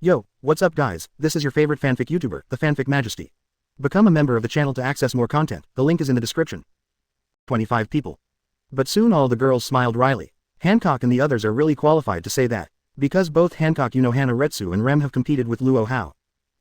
Yo, what's up guys, this is your favorite fanfic YouTuber, the Fanfic Majesty. Become a member of the channel to access more content, the link is in the description. 25 people. But soon all the girls smiled wryly. Hancock and the others are really qualified to say that, because both Hancock Unohana Retsu and Rem have competed with Luo Hao.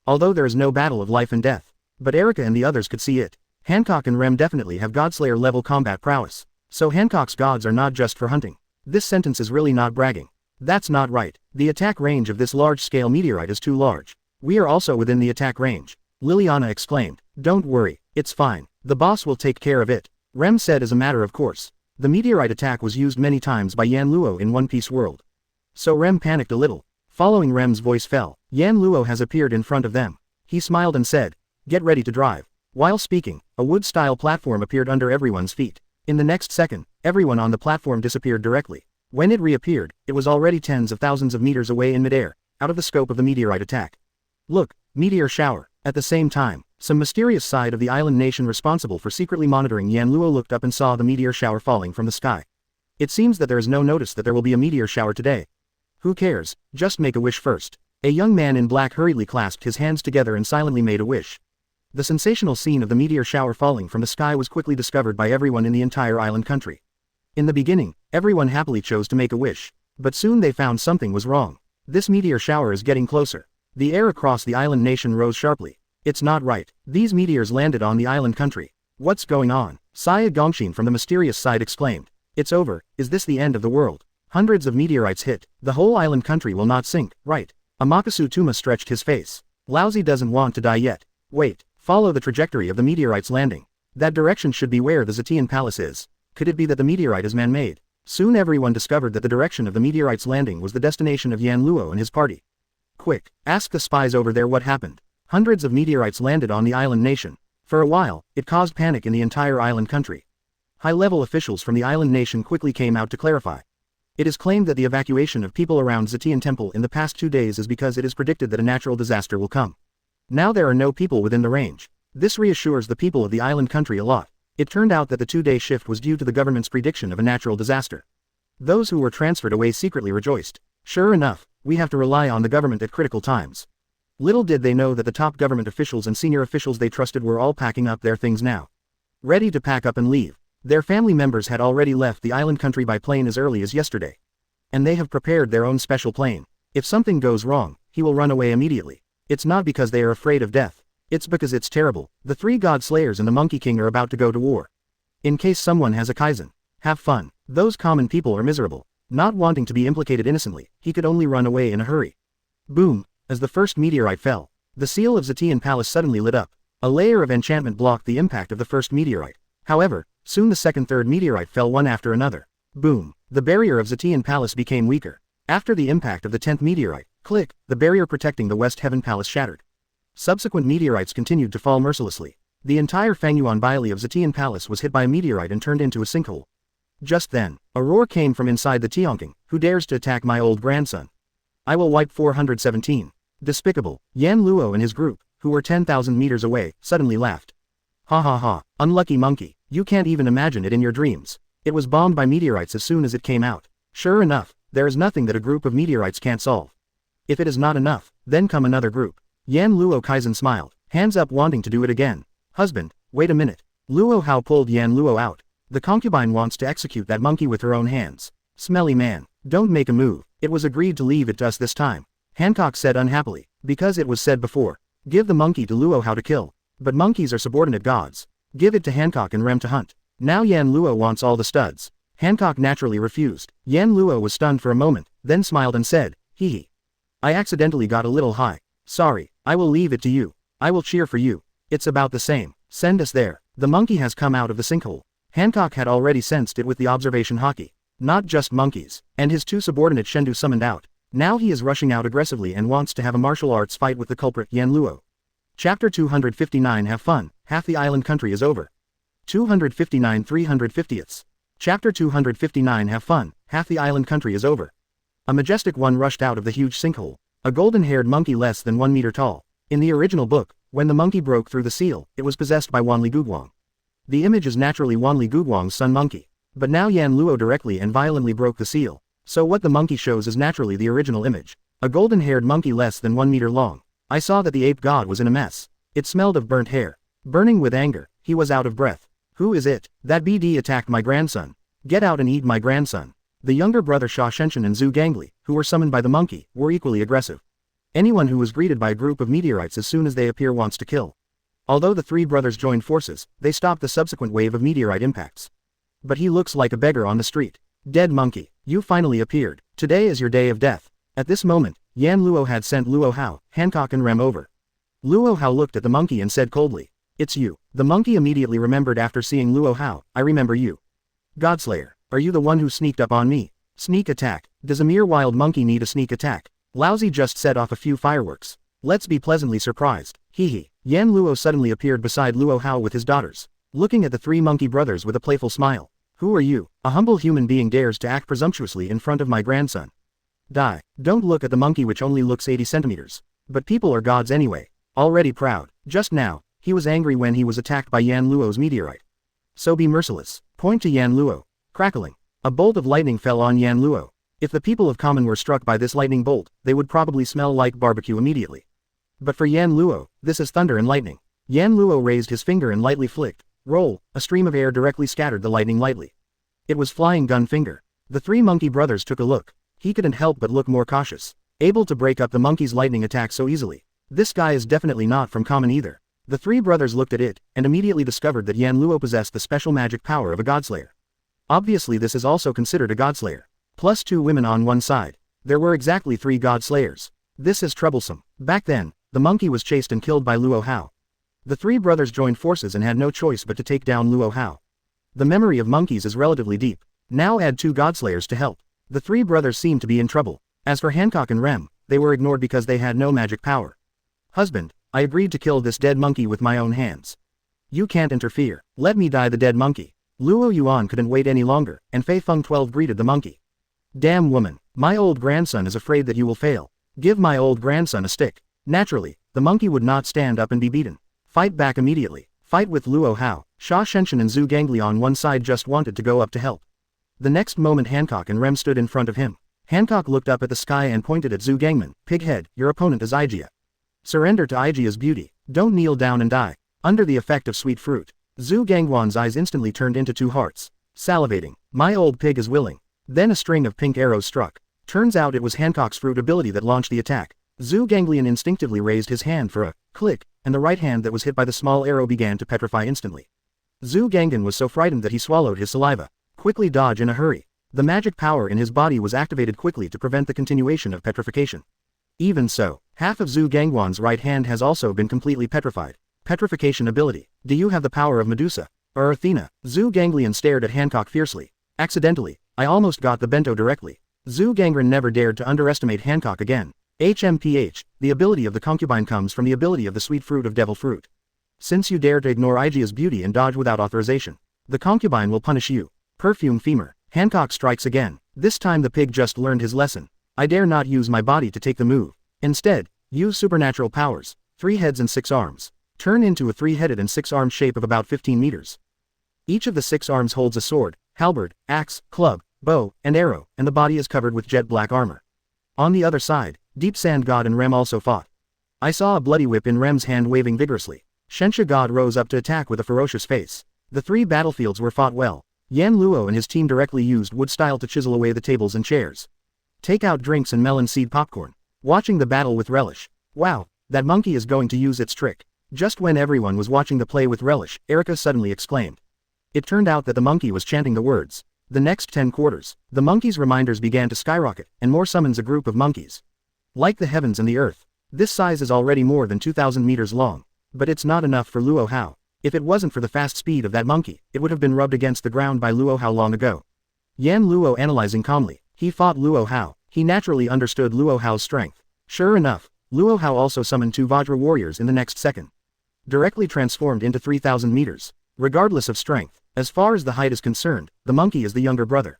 Although there is no battle of life and death. But Erika and the others could see it. Hancock and Rem definitely have Godslayer level combat prowess. So Hancock's gods are not just for hunting. This sentence is really not bragging. That's not right. The attack range of this large-scale meteorite is too large. We are also within the attack range. Liliana exclaimed. Don't worry, it's fine. The boss will take care of it. Rem said as a matter of course. The meteorite attack was used many times by Yan Luo in One Piece world. So Rem panicked a little. Following Rem's voice fell. Yan Luo has appeared in front of them. He smiled and said, "Get ready to drive." While speaking, a wood-style platform appeared under everyone's feet. In the next second, everyone on the platform disappeared directly. When it reappeared, it was already tens of thousands of meters away in midair, out of the scope of the meteorite attack. Look, meteor shower. At the same time, some mysterious side of the island nation responsible for secretly monitoring Yan Luo looked up and saw the meteor shower falling from the sky. It seems that there is no notice that there will be a meteor shower today. Who cares, just make a wish first. A young man in black hurriedly clasped his hands together and silently made a wish. The sensational scene of the meteor shower falling from the sky was quickly discovered by everyone in the entire island country. In the beginning, everyone happily chose to make a wish, but soon they found something was wrong. This meteor shower is getting closer. The air across the island nation rose sharply. It's not right. These meteors landed on the island country. What's going on? Saya Gongshin from the mysterious side exclaimed. It's over. Is this the end of the world? Hundreds of meteorites hit. The whole island country will not sink, right? Amakasu Tuma stretched his face. Lousy doesn't want to die yet. Wait, follow the trajectory of the meteorites landing. That direction should be where the Zetian Palace is. Could it be that the meteorite is man-made? Soon everyone discovered that the direction of the meteorite's landing was the destination of Yan Luo and his party. Quick, ask the spies over there what happened. Hundreds of meteorites landed on the island nation. For a while, it caused panic in the entire island country. High-level officials from the island nation quickly came out to clarify. It is claimed that the evacuation of people around Zetian Temple in the past 2 days is because it is predicted that a natural disaster will come. Now there are no people within the range. This reassures the people of the island country a lot. It turned out that the 2-day shift was due to the government's prediction of a natural disaster. Those who were transferred away secretly rejoiced. Sure enough, we have to rely on the government at critical times. Little did they know that the top government officials and senior officials they trusted were all packing up their things now. Ready to pack up and leave. Their family members had already left the island country by plane as early as yesterday. And they have prepared their own special plane. If something goes wrong, he will run away immediately. It's not because they are afraid of death. It's because it's terrible. The 3 God Slayers and the Monkey King are about to go to war. In case someone has a Kaizen. Have fun. Those common people are miserable. Not wanting to be implicated innocently, he could only run away in a hurry. Boom. As the first meteorite fell, the seal of Zetian Palace suddenly lit up. A layer of enchantment blocked the impact of the first meteorite. However, soon the third meteorite fell one after another. Boom. The barrier of Zetian Palace became weaker. After the impact of the 10th meteorite, click, the barrier protecting the West Heaven Palace shattered. Subsequent meteorites continued to fall mercilessly. The entire Fangyuan Bailey of Zetian Palace was hit by a meteorite and turned into a sinkhole. Just then, a roar came from inside the Tianqing. Who dares to attack my old grandson? I will wipe 417. Despicable. Yan Luo and his group, who were 10,000 meters away, suddenly laughed. Ha ha ha, unlucky monkey, you can't even imagine it in your dreams. It was bombed by meteorites as soon as it came out. Sure enough, there is nothing that a group of meteorites can't solve. If it is not enough, then come another group. Yan Luo Kaizen smiled, hands up wanting to do it again. Husband, wait a minute. Luo Hao pulled Yan Luo out. The concubine wants to execute that monkey with her own hands. Smelly man, don't make a move. It was agreed to leave it to us this time. Hancock said unhappily, because it was said before. Give the monkey to Luo Hao to kill. But monkeys are subordinate gods. Give it to Hancock and Rem to hunt. Now Yan Luo wants all the studs. Hancock naturally refused. Yan Luo was stunned for a moment, then smiled and said, hee hee. I accidentally got a little high. Sorry, I will leave it to you. I will cheer for you. It's about the same. Send us there. The monkey has come out of the sinkhole. Hancock had already sensed it with the observation hockey. Not just monkeys. And his 2 subordinate Shendu summoned out. Now he is rushing out aggressively and wants to have a martial arts fight with the culprit Yan Luo. Chapter 259 Have fun. Half the island country is over. 259 350ths. Chapter 259 Have fun. Half the island country is over. A majestic one rushed out of the huge sinkhole. A golden-haired monkey less than 1 meter tall. In the original book, when the monkey broke through the seal, it was possessed by Wanli Guguang. The image is naturally Wanli Guguang's son monkey. But now Yan Luo directly and violently broke the seal. So what the monkey shows is naturally the original image. A golden-haired monkey less than 1 meter long. I saw that the ape god was in a mess. It smelled of burnt hair. Burning with anger, he was out of breath. Who is it? That BD attacked my grandson. Get out and eat my grandson. The younger brother Sha Shenshin and Zhu Gangli, who were summoned by the monkey, were equally aggressive. Anyone who was greeted by a group of meteorites as soon as they appear wants to kill. Although the three brothers joined forces, they stopped the subsequent wave of meteorite impacts. But he looks like a beggar on the street. Dead monkey, you finally appeared. Today is your day of death. At this moment, Yan Luo had sent Luo Hao, Hancock and Rem over. Luo Hao looked at the monkey and said coldly, "It's you." The monkey immediately remembered after seeing Luo Hao, "I remember you. Godslayer, are you the one who sneaked up on me?" Sneak attack. Does a mere wild monkey need a sneak attack? Lousy just set off a few fireworks. Let's be pleasantly surprised. Hee hee. Yan Luo suddenly appeared beside Luo Hao with his daughters, looking at the three monkey brothers with a playful smile. Who are you? A humble human being dares to act presumptuously in front of my grandson. Die. Don't look at the monkey which only looks 80 centimeters. But people are gods anyway. Already proud. Just now, he was angry when he was attacked by Yan Luo's meteorite. So be merciless. Point to Yan Luo. Crackling. A bolt of lightning fell on Yan Luo. If the people of Common were struck by this lightning bolt, they would probably smell like barbecue immediately. But for Yan Luo, this is thunder and lightning. Yan Luo raised his finger and lightly flicked. Roll, a stream of air directly scattered the lightning lightly. It was Flying Gun Finger. The three monkey brothers took a look. He couldn't help but look more cautious. Able to break up the monkey's lightning attack so easily. This guy is definitely not from Common either. The three brothers looked at it, and immediately discovered that Yan Luo possessed the special magic power of a godslayer. Obviously this is also considered a godslayer. Plus 2 women on one side. There were exactly 3 godslayers. This is troublesome. Back then, the monkey was chased and killed by Luo Hao. The three brothers joined forces and had no choice but to take down Luo Hao. The memory of monkeys is relatively deep. Now add 2 godslayers to help. The three brothers seemed to be in trouble. As for Hancock and Rem, they were ignored because they had no magic power. Husband, I agreed to kill this dead monkey with my own hands. You can't interfere. Let me die the dead monkey. Luo Yuan couldn't wait any longer, and Fei Feng 12 greeted the monkey. Damn woman, my old grandson is afraid that you will fail. Give my old grandson a stick. Naturally, the monkey would not stand up and be beaten. Fight back immediately. Fight with Luo Hao. Sha Shenshin and Zhu Gangli on one side just wanted to go up to help. The next moment Hancock and Rem stood in front of him. Hancock looked up at the sky and pointed at Zhu Gangman. Pighead, your opponent is Igia. Surrender to Igia's beauty. Don't kneel down and die. Under the effect of sweet fruit. Zhu Gangwan's eyes instantly turned into 2 hearts. Salivating. My old pig is willing. Then a string of pink arrows struck. Turns out it was Hancock's fruit ability that launched the attack. Zhu Ganglian instinctively raised his hand for a click, and the right hand that was hit by the small arrow began to petrify instantly. Zhu Gangan was so frightened that he swallowed his saliva. Quickly dodge in a hurry. The magic power in his body was activated quickly to prevent the continuation of petrification. Even so, half of Zhu Gangwan's right hand has also been completely petrified. Petrification ability. Do you have the power of Medusa? Or Athena? Zhu Ganglian stared at Hancock fiercely. Accidentally, I almost got the bento directly. Zhu Gangren never dared to underestimate Hancock again. HMPH, the ability of the concubine comes from the ability of the sweet fruit of devil fruit. Since you dare to ignore Igia's beauty and dodge without authorization, the concubine will punish you. Perfume femur. Hancock strikes again. This time the pig just learned his lesson. I dare not use my body to take the move. Instead, use supernatural powers. 3 heads and 6 arms. Turn into a 3-headed and 6-armed shape of about 15 meters. Each of the 6 arms holds a sword, halberd, axe, club, bow, and arrow, and the body is covered with jet black armor. On the other side, Deep Sand God and Rem also fought. I saw a bloody whip in Rem's hand waving vigorously. Shensha God rose up to attack with a ferocious face. The 3 battlefields were fought well. Yan Luo and his team directly used wood style to chisel away the tables and chairs. Take out drinks and melon seed popcorn. Watching the battle with relish. Wow, that monkey is going to use its trick. Just when everyone was watching the play with relish, Erica suddenly exclaimed. It turned out that the monkey was chanting the words. The next 10 quarters, the monkey's reminders began to skyrocket, and more summons a group of monkeys. Like the heavens and the earth. This size is already more than 2,000 meters long. But it's not enough for Luo Hao. If it wasn't for the fast speed of that monkey, it would have been rubbed against the ground by Luo Hao long ago. Yan Luo analyzing calmly. He fought Luo Hao. He naturally understood Luo Hao's strength. Sure enough, Luo Hao also summoned 2 Vajra warriors in the next second. Directly transformed into 3,000 meters. Regardless of strength, as far as the height is concerned, the monkey is the younger brother.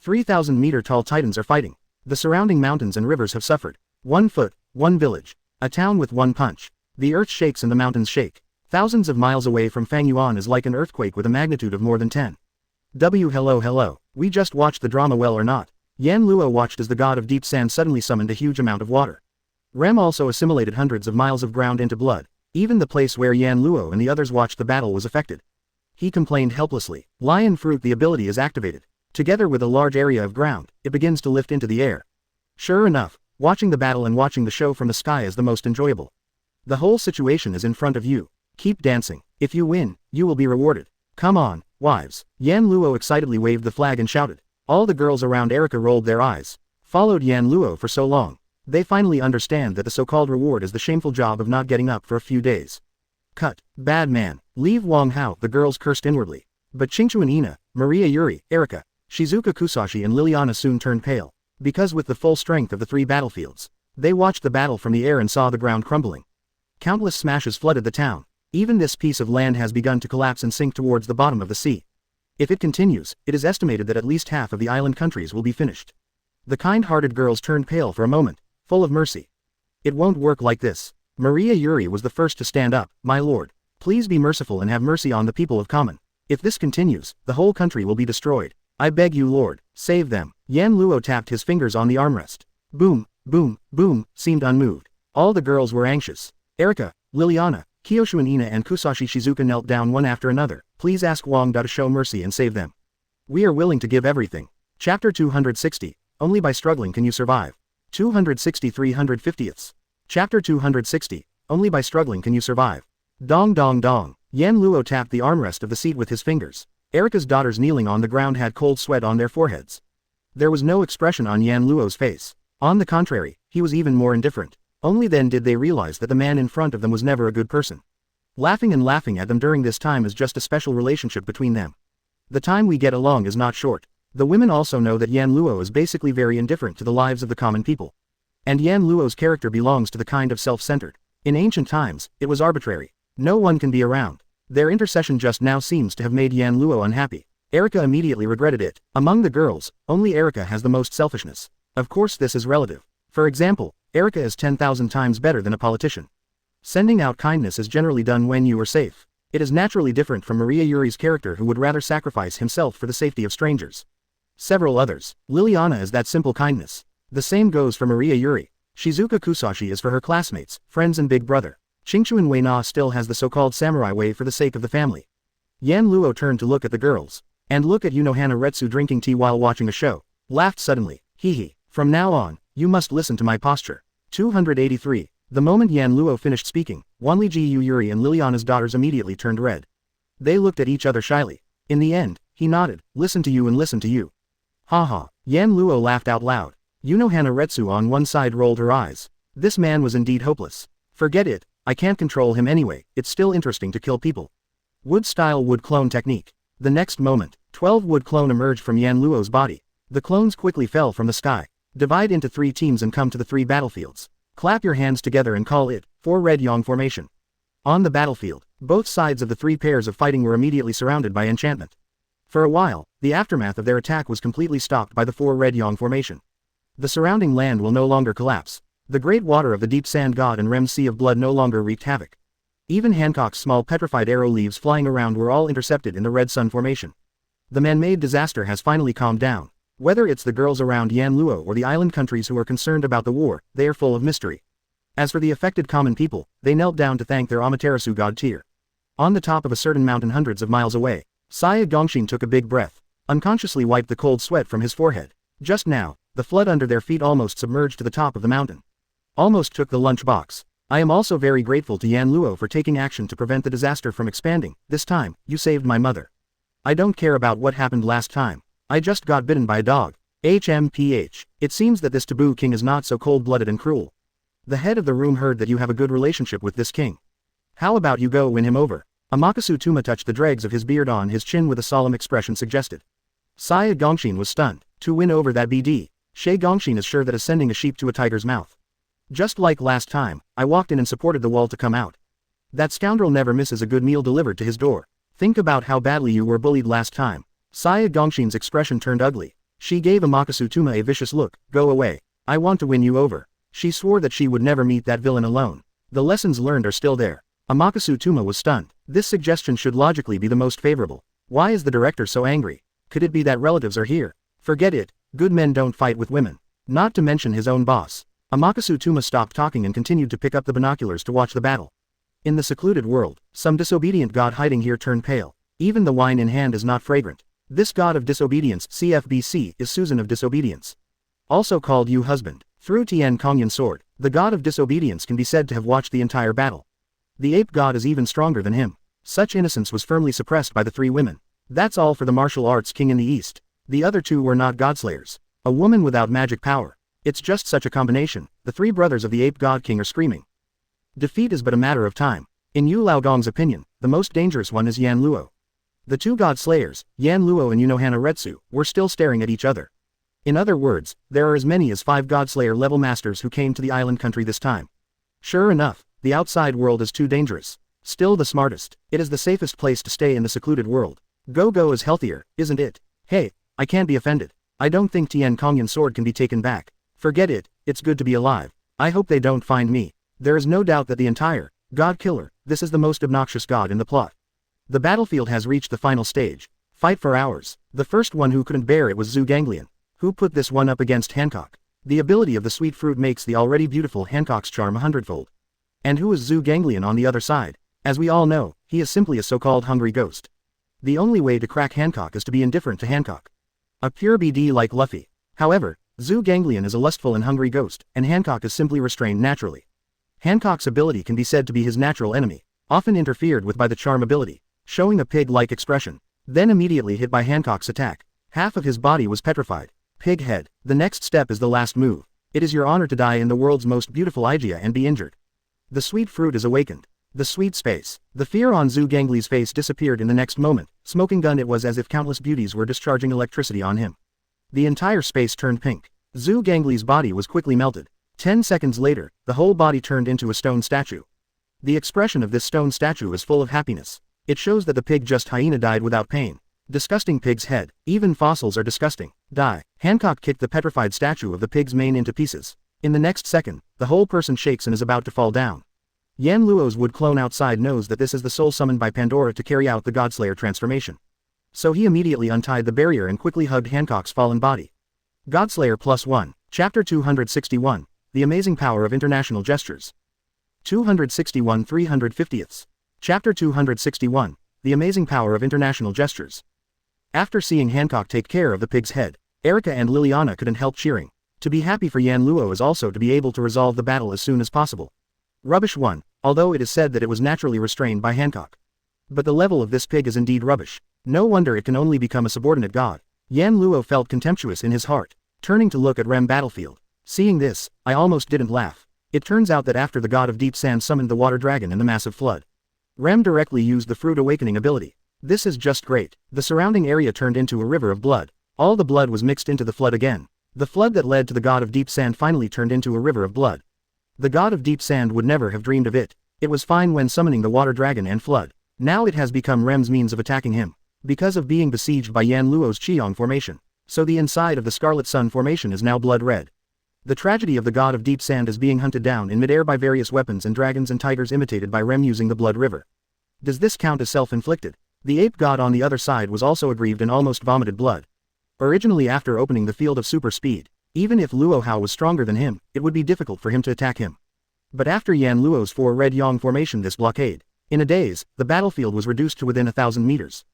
3,000 meter tall titans are fighting. The surrounding mountains and rivers have suffered. 1 foot, 1 village. A town with 1 punch. The earth shakes and the mountains shake. Thousands of miles away from Fangyuan is like an earthquake with a magnitude of more than 10. Hello. We just watched the drama, well or not. Yan Luo watched as the god of deep sand suddenly summoned a huge amount of water. Rem also assimilated hundreds of miles of ground into blood. Even the place where Yan Luo and the others watched the battle was affected. He complained helplessly. Lion Fruit, the ability is activated. Together with a large area of ground, it begins to lift into the air. Sure enough, watching the battle and watching the show from the sky is the most enjoyable. The whole situation is in front of you. Keep dancing. If you win, you will be rewarded. Come on, wives. Yan Luo excitedly waved the flag and shouted. All the girls around Erika rolled their eyes. Followed Yan Luo for so long. They finally understand that the so-called reward is the shameful job of not getting up for a few days. Cut. Bad man. Leave Wang Hao, the girls cursed inwardly. But Qingchu and Ina, Maria Yuri, Erika, Shizuka Kusashi and Liliana soon turned pale. Because with the full strength of the three battlefields, they watched the battle from the air and saw the ground crumbling. Countless smashes flooded the town. Even this piece of land has begun to collapse and sink towards the bottom of the sea. If it continues, it is estimated that at least half of the island countries will be finished. The kind-hearted girls turned pale for a moment, full of mercy. It won't work like this. Maria Yuri was the first to stand up. My lord, please be merciful and have mercy on the people of Common. If this continues, the whole country will be destroyed. I beg you, lord, save them. Yan Luo tapped his fingers on the armrest. Boom, boom, boom, seemed unmoved. All the girls were anxious. Erika, Liliana, Kyoshu and Ina and Kusashi Shizuka knelt down one after another. Please ask Wang Da to show mercy and save them. We are willing to give everything. Chapter 260. Only by struggling can you survive. 260 350ths. Chapter 260. Only by struggling can you survive. Dong dong dong. Yan Luo tapped the armrest of the seat with his fingers. Erika's daughters kneeling on the ground had cold sweat on their foreheads. There was no expression on Yan Luo's face. On the contrary, he was even more indifferent. Only then did they realize that the man in front of them was never a good person. Laughing and laughing at them during this time is just a special relationship between them. The time we get along is not short. The women also know that Yan Luo is basically very indifferent to the lives of the common people. And Yan Luo's character belongs to the kind of self-centered. In ancient times, it was arbitrary. No one can be around. Their intercession just now seems to have made Yan Luo unhappy. Erika immediately regretted it. Among the girls, only Erika has the most selfishness. Of course this is relative. For example, Erika is 10,000 times better than a politician. Sending out kindness is generally done when you are safe. It is naturally different from Maria Yuri's character, who would rather sacrifice himself for the safety of strangers. Several others. Liliana is that simple kindness. The same goes for Maria Yuri. Shizuka Kusashi is for her classmates, friends and big brother. Qingchu and Wei Na still has the so-called samurai way for the sake of the family. Yan Luo turned to look at the girls. And look at Unohana Retsu drinking tea while watching a show. Laughed suddenly. Hee hee. From now on, you must listen to my posture. 283. The moment Yan Luo finished speaking, Wanli Ji Yuri and Liliana's daughters immediately turned red. They looked at each other shyly. In the end, he nodded. Listen to you and listen to you. Ha ha. Yan Luo laughed out loud. Unohana Retsu on one side rolled her eyes. This man was indeed hopeless. Forget it, I can't control him anyway. It's still interesting to kill people. Wood-style wood clone technique. The next moment, 12 wood clone emerged from Yan Luo's body. The clones quickly fell from the sky. Divide into 3 teams and come to the 3 battlefields. Clap your hands together and call it 4 Red Yang formation. On the battlefield, both sides of the 3 pairs of fighting were immediately surrounded by enchantment. For a while, the aftermath of their attack was completely stopped by the 4 Red Yang formation. The surrounding land will no longer collapse. The great water of the deep sand god and Rem's sea of blood no longer wreaked havoc. Even Hancock's small petrified arrow leaves flying around were all intercepted in the Red Sun formation. The man-made disaster has finally calmed down. Whether it's the girls around Yan Luo or the island countries who are concerned about the war, they are full of mystery. As for the affected common people, they knelt down to thank their Amaterasu god Tyr. On the top of a certain mountain hundreds of miles away, Saya Gongshin took a big breath, unconsciously wiped the cold sweat from his forehead. Just now, the flood under their feet almost submerged to the top of the mountain. Almost took the lunch box. I am also very grateful to Yan Luo for taking action to prevent the disaster from expanding. This time, you saved my mother. I don't care about what happened last time. I just got bitten by a dog. HMPH. It seems that this taboo king is not so cold-blooded and cruel. The head of the room heard that you have a good relationship with this king. How about you go win him over? Amakasu Tuma touched the dregs of his beard on his chin with a solemn expression suggested. Saya Gongshin was stunned. To win over that BD. Shay Gongshin is sure that is sending a sheep to a tiger's mouth. Just like last time, I walked in and supported the wall to come out. That scoundrel never misses a good meal delivered to his door. Think about how badly you were bullied last time. Saya Gongshin's expression turned ugly. She gave Amakasu Tuma a vicious look. Go away. I want to win you over. She swore that she would never meet that villain alone. The lessons learned are still there. Amakasu Tuma was stunned. This suggestion should logically be the most favorable. Why is the director so angry? Could it be that relatives are here? Forget it. Good men don't fight with women. Not to mention his own boss. Amakase Tuma stopped talking and continued to pick up the binoculars to watch the battle. In the secluded world, some disobedient god hiding here turned pale. Even the wine in hand is not fragrant. This god of disobedience, CFBC, is Susan of disobedience. Also called Yu husband. Through Tian Kongyan sword, the god of disobedience can be said to have watched the entire battle. The ape god is even stronger than him. Such innocence was firmly suppressed by the three women. That's all for the martial arts king in the east. The other two were not godslayers. A woman without magic power. It's just such a combination. The three brothers of the ape god king are screaming. Defeat is but a matter of time. In Yu Laogong's opinion, the most dangerous one is Yan Luo. The two god slayers, Yan Luo and Yunohana Retsu, were still staring at each other. In other words, there are as many as 5 godslayer level masters who came to the island country this time. Sure enough, the outside world is too dangerous. Still the smartest. It is the safest place to stay in the secluded world. Go-Go is healthier, isn't it? Hey, I can't be offended. I don't think Tian Kongyan's sword can be taken back. Forget it, it's good to be alive. I hope they don't find me. There is no doubt that the entire God Killer, this is the most obnoxious god in the plot. The battlefield has reached the final stage. Fight for hours. The first one who couldn't bear it was Zhu Ganglion. Who put this one up against Hancock? The ability of the sweet fruit makes the already beautiful Hancock's charm 100-fold. And who is Zhu Ganglion on the other side? As we all know, he is simply a so-called hungry ghost. The only way to crack Hancock is to be indifferent to Hancock. A pure BD like Luffy. However, Zhu Ganglion is a lustful and hungry ghost, and Hancock is simply restrained naturally. Hancock's ability can be said to be his natural enemy, often interfered with by the charm ability, showing a pig-like expression, then immediately hit by Hancock's attack. Half of his body was petrified. Pig head. The next step is the last move. It is your honor to die in the world's most beautiful Igia and be injured. The sweet fruit is awakened. The sweet space. The fear on Zhu Gangli's face disappeared in the next moment. Smoking gun, it was as if countless beauties were discharging electricity on him. The entire space turned pink. Zhu Gangli's body was quickly melted. 10 seconds later, the whole body turned into a stone statue. The expression of this stone statue is full of happiness. It shows that the pig just hyena died without pain. Disgusting pig's head. Even fossils are disgusting. Die. Hancock kicked the petrified statue of the pig's mane into pieces. In the next second, the whole person shakes and is about to fall down. Yan Luo's wood clone outside knows that this is the soul summoned by Pandora to carry out the Godslayer transformation. So he immediately untied the barrier and quickly hugged Hancock's fallen body. Godslayer +1. Chapter 261. The Amazing Power of International Gestures. 261 350ths. Chapter 261. The Amazing Power of International Gestures. After seeing Hancock take care of the pig's head, Erika and Liliana couldn't help cheering. To be happy for Yan Luo is also to be able to resolve the battle as soon as possible. Rubbish 1, although it is said that it was naturally restrained by Hancock. But the level of this pig is indeed rubbish. No wonder it can only become a subordinate god. Yan Luo felt contemptuous in his heart, turning to look at Rem battlefield. Seeing this, I almost didn't laugh. It turns out that after the god of deep sand summoned the water dragon in the massive flood, Rem directly used the fruit awakening ability. This is just great. The surrounding area turned into a river of blood. All the blood was mixed into the flood again. The flood that led to the god of deep sand finally turned into a river of blood. The god of deep sand would never have dreamed of it. It was fine when summoning the water dragon and flood. Now it has become Rem's means of attacking him. Because of being besieged by Yan Luo's Qiong formation. So the inside of the Scarlet Sun formation is now blood red. The tragedy of the god of deep sand is being hunted down in midair by various weapons and dragons and tigers imitated by Rem using the blood river. Does this count as self-inflicted? The ape god on the other side was also aggrieved and almost vomited blood. Originally after opening the field of super speed, even if Luo Hao was stronger than him, it would be difficult for him to attack him. But after Yan Luo's 4 red Yang formation this blockade, in a daze, the battlefield was reduced to within 1,000 meters.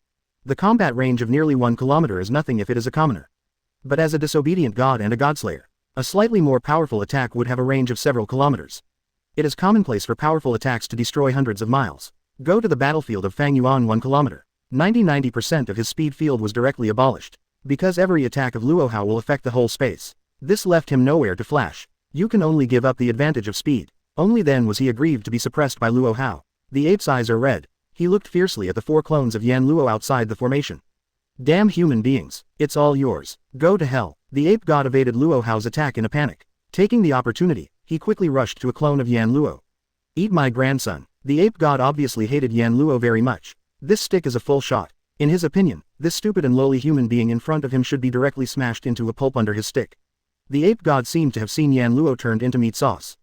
The combat range of nearly 1 kilometer is nothing if it is a commoner. But as a disobedient god and a godslayer, a slightly more powerful attack would have a range of several kilometers. It is commonplace for powerful attacks to destroy hundreds of miles. Go to the battlefield of Fang Yuan 1 kilometer. 90% of his speed field was directly abolished. Because every attack of Luo Hao will affect the whole space. This left him nowhere to flash. You can only give up the advantage of speed. Only then was he aggrieved to be suppressed by Luo Hao. The ape's eyes are red. He looked fiercely at the 4 clones of Yan Luo outside the formation. Damn human beings, it's all yours. Go to hell. The ape god evaded Luo Hao's attack in a panic. Taking the opportunity, he quickly rushed to a clone of Yan Luo. Eat my grandson. The ape god obviously hated Yan Luo very much. This stick is a full shot. In his opinion, this stupid and lowly human being in front of him should be directly smashed into a pulp under his stick. The ape god seemed to have seen Yan Luo turned into meat sauce.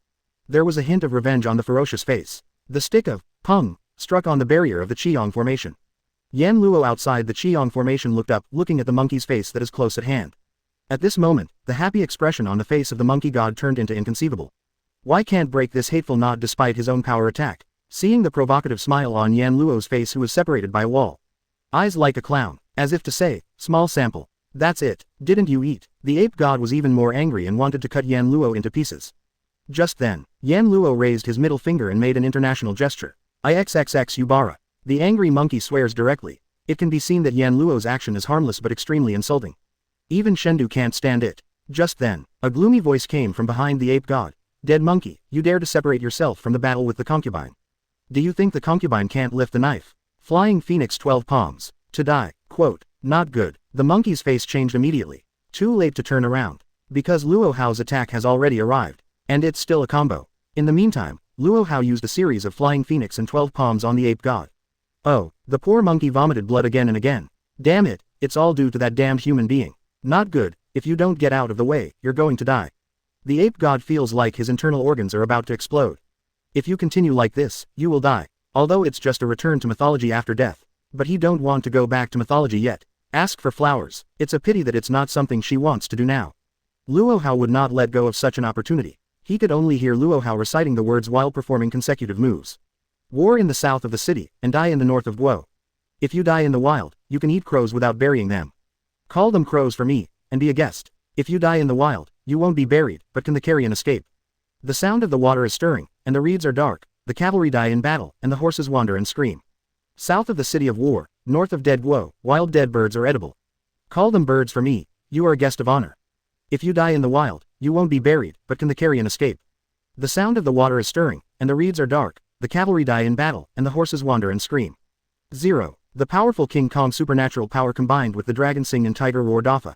There was a hint of revenge on the ferocious face. The stick of Peng struck on the barrier of the Qiong formation. Yan Luo outside the Qiong formation looked up, looking at the monkey's face that is close at hand. At this moment, the happy expression on the face of the monkey god turned into inconceivable. Why can't break this hateful knot despite his own power attack? Seeing the provocative smile on Yan Luo's face, who was separated by a wall. Eyes like a clown, as if to say, small sample. That's it, didn't you eat? The ape god was even more angry and wanted to cut Yan Luo into pieces. Just then, Yan Luo raised his middle finger and made an international gesture. IXXX Ubara. The angry monkey swears directly. It can be seen that Yan Luo's action is harmless but extremely insulting. Even Shendu can't stand it. Just then, a gloomy voice came from behind the ape god. Dead monkey, you dare to separate yourself from the battle with the concubine. Do you think the concubine can't lift the knife? Flying Phoenix 12 palms. To die. Quote. Not good. The monkey's face changed immediately. Too late to turn around. Because Luo Hao's attack has already arrived. And it's still a combo. In the meantime, Luo Hao used a series of Flying Phoenix and 12 palms on the ape god. Oh, the poor monkey vomited blood again and again. Damn it, it's all due to that damned human being. Not good. If you don't get out of the way, you're going to die. The ape god feels like his internal organs are about to explode. If you continue like this, you will die. Although it's just a return to mythology after death. But he don't want to go back to mythology yet. Ask for flowers. It's a pity that it's not something she wants to do now. Luo Hao would not let go of such an opportunity. He could only hear Luo Hao reciting the words while performing consecutive moves. War in the south of the city, and die in the north of Guo. If you die in the wild, you can eat crows without burying them. Call them crows for me, and be a guest. If you die in the wild, you won't be buried, but can the carrion escape? The sound of the water is stirring, and the reeds are dark, the cavalry die in battle, and the horses wander and scream. South of the city of war, north of dead Guo, wild dead birds are edible. Call them birds for me, you are a guest of honor. If you die in the wild, you won't be buried, but can the carrion escape? The sound of the water is stirring, and the reeds are dark, the cavalry die in battle, and the horses wander and scream. 0. The powerful King Kong supernatural power combined with the dragon sing and tiger roar Dafa.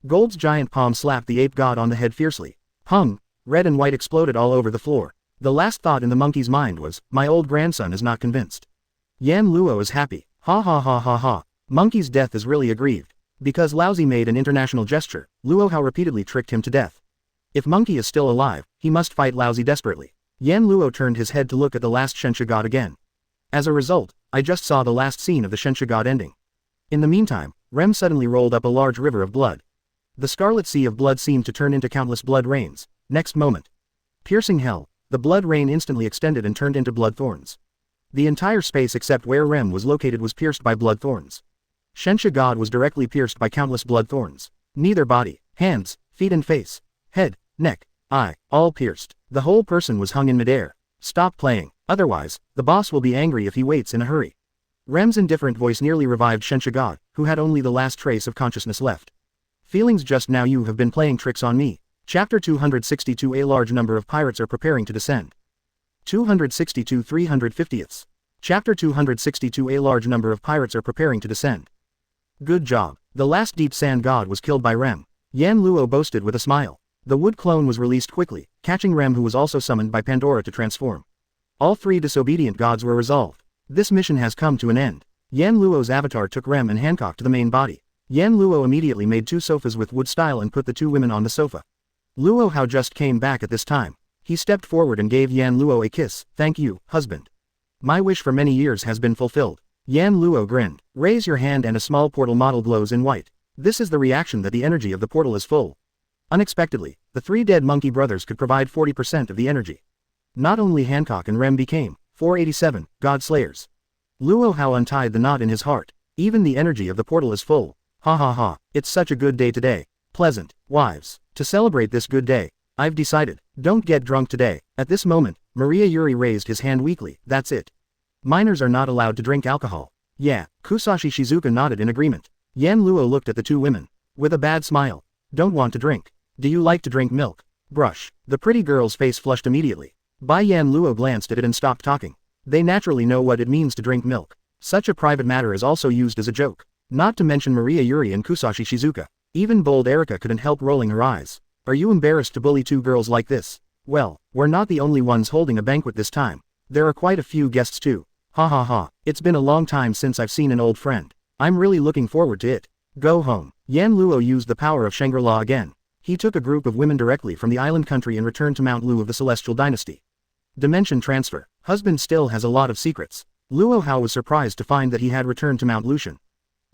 Gold's giant palm slapped the ape god on the head fiercely. Hung. Red and white exploded all over the floor. The last thought in the monkey's mind was, my old grandson is not convinced. Yan Luo is happy. Ha ha ha ha ha. Monkey's death is really aggrieved. Because Laozi made an international gesture, Luo Hao repeatedly tricked him to death. If Monkey is still alive, he must fight Laozi desperately. Yan Luo turned his head to look at the last Shenshu god again. As a result, I just saw the last scene of the Shenshu god ending. In the meantime, Rem suddenly rolled up a large river of blood. The scarlet sea of blood seemed to turn into countless blood rains. Next moment. Piercing hell, the blood rain instantly extended and turned into blood thorns. The entire space except where Rem was located was pierced by blood thorns. Shenshu god was directly pierced by countless blood thorns. Neither body, hands, feet and face, head, neck, eye, all pierced. The whole person was hung in midair. Stop playing, otherwise, the boss will be angry if he waits in a hurry. Rem's indifferent voice nearly revived Shenshu god, who had only the last trace of consciousness left. Feelings just now, you have been playing tricks on me. Chapter 262. A large number of pirates are preparing to descend. 262 350ths. Chapter 262. A large number of pirates are preparing to descend. Good job. The last deep sand god was killed by Rem. Yan Luo boasted with a smile. The wood clone was released quickly, catching Rem, who was also summoned by Pandora to transform. All three disobedient gods were resolved. This mission has come to an end. Yan Luo's avatar took Rem and Hancock to the main body. Yan Luo immediately made 2 sofas with wood style and put the 2 women on the sofa. Luo Hao just came back at this time. He stepped forward and gave Yan Luo a kiss. Thank you, husband. My wish for many years has been fulfilled. Yan Luo grinned. Raise your hand and a small portal model glows in white. This is the reaction that the energy of the portal is full. Unexpectedly, the 3 dead monkey brothers could provide 40% of the energy. Not only Hancock and Rem became 487 god slayers. Luo Hao untied the knot in his heart. Even the energy of the portal is full. Ha ha ha, it's such a good day today. Pleasant, wives. To celebrate this good day, I've decided, don't get drunk today. At this moment, Maria Yuri raised his hand weakly. That's it. Minors are not allowed to drink alcohol. Yeah, Kusashi Shizuka nodded in agreement. Yan Luo looked at the 2 women. With a bad smile. Don't want to drink. Do you like to drink milk? Brush. The pretty girl's face flushed immediately. Bai Yan Luo glanced at it and stopped talking. They naturally know what it means to drink milk. Such a private matter is also used as a joke. Not to mention Maria Yuri and Kusashi Shizuka. Even bold Erika couldn't help rolling her eyes. Are you embarrassed to bully 2 girls like this? Well, we're not the only ones holding a banquet this time. There are quite a few guests too. Ha ha ha, it's been a long time since I've seen an old friend. I'm really looking forward to it. Go home. Yan Luo used the power of Shangri-La again. He took a group of women directly from the island country and returned to Mount Lu of the Celestial Dynasty. Dimension transfer. Husband still has a lot of secrets. Luo Hao was surprised to find that he had returned to Mount Lushan.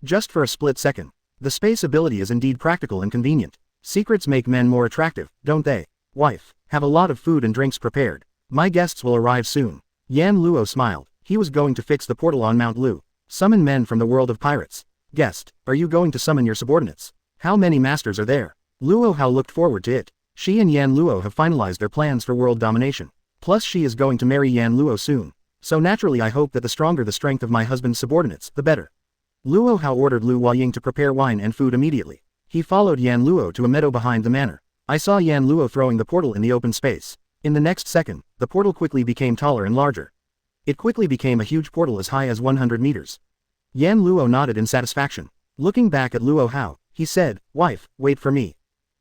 Just for a split second. The space ability is indeed practical and convenient. Secrets make men more attractive, don't they? Wife, have a lot of food and drinks prepared. My guests will arrive soon. Yan Luo smiled. He was going to fix the portal on Mount Lu. Summon men from the world of pirates. Guest, are you going to summon your subordinates? How many masters are there? Luo Hao looked forward to it. She and Yan Luo have finalized their plans for world domination. Plus she is going to marry Yan Luo soon. So naturally I hope that the stronger the strength of my husband's subordinates, the better. Luo Hao ordered Lu Huaying to prepare wine and food immediately. He followed Yan Luo to a meadow behind the manor. I saw Yan Luo throwing the portal in the open space. In the next second, the portal quickly became taller and larger. It quickly became a huge portal as high as 100 meters. Yan Luo nodded in satisfaction. Looking back at Luo Hao, he said, "Wife, wait for me.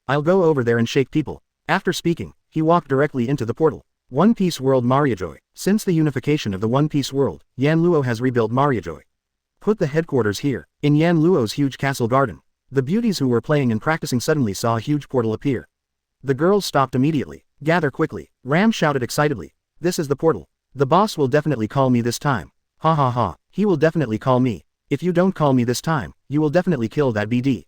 I'll go over there and shake people." After speaking, he walked directly into the portal. One Piece World Mariajoy. Since the unification of the One Piece world, Yan Luo has rebuilt Mariajoy. Put the headquarters here, in Yan Luo's huge castle garden. The beauties who were playing and practicing suddenly saw a huge portal appear. The girls stopped immediately. Gather quickly. Ram shouted excitedly. This is the portal. The boss will definitely call me this time. Ha ha ha, he will definitely call me. If you don't call me this time, you will definitely kill that BD.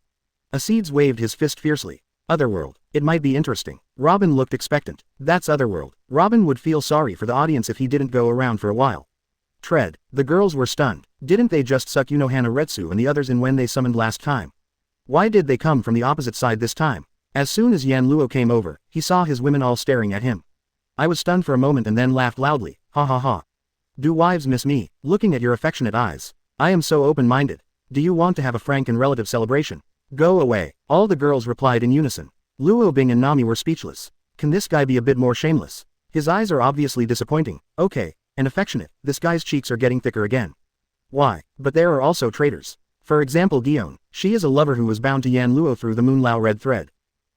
Aceeds waved his fist fiercely. Otherworld. It might be interesting. Robin looked expectant. That's Otherworld. Robin would feel sorry for the audience if he didn't go around for a while. Tread. The girls were stunned. Didn't they just suck Unohana Retsu and the others in when they summoned last time? Why did they come from the opposite side this time? As soon as Yan Luo came over, he saw his women all staring at him. I was stunned for a moment and then laughed loudly. Ha ha ha. Do wives miss me, looking at your affectionate eyes? I am so open-minded. Do you want to have a frank and relative celebration? Go away. All the girls replied in unison. Luo Bing and Nami were speechless. Can this guy be a bit more shameless? His eyes are obviously disappointing. Okay, and affectionate. This guy's cheeks are getting thicker again. Why? But there are also traitors. For example Gion. She is a lover who was bound to Yan Luo through the Moonlao red thread.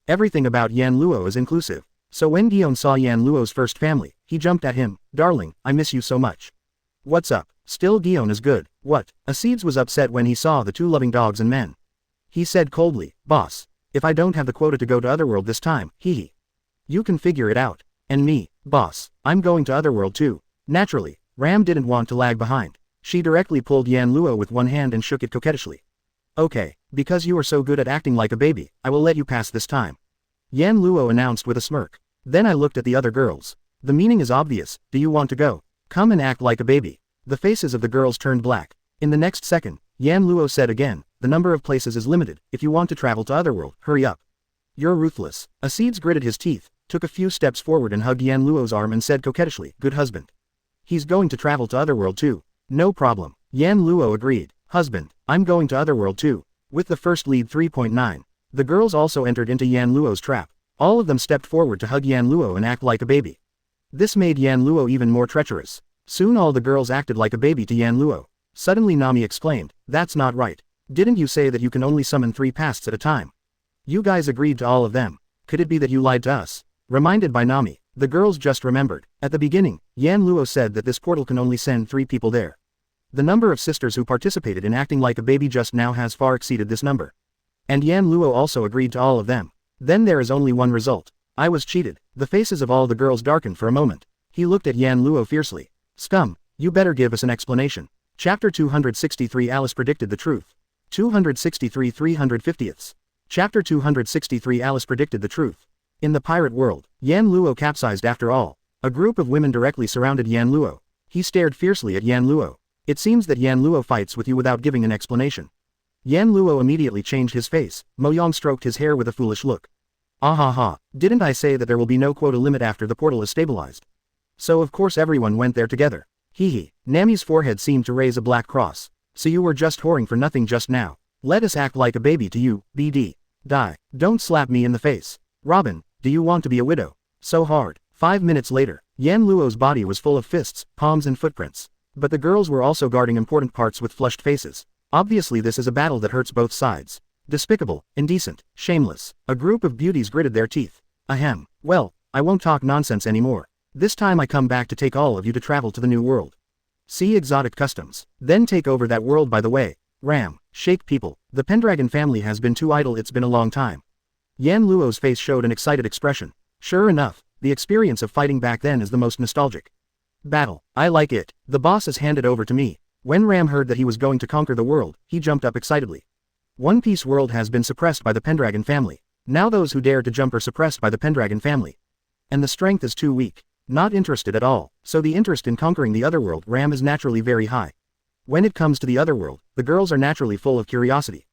Everything about Yan Luo is inclusive. So when Gion saw Yan Luo's first family, he jumped at him. Darling, I miss you so much. What's up? Still Gion is good. What? Aceeds was upset when he saw the two loving dogs and men. He said coldly, boss. If I don't have the quota to go to Otherworld this time, hee. You can figure it out. And me, boss, I'm going to Otherworld too. Naturally, Ram didn't want to lag behind. She directly pulled Yan Luo with one hand and shook it coquettishly. Okay, because you are so good at acting like a baby, I will let you pass this time. Yan Luo announced with a smirk. Then I looked at the other girls. The meaning is obvious. Do you want to go? Come and act like a baby. The faces of the girls turned black. In the next second, Yan Luo said again, the number of places is limited. If you want to travel to Otherworld, hurry up. You're ruthless. Aceeds gritted his teeth, took a few steps forward and hugged Yan Luo's arm and said coquettishly, good husband. He's going to travel to Otherworld too. No problem. Yan Luo agreed. Husband, I'm going to Otherworld too. With the first lead 3.9. The girls also entered into Yan Luo's trap. All of them stepped forward to hug Yan Luo and act like a baby. This made Yan Luo even more treacherous. Soon all the girls acted like a baby to Yan Luo. Suddenly Nami exclaimed, that's not right. Didn't you say that you can only summon 3 pasts at a time? You guys agreed to all of them. Could it be that you lied to us? Reminded by Nami, the girls just remembered. At the beginning, Yan Luo said that this portal can only send 3 people there. The number of sisters who participated in acting like a baby just now has far exceeded this number. And Yan Luo also agreed to all of them. Then there is only one result. I was cheated. The faces of all the girls darkened for a moment. He looked at Yan Luo fiercely. Scum, you better give us an explanation. Chapter 263 Alice predicted the truth. 263 350ths. Chapter 263 Alice predicted the truth. In the pirate world, Yan Luo capsized after all. A group of women directly surrounded Yan Luo. He stared fiercely at Yan Luo. It seems that Yan Luo fights with you without giving an explanation. Yan Luo immediately changed his face. Mo Yang stroked his hair with a foolish look. Ah ha ha, didn't I say that there will be no quota limit after the portal is stabilized? So of course everyone went there together. Hee hee. Nami's forehead seemed to raise a black cross. So you were just whoring for nothing just now. Let us act like a baby to you, BD. Die. Don't slap me in the face. Robin, do you want to be a widow? So hard. 5 minutes later, Yan Luo's body was full of fists, palms and footprints. But the girls were also guarding important parts with flushed faces. Obviously this is a battle that hurts both sides. Despicable, indecent, shameless. A group of beauties gritted their teeth. Ahem. Well, I won't talk nonsense anymore. This time I come back to take all of you to travel to the new world. See exotic customs. Then take over that world by the way. Ram, shake people. The Pendragon family has been too idle, it's been a long time. Yan Luo's face showed an excited expression. Sure enough, the experience of fighting back then is the most nostalgic. Battle. I like it. The boss is handed over to me. When Ram heard that he was going to conquer the world, he jumped up excitedly. One Piece world has been suppressed by the Pendragon family. Now those who dare to jump are suppressed by the Pendragon family. And the strength is too weak. Not interested at all, so the interest in conquering the otherworld Ram is naturally very high. When it comes to the otherworld, the girls are naturally full of curiosity.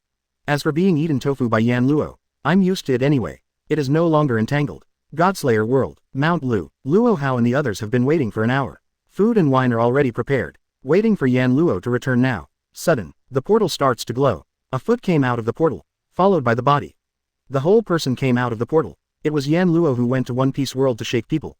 As for being eaten tofu by Yan Luo, I'm used to it anyway. It is no longer entangled. Godslayer world, Mount Lu, Luo Hao and the others have been waiting for an hour. Food and wine are already prepared, waiting for Yan Luo to return now. Sudden, the portal starts to glow. A foot came out of the portal, followed by the body. The whole person came out of the portal. It was Yan Luo who went to One Piece World to shake people.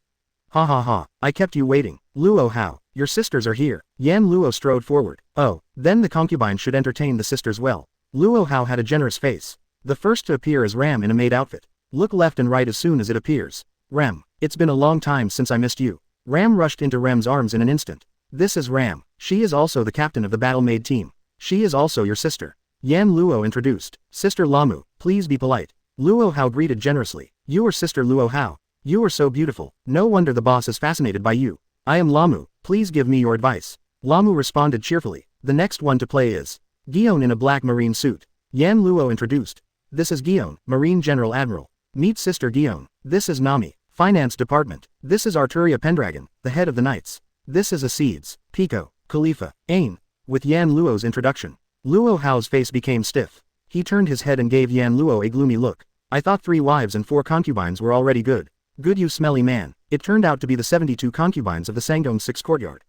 Ha ha ha, I kept you waiting. Luo Hao, your sisters are here. Yan Luo strode forward. Oh, then the concubine should entertain the sisters well. Luo Hao had a generous face. The first to appear is Ram in a maid outfit. Look left and right as soon as it appears. Ram, it's been a long time since I missed you. Ram rushed into Ram's arms in an instant. This is Ram. She is also the captain of the battle maid team. She is also your sister. Yan Luo introduced. Sister Lamu, please be polite. Luo Hao greeted generously. You are Sister Luo Hao. You are so beautiful. No wonder the boss is fascinated by you. I am Lamu, please give me your advice. Lamu responded cheerfully. The next one to play is Gion in a black marine suit. Yan Luo introduced. This is Gion, Marine General Admiral. Meet Sister Gion. This is Nami, Finance Department. This is Arturia Pendragon, the head of the Knights. This is Acids, Pico, Khalifa, Ain. With Yan Luo's introduction, Luo Hao's face became stiff. He turned his head and gave Yan Luo a gloomy look. I thought 3 wives and 4 concubines were already good. Good you smelly man. It turned out to be the 72 concubines of the Sangong 6 courtyard.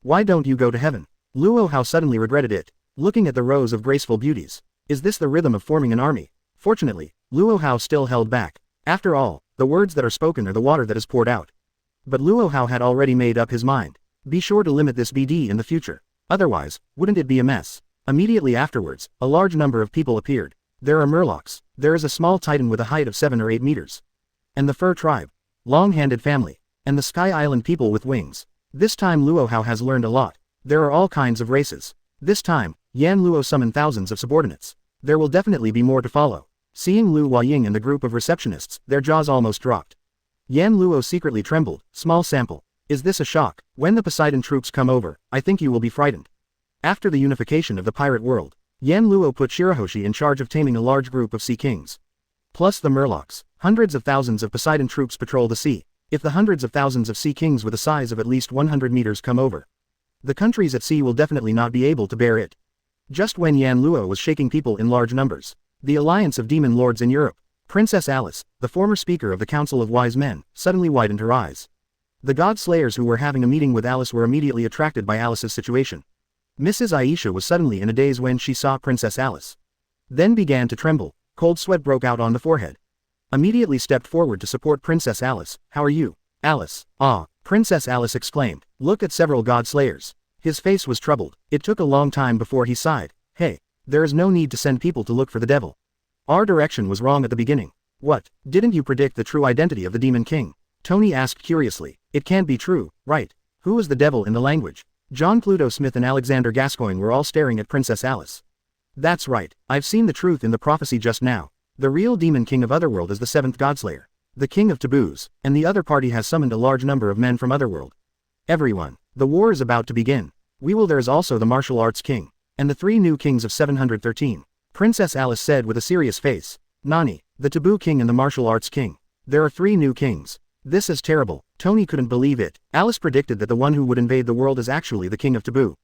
Why don't you go to heaven? Luo Hao suddenly regretted it, looking at the rows of graceful beauties. Is this the rhythm of forming an army? Fortunately, Luo Hao still held back. After all, the words that are spoken are the water that is poured out. But Luo Hao had already made up his mind. Be sure to limit this BD in the future. Otherwise, wouldn't it be a mess? Immediately afterwards, a large number of people appeared. There are Murlocs. There is a small titan with a height of 7 or 8 meters. And the Fur tribe. Long-handed family. And the Sky Island people with wings. This time Luo Hao has learned a lot. There are all kinds of races. This time, Yan Luo summoned thousands of subordinates. There will definitely be more to follow. Seeing Lu Huaying and the group of receptionists, their jaws almost dropped. Yan Luo secretly trembled. Small sample. Is this a shock? When the Poseidon troops come over, I think you will be frightened. After the unification of the pirate world, Yan Luo put Shirahoshi in charge of taming a large group of sea kings. Plus the Murlocs. Hundreds of thousands of Poseidon troops patrol the sea. If the hundreds of thousands of sea kings with a size of at least 100 meters come over, the countries at sea will definitely not be able to bear it. Just when Yan Luo was shaking people in large numbers, the alliance of demon lords in Europe, Princess Alice, the former speaker of the Council of Wise Men, suddenly widened her eyes. The god slayers who were having a meeting with Alice were immediately attracted by Alice's situation. Mrs. Aisha was suddenly in a daze when she saw Princess Alice. Then began to tremble, cold sweat broke out on the forehead. Immediately stepped forward to support Princess Alice. How are you, Alice? Ah, Princess Alice exclaimed. Look at several god slayers. His face was troubled. It took a long time before he sighed. Hey, there is no need to send people to look for the devil. Our direction was wrong at the beginning. What, didn't you predict the true identity of the Demon King? Tony asked curiously. It can't be true, right? Who is the devil in the language? John Pluto Smith and Alexander Gascoigne were all staring at Princess Alice. That's right, I've seen the truth in the prophecy just now. The real Demon King of Otherworld is the 7th Godslayer, the King of Taboos, and the other party has summoned a large number of men from Otherworld. Everyone, the war is about to begin. There is also the Martial Arts King, and the 3 new kings of 713. Princess Alice said with a serious face. Nani, the Taboo King and the Martial Arts King. There are 3 new kings. This is terrible. Tony couldn't believe it. Alice predicted that the one who would invade the world is actually the King of Taboo.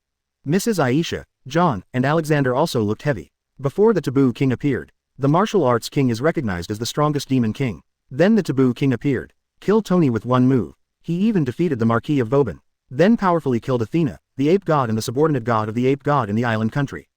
Mrs. Aisha, John, and Alexander also looked heavy. Before the Taboo King appeared, the Martial Arts King is recognized as the strongest Demon King. Then the Taboo King appeared. Killed Tony with one move. He even defeated the Marquis of Vauban. Then powerfully killed Athena, the ape god and the subordinate god of the ape god in the island country.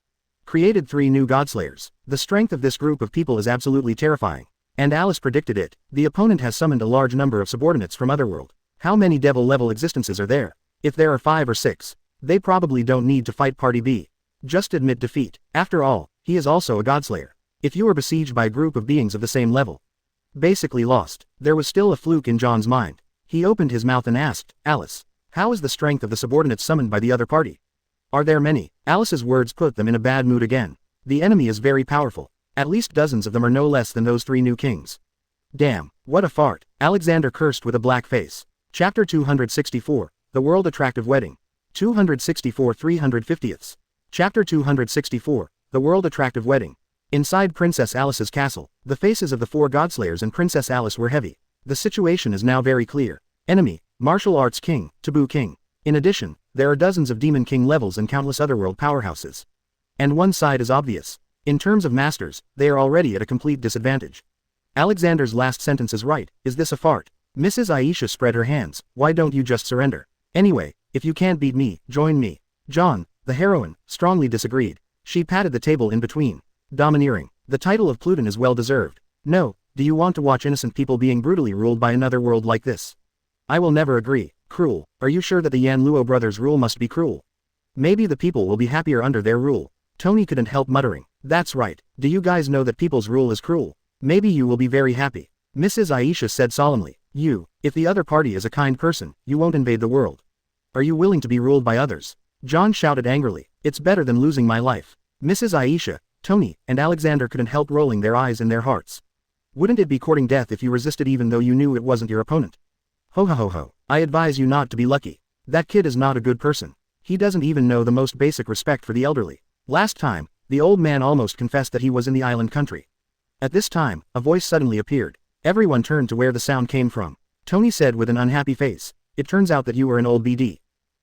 Created 3 new godslayers. The strength of this group of people is absolutely terrifying. And Alice predicted it. The opponent has summoned a large number of subordinates from Otherworld. How many devil-level existences are there? If there are 5 or 6, they probably don't need to fight Party B. Just admit defeat. After all, he is also a godslayer. If you are besieged by a group of beings of the same level, basically lost. There was still a fluke in John's mind. He opened his mouth and asked, Alice, how is the strength of the subordinates summoned by the other party? Are there many? Alice's words put them in a bad mood again. The enemy is very powerful. At least dozens of them are no less than those 3 new kings. Damn, what a fart. Alexander cursed with a black face. Chapter 264, The World Attractive Wedding. 264 350ths. Chapter 264, The World Attractive Wedding. Inside Princess Alice's castle, the faces of the 4 Godslayers and Princess Alice were heavy. The situation is now very clear. Enemy, Martial Arts King, Taboo King. In addition, there are dozens of Demon King levels and countless otherworld powerhouses. And one side is obvious. In terms of masters, they are already at a complete disadvantage. Alexander's last sentence is right. Is this a fart? Mrs. Aisha spread her hands. Why don't you just surrender? Anyway, if you can't beat me, join me. John, the heroine, strongly disagreed. She patted the table in between. Domineering. The title of Pluton is well deserved. No, do you want to watch innocent people being brutally ruled by another world like this? I will never agree. Cruel. Are you sure that the Yan Luo brothers' rule must be cruel? Maybe the people will be happier under their rule. Tony couldn't help muttering. That's right. Do you guys know that people's rule is cruel? Maybe you will be very happy. Mrs. Aisha said solemnly. If the other party is a kind person, you won't invade the world. Are you willing to be ruled by others? John shouted angrily. It's better than losing my life. Mrs. Aisha, Tony, and Alexander couldn't help rolling their eyes in their hearts. Wouldn't it be courting death if you resisted even though you knew it wasn't your opponent? Ho ho ho ho. I advise you not to be lucky. That kid is not a good person. He doesn't even know the most basic respect for the elderly. Last time, the old man almost confessed that he was in the island country. At this time, a voice suddenly appeared. Everyone turned to where the sound came from. Tony said with an unhappy face. It turns out that you were an old BD.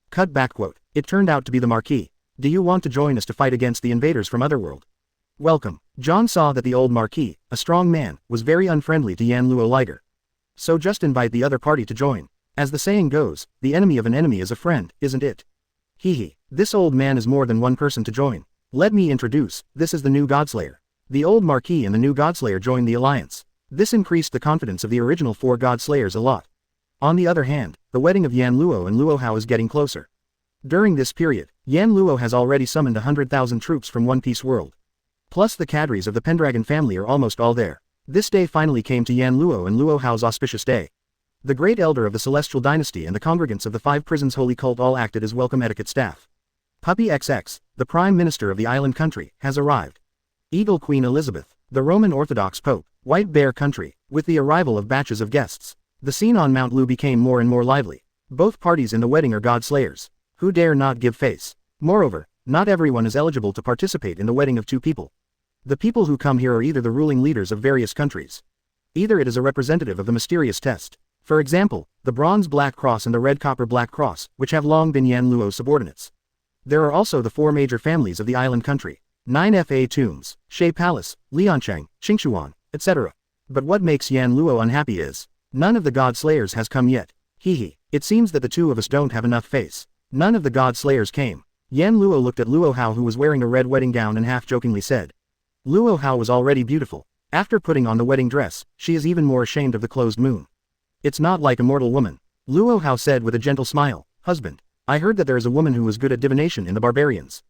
Cut back quote. It turned out to be the Marquis. Do you want to join us to fight against the invaders from Otherworld? Welcome. John saw that the old Marquis, a strong man, was very unfriendly to Yan Luo Liger. So just invite the other party to join. As the saying goes, the enemy of an enemy is a friend, isn't it? Hee. This old man is more than one person to join. Let me introduce, this is the new Godslayer. The old Marquis and the new Godslayer joined the alliance. This increased the confidence of the original 4 Godslayers a lot. On the other hand, the wedding of Yan Luo and Luo Hao is getting closer. During this period, Yan Luo has already summoned 100,000 troops from One Piece world. Plus the cadres of the Pendragon family are almost all there. This day finally came to Yan Luo and Luo Hao's auspicious day. The great elder of the Celestial Dynasty and the congregants of the 5 prisons holy cult all acted as welcome etiquette staff. Puppy XX, the Prime Minister of the island country, has arrived. Eagle Queen Elizabeth, the Roman Orthodox Pope, White Bear Country, with the arrival of batches of guests. The scene on Mount Lu became more and more lively. Both parties in the wedding are Godslayers. Who dare not give face? Moreover, not everyone is eligible to participate in the wedding of 2 people. The people who come here are either the ruling leaders of various countries. Either it is a representative of the mysterious test. For example, the Bronze Black Cross and the Red Copper Black Cross, which have long been Yan Luo's subordinates. There are also the 4 major families of the island country. 9 Fa Tombs, Shay Palace, Liancheng, Qingshuan, etc. But what makes Yan Luo unhappy is, none of the Godslayers has come yet. Hee. It seems that the 2 of us don't have enough face. None of the Godslayers came. Yan Luo looked at Luo Hao who was wearing a red wedding gown and half-jokingly said. Luo Hao was already beautiful. After putting on the wedding dress, she is even more ashamed of the closed moon. It's not like a mortal woman. Luo Hao said with a gentle smile. Husband, I heard that there is a woman who was good at divination in the barbarians.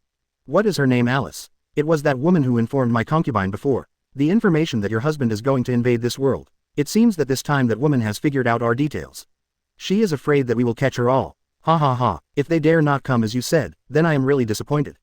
What is her name? Alice. It was that woman who informed my concubine before. The information that your husband is going to invade this world. It seems that this time that woman has figured out our details. She is afraid that we will catch her all. Ha ha ha. If they dare not come as you said, then I am really disappointed.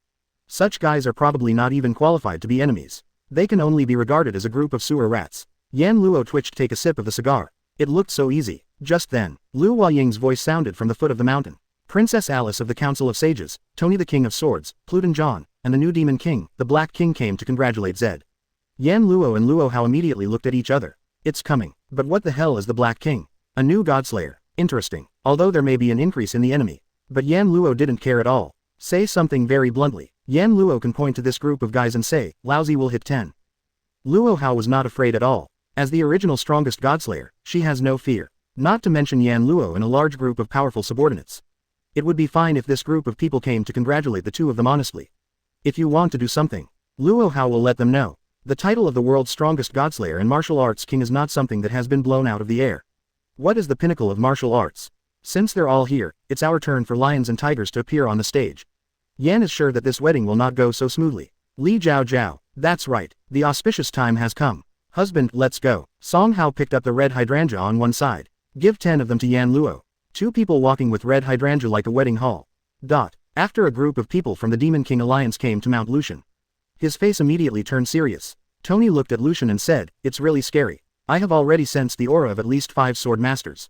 Such guys are probably not even qualified to be enemies. They can only be regarded as a group of sewer rats. Yan Luo twitched to take a sip of the cigar. It looked so easy. Just then, Lu Huaying's voice sounded from the foot of the mountain. Princess Alice of the Council of Sages, Tony the King of Swords, Pluton John, and the new Demon King, the Black King came to congratulate Zed. Yan Luo and Luo Hao immediately looked at each other. It's coming. But what the hell is the Black King? A new Godslayer. Interesting. Although there may be an increase in the enemy. But Yan Luo didn't care at all. Say something very bluntly. Yan Luo can point to this group of guys and say, lousy will hit 10. Luo Hao was not afraid at all. As the original strongest Godslayer, she has no fear. Not to mention Yan Luo and a large group of powerful subordinates. It would be fine if this group of people came to congratulate the 2 of them honestly. If you want to do something, Luo Hao will let them know. The title of the world's strongest Godslayer and martial arts king is not something that has been blown out of the air. What is the pinnacle of martial arts? Since they're all here, it's our turn for lions and tigers to appear on the stage. Yan is sure that this wedding will not go so smoothly. Li Jiao Jiao, that's right, the auspicious time has come. Husband, let's go. Song Hao picked up the red hydrangea on one side. Give 10 of them to Yan Luo. 2 people walking with red hydrangea like a wedding hall. After a group of people from the Demon King Alliance came to Mount Lucian. His face immediately turned serious. Tony looked at Lucian and said, it's really scary. I have already sensed the aura of at least 5 sword masters.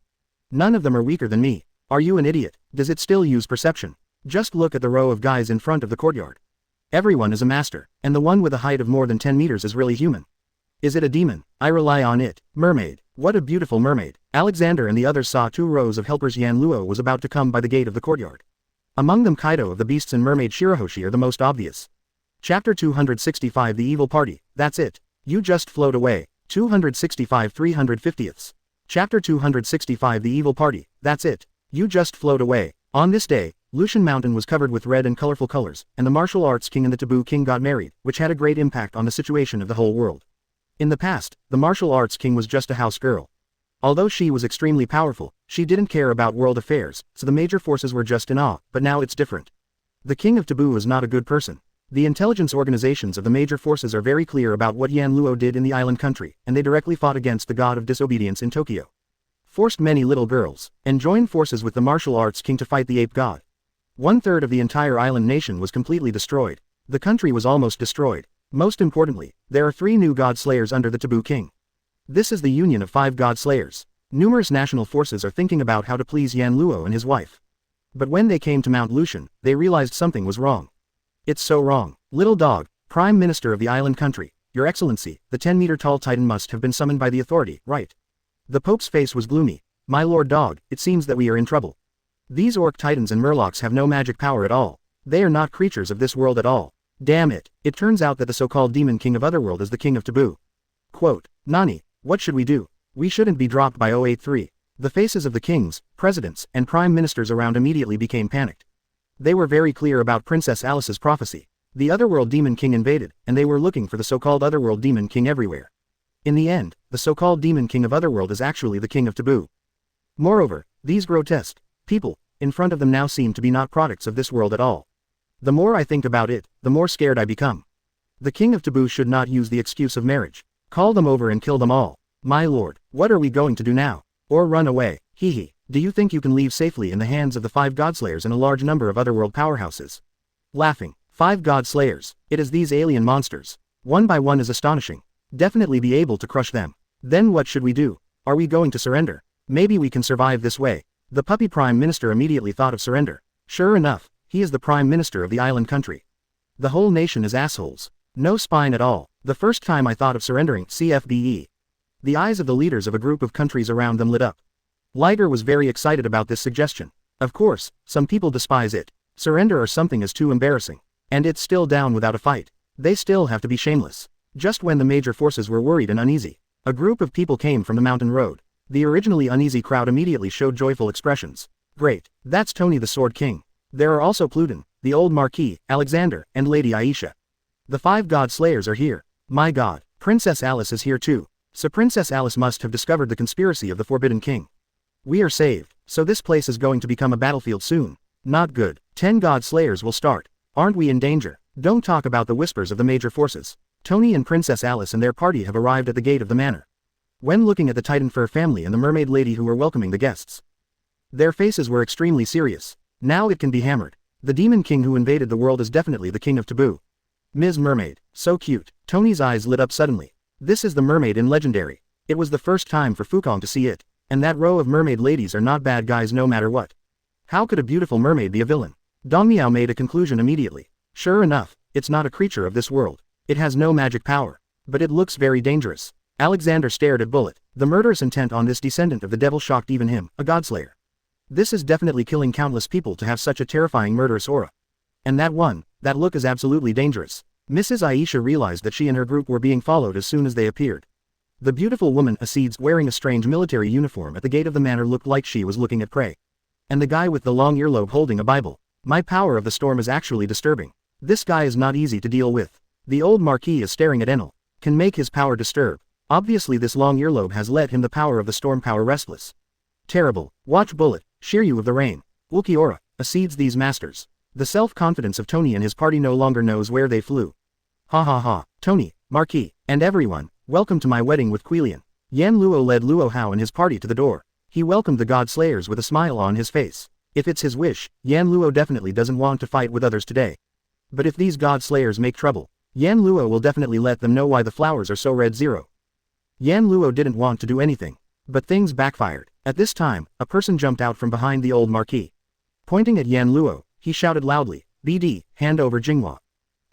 None of them are weaker than me. Are you an idiot? Does it still use perception? Just look at the row of guys in front of the courtyard. Everyone is a master, and the one with a height of more than 10 meters is really human. Is it a demon? I rely on it. Mermaid. What a beautiful mermaid. Alexander and the others saw 2 rows of helpers. Yan Luo was about to come by the gate of the courtyard. Among them Kaido of the Beasts and mermaid Shirahoshi are the most obvious. Chapter 265 The Evil Party. That's it. You just float away. 265 350ths. Chapter 265 The Evil Party. That's it. You just float away. On this day, Lucian Mountain was covered with red and colorful colors, and the martial arts king and the taboo king got married, which had a great impact on the situation of the whole world. In the past, the martial arts king was just a house girl. Although she was extremely powerful, she didn't care about world affairs, so the major forces were just in awe, but now it's different. The king of taboo is not a good person. The intelligence organizations of the major forces are very clear about what Yan Luo did in the island country, and they directly fought against the god of disobedience in Tokyo. Forced many little girls, and joined forces with the martial arts king to fight the ape god. 1/3 of the entire island nation was completely destroyed. The country was almost destroyed. Most importantly, there are 3 new god slayers under the taboo king. This is the union of 5 god slayers. Numerous national forces are thinking about how to please Yan Luo and his wife. But when they came to Mount Lucian, they realized something was wrong. It's so wrong. Little dog, Prime Minister of the island country, Your Excellency, the 10-meter-tall titan must have been summoned by the authority, right? The Pope's face was gloomy. My lord dog, it seems that we are in trouble. These orc titans and murlocs have no magic power at all. They are not creatures of this world at all. Damn it, it turns out that the so-called demon king of Otherworld is the king of taboo. Quote, Nani, what should we do? We shouldn't be dropped by 083. The faces of the kings, presidents, and prime ministers around immediately became panicked. They were very clear about Princess Alice's prophecy. The Otherworld demon king invaded, and they were looking for the so-called Otherworld demon king everywhere. In the end, the so-called demon king of Otherworld is actually the king of taboo. Moreover, these grotesque people in front of them now seem to be not products of this world at all. The more I think about it, the more scared I become. The king of taboo should not use the excuse of marriage. Call them over and kill them all. My lord, what are we going to do now? Or run away? Hee. Do you think you can leave safely in the hands of the 5 godslayers and a large number of otherworld powerhouses? Laughing. 5 godslayers. It is these alien monsters. One by one is astonishing. Definitely be able to crush them. Then what should we do? Are we going to surrender? Maybe we can survive this way. The puppy prime minister immediately thought of surrender. Sure enough, he is the prime minister of the island country. The whole nation is assholes. No spine at all. The first time I thought of surrendering, CFBE. The eyes of the leaders of a group of countries around them lit up. Liger was very excited about this suggestion. Of course, some people despise it. Surrender or something is too embarrassing. And it's still down without a fight. They still have to be shameless. Just when the major forces were worried and uneasy, a group of people came from the mountain road. The originally uneasy crowd immediately showed joyful expressions. Great, that's Tony the Sword King. There are also Pluton, the old Marquis, Alexander, and Lady Aisha. The 5 god slayers are here. My god, Princess Alice is here too. So Princess Alice must have discovered the conspiracy of the Forbidden King. We are saved, so this place is going to become a battlefield soon. Not good. 10 god slayers will start. Aren't we in danger? Don't talk about the whispers of the major forces. Tony and Princess Alice and their party have arrived at the gate of the manor. When looking at the Titan Fur family and the mermaid lady who were welcoming the guests, their faces were extremely serious. Now it can be hammered. The demon king who invaded the world is definitely the king of taboo. Ms. Mermaid, so cute. Tony's eyes lit up suddenly. This is the mermaid in Legendary. It was the first time for Fukong to see it, and that row of mermaid ladies are not bad guys no matter what. How could a beautiful mermaid be a villain? Dongmiao made a conclusion immediately. Sure enough, it's not a creature of this world. It has no magic power. But it looks very dangerous. Alexander stared at Bullet. The murderous intent on this descendant of the devil shocked even him, a godslayer. This is definitely killing countless people to have such a terrifying murderous aura. And that look is absolutely dangerous. Mrs. Aisha realized that she and her group were being followed as soon as they appeared. The beautiful woman Acedes wearing a strange military uniform at the gate of the manor looked like she was looking at prey. And the guy with the long earlobe holding a Bible. My power of the storm is actually disturbing. This guy is not easy to deal with. The old Marquis is staring at Enel. Can make his power disturb. Obviously this long earlobe has let him the power of the storm power restless. Terrible. Watch Bullet, Shiryu of the Rain. Ulquiorra, Acedes these masters. The self-confidence of Tony and his party no longer knows where they flew. Ha ha ha, Tony, Marquis, and everyone, welcome to my wedding with Quilian. Yan Luo led Luo Hao and his party to the door. He welcomed the god slayers with a smile on his face. If it's his wish, Yan Luo definitely doesn't want to fight with others today. But if these god slayers make trouble, Yan Luo will definitely let them know why the flowers are so red. Yan Luo didn't want to do anything. But things backfired. At this time, a person jumped out from behind the old Marquis. Pointing at Yan Luo, he shouted loudly, BD, hand over Jinghua.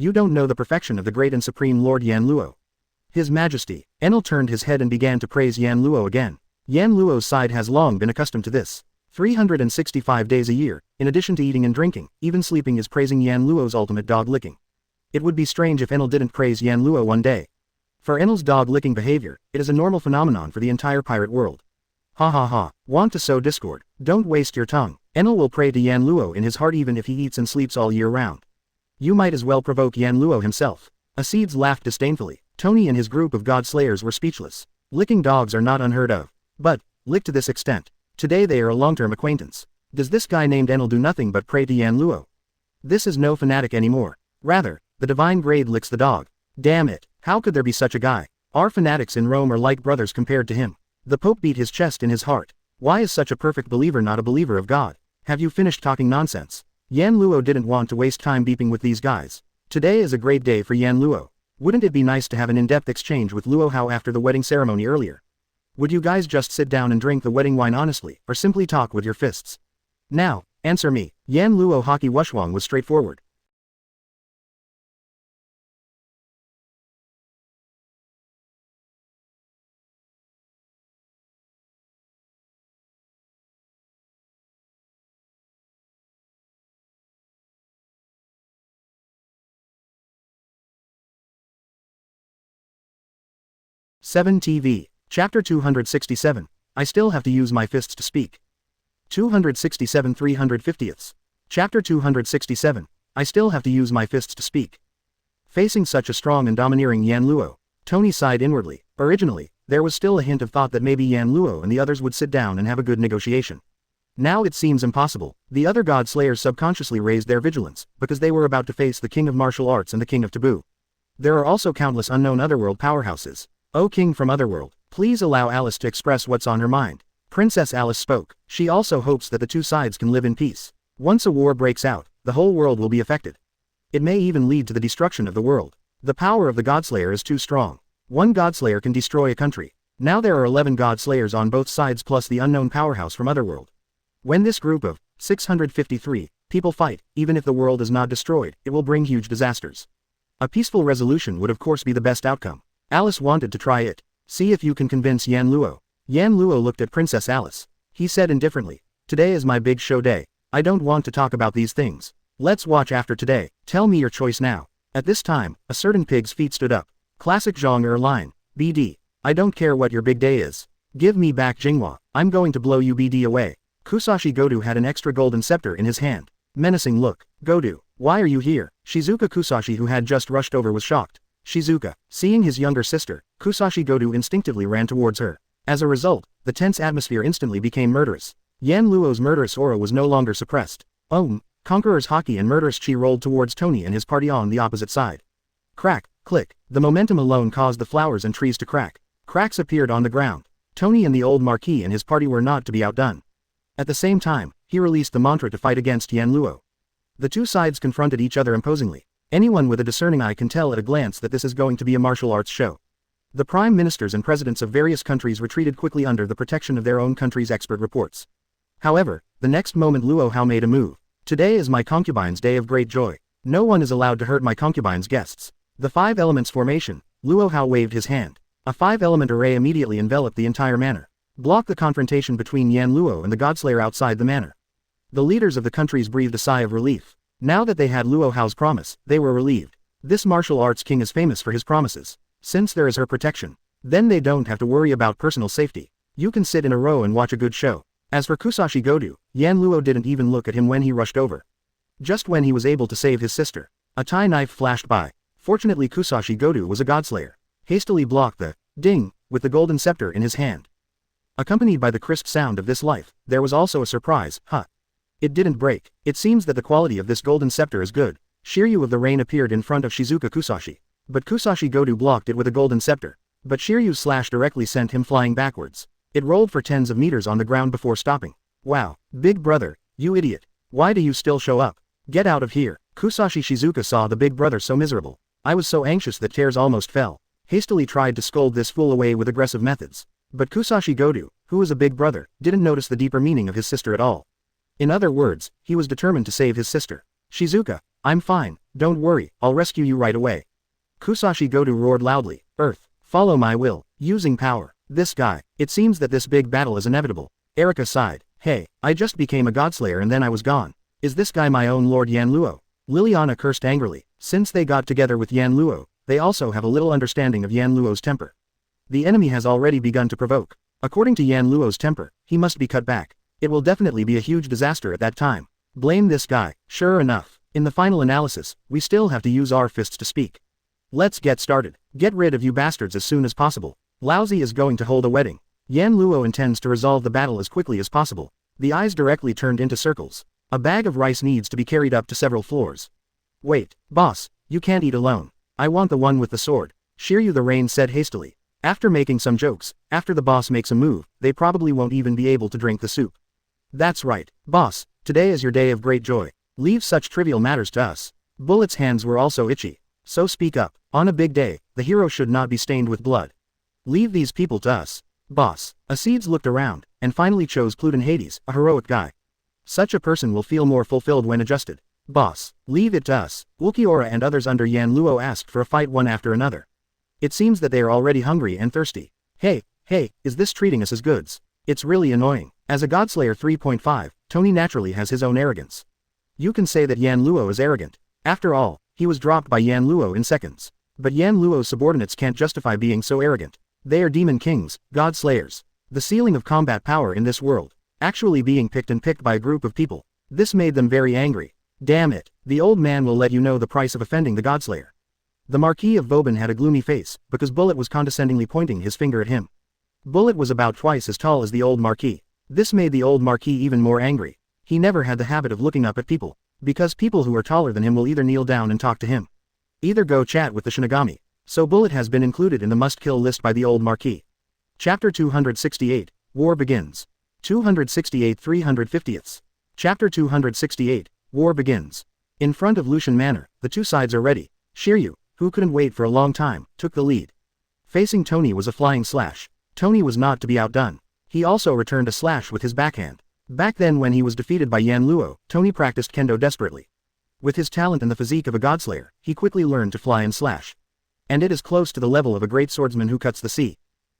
You don't know the perfection of the great and supreme Lord Yan Luo. His Majesty. Enel turned his head and began to praise Yan Luo again. Yan Luo's side has long been accustomed to this. 365 days a year, in addition to eating and drinking, even sleeping is praising Yan Luo's ultimate dog licking. It would be strange if Enel didn't praise Yan Luo one day. For Enel's dog-licking behavior, it is a normal phenomenon for the entire pirate world. Ha ha ha, want to sow discord, don't waste your tongue. Enel will pray to Yan Luo in his heart even if he eats and sleeps all year round. You might as well provoke Yan Luo himself. Acedes laughed disdainfully. Tony and his group of god slayers were speechless. Licking dogs are not unheard of. But, lick to this extent. Today they are a long-term acquaintance. Does this guy named Enel do nothing but pray to Yan Luo? This is no fanatic anymore. Rather, the divine grade licks the dog. Damn it, how could there be such a guy? Our fanatics in Rome are like brothers compared to him. The Pope beat his chest in his heart. Why is such a perfect believer not a believer of God? Have you finished talking nonsense? Yan Luo didn't want to waste time beeping with these guys. Today is a great day for Yan Luo. Wouldn't it be nice to have an in-depth exchange with Luo Hao after the wedding ceremony earlier? Would you guys just sit down and drink the wedding wine honestly, or simply talk with your fists? Now, answer me. Yan Luo Hockey Wushwang was straightforward. Seven TV. Chapter 267. I still have to use my fists to speak. 267 350ths. Chapter 267. I still have to use my fists to speak. Facing such a strong and domineering Yan Luo, Tony sighed inwardly. Originally, there was still a hint of thought that maybe Yan Luo and the others would sit down and have a good negotiation. Now it seems impossible. The other god slayers subconsciously raised their vigilance, because they were about to face the king of martial arts and the king of taboo. There are also countless unknown otherworld powerhouses. O king from otherworld, please allow Alice to express what's on her mind. Princess Alice spoke. She also hopes that the two sides can live in peace. Once a war breaks out, the whole world will be affected. It may even lead to the destruction of the world. The power of the Godslayer is too strong. One Godslayer can destroy a country. Now there are 11 Godslayers on both sides plus the unknown powerhouse from otherworld. When this group of 653 people fight, even if the world is not destroyed, it will bring huge disasters. A peaceful resolution would of course be the best outcome. Alice wanted to try it. See if you can convince Yan Luo. Yan Luo looked at Princess Alice. He said indifferently, today is my big show day. I don't want to talk about these things. Let's watch after today. Tell me your choice now. At this time, a certain pig's feet stood up. Classic Zhong line. BD. I don't care what your big day is. Give me back Jinghua. I'm going to blow you BD away. Kusashi Godu had an extra golden scepter in his hand. Menacing look. Godu, why are you here? Shizuka Kusashi, who had just rushed over, was shocked. Shizuka, seeing his younger sister, Kusashi Godu instinctively ran towards her. As a result, the tense atmosphere instantly became murderous. Yan Luo's murderous aura was no longer suppressed. Conqueror's Haki and murderous chi rolled towards Tony and his party on the opposite side. Crack, click, the momentum alone caused the flowers and trees to crack. Cracks appeared on the ground. Tony and the old Marquis and his party were not to be outdone. At the same time, he released the mantra to fight against Yan Luo. The two sides confronted each other imposingly. Anyone with a discerning eye can tell at a glance that this is going to be a martial arts show. The prime ministers and presidents of various countries retreated quickly under the protection of their own country's expert reports. However, the next moment Luo Hao made a move. Today is my concubine's day of great joy. No one is allowed to hurt my concubine's guests. The 5 elements formation. Luo Hao waved his hand. A 5-element array immediately enveloped the entire manor. Blocked the confrontation between Yan Luo and the Godslayer outside the manor. The leaders of the countries breathed a sigh of relief. Now that they had Luo Hao's promise, they were relieved. This martial arts king is famous for his promises. Since there is her protection, then they don't have to worry about personal safety. You can sit in a row and watch a good show. As for Kusashi Godu, Yan Luo didn't even look at him when he rushed over. Just when he was able to save his sister, a Tai knife flashed by. Fortunately Kusashi Godu was a Godslayer. Hastily blocked the ding with the golden scepter in his hand. Accompanied by the crisp sound of this life, there was also a surprise, It didn't break. It seems that the quality of this golden scepter is good. Shiryu of the Rain appeared in front of Shizuka Kusashi. But Kusashi Godu blocked it with a golden scepter. But Shiryu's slash directly sent him flying backwards. It rolled for tens of meters on the ground before stopping. Wow, big brother, you idiot. Why do you still show up? Get out of here. Kusashi Shizuka saw the big brother so miserable. I was so anxious that tears almost fell. Hastily tried to scold this fool away with aggressive methods. But Kusashi Godu, who was a big brother, didn't notice the deeper meaning of his sister at all. In other words, he was determined to save his sister. Shizuka, I'm fine, don't worry, I'll rescue you right away. Kusashi Goto roared loudly, Earth, follow my will, using power. This guy, it seems that this big battle is inevitable. Erika sighed, hey, I just became a godslayer and then I was gone. Is this guy my own Lord Yan Luo? Liliana cursed angrily. Since they got together with Yan Luo, they also have a little understanding of Yan Luo's temper. The enemy has already begun to provoke. According to Yan Luo's temper, he must be cut back. It will definitely be a huge disaster at that time. Blame this guy. Sure enough, in the final analysis, we still have to use our fists to speak. Let's get started. Get rid of you bastards as soon as possible. Laozi is going to hold a wedding. Yan Luo intends to resolve the battle as quickly as possible. The eyes directly turned into circles. A bag of rice needs to be carried up to several floors. Wait, boss, you can't eat alone. I want the one with the sword, Shiryu the Rain said hastily. After making some jokes, after the boss makes a move, they probably won't even be able to drink the soup. That's right, boss, today is your day of great joy. Leave such trivial matters to us. Bullet's hands were also itchy. So speak up. On a big day, the hero should not be stained with blood. Leave these people to us. Boss. Acedes looked around, and finally chose Pluton Hades, a heroic guy. Such a person will feel more fulfilled when adjusted. Boss. Leave it to us. Ulquiorra and others under Yan Luo asked for a fight one after another. It seems that they are already hungry and thirsty. Hey, is this treating us as goods? It's really annoying. As a Godslayer 3.5, Tony naturally has his own arrogance. You can say that Yan Luo is arrogant. After all, he was dropped by Yan Luo in seconds. But Yan Luo's subordinates can't justify being so arrogant. They are demon kings, god slayers. The ceiling of combat power in this world. Actually being picked by a group of people. This made them very angry. Damn it, the old man will let you know the price of offending the godslayer. The Marquis of Vauban had a gloomy face, because Bullet was condescendingly pointing his finger at him. Bullet was about twice as tall as the old Marquis. This made the old Marquis even more angry. He never had the habit of looking up at people. Because people who are taller than him will either kneel down and talk to him. Either go chat with the Shinigami. So Bullet has been included in the must-kill list by the old Marquis. Chapter 268, War Begins. 268 350ths. Chapter 268, War Begins. In front of Lucian Manor, the two sides are ready. Shiryu, who couldn't wait for a long time, took the lead. Facing Tony was a flying slash. Tony was not to be outdone. He also returned a slash with his backhand. Back then when he was defeated by Yan Luo, Tony practiced kendo desperately. With his talent and the physique of a godslayer, he quickly learned to fly and slash. And it is close to the level of a great swordsman who cuts the sea.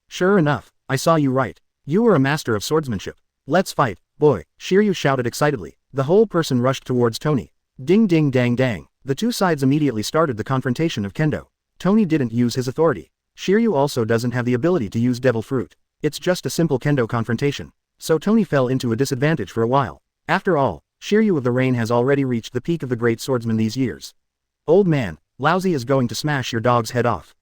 Sure enough, I saw you right. You were a master of swordsmanship. Let's fight, boy, Shiryu shouted excitedly. The whole person rushed towards Tony. Ding ding dang dang. The two sides immediately started the confrontation of kendo. Tony didn't use his authority. Shiryu also doesn't have the ability to use devil fruit. It's just a simple kendo confrontation. So Tony fell into a disadvantage for a while. After all, Shiryu of the Rain has already reached the peak of the great swordsman these years. Old man, Laozi is going to smash your dog's head off.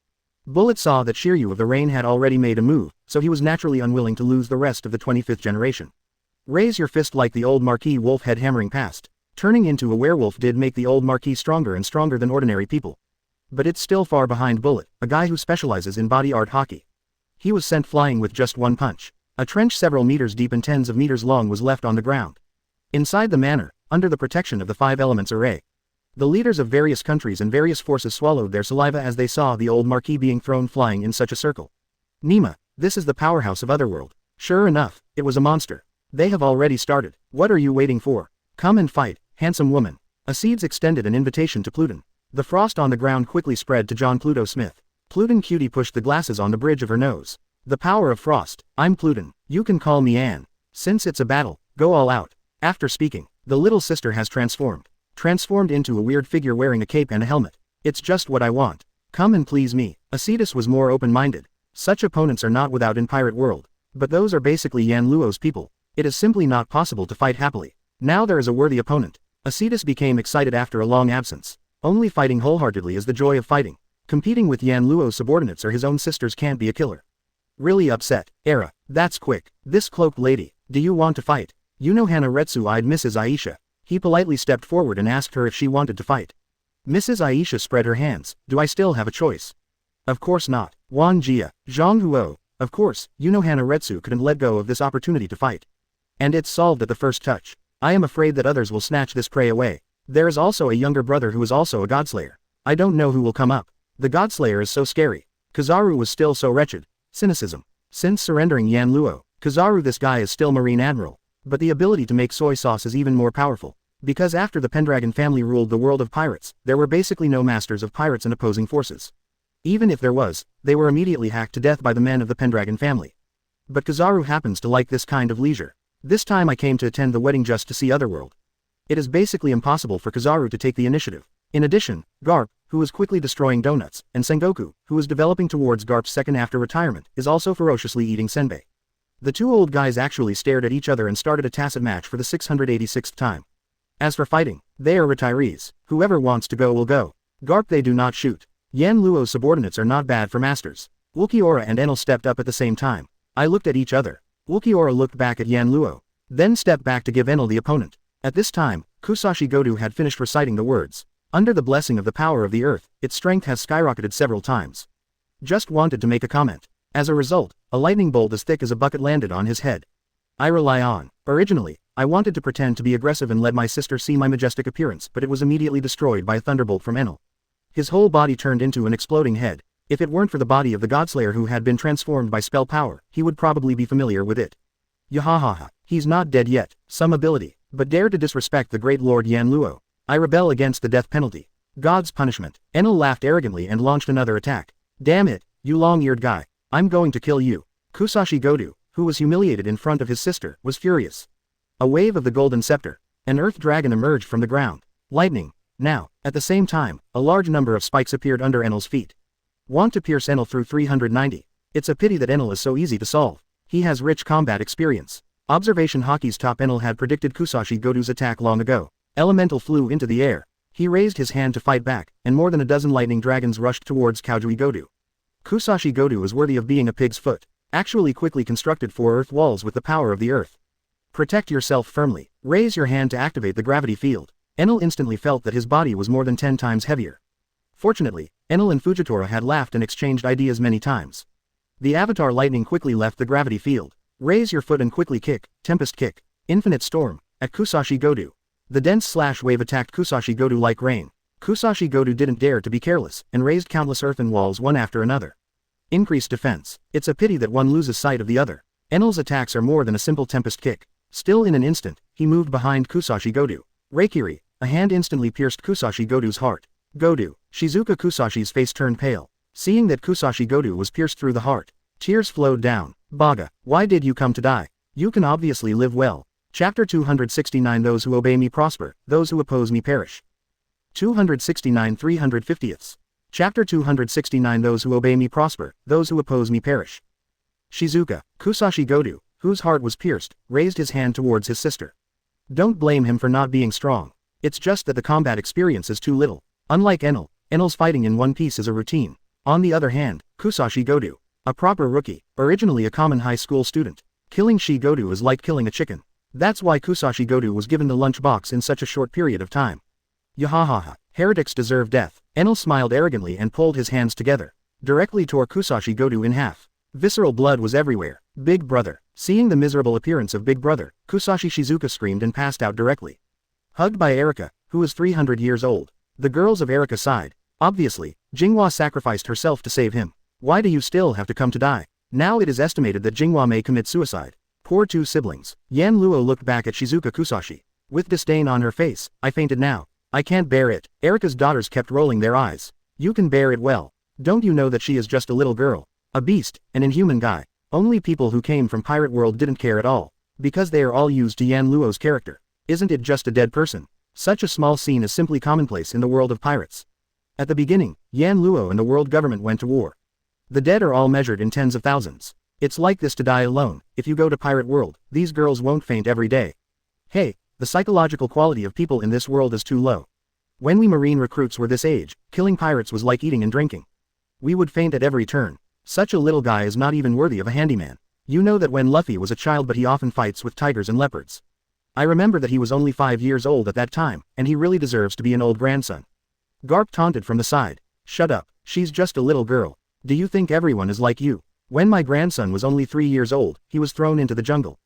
Bullet saw that Shiryu of the Rain had already made a move, so he was naturally unwilling to lose the rest of the 25th generation. Raise your fist like the old Marquis wolf head hammering past. Turning into a werewolf did make the old Marquis stronger and stronger than ordinary people. But it's still far behind Bullet, a guy who specializes in body art hockey. He was sent flying with just one punch. A trench several meters deep and tens of meters long was left on the ground. Inside the manor, under the protection of the five elements array. The leaders of various countries and various forces swallowed their saliva as they saw the old Marquis being thrown flying in such a circle. Nima, this is the powerhouse of Otherworld. Sure enough, it was a monster. They have already started. What are you waiting for? Come and fight, handsome woman. Acedes extended an invitation to Pluton. The frost on the ground quickly spread to John Pluto Smith. Pluton Cutie pushed the glasses on the bridge of her nose. The power of frost. I'm Pluton. You can call me Anne. Since it's a battle, go all out. After speaking, the little sister has transformed. Transformed into a weird figure wearing a cape and a helmet. It's just what I want. Come and please me. Acedes was more open-minded. Such opponents are not without in Pirate World. But those are basically Yan Luo's people. It is simply not possible to fight happily. Now there is a worthy opponent. Acedes became excited after a long absence. Only fighting wholeheartedly is the joy of fighting. Competing with Yan Luo's subordinates or his own sisters can't be a killer. Really upset. Era. That's quick. This cloaked lady. Do you want to fight? Unohana Retsu eyed Mrs. Aisha. He politely stepped forward and asked her if she wanted to fight. Mrs. Aisha spread her hands. Do I still have a choice? Of course not. Wan Jia. Zhang Huo. Of course, Unohana Retsu couldn't let go of this opportunity to fight. And it's solved at the first touch. I am afraid that others will snatch this prey away. There is also a younger brother who is also a godslayer. I don't know who will come up. The godslayer is so scary. Kizaru was still so wretched. Cynicism. Since surrendering Yan Luo, Kizaru this guy is still Marine Admiral. But the ability to make soy sauce is even more powerful. Because after the Pendragon family ruled the world of pirates, there were basically no masters of pirates and opposing forces. Even if there was, they were immediately hacked to death by the men of the Pendragon family. But Kizaru happens to like this kind of leisure. This time I came to attend the wedding just to see Otherworld. It is basically impossible for Kizaru to take the initiative. In addition, Garp, who is quickly destroying donuts, and Sengoku, who is developing towards Garp's second after retirement, is also ferociously eating senbei. The two old guys actually stared at each other and started a tacit match for the 686th time. As for fighting, they are retirees. Whoever wants to go will go. Garp they do not shoot. Yan Luo's subordinates are not bad for masters. Ulquiorra and Enel stepped up at the same time. I looked at each other. Ulquiorra looked back at Yan Luo, then stepped back to give Enel the opponent. At this time, Kusashi Godu had finished reciting the words. Under the blessing of the power of the earth, its strength has skyrocketed several times. Just wanted to make a comment. As a result, a lightning bolt as thick as a bucket landed on his head. I rely on. Originally, I wanted to pretend to be aggressive and let my sister see my majestic appearance, but it was immediately destroyed by a thunderbolt from Enel. His whole body turned into an exploding head. If it weren't for the body of the Godslayer who had been transformed by spell power, he would probably be familiar with it. Yahahaha, he's not dead yet, some ability, but dare to disrespect the great Lord Yan Luo. I rebel against the death penalty. God's punishment. Enel laughed arrogantly and launched another attack. Damn it, you long-eared guy. I'm going to kill you. Kusashi Godu, who was humiliated in front of his sister, was furious. A wave of the golden scepter. An earth dragon emerged from the ground. Lightning. Now, at the same time, a large number of spikes appeared under Enel's feet. Want to pierce Enel through 390. It's a pity that Enel is so easy to solve. He has rich combat experience. Observation Hockey's top Enel had predicted Kusashi Godu's attack long ago. Elemental flew into the air. He raised his hand to fight back, and more than a dozen lightning dragons rushed towards Kaujui Godu. Kusashi Godu is worthy of being a pig's foot. Actually quickly constructed 4 earth walls with the power of the earth. Protect yourself firmly. Raise your hand to activate the gravity field. Enel instantly felt that his body was more than 10 times heavier. Fortunately, Enel and Fujitora had laughed and exchanged ideas many times. The avatar lightning quickly left the gravity field. Raise your foot and quickly kick. Tempest kick. Infinite storm. At Kusashi Godu. The dense slash wave attacked Kusashi Godu like rain. Kusashi Godu didn't dare to be careless, and raised countless earthen walls one after another. Increased defense. It's a pity that one loses sight of the other. Enel's attacks are more than a simple tempest kick. Still in an instant, he moved behind Kusashi Godu. Reikiri, a hand instantly pierced Kusashi Godu's heart. Godu, Shizuka Kusashi's face turned pale. Seeing that Kusashi Godu was pierced through the heart, tears flowed down. Baga, why did you come to die? You can obviously live well. Chapter 269 Those who obey me prosper, those who oppose me perish. 269 350ths. Chapter 269 Those who obey me prosper, those who oppose me perish. Shizuka, Kusashi Godu, whose heart was pierced, raised his hand towards his sister. Don't blame him for not being strong. It's just that the combat experience is too little. Unlike Enel, Enel's fighting in one piece is a routine. On the other hand, Kusashi Godu, a proper rookie, originally a common high school student. Killing Shi Godu is like killing a chicken. That's why Kusashi Godu was given the lunch box in such a short period of time. Yahahaha, heretics deserve death. Enel smiled arrogantly and pulled his hands together. Directly tore Kusashi Godu in half. Visceral blood was everywhere. Big brother. Seeing the miserable appearance of Big Brother, Kusashi Shizuka screamed and passed out directly. Hugged by Erika, who is 300 years old. The girls of Erika sighed. Obviously, Jinghua sacrificed herself to save him. Why do you still have to come to die? Now it is estimated that Jinghua may commit suicide. Poor two siblings. Yan Luo looked back at Shizuka Kusashi. With disdain on her face, I fainted now. I can't bear it. Erika's daughters kept rolling their eyes. You can bear it well. Don't you know that she is just a little girl? A beast, an inhuman guy. Only people who came from Pirate World didn't care at all. Because they are all used to Yan Luo's character. Isn't it just a dead person? Such a small scene is simply commonplace in the world of pirates. At the beginning, Yan Luo and the world government went to war. The dead are all measured in tens of thousands. It's like this to die alone. If you go to Pirate World, these girls won't faint every day. Hey, the psychological quality of people in this world is too low. When we marine recruits were this age, killing pirates was like eating and drinking. We would faint at every turn. Such a little guy is not even worthy of a handyman. You know that when Luffy was a child, but he often fights with tigers and leopards. I remember that he was only 5 years old at that time, and he really deserves to be an old grandson. Garp taunted from the side. Shut up, she's just a little girl. Do you think everyone is like you? When my grandson was only 3 years old, he was thrown into the jungle.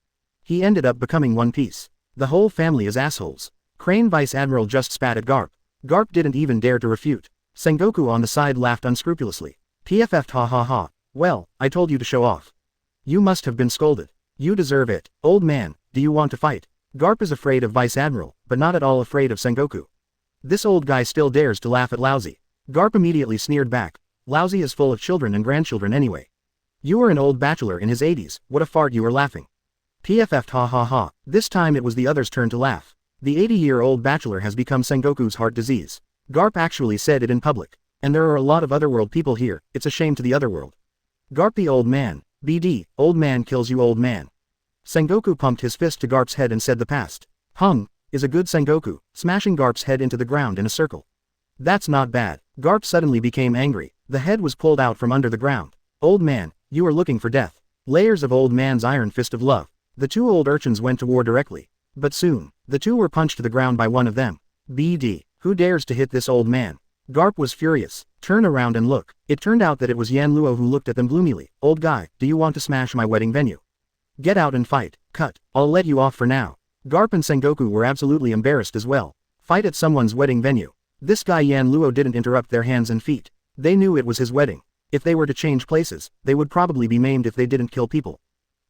He ended up becoming One Piece. The whole family is assholes. Crane Vice Admiral just spat at Garp. Garp didn't even dare to refute. Sengoku on the side laughed unscrupulously. PFF'd ha ha ha. Well, I told you to show off. You must have been scolded. You deserve it. Old man, do you want to fight? Garp is afraid of Vice Admiral, but not at all afraid of Sengoku. This old guy still dares to laugh at Lousy. Garp immediately sneered back. Lousy is full of children and grandchildren anyway. You are an old bachelor in his 80s, what a fart you are laughing. PFF'd ha ha ha. This time it was the other's turn to laugh. The 80-year-old bachelor has become Sengoku's heart disease. Garp actually said it in public. And there are a lot of otherworld people here, it's a shame to the otherworld. Garp the old man. BD, old man kills you old man. Sengoku pumped his fist to Garp's head and said the past. Is a good Sengoku, smashing Garp's head into the ground in a circle. That's not bad. Garp suddenly became angry. The head was pulled out from under the ground. Old man, you are looking for death. Layers of old man's iron fist of love. The two old urchins went to war directly. But soon, the two were punched to the ground by one of them. BD, who dares to hit this old man? Garp was furious. Turn around and look. It turned out that it was Yan Luo who looked at them gloomily. Old guy, do you want to smash my wedding venue? Get out and fight. Cut. I'll let you off for now. Garp and Sengoku were absolutely embarrassed as well. Fight at someone's wedding venue. This guy Yan Luo didn't interrupt their hands and feet. They knew it was his wedding. If they were to change places, they would probably be maimed if they didn't kill people.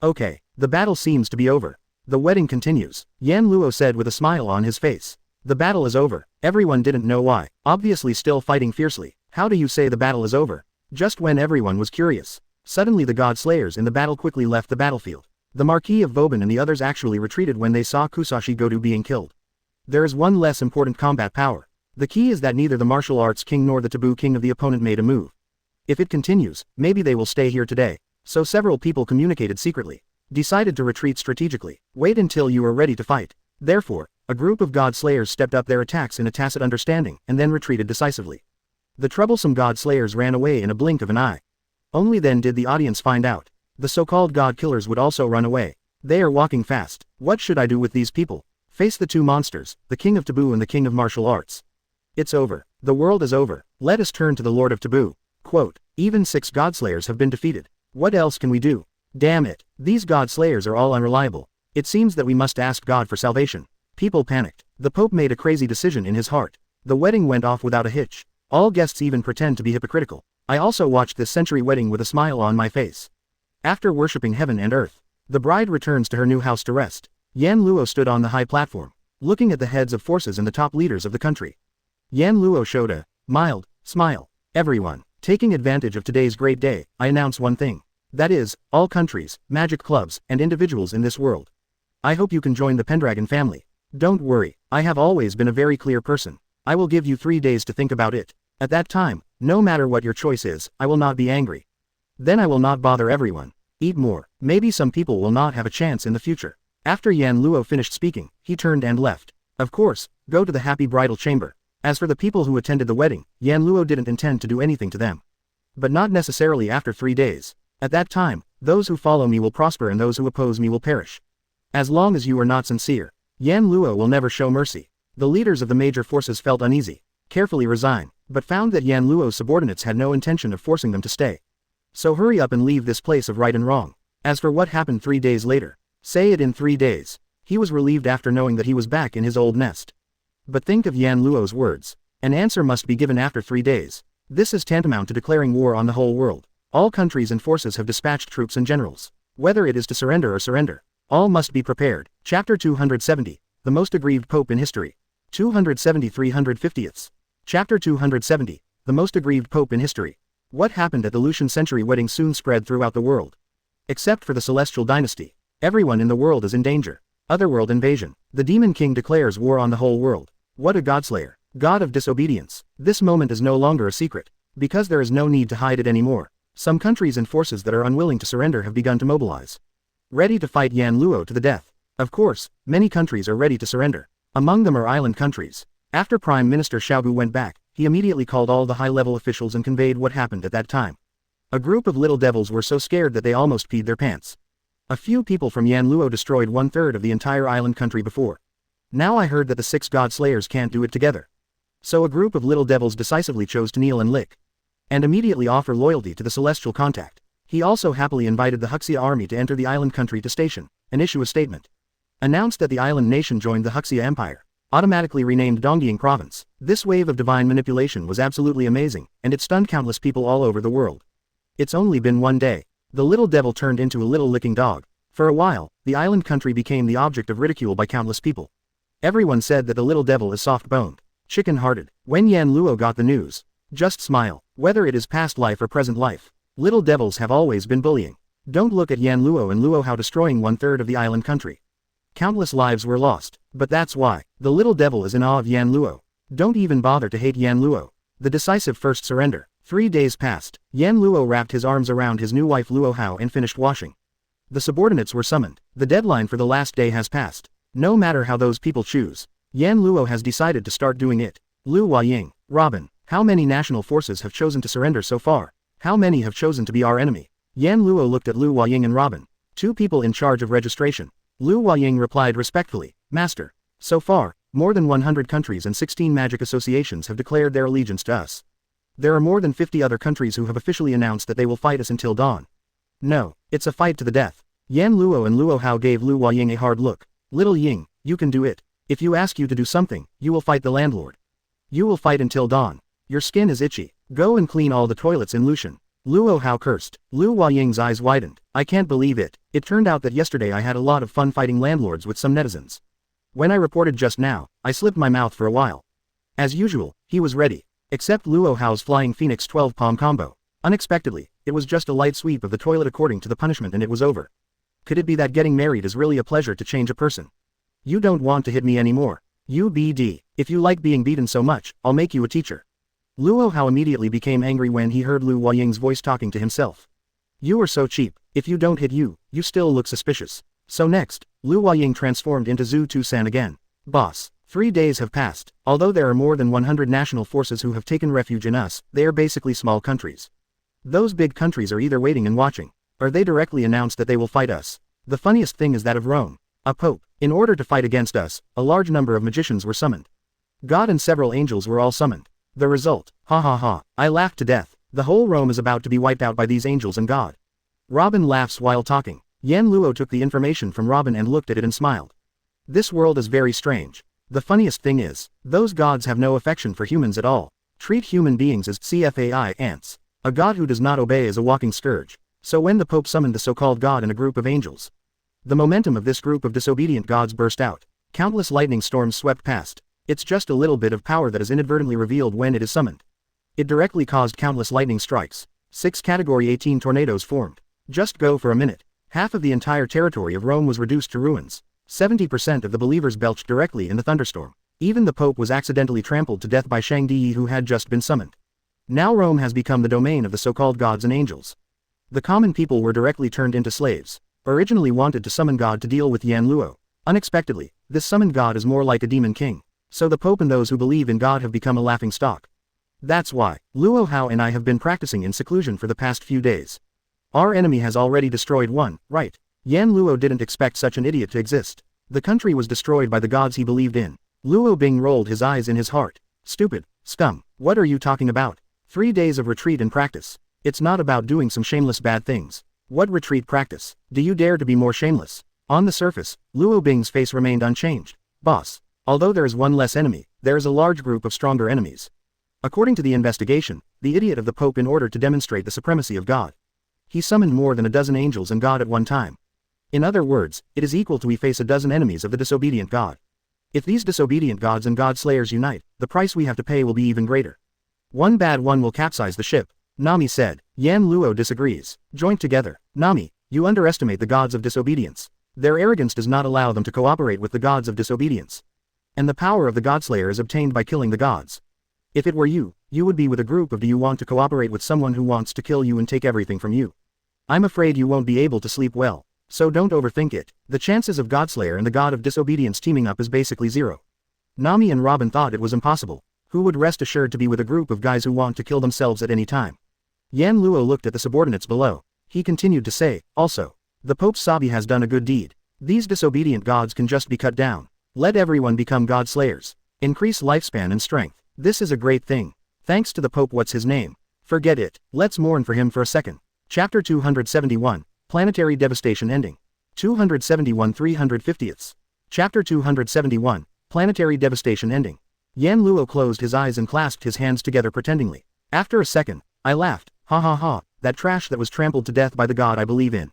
Okay, the battle seems to be over. The wedding continues, Yan Luo said with a smile on his face. The battle is over. Everyone didn't know why, obviously still fighting fiercely. How do you say the battle is over? Just when everyone was curious. Suddenly the god slayers in the battle quickly left the battlefield. The Marquis of Vauban and the others actually retreated when they saw Kusashi Godu being killed. There is one less important combat power. The key is that neither the martial arts king nor the taboo king of the opponent made a move. If it continues, maybe they will stay here today. So several people communicated secretly. Decided to retreat strategically. Wait until you are ready to fight. Therefore, a group of god slayers stepped up their attacks in a tacit understanding and then retreated decisively. The troublesome god slayers ran away in a blink of an eye. Only then did the audience find out. The so-called god killers would also run away. They are walking fast. What should I do with these people? Face the two monsters, the king of taboo and the king of martial arts. It's over. The world is over. Let us turn to the Lord of Taboo. Quote, even 6 godslayers have been defeated. What else can we do? Damn it. These godslayers are all unreliable. It seems that we must ask God for salvation. People panicked. The Pope made a crazy decision in his heart. The wedding went off without a hitch. All guests even pretend to be hypocritical. I also watched this century wedding with a smile on my face. After worshipping heaven and earth, the bride returns to her new house to rest. Yan Luo stood on the high platform, looking at the heads of forces and the top leaders of the country. Yan Luo showed a mild smile. Everyone, taking advantage of today's great day, I announce one thing. That is, all countries, magic clubs, and individuals in this world. I hope you can join the Pendragon family. Don't worry, I have always been a very clear person. I will give you 3 days to think about it. At that time, no matter what your choice is, I will not be angry. Then I will not bother everyone. Eat more. Maybe some people will not have a chance in the future. After Yan Luo finished speaking, he turned and left. Of course, go to the happy bridal chamber. As for the people who attended the wedding, Yan Luo didn't intend to do anything to them. But not necessarily after 3 days. At that time, those who follow me will prosper and those who oppose me will perish. As long as you are not sincere, Yan Luo will never show mercy. The leaders of the major forces felt uneasy, carefully resign, but found that Yan Luo's subordinates had no intention of forcing them to stay. So hurry up and leave this place of right and wrong. As for what happened 3 days later, say it in 3 days. He was relieved after knowing that he was back in his old nest. But think of Yan Luo's words. An answer must be given after 3 days. This is tantamount to declaring war on the whole world. All countries and forces have dispatched troops and generals. Whether it is to surrender or surrender, all must be prepared. Chapter 270, the most aggrieved pope in history. 270-350ths. Chapter 270, the most aggrieved pope in history. What happened at the Lucian century wedding soon spread throughout the world. Except for the celestial dynasty. Everyone in the world is in danger. Otherworld invasion. The demon king declares war on the whole world. What a godslayer. God of disobedience. This moment is no longer a secret. Because there is no need to hide it anymore. Some countries and forces that are unwilling to surrender have begun to mobilize. Ready to fight Yan Luo to the death. Of course, many countries are ready to surrender. Among them are island countries. After Prime Minister Xiaogu went back, he immediately called all the high-level officials and conveyed what happened at that time. A group of little devils were so scared that they almost peed their pants. A few people from Yan Luo destroyed 1/3 of the entire island country before. Now I heard that the 6 god slayers can't do it together. So a group of little devils decisively chose to kneel and lick. And immediately offer loyalty to the celestial contact. He also happily invited the Huxia army to enter the island country to station, and issue a statement. Announced that the island nation joined the Huxia Empire. Automatically renamed Donggying Province. This wave of divine manipulation was absolutely amazing, and it stunned countless people all over the world. It's only been 1 day. The little devil turned into a little licking dog. For a while, the island country became the object of ridicule by countless people. Everyone said that the little devil is soft-boned, chicken-hearted. When Yan Luo got the news, just smile, whether it is past life or present life. Little devils have always been bullying. Don't look at Yan Luo and Luo Hao destroying 1/3 of the island country. Countless lives were lost, but that's why. The little devil is in awe of Yan Luo. Don't even bother to hate Yan Luo. The decisive first surrender. 3 days passed. Yan Luo wrapped his arms around his new wife Luo Hao and finished washing. The subordinates were summoned. The deadline for the last day has passed. No matter how those people choose, Yan Luo has decided to start doing it. Lu Huaying, Robin, how many national forces have chosen to surrender so far? How many have chosen to be our enemy? Yan Luo looked at Lu Huaying and Robin, 2 people in charge of registration. Lu Huaying replied respectfully, Master. So far, more than 100 countries and 16 magic associations have declared their allegiance to us. There are more than 50 other countries who have officially announced that they will fight us until dawn. No, it's a fight to the death. Yan Luo and Luo Hao gave Lu Huaying a hard look. Little Ying, you can do it. If you ask you to do something, you will fight the landlord. You will fight until dawn. Your skin is itchy. Go and clean all the toilets in Lushan. Luo Hao cursed. Lu Huaying's eyes widened. I can't believe it. It turned out that yesterday I had a lot of fun fighting landlords with some netizens. When I reported just now, I slipped my mouth for a while. As usual, he was ready. Except Luo Hao's flying phoenix 12-palm combo. Unexpectedly, it was just a light sweep of the toilet according to the punishment and it was over. Could it be that getting married is really a pleasure to change a person? You don't want to hit me anymore. You BD. If you like being beaten so much, I'll make you a teacher. Luo Hao immediately became angry when he heard Lu Huaying's voice talking to himself. You are so cheap. If you don't hit you, you still look suspicious. So next, Lu Huaying transformed into Zhu Tusan again. Boss. 3 days have passed. Although there are more than 100 national forces who have taken refuge in us, they are basically small countries. Those big countries are either waiting and watching, or they directly announced that they will fight us. The funniest thing is that of Rome. A pope. In order to fight against us, a large number of magicians were summoned. God and several angels were all summoned. The result, ha ha ha, I laughed to death. The whole Rome is about to be wiped out by these angels and God. Robin laughs while talking. Yan Luo took the information from Robin and looked at it and smiled. This world is very strange. The funniest thing is, those gods have no affection for humans at all. Treat human beings as CFAI ants. A god who does not obey is a walking scourge. So when the Pope summoned the so-called god and a group of angels, the momentum of this group of disobedient gods burst out. Countless lightning storms swept past. It's just a little bit of power that is inadvertently revealed when it is summoned. It directly caused countless lightning strikes. 6 Category 18 tornadoes formed. Just go for a minute. Half of the entire territory of Rome was reduced to ruins. 70% of the believers belched directly in the thunderstorm. Even the Pope was accidentally trampled to death by Shang Di who had just been summoned. Now Rome has become the domain of the so-called gods and angels. The common people were directly turned into slaves. Originally wanted to summon God to deal with Yan Luo. Unexpectedly, this summoned God is more like a demon king. So the Pope and those who believe in God have become a laughing stock. That's why, Luo Hao and I have been practicing in seclusion for the past few days. Our enemy has already destroyed one, right? Yan Luo didn't expect such an idiot to exist. The country was destroyed by the gods he believed in. Luo Bing rolled his eyes in his heart. Stupid, scum, what are you talking about? 3 days of retreat and practice. It's not about doing some shameless bad things. What retreat practice? Do you dare to be more shameless? On the surface, Luo Bing's face remained unchanged. Boss. Although there is one less enemy, there is a large group of stronger enemies. According to the investigation, the idiot of the Pope in order to demonstrate the supremacy of God. He summoned more than a dozen angels and God at one time. In other words, it is equal to we face a dozen enemies of the disobedient God. If these disobedient gods and God slayers unite, the price we have to pay will be even greater. One bad one will capsize the ship. Nami said. Yan Luo disagrees. Joint together. Nami, you underestimate the gods of disobedience. Their arrogance does not allow them to cooperate with the gods of disobedience. And the power of the Godslayer is obtained by killing the gods. If it were you, you would be with a group of do you want to cooperate with someone who wants to kill you and take everything from you. I'm afraid you won't be able to sleep well. So don't overthink it. The chances of Godslayer and the god of disobedience teaming up is basically 0. Nami and Robin thought it was impossible. Who would rest assured to be with a group of guys who want to kill themselves at any time? Yan Luo looked at the subordinates below. He continued to say, also, the Pope Sabi has done a good deed. These disobedient gods can just be cut down. Let everyone become God slayers. Increase lifespan and strength. This is a great thing. Thanks to the Pope. What's his name? Forget it. Let's mourn for him for a second. Chapter 271. Planetary devastation ending. 271 350ths. Chapter 271. Planetary devastation ending. Yan Luo closed his eyes and clasped his hands together pretendingly. After a second, I laughed. Ha ha ha, that trash that was trampled to death by the god I believe in.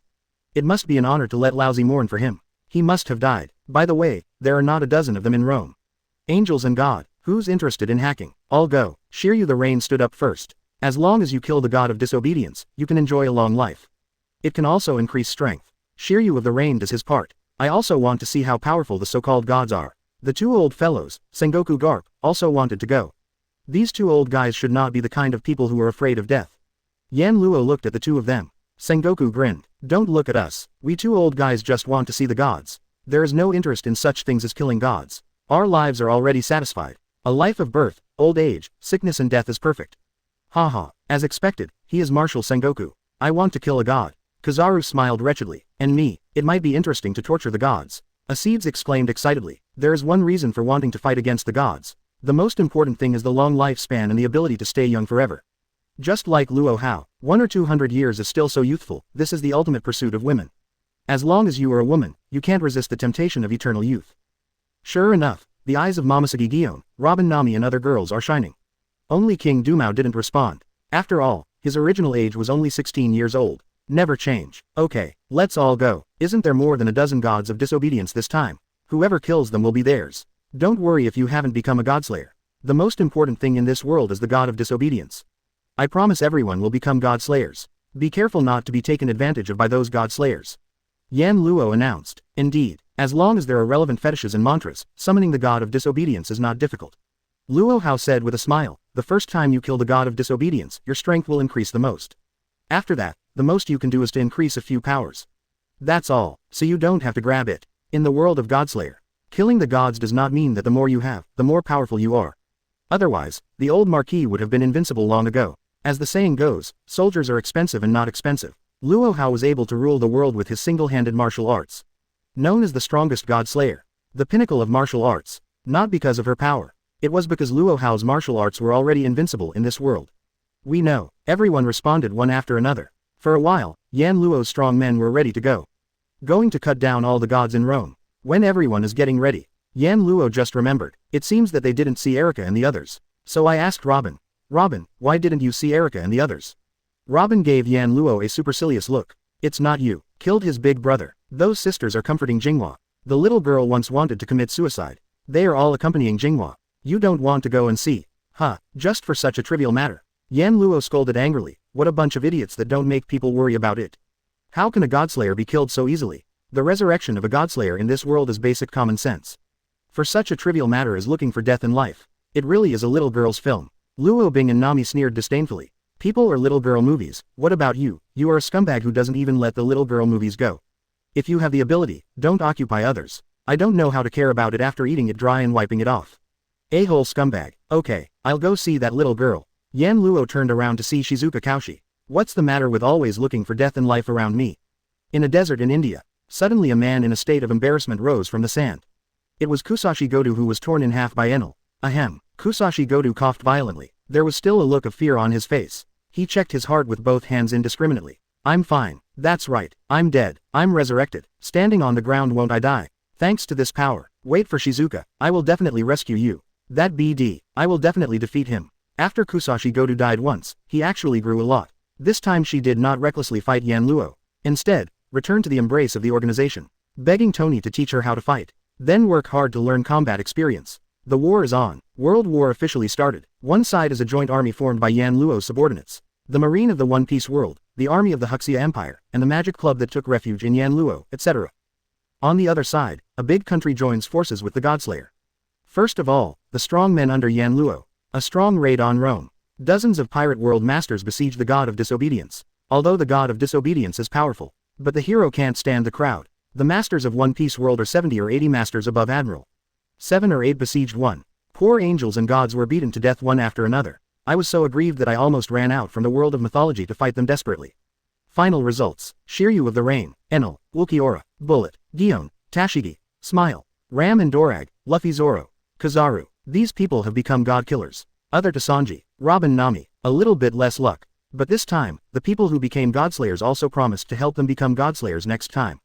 It must be an honor to let Lousy mourn for him. He must have died. By the way, there are not a dozen of them in Rome. Angels and God, who's interested in hacking? I'll go. Shiryu the Rain stood up first. As long as you kill the god of disobedience, you can enjoy a long life. It can also increase strength. Shiryu of the Rain does his part. I also want to see how powerful the so-called gods are. The two old fellows, Sengoku Garp, also wanted to go. These two old guys should not be the kind of people who are afraid of death. Yan Luo looked at the two of them. Sengoku grinned. Don't look at us. We two old guys just want to see the gods. There is no interest in such things as killing gods. Our lives are already satisfied. A life of birth, old age, sickness and death is perfect. Haha, as expected, he is Marshal Sengoku. I want to kill a god. Kizaru smiled wretchedly. And me, it might be interesting to torture the gods. Acedes exclaimed excitedly. There is one reason for wanting to fight against the gods. The most important thing is the long lifespan and the ability to stay young forever. Just like Luo Hao, 100 or 200 years is still so youthful, this is the ultimate pursuit of women. As long as you are a woman, you can't resist the temptation of eternal youth. Sure enough, the eyes of Momosuke Gion, Robin Nami and other girls are shining. Only King Dumao didn't respond. After all, his original age was only 16 years old. Never change. Okay, let's all go. Isn't there more than a dozen gods of disobedience this time? Whoever kills them will be theirs. Don't worry if you haven't become a godslayer. The most important thing in this world is the god of disobedience. I promise everyone will become god slayers. Be careful not to be taken advantage of by those god slayers. Yan Luo announced. Indeed, as long as there are relevant fetishes and mantras, summoning the god of disobedience is not difficult. Luo Hao said with a smile, the first time you kill the god of disobedience, your strength will increase the most. After that, the most you can do is to increase a few powers. That's all, so you don't have to grab it. In the world of Godslayer, killing the gods does not mean that the more you have, the more powerful you are. Otherwise, the old Marquis would have been invincible long ago. As the saying goes, soldiers are expensive and not expensive. Luo Hao was able to rule the world with his single-handed martial arts. Known as the strongest god slayer. The pinnacle of martial arts. Not because of her power. It was because Luo Hao's martial arts were already invincible in this world. We know. Everyone responded one after another. For a while, Yan Luo's strong men were ready to go. Going to cut down all the gods in Rome. When everyone is getting ready, Yan Luo just remembered. It seems that they didn't see Erica and the others. So I asked Robin. Robin, why didn't you see Erica and the others? Robin gave Yan Luo a supercilious look. It's not you. Killed his big brother. Those sisters are comforting Jinghua. The little girl once wanted to commit suicide. They are all accompanying Jinghua. You don't want to go and see. Huh, just for such a trivial matter. Yan Luo scolded angrily. What a bunch of idiots that don't make people worry about it. How can a godslayer be killed so easily? The resurrection of a godslayer in this world is basic common sense. For such a trivial matter as looking for death in life. It really is a little girl's film. Luo Bing and Nami sneered disdainfully. People are little girl movies. What about you? You are a scumbag who doesn't even let the little girl movies go. If you have the ability, don't occupy others. I don't know how to care about it after eating it dry and wiping it off. A-hole scumbag. Okay, I'll go see that little girl. Yan Luo turned around to see Shizuka Kaushi. What's the matter with always looking for death in life around me? In a desert in India. Suddenly a man in a state of embarrassment rose from the sand. It was Kusashi Godu who was torn in half by Enel. Ahem. Kusashi Godu coughed violently. There was still a look of fear on his face. He checked his heart with both hands indiscriminately. I'm fine. That's right. I'm dead. I'm resurrected. Standing on the ground won't I die? Thanks to this power. Wait for Shizuka. I will definitely rescue you. That BD. I will definitely defeat him. After Kusashi Godu died once, he actually grew a lot. This time she did not recklessly fight Yan Luo. Instead, returned to the embrace of the organization. Begging Tony to teach her how to fight. Then work hard to learn combat experience. The war is on. World War officially started. One side is a joint army formed by Yan Luo's subordinates. The Marine of the One Piece world, the army of the Huxia Empire, and the magic club that took refuge in Yan Luo, etc. On the other side, a big country joins forces with the Godslayer. First of all, the strong men under Yan Luo. A strong raid on Rome. Dozens of pirate world masters besiege the god of disobedience. Although the god of disobedience is powerful. But the hero can't stand the crowd. The masters of One Piece world are 70 or 80 masters above Admiral. 7 or 8 besieged one. Poor angels and gods were beaten to death one after another. I was so aggrieved that I almost ran out from the world of mythology to fight them desperately. Final results. Shiryu of the Rain, Enel, Ulquiorra, Bullet, Gion, Tashigi, Smile, Ram and Dorag, Luffy Zoro, Kizaru. These people have become god killers. Other to Sanji, Robin Nami, a little bit less luck. But this time, the people who became godslayers also promised to help them become godslayers next time.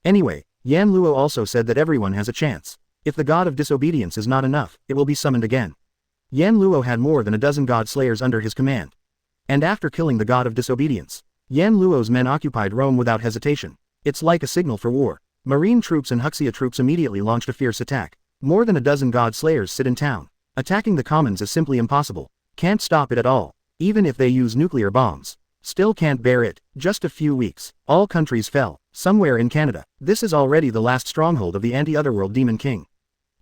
Anyway, Yan Luo also said that everyone has a chance. If the god of disobedience is not enough, it will be summoned again. Yan Luo had more than a dozen god slayers under his command. And after killing the god of disobedience, Yan Luo's men occupied Rome without hesitation. It's like a signal for war. Marine troops and Huxia troops immediately launched a fierce attack. More than a dozen god slayers sit in town. Attacking the commons is simply impossible. Can't stop it at all. Even if they use nuclear bombs. Still can't bear it. Just a few weeks. All countries fell. Somewhere in Canada. This is already the last stronghold of the anti-Otherworld Demon King.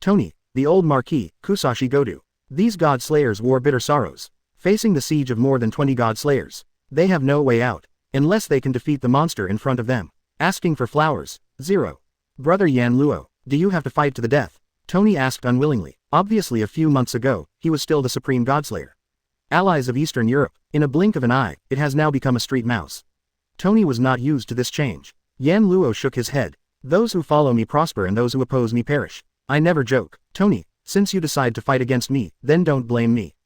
Tony, the old Marquis, Kusashi Godu. These god slayers wore bitter sorrows. Facing the siege of more than 20 god slayers. They have no way out. Unless they can defeat the monster in front of them. Asking for flowers. 0. Brother Yan Luo, do you have to fight to the death? Tony asked unwillingly. Obviously a few months ago, he was still the supreme godslayer. Allies of Eastern Europe. In a blink of an eye, it has now become a street mouse. Tony was not used to this change. Yan Luo shook his head. Those who follow me prosper and those who oppose me perish. I never joke. Tony, since you decide to fight against me, then don't blame me.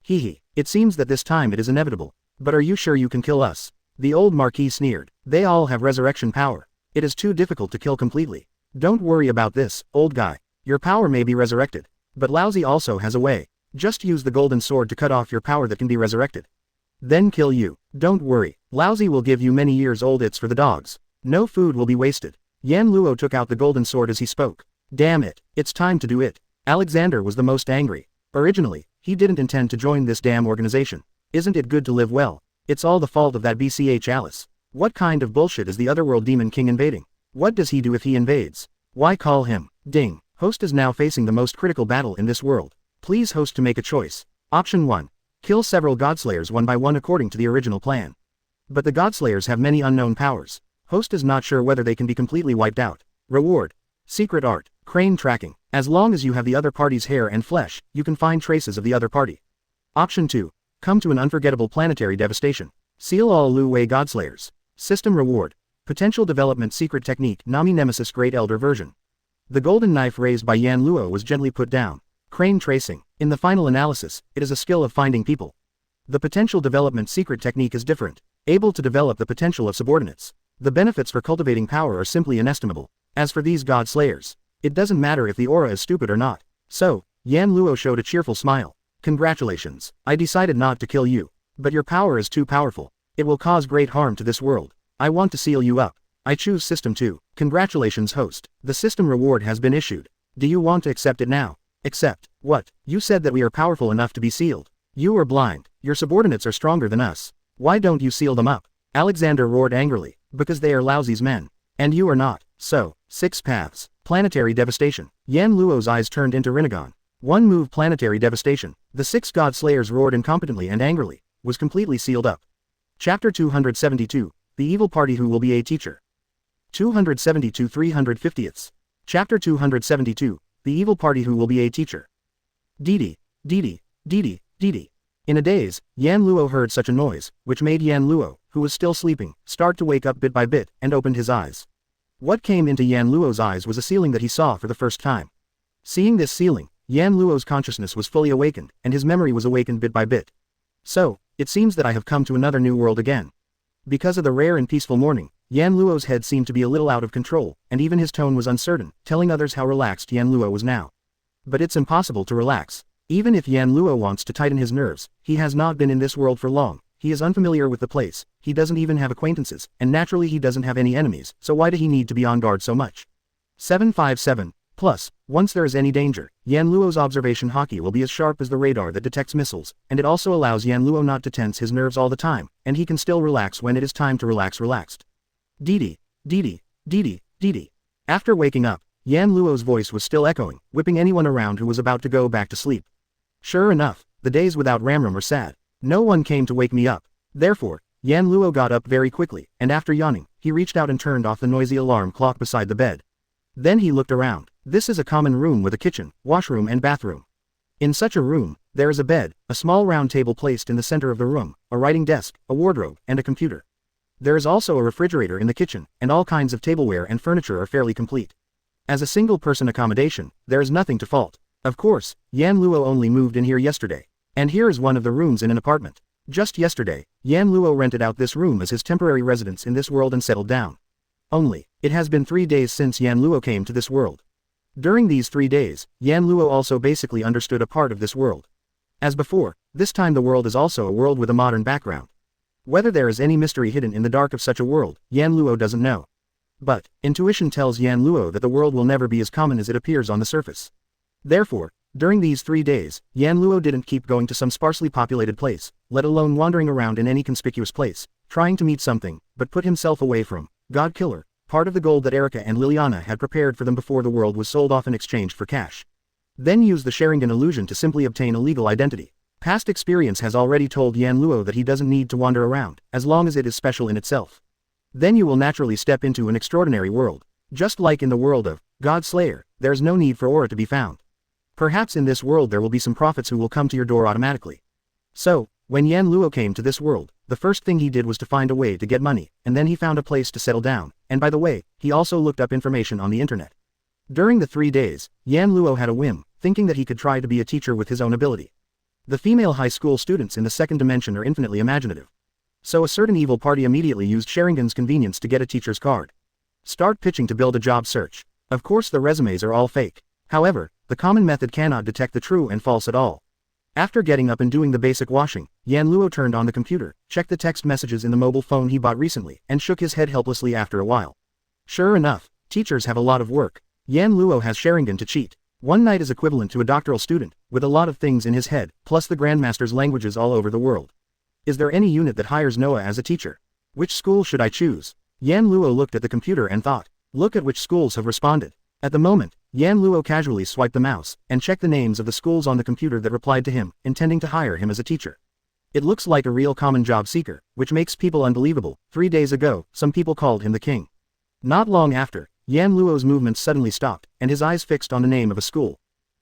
Hee. It seems that this time it is inevitable. But are you sure you can kill us? The old Marquis sneered. They all have resurrection power. It is too difficult to kill completely. Don't worry about this, old guy. Your power may be resurrected. But Lousy also has a way. Just use the golden sword to cut off your power that can be resurrected. Then kill you. Don't worry. Lousy will give you many years old. It's for the dogs. No food will be wasted. Yan Luo took out the golden sword as he spoke. Damn it. It's time to do it. Alexander was the most angry. Originally, he didn't intend to join this damn organization. Isn't it good to live well? It's all the fault of that BCH Alice. What kind of bullshit is the Otherworld Demon King invading? What does he do if he invades? Why call him? Ding. Host is now facing the most critical battle in this world. Please host to make a choice. Option 1. Kill several godslayers one by one according to the original plan. But the godslayers have many unknown powers. Host is not sure whether they can be completely wiped out. Reward. Secret art. Crane tracking. As long as you have the other party's hair and flesh, you can find traces of the other party. Option 2. Come to an unforgettable planetary devastation. Seal all Lu Wei godslayers. System reward. Potential development secret technique Nami Nemesis Great Elder version. The golden knife raised by Yan Luo was gently put down. Crane tracing. In the final analysis, it is a skill of finding people. The potential development secret technique is different. Able to develop the potential of subordinates. The benefits for cultivating power are simply inestimable. As for these god slayers, it doesn't matter if the aura is stupid or not. So, Yan Luo showed a cheerful smile. Congratulations. I decided not to kill you. But your power is too powerful. It will cause great harm to this world. I want to seal you up. I choose System 2. Congratulations host. The system reward has been issued. Do you want to accept it now? Accept. What? You said that we are powerful enough to be sealed. You are blind. Your subordinates are stronger than us. Why don't you seal them up? Alexander roared angrily. Because they are Lousy's men. And you are not. So, 6 paths. Planetary devastation. Yan Luo's eyes turned into Rinnegan. One move planetary devastation. The 6 god slayers roared incompetently and angrily. Was completely sealed up. Chapter 272. The evil party who will be a teacher. 272 350ths. Chapter 272. The evil party who will be a teacher. Didi. In a daze, Yan Luo heard such a noise, which made Yan Luo, who was still sleeping, start to wake up bit by bit, and opened his eyes. What came into Yan Luo's eyes was a ceiling that he saw for the first time. Seeing this ceiling, Yan Luo's consciousness was fully awakened, and his memory was awakened bit by bit. So, it seems that I have come to another new world again. Because of the rare and peaceful morning, Yan Luo's head seemed to be a little out of control, and even his tone was uncertain, telling others how relaxed Yan Luo was now. But it's impossible to relax. Even if Yan Luo wants to tighten his nerves, he has not been in this world for long, he is unfamiliar with the place, he doesn't even have acquaintances, and naturally he doesn't have any enemies, so why did he need to be on guard so much? 757. Plus, once there is any danger, Yan Luo's observation hockey will be as sharp as the radar that detects missiles, and it also allows Yan Luo not to tense his nerves all the time, and he can still relax when it is time to relax relaxed. Didi. After waking up, Yan Luo's voice was still echoing, whipping anyone around who was about to go back to sleep. Sure enough, the days without Ramram are sad. No one came to wake me up. Therefore, Yan Luo got up very quickly, and after yawning, he reached out and turned off the noisy alarm clock beside the bed. Then he looked around. This is a common room with a kitchen, washroom and bathroom. In such a room, there is a bed, a small round table placed in the center of the room, a writing desk, a wardrobe, and a computer. There is also a refrigerator in the kitchen, and all kinds of tableware and furniture are fairly complete. As a single-person accommodation, there is nothing to fault. Of course, Yan Luo only moved in here yesterday. And here is one of the rooms in an apartment. Just yesterday, Yan Luo rented out this room as his temporary residence in this world and settled down. Only, it has been 3 days since Yan Luo came to this world. During these 3 days, Yan Luo also basically understood a part of this world. As before, this time the world is also a world with a modern background. Whether there is any mystery hidden in the dark of such a world, Yan Luo doesn't know. But, intuition tells Yan Luo that the world will never be as common as it appears on the surface. Therefore, during these 3 days, Yan Luo didn't keep going to some sparsely populated place, let alone wandering around in any conspicuous place, trying to meet something, but put himself away from God Killer, part of the gold that Erika and Liliana had prepared for them before the world was sold off and exchanged for cash. Then use the Sharingan illusion to simply obtain a legal identity. Past experience has already told Yan Luo that he doesn't need to wander around, as long as it is special in itself. Then you will naturally step into an extraordinary world. Just like in the world of God Slayer, there's no need for aura to be found. Perhaps in this world there will be some prophets who will come to your door automatically. So, when Yan Luo came to this world, the first thing he did was to find a way to get money, and then he found a place to settle down, and by the way, he also looked up information on the internet. During the 3 days, Yan Luo had a whim, thinking that he could try to be a teacher with his own ability. The female high school students in the second dimension are infinitely imaginative. So a certain evil party immediately used Sharingan's convenience to get a teacher's card. Start pitching to build a job search. Of course the resumes are all fake. However, the common method cannot detect the true and false at all. After getting up and doing the basic washing, Yan Luo turned on the computer, checked the text messages in the mobile phone he bought recently, and shook his head helplessly after a while. Sure enough, teachers have a lot of work. Yan Luo has Sharingan to cheat. One night is equivalent to a doctoral student, with a lot of things in his head, plus the Grandmaster's languages all over the world. Is there any unit that hires Noah as a teacher? Which school should I choose? Yan Luo looked at the computer and thought. Look at which schools have responded. At the moment, Yan Luo casually swiped the mouse, and checked the names of the schools on the computer that replied to him, intending to hire him as a teacher. It looks like a real common job seeker, which makes people unbelievable. 3 days ago, some people called him the king. Not long after, Yan Luo's movements suddenly stopped, and his eyes fixed on the name of a school.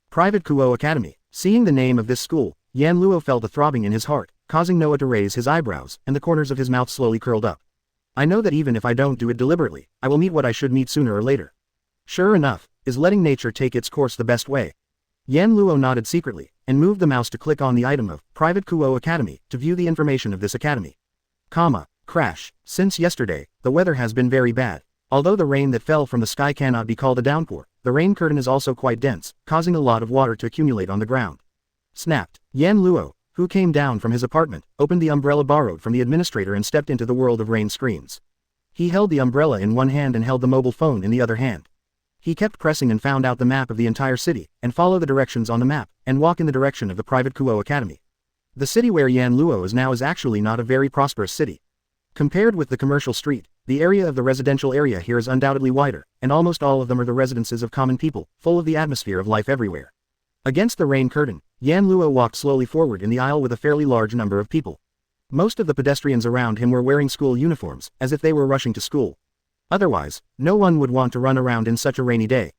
Private Kuo Academy. Seeing the name of this school, Yan Luo felt a throbbing in his heart, causing Noah to raise his eyebrows, and the corners of his mouth slowly curled up. I know that even if I don't do it deliberately, I will meet what I should meet sooner or later. Sure enough, is letting nature take its course the best way? Yan Luo nodded secretly, and moved the mouse to click on the item of Private Kuo Academy, to view the information of this academy. Crash. Since yesterday, the weather has been very bad. Although the rain that fell from the sky cannot be called a downpour, the rain curtain is also quite dense, causing a lot of water to accumulate on the ground. Snapped. Yan Luo, who came down from his apartment, opened the umbrella borrowed from the administrator and stepped into the world of rain screens. He held the umbrella in one hand and held the mobile phone in the other hand. He kept pressing and found out the map of the entire city, and follow the directions on the map, and walk in the direction of the Private Kuo Academy. The city where Yan Luo is now is actually not a very prosperous city. Compared with the commercial street, the area of the residential area here is undoubtedly wider, and almost all of them are the residences of common people, full of the atmosphere of life everywhere. Against the rain curtain, Yan Luo walked slowly forward in the aisle with a fairly large number of people. Most of the pedestrians around him were wearing school uniforms, as if they were rushing to school. Otherwise, no one would want to run around in such a rainy day.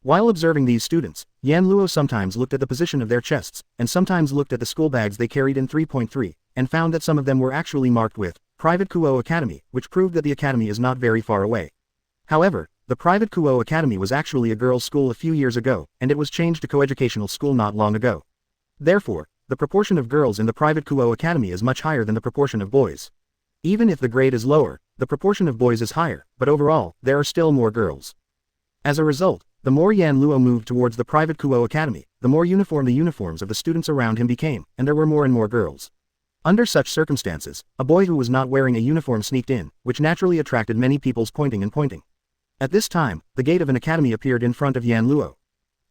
While observing these students, Yan Luo sometimes looked at the position of their chests, and sometimes looked at the school bags they carried in 3.3, and found that some of them were actually marked with Private Kuo Academy, which proved that the academy is not very far away. However, the Private Kuo Academy was actually a girls' school a few years ago, and it was changed to coeducational school not long ago. Therefore, the proportion of girls in the Private Kuo Academy is much higher than the proportion of boys. Even if the grade is lower, the proportion of boys is higher, but overall, there are still more girls. As a result, the more Yan Luo moved towards the Private Kuo Academy, the more uniform the uniforms of the students around him became, and there were more and more girls. Under such circumstances, a boy who was not wearing a uniform sneaked in, which naturally attracted many people's pointing and pointing. At this time, the gate of an academy appeared in front of Yan Luo.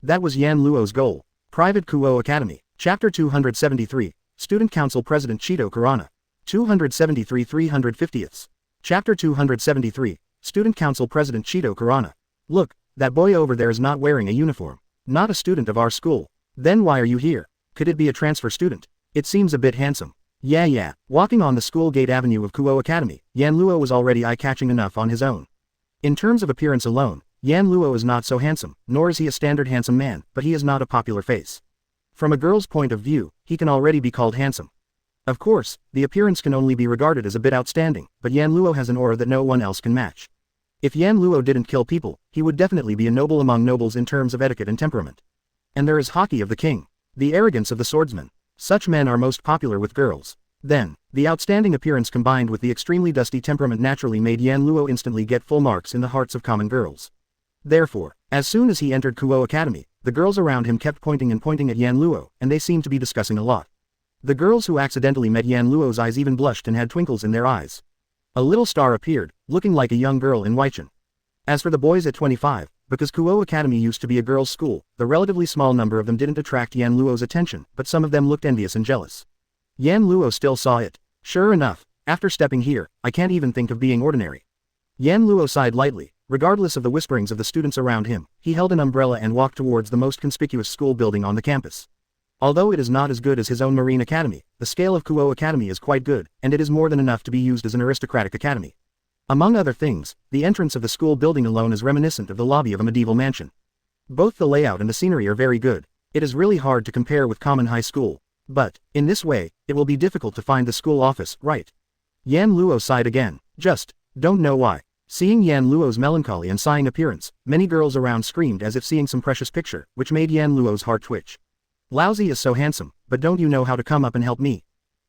That was Yan Luo's goal. Private Kuo Academy. Chapter 273. Student Council President Cheeto Karana. 273 350ths. Chapter 273. Student Council President Cheeto Karana. Look, that boy over there is not wearing a uniform. Not a student of our school. Then why are you here? Could it be a transfer student? It seems a bit handsome. Yeah. Walking on the school gate avenue of Kuo Academy, Yan Luo was already eye-catching enough on his own. In terms of appearance alone, Yan Luo is not so handsome, nor is he a standard handsome man, but he is not a popular face. From a girl's point of view, he can already be called handsome. Of course, the appearance can only be regarded as a bit outstanding, but Yan Luo has an aura that no one else can match. If Yan Luo didn't kill people, he would definitely be a noble among nobles in terms of etiquette and temperament. And there is Haki of the king. The arrogance of the swordsman. Such men are most popular with girls. Then, the outstanding appearance combined with the extremely dusty temperament naturally made Yan Luo instantly get full marks in the hearts of common girls. Therefore, as soon as he entered Kuo Academy, the girls around him kept pointing at Yan Luo, and they seemed to be discussing a lot. The girls who accidentally met Yan Luo's eyes even blushed and had twinkles in their eyes. A little star appeared, looking like a young girl in Weichan. As for the boys at 25, because Kuo Academy used to be a girls' school, the relatively small number of them didn't attract Yan Luo's attention, but some of them looked envious and jealous. Yan Luo still saw it. Sure enough, after stepping here, I can't even think of being ordinary. Yan Luo sighed lightly. Regardless of the whisperings of the students around him, he held an umbrella and walked towards the most conspicuous school building on the campus. Although it is not as good as his own Marine Academy, the scale of Kuo Academy is quite good, and it is more than enough to be used as an aristocratic academy. Among other things, the entrance of the school building alone is reminiscent of the lobby of a medieval mansion. Both the layout and the scenery are very good. It is really hard to compare with common high school. But, in this way, it will be difficult to find the school office, right? Yan Luo sighed again. Just, don't know why. Seeing Yan Luo's melancholy and sighing appearance, many girls around screamed as if seeing some precious picture, which made Yan Luo's heart twitch. Laozi is so handsome, but don't you know how to come up and help me?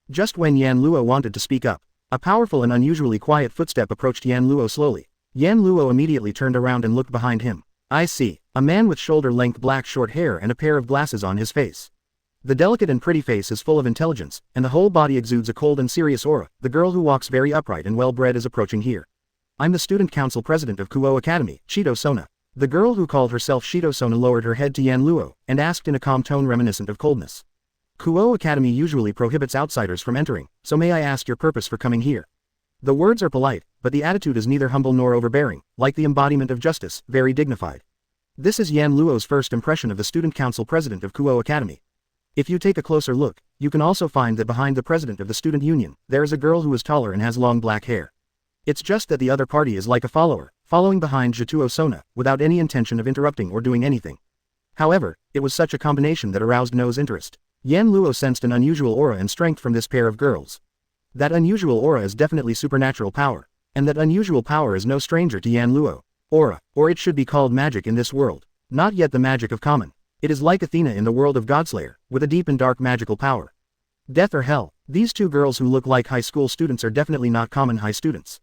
Just when Yan Luo wanted to speak up, a powerful and unusually quiet footstep approached Yan Luo slowly. Yan Luo immediately turned around and looked behind him. I see, a man with shoulder-length black short hair and a pair of glasses on his face. The delicate and pretty face is full of intelligence, and the whole body exudes a cold and serious aura. The girl who walks very upright and well-bred is approaching here. I'm the student council president of Kuo Academy, Shido Sona. The girl who called herself Shido Sona lowered her head to Yan Luo, and asked in a calm tone reminiscent of coldness. Kuo Academy usually prohibits outsiders from entering, so may I ask your purpose for coming here? The words are polite, but the attitude is neither humble nor overbearing, like the embodiment of justice, very dignified. This is Yan Luo's first impression of the student council president of Kuo Academy. If you take a closer look, you can also find that behind the president of the student union, there is a girl who is taller and has long black hair. It's just that the other party is like a follower, following behind Jituo Sona, without any intention of interrupting or doing anything. However, it was such a combination that aroused No's interest. Yan Luo sensed an unusual aura and strength from this pair of girls. That unusual aura is definitely supernatural power, and that unusual power is no stranger to Yan Luo. Aura, or it should be called magic in this world. Not yet the magic of common. It is like Athena in the world of Godslayer, with a deep and dark magical power. Death or hell, these two girls who look like high school students are definitely not common high students.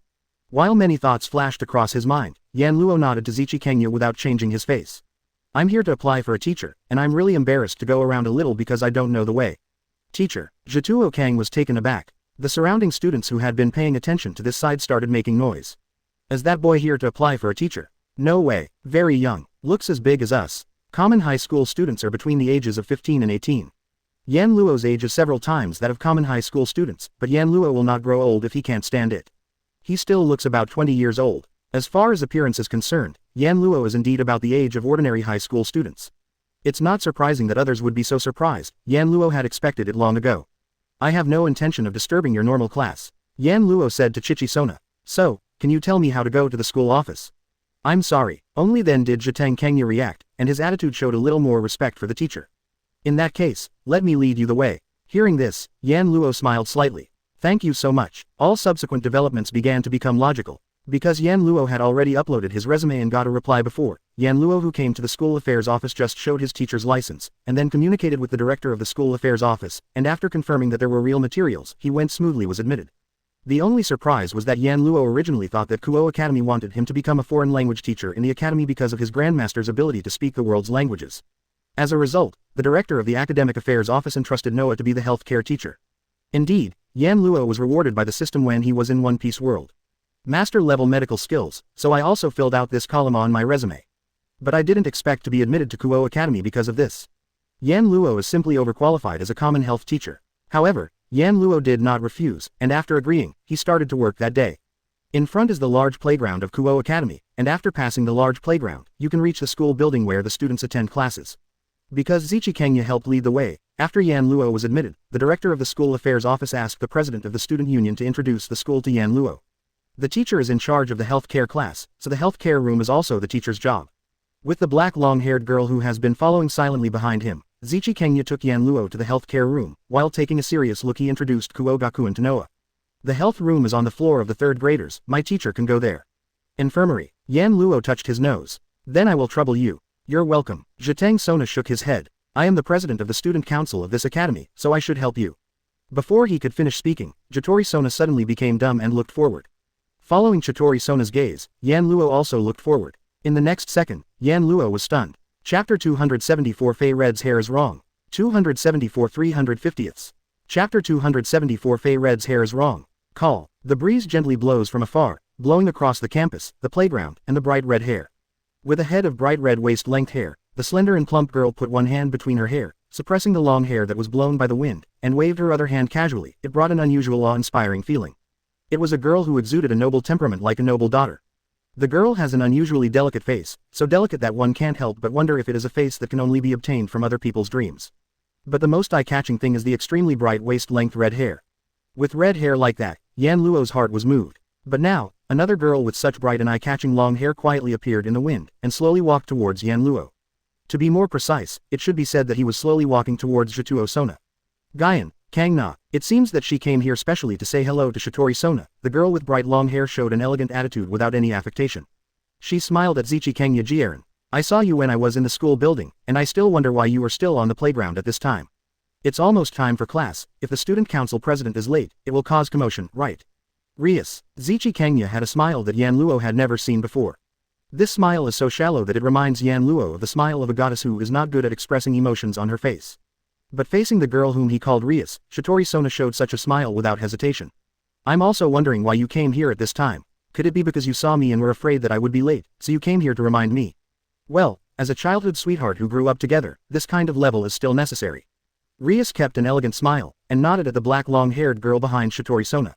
While many thoughts flashed across his mind, Yan Luo nodded to Zichi Kenya without changing his face. I'm here to apply for a teacher, and I'm really embarrassed to go around a little because I don't know the way. Teacher, Jituo Kang was taken aback. The surrounding students who had been paying attention to this side started making noise. Is that boy here to apply for a teacher? No way, very young, looks as big as us. Common high school students are between the ages of 15 and 18. Yan Luo's age is several times that of common high school students, but Yan Luo will not grow old if he can't stand it. He still looks about 20 years old. As far as appearance is concerned, Yan Luo is indeed about the age of ordinary high school students. It's not surprising that others would be so surprised. Yan Luo had expected it long ago. I have no intention of disturbing your normal class, Yan Luo said to Chichi Sona. So, can you tell me how to go to the school office? I'm sorry. Only then did Jiteng Kenya react, and his attitude showed a little more respect for the teacher. In that case, let me lead you the way. Hearing this, Yan Luo smiled slightly. Thank you so much. All subsequent developments began to become logical. Because Yan Luo had already uploaded his resume and got a reply before, Yan Luo who came to the school affairs office just showed his teacher's license, and then communicated with the director of the school affairs office, and after confirming that there were real materials, he went smoothly was admitted. The only surprise was that Yan Luo originally thought that Kuo Academy wanted him to become a foreign language teacher in the academy because of his grandmaster's ability to speak the world's languages. As a result, the director of the academic affairs office entrusted Noah to be the healthcare teacher. Indeed, Yan Luo was rewarded by the system when he was in One Piece world. Master-level medical skills, so I also filled out this column on my resume. But I didn't expect to be admitted to Kuo Academy because of this. Yan Luo is simply overqualified as a common health teacher. However, Yan Luo did not refuse, and after agreeing, he started to work that day. In front is the large playground of Kuo Academy, and after passing the large playground, you can reach the school building where the students attend classes. Because Zichi Kenya helped lead the way, after Yan Luo was admitted, the director of the school affairs office asked the president of the student union to introduce the school to Yan Luo. The teacher is in charge of the healthcare class, so the healthcare room is also the teacher's job. With the black long-haired girl who has been following silently behind him, Zichi Kenya took Yan Luo to the healthcare room. While taking a serious look, he introduced Kuo Gakuen to Noah. The health room is on the floor of the third graders. My teacher can go there. Infirmary. Yan Luo touched his nose. Then I will trouble you. You're welcome. Jiteng Sona shook his head. I am the president of the student council of this academy, so I should help you. Before he could finish speaking, Chitori Sona suddenly became dumb and looked forward. Following Chitori Sona's gaze, Yan Luo also looked forward. In the next second, Yan Luo was stunned. Chapter 274 Fei Red's hair is wrong. 274 350ths. Chapter 274 Fei Red's hair is wrong. Call. The breeze gently blows from afar, blowing across the campus, the playground, and the bright red hair. With a head of bright red waist-length hair, the slender and plump girl put one hand between her hair, suppressing the long hair that was blown by the wind, and waved her other hand casually. It brought an unusual awe-inspiring feeling. It was a girl who exuded a noble temperament like a noble daughter. The girl has an unusually delicate face, so delicate that one can't help but wonder if it is a face that can only be obtained from other people's dreams. But the most eye-catching thing is the extremely bright waist-length red hair. With red hair like that, Yan Luo's heart was moved. But now, another girl with such bright and eye-catching long hair quietly appeared in the wind, and slowly walked towards Yan Luo. To be more precise, it should be said that he was slowly walking towards Shituo Sona. Guyan, Kang Na, it seems that she came here specially to say hello to Shitori Sona. The girl with bright long hair showed an elegant attitude without any affectation. She smiled at Zichi Kenya Jiaren. I saw you when I was in the school building, and I still wonder why you are still on the playground at this time. It's almost time for class. If the student council president is late, it will cause commotion, right? Rias. Zichi Kenya had a smile that Yan Luo had never seen before. This smile is so shallow that it reminds Yan Luo of the smile of a goddess who is not good at expressing emotions on her face. But facing the girl whom he called Rias, Shitori Sona showed such a smile without hesitation. I'm also wondering why you came here at this time. Could it be because you saw me and were afraid that I would be late, so you came here to remind me? Well, as a childhood sweetheart who grew up together, this kind of level is still necessary. Rias kept an elegant smile, and nodded at the black long-haired girl behind Shitori Sona.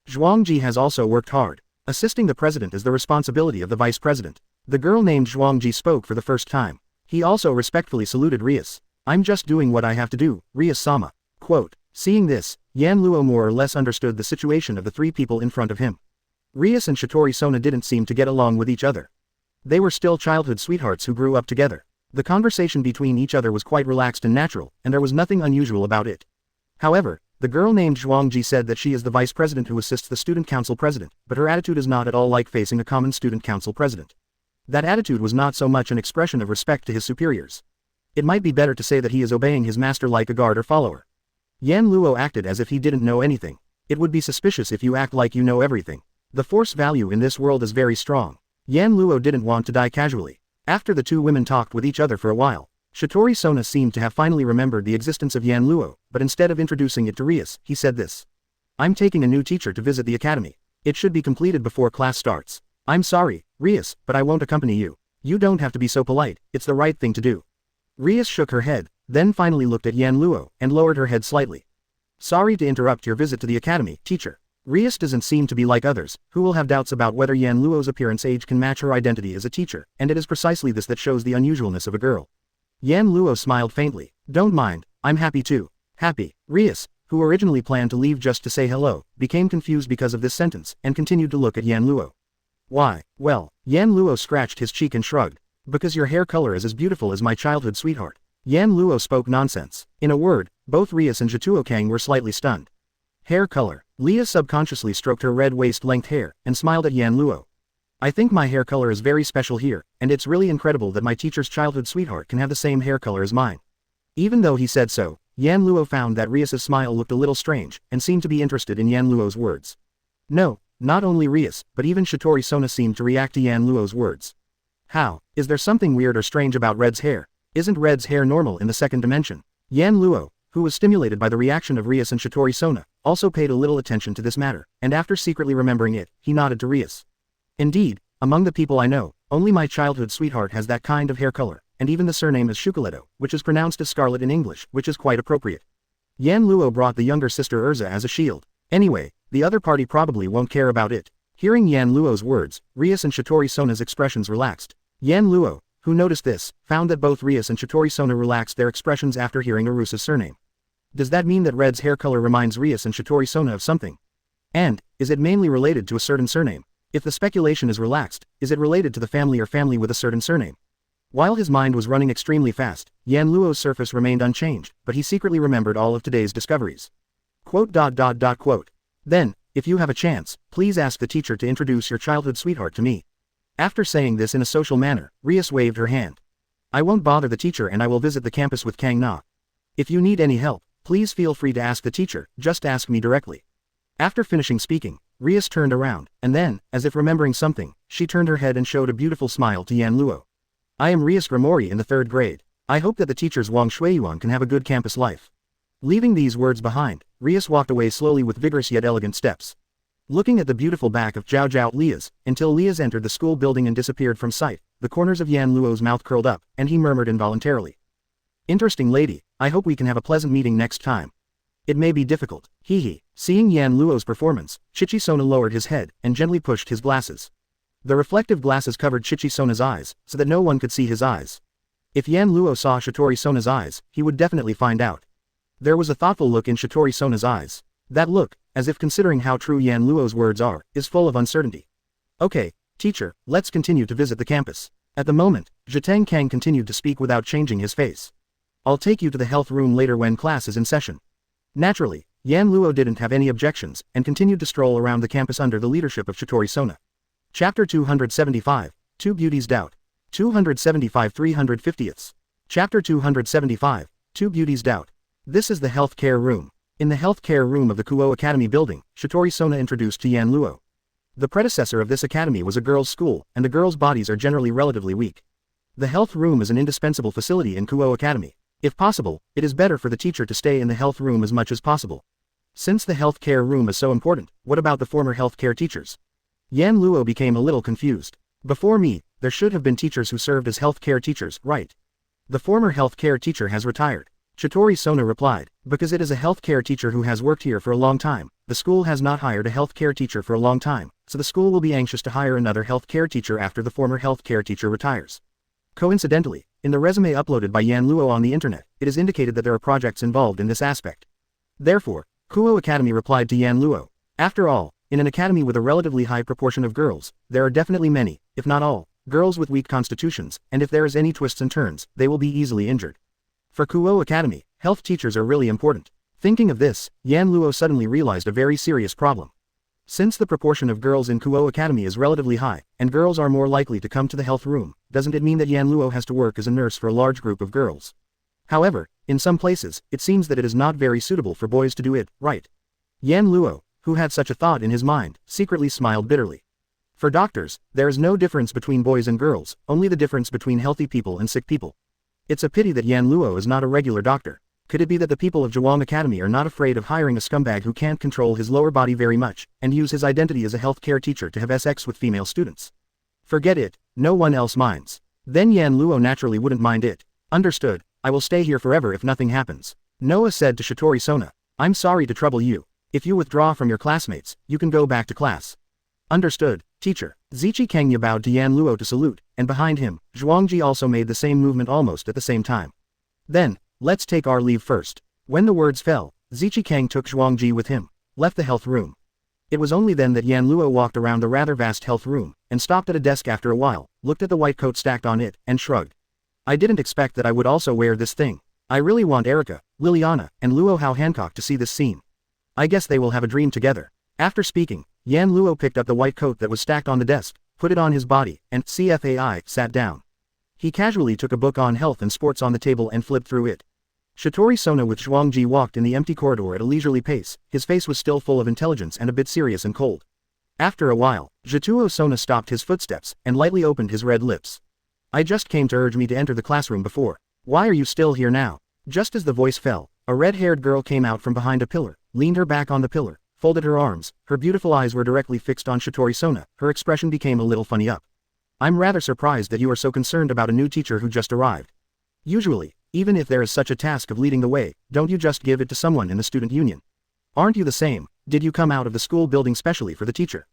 Zhuangji has also worked hard. Assisting the president is the responsibility of the vice president. The girl named Zhuangji spoke for the first time. He also respectfully saluted Rias. I'm just doing what I have to do, Rias-sama. Quote. Seeing this, Yan Luo more or less understood the situation of the three people in front of him. Rias and Shitori Sona didn't seem to get along with each other. They were still childhood sweethearts who grew up together. The conversation between each other was quite relaxed and natural, and there was nothing unusual about it. However, the girl named Zhuangji said that she is the vice president who assists the student council president, but her attitude is not at all like facing a common student council president. That attitude was not so much an expression of respect to his superiors. It might be better to say that he is obeying his master like a guard or follower. Yan Luo acted as if he didn't know anything. It would be suspicious if you act like you know everything. The force value in this world is very strong. Yan Luo didn't want to die casually. After the two women talked with each other for a while, Shitori Sona seemed to have finally remembered the existence of Yan Luo, but instead of introducing it to Rias, he said this. I'm taking a new teacher to visit the academy. It should be completed before class starts. I'm sorry, Rias, but I won't accompany you. You don't have to be so polite, it's the right thing to do. Rias shook her head, then finally looked at Yan Luo, and lowered her head slightly. Sorry to interrupt your visit to the academy, teacher. Rias doesn't seem to be like others, who will have doubts about whether Yan Luo's appearance age can match her identity as a teacher, and it is precisely this that shows the unusualness of a girl. Yan Luo smiled faintly. Don't mind, I'm happy too. Happy. Rias, who originally planned to leave just to say hello, became confused because of this sentence, and continued to look at Yan Luo. Why? Well, Yan Luo scratched his cheek and shrugged. Because your hair color is as beautiful as my childhood sweetheart. Yan Luo spoke nonsense. In a word, both Rias and Jituo Kang were slightly stunned. Hair color. Leah subconsciously stroked her red waist-length hair, and smiled at Yan Luo. I think my hair color is very special here, and it's really incredible that my teacher's childhood sweetheart can have the same hair color as mine. Even though he said so, Yan Luo found that Rias's smile looked a little strange, and seemed to be interested in Yan Luo's words. No, not only Rias, but even Shitori Sona seemed to react to Yan Luo's words. How? Is there something weird or strange about Red's hair? Isn't Red's hair normal in the second dimension? Yan Luo, who was stimulated by the reaction of Rias and Shitori Sona, also paid a little attention to this matter, and after secretly remembering it, he nodded to Rias. Indeed, among the people I know, only my childhood sweetheart has that kind of hair color, and even the surname is Shukuleto, which is pronounced as scarlet in English, which is quite appropriate. Yan Luo brought the younger sister Urza as a shield. Anyway, the other party probably won't care about it. Hearing Yan Luo's words, Rias and Shitori Sona's expressions relaxed. Yan Luo, who noticed this, found that both Rias and Shitori Sona relaxed their expressions after hearing Urusa's surname. Does that mean that Red's hair color reminds Rias and Shitori Sona of something? And, is it mainly related to a certain surname? If the speculation is relaxed, is it related to the family or family with a certain surname? While his mind was running extremely fast, Yan Luo's surface remained unchanged, but he secretly remembered all of today's discoveries. Quote. Then, if you have a chance, please ask the teacher to introduce your childhood sweetheart to me. After saying this in a social manner, Rias waved her hand. I won't bother the teacher and I will visit the campus with Kang Na. If you need any help, please feel free to ask the teacher, just ask me directly. After finishing speaking, Rias turned around, and then, as if remembering something, she turned her head and showed a beautiful smile to Yan Luo. I am Rias Grimori in the 3rd grade. I hope that the teachers Wang Shuiyuan can have a good campus life. Leaving these words behind, Rias walked away slowly with vigorous yet elegant steps. Looking at the beautiful back of Zhao Lia's, until Lia's entered the school building and disappeared from sight, the corners of Yan Luo's mouth curled up, and he murmured involuntarily. Interesting lady, I hope we can have a pleasant meeting next time. It may be difficult, hee. Seeing Yan Luo's performance, Shichisona lowered his head, and gently pushed his glasses. The reflective glasses covered Shichisona's eyes, so that no one could see his eyes. If Yan Luo saw Shitori-sona's eyes, he would definitely find out. There was a thoughtful look in Shitori-sona's eyes. That look, as if considering how true Yan Luo's words are, is full of uncertainty. Okay, teacher, let's continue to visit the campus. At the moment, Zheteng Kang continued to speak without changing his face. I'll take you to the health room later when class is in session. Naturally, Yan Luo didn't have any objections, and continued to stroll around the campus under the leadership of Shitori-sona. Chapter 275, Two Beauties Doubt. 275 350ths. Chapter 275, Two Beauties Doubt. This is the health care room. In the health care room of the Kuo Academy building, Shitori-sona introduced to Yan Luo. The predecessor of this academy was a girls' school, and the girls' bodies are generally relatively weak. The health room is an indispensable facility in Kuo Academy. If possible, it is better for the teacher to stay in the health room as much as possible. Since the health care room is so important, what about the former health care teachers? Yan Luo became a little confused. Before me, there should have been teachers who served as health care teachers, right? The former health care teacher has retired. Shitori-sona replied, because it is a health care teacher who has worked here for a long time. The school has not hired a health care teacher for a long time, so the school will be anxious to hire another health care teacher after the former health care teacher retires. Coincidentally, in the resume uploaded by Yan Luo on the internet, it is indicated that there are projects involved in this aspect. Therefore, Kuo Academy replied to Yan Luo. After all, in an academy with a relatively high proportion of girls, there are definitely many, if not all, girls with weak constitutions, and if there is any twists and turns, they will be easily injured. For Kuo Academy, health teachers are really important. Thinking of this, Yan Luo suddenly realized a very serious problem. Since the proportion of girls in Kuo Academy is relatively high, and girls are more likely to come to the health room, doesn't it mean that Yan Luo has to work as a nurse for a large group of girls? However, in some places, it seems that it is not very suitable for boys to do it, right? Yan Luo, who had such a thought in his mind, secretly smiled bitterly. For doctors, there is no difference between boys and girls, only the difference between healthy people and sick people. It's a pity that Yan Luo is not a regular doctor. Could it be that the people of Zhuang Academy are not afraid of hiring a scumbag who can't control his lower body very much, and use his identity as a healthcare teacher to have sex with female students? Forget it, no one else minds. Then Yan Luo naturally wouldn't mind it. Understood, I will stay here forever if nothing happens. Noah said to Shitori-sona. I'm sorry to trouble you. If you withdraw from your classmates, you can go back to class. Understood, teacher. Zichi Kangya bowed to Yan Luo to salute, and behind him, Zhuangji also made the same movement almost at the same time. Then, let's take our leave first. When the words fell, Zichi Kang took Zhuangji with him, left the health room. It was only then that Yan Luo walked around the rather vast health room, and stopped at a desk after a while, looked at the white coat stacked on it, and shrugged. I didn't expect that I would also wear this thing. I really want Erica, Liliana, and Luo Hao Hancock to see this scene. I guess they will have a dream together. After speaking, Yan Luo picked up the white coat that was stacked on the desk, put it on his body, and sat down. He casually took a book on health and sports on the table and flipped through it. Shitori-sona with Zhuangji walked in the empty corridor at a leisurely pace. His face was still full of intelligence and a bit serious and cold. After a while, Zhituo-sona stopped his footsteps, and lightly opened his red lips. I just came to urge me to enter the classroom before. Why are you still here now? Just as the voice fell, a red-haired girl came out from behind a pillar, leaned her back on the pillar, folded her arms, her beautiful eyes were directly fixed on Shitori-sona, her expression became a little funny up. I'm rather surprised that you are so concerned about a new teacher who just arrived. Usually, even if there is such a task of leading the way, don't you just give it to someone in the student union? Aren't you the same? Did you come out of the school building specially for the teacher?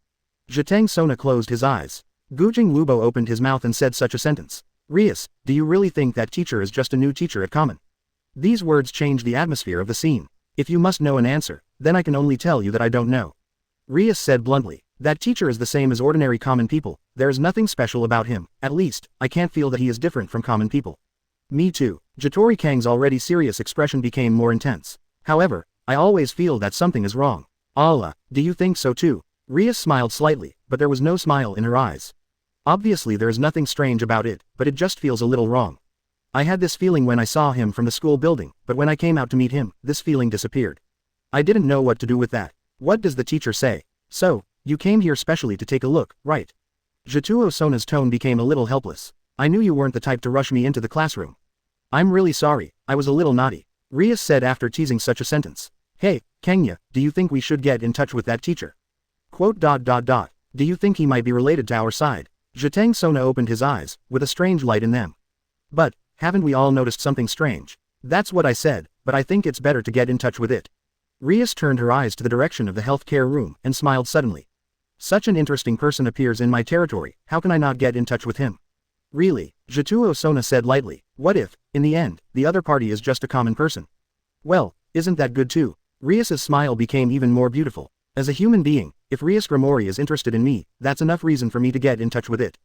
Zheteng-sona closed his eyes. Gujing Lubo opened his mouth and said such a sentence. Rias, do you really think that teacher is just a new teacher at common? These words changed the atmosphere of the scene. If you must know an answer, then I can only tell you that I don't know. Rias said bluntly. That teacher is the same as ordinary common people. There is nothing special about him. At least, I can't feel that he is different from common people. Me too. Jitori Kang's already serious expression became more intense. However, I always feel that something is wrong. Allah, do you think so too? Rias smiled slightly, but there was no smile in her eyes. Obviously there is nothing strange about it, but it just feels a little wrong. I had this feeling when I saw him from the school building, but when I came out to meet him, this feeling disappeared. I didn't know what to do with that. What does the teacher say? So, you came here specially to take a look, right? Jituo Sona's tone became a little helpless. I knew you weren't the type to rush me into the classroom. I'm really sorry, I was a little naughty. Rias said after teasing such a sentence. Hey, Kenya, do you think we should get in touch with that teacher? Quote. Do you think he might be related to our side? Jiteng Sona opened his eyes, with a strange light in them. But, haven't we all noticed something strange? That's what I said, but I think it's better to get in touch with it. Rias turned her eyes to the direction of the healthcare room and smiled suddenly. Such an interesting person appears in my territory, how can I not get in touch with him? Really, Jituo Sona said lightly, what if, in the end, the other party is just a common person? Well, isn't that good too? Rias's smile became even more beautiful. As a human being, if Rias Grimori is interested in me, that's enough reason for me to get in touch with it.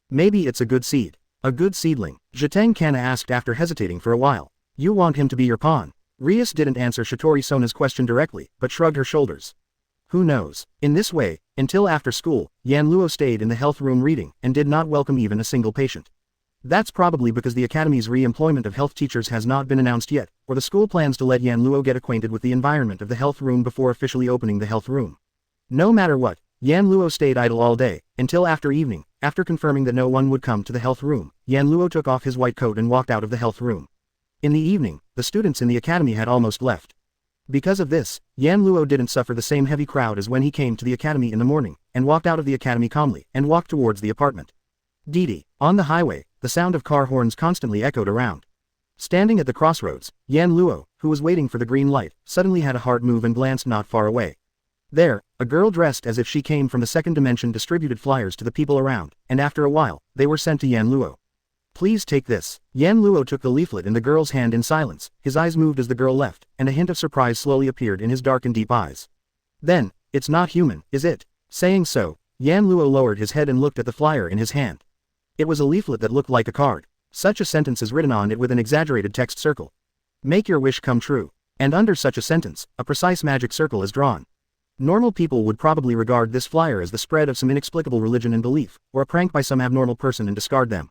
Maybe it's a good seed. A good seedling, Jiteng Kana asked after hesitating for a while. You want him to be your pawn? Rias didn't answer Shitori Sona's question directly, but shrugged her shoulders. Who knows? In this way, until after school, Yan Luo stayed in the health room reading, and did not welcome even a single patient. That's probably because the academy's re-employment of health teachers has not been announced yet, or the school plans to let Yan Luo get acquainted with the environment of the health room before officially opening the health room. No matter what, Yan Luo stayed idle all day, until after evening. After confirming that no one would come to the health room, Yan Luo took off his white coat and walked out of the health room. In the evening, the students in the academy had almost left. Because of this, Yan Luo didn't suffer the same heavy crowd as when he came to the academy in the morning, and walked out of the academy calmly, and walked towards the apartment. Didi. On the highway, the sound of car horns constantly echoed around. Standing at the crossroads, Yan Luo, who was waiting for the green light, suddenly had a heart move and glanced not far away. There, a girl dressed as if she came from the second dimension distributed flyers to the people around, and after a while, they were sent to Yan Luo. Please take this. Yan Luo took the leaflet in the girl's hand in silence, his eyes moved as the girl left, and a hint of surprise slowly appeared in his dark and deep eyes. Then, it's not human, is it? Saying so, Yan Luo lowered his head and looked at the flyer in his hand. It was a leaflet that looked like a card. Such a sentence is written on it with an exaggerated text circle. Make your wish come true. And under such a sentence, a precise magic circle is drawn. Normal people would probably regard this flyer as the spread of some inexplicable religion and belief, or a prank by some abnormal person and discard them.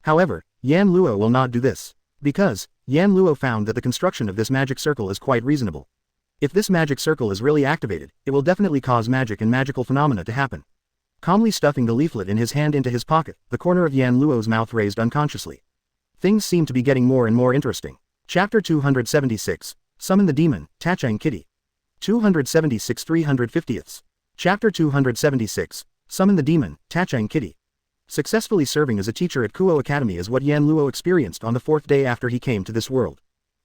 However, Yan Luo will not do this. Because, Yan Luo found that the construction of this magic circle is quite reasonable. If this magic circle is really activated, it will definitely cause magic and magical phenomena to happen. Calmly stuffing the leaflet in his hand into his pocket, the corner of Yan Luo's mouth raised unconsciously. Things seem to be getting more and more interesting. Chapter 276. Summon the Demon, Tachang Kitty. 276 350ths. Chapter 276. Summon the Demon, Tachang Kitty. Successfully serving as a teacher at Kuo Academy is what Yan Luo experienced on the 4th day after he came to this world.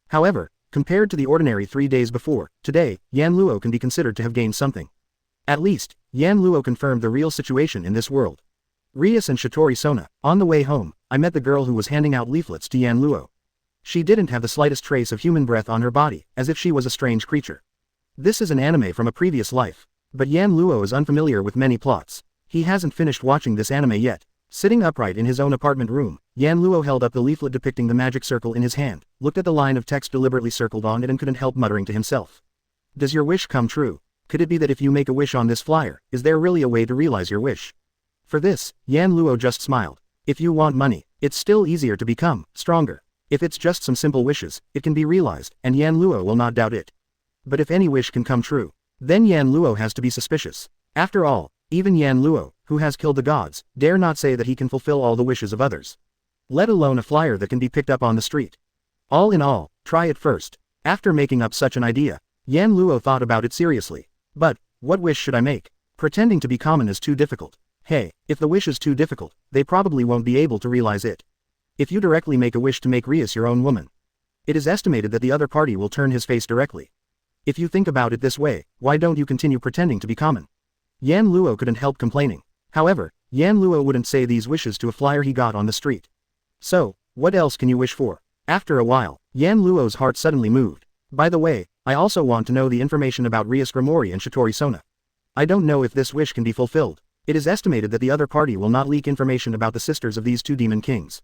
However, compared to the ordinary 3 days before, today, Yan Luo can be considered to have gained something. At least, Yan Luo confirmed the real situation in this world. Rias and Shitori Sona. On the way home, I met the girl who was handing out leaflets to Yan Luo. She didn't have the slightest trace of human breath on her body, as if she was a strange creature. This is an anime from a previous life. But Yan Luo is unfamiliar with many plots. He hasn't finished watching this anime yet. Sitting upright in his own apartment room, Yan Luo held up the leaflet depicting the magic circle in his hand, looked at the line of text deliberately circled on it and couldn't help muttering to himself. Does your wish come true? Could it be that if you make a wish on this flyer, is there really a way to realize your wish? For this, Yan Luo just smiled. If you want money, it's still easier to become stronger. If it's just some simple wishes, it can be realized, and Yan Luo will not doubt it. But if any wish can come true, then Yan Luo has to be suspicious. After all, even Yan Luo, who has killed the gods, dare not say that he can fulfill all the wishes of others. Let alone a flyer that can be picked up on the street. All in all, try it first. After making up such an idea, Yan Luo thought about it seriously. But, what wish should I make? Pretending to be common is too difficult. Hey, if the wish is too difficult, they probably won't be able to realize it. If you directly make a wish to make Rias your own woman, it is estimated that the other party will turn his face directly. If you think about it this way, why don't you continue pretending to be common? Yan Luo couldn't help complaining. However, Yan Luo wouldn't say these wishes to a flyer he got on the street. So, what else can you wish for? After a while, Yan Luo's heart suddenly moved. By the way, I also want to know the information about Rias Grimori and Shitori Sona. I don't know if this wish can be fulfilled. It is estimated that the other party will not leak information about the sisters of these two demon kings.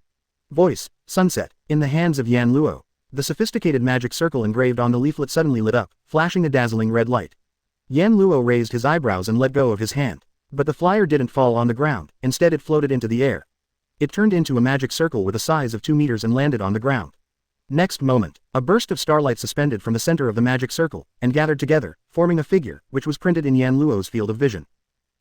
Voice, Sunset, in the hands of Yan Luo. The sophisticated magic circle engraved on the leaflet suddenly lit up, flashing a dazzling red light. Yan Luo raised his eyebrows and let go of his hand. But the flyer didn't fall on the ground, instead it floated into the air. It turned into a magic circle with a size of 2 meters and landed on the ground. Next moment, a burst of starlight suspended from the center of the magic circle, and gathered together, forming a figure, which was printed in Yan Luo's field of vision.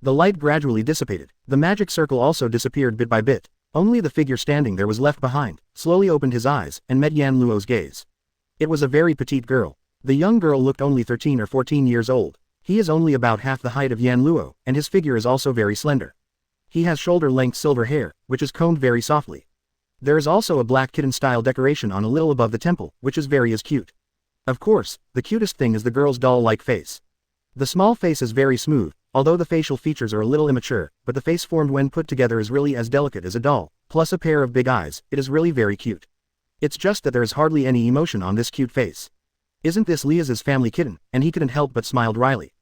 The light gradually dissipated. The magic circle also disappeared bit by bit. Only the figure standing there was left behind, slowly opened his eyes, and met Yan Luo's gaze. It was a very petite girl. The young girl looked only 13 or 14 years old. He is only about half the height of Yan Luo, and his figure is also very slender. He has shoulder-length silver hair, which is combed very softly. There is also a black kitten-style decoration on a little above the temple, which is very cute. Of course, the cutest thing is the girl's doll-like face. The small face is very smooth, although the facial features are a little immature, but the face formed when put together is really as delicate as a doll, plus a pair of big eyes. It is really very cute. It's just that there is hardly any emotion on this cute face. Isn't this Lia's family kitten? And he couldn't help but smiled wryly.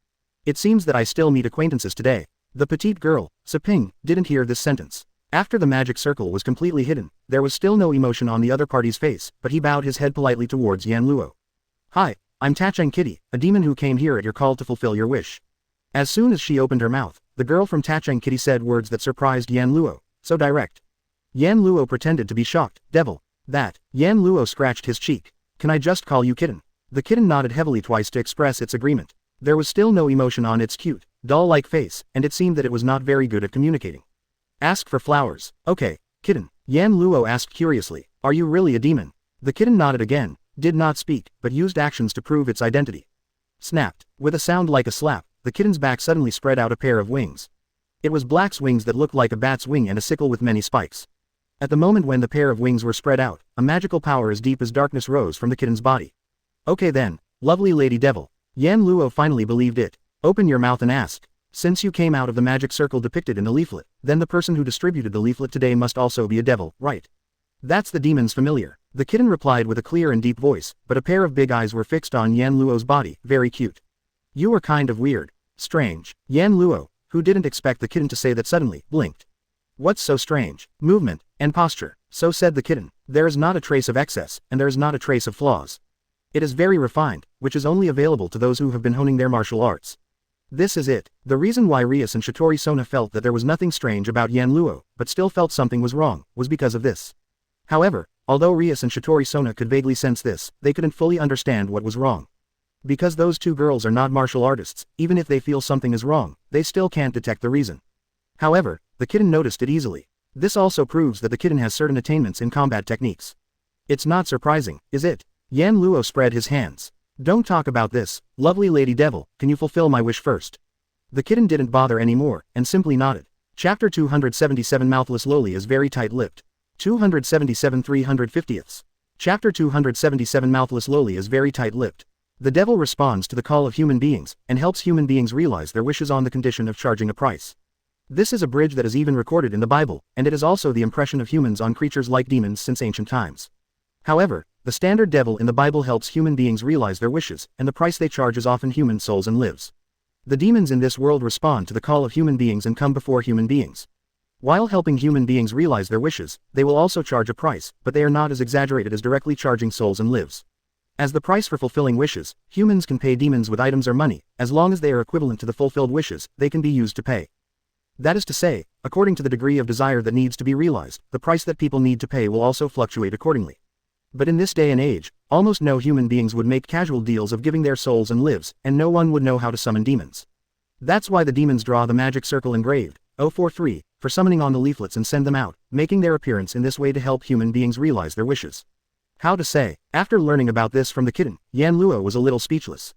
It seems that I still meet acquaintances today. The petite girl, Seping, didn't hear this sentence. After the magic circle was completely hidden, there was still no emotion on the other party's face, but he bowed his head politely towards Yan Luo. Hi, I'm Tachang Kitty, a demon who came here at your call to fulfill your wish. As soon as she opened her mouth, the girl from Tachang Kitty said words that surprised Yan Luo, so direct. Yan Luo pretended to be shocked. Devil. That. Yan Luo scratched his cheek. Can I just call you kitten? The kitten nodded heavily twice to express its agreement. There was still no emotion on its cute, doll-like face, and it seemed that it was not very good at communicating. Ask for flowers. Okay, kitten. Yan Luo asked curiously, are you really a demon? The kitten nodded again, did not speak, but used actions to prove its identity. Snapped. With a sound like a slap, the kitten's back suddenly spread out a pair of wings. It was black's wings that looked like a bat's wing and a sickle with many spikes. At the moment when the pair of wings were spread out, a magical power as deep as darkness rose from the kitten's body. Okay then, lovely lady devil. Yan Luo finally believed it. Open your mouth and ask. Since you came out of the magic circle depicted in the leaflet, then the person who distributed the leaflet today must also be a devil, right? That's the demon's familiar. The kitten replied with a clear and deep voice, but a pair of big eyes were fixed on Yan Luo's body, very cute. You were kind of weird. Strange. Yan Luo, who didn't expect the kitten to say that suddenly, blinked. What's so strange? Movement, and posture. So said the kitten. There is not a trace of excess, and there is not a trace of flaws. It is very refined, which is only available to those who have been honing their martial arts. This is it. The reason why Rias and Shitori Sona felt that there was nothing strange about Yan Luo, but still felt something was wrong, was because of this. However, although Rias and Shitori Sona could vaguely sense this, they couldn't fully understand what was wrong. Because those two girls are not martial artists, even if they feel something is wrong, they still can't detect the reason. However, the kitten noticed it easily. This also proves that the kitten has certain attainments in combat techniques. It's not surprising, is it? Yan Luo spread his hands. Don't talk about this, lovely lady devil, can you fulfill my wish first? The kitten didn't bother anymore, and simply nodded. Chapter 277 Mouthless Loli is very tight-lipped. 277 350ths. Chapter 277 Mouthless Loli is very tight-lipped. The devil responds to the call of human beings, and helps human beings realize their wishes on the condition of charging a price. This is a bridge that is even recorded in the Bible, and it is also the impression of humans on creatures like demons since ancient times. However, the standard devil in the Bible helps human beings realize their wishes, and the price they charge is often human souls and lives. The demons in this world respond to the call of human beings and come before human beings. While helping human beings realize their wishes, they will also charge a price, but they are not as exaggerated as directly charging souls and lives. As the price for fulfilling wishes, humans can pay demons with items or money, as long as they are equivalent to the fulfilled wishes, they can be used to pay. That is to say, according to the degree of desire that needs to be realized, the price that people need to pay will also fluctuate accordingly. But in this day and age, almost no human beings would make casual deals of giving their souls and lives, and no one would know how to summon demons. That's why the demons draw the magic circle engraved, 043, for summoning on the leaflets and send them out, making their appearance in this way to help human beings realize their wishes. How to say? After learning about this from the kitten, Yan Luo was a little speechless.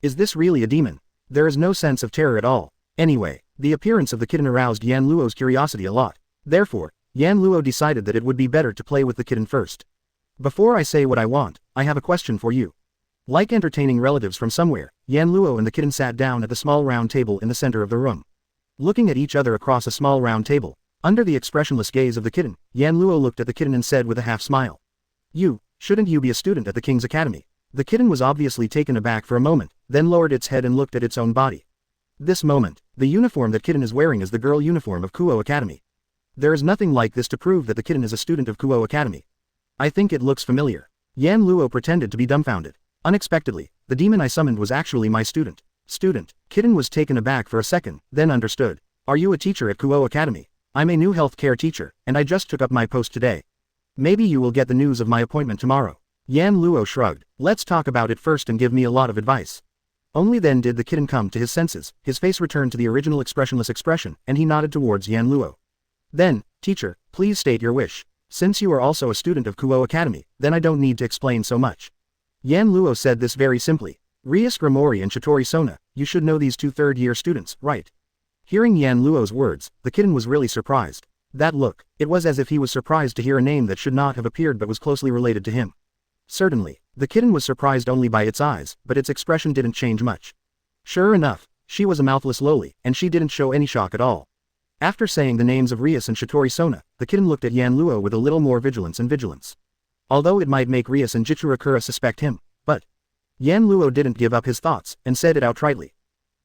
Is this really a demon? There is no sense of terror at all. Anyway, the appearance of the kitten aroused Yan Luo's curiosity a lot. Therefore, Yan Luo decided that it would be better to play with the kitten first. Before I say what I want, I have a question for you. Like entertaining relatives from somewhere, Yan Luo and the kitten sat down at the small round table in the center of the room. Looking at each other across a small round table, under the expressionless gaze of the kitten, Yan Luo looked at the kitten and said with a half smile. Shouldn't you be a student at the King's Academy? The kitten was obviously taken aback for a moment, then lowered its head and looked at its own body. This moment, the uniform that kitten is wearing is the girl uniform of Kuo Academy. There is nothing like this to prove that the kitten is a student of Kuo Academy. I think it looks familiar. Yan Luo pretended to be dumbfounded. Unexpectedly, the demon I summoned was actually my student. Kitten was taken aback for a second, then understood. Are you a teacher at Kuo Academy? I'm a new healthcare teacher, and I just took up my post today. Maybe you will get the news of my appointment tomorrow. Yan Luo shrugged. Let's talk about it first and give me a lot of advice. Only then did the kitten come to his senses, his face returned to the original expressionless expression, and he nodded towards Yan Luo. Then, teacher, please state your wish. Since you are also a student of Kuo Academy, then I don't need to explain so much. Yan Luo said this very simply. Rias Grimori and Chitori Sona, you should know these two third-year students, right? Hearing Yan Luo's words, the kitten was really surprised. That look, it was as if he was surprised to hear a name that should not have appeared but was closely related to him. Certainly, the kitten was surprised only by its eyes, but its expression didn't change much. Sure enough, she was a mouthless loli, and she didn't show any shock at all. After saying the names of Rias and Chitori Sona, the kitten looked at Yan Luo with a little more vigilance. Although it might make Rias and Jichirakura suspect him, but Yan Luo didn't give up his thoughts, and said it outrightly.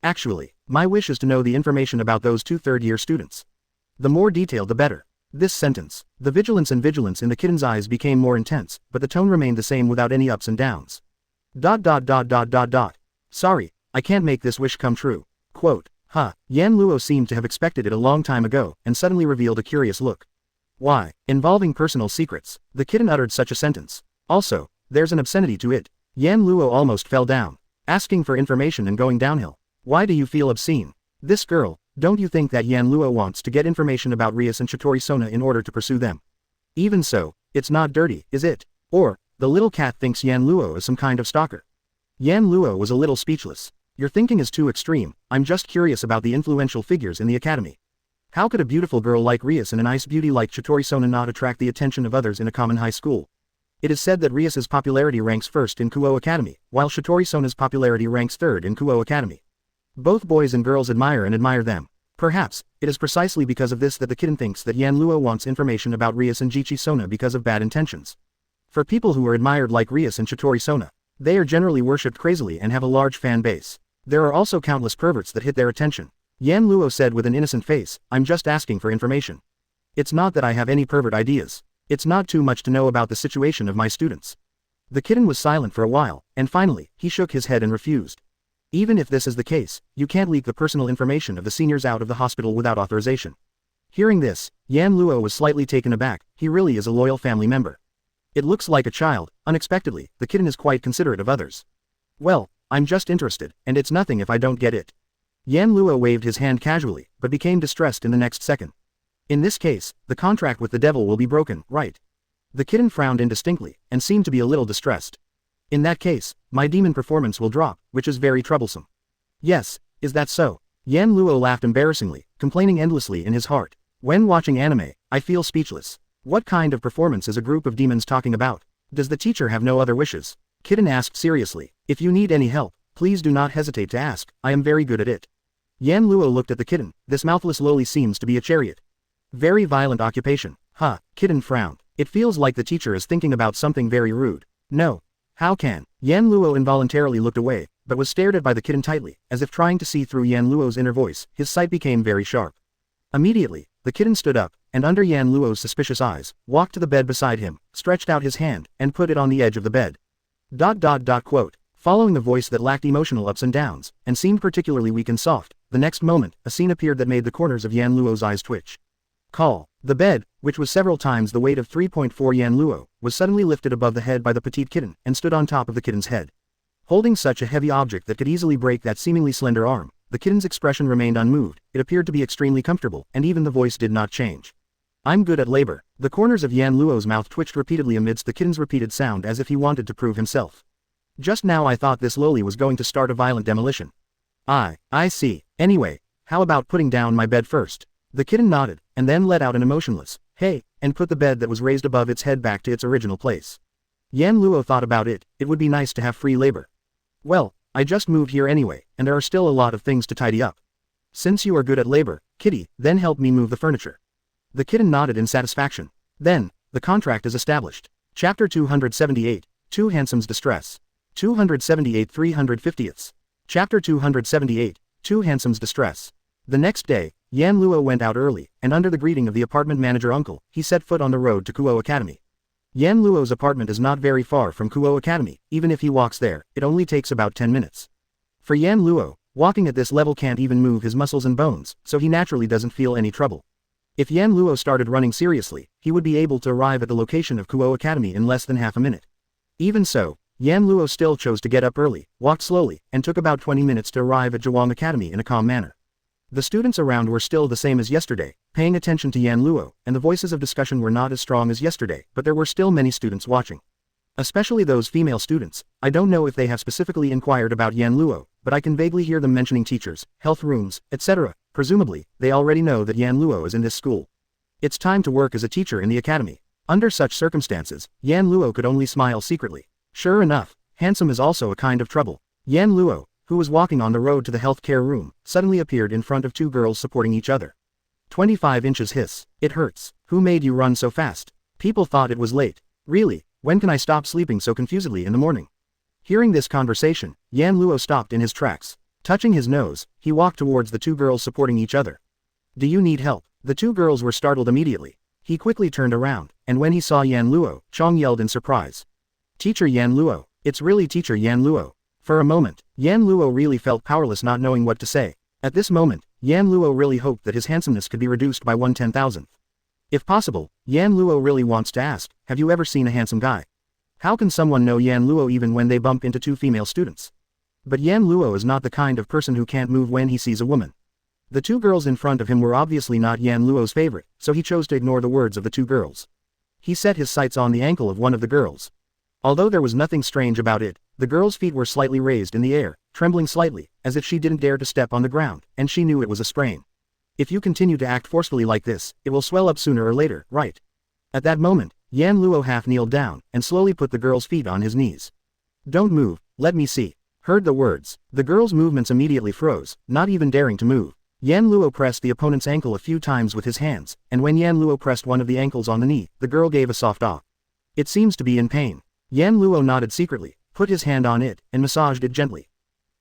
Actually, my wish is to know the information about those two third-year students. The more detailed the better. This sentence, the vigilance in the kitten's eyes became more intense, but the tone remained the same without any ups and downs. Sorry, I can't make this wish come true. Quote, Yan Luo seemed to have expected it a long time ago, and suddenly revealed a curious look. Why, involving personal secrets, the kitten uttered such a sentence. Also, there's an obscenity to it. Yan Luo almost fell down. Asking for information and going downhill. Why do you feel obscene? This girl, don't you think that Yan Luo wants to get information about Rias and Chitori Sona in order to pursue them? Even so, it's not dirty, is it? Or, the little cat thinks Yan Luo is some kind of stalker. Yan Luo was a little speechless. Your thinking is too extreme, I'm just curious about the influential figures in the academy. How could a beautiful girl like Rias and a nice beauty like Chitori Sona not attract the attention of others in a common high school? It is said that Rias's popularity ranks first in Kuo Academy, while Chitori Sona's popularity ranks third in Kuo Academy. Both boys and girls admire them. Perhaps, it is precisely because of this that the kitten thinks that Yan Luo wants information about Rias and Jichi Sona because of bad intentions. For people who are admired like Rias and Chitori Sona, they are generally worshipped crazily and have a large fan base. There are also countless perverts that hit their attention. Yan Luo said with an innocent face, I'm just asking for information. It's not that I have any pervert ideas. It's not too much to know about the situation of my students. The kitten was silent for a while, and finally, he shook his head and refused. Even if this is the case, you can't leak the personal information of the seniors out of the hospital without authorization. Hearing this, Yan Luo was slightly taken aback. He really is a loyal family member. It looks like a child. Unexpectedly, the kitten is quite considerate of others. Well, I'm just interested, and it's nothing if I don't get it. Yan Luo waved his hand casually, but became distressed in the next second. In this case, the contract with the devil will be broken, right? The kitten frowned indistinctly, and seemed to be a little distressed. In that case, my demon performance will drop, which is very troublesome. Yes, is that so? Yan Luo laughed embarrassingly, complaining endlessly in his heart. When watching anime, I feel speechless. What kind of performance is a group of demons talking about? Does the teacher have no other wishes? Kitten asked seriously. If you need any help, please do not hesitate to ask, I am very good at it. Yan Luo looked at the kitten. This mouthless loli seems to be a chariot. Very violent occupation. Kitten frowned. It feels like the teacher is thinking about something very rude. No. How can? Yan Luo involuntarily looked away, but was stared at by the kitten tightly, as if trying to see through Yan Luo's inner voice. His sight became very sharp. Immediately, the kitten stood up, and under Yan Luo's suspicious eyes, walked to the bed beside him, stretched out his hand, and put it on the edge of the bed. Quote. Following the voice that lacked emotional ups and downs, and seemed particularly weak and soft, the next moment, a scene appeared that made the corners of Yan Luo's eyes twitch. Call. The bed, which was several times the weight of 3.4 Yan Luo, was suddenly lifted above the head by the petite kitten, and stood on top of the kitten's head. Holding such a heavy object that could easily break that seemingly slender arm, the kitten's expression remained unmoved. It appeared to be extremely comfortable, and even the voice did not change. I'm good at labor. The corners of Yan Luo's mouth twitched repeatedly amidst the kitten's repeated sound as if he wanted to prove himself. Just now I thought this loli was going to start a violent demolition. I see. Anyway, how about putting down my bed first? The kitten nodded, and then let out an emotionless, hey, and put the bed that was raised above its head back to its original place. Yan Luo thought about it. It would be nice to have free labor. Well, I just moved here anyway, and there are still a lot of things to tidy up. Since you are good at labor, kitty, then help me move the furniture. The kitten nodded in satisfaction. Then, the contract is established. Chapter 278, Two Handsome's Distress. 278 350ths. Chapter 278, Two Handsome's Distress. The next day, Yan Luo went out early, and under the greeting of the apartment manager uncle, he set foot on the road to Kuo Academy. Yan Luo's apartment is not very far from Kuo Academy. Even if he walks there, it only takes about 10 minutes. For Yan Luo, walking at this level can't even move his muscles and bones, so he naturally doesn't feel any trouble. If Yan Luo started running seriously, he would be able to arrive at the location of Kuo Academy in less than half a minute. Even so, Yan Luo still chose to get up early, walked slowly, and took about 20 minutes to arrive at Zhuang Academy in a calm manner. The students around were still the same as yesterday, paying attention to Yan Luo, and the voices of discussion were not as strong as yesterday, but there were still many students watching. Especially those female students. I don't know if they have specifically inquired about Yan Luo, but I can vaguely hear them mentioning teachers, health rooms, etc. Presumably, they already know that Yan Luo is in this school. It's time to work as a teacher in the academy. Under such circumstances, Yan Luo could only smile secretly. Sure enough, handsome is also a kind of trouble. Yan Luo, who was walking on the road to the healthcare room, suddenly appeared in front of two girls supporting each other. 25 inches hiss. It hurts. Who made you run so fast? People thought it was late. Really, when can I stop sleeping so confusedly in the morning? Hearing this conversation, Yan Luo stopped in his tracks. Touching his nose, he walked towards the two girls supporting each other. Do you need help? The two girls were startled immediately. He quickly turned around, and when he saw Yan Luo, Chong yelled in surprise. Teacher Yan Luo. It's really Teacher Yan Luo. For a moment, Yan Luo really felt powerless, not knowing what to say. At this moment, Yan Luo really hoped that his handsomeness could be reduced by 1/10,000th. If possible, Yan Luo really wants to ask, have you ever seen a handsome guy? How can someone know Yan Luo even when they bump into two female students? But Yan Luo is not the kind of person who can't move when he sees a woman. The two girls in front of him were obviously not Yan Luo's favorite, so he chose to ignore the words of the two girls. He set his sights on the ankle of one of the girls. Although there was nothing strange about it, the girl's feet were slightly raised in the air, trembling slightly, as if she didn't dare to step on the ground, and she knew it was a sprain. If you continue to act forcefully like this, it will swell up sooner or later, right? At that moment, Yan Luo half kneeled down, and slowly put the girl's feet on his knees. Don't move, let me see. Heard the words. The girl's movements immediately froze, not even daring to move. Yan Luo pressed the opponent's ankle a few times with his hands, and when Yan Luo pressed one of the ankles on the knee, the girl gave a soft ah. It seems to be in pain. Yan Luo nodded secretly, put his hand on it, and massaged it gently.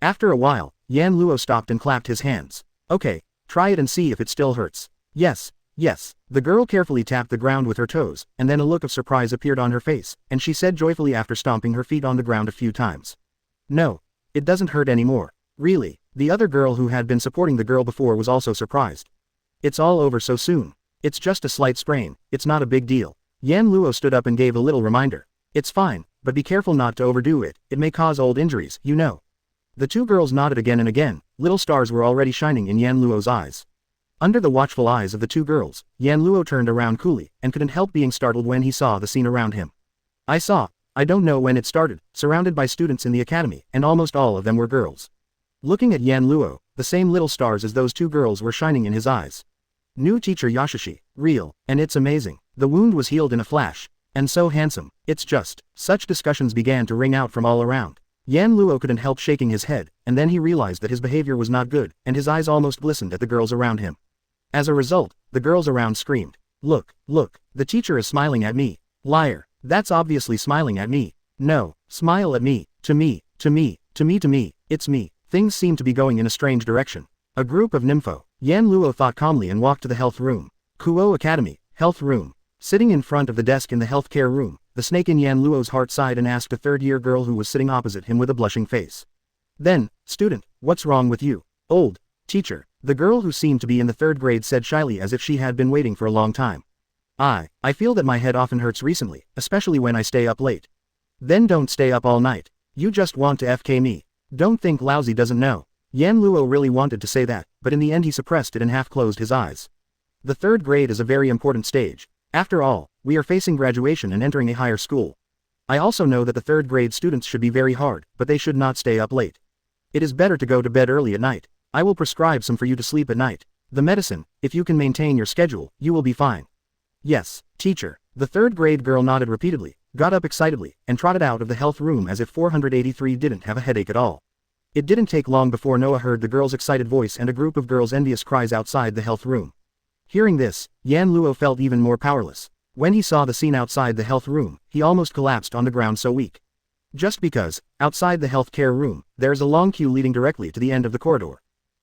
After a while, Yan Luo stopped and clapped his hands. Okay, try it and see if it still hurts. Yes, yes. The girl carefully tapped the ground with her toes, and then a look of surprise appeared on her face, and she said joyfully after stomping her feet on the ground a few times. No, it doesn't hurt anymore. Really. The other girl who had been supporting the girl before was also surprised. It's all over so soon. It's just a slight sprain, it's not a big deal. Yan Luo stood up and gave a little reminder. It's fine, but be careful not to overdo it, it may cause old injuries, you know. The two girls nodded again and again. Little stars were already shining in Yan Luo's eyes. Under the watchful eyes of the two girls, Yan Luo turned around coolly, and couldn't help being startled when he saw the scene around him. I don't know when it started, surrounded by students in the academy, and almost all of them were girls. Looking at Yan Luo, the same little stars as those two girls were shining in his eyes. New teacher Yashishi, real, and it's amazing. The wound was healed in a flash. And so handsome, it's just. Such discussions began to ring out from all around. Yan Luo couldn't help shaking his head, and then he realized that his behavior was not good, and his eyes almost glistened at the girls around him. As a result, the girls around screamed. Look, the teacher is smiling at me. Liar, that's obviously smiling at me. No, smile at me, to me, it's me. Things seemed to be going in a strange direction. A group of nympho. Yan Luo thought calmly and walked to the health room. Kuo Academy, health room. Sitting in front of the desk in the healthcare room, the snake in Yan Luo's heart sighed and asked a third-year girl who was sitting opposite him with a blushing face. Then, student, what's wrong with you? Old teacher. The girl who seemed to be in the third grade said shyly as if she had been waiting for a long time. I feel that my head often hurts recently, especially when I stay up late. Then don't stay up all night. You just want to FK me. Don't think lousy doesn't know. Yan Luo really wanted to say that, but in the end he suppressed it and half closed his eyes. The third grade is a very important stage. After all, we are facing graduation and entering a higher school. I also know that the third grade students should be very hard, but they should not stay up late. It is better to go to bed early at night. I will prescribe some for you to sleep at night. The medicine, if you can maintain your schedule, you will be fine. Yes, teacher. The third grade girl nodded repeatedly, got up excitedly, and trotted out of the health room as if 483 didn't have a headache at all. It didn't take long before Noah heard the girl's excited voice and a group of girls' envious cries outside the health room. Hearing this, Yan Luo felt even more powerless. When he saw the scene outside the health room, he almost collapsed on the ground so weak. Just because, outside the health care room, there is a long queue leading directly to the end of the corridor.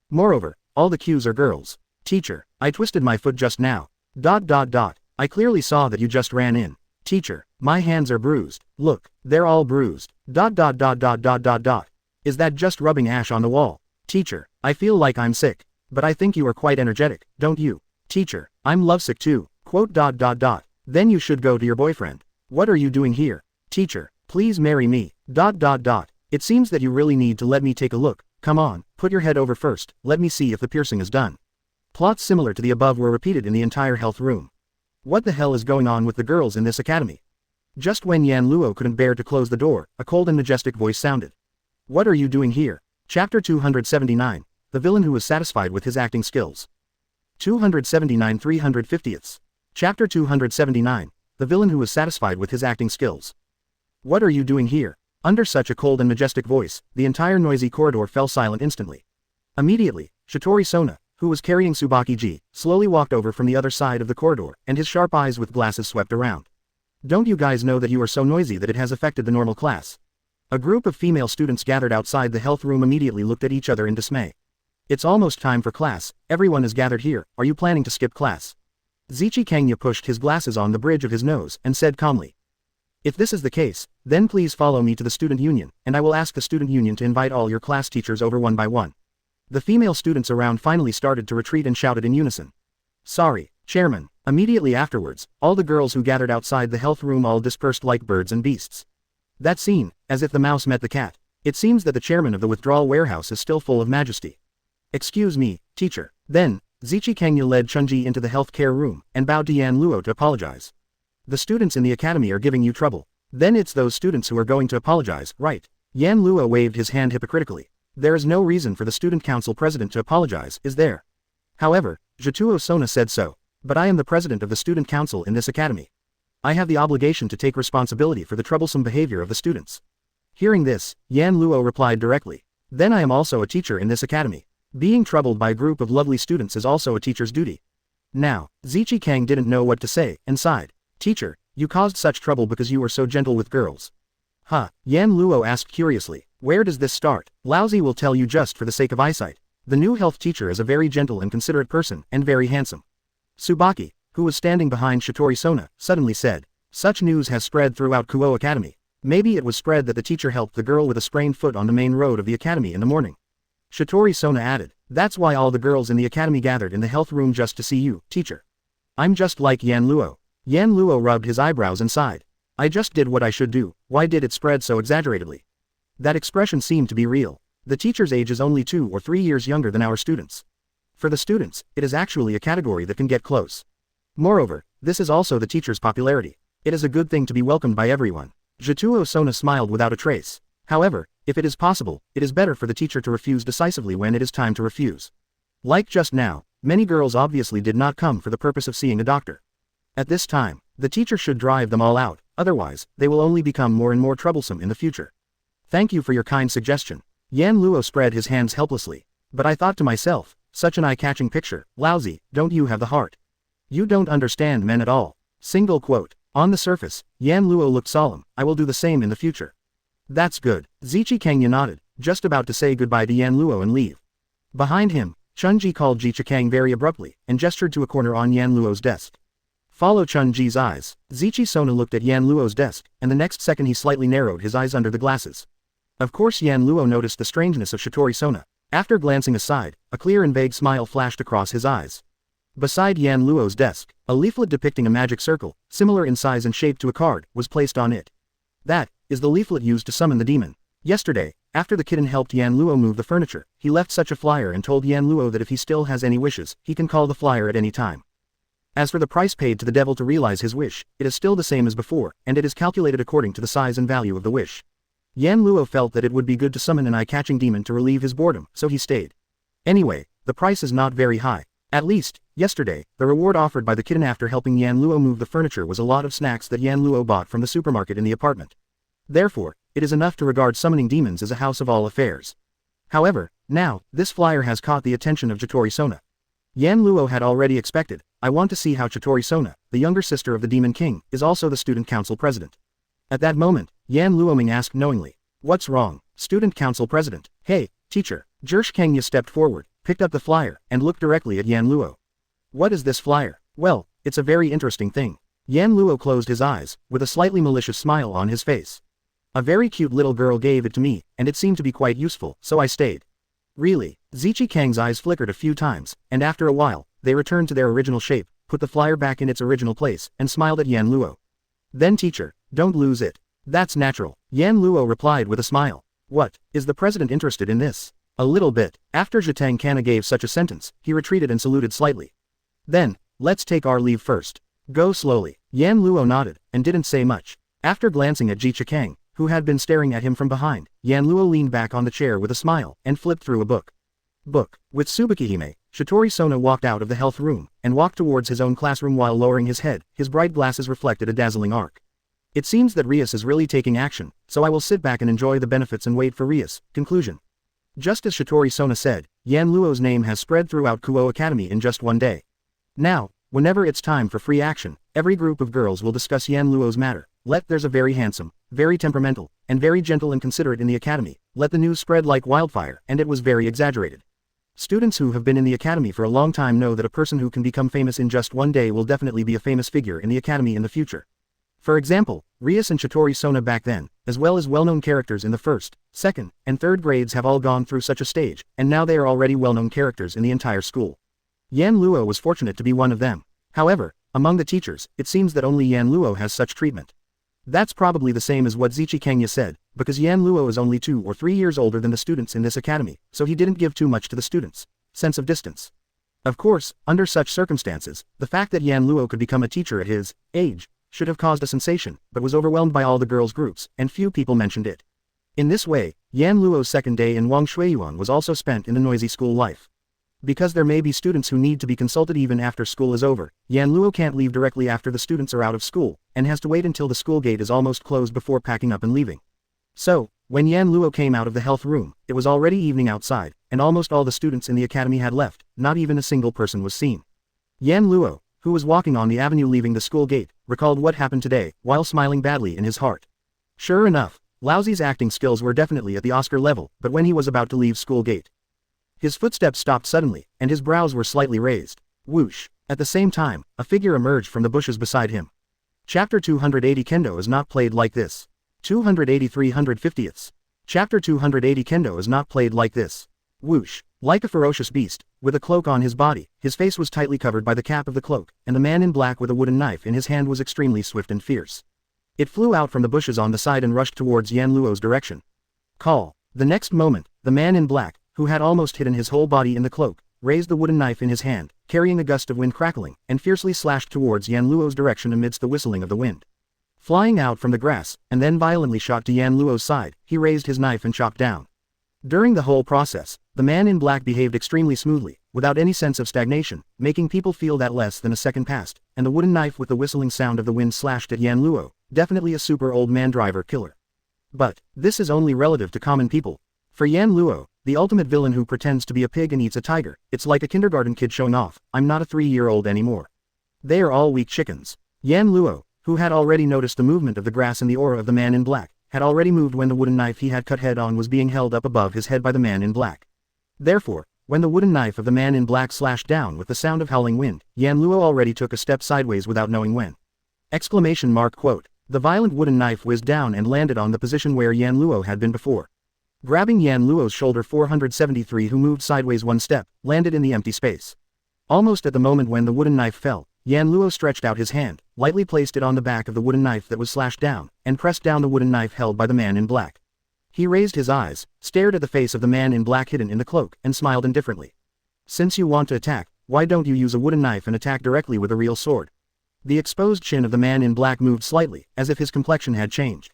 Moreover, all the queues are girls. Teacher, I twisted my foot just now. ... I clearly saw that you just ran in. Teacher, my hands are bruised. Look, they're all bruised. ... Is that just rubbing ash on the wall? Teacher, I feel like I'm sick. But I think you are quite energetic, don't you? Teacher, I'm lovesick too. ... Then you should go to your boyfriend. What are you doing here? Teacher, please marry me. ... It seems that you really need to let me take a look. Come on, put your head over first, let me see if the piercing is done. Plots similar to the above were repeated in the entire health room. What the hell is going on with the girls in this academy? Just when Yan Luo couldn't bear to close the door, a cold and majestic voice sounded. What are you doing here? Chapter 279. The villain who was satisfied with his acting skills. 279 350ths. Chapter 279. The villain who was satisfied with his acting skills. What are you doing here? Under such a cold and majestic voice, the entire noisy corridor fell silent instantly. Immediately, Shitori Sona, who was carrying Tsubaki-ji, slowly walked over from the other side of the corridor, and his sharp eyes with glasses swept around. Don't you guys know that you are so noisy that it has affected the normal class? A group of female students gathered outside the health room immediately looked at each other in dismay. It's almost time for class, everyone is gathered here, are you planning to skip class? Zichi Kangya pushed his glasses on the bridge of his nose and said calmly. If this is the case, then please follow me to the student union, and I will ask the student union to invite all your class teachers over one by one. The female students around finally started to retreat and shouted in unison. Sorry, Chairman. Immediately afterwards, all the girls who gathered outside the health room all dispersed like birds and beasts. That scene, as if the mouse met the cat. It seems that the chairman of the withdrawal warehouse is still full of majesty. Excuse me, teacher. Then, Zichi Kangya led Chunji into the health care room, and bowed to Yan Luo to apologize. The students in the academy are giving you trouble. Then it's those students who are going to apologize, right? Yan Luo waved his hand hypocritically. There is no reason for the student council president to apologize, is there? However, Jituo Sona said so. But I am the president of the student council in this academy. I have the obligation to take responsibility for the troublesome behavior of the students. Hearing this, Yan Luo replied directly. Then I am also a teacher in this academy. Being troubled by a group of lovely students is also a teacher's duty. Now, Zichi Kang didn't know what to say, and sighed. Teacher, you caused such trouble because you were so gentle with girls. Huh, Yan Luo asked curiously. Where does this start? Lousy will tell you just for the sake of eyesight. The new health teacher is a very gentle and considerate person, and very handsome. Tsubaki, who was standing behind Shitori Sona, suddenly said. Such news has spread throughout Kuo Academy. Maybe it was spread that the teacher helped the girl with a sprained foot on the main road of the academy in the morning. Shitori Sona added. That's why all the girls in the academy gathered in the health room just to see you, teacher. I'm just like Yan Luo. Yan Luo rubbed his eyebrows and sighed. I just did what I should do, why did it spread so exaggeratedly? That expression seemed to be real. The teacher's age is only 2 or 3 years younger than our students. For the students, it is actually a category that can get close. Moreover, this is also the teacher's popularity. It is a good thing to be welcomed by everyone. Jituo Sona smiled without a trace. However, if it is possible, it is better for the teacher to refuse decisively when it is time to refuse. Like just now, many girls obviously did not come for the purpose of seeing a doctor. At this time, the teacher should drive them all out, otherwise, they will only become more and more troublesome in the future. Thank you for your kind suggestion. Yan Luo spread his hands helplessly. But I thought to myself, such an eye-catching picture, lousy, don't you have the heart? You don't understand men at all. Single quote. On the surface, Yan Luo looked solemn, I will do the same in the future. That's good. Zichi Kangya nodded, just about to say goodbye to Yan Luo and leave. Behind him, Chunji called Ji Chikang very abruptly, and gestured to a corner on Yan Luo's desk. Follow Chunji's eyes. Zichi Sona looked at Yan Luo's desk, and the next second he slightly narrowed his eyes under the glasses. Of course Yan Luo noticed the strangeness of Shitori Sona. After glancing aside, a clear and vague smile flashed across his eyes. Beside Yan Luo's desk, a leaflet depicting a magic circle, similar in size and shape to a card, was placed on it. That is the leaflet used to summon the demon. Yesterday, after the kitten helped Yan Luo move the furniture, he left such a flyer and told Yan Luo that if he still has any wishes, he can call the flyer at any time. As for the price paid to the devil to realize his wish, it is still the same as before, and it is calculated according to the size and value of the wish. Yan Luo felt that it would be good to summon an eye-catching demon to relieve his boredom, so he stayed. Anyway, the price is not very high. At least, yesterday, the reward offered by the kitten after helping Yan Luo move the furniture was a lot of snacks that Yan Luo bought from the supermarket in the apartment. Therefore, it is enough to regard summoning demons as a house of all affairs. However, now, this flyer has caught the attention of Chitori Sona. Yan Luo had already expected, I want to see how Chitori Sona, the younger sister of the Demon King, is also the student council president. At that moment, Yan Luoming asked knowingly, what's wrong, student council president? Hey, teacher. Jersh Kangya stepped forward, picked up the flyer, and looked directly at Yan Luo. What is this flyer? Well, it's a very interesting thing. Yan Luo closed his eyes, with a slightly malicious smile on his face. A very cute little girl gave it to me, and it seemed to be quite useful, so I stayed. Really? Zichi Kang's eyes flickered a few times, and after a while, they returned to their original shape, put the flyer back in its original place, and smiled at Yan Luo. Then teacher, don't lose it. That's natural. Yan Luo replied with a smile. What, is the president interested in this? A little bit. After Jitang Kana gave such a sentence, he retreated and saluted slightly. Then, let's take our leave first. Go slowly. Yan Luo nodded, and didn't say much. After glancing at Ji Chikang, who had been staring at him from behind, Yan Luo leaned back on the chair with a smile, and flipped through a book. With Tsubakihime, Shitori Sona walked out of the health room, and walked towards his own classroom while lowering his head. His bright glasses reflected a dazzling arc. It seems that Rias is really taking action, so I will sit back and enjoy the benefits and wait for Rias. Conclusion. Just as Shitori Sona said, Yan Luo's name has spread throughout Kuo Academy in just one day. Now, whenever it's time for free action, every group of girls will discuss Yan Luo's matter. There's a very handsome, very temperamental, and very gentle and considerate in the academy. Let the news spread like wildfire, and it was very exaggerated. Students who have been in the academy for a long time know that a person who can become famous in just one day will definitely be a famous figure in the academy in the future. For example, Rias and Shitori Sona back then, as well as well-known characters in the first, second, and third grades have all gone through such a stage, and now they are already well-known characters in the entire school. Yan Luo was fortunate to be one of them. However, among the teachers, it seems that only Yan Luo has such treatment. That's probably the same as what Zichi Kenya said, because Yan Luo is only 2 or 3 years older than the students in this academy, so he didn't give too much to the students. Sense of distance. Of course, under such circumstances, the fact that Yan Luo could become a teacher at his age should have caused a sensation, but was overwhelmed by all the girls' groups, and few people mentioned it. In this way, Yan Luo's second day in Wang Shuiyuan was also spent in the noisy school life. Because there may be students who need to be consulted even after school is over, Yan Luo can't leave directly after the students are out of school, and has to wait until the school gate is almost closed before packing up and leaving. So, when Yan Luo came out of the health room, it was already evening outside, and almost all the students in the academy had left. Not even a single person was seen. Yan Luo, who was walking on the avenue leaving the school gate, recalled what happened today, while smiling badly in his heart. Sure enough, Laozi's acting skills were definitely at the Oscar level, but when he was about to leave school gate, his footsteps stopped suddenly, and his brows were slightly raised. Whoosh! At the same time, a figure emerged from the bushes beside him. Chapter 280 Kendo is not played like this. 280-350ths. Chapter 280 Kendo is not played like this. Whoosh! Like a ferocious beast, with a cloak on his body, his face was tightly covered by the cap of the cloak, and the man in black with a wooden knife in his hand was extremely swift and fierce. It flew out from the bushes on the side and rushed towards Yan Luo's direction. Call! The next moment, the man in black, who had almost hidden his whole body in the cloak, raised the wooden knife in his hand, carrying a gust of wind crackling, and fiercely slashed towards Yan Luo's direction amidst the whistling of the wind. Flying out from the grass, and then violently shot to Yan Luo's side, he raised his knife and chopped down. During the whole process, the man in black behaved extremely smoothly, without any sense of stagnation, making people feel that less than a second passed, and the wooden knife with the whistling sound of the wind slashed at Yan Luo, definitely a super old man driver killer. But, this is only relative to common people. For Yan Luo, the ultimate villain who pretends to be a pig and eats a tiger, it's like a kindergarten kid showing off, I'm not a 3-year-old anymore. They are all weak chickens. Yan Luo, who had already noticed the movement of the grass and the aura of the man in black, had already moved when the wooden knife he had cut head on was being held up above his head by the man in black. Therefore, when the wooden knife of the man in black slashed down with the sound of howling wind, Yan Luo already took a step sideways without knowing when. Exclamation mark quote. The violent wooden knife whizzed down and landed on the position where Yan Luo had been before. Grabbing Yan Luo's shoulder 473 who moved sideways one step, landed in the empty space. Almost at the moment when the wooden knife fell, Yan Luo stretched out his hand, lightly placed it on the back of the wooden knife that was slashed down, and pressed down the wooden knife held by the man in black. He raised his eyes, stared at the face of the man in black hidden in the cloak, and smiled indifferently. Since you want to attack, why don't you use a wooden knife and attack directly with a real sword? The exposed chin of the man in black moved slightly, as if his complexion had changed.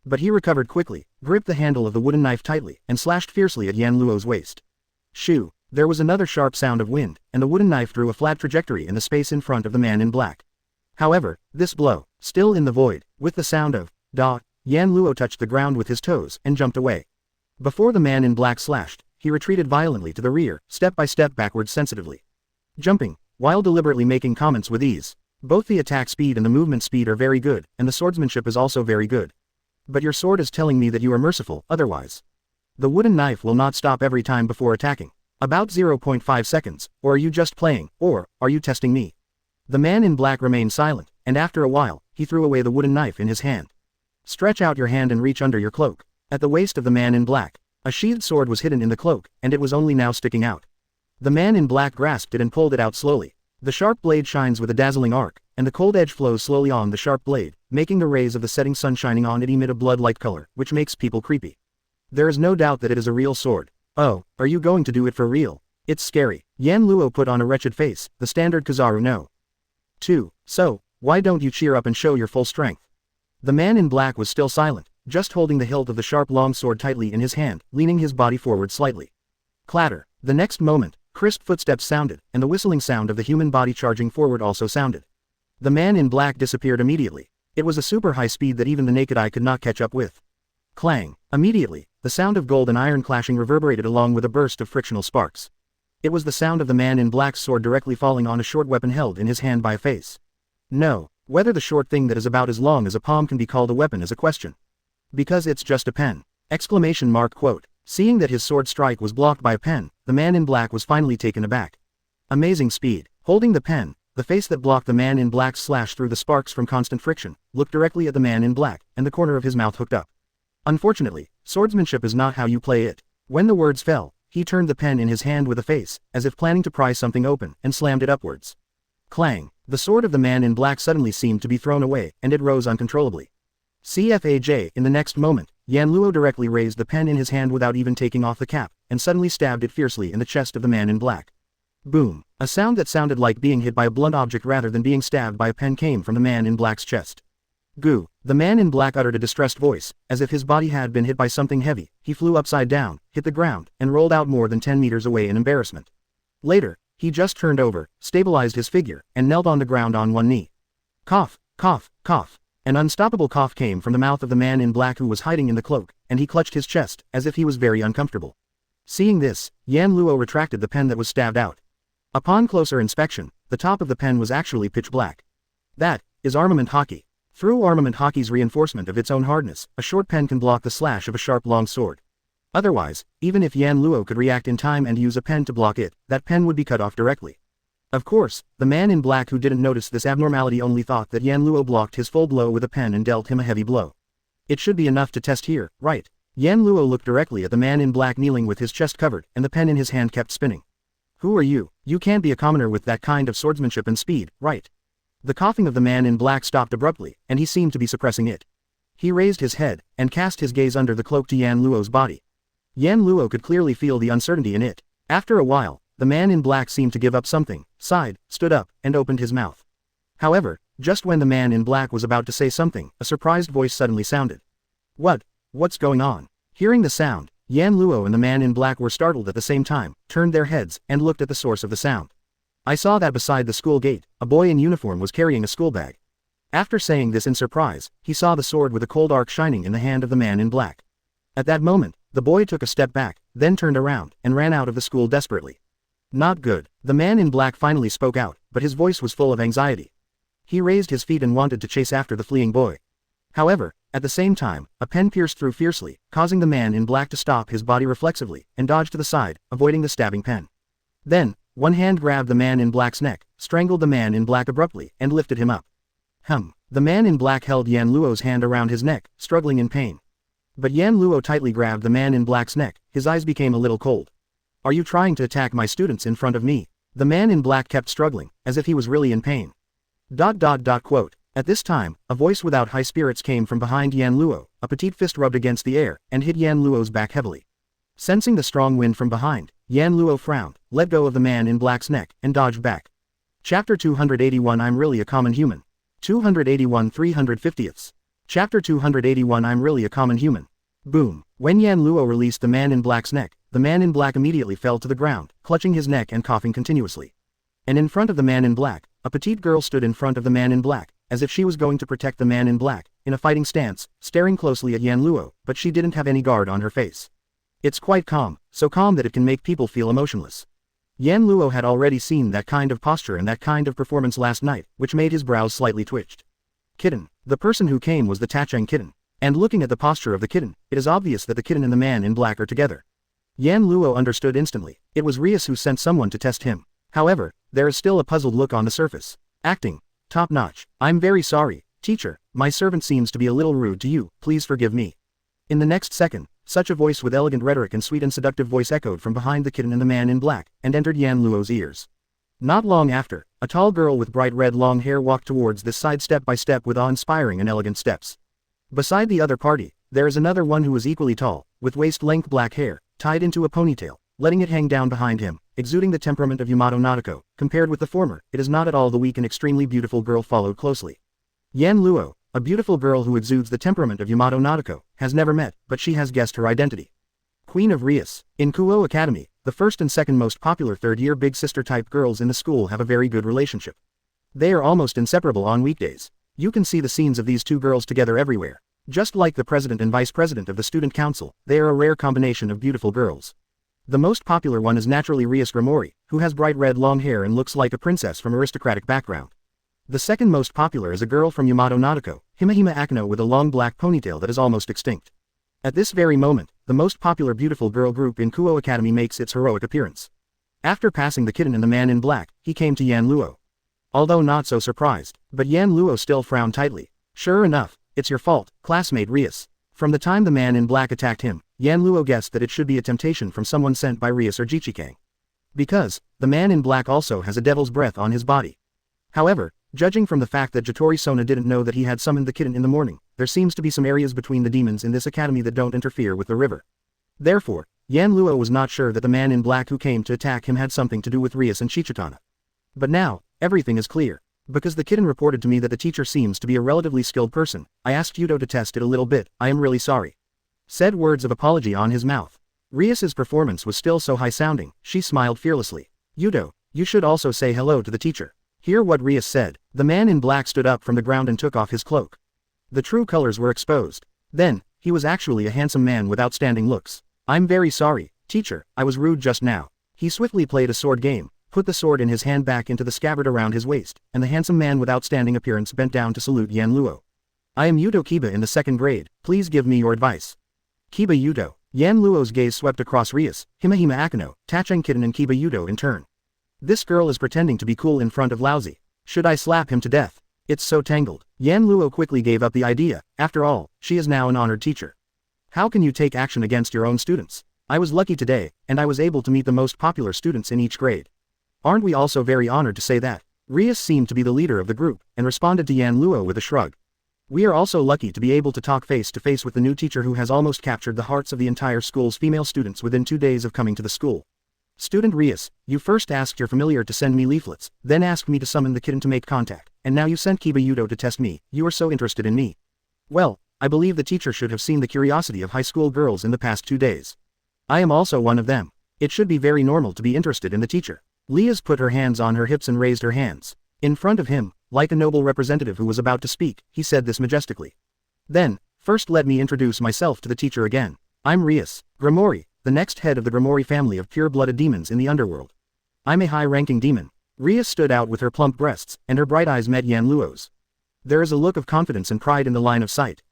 But he recovered quickly, gripped the handle of the wooden knife tightly, and slashed fiercely at Yan Luo's waist. Shoo! There was another sharp sound of wind, and the wooden knife drew a flat trajectory in the space in front of the man in black. However, this blow, still in the void, with the sound of da, Yan Luo touched the ground with his toes and jumped away. Before the man in black slashed, he retreated violently to the rear, step by step backwards sensitively. Jumping, while deliberately making comments with ease. Both the attack speed and the movement speed are very good, and the swordsmanship is also very good. But your sword is telling me that you are merciful, otherwise. The wooden knife will not stop every time before attacking. About 0.5 seconds, or are you just playing, or, are you testing me? The man in black remained silent, and after a while, he threw away the wooden knife in his hand. Stretch out your hand and reach under your cloak. At the waist of the man in black, a sheathed sword was hidden in the cloak, and it was only now sticking out. The man in black grasped it and pulled it out slowly. The sharp blade shines with a dazzling arc, and the cold edge flows slowly on the sharp blade, making the rays of the setting sun shining on it emit a blood-like color, which makes people creepy. There is no doubt that it is a real sword. Oh, are you going to do it for real? It's scary. Yan Luo put on a wretched face, the standard Kizaru no. 2. So, why don't you cheer up and show your full strength? The man in black was still silent, just holding the hilt of the sharp long sword tightly in his hand, leaning his body forward slightly. Clatter. The next moment, crisp footsteps sounded, and the whistling sound of the human body charging forward also sounded. The man in black disappeared immediately. It was a super high speed that even the naked eye could not catch up with. Clang. Immediately, the sound of gold and iron clashing reverberated along with a burst of frictional sparks. It was the sound of the man in black's sword directly falling on a short weapon held in his hand by a face. No, whether the short thing that is about as long as a palm can be called a weapon is a question. Because it's just a pen. Exclamation mark quote. Seeing that his sword strike was blocked by a pen, the man in black was finally taken aback. Amazing speed. Holding the pen, the face that blocked the man in black's slash through the sparks from constant friction, looked directly at the man in black, and the corner of his mouth hooked up. Unfortunately, swordsmanship is not how you play it. When the words fell, he turned the pen in his hand with a face, as if planning to pry something open, and slammed it upwards. Clang. The sword of the man in black suddenly seemed to be thrown away, and it rose uncontrollably. CFAJ. In the next moment, Yan Luo directly raised the pen in his hand without even taking off the cap, and suddenly stabbed it fiercely in the chest of the man in black. Boom. A sound that sounded like being hit by a blunt object rather than being stabbed by a pen came from the man in black's chest. Goo. The man in black uttered a distressed voice, as if his body had been hit by something heavy. He flew upside down, hit the ground, and rolled out more than 10 meters away in embarrassment. Later, he just turned over, stabilized his figure, and knelt on the ground on one knee. Cough, cough, cough. An unstoppable cough came from the mouth of the man in black who was hiding in the cloak, and he clutched his chest, as if he was very uncomfortable. Seeing this, Yan Luo retracted the pen that was stabbed out. Upon closer inspection, the top of the pen was actually pitch black. That is armament hockey. Through armament hockey's reinforcement of its own hardness, a short pen can block the slash of a sharp long sword. Otherwise, even if Yan Luo could react in time and use a pen to block it, that pen would be cut off directly. Of course, the man in black who didn't notice this abnormality only thought that Yan Luo blocked his full blow with a pen and dealt him a heavy blow. It should be enough to test here, right? Yan Luo looked directly at the man in black kneeling with his chest covered, and the pen in his hand kept spinning. Who are you? You can't be a commoner with that kind of swordsmanship and speed, right? The coughing of the man in black stopped abruptly, and he seemed to be suppressing it. He raised his head, and cast his gaze under the cloak to Yan Luo's body. Yan Luo could clearly feel the uncertainty in it. After a while, the man in black seemed to give up something, sighed, stood up, and opened his mouth. However, just when the man in black was about to say something, a surprised voice suddenly sounded. What's going on? Hearing the sound, Yan Luo and the man in black were startled at the same time, turned their heads, and looked at the source of the sound. I saw that beside the school gate, a boy in uniform was carrying a school bag. After saying this in surprise, he saw the sword with a cold arc shining in the hand of the man in black. At that moment, the boy took a step back, then turned around, and ran out of the school desperately. Not good. The man in black finally spoke out, but his voice was full of anxiety. He raised his feet and wanted to chase after the fleeing boy. However, at the same time, a pen pierced through fiercely, causing the man in black to stop his body reflexively, and dodge to the side, avoiding the stabbing pen. Then, one hand grabbed the man in black's neck, strangled the man in black abruptly, and lifted him up. The man in black held Yan Luo's hand around his neck, struggling in pain. But Yan Luo tightly grabbed the man in black's neck, his eyes became a little cold. Are you trying to attack my students in front of me? The man in black kept struggling, as if he was really in pain. Quote. At this time, a voice without high spirits came from behind Yan Luo, a petite fist rubbed against the air, and hit Yan Luo's back heavily. Sensing the strong wind from behind, Yan Luo frowned, let go of the man in black's neck, and dodged back. Chapter 281 I'm really a common human. 281 350ths. Chapter 281 I'm really a common human. Boom. When Yan Luo released the man in black's neck, the man in black immediately fell to the ground, clutching his neck and coughing continuously. And in front of the man in black, a petite girl stood in front of the man in black, as if she was going to protect the man in black, in a fighting stance, staring closely at Yan Luo, but she didn't have any guard on her face. It's quite calm, so calm that it can make people feel emotionless. Yan Luo had already seen that kind of posture and that kind of performance last night, which made his brows slightly twitched. Kitten. The person who came was the Tachang kitten. And looking at the posture of the kitten, it is obvious that the kitten and the man in black are together. Yan Luo understood instantly. It was Rias who sent someone to test him. However, there is still a puzzled look on the surface. Acting. Top notch. I'm very sorry, teacher. My servant seems to be a little rude to you. Please forgive me. In the next second, such a voice with elegant rhetoric and sweet and seductive voice echoed from behind the kitten and the man in black, and entered Yan Luo's ears. Not long after, a tall girl with bright red long hair walked towards this side step by step with awe-inspiring and elegant steps. Beside the other party, there is another one who is equally tall, with waist-length black hair, tied into a ponytail, letting it hang down behind him, exuding the temperament of Yamato Nadeko. Compared with the former, it is not at all the weak and extremely beautiful girl followed closely. Yan Luo, a beautiful girl who exudes the temperament of Yamato Nadeko, has never met, but she has guessed her identity. Queen of Rias. In Kuo Academy, the first and second most popular third-year big sister-type girls in the school have a very good relationship. They are almost inseparable on weekdays. You can see the scenes of these two girls together everywhere. Just like the president and vice president of the student council, they are a rare combination of beautiful girls. The most popular one is naturally Rias Grimori, who has bright red long hair and looks like a princess from aristocratic background. The second most popular is a girl from Yamato Nadeko, Himahima Akino, with a long black ponytail that is almost extinct. At this very moment, the most popular beautiful girl group in Kuo Academy makes its heroic appearance. After passing the kitten and the man in black, he came to Yan Luo. Although not so surprised, but Yan Luo still frowned tightly. Sure enough, it's your fault, classmate Rias. From the time the man in black attacked him, Yan Luo guessed that it should be a temptation from someone sent by Rias or Jichikang. Because, the man in black also has a devil's breath on his body. However, judging from the fact that Jitori Sona didn't know that he had summoned the kitten in the morning, there seems to be some areas between the demons in this academy that don't interfere with the river. Therefore, Yan Luo was not sure that the man in black who came to attack him had something to do with Rias and Chichitana. But now, everything is clear. Because the kitten reported to me that the teacher seems to be a relatively skilled person, I asked Yudo to test it a little bit. I am really sorry. Said words of apology on his mouth. Rias's performance was still so high-sounding, she smiled fearlessly. Yudo, you should also say hello to the teacher. Hear what Rias said. The man in black stood up from the ground and took off his cloak. The true colors were exposed. Then, he was actually a handsome man with outstanding looks. I'm very sorry, teacher, I was rude just now. He swiftly played a sword game, put the sword in his hand back into the scabbard around his waist, and the handsome man with outstanding appearance bent down to salute Yan Luo. I am Yudo Kiba in the 2nd grade, please give me your advice. Kiba Yudo. Yan Luo's gaze swept across Rias, Himahima Akino, Tachang Kitten and Kiba Yudo in turn. This girl is pretending to be cool in front of Lousy. Should I slap him to death? It's so tangled. Yan Luo quickly gave up the idea. After all, she is now an honored teacher. How can you take action against your own students? I was lucky today, and I was able to meet the most popular students in each grade. Aren't we also very honored to say that? Rias seemed to be the leader of the group, and responded to Yan Luo with a shrug. We are also lucky to be able to talk face to face with the new teacher who has almost captured the hearts of the entire school's female students within 2 days of coming to the school. Student Rias, you first asked your familiar to send me leaflets, then asked me to summon the kitten to make contact, and now you sent Kiba Yudo to test me. You are so interested in me. Well, I believe the teacher should have seen the curiosity of high school girls in the past 2 days. I am also one of them. It should be very normal to be interested in the teacher. Lias put her hands on her hips and raised her hands. In front of him, like a noble representative who was about to speak, he said this majestically. Then, first let me introduce myself to the teacher again. I'm Rias Grimori, the next head of the Grimori family of pure-blooded demons in the underworld. I'm a high-ranking demon. Rias stood out with her plump breasts, and her bright eyes met Yan Luo's. There is a look of confidence and pride in the line of sight.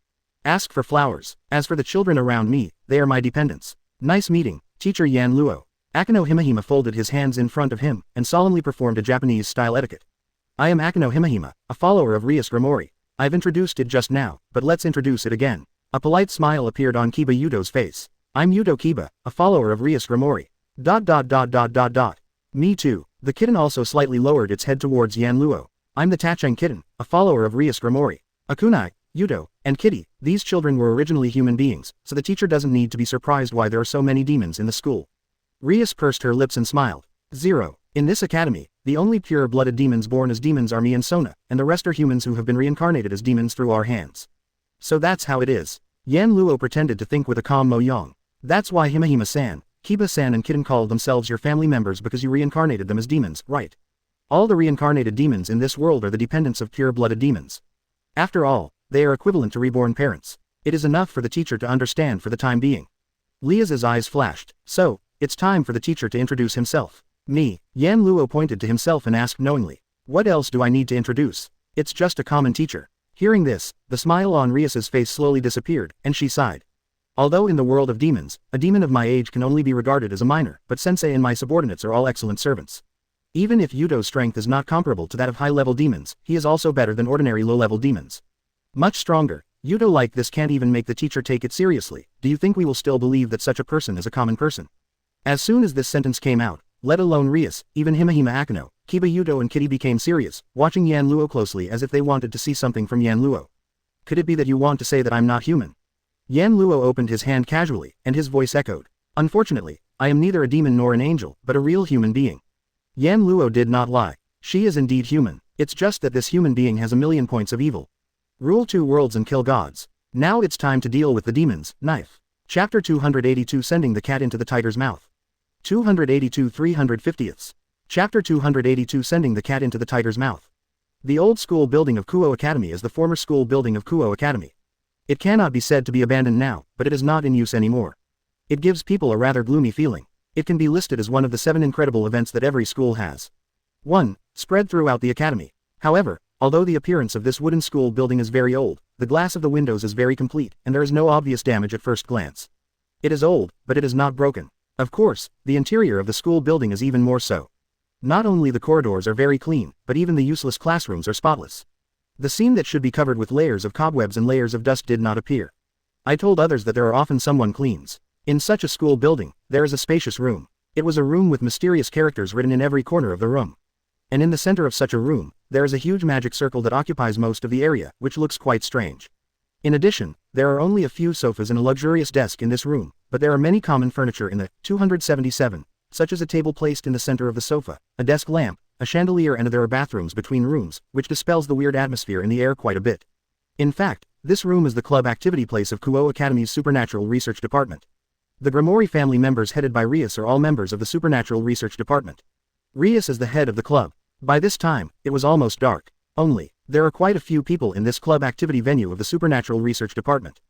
Ask for flowers. As for the children around me, they are my dependents. Nice meeting, Teacher Yan Luo. Akino Himahima folded his hands in front of him, and solemnly performed a Japanese-style etiquette. I am Akino Himahima, a follower of Rias Grimori. I've introduced it just now, but let's introduce it again. A polite smile appeared on Kiba Yudo's face. I'm Yudo Kiba, a follower of Rias Grimori. ... Me too. The kitten also slightly lowered its head towards Yan Luo. I'm the Tachang Kitten, a follower of Rias Grimori. Akunai, Yudo, and Kitty, these children were originally human beings, so the teacher doesn't need to be surprised why there are so many demons in the school. Rias pursed her lips and smiled. 0. In this academy, the only pure-blooded demons born as demons are me and Sona, and the rest are humans who have been reincarnated as demons through our hands. So that's how it is. Yan Luo pretended to think with a calm Mo Yang. That's why Himahima-san, Kiba-san and Kitten called themselves your family members, because you reincarnated them as demons, right? All the reincarnated demons in this world are the dependents of pure-blooded demons. After all, they are equivalent to reborn parents. It is enough for the teacher to understand for the time being. Lia's eyes flashed. So, it's time for the teacher to introduce himself. Me. Yan Luo pointed to himself and asked knowingly. What else do I need to introduce? It's just a common teacher. Hearing this, the smile on Rias's face slowly disappeared, and she sighed. Although in the world of demons, a demon of my age can only be regarded as a minor, but Sensei and my subordinates are all excellent servants. Even if Yudo's strength is not comparable to that of high-level demons, he is also better than ordinary low-level demons. Much stronger. Yudo like this can't even make the teacher take it seriously. Do you think we will still believe that such a person is a common person? As soon as this sentence came out, let alone Rias, even Himahima Akino, Kiba Yudo and Kitty became serious, watching Yan Luo closely as if they wanted to see something from Yan Luo. Could it be that you want to say that I'm not human? Yan Luo opened his hand casually, and his voice echoed. Unfortunately, I am neither a demon nor an angel, but a real human being. Yan Luo did not lie. She is indeed human. It's just that this human being has a million points of evil. Rule 2 worlds and kill gods. Now it's time to deal with the demons, knife. Chapter 282 Sending the cat into the tiger's mouth. 282 350ths. Chapter 282 Sending the cat into the tiger's mouth. The old school building of Kuo Academy is the former school building of Kuo Academy. It cannot be said to be abandoned now, but it is not in use anymore. It gives people a rather gloomy feeling. It can be listed as one of the 7 incredible events that every school has. 1. Spread throughout the academy. However, although the appearance of this wooden school building is very old, the glass of the windows is very complete, and there is no obvious damage at first glance. It is old, but it is not broken. Of course, the interior of the school building is even more so. Not only the corridors are very clean, but even the useless classrooms are spotless. The scene that should be covered with layers of cobwebs and layers of dust did not appear. I told others that there are often someone cleans. In such a school building, there is a spacious room. It was a room with mysterious characters written in every corner of the room. And in the center of such a room, there is a huge magic circle that occupies most of the area, which looks quite strange. In addition, there are only a few sofas and a luxurious desk in this room, but there are many common furniture in the 277, such as a table placed in the center of the sofa, a desk lamp, a chandelier, and there are bathrooms between rooms, which dispels the weird atmosphere in the air quite a bit. In fact, this room is the club activity place of Kuo Academy's Supernatural Research Department. The Grimoire family members headed by Rias are all members of the Supernatural Research Department. Rias is the head of the club. By this time, it was almost dark. Only, there are quite a few people in this club activity venue of the Supernatural Research Department.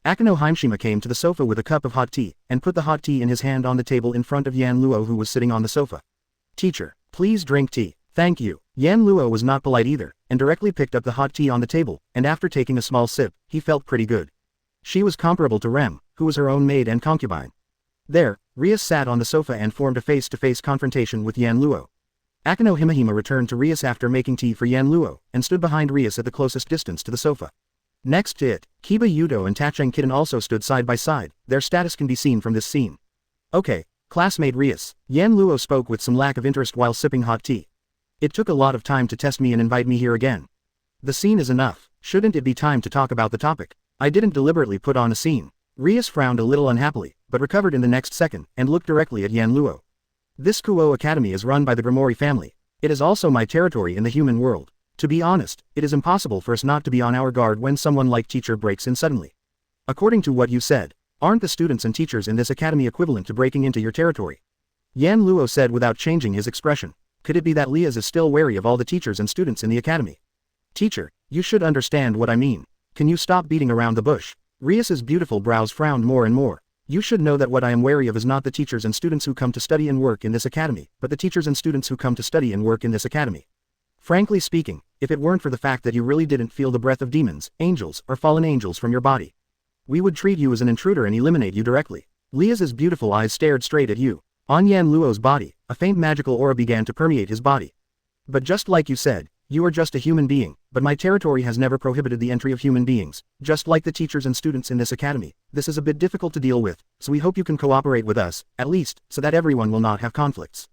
Akeno Heimshima came to the sofa with a cup of hot tea, and put the hot tea in his hand on the table in front of Yan Luo, who was sitting on the sofa. Teacher, please drink tea. Thank you. Yan Luo was not polite either, and directly picked up the hot tea on the table, and after taking a small sip, he felt pretty good. She was comparable to Rem, who was her own maid and concubine. There, Rias sat on the sofa and formed a face-to-face confrontation with Yan Luo. Akeno Himahima returned to Rias after making tea for Yan Luo, and stood behind Rias at the closest distance to the sofa. Next to it, Kiba Yudo and Tacheng Kitten also stood side by side. Their status can be seen from this scene. Okay, classmate Rias. Yan Luo spoke with some lack of interest while sipping hot tea. It took a lot of time to test me and invite me here again. The scene is enough. Shouldn't it be time to talk about the topic? I didn't deliberately put on a scene. Rias frowned a little unhappily, but recovered in the next second, and looked directly at Yan Luo. This Kuo Academy is run by the Grimoire family. It is also my territory in the human world. To be honest, it is impossible for us not to be on our guard when someone like teacher breaks in suddenly. According to what you said, aren't the students and teachers in this academy equivalent to breaking into your territory? Yan Luo said without changing his expression. Could it be that Lias is still wary of all the teachers and students in the academy? Teacher, you should understand what I mean. Can you stop beating around the bush? Rias's beautiful brows frowned more and more. You should know that what I am wary of is not the teachers and students who come to study and work in this academy, but the teachers and students who come to study and work in this academy. Frankly speaking, if it weren't for the fact that you really didn't feel the breath of demons, angels, or fallen angels from your body, we would treat you as an intruder and eliminate you directly. Lias's beautiful eyes stared straight at you. On Yan Luo's body, a faint magical aura began to permeate his body. But just like you said, you are just a human being, but my territory has never prohibited the entry of human beings, just like the teachers and students in this academy. This is a bit difficult to deal with, so we hope you can cooperate with us, at least, so that everyone will not have conflicts.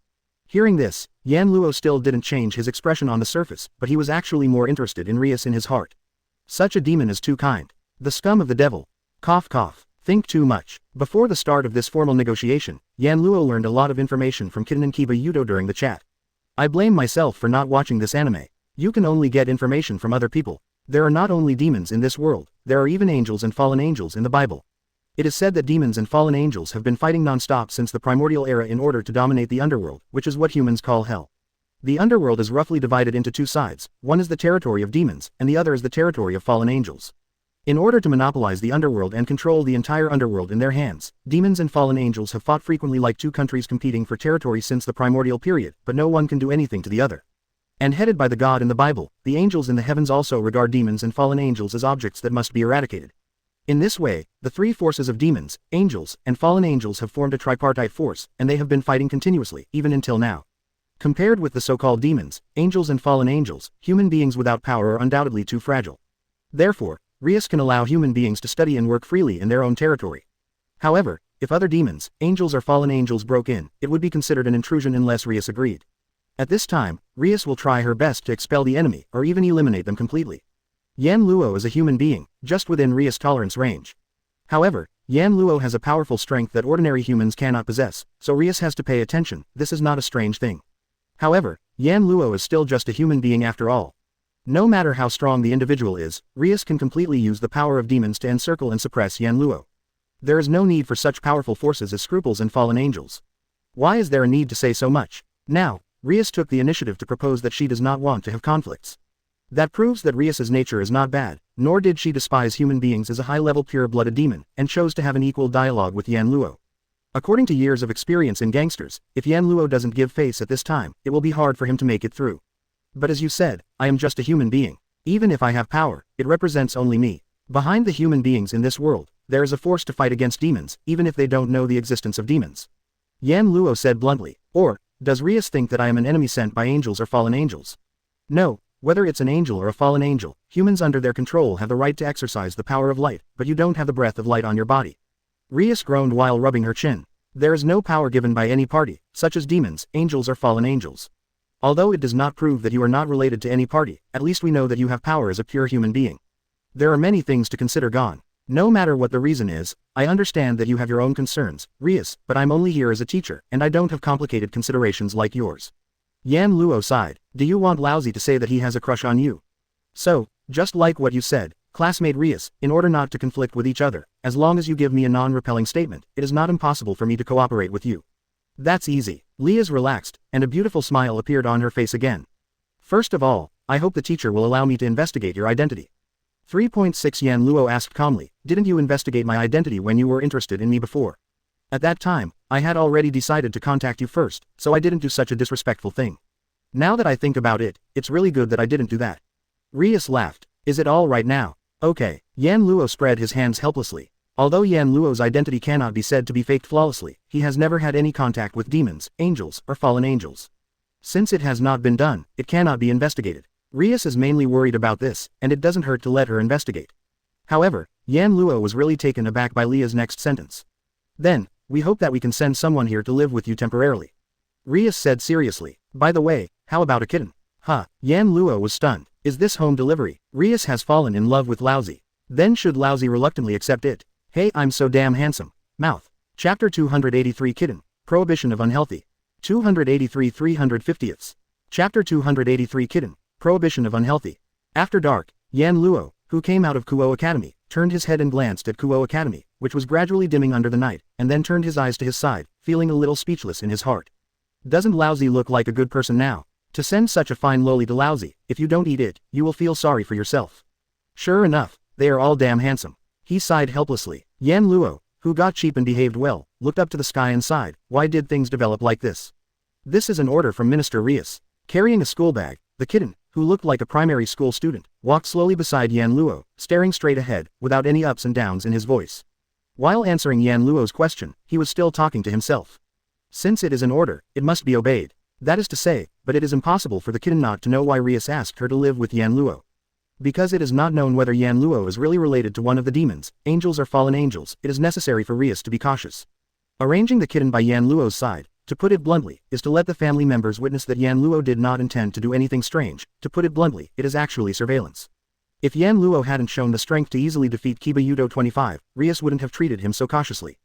Hearing this, Yan Luo still didn't change his expression on the surface, but he was actually more interested in Rias in his heart. Such a demon is too kind. The scum of the devil. Cough cough. Think too much. Before the start of this formal negotiation, Yan Luo learned a lot of information from Kitten and Kiba Yudo during the chat. I blame myself for not watching this anime. You can only get information from other people. There are not only demons in this world, there are even angels and fallen angels in the Bible. It is said that demons and fallen angels have been fighting non-stop since the primordial era in order to dominate the underworld, which is what humans call hell. The underworld is roughly divided into two sides. One is the territory of demons, and the other is the territory of fallen angels. In order to monopolize the underworld and control the entire underworld in their hands, demons and fallen angels have fought frequently like two countries competing for territory since the primordial period, but no one can do anything to the other. And headed by the God in the Bible, the angels in the heavens also regard demons and fallen angels as objects that must be eradicated. In this way, the three forces of demons, angels, and fallen angels have formed a tripartite force, and they have been fighting continuously, even until now. Compared with the so-called demons, angels and fallen angels, human beings without power are undoubtedly too fragile. Therefore, Rias can allow human beings to study and work freely in their own territory. However, if other demons, angels or fallen angels broke in, it would be considered an intrusion unless Rias agreed. At this time, Rias will try her best to expel the enemy, or even eliminate them completely. Yan Luo is a human being, just within Rias' tolerance range. However, Yan Luo has a powerful strength that ordinary humans cannot possess, so Rias has to pay attention. This is not a strange thing. However, Yan Luo is still just a human being after all. No matter how strong the individual is, Rias can completely use the power of demons to encircle and suppress Yan Luo. There is no need for such powerful forces as scruples and fallen angels. Why is there a need to say so much? Now, Rias took the initiative to propose that she does not want to have conflicts. That proves that Rias's nature is not bad, nor did she despise human beings as a high-level pure-blooded demon, and chose to have an equal dialogue with Yan Luo. According to years of experience in gangsters, if Yan Luo doesn't give face at this time, it will be hard for him to make it through. But as you said, I am just a human being. Even if I have power, it represents only me. Behind the human beings in this world, there is a force to fight against demons, even if they don't know the existence of demons. Yan Luo said bluntly. Or, does Rias think that I am an enemy sent by angels or fallen angels? No, whether it's an angel or a fallen angel, humans under their control have the right to exercise the power of light, but you don't have the breath of light on your body. Rias groaned while rubbing her chin. There is no power given by any party, such as demons, angels or fallen angels. Although it does not prove that you are not related to any party, at least we know that you have power as a pure human being. There are many things to consider gone. No matter what the reason is, I understand that you have your own concerns, Rias, but I'm only here as a teacher, and I don't have complicated considerations like yours. Yan Luo sighed. Do you want Lousy to say that he has a crush on you? So, just like what you said, classmate Rias, in order not to conflict with each other, as long as you give me a non-repelling statement, it is not impossible for me to cooperate with you. That's easy. Lias relaxed, and a beautiful smile appeared on her face again. First of all, I hope the teacher will allow me to investigate your identity. 3.6 Yan Luo asked calmly, didn't you investigate my identity when you were interested in me before? At that time, I had already decided to contact you first, so I didn't do such a disrespectful thing. Now that I think about it, it's really good that I didn't do that. Rias laughed. Is it all right now? Okay. Yan Luo spread his hands helplessly. Although Yan Luo's identity cannot be said to be faked flawlessly, he has never had any contact with demons, angels, or fallen angels. Since it has not been done, it cannot be investigated. Rias is mainly worried about this, and it doesn't hurt to let her investigate. However, Yan Luo was really taken aback by Lia's next sentence. Then, we hope that we can send someone here to live with you temporarily. Rias said seriously. By the way, how about a kitten? Huh. Yan Luo was stunned. Is this home delivery? Rias has fallen in love with Lousy. Then should Lousy reluctantly accept it? Hey, I'm so damn handsome. Mouth. Chapter 283 Kitten. Prohibition of Unhealthy. 283 350ths. Chapter 283 Kitten. Prohibition of Unhealthy. After dark, Yan Luo, who came out of Kuo Academy, turned his head and glanced at Kuo Academy, which was gradually dimming under the night, and then turned his eyes to his side, feeling a little speechless in his heart. Doesn't Lousy look like a good person now? To send such a fine loli to Lousy, if you don't eat it, you will feel sorry for yourself. Sure enough, they are all damn handsome. He sighed helplessly. Yan Luo, who got cheap and behaved well, looked up to the sky and sighed. Why did things develop like this? This is an order from Minister Rias. Carrying a school bag, the kitten, who looked like a primary school student, walked slowly beside Yan Luo, staring straight ahead, without any ups and downs in his voice. While answering Yan Luo's question, he was still talking to himself. Since it is an order, it must be obeyed. That is to say, but it is impossible for the kitten not to know why Rias asked her to live with Yan Luo. Because it is not known whether Yan Luo is really related to one of the demons, angels or fallen angels, it is necessary for Rias to be cautious. Arranging the kitten by Yan Luo's side, to put it bluntly, is to let the family members witness that Yan Luo did not intend to do anything strange. To put it bluntly, it is actually surveillance. If Yan Luo hadn't shown the strength to easily defeat Kiba Yudo 25, Rias wouldn't have treated him so cautiously.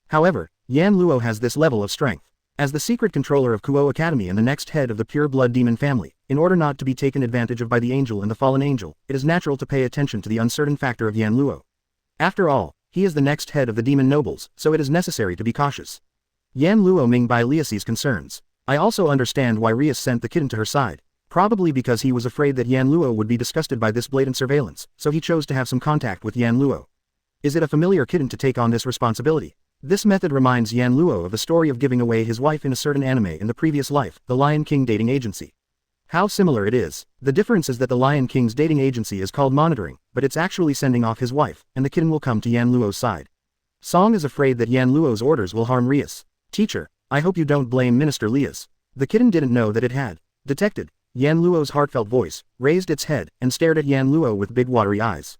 However, Yan Luo has this level of strength. As the secret controller of Kuo Academy and the next head of the pure blood demon family, in order not to be taken advantage of by the angel and the fallen angel, it is natural to pay attention to the uncertain factor of Yan Luo. After all, he is the next head of the demon nobles, so it is necessary to be cautious. Yan Luo Ming by Liasi's concerns. I also understand why Rias sent the kitten to her side. Probably because he was afraid that Yan Luo would be disgusted by this blatant surveillance, so he chose to have some contact with Yan Luo. Is it a familiar kitten to take on this responsibility? This method reminds Yan Luo of the story of giving away his wife in a certain anime in the previous life, the Lion King dating agency. How similar it is. The difference is that the Lion King's dating agency is called monitoring, but it's actually sending off his wife, and the kitten will come to Yan Luo's side. Song is afraid that Yan Luo's orders will harm Rias. Teacher, I hope you don't blame Minister Lias. The kitten didn't know that it had detected. Yan Luo's heartfelt voice raised its head and stared at Yan Luo with big watery eyes.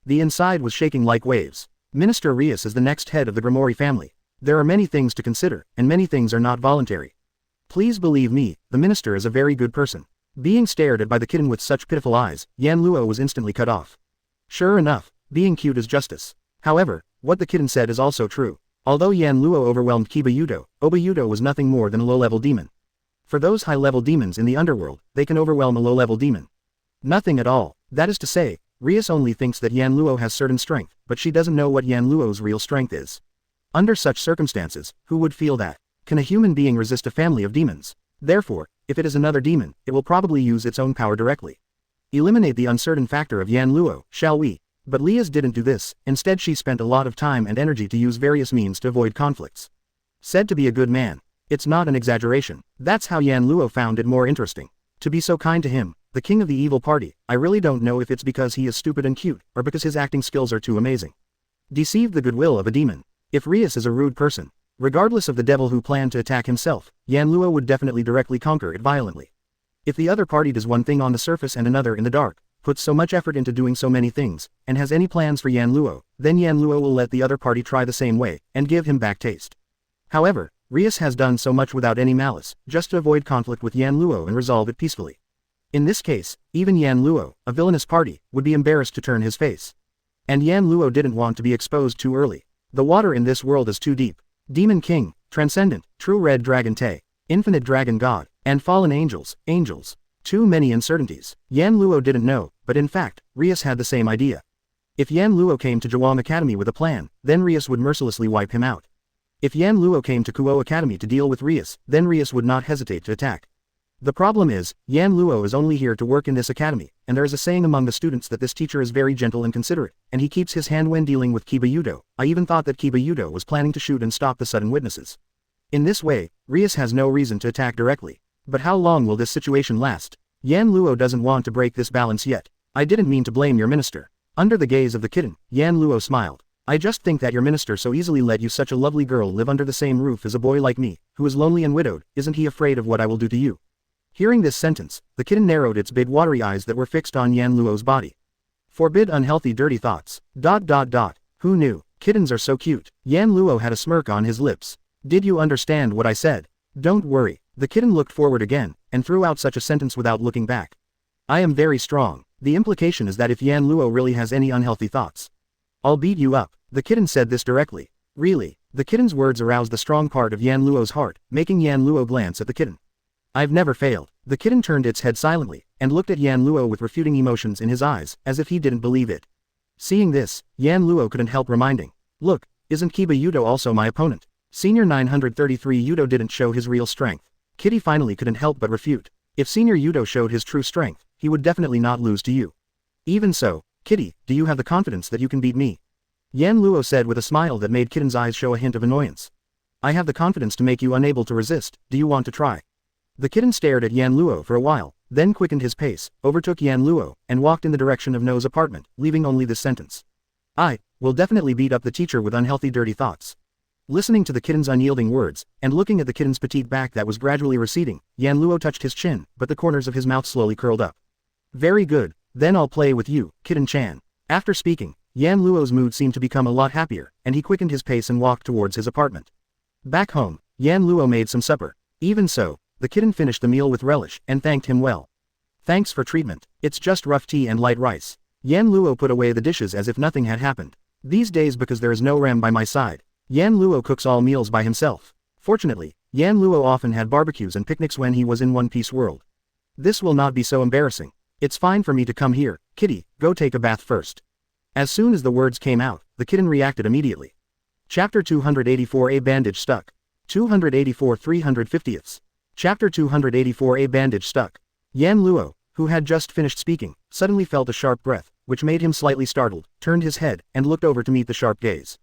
The inside was shaking like waves. Minister Rias is the next head of the Grimoire family. There are many things to consider, and many things are not voluntary. Please believe me, the minister is a very good person. Being stared at by the kitten with such pitiful eyes, Yan Luo was instantly cut off. Sure enough, being cute is justice. However, what the kitten said is also true. Although Yan Luo overwhelmed Kiba Yudo, Oba Yudo was nothing more than a low-level demon. For those high-level demons in the underworld, they can overwhelm a low-level demon. Nothing at all. That is to say, Rias only thinks that Yan Luo has certain strength, but she doesn't know what Yan Luo's real strength is. Under such circumstances, who would feel that? Can a human being resist a family of demons? Therefore, if it is another demon, it will probably use its own power directly. Eliminate the uncertain factor of Yan Luo, shall we? But Lias didn't do this, instead she spent a lot of time and energy to use various means to avoid conflicts. Said to be a good man. It's not an exaggeration. That's how Yan Luo found it more interesting. To be so kind to him, the king of the evil party. I really don't know if it's because he is stupid and cute, or because his acting skills are too amazing. Deceived the goodwill of a demon. If Rias is a rude person, regardless of the devil who planned to attack himself, Yan Luo would definitely directly conquer it violently. If the other party does one thing on the surface and another in the dark, puts so much effort into doing so many things, and has any plans for Yan Luo, then Yan Luo will let the other party try the same way, and give him back taste. However, Rias has done so much without any malice, just to avoid conflict with Yan Luo and resolve it peacefully. In this case, even Yan Luo, a villainous party, would be embarrassed to turn his face. And Yan Luo didn't want to be exposed too early. The water in this world is too deep. Demon King, Transcendent, True Red Dragon Te, Infinite Dragon God, and Fallen Angels, Angels. Too many uncertainties. Yan Luo didn't know, but in fact, Rias had the same idea. If Yan Luo came to Jawam Academy with a plan, then Rias would mercilessly wipe him out. If Yan Luo came to Kuo Academy to deal with Rias, then Rias would not hesitate to attack. The problem is, Yan Luo is only here to work in this academy, and there is a saying among the students that this teacher is very gentle and considerate, and he keeps his hand when dealing with Kiba Yudo. I even thought that Kiba Yudo was planning to shoot and stop the sudden witnesses. In this way, Rias has no reason to attack directly. But how long will this situation last? Yan Luo doesn't want to break this balance yet. I didn't mean to blame your minister. Under the gaze of the kitten, Yan Luo smiled. I just think that your minister so easily let you such a lovely girl live under the same roof as a boy like me, who is lonely and widowed. Isn't he afraid of what I will do to you? Hearing this sentence, the kitten narrowed its big watery eyes that were fixed on Yan Luo's body. Forbid unhealthy dirty thoughts. ... Who knew? Kittens are so cute. Yan Luo had a smirk on his lips. Did you understand what I said? Don't worry. The kitten looked forward again, and threw out such a sentence without looking back. I am very strong. The implication is that if Yan Luo really has any unhealthy thoughts, I'll beat you up. The kitten said this directly. Really? The kitten's words aroused the strong part of Yan Luo's heart, making Yan Luo glance at the kitten. I've never failed. The kitten turned its head silently, and looked at Yan Luo with refuting emotions in his eyes, as if he didn't believe it. Seeing this, Yan Luo couldn't help reminding. Look, isn't Kiba Yudo also my opponent? Senior 933 Yudo didn't show his real strength. Kitty finally couldn't help but refute. If Senior Yudo showed his true strength, he would definitely not lose to you. Even so, Kitty, do you have the confidence that you can beat me? Yan Luo said with a smile that made Kitten's eyes show a hint of annoyance. I have the confidence to make you unable to resist. Do you want to try? The kitten stared at Yan Luo for a while, then quickened his pace, overtook Yan Luo, and walked in the direction of No's apartment, leaving only this sentence. I will definitely beat up the teacher with unhealthy dirty thoughts. Listening to the kitten's unyielding words, and looking at the kitten's petite back that was gradually receding, Yan Luo touched his chin, but the corners of his mouth slowly curled up. Very good, then I'll play with you, Kitten-chan. After speaking, Yan Luo's mood seemed to become a lot happier, and he quickened his pace and walked towards his apartment. Back home, Yan Luo made some supper. Even so, the kitten finished the meal with relish, and thanked him well. Thanks for treatment. It's just rough tea and light rice. Yan Luo put away the dishes as if nothing had happened. These days, because there is no Ram by my side, Yan Luo cooks all meals by himself. Fortunately, Yan Luo often had barbecues and picnics when he was in One Piece world. This will not be so embarrassing. It's fine for me to come here. Kitty, go take a bath first. As soon as the words came out, the kitten reacted immediately. Chapter 284 A bandage stuck. 284 350ths. Chapter 284 A bandage stuck. Yan Luo, who had just finished speaking, suddenly felt a sharp breath, which made him slightly startled, turned his head, and looked over to meet the sharp gaze.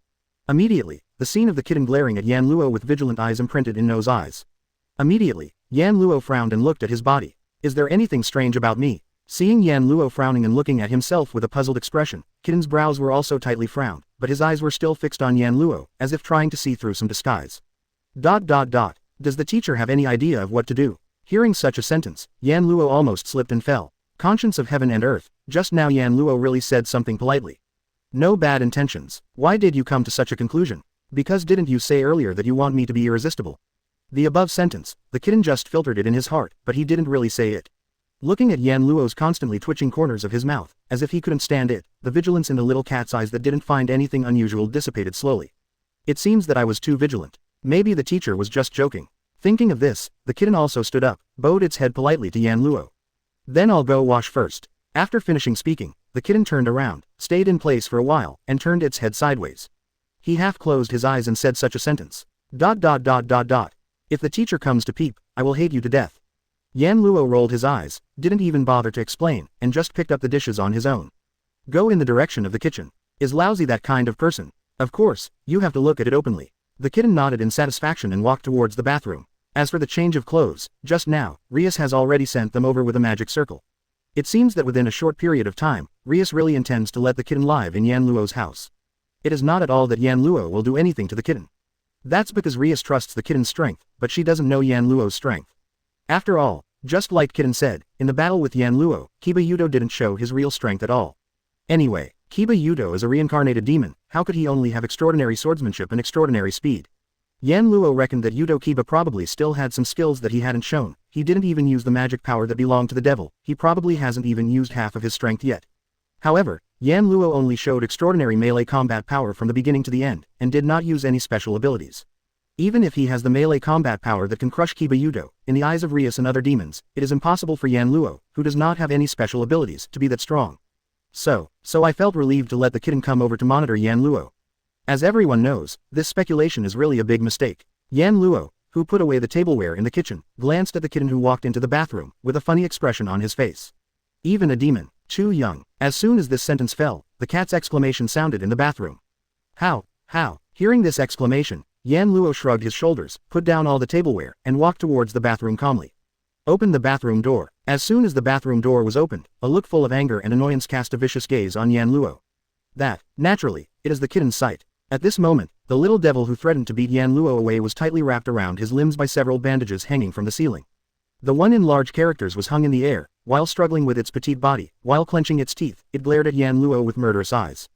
Immediately, the scene of the kitten glaring at Yan Luo with vigilant eyes imprinted in No's eyes. Immediately, Yan Luo frowned and looked at his body. Is there anything strange about me? Seeing Yan Luo frowning and looking at himself with a puzzled expression, Kitten's brows were also tightly frowned, but his eyes were still fixed on Yan Luo, as if trying to see through some disguise. Does the teacher have any idea of what to do? Hearing such a sentence, Yan Luo almost slipped and fell. Conscience of heaven and earth, just now Yan Luo really said something politely. No bad intentions. Why did you come to such a conclusion? Because didn't you say earlier that you want me to be irresistible? The above sentence, the kitten just filtered it in his heart, but he didn't really say it. Looking at Yan Luo's constantly twitching corners of his mouth, as if he couldn't stand it, the vigilance in the little cat's eyes that didn't find anything unusual dissipated slowly. It seems that I was too vigilant. Maybe the teacher was just joking. Thinking of this, the kitten also stood up, bowed its head politely to Yan Luo. Then I'll go wash first. After finishing speaking, the kitten turned around, stayed in place for a while, and turned its head sideways. He half closed his eyes and said such a sentence. ... If the teacher comes to peep, I will hate you to death. Yan Luo rolled his eyes, didn't even bother to explain, and just picked up the dishes on his own. Go in the direction of the kitchen. Is Lousy that kind of person? Of course, you have to look at it openly. The kitten nodded in satisfaction and walked towards the bathroom. As for the change of clothes, just now, Rias has already sent them over with a magic circle. It seems that within a short period of time, Rias really intends to let the kitten live in Yan Luo's house. It is not at all that Yan Luo will do anything to the kitten. That's because Rias trusts the kitten's strength, but she doesn't know Yan Luo's strength. After all, just like Kitten said, in the battle with Yan Luo, Kiba Yudo didn't show his real strength at all. Anyway, Kiba Yudo is a reincarnated demon, how could he only have extraordinary swordsmanship and extraordinary speed? Yan Luo reckoned that Yudo Kiba probably still had some skills that he hadn't shown. He didn't even use the magic power that belonged to the devil, he probably hasn't even used half of his strength yet. However, Yan Luo only showed extraordinary melee combat power from the beginning to the end, and did not use any special abilities. Even if he has the melee combat power that can crush Kiba Yudo, in the eyes of Rias and other demons, it is impossible for Yan Luo, who does not have any special abilities, to be that strong. So I felt relieved to let the kitten come over to monitor Yan Luo. As everyone knows, this speculation is really a big mistake. Yan Luo, who put away the tableware in the kitchen, glanced at the kitten who walked into the bathroom, with a funny expression on his face. Even a demon, too young. As soon as this sentence fell, the cat's exclamation sounded in the bathroom. How? Hearing this exclamation, Yan Luo shrugged his shoulders, put down all the tableware, and walked towards the bathroom calmly. Opened the bathroom door. As soon as the bathroom door was opened, a look full of anger and annoyance cast a vicious gaze on Yan Luo. That, naturally, it is the kitten's sight. At this moment, the little devil who threatened to beat Yan Luo away was tightly wrapped around his limbs by several bandages hanging from the ceiling. The one in large characters was hung in the air, while struggling with its petite body, while clenching its teeth, it glared at Yan Luo with murderous eyes.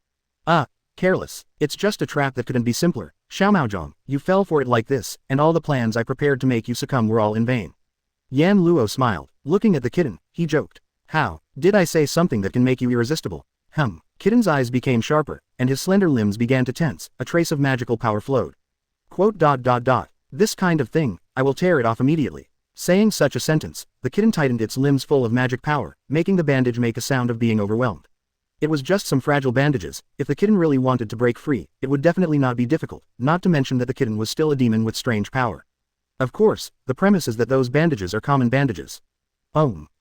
Careless. It's just a trap that couldn't be simpler. Xiaomaozhong, you fell for it like this, and all the plans I prepared to make you succumb were all in vain. Yan Luo smiled. Looking at the kitten, he joked. How? Did I say something that can make you irresistible? Kitten's eyes became sharper, and his slender limbs began to tense, a trace of magical power flowed. This kind of thing, I will tear it off immediately. Saying such a sentence, the kitten tightened its limbs full of magic power, making the bandage make a sound of being overwhelmed. It was just some fragile bandages. If the kitten really wanted to break free, it would definitely not be difficult, not to mention that the kitten was still a demon with strange power. Of course, the premise is that those bandages are common bandages.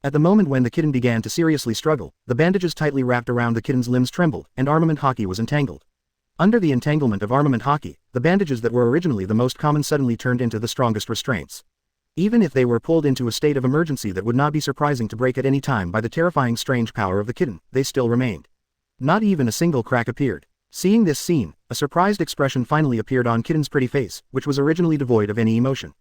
At the moment when the kitten began to seriously struggle, the bandages tightly wrapped around the kitten's limbs trembled, and armament hockey was entangled. Under the entanglement of armament hockey, the bandages that were originally the most common suddenly turned into the strongest restraints. Even if they were pulled into a state of emergency that would not be surprising to break at any time by the terrifying strange power of the kitten, they still remained. Not even a single crack appeared. Seeing this scene, a surprised expression finally appeared on Kitten's pretty face, which was originally devoid of any emotion.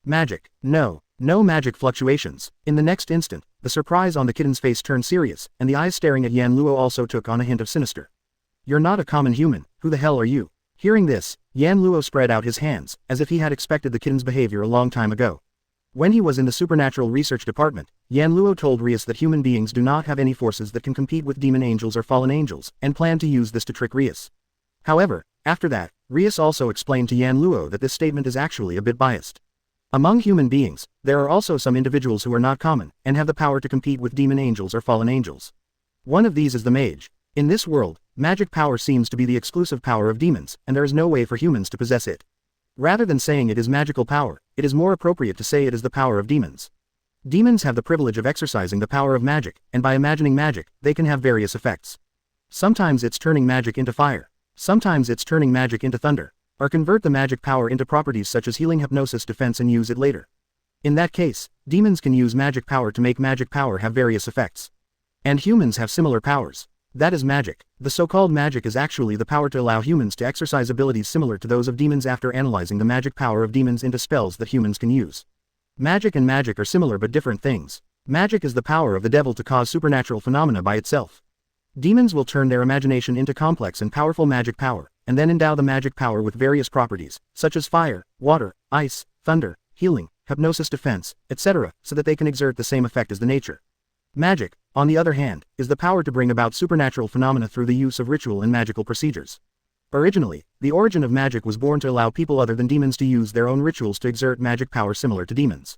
Magic. No magic fluctuations. In the next instant, the surprise on the kitten's face turned serious, and the eyes staring at Yan Luo also took on a hint of sinister. You're not a common human, who the hell are you? Hearing this, Yan Luo spread out his hands, as if he had expected the kitten's behavior a long time ago. When he was in the Supernatural Research Department, Yan Luo told Rias that human beings do not have any forces that can compete with demon angels or fallen angels, and planned to use this to trick Rias. However, after that, Rias also explained to Yan Luo that this statement is actually a bit biased. Among human beings, there are also some individuals who are not common, and have the power to compete with demon angels or fallen angels. One of these is the mage. In this world, magic power seems to be the exclusive power of demons, and there is no way for humans to possess it. Rather than saying it is magical power, it is more appropriate to say it is the power of demons. Demons have the privilege of exercising the power of magic, and by imagining magic, they can have various effects. Sometimes it's turning magic into fire. Sometimes it's turning magic into thunder. Or convert the magic power into properties such as healing, hypnosis, defense, and use it later. In that case, demons can use magic power to make magic power have various effects. And humans have similar powers. That is magic. The so-called magic is actually the power to allow humans to exercise abilities similar to those of demons after analyzing the magic power of demons into spells that humans can use. Magic and magic are similar but different things. Magic is the power of the devil to cause supernatural phenomena by itself. Demons will turn their imagination into complex and powerful magic power, and then endow the magic power with various properties, such as fire, water, ice, thunder, healing, hypnosis, defense, etc., so that they can exert the same effect as the nature. Magic, on the other hand, is the power to bring about supernatural phenomena through the use of ritual and magical procedures. Originally, the origin of magic was born to allow people other than demons to use their own rituals to exert magic power similar to demons.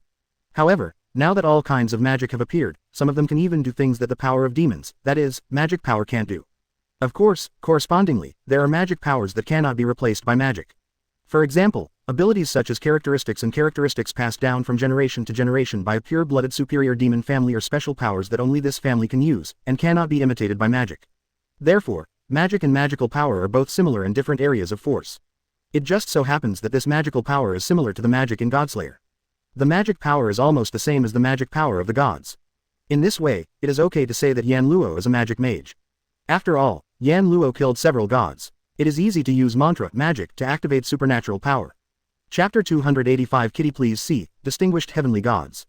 However, Now that all kinds of magic have appeared, some of them can even do things that the power of demons, that is, magic power, can't do. Of course, correspondingly, there are magic powers that cannot be replaced by magic. For example, abilities such as characteristics and characteristics passed down from generation to generation by a pure-blooded superior demon family are special powers that only this family can use, and cannot be imitated by magic. Therefore, magic and magical power are both similar in different areas of force. It just so happens that this magical power is similar to the magic in Godslayer. The magic power is almost the same as the magic power of the gods. In this way, it is okay to say that Yan Luo is a magic mage. After all, Yan Luo killed several gods. It is easy to use mantra magic to activate supernatural power. Chapter 285 Kitty Please See, Distinguished Heavenly Gods.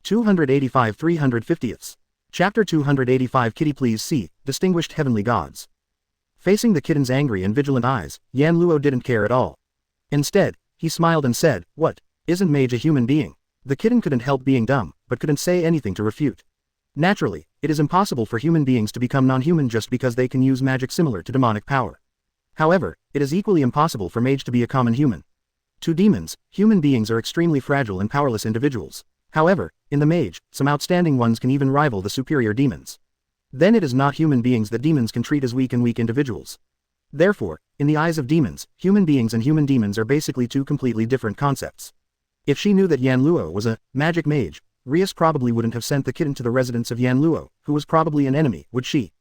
285 350ths. Chapter 285 Kitty Please See, Distinguished Heavenly Gods. Facing the kitten's angry and vigilant eyes, Yan Luo didn't care at all. Instead, he smiled and said, "What? Isn't mage a human being?" The kitten couldn't help being dumb, but couldn't say anything to refute. Naturally, it is impossible for human beings to become non-human just because they can use magic similar to demonic power. However, it is equally impossible for mage to be a common human. To demons, human beings are extremely fragile and powerless individuals. However, in the mage, some outstanding ones can even rival the superior demons. Then it is not human beings that demons can treat as weak individuals. Therefore, in the eyes of demons, human beings and human demons are basically two completely different concepts. If she knew that Yan Luo was a magic mage, Rias probably wouldn't have sent the kitten to the residence of Yan Luo, who was probably an enemy, would she?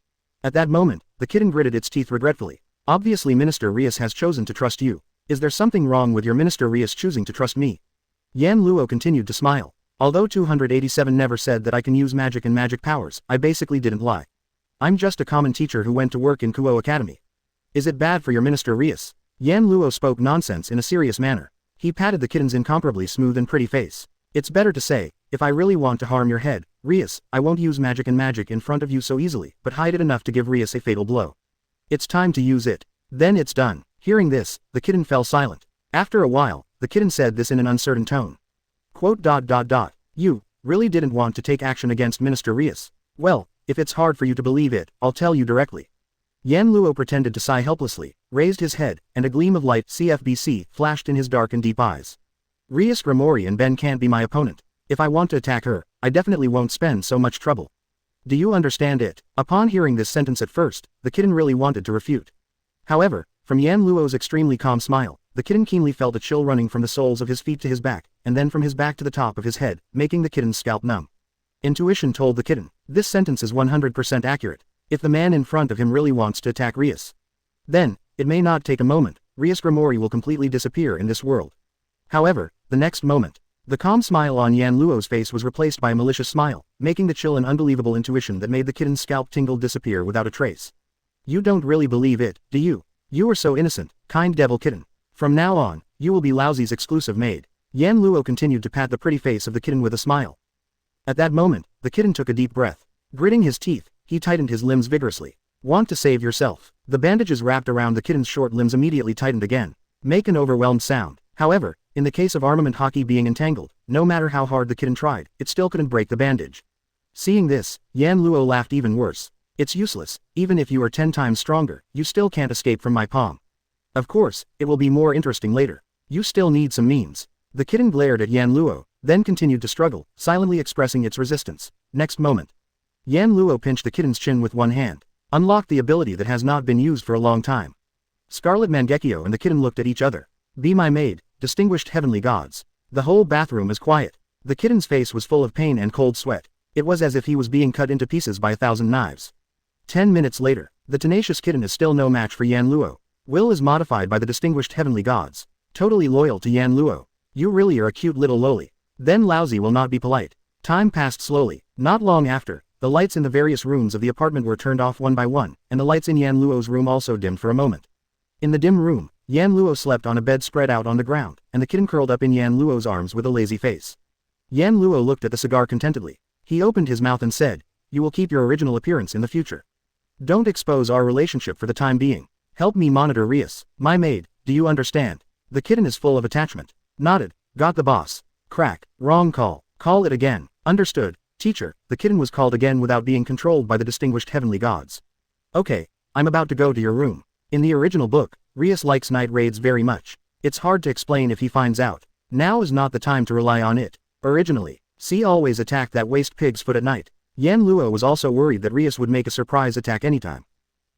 At that moment, the kitten gritted its teeth regretfully. Obviously Minister Rias has chosen to trust you. Is there something wrong with your Minister Rias choosing to trust me? Yan Luo continued to smile. Although 287 never said that I can use magic and magic powers, I basically didn't lie. I'm just a common teacher who went to work in Kuo Academy. Is it bad for your Minister Rias? Yan Luo spoke nonsense in a serious manner. He patted the kitten's incomparably smooth and pretty face. It's better to say, if I really want to harm your head, Rias, I won't use magic and magic in front of you so easily, but hide it enough to give Rias a fatal blow. It's time to use it. Then it's done. Hearing this, the kitten fell silent. After a while, the kitten said this in an uncertain tone. Quote, "You really didn't want to take action against Minister Rias? Well, if it's hard for you to believe it, I'll tell you directly." Yan Luo pretended to sigh helplessly, raised his head, and a gleam of light CFBC flashed in his dark and deep eyes. Rias Grimori and Ben can't be my opponent. If I want to attack her, I definitely won't spend so much trouble. Do you understand it? Upon hearing this sentence at first, the kitten really wanted to refute. However, from Yan Luo's extremely calm smile, the kitten keenly felt a chill running from the soles of his feet to his back, and then from his back to the top of his head, making the kitten's scalp numb. Intuition told the kitten, this sentence is 100% accurate. If the man in front of him really wants to attack Rias, then, it may not take a moment, Rias Grimori will completely disappear in this world. However, the next moment, the calm smile on Yan Luo's face was replaced by a malicious smile, making the chill and unbelievable intuition that made the kitten's scalp tingle disappear without a trace. You don't really believe it, do you? You are so innocent, kind devil kitten. From now on, you will be Laozi's exclusive maid. Yan Luo continued to pat the pretty face of the kitten with a smile. At that moment, the kitten took a deep breath. Gritting his teeth, he tightened his limbs vigorously. Want to save yourself? The bandages wrapped around the kitten's short limbs immediately tightened again. Make an overwhelmed sound. However, in the case of armament hockey being entangled, no matter how hard the kitten tried, it still couldn't break the bandage. Seeing this, Yan Luo laughed even worse. It's useless, even if you are 10 times stronger, you still can't escape from my palm. Of course, it will be more interesting later. You still need some means. The kitten glared at Yan Luo, then continued to struggle, silently expressing its resistance. Next moment, Yan Luo pinched the kitten's chin with one hand, unlocked the ability that has not been used for a long time. Scarlet Mangekyo and the kitten looked at each other. Be my maid, distinguished heavenly gods. The whole bathroom is quiet. The kitten's face was full of pain and cold sweat. It was as if he was being cut into pieces by 1,000 knives. 10 minutes later, the tenacious kitten is still no match for Yan Luo. Will is modified by the distinguished heavenly gods. Totally loyal to Yan Luo. You really are a cute little loli. Then Laozi will not be polite. Time passed slowly. Not long after, the lights in the various rooms of the apartment were turned off one by one, and the lights in Yan Luo's room also dimmed for a moment. In the dim room, Yan Luo slept on a bed spread out on the ground, and the kitten curled up in Yan Luo's arms with a lazy face. Yan Luo looked at the cigar contentedly. He opened his mouth and said, "You will keep your original appearance in the future. Don't expose our relationship for the time being. Help me monitor Rias, my maid, do you understand?" The kitten is full of attachment. Nodded. Got the boss. Crack. Wrong call. Call it again. Understood, teacher. The kitten was called again without being controlled by the distinguished heavenly gods. Okay, I'm about to go to your room. In the original book, Rias likes night raids very much. It's hard to explain if he finds out. Now is not the time to rely on it. Originally, See, always attack that waste pig's foot at night. Yan Luo was also worried that Rias would make a surprise attack anytime.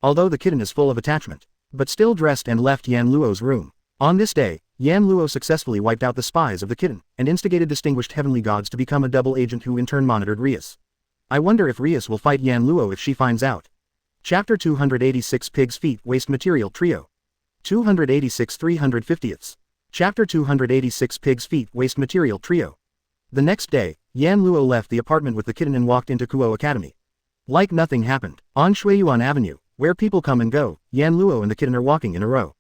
Although the kitten is full of attachment, but still dressed and left Yan Luo's room. On this day, Yan Luo successfully wiped out the spies of the kitten, and instigated distinguished heavenly gods to become a double agent who in turn monitored Rias. I wonder if Rias will fight Yan Luo if she finds out. Chapter 286 Pig's Feet Waste Material Trio. 286 350ths. Chapter 286 Pig's Feet Waste Material Trio. The next day, Yan Luo left the apartment with the kitten and walked into Kuo Academy. Like nothing happened. On Shuiyuan Avenue, where people come and go, Yan Luo and the kitten are walking in a row.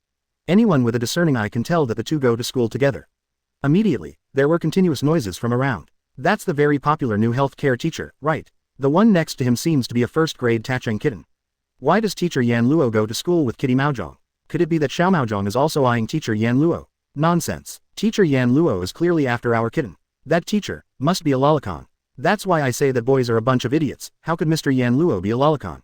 Anyone with a discerning eye can tell that the two go to school together. Immediately, there were continuous noises from around. That's the very popular new health care teacher, right? The one next to him seems to be a first-grade Tacheng kitten. Why does teacher Yan Luo go to school with Kitty Maozhong? Could it be that Xiao Maozhong is also eyeing teacher Yan Luo? Nonsense. Teacher Yan Luo is clearly after our kitten. That teacher must be a lolicon. That's why I say that boys are a bunch of idiots. How could Mr. Yan Luo be a lolicon?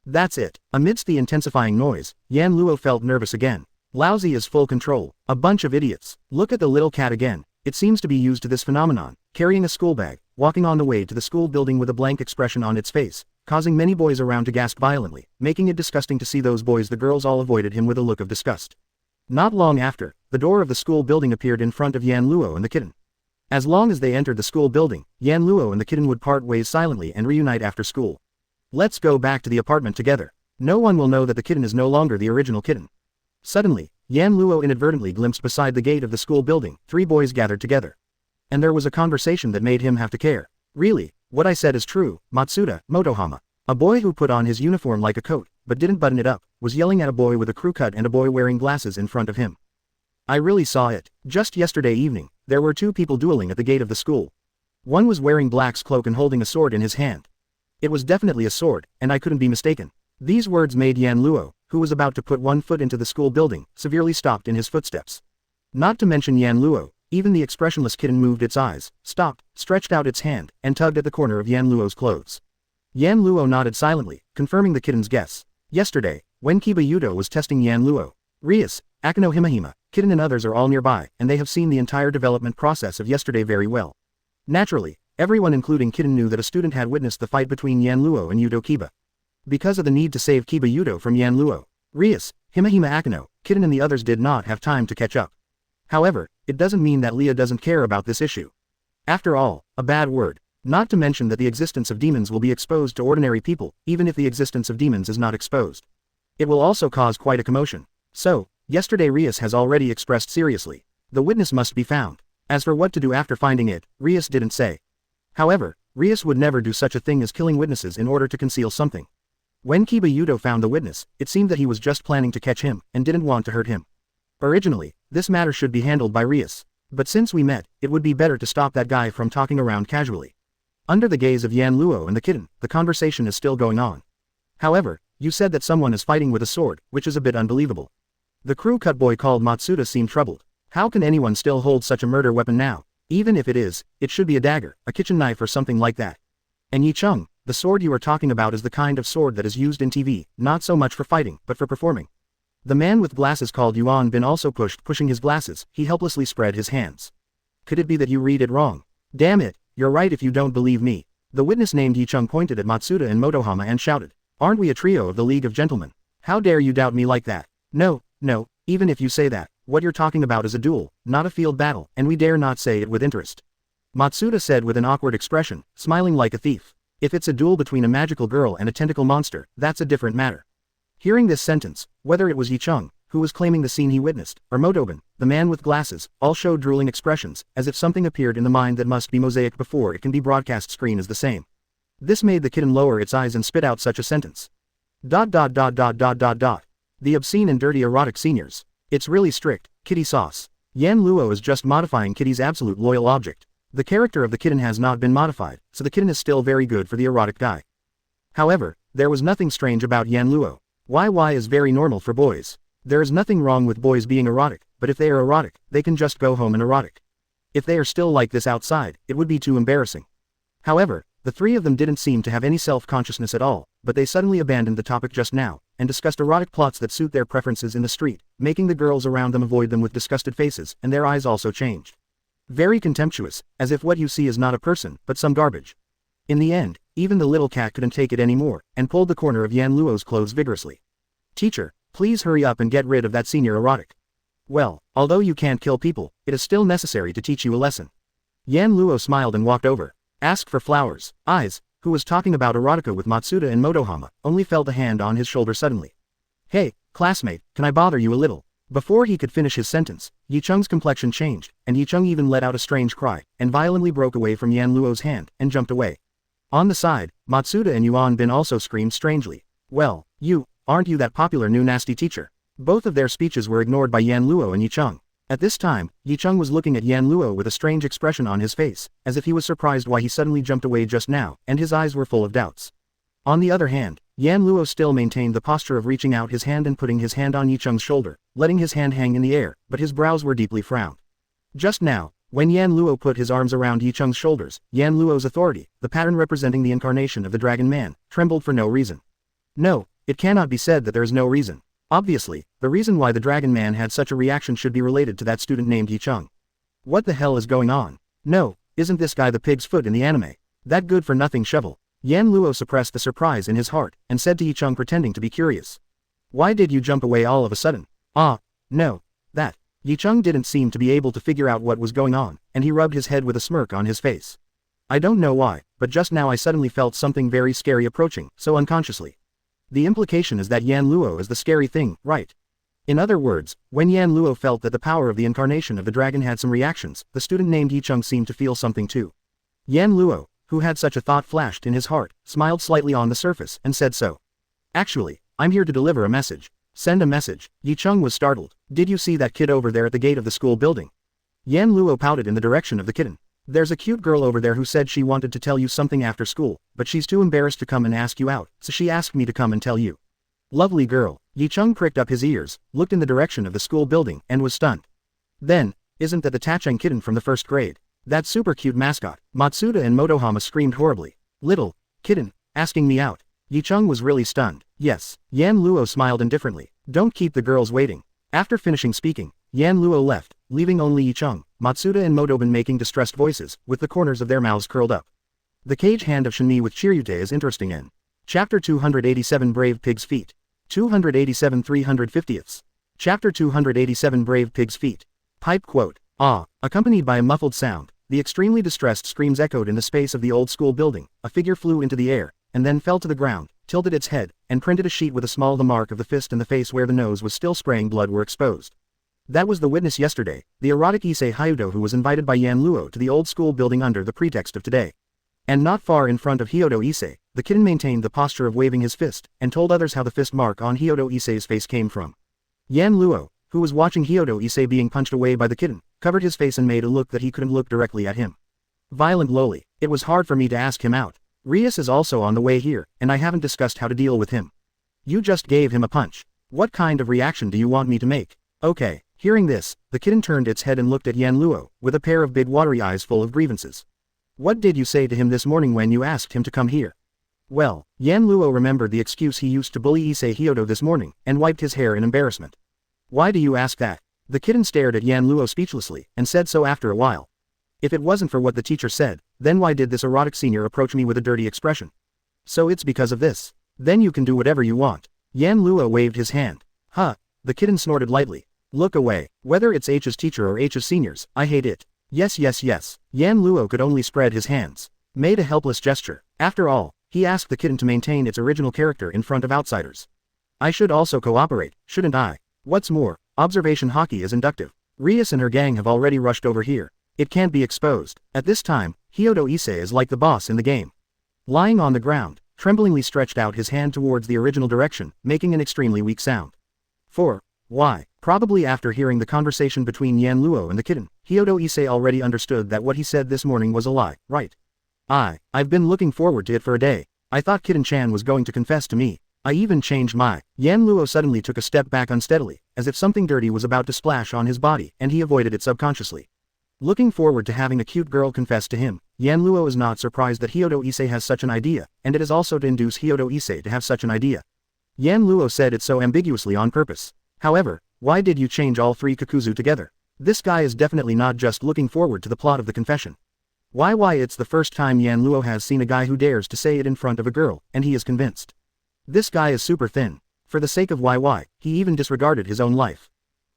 That's it. Amidst the intensifying noise, Yan Luo felt nervous again. Lousy is full control. A bunch of idiots. Look at the little cat again. It seems to be used to this phenomenon, carrying a school bag, walking on the way to the school building with a blank expression on its face, causing many boys around to gasp violently, making it disgusting to see those boys. The girls all avoided him with a look of disgust. Not long after, the door of the school building appeared in front of Yan Luo and the kitten. As long as they entered the school building, Yan Luo and the kitten would part ways silently and reunite after school. Let's go back to the apartment together. No one will know that the kitten is no longer the original kitten. Suddenly, Yan Luo inadvertently glimpsed beside the gate of the school building, 3 boys gathered together. And there was a conversation that made him have to care. Really, what I said is true. Matsuda, Motohama, a boy who put on his uniform like a coat, but didn't button it up, was yelling at a boy with a crew cut and a boy wearing glasses in front of him. I really saw it. Just yesterday evening, there were 2 people dueling at the gate of the school. One was wearing Black's cloak and holding a sword in his hand. It was definitely a sword, and I couldn't be mistaken. These words made Yan Luo, who was about to put one foot into the school building, severely stopped in his footsteps. Not to mention Yan Luo, even the expressionless kitten moved its eyes, stopped, stretched out its hand, and tugged at the corner of Yan Luo's clothes. Yan Luo nodded silently, confirming the kitten's guess. Yesterday, when Kiba Yudo was testing Yan Luo, Rias, Akano Himahima, kitten and others are all nearby, and they have seen the entire development process of yesterday very well. Naturally, everyone including kitten knew that a student had witnessed the fight between Yan Luo and Yudo Kiba. Because of the need to save Kiba Yudo from Yan Luo, Rias, Himahima Akano, kitten and the others did not have time to catch up. However, it doesn't mean that Leah doesn't care about this issue. After all, a bad word. Not to mention that the existence of demons will be exposed to ordinary people, even if the existence of demons is not exposed. It will also cause quite a commotion. So, yesterday Rias has already expressed seriously. The witness must be found. As for what to do after finding it, Rias didn't say. However, Rias would never do such a thing as killing witnesses in order to conceal something. When Kiba Yudo found the witness, it seemed that he was just planning to catch him, and didn't want to hurt him. Originally, this matter should be handled by Rias. But since we met, it would be better to stop that guy from talking around casually. Under the gaze of Yan Luo and the kitten, the conversation is still going on. However, you said that someone is fighting with a sword, which is a bit unbelievable. The crew cut boy called Matsuda seemed troubled. How can anyone still hold such a murder weapon now? Even if it is, it should be a dagger, a kitchen knife or something like that. And Yi Chung, the sword you are talking about is the kind of sword that is used in TV, not so much for fighting, but for performing. The man with glasses called Yuan Bin also pushing his glasses, he helplessly spread his hands. Could it be that you read it wrong? Damn it, you're right if you don't believe me. The witness named Yi Chung pointed at Matsuda and Motohama and shouted, aren't we a trio of the League of Gentlemen? How dare you doubt me like that? No, even if you say that, what you're talking about is a duel, not a field battle, and we dare not say it with interest. Matsuda said with an awkward expression, smiling like a thief. If it's a duel between a magical girl and a tentacle monster, that's a different matter. Hearing this sentence, whether it was Yi Chung, who was claiming the scene he witnessed, or Motobin, the man with glasses, all showed drooling expressions, as if something appeared in the mind that must be mosaic before it can be broadcast. Screen is the same. This made the kitten lower its eyes and spit out such a sentence. The obscene and dirty erotic seniors. It's really strict, kitty sauce. Yan Luo is just modifying Kitty's absolute loyal object. The character of the kitten has not been modified, so the kitten is still very good for the erotic guy. However, there was nothing strange about Yan Luo. YY is very normal for boys. There is nothing wrong with boys being erotic, but if they are erotic, they can just go home and erotic. If they are still like this outside, it would be too embarrassing. However, the 3 of them didn't seem to have any self-consciousness at all, but they suddenly abandoned the topic just now, and discussed erotic plots that suit their preferences in the street, making the girls around them avoid them with disgusted faces, and their eyes also changed. Very contemptuous, as if what you see is not a person, but some garbage. In the end, even the little cat couldn't take it anymore, and pulled the corner of Yan Luo's clothes vigorously. Teacher, please hurry up and get rid of that senior erotic. Well, although you can't kill people, it is still necessary to teach you a lesson. Yan Luo smiled and walked over. Asked for flowers. Eyes, who was talking about erotica with Matsuda and Motohama, only felt a hand on his shoulder suddenly. Hey, classmate, can I bother you a little? Before he could finish his sentence, Yichung's complexion changed, and Yichung even let out a strange cry, and violently broke away from Yan Luo's hand, and jumped away. On the side, Matsuda and Yuan Bin also screamed strangely. Well, aren't you that popular new nasty teacher? Both of their speeches were ignored by Yan Luo and Yichung. At this time, Yichung was looking at Yan Luo with a strange expression on his face, as if he was surprised why he suddenly jumped away just now, and his eyes were full of doubts. On the other hand, Yan Luo still maintained the posture of reaching out his hand and putting his hand on Yichung's shoulder, letting his hand hang in the air, but his brows were deeply frowned. Just now, when Yan Luo put his arms around Yichung's shoulders, Yan Luo's authority, the pattern representing the incarnation of the Dragon Man, trembled for no reason. No, it cannot be said that there is no reason. Obviously, the reason why the Dragon Man had such a reaction should be related to that student named Yichung. What the hell is going on? No, isn't this guy the pig's foot in the anime? That good-for-nothing shovel. Yan Luo suppressed the surprise in his heart, and said to Yichung pretending to be curious. Why did you jump away all of a sudden? No, that. Yichung didn't seem to be able to figure out what was going on, and he rubbed his head with a smirk on his face. I don't know why, but just now I suddenly felt something very scary approaching, so unconsciously. The implication is that Yan Luo is the scary thing, right? In other words, when Yan Luo felt that the power of the incarnation of the dragon had some reactions, the student named Yichung seemed to feel something too. Yan Luo, who had such a thought flashed in his heart, smiled slightly on the surface and said so. Actually, I'm here to deliver a message. Send a message. Yichung was startled. Did you see that kid over there at the gate of the school building? Yan Luo pouted in the direction of the kitten. There's a cute girl over there who said she wanted to tell you something after school, but she's too embarrassed to come and ask you out, so she asked me to come and tell you. Lovely girl. Yichung pricked up his ears, looked in the direction of the school building, and was stunned. Then, isn't that the Tacheng kitten from the first grade? That super cute mascot. Matsuda and Motohama screamed horribly. Little kitten, asking me out. Yichung was really stunned. Yes. Yan Luo smiled indifferently. Don't keep the girls waiting. After finishing speaking, Yan Luo left, leaving only Yichung, Matsuda and Motobin making distressed voices, with the corners of their mouths curled up. The cage hand of Shinmi with Chiryute is interesting in Chapter 287 Brave Pig's Feet. 287 350ths. Chapter 287 Brave Pig's Feet. Pipe quote. Accompanied by a muffled sound, the extremely distressed screams echoed in the space of the old school building. A figure flew into the air, and then fell to the ground, tilted its head, and printed a sheet with the mark of the fist and the face where the nose was still spraying blood were exposed. That was the witness yesterday, the erotic Issei Hyudo, who was invited by Yan Luo to the old school building under the pretext of today. And not far in front of Hyodo Issei, the kitten maintained the posture of waving his fist, and told others how the fist mark on Hyodo Issei's face came from. Yan Luo, who was watching Hyodo Issei being punched away by the kitten, covered his face and made a look that he couldn't look directly at him. Violent lowly, it was hard for me to ask him out. Rias is also on the way here, and I haven't discussed how to deal with him. You just gave him a punch. What kind of reaction do you want me to make? Okay. Hearing this, the kitten turned its head and looked at Yan Luo, with a pair of big watery eyes full of grievances. What did you say to him this morning when you asked him to come here? Well, Yan Luo remembered the excuse he used to bully Issei Hyodo this morning, and wiped his hair in embarrassment. Why do you ask that? The kitten stared at Yan Luo speechlessly, and said so after a while. If it wasn't for what the teacher said, then why did this erotic senior approach me with a dirty expression? So it's because of this. Then you can do whatever you want. Yan Luo waved his hand. Huh. The kitten snorted lightly. Look away. Whether it's H's teacher or H's seniors, I hate it. Yes. Yan Luo could only spread his hands. Made a helpless gesture. After all, he asked the kitten to maintain its original character in front of outsiders. I should also cooperate, shouldn't I? What's more, observation hockey is inductive. Rias and her gang have already rushed over here. It can't be exposed. At this time, Hyodo Issei is like the boss in the game. Lying on the ground, tremblingly stretched out his hand towards the original direction, making an extremely weak sound. Why? Probably after hearing the conversation between Yan Luo and the kitten, Hyodo Issei already understood that what he said this morning was a lie, right? I've been looking forward to it for a day. I thought Kitten-chan was going to confess to me. I even changed my. Yan Luo suddenly took a step back unsteadily, as if something dirty was about to splash on his body, and he avoided it subconsciously. Looking forward to having a cute girl confess to him, Yan Luo is not surprised that Hyodo Issei has such an idea, and it is also to induce Hyodo Issei to have such an idea. Yan Luo said it so ambiguously on purpose. However, why did you change all three Kakuzu together? This guy is definitely not just looking forward to the plot of the confession. Why it's the first time Yan Luo has seen a guy who dares to say it in front of a girl, and he is convinced. This guy is super thin. For the sake of he even disregarded his own life.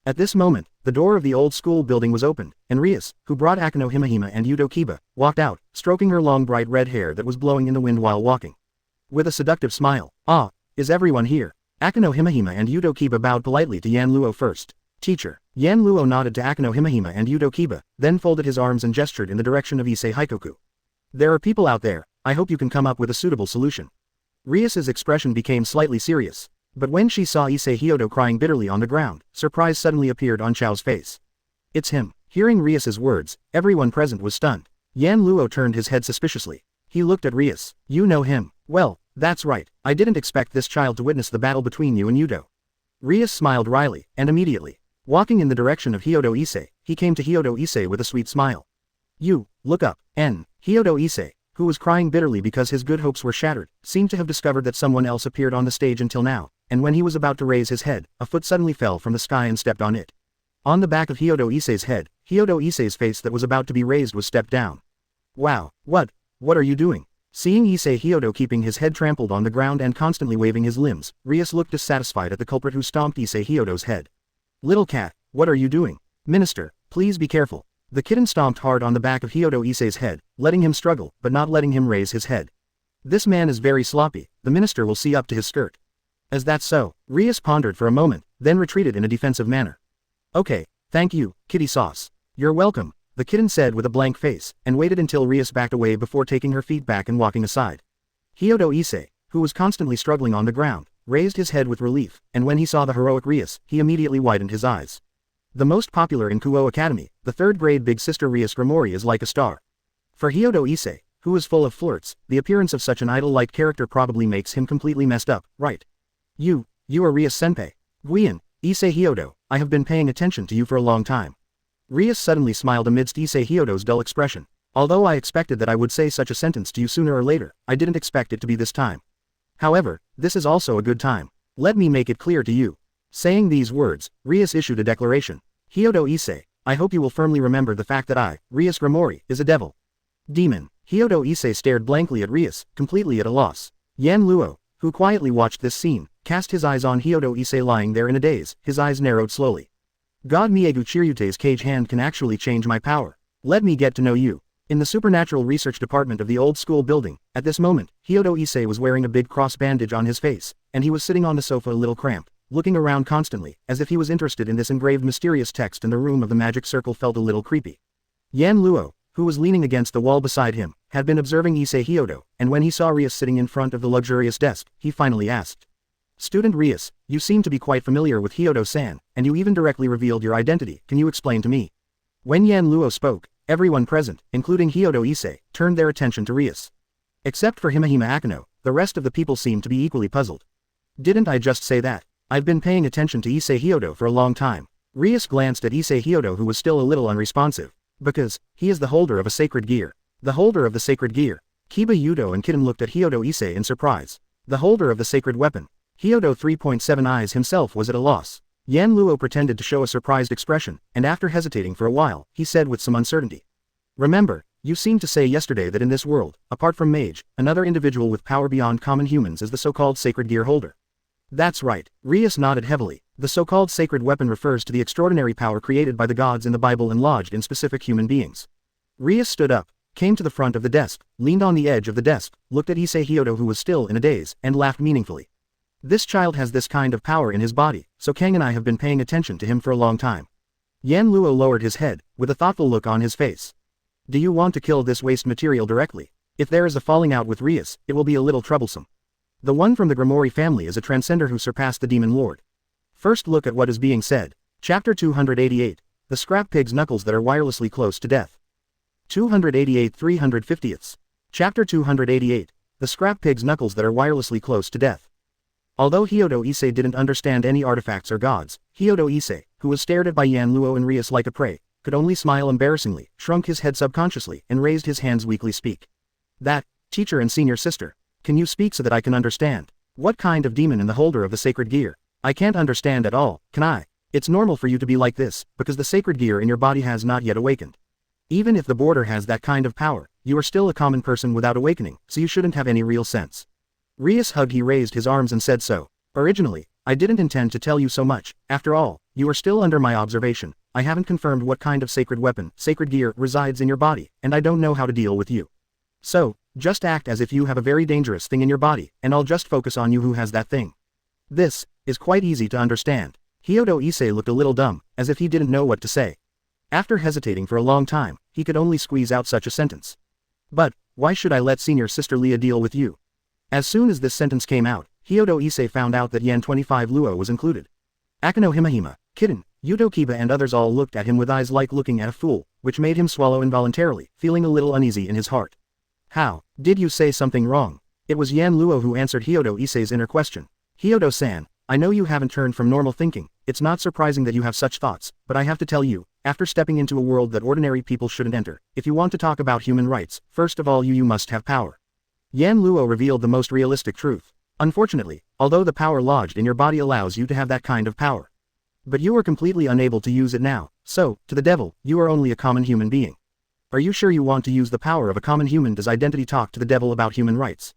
At this moment, the door of the old school building was opened, and Rias, who brought Akano Himehime and Yudo Kiba, walked out, stroking her long bright red hair that was blowing in the wind while walking. With a seductive smile, "Ah, is everyone here?" Akano Himehime and Yudo Kiba bowed politely to Yan Luo first. "Teacher." Yan Luo nodded to Akano Himehime and Yudo Kiba, then folded his arms and gestured in the direction of Issei Hikoku. "There are people out there, I hope you can come up with a suitable solution." Rias's expression became slightly serious. But when she saw Issei Hyodo crying bitterly on the ground, surprise suddenly appeared on Chao's face. "It's him." Hearing Rias's words, everyone present was stunned. Yan Luo turned his head suspiciously. He looked at Rias. "You know him?" "Well, that's right, I didn't expect this child to witness the battle between you and Yudo." Rias smiled wryly, and immediately, walking in the direction of Hyodo Issei, he came to Hyodo Issei with a sweet smile. "You, look up." Hyodo Issei, who was crying bitterly because his good hopes were shattered, seemed to have discovered that someone else appeared on the stage until now. And when he was about to raise his head, a foot suddenly fell from the sky and stepped on it. On the back of Hyodo Issei's head, Hyodo Issei's face that was about to be raised was stepped down. "Wow, what are you doing?" Seeing Issei Hyodo keeping his head trampled on the ground and constantly waving his limbs, Rias looked dissatisfied at the culprit who stomped Issei Hyodo's head. "Little cat, what are you doing?" "Minister, please be careful." The kitten stomped hard on the back of Hyodo Issei's head, letting him struggle, but not letting him raise his head. "This man is very sloppy, the minister will see up to his skirt." "Is that so?" Rias pondered for a moment, then retreated in a defensive manner. "Okay, thank you, kitty sauce." "You're welcome," the kitten said with a blank face, and waited until Rias backed away before taking her feet back and walking aside. Hyodo Issei, who was constantly struggling on the ground, raised his head with relief, and when he saw the heroic Rias, he immediately widened his eyes. The most popular in Kuo Academy, the third-grade big sister Rias Grimori is like a star. For Hyodo Issei, who is full of flirts, the appearance of such an idol-like character probably makes him completely messed up, right? You are Rias Senpai. Guian, Issei Hyodo, I have been paying attention to you for a long time. Rias suddenly smiled amidst Issei Hyodo's dull expression. Although I expected that I would say such a sentence to you sooner or later, I didn't expect it to be this time. However, this is also a good time. Let me make it clear to you. Saying these words, Rias issued a declaration. Hyodo Issei, I hope you will firmly remember the fact that I, Rias Grimori, is a devil. Demon. Hyodo Issei stared blankly at Rias, completely at a loss. Yan Luo, who quietly watched this scene, cast his eyes on Hyodo Issei lying there in a daze, his eyes narrowed slowly. God Miegu Chiryute's cage hand can actually change my power. Let me get to know you. In the supernatural research department of the old school building, at this moment, Hyodo Issei was wearing a big cross bandage on his face, and he was sitting on the sofa a little cramped, looking around constantly, as if he was interested in this engraved mysterious text in the room of the magic circle felt a little creepy. Yan Luo, who was leaning against the wall beside him, had been observing Issei Hyodo, and when he saw Rias sitting in front of the luxurious desk, he finally asked. Student Rias, you seem to be quite familiar with Hyodo-san, and you even directly revealed your identity, can you explain to me? When Yan Luo spoke, everyone present, including Hyodo Issei, turned their attention to Rias. Except for Himehime Akano, the rest of the people seemed to be equally puzzled. Didn't I just say that? I've been paying attention to Issei Hyodo for a long time. Rias glanced at Issei Hyodo who was still a little unresponsive. Because, he is the holder of a sacred gear. The holder of the sacred gear. Kiba Yudo and Kitten looked at Hyodo Issei in surprise. The holder of the sacred weapon. Hyodo 3.7 eyes himself was at a loss. Yan Luo pretended to show a surprised expression, and after hesitating for a while, he said with some uncertainty. Remember, you seemed to say yesterday that in this world, apart from Mage, another individual with power beyond common humans is the so-called sacred gear holder. That's right, Rias nodded heavily. The so-called sacred weapon refers to the extraordinary power created by the gods in the Bible and lodged in specific human beings. Rias stood up, came to the front of the desk, leaned on the edge of the desk, looked at Issei Hyodo who was still in a daze, and laughed meaningfully. This child has this kind of power in his body, so Kang and I have been paying attention to him for a long time. Yan Luo lowered his head, with a thoughtful look on his face. Do you want to kill this waste material directly? If there is a falling out with Rias, it will be a little troublesome. The one from the Grimori family is a transcender who surpassed the Demon Lord. First look at what is being said. Chapter 288. The Scrap Pig's Knuckles that are wirelessly close to death. 288 350ths. Chapter 288. The Scrap Pig's Knuckles that are wirelessly close to death. Although Hyodo Issei didn't understand any artifacts or gods, Hyodo Issei, who was stared at by Yan Luo and Rias like a prey, could only smile embarrassingly, shrunk his head subconsciously, and raised his hands weakly speak. That, teacher and senior sister. Can you speak so that I can understand? What kind of demon in the holder of the sacred gear? I can't understand at all, can I? It's normal for you to be like this, because the sacred gear in your body has not yet awakened. Even if the border has that kind of power, you are still a common person without awakening, so you shouldn't have any real sense. Rias hugged. He raised his arms and said so. Originally, I didn't intend to tell you so much. After all, you are still under my observation. I haven't confirmed what kind of sacred weapon, sacred gear, resides in your body, and I don't know how to deal with you. So, just act as if you have a very dangerous thing in your body, and I'll just focus on you who has that thing. This is quite easy to understand. Hyodo Issei looked a little dumb, as if he didn't know what to say. After hesitating for a long time, he could only squeeze out such a sentence. But, why should I let senior sister Leah deal with you? As soon as this sentence came out, Hyodo Issei found out that Yan 25 Luo was included. Akano Himahima, Kitten, Yuto Kiba and others all looked at him with eyes like looking at a fool, which made him swallow involuntarily, feeling a little uneasy in his heart. How? Did you say something wrong? It was Yan Luo who answered Hyodo Issei's inner question. Hyodo-san, I know you haven't turned from normal thinking, it's not surprising that you have such thoughts, but I have to tell you, after stepping into a world that ordinary people shouldn't enter, if you want to talk about human rights, first of all you must have power. Yan Luo revealed the most realistic truth. Unfortunately, although the power lodged in your body allows you to have that kind of power. But you are completely unable to use it now, so, to the devil, you are only a common human being. Are you sure you want to use the power of a common human? Does identity talk to the devil about human rights?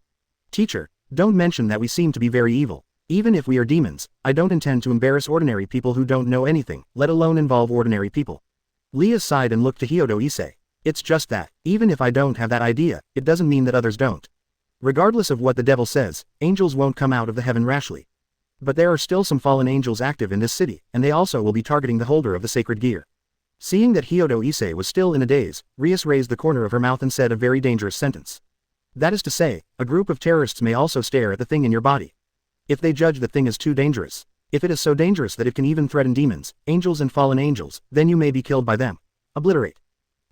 Teacher, don't mention that we seem to be very evil. Even if we are demons, I don't intend to embarrass ordinary people who don't know anything, let alone involve ordinary people. Leah sighed and looked to Hyodo Issei. It's just that, even if I don't have that idea, it doesn't mean that others don't. Regardless of what the devil says, angels won't come out of the heaven rashly. But there are still some fallen angels active in this city, and they also will be targeting the holder of the sacred gear. Seeing that Hyodo Issei was still in a daze, Rias raised the corner of her mouth and said a very dangerous sentence. That is to say, a group of terrorists may also stare at the thing in your body. If they judge the thing as too dangerous, if it is so dangerous that it can even threaten demons, angels and fallen angels, then you may be killed by them. Obliterate.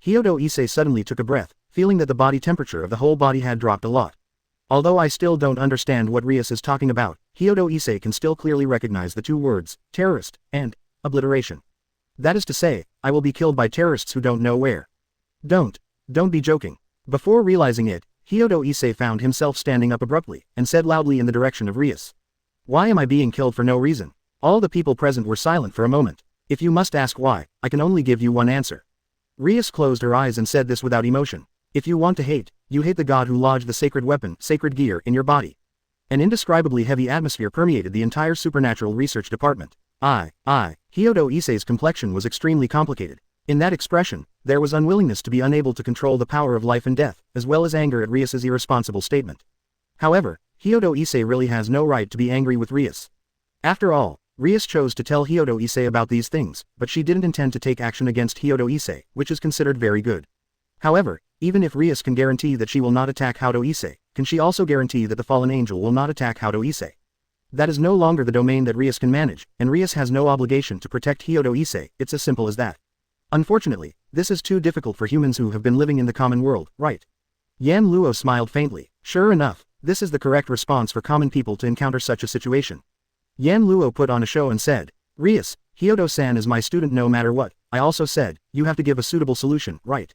Hyodo Issei suddenly took a breath, feeling that the body temperature of the whole body had dropped a lot. Although I still don't understand what Rias is talking about, Hyodo Issei can still clearly recognize the two words, terrorist, and obliteration. That is to say, I will be killed by terrorists who don't know where. Don't be joking. Before realizing it, Hyodo Issei found himself standing up abruptly, and said loudly in the direction of Rias. Why am I being killed for no reason? All the people present were silent for a moment. If you must ask why, I can only give you one answer. Rias closed her eyes and said this without emotion. If you want to hate, you hate the god who lodged the sacred weapon, sacred gear, in your body. An indescribably heavy atmosphere permeated the entire supernatural research department. Hyodo Issei's complexion was extremely complicated. In that expression, there was unwillingness to be unable to control the power of life and death, as well as anger at Rias's irresponsible statement. However, Hyodo Issei really has no right to be angry with Rias. After all, Rias chose to tell Hyodo Issei about these things, but she didn't intend to take action against Hyodo Issei, which is considered very good. However, even if Rias can guarantee that she will not attack Hyodo Issei, can she also guarantee that the fallen angel will not attack Hyodo Issei? That is no longer the domain that Rias can manage, and Rias has no obligation to protect Hyodo Issei, it's as simple as that. Unfortunately, this is too difficult for humans who have been living in the common world, right? Yan Luo smiled faintly. Sure enough, this is the correct response for common people to encounter such a situation. Yan Luo put on a show and said, Rias, Hyodo-san is my student no matter what. I also said, you have to give a suitable solution, right?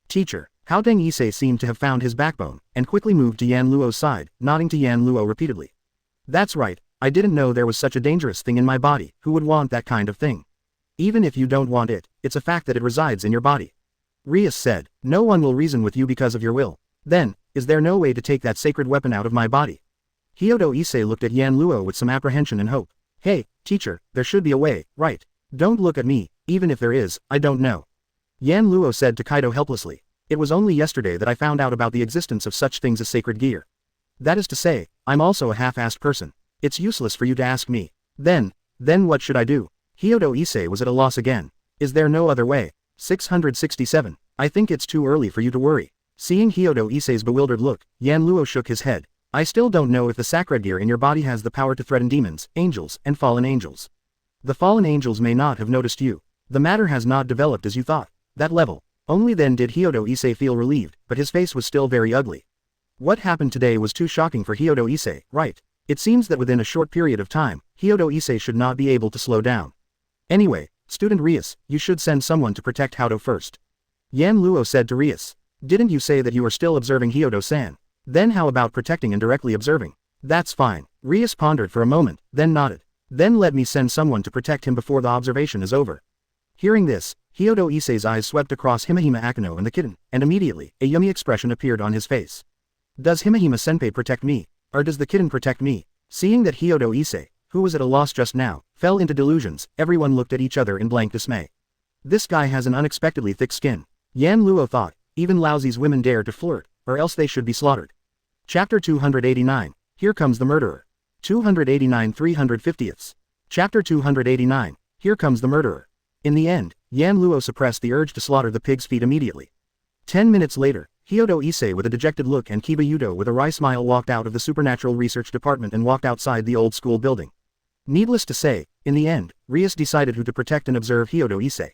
Teacher, Haodeng Issei seemed to have found his backbone, and quickly moved to Yan Luo's side, nodding to Yan Luo repeatedly. That's right, I didn't know there was such a dangerous thing in my body, who would want that kind of thing? Even if you don't want it, it's a fact that it resides in your body. Rias said, no one will reason with you because of your will. Then, is there no way to take that sacred weapon out of my body? Hyodo Issei looked at Yan Luo with some apprehension and hope. Hey, teacher, there should be a way, right? Don't look at me, even if there is, I don't know. Yan Luo said to Kaido helplessly. It was only yesterday that I found out about the existence of such things as sacred gear. That is to say, I'm also a half-assed person. It's useless for you to ask me. Then what should I do? Hyodo Issei was at a loss again. Is there no other way? 667. I think it's too early for you to worry. Seeing Hyodo Issei's bewildered look, Yan Luo shook his head. I still don't know if the sacred gear in your body has the power to threaten demons, angels, and fallen angels. The fallen angels may not have noticed you. The matter has not developed as you thought. That level. Only then did Hyodo Issei feel relieved, but his face was still very ugly. What happened today was too shocking for Hyodo Issei, right? It seems that within a short period of time, Hyodo Issei should not be able to slow down. Anyway, student Rias, you should send someone to protect Hyodo first. Yan Luo said to Rias. Didn't you say that you are still observing Hyodo-san? Then how about protecting and directly observing? That's fine. Rias pondered for a moment, then nodded. Then let me send someone to protect him before the observation is over. Hearing this, Hyodo Issei's eyes swept across Himehime Akano and the kitten, and immediately, a yummy expression appeared on his face. Does Himehime-senpai protect me, or does the kitten protect me? Seeing that Hyodo Issei, who was at a loss just now, fell into delusions, everyone looked at each other in blank dismay. This guy has an unexpectedly thick skin. Yan Luo thought, even lousy's women dare to flirt, or else they should be slaughtered. Chapter 289, Here Comes the Murderer. 289 350ths. Chapter 289, Here Comes the Murderer. In the end, Yan Luo suppressed the urge to slaughter the pig's feet immediately. 10 minutes later, Hyodo Issei with a dejected look and Kiba Yudo with a wry smile walked out of the Supernatural Research Department and walked outside the old school building. Needless to say, in the end, Rias decided who to protect and observe Hyodo Issei.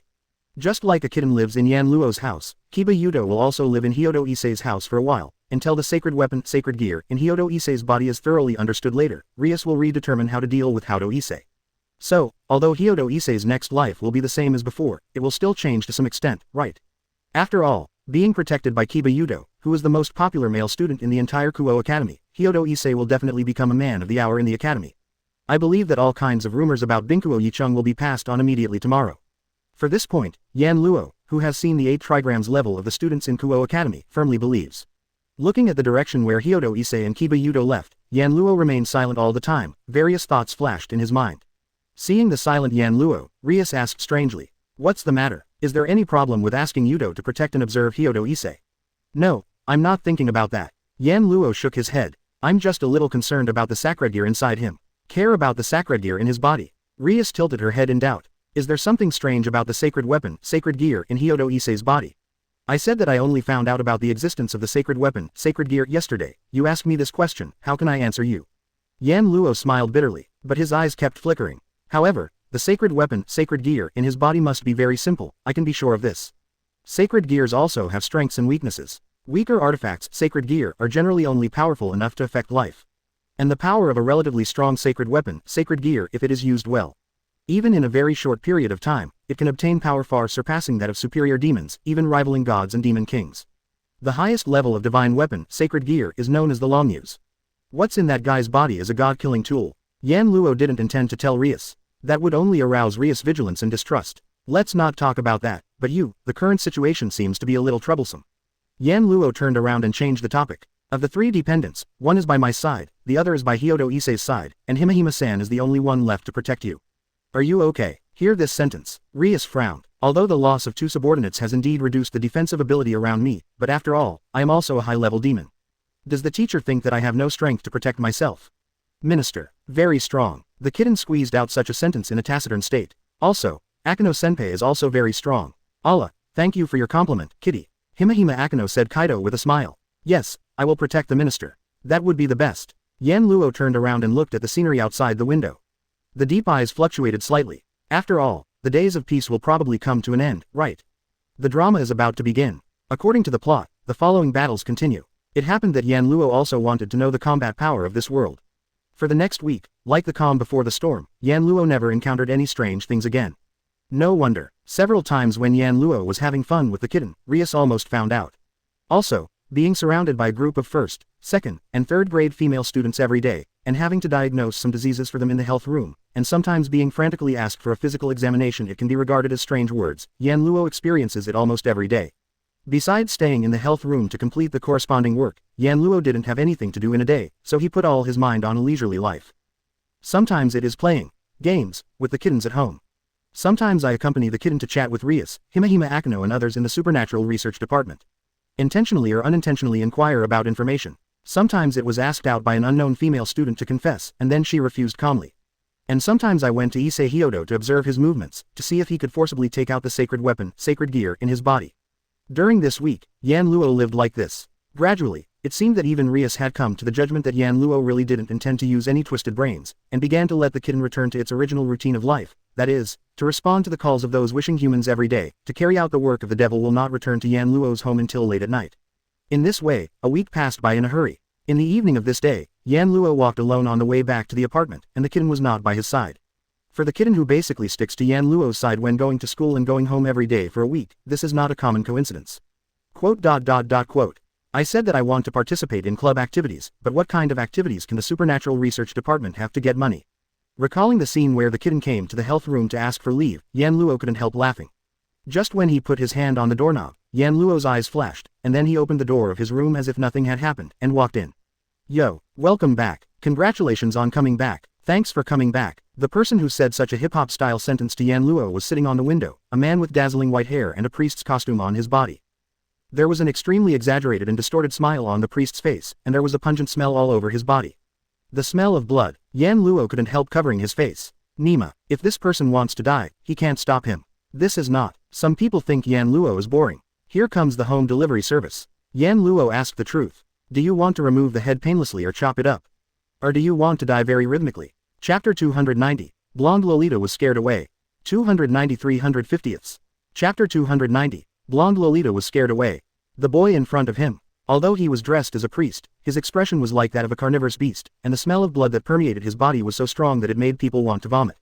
Just like a kitten lives in Yan Luo's house, Kiba Yudo will also live in Hyodo Issei's house for a while, until the sacred weapon, sacred gear, in Hyodo Issei's body is thoroughly understood later. Rias will redetermine how to deal with Hyodo Issei. So, although Hyodo Issei's next life will be the same as before, it will still change to some extent, right? After all, being protected by Kiba Yudo, who is the most popular male student in the entire Kuo Academy, Hyodo Issei will definitely become a man of the hour in the academy. I believe that all kinds of rumors about Binkuo Yicheng will be passed on immediately tomorrow. For this point, Yan Luo, who has seen the 8 trigrams level of the students in Kuo Academy, firmly believes. Looking at the direction where Hyodo Issei and Kiba Yudo left, Yan Luo remained silent all the time. Various thoughts flashed in his mind. Seeing the silent Yan Luo, Rias asked strangely, "What's the matter? Is there any problem with asking Yudo to protect and observe Hyodo Issei?" "No, I'm not thinking about that." Yan Luo shook his head. "I'm just a little concerned about the sacred gear inside him." Care about the sacred gear in his body? Rias tilted her head in doubt. Is there something strange about the sacred weapon, sacred gear in Hyodo Issei's body? I said that I only found out about the existence of the sacred weapon, sacred gear yesterday. You asked me this question, how can I answer you? Yan Luo smiled bitterly, but his eyes kept flickering. However, the sacred weapon, sacred gear in his body must be very simple, I can be sure of this. Sacred gears also have strengths and weaknesses. Weaker artifacts, sacred gear, are generally only powerful enough to affect life. And the power of a relatively strong sacred weapon, sacred gear, if it is used well. Even in a very short period of time, it can obtain power far surpassing that of superior demons, even rivaling gods and demon kings. The highest level of divine weapon, sacred gear, is known as the Longnews. What's in that guy's body is a god-killing tool. Yan Luo didn't intend to tell Rias. That would only arouse Rias' vigilance and distrust. Let's not talk about that, but the current situation seems to be a little troublesome. Yan Luo turned around and changed the topic. Of the 3 dependents, one is by my side, the other is by Hyodo Issei's side, and Himehime-san is the only one left to protect you. Are you okay? Hear this sentence. Rias frowned. Although the loss of 2 subordinates has indeed reduced the defensive ability around me, but after all, I am also a high-level demon. Does the teacher think that I have no strength to protect myself? Minister. Very strong. The kitten squeezed out such a sentence in a taciturn state. Also, Akano-senpai is also very strong. Allah, thank you for your compliment, kitty. Himehime Akano said Kaido with a smile. Yes, I will protect the minister. That would be the best. Yan Luo turned around and looked at the scenery outside the window. The deep eyes fluctuated slightly. After all, the days of peace will probably come to an end, right? The drama is about to begin. According to the plot, the following battles continue. It happened that Yan Luo also wanted to know the combat power of this world. For the next week, like the calm before the storm, Yan Luo never encountered any strange things again. No wonder. Several times when Yan Luo was having fun with the kitten, Rias almost found out. Also, being surrounded by a group of 1st, 2nd, and 3rd grade female students every day, and having to diagnose some diseases for them in the health room, and sometimes being frantically asked for a physical examination, it can be regarded as strange words. Yan Luo experiences it almost every day. Besides staying in the health room to complete the corresponding work, Yan Luo didn't have anything to do in a day, so he put all his mind on a leisurely life. Sometimes it is playing games with the kittens at home. Sometimes I accompany the kitten to chat with Rias, Himehime Akano and others in the Supernatural Research Department. Intentionally or unintentionally inquire about information. Sometimes it was asked out by an unknown female student to confess, and then she refused calmly. And sometimes I went to Issei Hyodo to observe his movements, to see if he could forcibly take out the sacred weapon, sacred gear, in his body. During this week, Yan Luo lived like this. Gradually, it seemed that even Rias had come to the judgment that Yan Luo really didn't intend to use any twisted brains, and began to let the kitten return to its original routine of life, that is, to respond to the calls of those wishing humans every day, to carry out the work of the devil will not return to Yan Luo's home until late at night. In this way, a week passed by in a hurry. In the evening of this day, Yan Luo walked alone on the way back to the apartment, and the kitten was not by his side. For the kitten who basically sticks to Yan Luo's side when going to school and going home every day for a week, this is not a common coincidence. Quote. I said that I want to participate in club activities, but what kind of activities can the Supernatural Research Department have to get money? Recalling the scene where the kitten came to the health room to ask for leave, Yan Luo couldn't help laughing. Just when he put his hand on the doorknob, Yan Luo's eyes flashed, and then he opened the door of his room as if nothing had happened, and walked in. Yo, welcome back. Congratulations on coming back. Thanks for coming back. The person who said such a hip-hop style sentence to Yan Luo was sitting on the window, a man with dazzling white hair and a priest's costume on his body. There was an extremely exaggerated and distorted smile on the priest's face, and there was a pungent smell all over his body. The smell of blood. Yan Luo couldn't help covering his face. Nima, if this person wants to die, he can't stop him. This is not. Some people think Yan Luo is boring. Here comes the home delivery service. Yan Luo asked the truth. Do you want to remove the head painlessly or chop it up? Or do you want to die very rhythmically? Chapter 290. Blonde Lolita was scared away. 290-350ths. Chapter 290. Blonde Lolita was scared away. The boy in front of him. Although he was dressed as a priest, his expression was like that of a carnivorous beast, and the smell of blood that permeated his body was so strong that it made people want to vomit.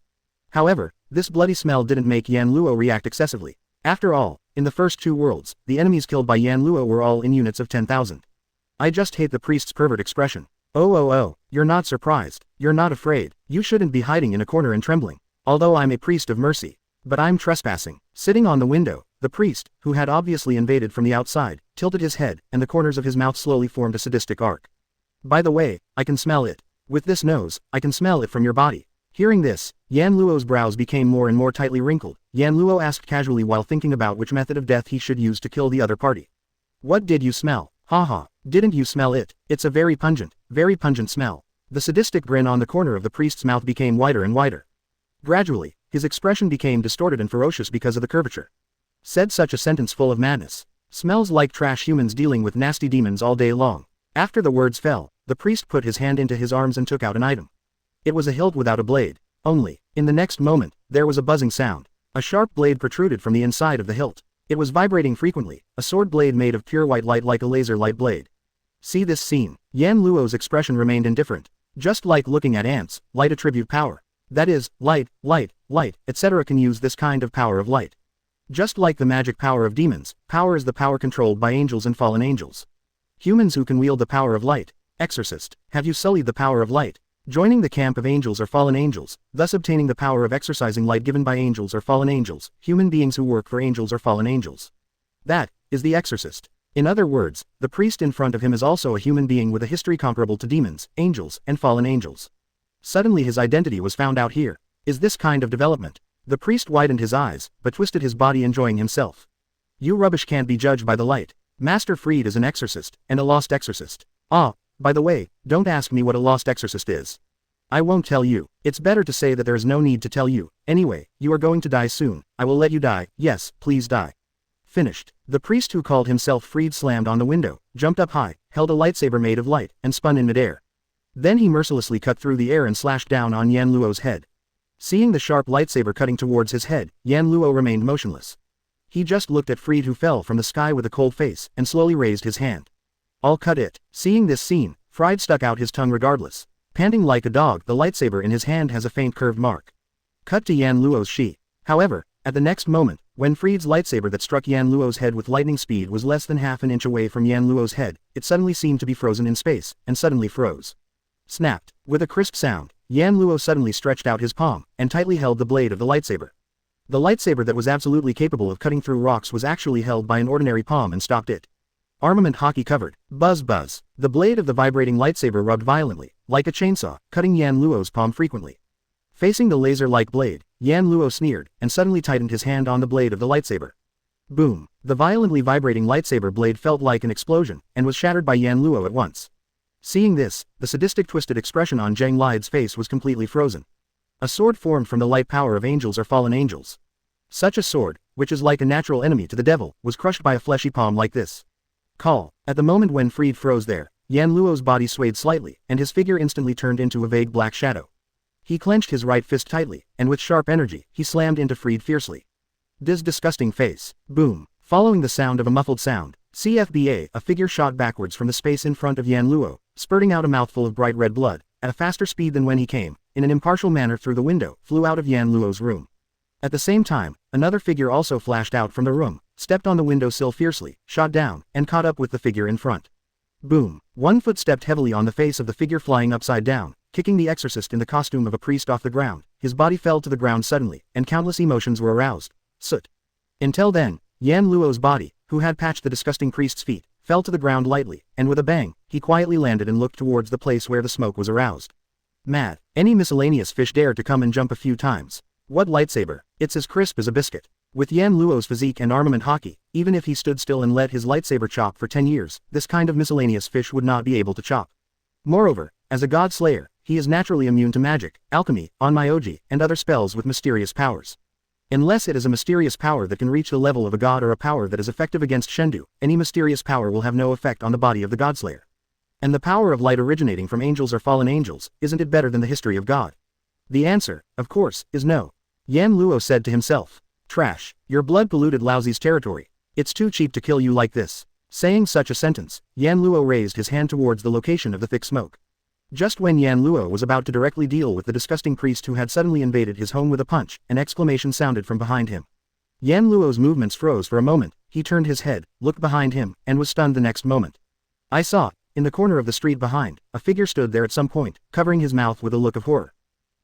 However, this bloody smell didn't make Yan Luo react excessively. After all, in the first two worlds, the enemies killed by Yan Luo were all in units of 10,000. I just hate the priest's pervert expression. Oh, you're not surprised. You're not afraid. You shouldn't be hiding in a corner and trembling. Although I'm a priest of mercy. But I'm trespassing. Sitting on the window, the priest, who had obviously invaded from the outside, tilted his head, and the corners of his mouth slowly formed a sadistic arc. By the way, I can smell it. With this nose, I can smell it from your body. Hearing this, Yan Luo's brows became more and more tightly wrinkled. Yan Luo asked casually while thinking about which method of death he should use to kill the other party. What did you smell? Haha, didn't you smell it? It's a very pungent smell. The sadistic grin on the corner of the priest's mouth became wider and wider. Gradually, his expression became distorted and ferocious because of the curvature. Said such a sentence full of madness. Smells like trash humans dealing with nasty demons all day long. After the words fell, the priest put his hand into his arms and took out an item. It was a hilt without a blade. Only, in the next moment, there was a buzzing sound. A sharp blade protruded from the inside of the hilt. It was vibrating frequently, a sword blade made of pure white light like a laser light blade. See this scene. Yan Luo's expression remained indifferent. Just like looking at ants, light attribute power. That is, light, etc. can use this kind of power of light. Just like the magic power of demons, power is the power controlled by angels and fallen angels. Humans who can wield the power of light. Exorcist, have you sullied the power of light? Joining the camp of angels or fallen angels, thus obtaining the power of exercising light given by angels or fallen angels, human beings who work for angels or fallen angels. That is the exorcist. In other words, the priest in front of him is also a human being with a history comparable to demons, angels, and fallen angels. Suddenly his identity was found out here. Is this kind of development? The priest widened his eyes, but twisted his body enjoying himself. You rubbish can't be judged by the light. Master Fried is an exorcist, and a lost exorcist. Ah, by the way, don't ask me what a lost exorcist is. I won't tell you. It's better to say that there is no need to tell you. Anyway, you are going to die soon. I will let you die. Yes, please die. Finished. The priest who called himself Fried slammed on the window, jumped up high, held a lightsaber made of light, and spun in midair. Then he mercilessly cut through the air and slashed down on Yan Luo's head. Seeing the sharp lightsaber cutting towards his head, Yan Luo remained motionless. He just looked at Fried who fell from the sky with a cold face, and slowly raised his hand. I'll cut it. Seeing this scene, Fried stuck out his tongue regardless. Panting like a dog, the lightsaber in his hand has a faint curved mark. Cut to Yan Luo's shi. However, at the next moment, when Fried's lightsaber that struck Yan Luo's head with lightning speed was less than half an inch away from Yan Luo's head, it suddenly seemed to be frozen in space, and suddenly froze. Snapped. With a crisp sound, Yan Luo suddenly stretched out his palm, and tightly held the blade of the lightsaber. The lightsaber that was absolutely capable of cutting through rocks was actually held by an ordinary palm and stopped it. Armament hockey covered. Buzz buzz. The blade of the vibrating lightsaber rubbed violently, like a chainsaw, cutting Yan Luo's palm frequently. Facing the laser-like blade, Yan Luo sneered, and suddenly tightened his hand on the blade of the lightsaber. Boom. The violently vibrating lightsaber blade felt like an explosion, and was shattered by Yan Luo at once. Seeing this, the sadistic twisted expression on Zhang Lide's face was completely frozen. A sword formed from the light power of angels or fallen angels. Such a sword, which is like a natural enemy to the devil, was crushed by a fleshy palm like this. Call. At the moment when Fried froze there, Yan Luo's body swayed slightly, and his figure instantly turned into a vague black shadow. He clenched his right fist tightly, and with sharp energy, he slammed into Fried fiercely. This disgusting face. Boom. Following the sound of a muffled sound, CFBA, a figure shot backwards from the space in front of Yan Luo, spurting out a mouthful of bright red blood, at a faster speed than when he came, in an impartial manner through the window, flew out of Yan Luo's room. At the same time, another figure also flashed out from the room, stepped on the windowsill fiercely, shot down, and caught up with the figure in front. Boom. One foot stepped heavily on the face of the figure flying upside down, kicking the exorcist in the costume of a priest off the ground. His body fell to the ground suddenly, and countless emotions were aroused. Soot. Until then, Yan Luo's body, who had patched the disgusting priest's feet, fell to the ground lightly, and with a bang, he quietly landed and looked towards the place where the smoke was aroused. Mad. Any miscellaneous fish dared to come and jump a few times. What lightsaber? It's as crisp as a biscuit. With Yan Luo's physique and armament hockey, even if he stood still and let his lightsaber chop for 10 years, this kind of miscellaneous fish would not be able to chop. Moreover, as a god slayer, he is naturally immune to magic, alchemy, onmyoji, and other spells with mysterious powers. Unless it is a mysterious power that can reach the level of a god or a power that is effective against Shendu, any mysterious power will have no effect on the body of the godslayer. And the power of light originating from angels or fallen angels, isn't it better than the history of God? The answer, of course, is no. Yan Luo said to himself. Trash. Your blood polluted Laozi's territory. It's too cheap to kill you like this. Saying such a sentence, Yan Luo raised his hand towards the location of the thick smoke. Just when Yan Luo was about to directly deal with the disgusting priest who had suddenly invaded his home with a punch, an exclamation sounded from behind him. Yan Luo's movements froze for a moment, he turned his head, looked behind him, and was stunned the next moment. I saw, in the corner of the street behind, a figure stood there at some point, covering his mouth with a look of horror.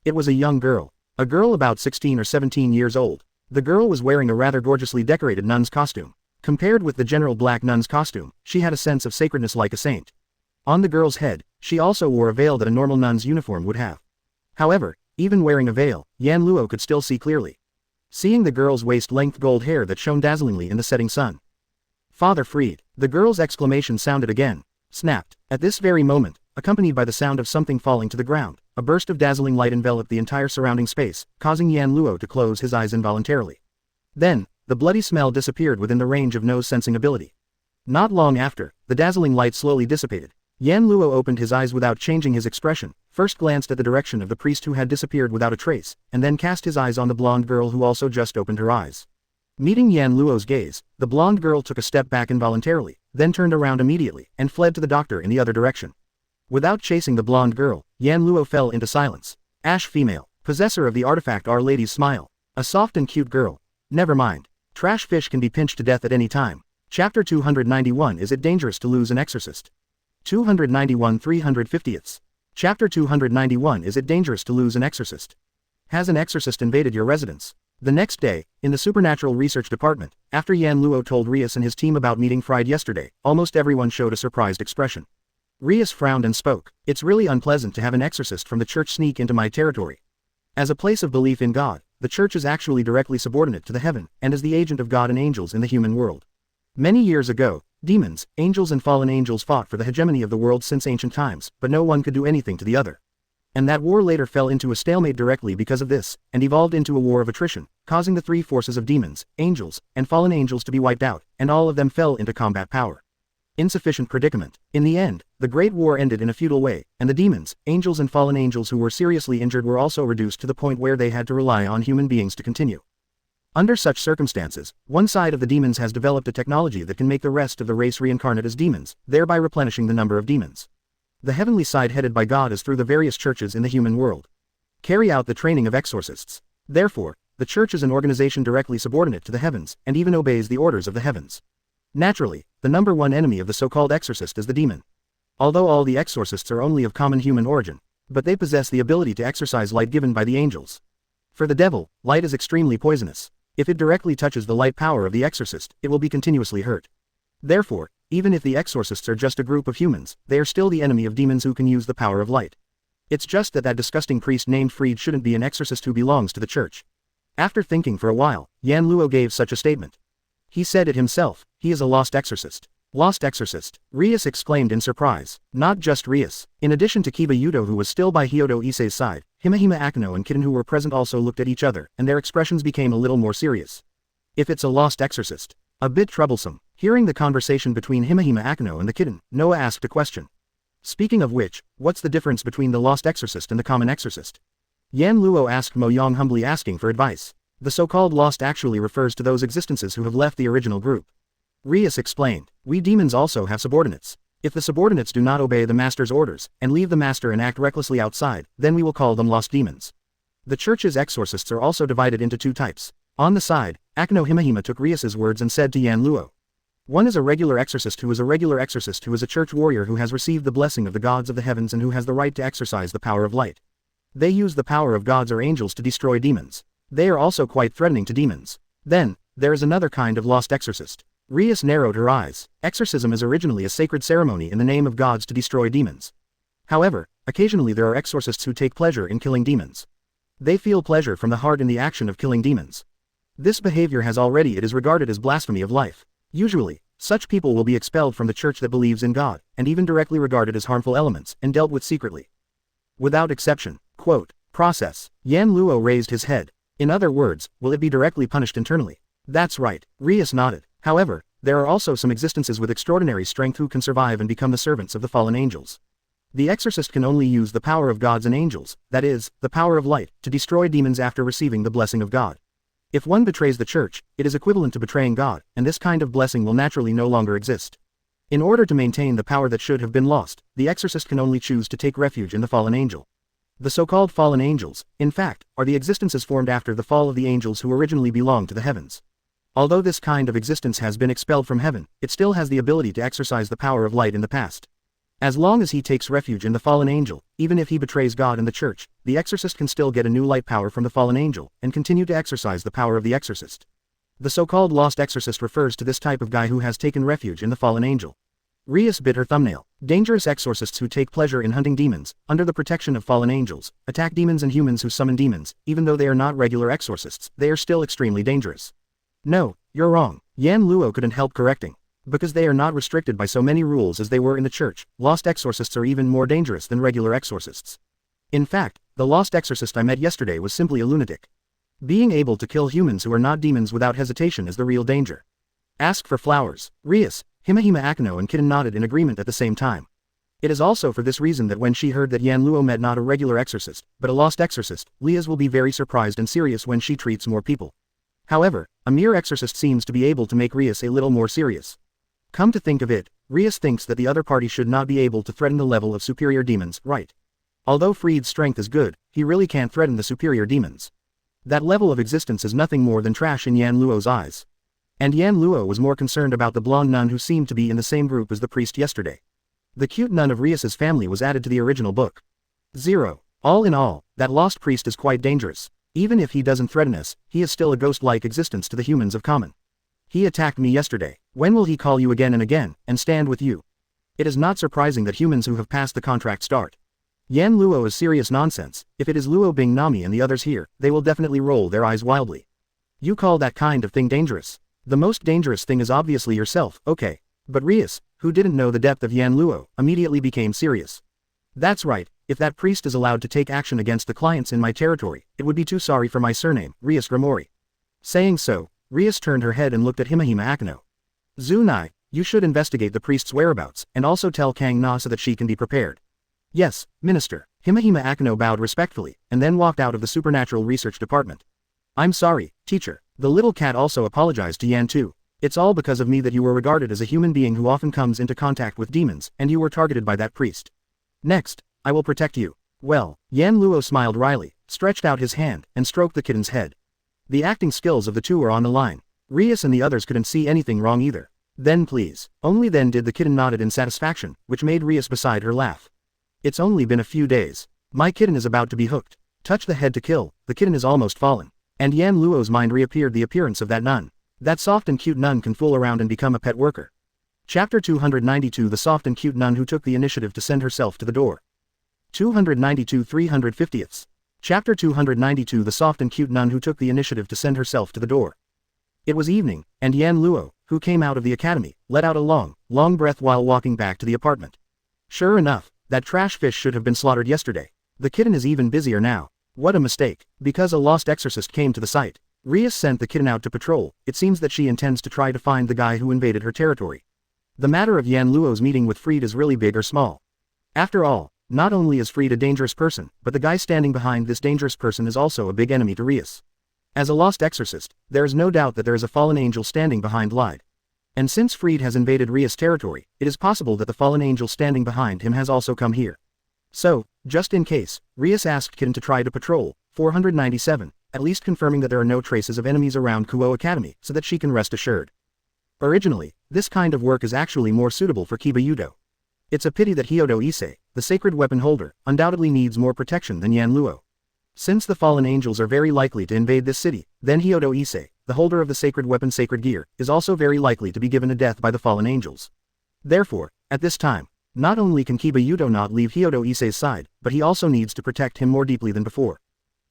It was a young girl. A girl about 16 or 17 years old. The girl was wearing a rather gorgeously decorated nun's costume. Compared with the general black nun's costume, she had a sense of sacredness like a saint. On the girl's head, she also wore a veil that a normal nun's uniform would have. However, even wearing a veil, Yan Luo could still see clearly. Seeing the girl's waist-length gold hair that shone dazzlingly in the setting sun. Father freed. The girl's exclamation sounded again. Snapped. At this very moment, accompanied by the sound of something falling to the ground, a burst of dazzling light enveloped the entire surrounding space, causing Yan Luo to close his eyes involuntarily. Then, the bloody smell disappeared within the range of nose-sensing ability. Not long after, the dazzling light slowly dissipated. Yan Luo opened his eyes without changing his expression, first glanced at the direction of the priest who had disappeared without a trace, and then cast his eyes on the blonde girl who also just opened her eyes. Meeting Yan Luo's gaze, the blonde girl took a step back involuntarily, then turned around immediately, and fled to the doctor in the other direction. Without chasing the blonde girl, Yan Luo fell into silence. Ash female, possessor of the artifact Our Lady's Smile. A soft and cute girl. Never mind. Trash fish can be pinched to death at any time. Chapter 291 Is it dangerous to lose an exorcist? 291 350ths. Chapter 291 Is it dangerous to lose an exorcist? Has an exorcist invaded your residence? The next day, in the Supernatural Research Department, after Yan Luo told Rias and his team about meeting Fried yesterday, almost everyone showed a surprised expression. Rias frowned and spoke. It's really unpleasant to have an exorcist from the church sneak into my territory. As a place of belief in God, the church is actually directly subordinate to the heaven, and is the agent of God and angels in the human world. Many years ago, demons, angels and fallen angels fought for the hegemony of the world since ancient times, but no one could do anything to the other. And that war later fell into a stalemate directly because of this, and evolved into a war of attrition, causing the three forces of demons, angels, and fallen angels to be wiped out, and all of them fell into combat power. Insufficient predicament. In the end, the Great War ended in a futile way, and the demons, angels and fallen angels who were seriously injured were also reduced to the point where they had to rely on human beings to continue. Under such circumstances, one side of the demons has developed a technology that can make the rest of the race reincarnate as demons, thereby replenishing the number of demons. The heavenly side headed by God is through the various churches in the human world. Carry out the training of exorcists. Therefore, the church is an organization directly subordinate to the heavens, and even obeys the orders of the heavens. Naturally, the number one enemy of the so-called exorcist is the demon. Although all the exorcists are only of common human origin, but they possess the ability to exorcise light given by the angels. For the devil, light is extremely poisonous. If it directly touches the light power of the exorcist, it will be continuously hurt. Therefore, even if the exorcists are just a group of humans, they are still the enemy of demons who can use the power of light. It's just that disgusting priest named Freed shouldn't be an exorcist who belongs to the church. After thinking for a while, Yan Luo gave such a statement. He said it himself, he is a lost exorcist. Lost exorcist, Rias exclaimed in surprise. Not just Rias. In addition to Kiba Yudo who was still by Hyodo Issei's side, Himahima Akano and Kitten who were present also looked at each other, and their expressions became a little more serious. If it's a lost exorcist. A bit troublesome. Hearing the conversation between Himahima Akano and the Kitten, Noah asked a question. Speaking of which, what's the difference between the lost exorcist and the common exorcist? Yan Luo asked Mo Yang humbly asking for advice. The so-called lost actually refers to those existences who have left the original group. Rias explained, we demons also have subordinates. If the subordinates do not obey the master's orders, and leave the master and act recklessly outside, then we will call them lost demons. The church's exorcists are also divided into two types. On the side, Akano Himahima took Rias's words and said to Yan Luo. One is a regular exorcist who is a regular exorcist who is a church warrior who has received the blessing of the gods of the heavens and who has the right to exercise the power of light. They use the power of gods or angels to destroy demons. They are also quite threatening to demons. Then, there is another kind of lost exorcist. Rias narrowed her eyes. Exorcism is originally a sacred ceremony in the name of gods to destroy demons. However, occasionally there are exorcists who take pleasure in killing demons. They feel pleasure from the heart in the action of killing demons. This behavior it is regarded as blasphemy of life. Usually, such people will be expelled from the church that believes in God, and even directly regarded as harmful elements, and dealt with secretly. Without exception. Quote, process. Yan Luo raised his head. In other words, will it be directly punished internally? That's right. Rias nodded. However, there are also some existences with extraordinary strength who can survive and become the servants of the fallen angels. The exorcist can only use the power of gods and angels, that is, the power of light, to destroy demons after receiving the blessing of God. If one betrays the church, it is equivalent to betraying God, and this kind of blessing will naturally no longer exist. In order to maintain the power that should have been lost, the exorcist can only choose to take refuge in the fallen angel. The so-called fallen angels, in fact, are the existences formed after the fall of the angels who originally belonged to the heavens. Although this kind of existence has been expelled from heaven, it still has the ability to exercise the power of light in the past. As long as he takes refuge in the fallen angel, even if he betrays God and the church, the exorcist can still get a new light power from the fallen angel, and continue to exercise the power of the exorcist. The so-called lost exorcist refers to this type of guy who has taken refuge in the fallen angel. Rias bit her thumbnail. Dangerous exorcists who take pleasure in hunting demons, under the protection of fallen angels, attack demons and humans who summon demons, even though they are not regular exorcists, they are still extremely dangerous. No, you're wrong. Yan Luo couldn't help correcting. Because they are not restricted by so many rules as they were in the church, lost exorcists are even more dangerous than regular exorcists. In fact, the lost exorcist I met yesterday was simply a lunatic. Being able to kill humans who are not demons without hesitation is the real danger. Ask for flowers. Rias, Himahima Akano and Kitten nodded in agreement at the same time. It is also for this reason that when she heard that Yan Luo met not a regular exorcist, but a lost exorcist, Lias will be very surprised and serious when she treats more people. However, a mere exorcist seems to be able to make Rias a little more serious. Come to think of it, Rias thinks that the other party should not be able to threaten the level of superior demons, right? Although Freed's strength is good, he really can't threaten the superior demons. That level of existence is nothing more than trash in Yan Luo's eyes. And Yan Luo was more concerned about the blonde nun who seemed to be in the same group as the priest yesterday. The cute nun of Rias's family was added to the original book. 0. All in all, that lost priest is quite dangerous. Even if he doesn't threaten us, he is still a ghost-like existence to the humans of common. He attacked me yesterday. When will he call you again, and stand with you? It is not surprising that humans who have passed the contract start. Yan Luo is serious nonsense. If it is Luo Bing Nami and the others here, they will definitely roll their eyes wildly. You call that kind of thing dangerous? The most dangerous thing is obviously yourself, okay. But Rias, who didn't know the depth of Yan Luo, immediately became serious. That's right, if that priest is allowed to take action against the clients in my territory, it would be too sorry for my surname, Rias Grimori. Saying so, Rias turned her head and looked at Himahima Akano. Zunai, you should investigate the priest's whereabouts, and also tell Kang Na so that she can be prepared. Yes, Minister. Himahima Akano bowed respectfully, and then walked out of the Supernatural Research Department. I'm sorry, teacher. The little cat also apologized to Yan too. It's all because of me that you were regarded as a human being who often comes into contact with demons, and you were targeted by that priest. Next, I will protect you. Well, Yan Luo smiled wryly, stretched out his hand, and stroked the kitten's head. The acting skills of the two are on the line. Rias and the others couldn't see anything wrong either. Then please. Only then did the kitten nodded in satisfaction, which made Rias beside her laugh. It's only been a few days. My kitten is about to be hooked. Touch the head to kill, the kitten is almost fallen. And Yan Luo's mind reappeared the appearance of that nun. That soft and cute nun can fool around and become a pet worker. Chapter 292 The soft and cute nun who took the initiative to send herself to the door. 292 350ths. Chapter 292 The soft and cute nun who took the initiative to send herself to the door. It was evening, and Yan Luo, who came out of the academy, let out a long breath while walking back to the apartment. Sure enough, that trash fish should have been slaughtered yesterday. The kitten is even busier now. What a mistake. Because a lost exorcist came to the site, Rias sent the kitten out to patrol. It seems that she intends to try to find the guy who invaded her territory. The matter of Yan Luo's meeting with Freed is really big or small. After all, not only is Freed a dangerous person, but the guy standing behind this dangerous person is also a big enemy to Rias. As a lost exorcist, there is no doubt that there is a fallen angel standing behind Lied. And since Freed has invaded Rias' territory, it is possible that the fallen angel standing behind him has also come here. So, just in case, Rias asked Kitten to try to patrol 497, at least confirming that there are no traces of enemies around Kuo Academy so that she can rest assured. Originally, This kind of work is actually more suitable for Kiba Yudo. It's a pity that Hyodo Ise, the sacred weapon holder, undoubtedly needs more protection than Yan Luo. Since the fallen angels are very likely to invade this city, then Hyodo Ise, the holder of the sacred weapon sacred gear, is also very likely to be given a death by the fallen angels. Therefore, at this time, not only can Kiba Yudo not leave Hyodo Ise's side, but he also needs to protect him more deeply than before.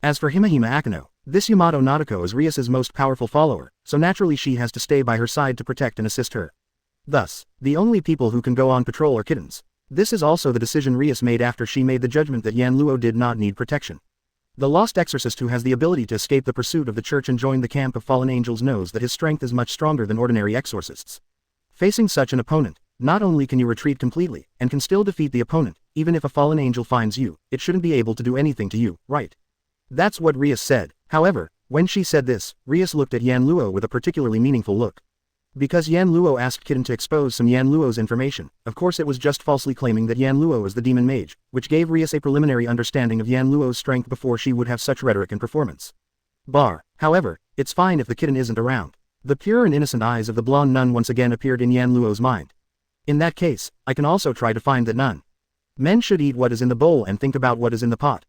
As for Himahima Akano, this Yamato Nadeko is Rias's most powerful follower, so naturally she has to stay by her side to protect and assist her. Thus, the only people who can go on patrol are kittens. This is also the decision Rias made after she made the judgment that Yan Luo did not need protection. The lost exorcist who has the ability to escape the pursuit of the church and join the camp of fallen angels knows that his strength is much stronger than ordinary exorcists. Facing such an opponent, not only can you retreat completely, and can still defeat the opponent, even if a fallen angel finds you, it shouldn't be able to do anything to you, right? That's what Rias said. However, when she said this, Rias looked at Yan Luo with a particularly meaningful look. Because Yan Luo asked Kitten to expose some Yan Luo's information, of course it was just falsely claiming that Yan Luo is the demon mage, which gave Rias a preliminary understanding of Yan Luo's strength before she would have such rhetoric and performance. However, it's fine if the kitten isn't around. The pure and innocent eyes of the blonde nun once again appeared in Yan Luo's mind. In that case, I can also try to find that nun. Men should eat what is in the bowl and think about what is in the pot.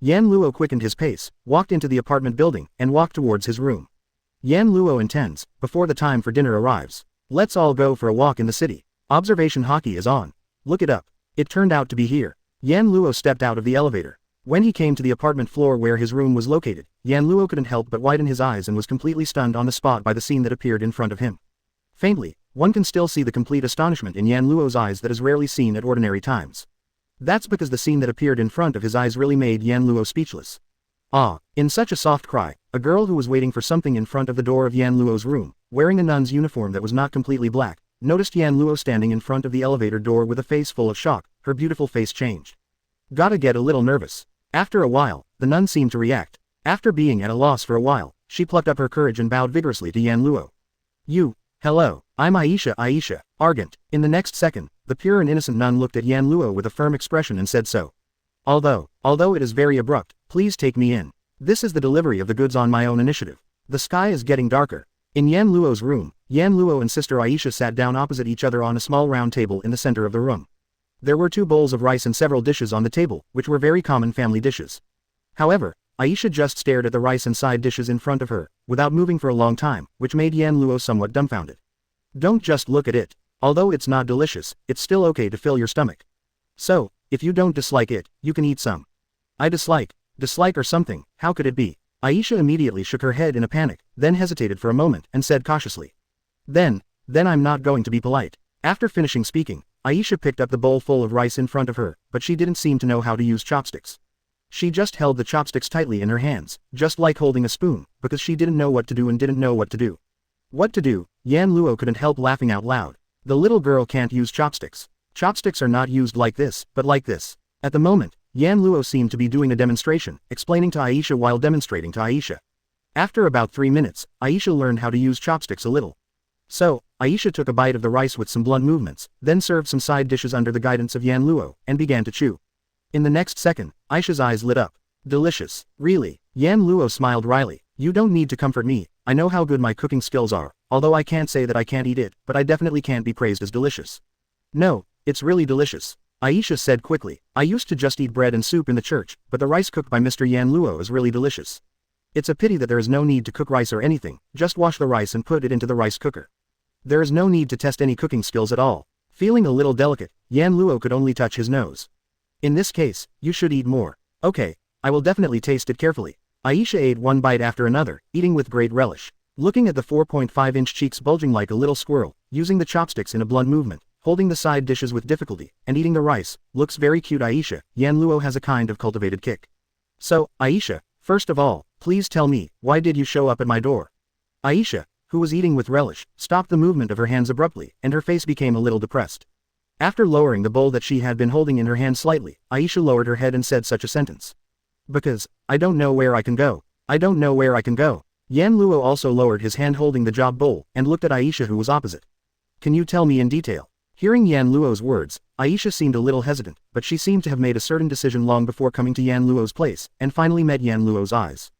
Yan Luo quickened his pace, walked into the apartment building, and walked towards his room. Yan Luo intends, before the time for dinner arrives. Let's all go for a walk in the city. Observation hockey is on. Look it up. It turned out to be here. Yan Luo stepped out of the elevator. When he came to the apartment floor where his room was located, Yan Luo couldn't help but widen his eyes and was completely stunned on the spot by the scene that appeared in front of him. Faintly, one can still see the complete astonishment in Yan Luo's eyes that is rarely seen at ordinary times. That's because the scene that appeared in front of his eyes really made Yan Luo speechless. In such a soft cry, a girl who was waiting for something in front of the door of Yan Luo's room, wearing a nun's uniform that was not completely black, noticed Yan Luo standing in front of the elevator door with a face full of shock. Her beautiful face changed. Gotta get a little nervous. After a while, the nun seemed to react. After being at a loss for a while, she plucked up her courage and bowed vigorously to Yan Luo. Hello, I'm Aisha, Argent. In the next second, the pure and innocent nun looked at Yan Luo with a firm expression and said so. Although it is very abrupt, please take me in. This is the delivery of the goods on my own initiative. The sky is getting darker. In Yan Luo's room, Yan Luo and sister Aisha sat down opposite each other on a small round table in the center of the room. There were 2 bowls of rice and several dishes on the table, which were very common family dishes. However, Aisha just stared at the rice and side dishes in front of her, without moving for a long time, which made Yan Luo somewhat dumbfounded. Don't just look at it. Although it's not delicious, it's still okay to fill your stomach. So, if you don't dislike it, you can eat some. I dislike or something, how could it be? Aisha immediately shook her head in a panic, then hesitated for a moment and said cautiously. Then I'm not going to be polite. After finishing speaking, Aisha picked up the bowl full of rice in front of her, but she didn't seem to know how to use chopsticks. She just held the chopsticks tightly in her hands, just like holding a spoon, because she didn't know what to do and didn't know what to do. What to do? Yan Luo couldn't help laughing out loud. The little girl can't use chopsticks. Chopsticks are not used like this, but like this. At the moment, Yan Luo seemed to be doing a demonstration, explaining to Aisha while demonstrating to Aisha. After about 3 minutes, Aisha learned how to use chopsticks a little. So, Aisha took a bite of the rice with some blunt movements, then served some side dishes under the guidance of Yan Luo, and began to chew. In the next second, Aisha's eyes lit up. Delicious. Really? Yan Luo smiled wryly. You don't need to comfort me, I know how good my cooking skills are, although I can't say that I can't eat it, but I definitely can't be praised as delicious. No, it's really delicious. Aisha said quickly. I used to just eat bread and soup in the church, but the rice cooked by Mr. Yan Luo is really delicious. It's a pity that there is no need to cook rice or anything, just wash the rice and put it into the rice cooker. There is no need to test any cooking skills at all. Feeling a little delicate, Yan Luo could only touch his nose. In this case, you should eat more. Okay, I will definitely taste it carefully. Aisha ate one bite after another, eating with great relish. Looking at the 4.5-inch cheeks bulging like a little squirrel, using the chopsticks in a blunt movement, holding the side dishes with difficulty, and eating the rice, looks very cute Aisha. Yan Luo has a kind of cultivated kick. So, Aisha, first of all, please tell me, why did you show up at my door? Aisha, who was eating with relish, stopped the movement of her hands abruptly, and her face became a little depressed. After lowering the bowl that she had been holding in her hand slightly, Aisha lowered her head and said such a sentence. Because, I don't know where I can go. I don't know where I can go. Yan Luo also lowered his hand holding the job bowl, and looked at Aisha who was opposite. Can you tell me in detail? Hearing Yan Luo's words, Aisha seemed a little hesitant, but she seemed to have made a certain decision long before coming to Yan Luo's place, and finally met Yan Luo's eyes.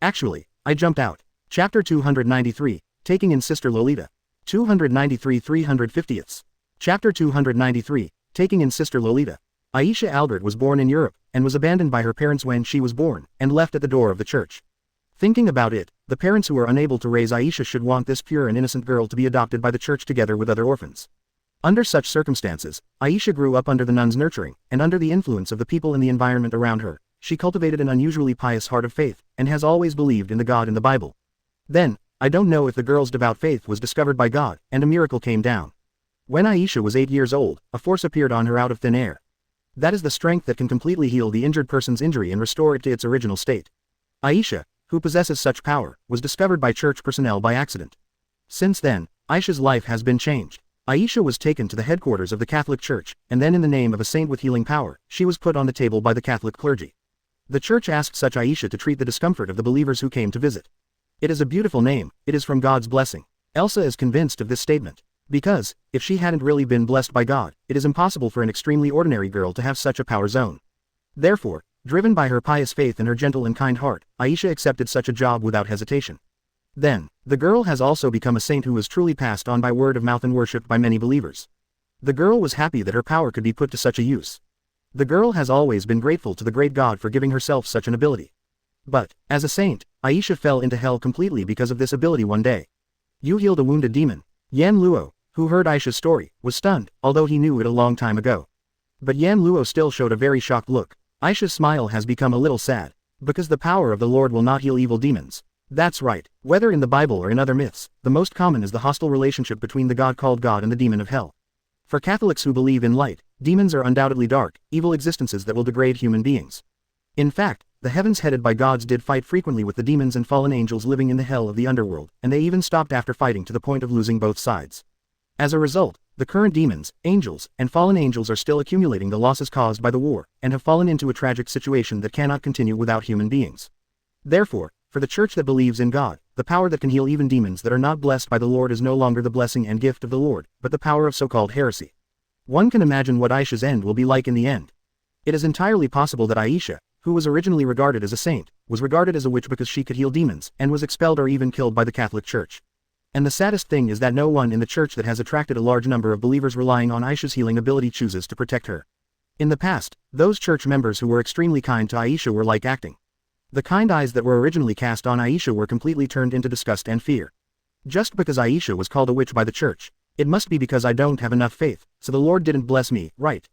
Actually, I jumped out. Chapter 293, Taking in Sister Lolita. 293 350ths. Chapter 293, Taking in Sister Lolita. Aisha Albert was born in Europe, and was abandoned by her parents when she was born, and left at the door of the church. Thinking about it, the parents who are unable to raise Aisha should want this pure and innocent girl to be adopted by the church together with other orphans. Under such circumstances, Aisha grew up under the nuns' nurturing, and under the influence of the people in the environment around her. She cultivated an unusually pious heart of faith, and has always believed in the God in the Bible. Then, I don't know if the girl's devout faith was discovered by God, and a miracle came down. When Aisha was 8 years old, a force appeared on her out of thin air. That is the strength that can completely heal the injured person's injury and restore it to its original state. Aisha, who possesses such power, was discovered by church personnel by accident. Since then, Aisha's life has been changed. Aisha was taken to the headquarters of the Catholic Church, and then in the name of a saint with healing power, she was put on the table by the Catholic clergy. The church asked such Aisha to treat the discomfort of the believers who came to visit. It is a beautiful name, it is from God's blessing. Elsa is convinced of this statement. Because, if she hadn't really been blessed by God, it is impossible for an extremely ordinary girl to have such a power zone. Therefore, driven by her pious faith and her gentle and kind heart, Aisha accepted such a job without hesitation. Then, the girl has also become a saint who was truly passed on by word of mouth and worshipped by many believers. The girl was happy that her power could be put to such a use. The girl has always been grateful to the great God for giving herself such an ability. But, as a saint, Aisha fell into hell completely because of this ability one day. You healed a wounded demon. Yan Luo, who heard Aisha's story, was stunned, although he knew it a long time ago. But Yan Luo still showed a very shocked look. Aisha's smile has become a little sad. Because the power of the Lord will not heal evil demons. That's right, whether in the Bible or in other myths, the most common is the hostile relationship between the God called God and the demon of hell. For Catholics who believe in light, demons are undoubtedly dark, evil existences that will degrade human beings. In fact, the heavens headed by gods did fight frequently with the demons and fallen angels living in the hell of the underworld, and they even stopped after fighting to the point of losing both sides. As a result, the current demons, angels, and fallen angels are still accumulating the losses caused by the war, and have fallen into a tragic situation that cannot continue without human beings. Therefore, for the church that believes in God, the power that can heal even demons that are not blessed by the Lord is no longer the blessing and gift of the Lord, but the power of so-called heresy. One can imagine what Aisha's end will be like in the end. It is entirely possible that Aisha, who was originally regarded as a saint, was regarded as a witch because she could heal demons, and was expelled or even killed by the Catholic Church. And the saddest thing is that no one in the church that has attracted a large number of believers relying on Aisha's healing ability chooses to protect her. In the past, those church members who were extremely kind to Aisha were like acting. The kind eyes that were originally cast on Aisha were completely turned into disgust and fear. Just because Aisha was called a witch by the church, it must be because I don't have enough faith, so the Lord didn't bless me, right?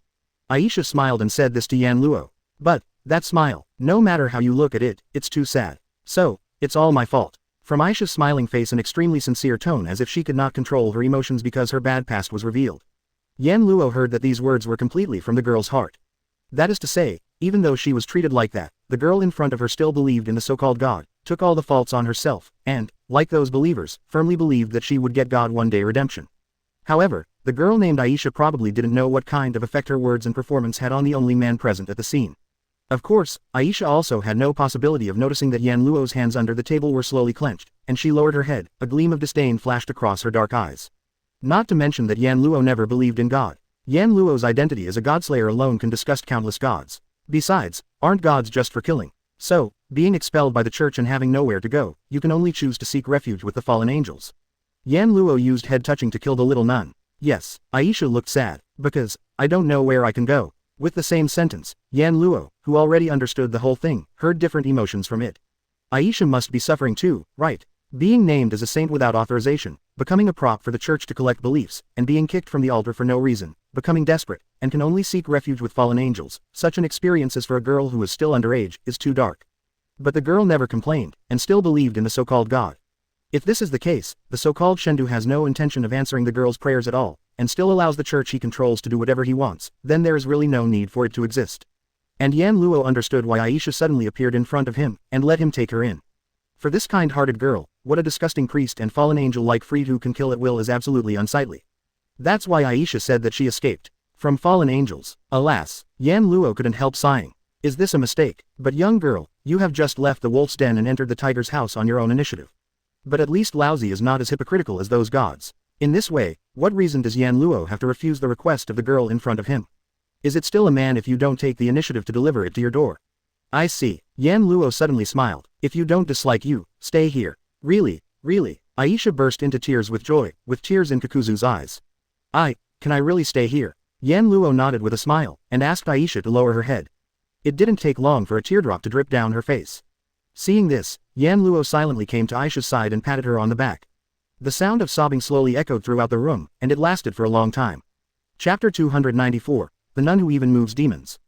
Aisha smiled and said this to Yan Luo. But, that smile, no matter how you look at it, it's too sad. So, it's all my fault. From Aisha's smiling face an extremely sincere tone as if she could not control her emotions because her bad past was revealed. Yan Luo heard that these words were completely from the girl's heart. That is to say, even though she was treated like that, the girl in front of her still believed in the so-called God, took all the faults on herself, and, like those believers, firmly believed that she would get God one day redemption. However, the girl named Aisha probably didn't know what kind of effect her words and performance had on the only man present at the scene. Of course, Aisha also had no possibility of noticing that Yan Luo's hands under the table were slowly clenched, and she lowered her head, a gleam of disdain flashed across her dark eyes. Not to mention that Yan Luo never believed in God. Yan Luo's identity as a godslayer alone can disgust countless gods. Besides, aren't gods just for killing? So, being expelled by the church and having nowhere to go, you can only choose to seek refuge with the fallen angels. Yan Luo used head touching to kill the little nun. Yes, Aisha looked sad, because, I don't know where I can go. With the same sentence, Yan Luo, who already understood the whole thing, heard different emotions from it. Aisha must be suffering too, right? Being named as a saint without authorization, becoming a prop for the church to collect beliefs, and being kicked from the altar for no reason, becoming desperate, and can only seek refuge with fallen angels. Such an experience as for a girl who is still underage, is too dark. But the girl never complained, and still believed in the so-called God. If this is the case, the so-called Senju has no intention of answering the girl's prayers at all, and still allows the church he controls to do whatever he wants, then there is really no need for it to exist. And Yan Luo understood why Aisha suddenly appeared in front of him, and let him take her in. For this kind-hearted girl, what a disgusting priest and fallen angel like Fried who can kill at will is absolutely unsightly. That's why Aisha said that she escaped from fallen angels. Alas, Yan Luo couldn't help sighing. Is this a mistake? But young girl, you have just left the wolf's den and entered the tiger's house on your own initiative. But at least Laozi is not as hypocritical as those gods. In this way, what reason does Yan Luo have to refuse the request of the girl in front of him? Is it still a man if you don't take the initiative to deliver it to your door? I see. Yan Luo suddenly smiled. If you don't dislike you, stay here. Really? Aisha burst into tears with joy, with tears in Kakuzu's eyes. Can I really stay here? Yan Luo nodded with a smile, and asked Aisha to lower her head. It didn't take long for a teardrop to drip down her face. Seeing this, Yan Luo silently came to Aisha's side and patted her on the back. The sound of sobbing slowly echoed throughout the room, and it lasted for a long time. Chapter 294, The Nun Who Even Moves Demons.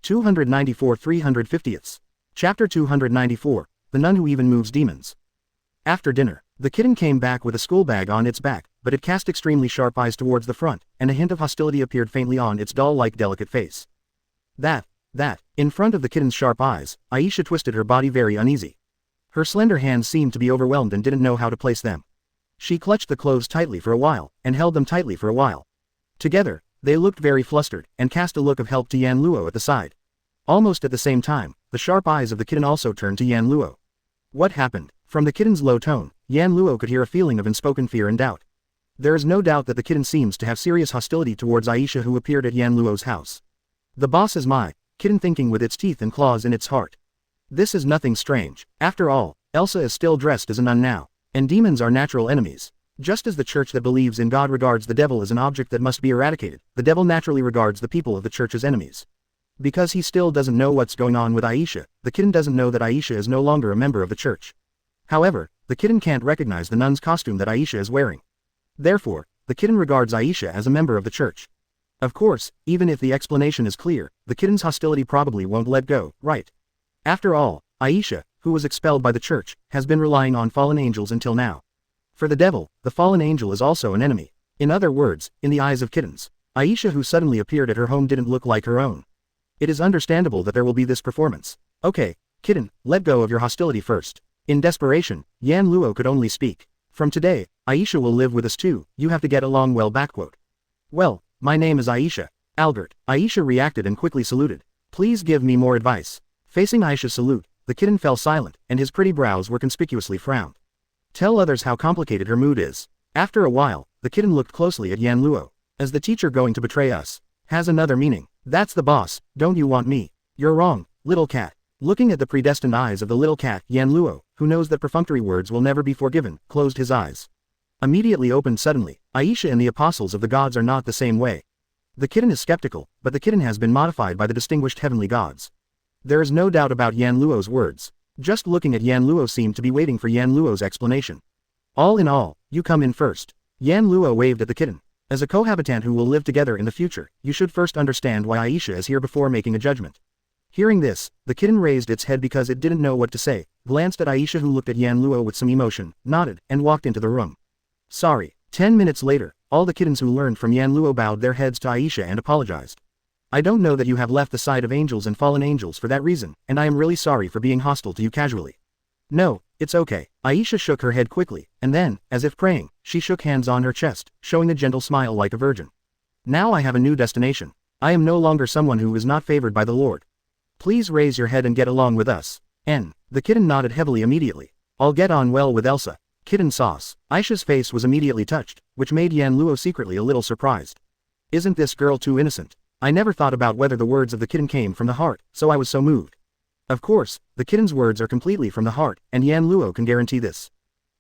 294 350ths. Chapter 294, The Nun Who Even Moves Demons. After dinner, the kitten came back with a school bag on its back, but it cast extremely sharp eyes towards the front, and a hint of hostility appeared faintly on its doll-like delicate face. In front of the kitten's sharp eyes, Aisha twisted her body very uneasy. Her slender hands seemed to be overwhelmed and didn't know how to place them. She clutched the clothes tightly for a while, and held them tightly for a while. Together, they looked very flustered, and cast a look of help to Yan Luo at the side. Almost at the same time, the sharp eyes of the kitten also turned to Yan Luo. What happened? From the kitten's low tone, Yan Luo could hear a feeling of unspoken fear and doubt. There is no doubt that the kitten seems to have serious hostility towards Aisha, who appeared at Yan Luo's house. The boss is my kitten, thinking with its teeth and claws in its heart. This is nothing strange. After all, Elsa is still dressed as a nun now, and demons are natural enemies. Just as the church that believes in God regards the devil as an object that must be eradicated, the devil naturally regards the people of the church as enemies. Because he still doesn't know what's going on with Aisha, the kitten doesn't know that Aisha is no longer a member of the church. However, the kitten can't recognize the nun's costume that Aisha is wearing. Therefore, the kitten regards Aisha as a member of the church. Of course, even if the explanation is clear, the kitten's hostility probably won't let go, right? After all, Aisha, who was expelled by the church, has been relying on fallen angels until now. For the devil, the fallen angel is also an enemy. In other words, in the eyes of kittens, Aisha, who suddenly appeared at her home, didn't look like her own. It is understandable that there will be this performance. Okay, kitten, let go of your hostility first. In desperation, Yan Luo could only speak. From today, Aisha will live with us too, you have to get along well. Well, my name is Aisha. Albert. Aisha reacted and quickly saluted. Please give me more advice. Facing Aisha's salute, the kitten fell silent, and his pretty brows were conspicuously frowned. Tell others how complicated her mood is. After a while, the kitten looked closely at Yan Luo. As the teacher going to betray us? Has another meaning. That's the boss, don't you want me? You're wrong, little cat. Looking at the predestined eyes of the little cat, Yan Luo, who knows that perfunctory words will never be forgiven, closed his eyes. Immediately opened suddenly. Aisha and the apostles of the gods are not the same way. The kitten is skeptical, but the kitten has been modified by the distinguished heavenly gods. There is no doubt about Yan Luo's words. Just looking at Yan Luo seemed to be waiting for Yan Luo's explanation. All in all, you come in first. Yan Luo waved at the kitten. As a cohabitant who will live together in the future, you should first understand why Aisha is here before making a judgment. Hearing this, the kitten raised its head because it didn't know what to say, glanced at Aisha, who looked at Yan Luo with some emotion, nodded, and walked into the room. Sorry. 10 minutes later, all the kittens who learned from Yan Luo bowed their heads to Aisha and apologized. I don't know that you have left the side of angels and fallen angels for that reason, and I am really sorry for being hostile to you casually. No, it's okay. Aisha shook her head quickly, and then, as if praying, she shook hands on her chest, showing a gentle smile like a virgin. Now I have a new destination. I am no longer someone who is not favored by the Lord. Please raise your head and get along with us. The kitten nodded heavily immediately. I'll get on well with Elsa. Kitten sauce. Aisha's face was immediately touched, which made Yan Luo secretly a little surprised. Isn't this girl too innocent? I never thought about whether the words of the kitten came from the heart, so I was so moved. Of course, the kitten's words are completely from the heart, and Yan Luo can guarantee this.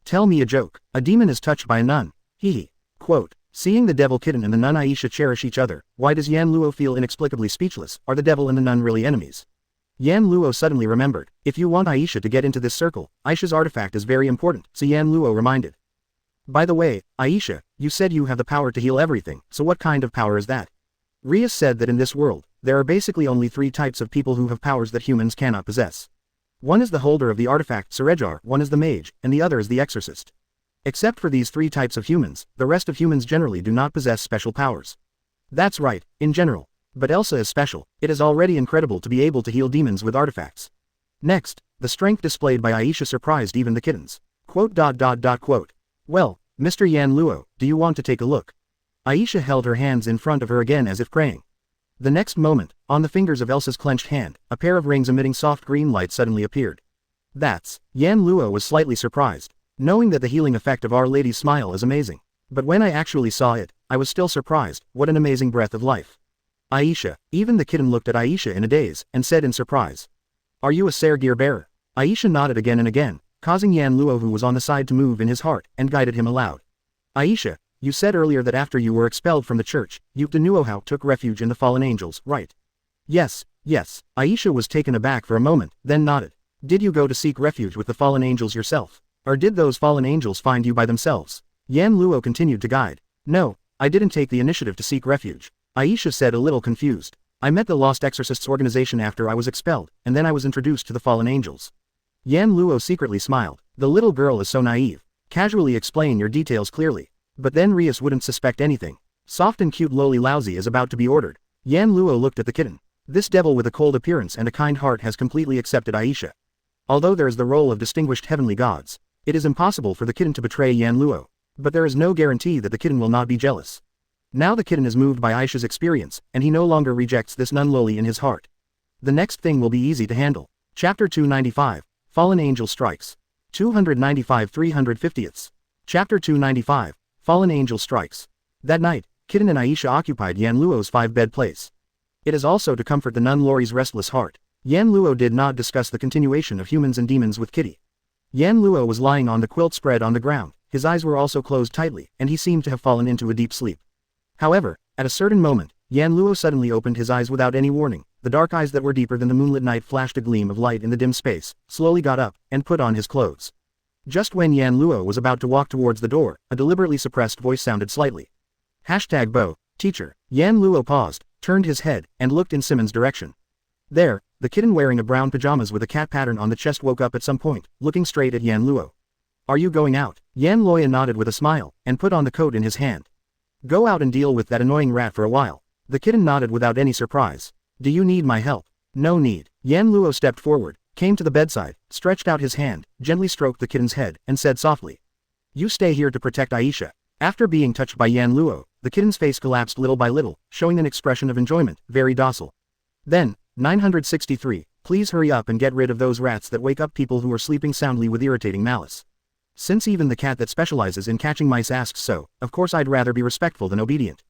Tell me a joke. A demon is touched by a nun. Hee. Quote. Seeing the devil kitten and the nun Aisha cherish each other, why does Yan Luo feel inexplicably speechless? Are the devil and the nun really enemies? Yan Luo suddenly remembered. If you want Aisha to get into this circle, Aisha's artifact is very important, so Yan Luo reminded. By the way, Aisha, you said you have the power to heal everything, so what kind of power is that? Rias said that in this world, there are basically only 3 types of people who have powers that humans cannot possess. One is the holder of the artifact Serejar, one is the mage, and the other is the exorcist. Except for these 3 types of humans, the rest of humans generally do not possess special powers. That's right, in general. But Elsa is special. It is already incredible to be able to heal demons with artifacts. Next, the strength displayed by Aisha surprised even the kittens. Quote. Well, Mr. Yan Luo, do you want to take a look? Aisha held her hands in front of her again as if praying. The next moment, on the fingers of Elsa's clenched hand, a pair of rings emitting soft green light suddenly appeared. Yan Luo was slightly surprised, knowing that the healing effect of Our Lady's smile is amazing. But when I actually saw it, I was still surprised. What an amazing breath of life. Aisha. Even the kitten looked at Aisha in a daze, and said in surprise. Are you a Sergear bearer? Aisha nodded again and again, causing Yan Luo, who was on the side, to move in his heart, and guided him aloud. Aisha, you said earlier that after you were expelled from the church, you Nuohao took refuge in the fallen angels, right? Yes. Aisha was taken aback for a moment, then nodded. Did you go to seek refuge with the fallen angels yourself? Or did those fallen angels find you by themselves? Yan Luo continued to guide. No, I didn't take the initiative to seek refuge, Aisha said, a little confused. I met the Lost Exorcists organization after I was expelled, and then I was introduced to the fallen angels. Yan Luo secretly smiled. The little girl is so naive. Casually explain your details clearly. But then Rias wouldn't suspect anything. Soft and cute lowly lousy is about to be ordered. Yan Luo looked at the kitten. This devil with a cold appearance and a kind heart has completely accepted Aisha. Although there is the role of distinguished heavenly gods, it is impossible for the kitten to betray Yan Luo. But there is no guarantee that the kitten will not be jealous. Now the kitten is moved by Aisha's experience, and he no longer rejects this nun lowly in his heart. The next thing will be easy to handle. Chapter 295, Fallen Angel Strikes. 295 350ths. Chapter 295, Fallen Angel Strikes. That night, Kitten and Aisha occupied Yan Luo's 5-bed place. It is also to comfort the nun Lori's restless heart. Yan Luo did not discuss the continuation of humans and demons with Kitty. Yan Luo was lying on the quilt spread on the ground, his eyes were also closed tightly, and he seemed to have fallen into a deep sleep. However, at a certain moment, Yan Luo suddenly opened his eyes without any warning. The dark eyes that were deeper than the moonlit night flashed a gleam of light in the dim space, slowly got up, and put on his clothes. Just when Yan Luo was about to walk towards the door, a deliberately suppressed voice sounded slightly. #Bo, teacher. Yan Luo paused, turned his head, and looked in Simon's direction. There, the kitten wearing a brown pajamas with a cat pattern on the chest woke up at some point, looking straight at Yan Luo. Are you going out? Yan Luo nodded with a smile, and put on the coat in his hand. Go out and deal with that annoying rat for a while. The kitten nodded without any surprise. Do you need my help? No need. Yan Luo stepped forward, came to the bedside, stretched out his hand, gently stroked the kitten's head, and said softly. You stay here to protect Aisha. After being touched by Yan Luo, the kitten's face collapsed little by little, showing an expression of enjoyment, very docile. Then, 963, please hurry up and get rid of those rats that wake up people who are sleeping soundly with irritating malice. Since even the cat that specializes in catching mice asks so, of course I'd rather be respectful than obedient.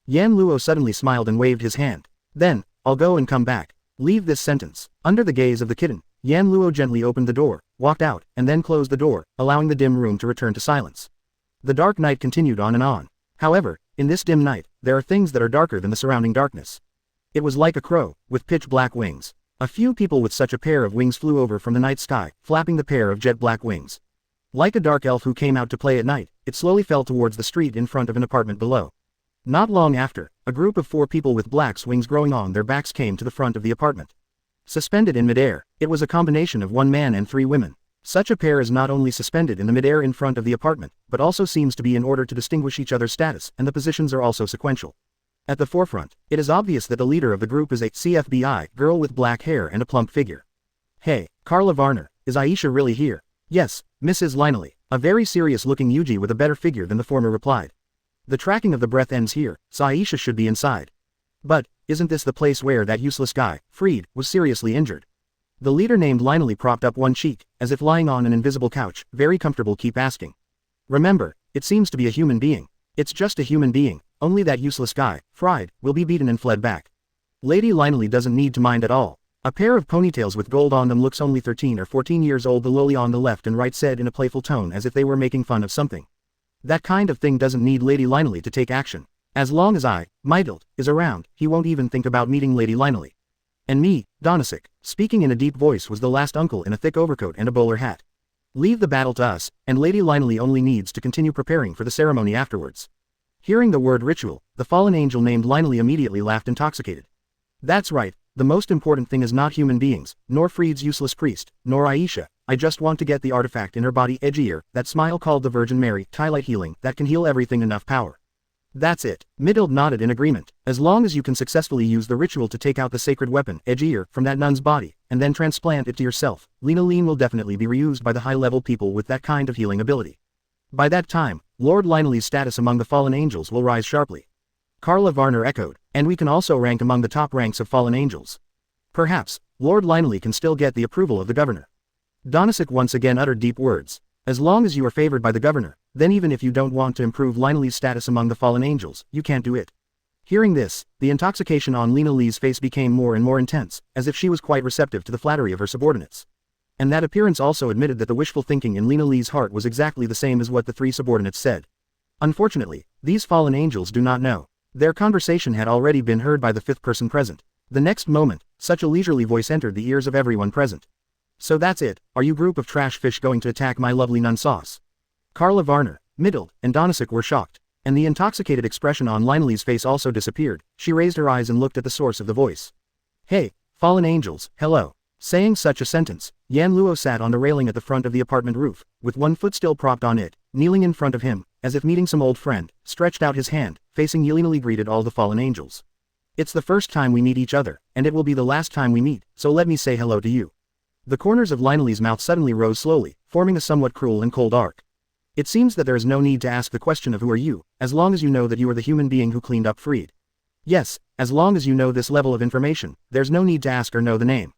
Yan Luo suddenly smiled and waved his hand. Then, I'll go and come back. Leave this sentence. Under the gaze of the kitten, Yan Luo gently opened the door, walked out, and then closed the door, allowing the dim room to return to silence. The dark night continued on and on. However, in this dim night, there are things that are darker than the surrounding darkness. It was like a crow, with pitch-black wings. A few people with such a pair of wings flew over from the night sky, flapping the pair of jet-black wings. Like a dark elf who came out to play at night, it slowly fell towards the street in front of an apartment below. Not long after, a group of 4 people with black wings growing on their backs came to the front of the apartment. Suspended in midair, it was a combination of 1 man and 3 women. Such a pair is not only suspended in the midair in front of the apartment, but also seems to be in order to distinguish each other's status, and the positions are also sequential. At the forefront, it is obvious that the leader of the group is a CFBI girl with black hair and a plump figure. Hey, Carla Varner, is Aisha really here? Yes, Mrs. Lineley. A very serious-looking Yuji with a better figure than the former replied. The tracking of the breath ends here, so Aisha should be inside. But, isn't this the place where that useless guy, Freed, was seriously injured? The leader named Lineley propped up one cheek, as if lying on an invisible couch, very comfortable, keep asking. Remember, it seems to be a human being. It's just a human being, only that useless guy, Fried, will be beaten and fled back. Lady Lineley doesn't need to mind at all. A pair of ponytails with gold on them looks only 13 or 14 years old, the loli on the left and right said in a playful tone as if they were making fun of something. That kind of thing doesn't need Lady Lineley to take action. As long as Mydelt, is around, he won't even think about meeting Lady Lineley. And me, Donisic, speaking in a deep voice, was the last uncle in a thick overcoat and a bowler hat. Leave the battle to us, and Lady Lineley only needs to continue preparing for the ceremony afterwards. Hearing the word ritual, the fallen angel named Lineley immediately laughed, intoxicated. That's right, the most important thing is not human beings, nor Freed's useless priest, nor Aisha. I just want to get the artifact in her body, edgier, that smile called the Virgin Mary, Twilight healing, that can heal everything, enough power. That's it. Middle nodded in agreement. As long as you can successfully use the ritual to take out the sacred weapon, edgier, from that nun's body, and then transplant it to yourself, Linoline will definitely be reused by the high-level people with that kind of healing ability. By that time, Lord Lineley's status among the fallen angels will rise sharply. Carla Varner echoed, and we can also rank among the top ranks of fallen angels. Perhaps, Lord Lineley can still get the approval of the governor. Donisic once again uttered deep words. As long as you are favored by the governor, then even if you don't want to improve Lineley's status among the fallen angels, you can't do it. Hearing this, the intoxication on Lina Lee's face became more and more intense, as if she was quite receptive to the flattery of her subordinates. And that appearance also admitted that the wishful thinking in Lina Li's heart was exactly the same as what the three subordinates said. Unfortunately, these fallen angels do not know. Their conversation had already been heard by the fifth person present. The next moment, such a leisurely voice entered the ears of everyone present. So that's it, are you group of trash fish going to attack my lovely nun sauce? Carla Varner, Middle, and Donasek were shocked. And the intoxicated expression on Lina Li's face also disappeared. She raised her eyes and looked at the source of the voice. Hey, fallen angels, hello. Saying such a sentence, Yan Luo sat on the railing at the front of the apartment roof, with one foot still propped on it, kneeling in front of him, as if meeting some old friend, stretched out his hand, facing Lina Li greeted all the fallen angels. It's the first time we meet each other, and it will be the last time we meet, so let me say hello to you. The corners of Lina Li's mouth suddenly rose slowly, forming a somewhat cruel and cold arc. It seems that there is no need to ask the question of who are you, as long as you know that you are the human being who cleaned up freed. Yes, as long as you know this level of information, there's no need to ask or know the name.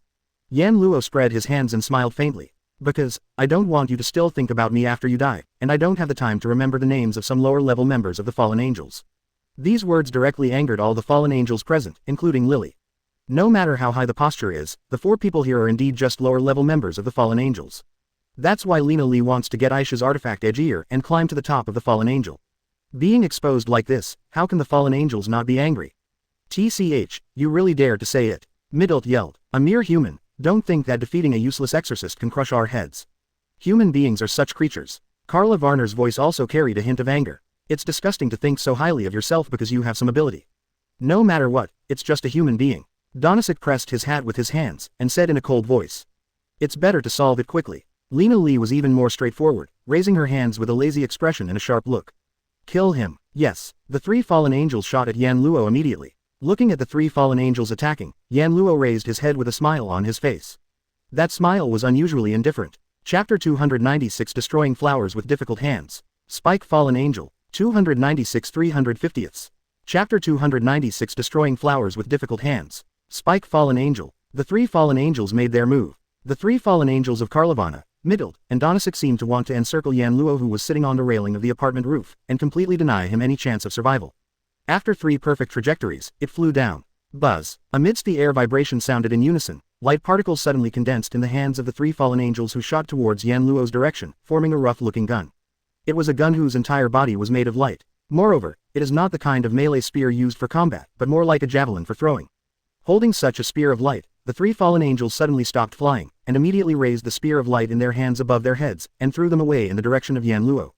Yan Luo spread his hands and smiled faintly. Because, I don't want you to still think about me after you die, and I don't have the time to remember the names of some lower-level members of the fallen angels. These words directly angered all the fallen angels present, including Lily. No matter how high the posture is, the four people here are indeed just lower-level members of the fallen angels. That's why Lina Li wants to get Aisha's artifact edge ear and climb to the top of the fallen angel. Being exposed like this, how can the fallen angels not be angry? TCH, you really dare to say it. Middle yelled. A mere human. Don't think that defeating a useless exorcist can crush our heads. Human beings are such creatures. Carla Varner's voice also carried a hint of anger. It's disgusting to think so highly of yourself because you have some ability. No matter what, it's just a human being. Donasek pressed his hat with his hands, and said in a cold voice. It's better to solve it quickly. Lina Li was even more straightforward, raising her hands with a lazy expression and a sharp look. Kill him. Yes. The three fallen angels shot at Yan Luo immediately. Looking at the three fallen angels attacking, Yan Luo raised his head with a smile on his face. That smile was unusually indifferent. Chapter 296 Destroying Flowers with Difficult Hands. Spike Fallen Angel. 296 350ths. Chapter 296 Destroying Flowers with Difficult Hands. Spike Fallen Angel. The three fallen angels made their move. The three fallen angels of Carlavana, Middle, and Donasek seemed to want to encircle Yan Luo, who was sitting on the railing of the apartment roof, and completely deny him any chance of survival. After 3 perfect trajectories, it flew down. Buzz. Amidst the air vibration sounded in unison, light particles suddenly condensed in the hands of the 3 fallen angels who shot towards Yan Luo's direction, forming a rough-looking gun. It was a gun whose entire body was made of light. Moreover, it is not the kind of melee spear used for combat, but more like a javelin for throwing. Holding such a spear of light, the 3 fallen angels suddenly stopped flying, and immediately raised the spear of light in their hands above their heads, and threw them away in the direction of Yan Luo.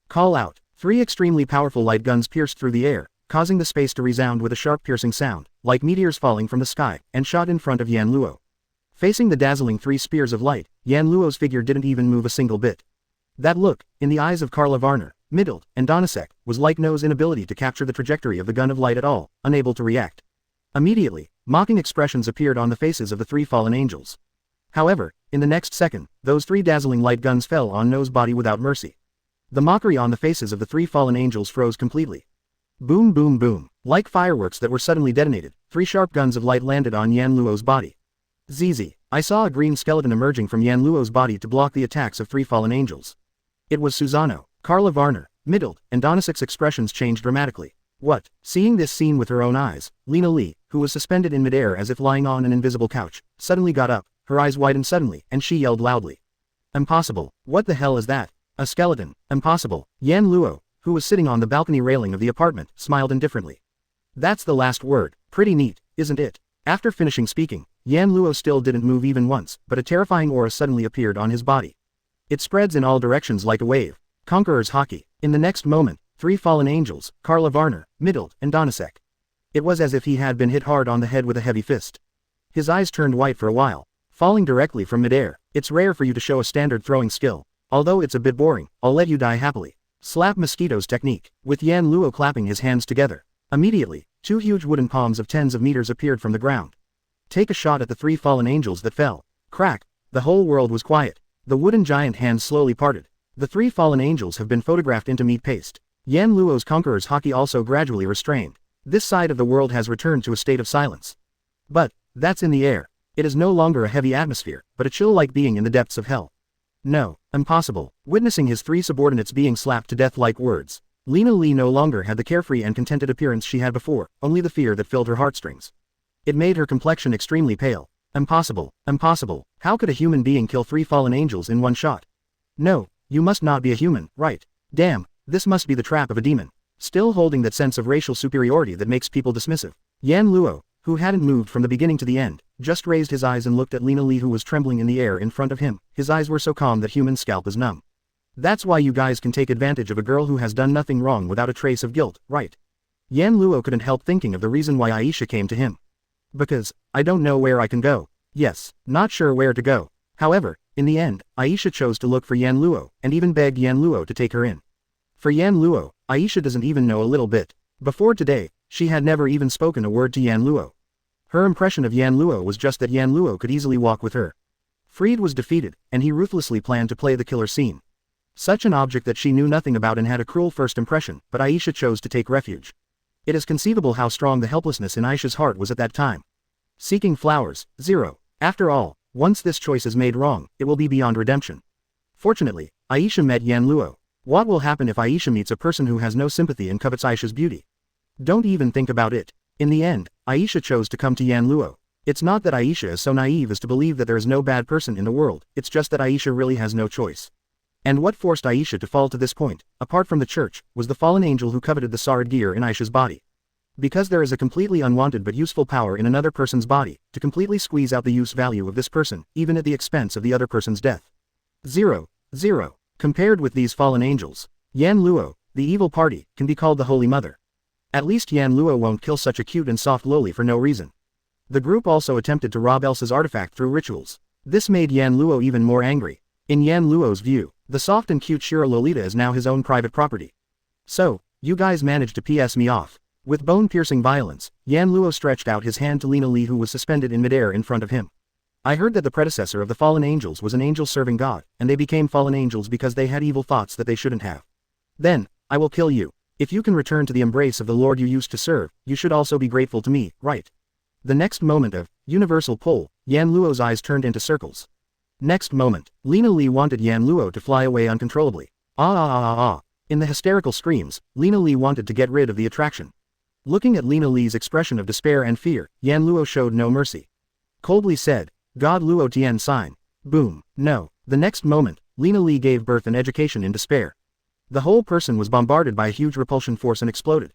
Call out. 3 extremely powerful light guns pierced through the air, causing the space to resound with a sharp piercing sound, like meteors falling from the sky, and shot in front of Yan Luo. Facing the dazzling 3 spears of light, Yan Luo's figure didn't even move a single bit. That look, in the eyes of Carla Varner, Middle, and Donasek, was like No's inability to capture the trajectory of the gun of light at all, unable to react. Immediately, mocking expressions appeared on the faces of the 3 fallen angels. However, in the next second, those 3 dazzling light guns fell on No's body without mercy. The mockery on the faces of the 3 fallen angels froze completely. Boom boom boom. Like fireworks that were suddenly detonated, 3 sharp guns of light landed on Yan Luo's body. ZZ. I saw a green skeleton emerging from Yan Luo's body to block the attacks of 3 fallen angels. It was Susano. Carla Varner, Middle, and Donasek's expressions changed dramatically. What? Seeing this scene with her own eyes, Lina Li, who was suspended in midair as if lying on an invisible couch, suddenly got up, her eyes widened suddenly, and she yelled loudly. Impossible. What the hell is that? A skeleton. Impossible. Yan Luo, who was sitting on the balcony railing of the apartment, smiled indifferently. That's the last word. Pretty neat, isn't it? After finishing speaking, Yan Luo still didn't move even once, but a terrifying aura suddenly appeared on his body. It spreads in all directions like a wave. Conqueror's Hockey. In the next moment, 3 fallen angels, Carla Varner, Middle, and Donasek. It was as if he had been hit hard on the head with a heavy fist. His eyes turned white for a while. Falling directly from midair, it's rare for you to show a standard throwing skill. Although it's a bit boring, I'll let you die happily. Slap Mosquito's technique, with Yan Luo clapping his hands together. Immediately, 2 huge wooden palms of tens of meters appeared from the ground. Take a shot at the 3 fallen angels that fell. Crack. The whole world was quiet. The wooden giant hands slowly parted. The 3 fallen angels have been photographed into meat paste. Yan Luo's Conqueror's Hockey also gradually restrained. This side of the world has returned to a state of silence. But, that's in the air. It is no longer a heavy atmosphere, but a chill like being in the depths of hell. No, impossible. Witnessing his 3 subordinates being slapped to death like words, Lina Li no longer had the carefree and contented appearance she had before, only the fear that filled her heartstrings. It made her complexion extremely pale. Impossible, impossible, how could a human being kill 3 fallen angels in one shot? No, you must not be a human, right? Damn, this must be the trap of a demon. Still holding that sense of racial superiority that makes people dismissive. Yan Luo, who hadn't moved from the beginning to the end, just raised his eyes and looked at Lina Li who was trembling in the air in front of him. His eyes were so calm that human scalp is numb. That's why you guys can take advantage of a girl who has done nothing wrong without a trace of guilt, right? Yan Luo couldn't help thinking of the reason why Aisha came to him. Because, I don't know where I can go. Yes, not sure where to go. However, in the end, Aisha chose to look for Yan Luo, and even begged Yan Luo to take her in. For Yan Luo, Aisha doesn't even know a little bit. Before today, she had never even spoken a word to Yan Luo. Her impression of Yan Luo was just that Yan Luo could easily walk with her. Fried was defeated, and he ruthlessly planned to play the killer scene. Such an object that she knew nothing about and had a cruel first impression, but Aisha chose to take refuge. It is conceivable how strong the helplessness in Aisha's heart was at that time. Seeking flowers, 0. After all, once this choice is made wrong, it will be beyond redemption. Fortunately, Aisha met Yan Luo. What will happen if Aisha meets a person who has no sympathy and covets Aisha's beauty? Don't even think about it. In the end, Aisha chose to come to Yan Luo. It's not that Aisha is so naive as to believe that there is no bad person in the world, it's just that Aisha really has no choice. And what forced Aisha to fall to this point, apart from the church, was the fallen angel who coveted the Sarid gear in Aisha's body. Because there is a completely unwanted but useful power in another person's body, to completely squeeze out the use value of this person, even at the expense of the other person's death. 0. Compared with these fallen angels, Yan Luo, the evil party, can be called the Holy Mother. At least Yan Luo won't kill such a cute and soft loli for no reason. The group also attempted to rob Elsa's artifact through rituals. This made Yan Luo even more angry. In Yan Luo's view, the soft and cute Shira Lolita is now his own private property. So, you guys managed to piss me off. With bone-piercing violence, Yan Luo stretched out his hand to Lina Li who was suspended in midair in front of him. I heard that the predecessor of the fallen angels was an angel serving God, and they became fallen angels because they had evil thoughts that they shouldn't have. Then, I will kill you. If you can return to the embrace of the Lord you used to serve, you should also be grateful to me, right? The next moment of universal pull, Yan Luo's eyes turned into circles. Next moment, Lina Li wanted Yan Luo to fly away uncontrollably. In the hysterical screams, Lina Li wanted to get rid of the attraction. Looking at Lina Li's expression of despair and fear, Yan Luo showed no mercy. Coldly said, God Luo Tian sign. Boom. No. The next moment, Lina Li gave birth an education in despair. The whole person was bombarded by a huge repulsion force and exploded.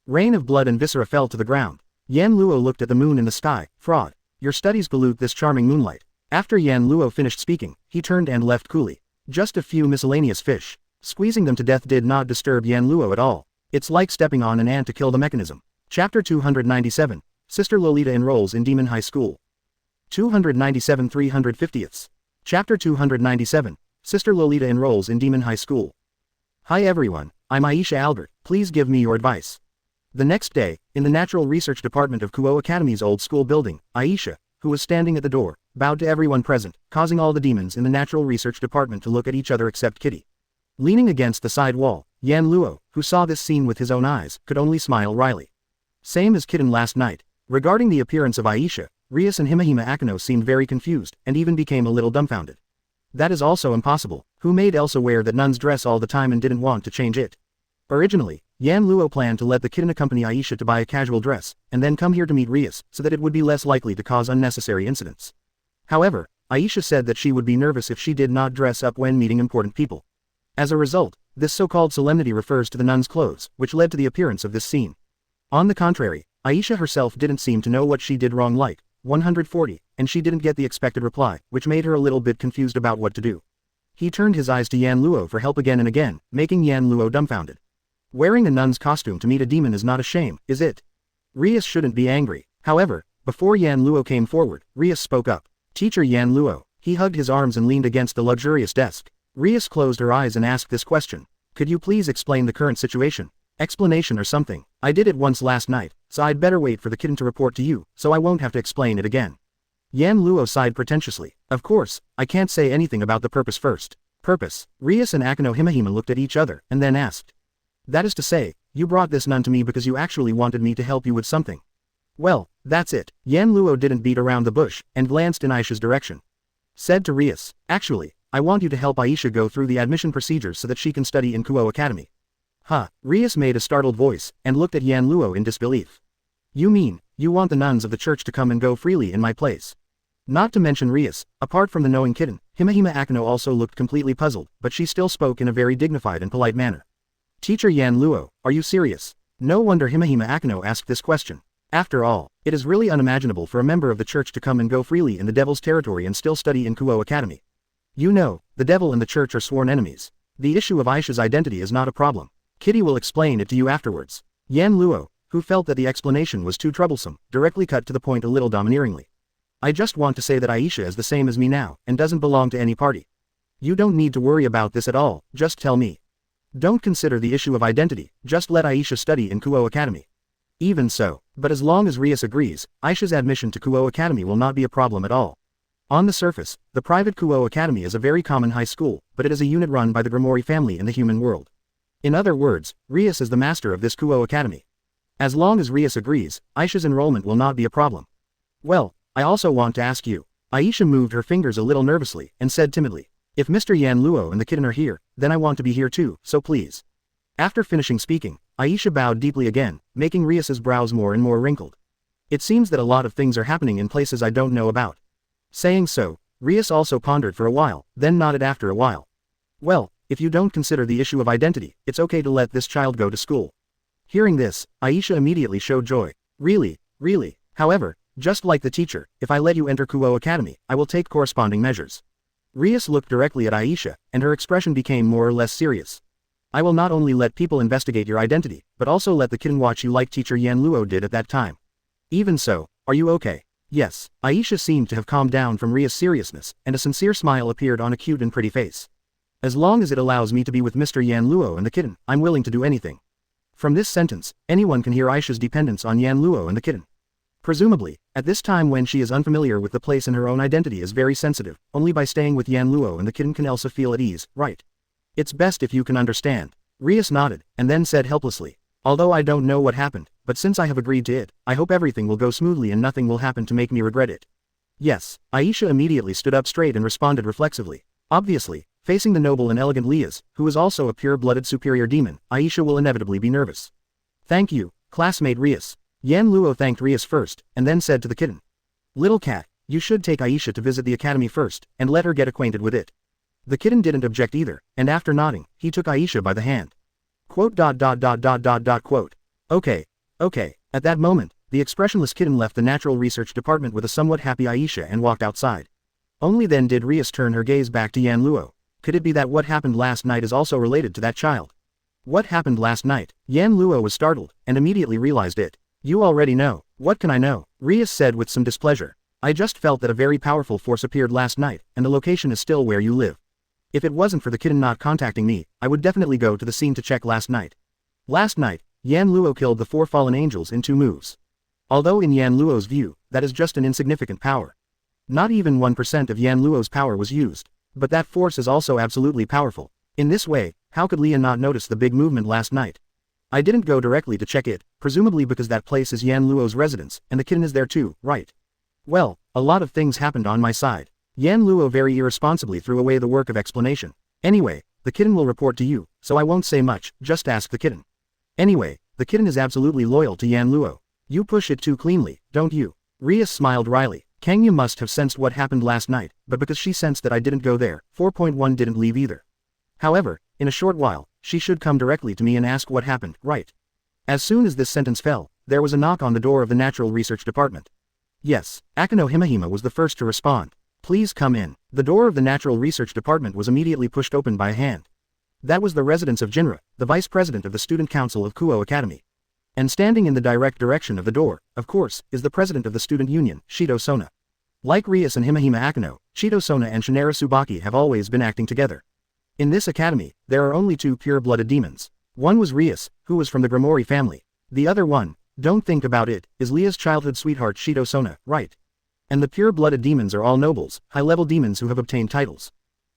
Rain of blood and viscera fell to the ground. Yan Luo looked at the moon in the sky. Fraud. Your studies pollute this charming moonlight. After Yan Luo finished speaking, he turned and left coolly. Just a few miscellaneous fish. Squeezing them to death did not disturb Yan Luo at all. It's like stepping on an ant to kill the mechanism. Chapter 297. Sister Lolita enrolls in Demon High School. 297 350ths. Chapter 297. Sister Lolita enrolls in Demon High School. Hi everyone, I'm Aisha Albert, please give me your advice. The next day, in the Natural Research Department of Kuo Academy's old school building, Aisha, who was standing at the door, bowed to everyone present, causing all the demons in the Natural Research Department to look at each other except Kitty. Leaning against the side wall, Yan Luo, who saw this scene with his own eyes, could only smile wryly. Same as Kitten last night. Regarding the appearance of Aisha, Rias and Himahima Akano seemed very confused, and even became a little dumbfounded. That is also impossible. Who made Elsa wear that nun's dress all the time and didn't want to change it? Originally, Yan Luo planned to let the Kitten accompany Aisha to buy a casual dress, and then come here to meet Rias, so that it would be less likely to cause unnecessary incidents. However, Aisha said that she would be nervous if she did not dress up when meeting important people. As a result, this so-called solemnity refers to the nun's clothes, which led to the appearance of this scene. On the contrary, Aisha herself didn't seem to know what she did wrong like 140, and she didn't get the expected reply, which made her a little bit confused about what to do. He turned his eyes to Yan Luo for help again and again, making Yan Luo dumbfounded. Wearing a nun's costume to meet a demon is not a shame, is it? Rias shouldn't be angry. However, before Yan Luo came forward, Rias spoke up. Teacher Yan Luo. He hugged his arms and leaned against the luxurious desk. Rias closed her eyes and asked this question. Could you please explain the current situation? Explanation or something. I did it once last night, so I'd better wait for the kitten to report to you, so I won't have to explain it again. Yan Luo sighed pretentiously. Of course, I can't say anything about the purpose first. Purpose? Rias and Akano Himahima looked at each other, and then asked. That is to say, you brought this nun to me because you actually wanted me to help you with something. Well, that's it. Yan Luo didn't beat around the bush, and glanced in Aisha's direction. Said to Rias, actually, I want you to help Aisha go through the admission procedures so that she can study in Kuo Academy. Huh, Rias made a startled voice, and looked at Yan Luo in disbelief. You mean, you want the nuns of the church to come and go freely in my place? Not to mention Rias, apart from the knowing kitten, Himahima Akano also looked completely puzzled, but she still spoke in a very dignified and polite manner. Teacher Yan Luo, are you serious? No wonder Himahima Akano asked this question. After all, it is really unimaginable for a member of the church to come and go freely in the devil's territory and still study in Kuo Academy. You know, the devil and the church are sworn enemies. The issue of Aisha's identity is not a problem. Kitty will explain it to you afterwards. Yan Luo, who felt that the explanation was too troublesome, directly cut to the point a little domineeringly. I just want to say that Aisha is the same as me now, and doesn't belong to any party. You don't need to worry about this at all, just tell me. Don't consider the issue of identity, just let Aisha study in Kuo Academy. Even so, but as long as Rias agrees, Aisha's admission to Kuo Academy will not be a problem at all. On the surface, the private Kuo Academy is a very common high school, but it is a unit run by the Grimoire family in the human world. In other words, Rias is the master of this Kuo Academy. As long as Rias agrees, Aisha's enrollment will not be a problem. Well, I also want to ask you. Aisha moved her fingers a little nervously, and said timidly, if Mr. Yan Luo and the kitten are here, then I want to be here too, so please. After finishing speaking, Aisha bowed deeply again, making Rias's brows more and more wrinkled. It seems that a lot of things are happening in places I don't know about. Saying so, Rias also pondered for a while, then nodded after a while. Well, if you don't consider the issue of identity, it's okay to let this child go to school. Hearing this, Aisha immediately showed joy. Really, really. However, just like the teacher, if I let you enter Kuo Academy, I will take corresponding measures. Rias looked directly at Aisha, and her expression became more or less serious. I will not only let people investigate your identity, but also let the kitten watch you like teacher Yan Luo did at that time. Even so, are you okay? Yes. Aisha seemed to have calmed down from Ria's seriousness, and a sincere smile appeared on a cute and pretty face. As long as it allows me to be with Mr. Yan Luo and the kitten, I'm willing to do anything. From this sentence, anyone can hear Aisha's dependence on Yan Luo and the kitten. Presumably, at this time when she is unfamiliar with the place and her own identity is very sensitive, only by staying with Yan Luo and the kitten can Elsa feel at ease, right? It's best if you can understand. Rias nodded, and then said helplessly, although I don't know what happened, but since I have agreed to it, I hope everything will go smoothly and nothing will happen to make me regret it. Yes. Aisha immediately stood up straight and responded reflexively. Obviously, facing the noble and elegant Lias, who is also a pure-blooded superior demon, Aisha will inevitably be nervous. Thank you, classmate Rias. Yan Luo thanked Rias first, and then said to the kitten. Little cat, you should take Aisha to visit the academy first, and let her get acquainted with it. The kitten didn't object either, and after nodding, he took Aisha by the hand. Quote. Okay. At that moment, the expressionless kitten left the natural research department with a somewhat happy Aisha and walked outside. Only then did Rias turn her gaze back to Yan Luo. Could it be that what happened last night is also related to that child? What happened last night? Yan Luo was startled, and immediately realized it. You already know. What can I know? Rias said with some displeasure. I just felt that a very powerful force appeared last night, and the location is still where you live. If it wasn't for the kitten not contacting me, I would definitely go to the scene to check last night. Last night, Yan Luo killed the 4 fallen angels in 2 moves. Although in Yan Luo's view, that is just an insignificant power. Not even 1% of Yan Luo's power was used. But that force is also absolutely powerful. In this way, how could Leah not notice the big movement last night? I didn't go directly to check it, presumably because that place is Yan Luo's residence, and the kitten is there too, right? Well, a lot of things happened on my side. Yan Luo very irresponsibly threw away the work of explanation. Anyway, the kitten will report to you, so I won't say much, just ask the kitten. Anyway, the kitten is absolutely loyal to Yan Luo. You push it too cleanly, don't you? Rias smiled wryly. Kangya must have sensed what happened last night, but because she sensed that I didn't go there, 4.1 didn't leave either. However, in a short while, she should come directly to me and ask what happened, right? As soon as this sentence fell, there was a knock on the door of the Natural Research Department. Yes, Akano Himahima was the first to respond. Please come in. The door of the Natural Research Department was immediately pushed open by a hand. That was the residence of Jinra, the vice president of the Student Council of Kuo Academy. And standing in the direct direction of the door, of course, is the president of the Student Union, Shido Sona. Like Rias and Himahima Akano, Shido Sona and Shinara Tsubaki have always been acting together. In this academy, there are only 2 pure-blooded demons. One was Rias, who was from the Grimoire family. The other one, don't think about it, is Leah's childhood sweetheart Shido Sona, right? And the pure-blooded demons are all nobles, high-level demons who have obtained titles.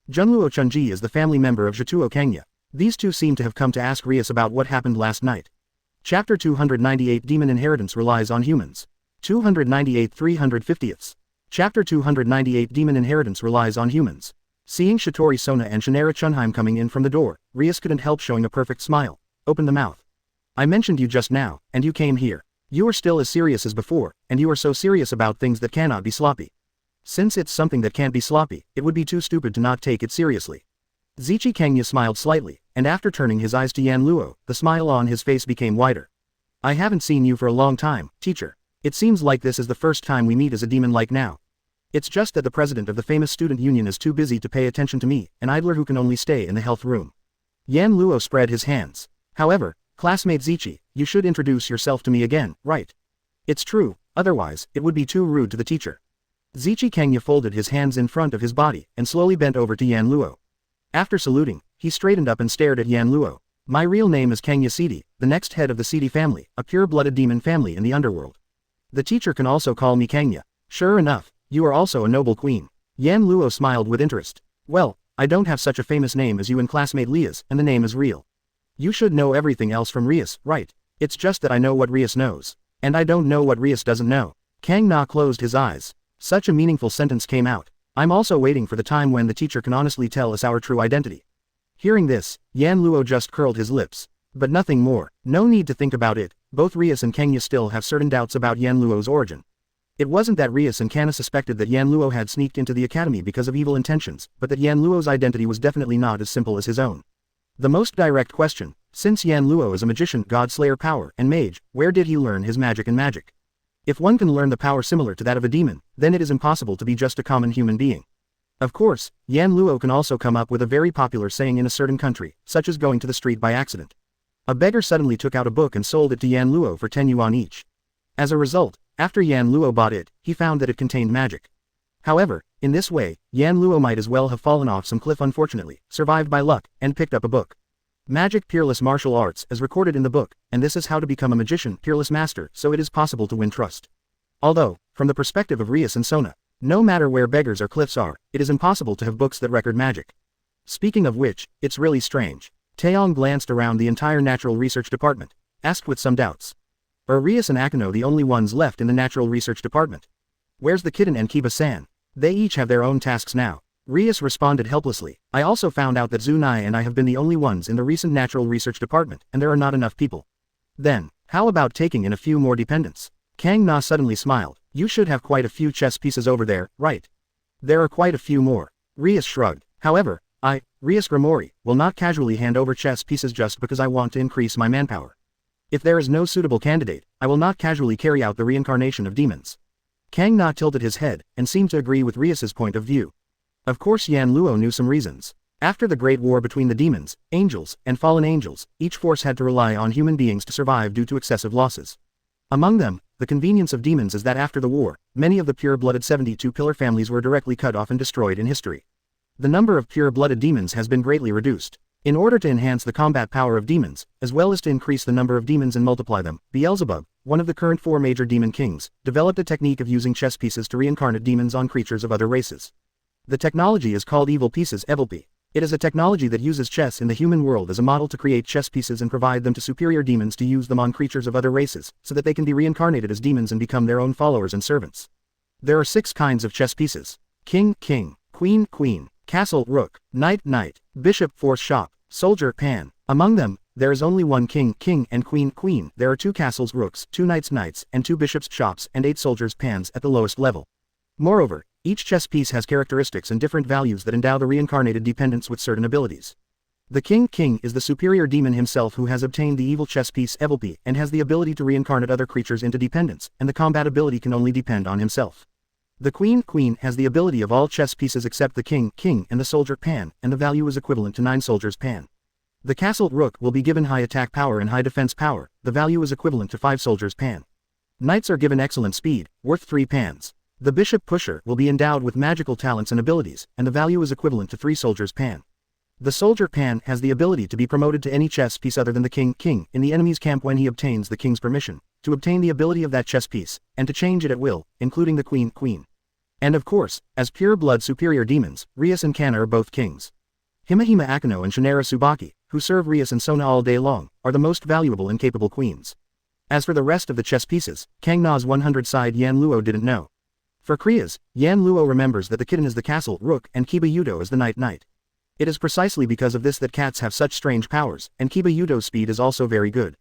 Junluo Chunji is the family member of Jituo Kangya. These 2 seem to have come to ask Rias about what happened last night. Chapter 298 Demon Inheritance Relies on Humans. 298 350ths. Chapter 298 Demon Inheritance Relies on Humans. Seeing Shitori Sona and Shinara Chunheim coming in from the door, Rias couldn't help showing a perfect smile. Open the mouth. I mentioned you just now, and you came here. You are still as serious as before, and you are so serious about things that cannot be sloppy. Since it's something that can't be sloppy, it would be too stupid to not take it seriously. Zichi Kangya smiled slightly, and after turning his eyes to Yan Luo, the smile on his face became wider. I haven't seen you for a long time, teacher. It seems like this is the first time we meet as a demon like now. It's just that the president of the famous student union is too busy to pay attention to me, an idler who can only stay in the health room. Yan Luo spread his hands. However, classmate Zichi, you should introduce yourself to me again, right? It's true, otherwise, it would be too rude to the teacher. Zichi Kangya folded his hands in front of his body, and slowly bent over to Yan Luo. After saluting, he straightened up and stared at Yan Luo. My real name is Kangya Sidi, the next head of the Sidi family, a pure-blooded demon family in the underworld. The teacher can also call me Kangya. Sure enough, you are also a noble queen. Yan Luo smiled with interest. Well, I don't have such a famous name as you and classmate Lias, and the name is real. You should know everything else from Rias, right? It's just that I know what Rias knows. And I don't know what Rias doesn't know. Kang Na closed his eyes. Such a meaningful sentence came out. I'm also waiting for the time when the teacher can honestly tell us our true identity. Hearing this, Yan Luo just curled his lips. But nothing more. No need to think about it. Both Rias and Kangya still have certain doubts about Yan Luo's origin. It wasn't that Rias and Kana suspected that Yan Luo had sneaked into the academy because of evil intentions, but that Yan Luo's identity was definitely not as simple as his own. The most direct question, since Yan Luo is a magician, god slayer power, and mage, where did he learn his magic and magic? If one can learn the power similar to that of a demon, then it is impossible to be just a common human being. Of course, Yan Luo can also come up with a very popular saying in a certain country, such as going to the street by accident. A beggar suddenly took out a book and sold it to Yan Luo for 10 yuan each. As a result, after Yan Luo bought it, he found that it contained magic. However, in this way, Yan Luo might as well have fallen off some cliff unfortunately, survived by luck, and picked up a book. Magic Peerless Martial Arts as recorded in the book, and this is how to become a magician, peerless master, so it is possible to win trust. Although, from the perspective of Rias and Sona, no matter where beggars or cliffs are, it is impossible to have books that record magic. Speaking of which, it's really strange. Taeyong glanced around the entire natural research department, asked with some doubts. Are Rias and Akano the only ones left in the natural research department? Where's the kitten and Kiba-san? They each have their own tasks now. Rias responded helplessly. I also found out that Zunai and I have been the only ones in the recent natural research department, and there are not enough people. Then, how about taking in a few more dependents? Kang Na suddenly smiled. You should have quite a few chess pieces over there, right? There are quite a few more. Rias shrugged. However, Rias Grimori, will not casually hand over chess pieces just because I want to increase my manpower. If there is no suitable candidate, I will not casually carry out the reincarnation of demons. Kang Na tilted his head, and seemed to agree with Rias's point of view. Of course Yan Luo knew some reasons. After the great war between the demons, angels, and fallen angels, each force had to rely on human beings to survive due to excessive losses. Among them, the convenience of demons is that after the war, many of the pure-blooded 72 pillar families were directly cut off and destroyed in history. The number of pure-blooded demons has been greatly reduced. In order to enhance the combat power of demons, as well as to increase the number of demons and multiply them, Beelzebub, one of the current 4 major demon kings, developed a technique of using chess pieces to reincarnate demons on creatures of other races. The technology is called Evil Pieces EvilP. It is a technology that uses chess in the human world as a model to create chess pieces and provide them to superior demons to use them on creatures of other races, so that they can be reincarnated as demons and become their own followers and servants. There are 6 kinds of chess pieces. King, King, Queen, Queen, Castle, Rook, Knight, Knight, Bishop, Force, Shop, Soldier, Pan. Among them, there is only 1 King, King, and Queen, Queen. There are 2 castles, Rooks, 2 knights, Knights, and 2 bishops, Shops, and 8 soldiers, Pans, at the lowest level. Moreover, each chess piece has characteristics and different values that endow the reincarnated dependents with certain abilities. The King, King is the superior demon himself who has obtained the evil chess piece EvilP and has the ability to reincarnate other creatures into dependents, and the combat ability can only depend on himself. The Queen, Queen has the ability of all chess pieces except the King, King, and the Soldier, Pan, and the value is equivalent to 9 soldiers, Pan. The Castle, Rook will be given high attack power and high defense power, the value is equivalent to 5 soldiers, Pan. Knights are given excellent speed, worth 3 Pans. The Bishop, Pusher will be endowed with magical talents and abilities, and the value is equivalent to 3 soldiers, Pan. The Soldier, Pan has the ability to be promoted to any chess piece other than the King, King, in the enemy's camp when he obtains the King's permission, to obtain the ability of that chess piece, and to change it at will, including the Queen, Queen. And of course, as pure-blood superior demons, Rias and Kana are both kings. Himahima Akano and Shinera Tsubaki, who serve Rias and Sona all day long, are the most valuable and capable queens. As for the rest of the chess pieces, Kang Na's 100-side Yan Luo didn't know. For Krias, Yan Luo remembers that the kitten is the castle, Rook, and Kiba Yudo is the knight, Knight. It is precisely because of this that cats have such strange powers, and Kiba Yudo's speed is also very good.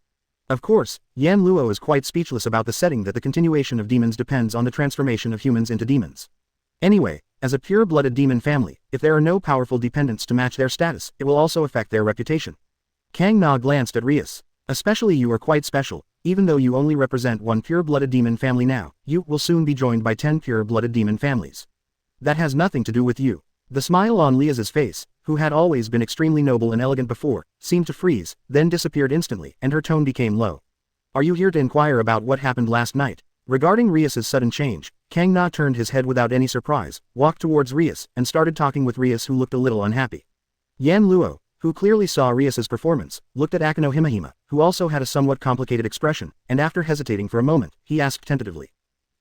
Of course, Yan Luo is quite speechless about the setting that the continuation of demons depends on the transformation of humans into demons. Anyway, as a pure-blooded demon family, if there are no powerful dependents to match their status, it will also affect their reputation. Kang Na glanced at Rias. Especially you are quite special, even though you only represent one pure-blooded demon family now, you will soon be joined by 10 pure-blooded demon families. That has nothing to do with you. The smile on Lia's face, who had always been extremely noble and elegant before, seemed to freeze, then disappeared instantly, and her tone became low. Are you here to inquire about what happened last night? Regarding Rias's sudden change, Kang Na turned his head without any surprise, walked towards Rias, and started talking with Rias, who looked a little unhappy. Yan Luo, who clearly saw Rias's performance, looked at Akano Himehime, who also had a somewhat complicated expression, and after hesitating for a moment, he asked tentatively.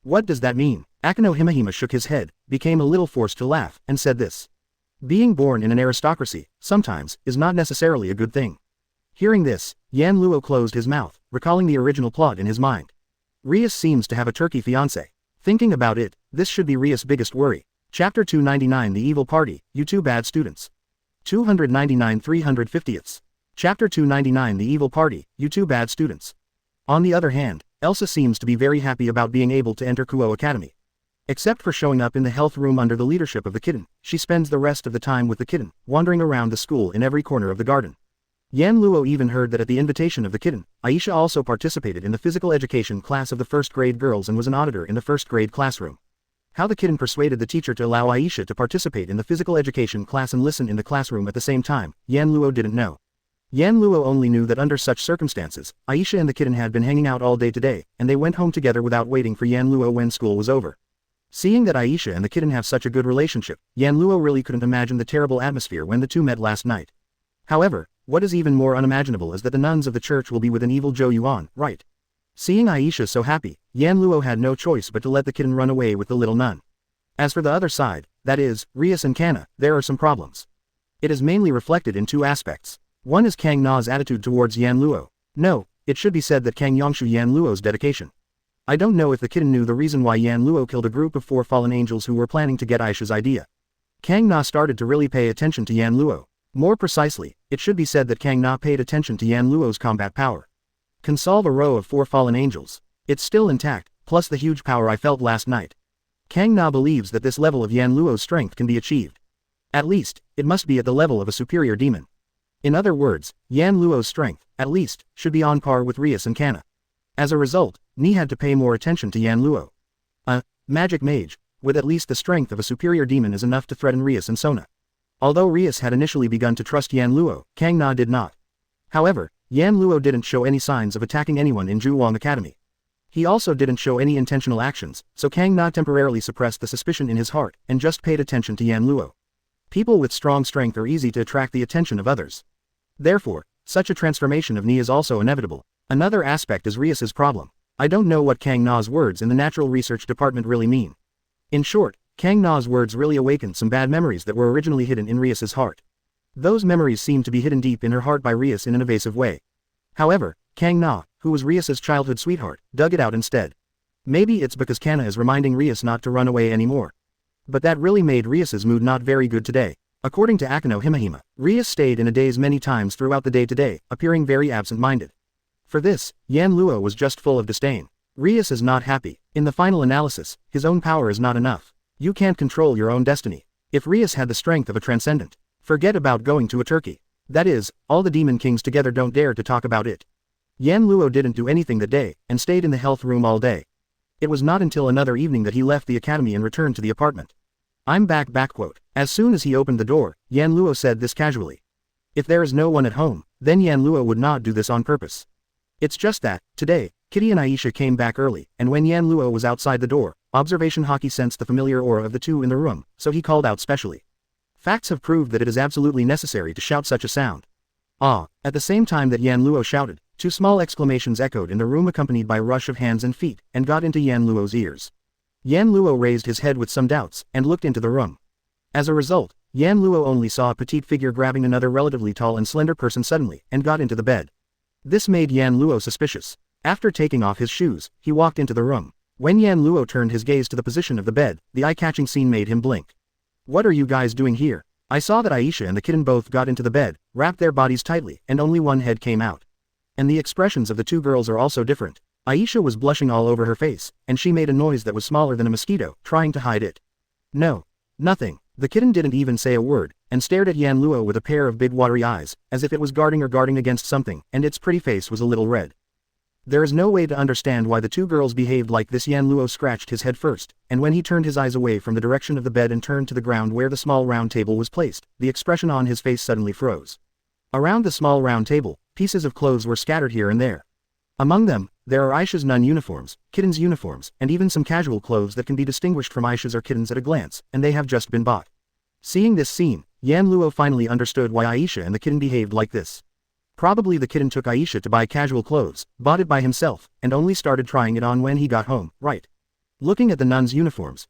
What does that mean? Akano Himehime shook his head, became a little forced to laugh, and said this. Being born in an aristocracy, sometimes, is not necessarily a good thing. Hearing this, Yan Luo closed his mouth, recalling the original plot in his mind. Rias seems to have a turkey fiancé. Thinking about it, this should be Rias' biggest worry. Chapter 299 The Evil Party, You Two Bad Students. 299 350ths. Chapter 299 The Evil Party, You Two Bad Students. On the other hand, Elsa seems to be very happy about being able to enter Kuo Academy. Except for showing up in the health room under the leadership of the kitten, she spends the rest of the time with the kitten, wandering around the school in every corner of the garden. Yan Luo even heard that at the invitation of the kitten, Aisha also participated in the physical education class of the first-grade girls and was an auditor in the first-grade classroom. How the kitten persuaded the teacher to allow Aisha to participate in the physical education class and listen in the classroom at the same time, Yan Luo didn't know. Yan Luo only knew that under such circumstances, Aisha and the kitten had been hanging out all day today, and they went home together without waiting for Yan Luo when school was over. Seeing that Aisha and the kitten have such a good relationship, Yan Luo really couldn't imagine the terrible atmosphere when the two met last night. However, what is even more unimaginable is that the nuns of the church will be with an evil Zhou Yuan, right? Seeing Aisha so happy, Yan Luo had no choice but to let the kitten run away with the little nun. As for the other side, that is, Rias and Kana, there are some problems. It is mainly reflected in two aspects. One is Kang Na's attitude towards Yan Luo. No, it should be said that Kang Yongshu Yan Luo's dedication. I don't know if the kitten knew the reason why Yan Luo killed a group of 4 fallen angels who were planning to get Aisha's idea. Kang Na started to really pay attention to Yan Luo. More precisely, it should be said that Kang Na paid attention to Yan Luo's combat power. Can solve a row of 4 fallen angels. It's still intact, plus the huge power I felt last night. Kang Na believes that this level of Yan Luo's strength can be achieved. At least, it must be at the level of a superior demon. In other words, Yan Luo's strength, at least, should be on par with Rias and Kana. As a result, Ni had to pay more attention to Yan Luo. A magic mage, with at least the strength of a superior demon is enough to threaten Rias and Sona. Although Rias had initially begun to trust Yan Luo, Kang Na did not. However, Yan Luo didn't show any signs of attacking anyone in Zhuwang Academy. He also didn't show any intentional actions, so Kang Na temporarily suppressed the suspicion in his heart, and just paid attention to Yan Luo. People with strong strength are easy to attract the attention of others. Therefore, such a transformation of Ni is also inevitable. Another aspect is Rias's problem. I don't know what Kang Na's words in the Natural Research Department really mean. In short, Kang Na's words really awakened some bad memories that were originally hidden in Rias's heart. Those memories seemed to be hidden deep in her heart by Rias in an evasive way. However, Kang Na, who was Rias's childhood sweetheart, dug it out instead. Maybe it's because Kana is reminding Rias not to run away anymore. But that really made Rias's mood not very good today. According to Akano Himehime, Rias stayed in a daze many times throughout the day today, appearing very absent-minded. For this, Yan Luo was just full of disdain. Rias is not happy. In the final analysis, his own power is not enough. You can't control your own destiny. If Rias had the strength of a transcendent, forget about going to a Turkey. That is, all the demon kings together don't dare to talk about it. Yan Luo didn't do anything that day, and stayed in the health room all day. It was not until another evening that he left the academy and returned to the apartment. I'm back. As soon as he opened the door, Yan Luo said this casually. If there is no one at home, then Yan Luo would not do this on purpose. It's just that, today, Kitty and Aisha came back early, and when Yan Luo was outside the door, Observation Hockey sensed the familiar aura of the two in the room, so he called out specially. Facts have proved that it is absolutely necessary to shout such a sound. Ah! At the same time that Yan Luo shouted, 2 small exclamations echoed in the room accompanied by a rush of hands and feet, and got into Yan Luo's ears. Yan Luo raised his head with some doubts, and looked into the room. As a result, Yan Luo only saw a petite figure grabbing another relatively tall and slender person suddenly, and got into the bed. This made Yan Luo suspicious. After taking off his shoes, he walked into the room. When Yan Luo turned his gaze to the position of the bed, the eye-catching scene made him blink. What are you guys doing here? I saw that Aisha and the kitten both got into the bed, wrapped their bodies tightly, and only one head came out. And the expressions of the 2 girls are also different. Aisha was blushing all over her face, and she made a noise that was smaller than a mosquito, trying to hide it. No. Nothing. The kitten didn't even say a word, and stared at Yan Luo with a pair of big watery eyes, as if it was guarding against something, and its pretty face was a little red. There is no way to understand why the two girls behaved like this. Yan Luo scratched his head first, and when he turned his eyes away from the direction of the bed and turned to the ground where the small round table was placed, the expression on his face suddenly froze. Around the small round table, pieces of clothes were scattered here and there. Among them, there are Aisha's nun uniforms, kittens' uniforms, and even some casual clothes that can be distinguished from Aisha's or kittens at a glance, and they have just been bought. Seeing this scene, Yan Luo finally understood why Aisha and the kitten behaved like this. Probably the kitten took Aisha to buy casual clothes, bought it by himself, and only started trying it on when he got home, right? Looking at the nuns' uniforms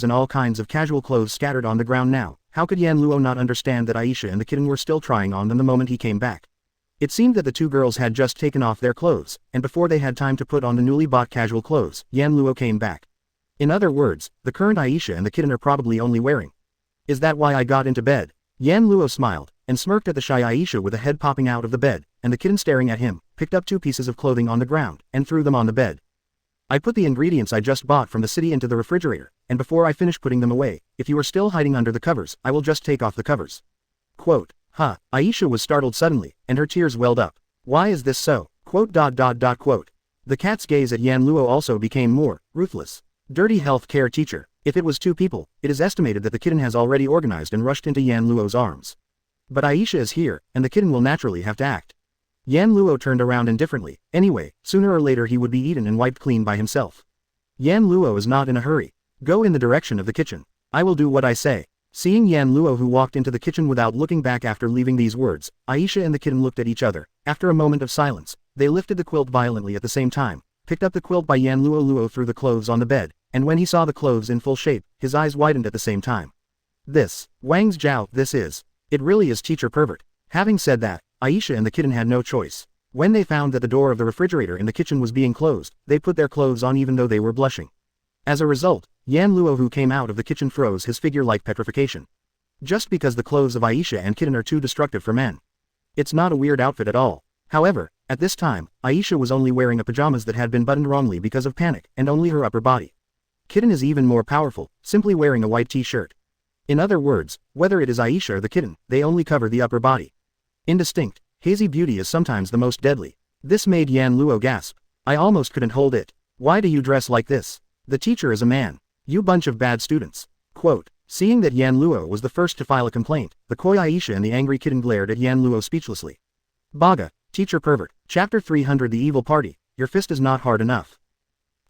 and all kinds of casual clothes scattered on the ground now, how could Yan Luo not understand that Aisha and the kitten were still trying on them the moment he came back? It seemed that the two girls had just taken off their clothes, and before they had time to put on the newly bought casual clothes, Yan Luo came back. In other words, the current Aisha and the kitten are probably only wearing. Is that why I got into bed? Yan Luo smiled, and smirked at the shy Aisha with a head popping out of the bed, and the kitten staring at him, picked up two pieces of clothing on the ground, and threw them on the bed. I put the ingredients I just bought from the city into the refrigerator, and before I finish putting them away, if you are still hiding under the covers, I will just take off the covers. Quote. Huh. Aisha was startled suddenly, and her tears welled up. Why is this so? Quote. Quote. The cat's gaze at Yan Luo also became more ruthless. Dirty health care teacher. If it was two people, it is estimated that the kitten has already organized and rushed into Yan Luo's arms. But Aisha is here, and the kitten will naturally have to act. Yan Luo turned around indifferently. Anyway, sooner or later he would be eaten and wiped clean by himself. Yan Luo is not in a hurry. Go in the direction of the kitchen. I will do what I say. Seeing Yan Luo, who walked into the kitchen without looking back after leaving these words, Aisha and the kitten looked at each other. After a moment of silence, they lifted the quilt violently at the same time, picked up the quilt by Yan Luo. Luo threw the clothes on the bed, and when he saw the clothes in full shape, his eyes widened at the same time. This, Wang's Zhao, this is. It really is teacher pervert. Having said that, Aisha and the kitten had no choice. When they found that the door of the refrigerator in the kitchen was being closed, they put their clothes on even though they were blushing. As a result, Yan Luo, who came out of the kitchen, froze his figure like petrification. Just because the clothes of Aisha and kitten are too destructive for men. It's not a weird outfit at all. However, at this time, Aisha was only wearing a pajamas that had been buttoned wrongly because of panic, and only her upper body. Kitten is even more powerful, simply wearing a white t-shirt. In other words, whether it is Aisha or the kitten, they only cover the upper body. Indistinct, hazy beauty is sometimes the most deadly. This made Yan Luo gasp. I almost couldn't hold it. Why do you dress like this? The teacher is a man. You bunch of bad students. Quote. Seeing that Yan Luo was the first to file a complaint, the coy Aisha and the angry kitten glared at Yan Luo speechlessly. Baga, teacher pervert. Chapter 300 The Evil Party. Your fist is not hard enough.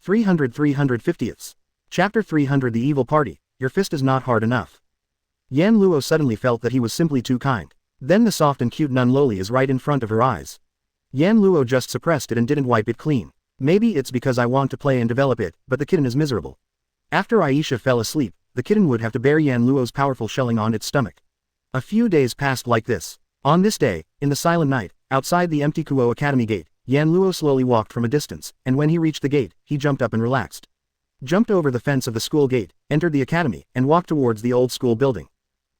350th. Chapter 300 The Evil Party. Your fist is not hard enough. Yan Luo suddenly felt that he was simply too kind. Then the soft and cute nun Loli is right in front of her eyes. Yan Luo just suppressed it and didn't wipe it clean. Maybe it's because I want to play and develop it, but the kitten is miserable. After Aisha fell asleep, the kitten would have to bear Yan Luo's powerful shelling on its stomach. A few days passed like this. On this day, in the silent night, outside the empty Kuo Academy gate, Yan Luo slowly walked from a distance, and when he reached the gate, he jumped up and relaxed. Jumped over the fence of the school gate, entered the academy, and walked towards the old school building.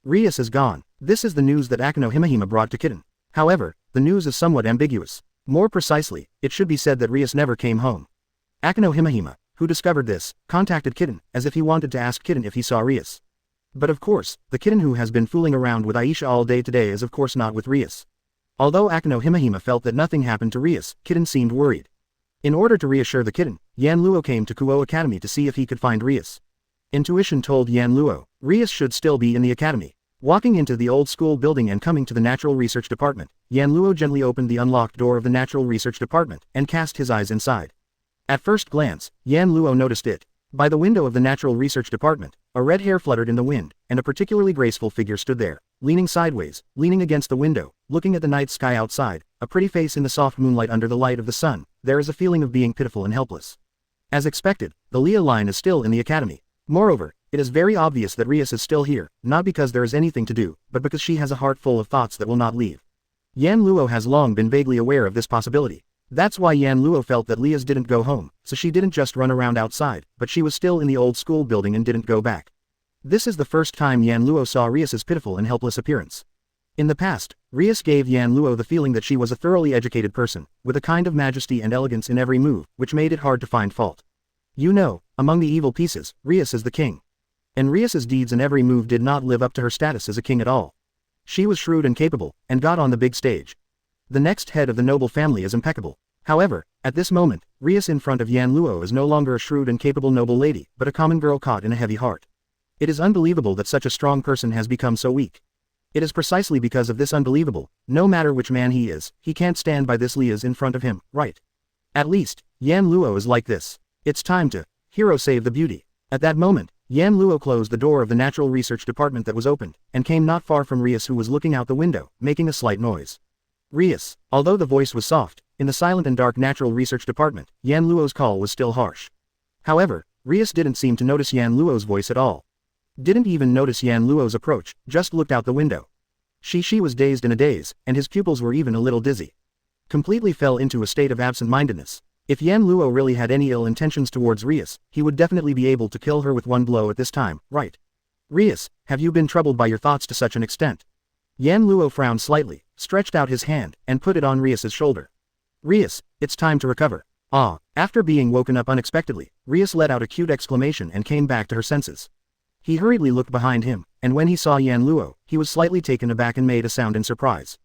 Rias is gone. This is the news that Akano Himahima brought to Kitten. However, the news is somewhat ambiguous. More precisely, it should be said that Rias never came home. Akano Himahima, who discovered this, contacted Kitten, as if he wanted to ask Kitten if he saw Rias. But of course, the Kitten who has been fooling around with Aisha all day today is of course not with Rias. Although Akano Himahima felt that nothing happened to Rias, Kitten seemed worried. In order to reassure the Kitten, Yan Luo came to Kuo Academy to see if he could find Rias. Intuition told Yan Luo, Rias should still be in the academy. Walking into the old school building and coming to the Natural Research Department, Yan Luo gently opened the unlocked door of the Natural Research Department, and cast his eyes inside. At first glance, Yan Luo noticed it. By the window of the Natural Research Department, a red hair fluttered in the wind, and a particularly graceful figure stood there, leaning sideways, leaning against the window, looking at the night sky outside, a pretty face in the soft moonlight under the light of the sun. There is a feeling of being pitiful and helpless. As expected, the Leah line is still in the academy. Moreover, it is very obvious that Rias is still here, not because there is anything to do, but because she has a heart full of thoughts that will not leave. Yan Luo has long been vaguely aware of this possibility. That's why Yan Luo felt that Leah's didn't go home, so she didn't just run around outside, but she was still in the old school building and didn't go back. This is the first time Yan Luo saw Rias's pitiful and helpless appearance. In the past, Rias gave Yan Luo the feeling that she was a thoroughly educated person, with a kind of majesty and elegance in every move, which made it hard to find fault. You know, among the evil pieces, Rias is the king. And Rias's deeds and every move did not live up to her status as a king at all. She was shrewd and capable, and got on the big stage. The next head of the noble family is impeccable. However, at this moment, Rias in front of Yan Luo is no longer a shrewd and capable noble lady, but a common girl caught in a heavy heart. It is unbelievable that such a strong person has become so weak. It is precisely because of this unbelievable, no matter which man he is, he can't stand by this Lia's in front of him, right? At least, Yan Luo is like this. It's time to, hero save the beauty. At that moment, Yan Luo closed the door of the natural research department that was opened, and came not far from Rias, who was looking out the window, making a slight noise. Rias, although the voice was soft, in the silent and dark natural research department, Yan Luo's call was still harsh. However, Rias didn't seem to notice Yan Luo's voice at all. Didn't even notice Yan Luo's approach, just looked out the window. She was dazed in a daze, and his pupils were even a little dizzy. Completely fell into a state of absent-mindedness. If Yan Luo really had any ill intentions towards Rias, he would definitely be able to kill her with one blow at this time, right? Rias, have you been troubled by your thoughts to such an extent? Yan Luo frowned slightly, stretched out his hand, and put it on Rias's shoulder. Rias, it's time to recover. Ah, after being woken up unexpectedly, Rias let out a cute exclamation and came back to her senses. He hurriedly looked behind him, and when he saw Yan Luo, he was slightly taken aback and made a sound in surprise.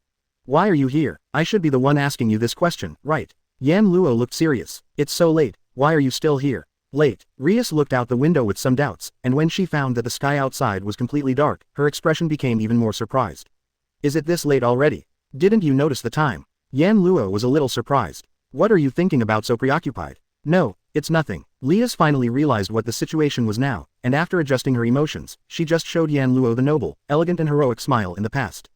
Why are you here? I should be the one asking you this question, right? Yan Luo looked serious. It's so late, why are you still here? Late. Rias looked out the window with some doubts, and when she found that the sky outside was completely dark, her expression became even more surprised. Is it this late already? Didn't you notice the time? Yan Luo was a little surprised. What are you thinking about so preoccupied? No, it's nothing. Lias finally realized what the situation was now, and after adjusting her emotions, she just showed Yan Luo the noble, elegant and heroic smile in the past.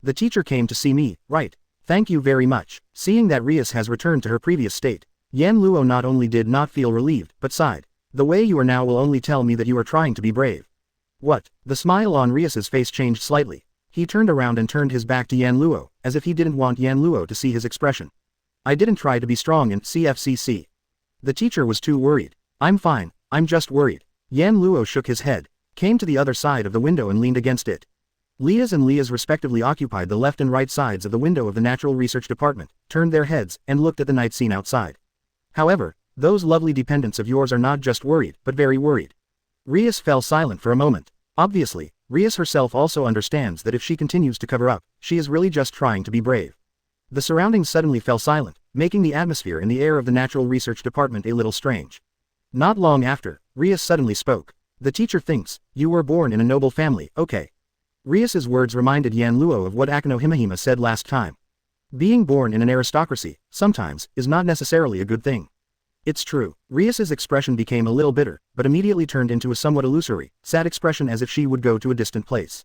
The teacher came to see me, right? Thank you very much. Seeing that Rias has returned to her previous state, Yan Luo not only did not feel relieved, but sighed. The way you are now will only tell me that you are trying to be brave. What? The smile on Rias's face changed slightly. He turned around and turned his back to Yan Luo, as if he didn't want Yan Luo to see his expression. I didn't try to be strong in CFCC. The teacher was too worried. I'm fine, I'm just worried. Yan Luo shook his head, came to the other side of the window and leaned against it. Lias and Lias respectively occupied the left and right sides of the window of the natural research department, turned their heads, and looked at the night scene outside. However, those lovely dependents of yours are not just worried, but very worried. Rias fell silent for a moment. Obviously, Rias herself also understands that if she continues to cover up, she is really just trying to be brave. The surroundings suddenly fell silent, making the atmosphere in the air of the natural research department a little strange. Not long after, Rias suddenly spoke. The teacher thinks, you were born in a noble family, okay. Rias's words reminded Yan Luo of what Akano Himahima said last time. Being born in an aristocracy, sometimes, is not necessarily a good thing. It's true. Rias's expression became a little bitter, but immediately turned into a somewhat illusory, sad expression as if she would go to a distant place.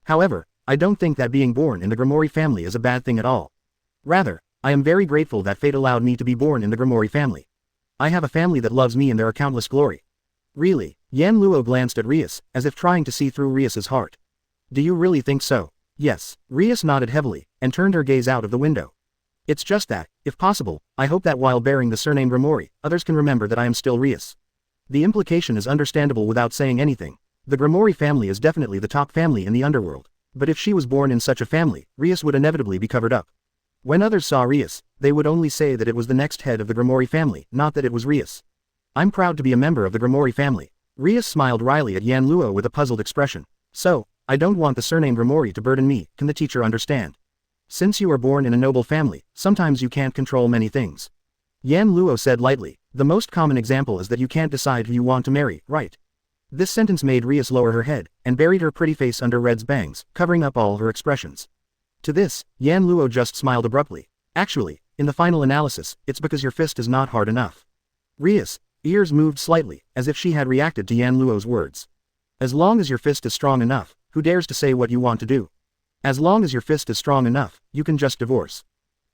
However, I don't think that being born in the Grimoire family is a bad thing at all. Rather, I am very grateful that fate allowed me to be born in the Grimoire family. I have a family that loves me and there are countless glory. Really? Yan Luo glanced at Rias, as if trying to see through Rias's heart. Do you really think so? Yes. Rias nodded heavily, and turned her gaze out of the window. It's just that, if possible, I hope that while bearing the surname Grimoire, others can remember that I am still Rias. The implication is understandable without saying anything. The Grimoire family is definitely the top family in the underworld. But if she was born in such a family, Rias would inevitably be covered up. When others saw Rias, they would only say that it was the next head of the Grimoire family, not that it was Rias. I'm proud to be a member of the Grimoire family. Rias smiled wryly at Yan Luo with a puzzled expression. So, I don't want the surname Grimoire to burden me, can the teacher understand? Since you are born in a noble family, sometimes you can't control many things. Yan Luo said lightly, the most common example is that you can't decide who you want to marry, right? This sentence made Rias lower her head, and buried her pretty face under Red's bangs, covering up all her expressions. To this, Yan Luo just smiled abruptly. Actually, in the final analysis, it's because your fist is not hard enough. Rias' ears moved slightly, as if she had reacted to Yan Luo's words. As long as your fist is strong enough, who dares to say what you want to do? As long as your fist is strong enough, you can just divorce.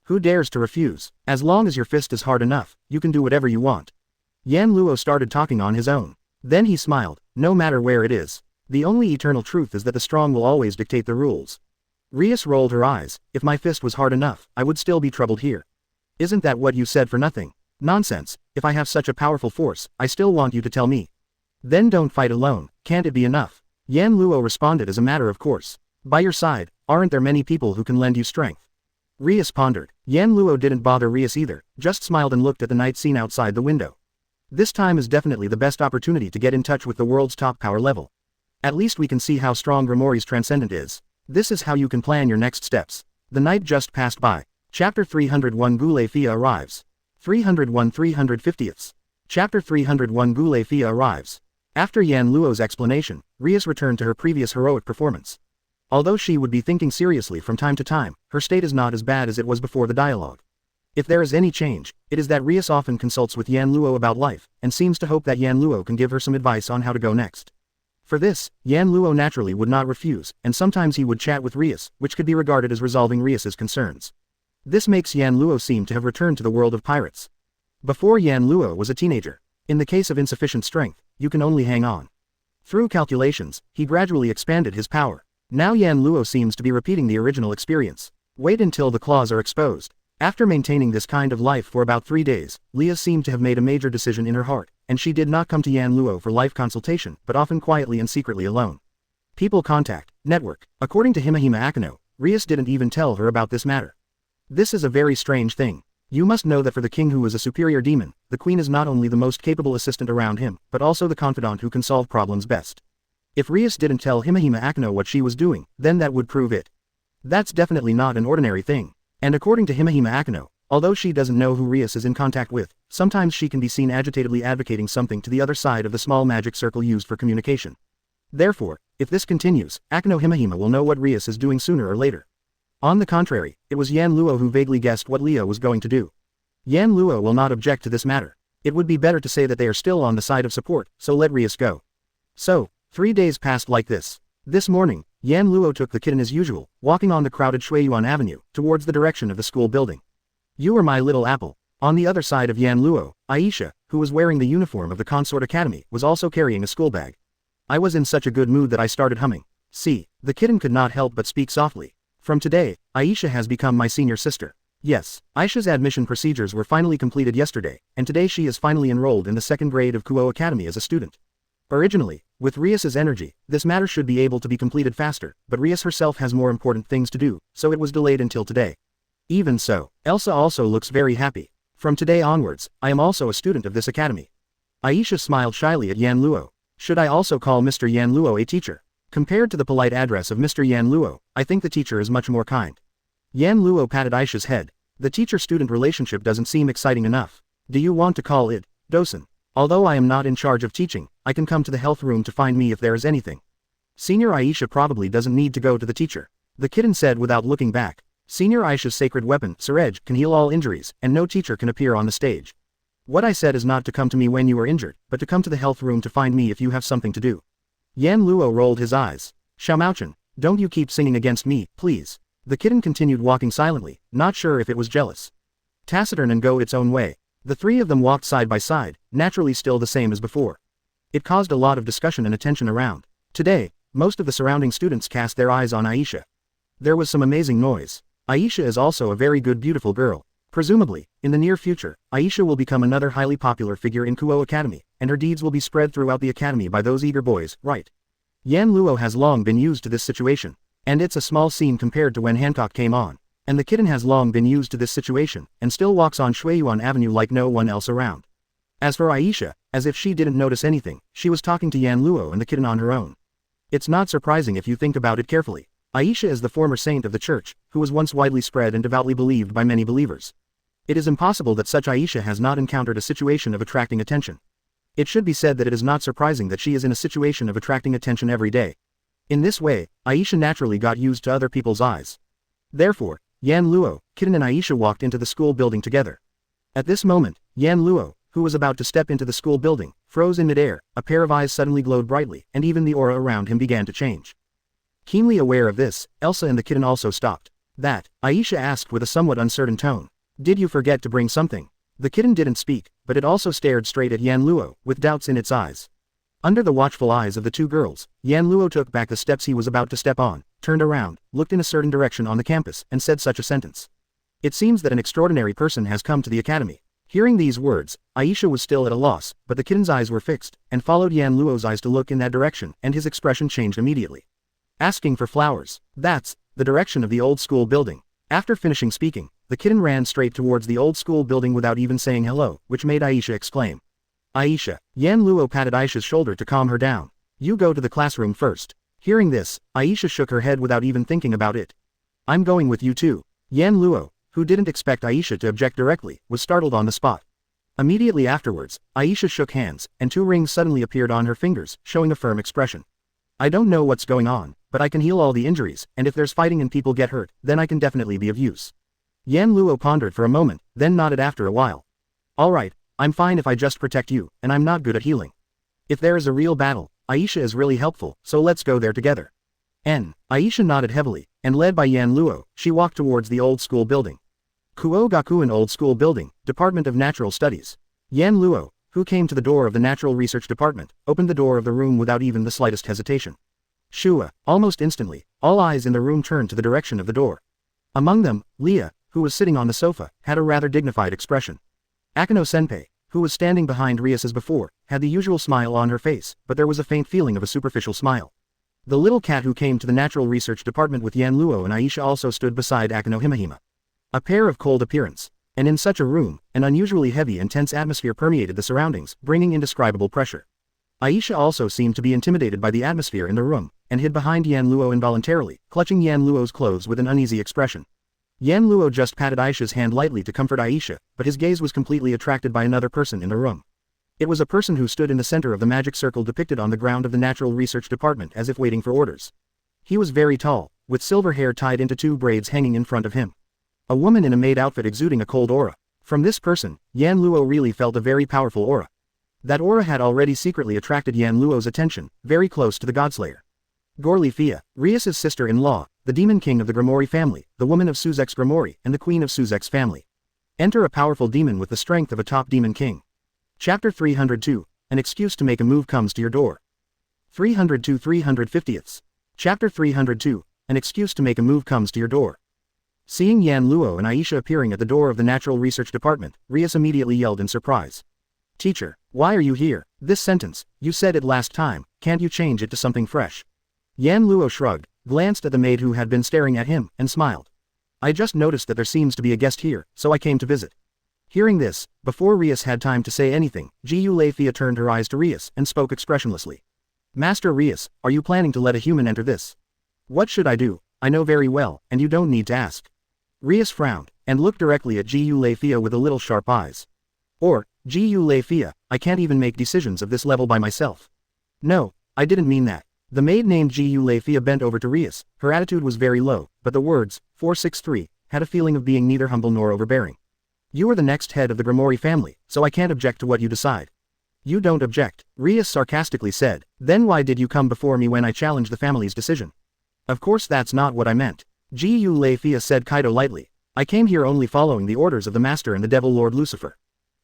Who dares to refuse? As long as your fist is hard enough, you can do whatever you want. Yan Luo started talking on his own. Then he smiled, no matter where it is. The only eternal truth is that the strong will always dictate the rules. Rias rolled her eyes. If my fist was hard enough, I would still be troubled here. Isn't that what you said for nothing? Nonsense. If I have such a powerful force, I still want you to tell me. Then don't fight alone, can't it be enough? Yan Luo responded as a matter of course. By your side, aren't there many people who can lend you strength? Rias pondered. Yan Luo didn't bother Rias either, just smiled and looked at the night scene outside the window. This time is definitely the best opportunity to get in touch with the world's top power level. At least we can see how strong Grimori's transcendent is. This is how you can plan your next steps. The night just passed by. Chapter 301 Gule Fia arrives. 301 350ths. Chapter 301 Gule Fia arrives. After Yan Luo's explanation, Rias returned to her previous heroic performance. Although she would be thinking seriously from time to time, her state is not as bad as it was before the dialogue. If there is any change, it is that Rias often consults with Yan Luo about life, and seems to hope that Yan Luo can give her some advice on how to go next. For this, Yan Luo naturally would not refuse, and sometimes he would chat with Rias, which could be regarded as resolving Rias's concerns. This makes Yan Luo seem to have returned to the world of pirates. Before Yan Luo was a teenager. In the case of insufficient strength, you can only hang on. Through calculations, he gradually expanded his power. Now Yan Luo seems to be repeating the original experience. Wait until the claws are exposed. After maintaining this kind of life for about 3 days, Leah seemed to have made a major decision in her heart, and she did not come to Yan Luo for life consultation, but often quietly and secretly alone. People contact, network. According to Himahima Akano, Rias didn't even tell her about this matter. This is a very strange thing. You must know that for the king who is a superior demon, the queen is not only the most capable assistant around him, but also the confidant who can solve problems best. If Rias didn't tell Himahima Akano what she was doing, then that would prove it. That's definitely not an ordinary thing. And according to Himahima Akano, although she doesn't know who Rias is in contact with, sometimes she can be seen agitatedly advocating something to the other side of the small magic circle used for communication. Therefore, if this continues, Akano Himahima will know what Rias is doing sooner or later. On the contrary, it was Yan Luo who vaguely guessed what Leah was going to do. Yan Luo will not object to this matter. It would be better to say that they are still on the side of support, so let Rias go. So, 3 days passed like this. This morning, Yan Luo took the kitten as usual, walking on the crowded Shuiyuan Avenue, towards the direction of the school building. You are my little apple. On the other side of Yan Luo, Aisha, who was wearing the uniform of the Consort Academy, was also carrying a school bag. I was in such a good mood that I started humming. See, the kitten could not help but speak softly. From today, Aisha has become my senior sister. Yes, Aisha's admission procedures were finally completed yesterday, and today she is finally enrolled in the 2nd grade of Kuo Academy as a student. Originally, with Rias's energy, this matter should be able to be completed faster, but Rias herself has more important things to do, so it was delayed until today. Even so, Elsa also looks very happy. From today onwards, I am also a student of this academy. Aisha smiled shyly at Yan Luo. Should I also call Mr. Yan Luo a teacher? Compared to the polite address of Mr. Yan Luo, I think the teacher is much more kind. Yan Luo patted Aisha's head. The teacher-student relationship doesn't seem exciting enough. Do you want to call it Dosen? Although I am not in charge of teaching, I can come to the health room to find me if there is anything. Senior Aisha probably doesn't need to go to the teacher. The kitten said without looking back. Senior Aisha's sacred weapon, Surej, can heal all injuries, and no teacher can appear on the stage. What I said is not to come to me when you are injured, but to come to the health room to find me if you have something to do. Yan Luo rolled his eyes. Xiaomao-chan, don't you keep singing against me, please. The kitten continued walking silently, not sure if it was jealous. Taciturn and go its own way. The three of them walked side by side, naturally still the same as before. It caused a lot of discussion and attention around. Today, most of the surrounding students cast their eyes on Aisha. There was some amazing noise. Aisha is also a very good beautiful girl. Presumably, in the near future, Aisha will become another highly popular figure in Kuo Academy, and her deeds will be spread throughout the academy by those eager boys, right? Yan Luo has long been used to this situation. And it's a small scene compared to when Hancock came on. And the kitten has long been used to this situation, and still walks on Shuiyuan Avenue like no one else around. As for Aisha, as if she didn't notice anything, she was talking to Yan Luo and the kitten on her own. It's not surprising if you think about it carefully. Aisha is the former saint of the church, who was once widely spread and devoutly believed by many believers. It is impossible that such Aisha has not encountered a situation of attracting attention. It should be said that it is not surprising that she is in a situation of attracting attention every day. In this way, Aisha naturally got used to other people's eyes. Therefore, Yan Luo, kitten and Aisha walked into the school building together. At this moment, Yan Luo, who was about to step into the school building, froze in midair, a pair of eyes suddenly glowed brightly, and even the aura around him began to change. Keenly aware of this, Elsa and the kitten also stopped. That, Aisha asked with a somewhat uncertain tone. Did you forget to bring something? The kitten didn't speak, but it also stared straight at Yan Luo, with doubts in its eyes. Under the watchful eyes of the two girls, Yan Luo took back the steps he was about to step on, turned around, looked in a certain direction on the campus, and said such a sentence. It seems that an extraordinary person has come to the academy. Hearing these words, Aisha was still at a loss, but the kitten's eyes were fixed, and followed Yan Luo's eyes to look in that direction, and his expression changed immediately. Asking for flowers. That's the direction of the old school building. After finishing speaking, the kitten ran straight towards the old school building without even saying hello, which made Aisha exclaim. Aisha. Yan Luo patted Aisha's shoulder to calm her down. You go to the classroom first. Hearing this, Aisha shook her head without even thinking about it. I'm going with you too. Yan Luo, who didn't expect Aisha to object directly, was startled on the spot. Immediately afterwards, Aisha shook hands, and 2 rings suddenly appeared on her fingers, showing a firm expression. I don't know what's going on, but I can heal all the injuries, and if there's fighting and people get hurt, then I can definitely be of use. Yan Luo pondered for a moment, then nodded after a while. Alright, I'm fine if I just protect you, and I'm not good at healing. If there is a real battle, Aisha is really helpful, so let's go there together. Aisha nodded heavily, and led by Yan Luo, she walked towards the old school building. Kuo Gakuen Old School Building, Department of Natural Studies. Yan Luo, who came to the door of the Natural Research Department, opened the door of the room without even the slightest hesitation. Shua, almost instantly, all eyes in the room turned to the direction of the door. Among them, Leah, who was sitting on the sofa, had a rather dignified expression. Akano-senpai, who was standing behind Rias as before, had the usual smile on her face, but there was a faint feeling of a superficial smile. The little cat who came to the Natural Research Department with Yan Luo and Aisha also stood beside Akano Himahima. A pair of cold appearance. And in such a room, an unusually heavy and tense atmosphere permeated the surroundings, bringing indescribable pressure. Aisha also seemed to be intimidated by the atmosphere in the room, and hid behind Yan Luo involuntarily, clutching Yan Luo's clothes with an uneasy expression. Yan Luo just patted Aisha's hand lightly to comfort Aisha, but his gaze was completely attracted by another person in the room. It was a person who stood in the center of the magic circle depicted on the ground of the Natural Research Department as if waiting for orders. He was very tall, with silver hair tied into 2 braids hanging in front of him. A woman in a maid outfit exuding a cold aura. From this person, Yan Luo really felt a very powerful aura. That aura had already secretly attracted Yan Luo's attention, very close to the Godslayer. Gorli Fia, Rias's sister-in-law, the demon king of the Grimoire family, the woman of Suzek's Grimoire, and the queen of Suzek's family. Enter a powerful demon with the strength of a top demon king. Chapter 302, An excuse to make a move comes to your door. 302-350ths. Chapter 302, An excuse to make a move comes to your door. Seeing Yan Luo and Aisha appearing at the door of the Natural Research Department, Rias immediately yelled in surprise. Teacher, why are you here? This sentence, you said it last time, can't you change it to something fresh? Yan Luo shrugged, glanced at the maid who had been staring at him, and smiled. I just noticed that there seems to be a guest here, so I came to visit. Hearing this, before Rias had time to say anything, Jiu Leifia turned her eyes to Rias and spoke expressionlessly. Master Rias, are you planning to let a human enter this? What should I do? I know very well, and you don't need to ask. Rias frowned, and looked directly at Jiu Leifia with a little sharp eyes. Or, Jiu Leifia, I can't even make decisions of this level by myself. No, I didn't mean that. The maid named Jiu Leifia bent over to Rias, her attitude was very low, but the words, 463, had a feeling of being neither humble nor overbearing. You are the next head of the Grimoire family, so I can't object to what you decide. You don't object, Rias sarcastically said, then why did you come before me when I challenged the family's decision? Of course that's not what I meant. Jiu Leifia said Kaido lightly. I came here only following the orders of the Master and the Devil Lord Lucifer.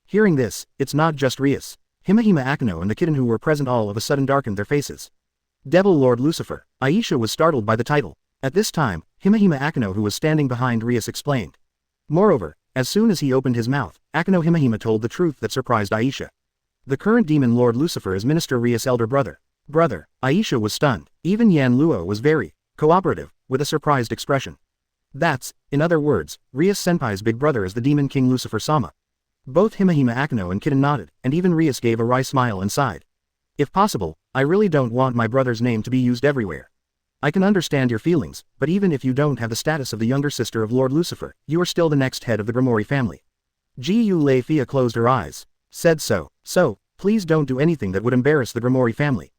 Hearing this, it's not just Rias. Himahima Akano and the kitten who were present all of a sudden darkened their faces. Devil Lord Lucifer. Aisha was startled by the title. At this time, Himahima Akano who was standing behind Rias explained. Moreover, as soon as he opened his mouth, Akano Himahima told the truth that surprised Aisha. The current demon Lord Lucifer is Minister Rias' elder brother. Aisha was stunned. Even Yan Luo was very cooperative, with a surprised expression. That's, in other words, Rias Senpai's big brother is the demon king Lucifer Sama. Both Himahima Akano and Kitten nodded, and even Rias gave a wry smile and sighed. If possible, I really don't want my brother's name to be used everywhere. I can understand your feelings, but even if you don't have the status of the younger sister of Lord Lucifer, you are still the next head of the Grimoire family. Jiu Leifia closed her eyes. Said so, please don't do anything that would embarrass the Grimoire family.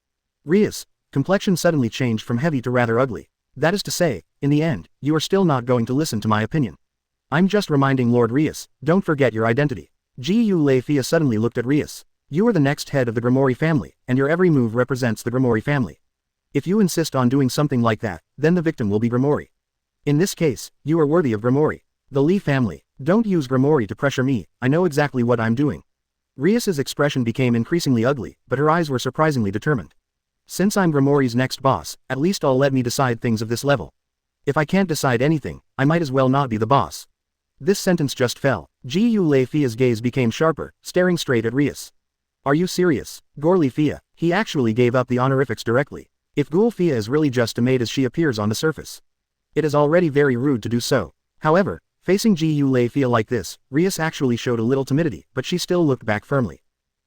Rias' complexion suddenly changed from heavy to rather ugly. That is to say, in the end, you are still not going to listen to my opinion. I'm just reminding Lord Rias, don't forget your identity. Jiu Leifia suddenly looked at Rias. You are the next head of the Grimoire family, and your every move represents the Grimoire family. If you insist on doing something like that, then the victim will be Grimoire. In this case, you are worthy of Grimoire. The Li family. Don't use Grimoire to pressure me, I know exactly what I'm doing. Rias's expression became increasingly ugly, but her eyes were surprisingly determined. Since I'm Grimoire's next boss, at least I'll let me decide things of this level. If I can't decide anything, I might as well not be the boss. This sentence just fell. Jiu Leifia's gaze became sharper, staring straight at Rias. Are you serious? Gorli Fia, he actually gave up the honorifics directly. If Ghoul Fia is really just a maid as she appears on the surface. It is already very rude to do so. However, facing Jiu Leifia like this, Rias actually showed a little timidity, but she still looked back firmly.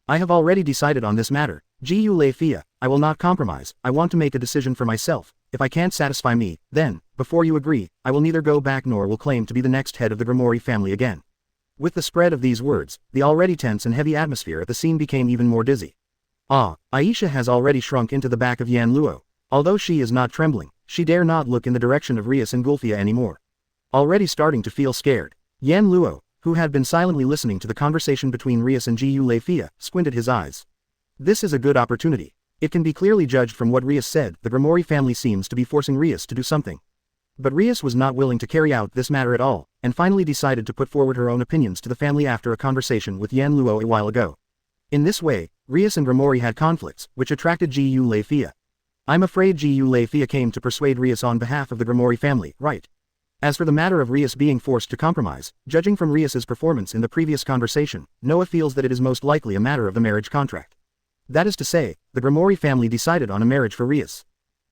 I have already decided on this matter, Gu Lei Fia, I will not compromise, I want to make a decision for myself, if I can't satisfy me, then, before you agree, I will neither go back nor will claim to be the next head of the Grimoire family again. With the spread of these words, the already tense and heavy atmosphere at the scene became even more dizzy. Aisha has already shrunk into the back of Yan Luo. Although she is not trembling, she dare not look in the direction of Rias and Gulfia anymore. Already starting to feel scared, Yan Luo, who had been silently listening to the conversation between Rias and Gu Lei Fia, squinted his eyes. This is a good opportunity. It can be clearly judged from what Rias said, the Grimoire family seems to be forcing Rias to do something. But Rias was not willing to carry out this matter at all, and finally decided to put forward her own opinions to the family after a conversation with Yan Luo a while ago. In this way, Rias and Grimoire had conflicts, which attracted Gu Lei Fia. I'm afraid Gu Lei Fia came to persuade Rias on behalf of the Grimoire family, right? As for the matter of Rias being forced to compromise, judging from Rias's performance in the previous conversation, Noah feels that it is most likely a matter of the marriage contract. That is to say, the Grimoire family decided on a marriage for Rias.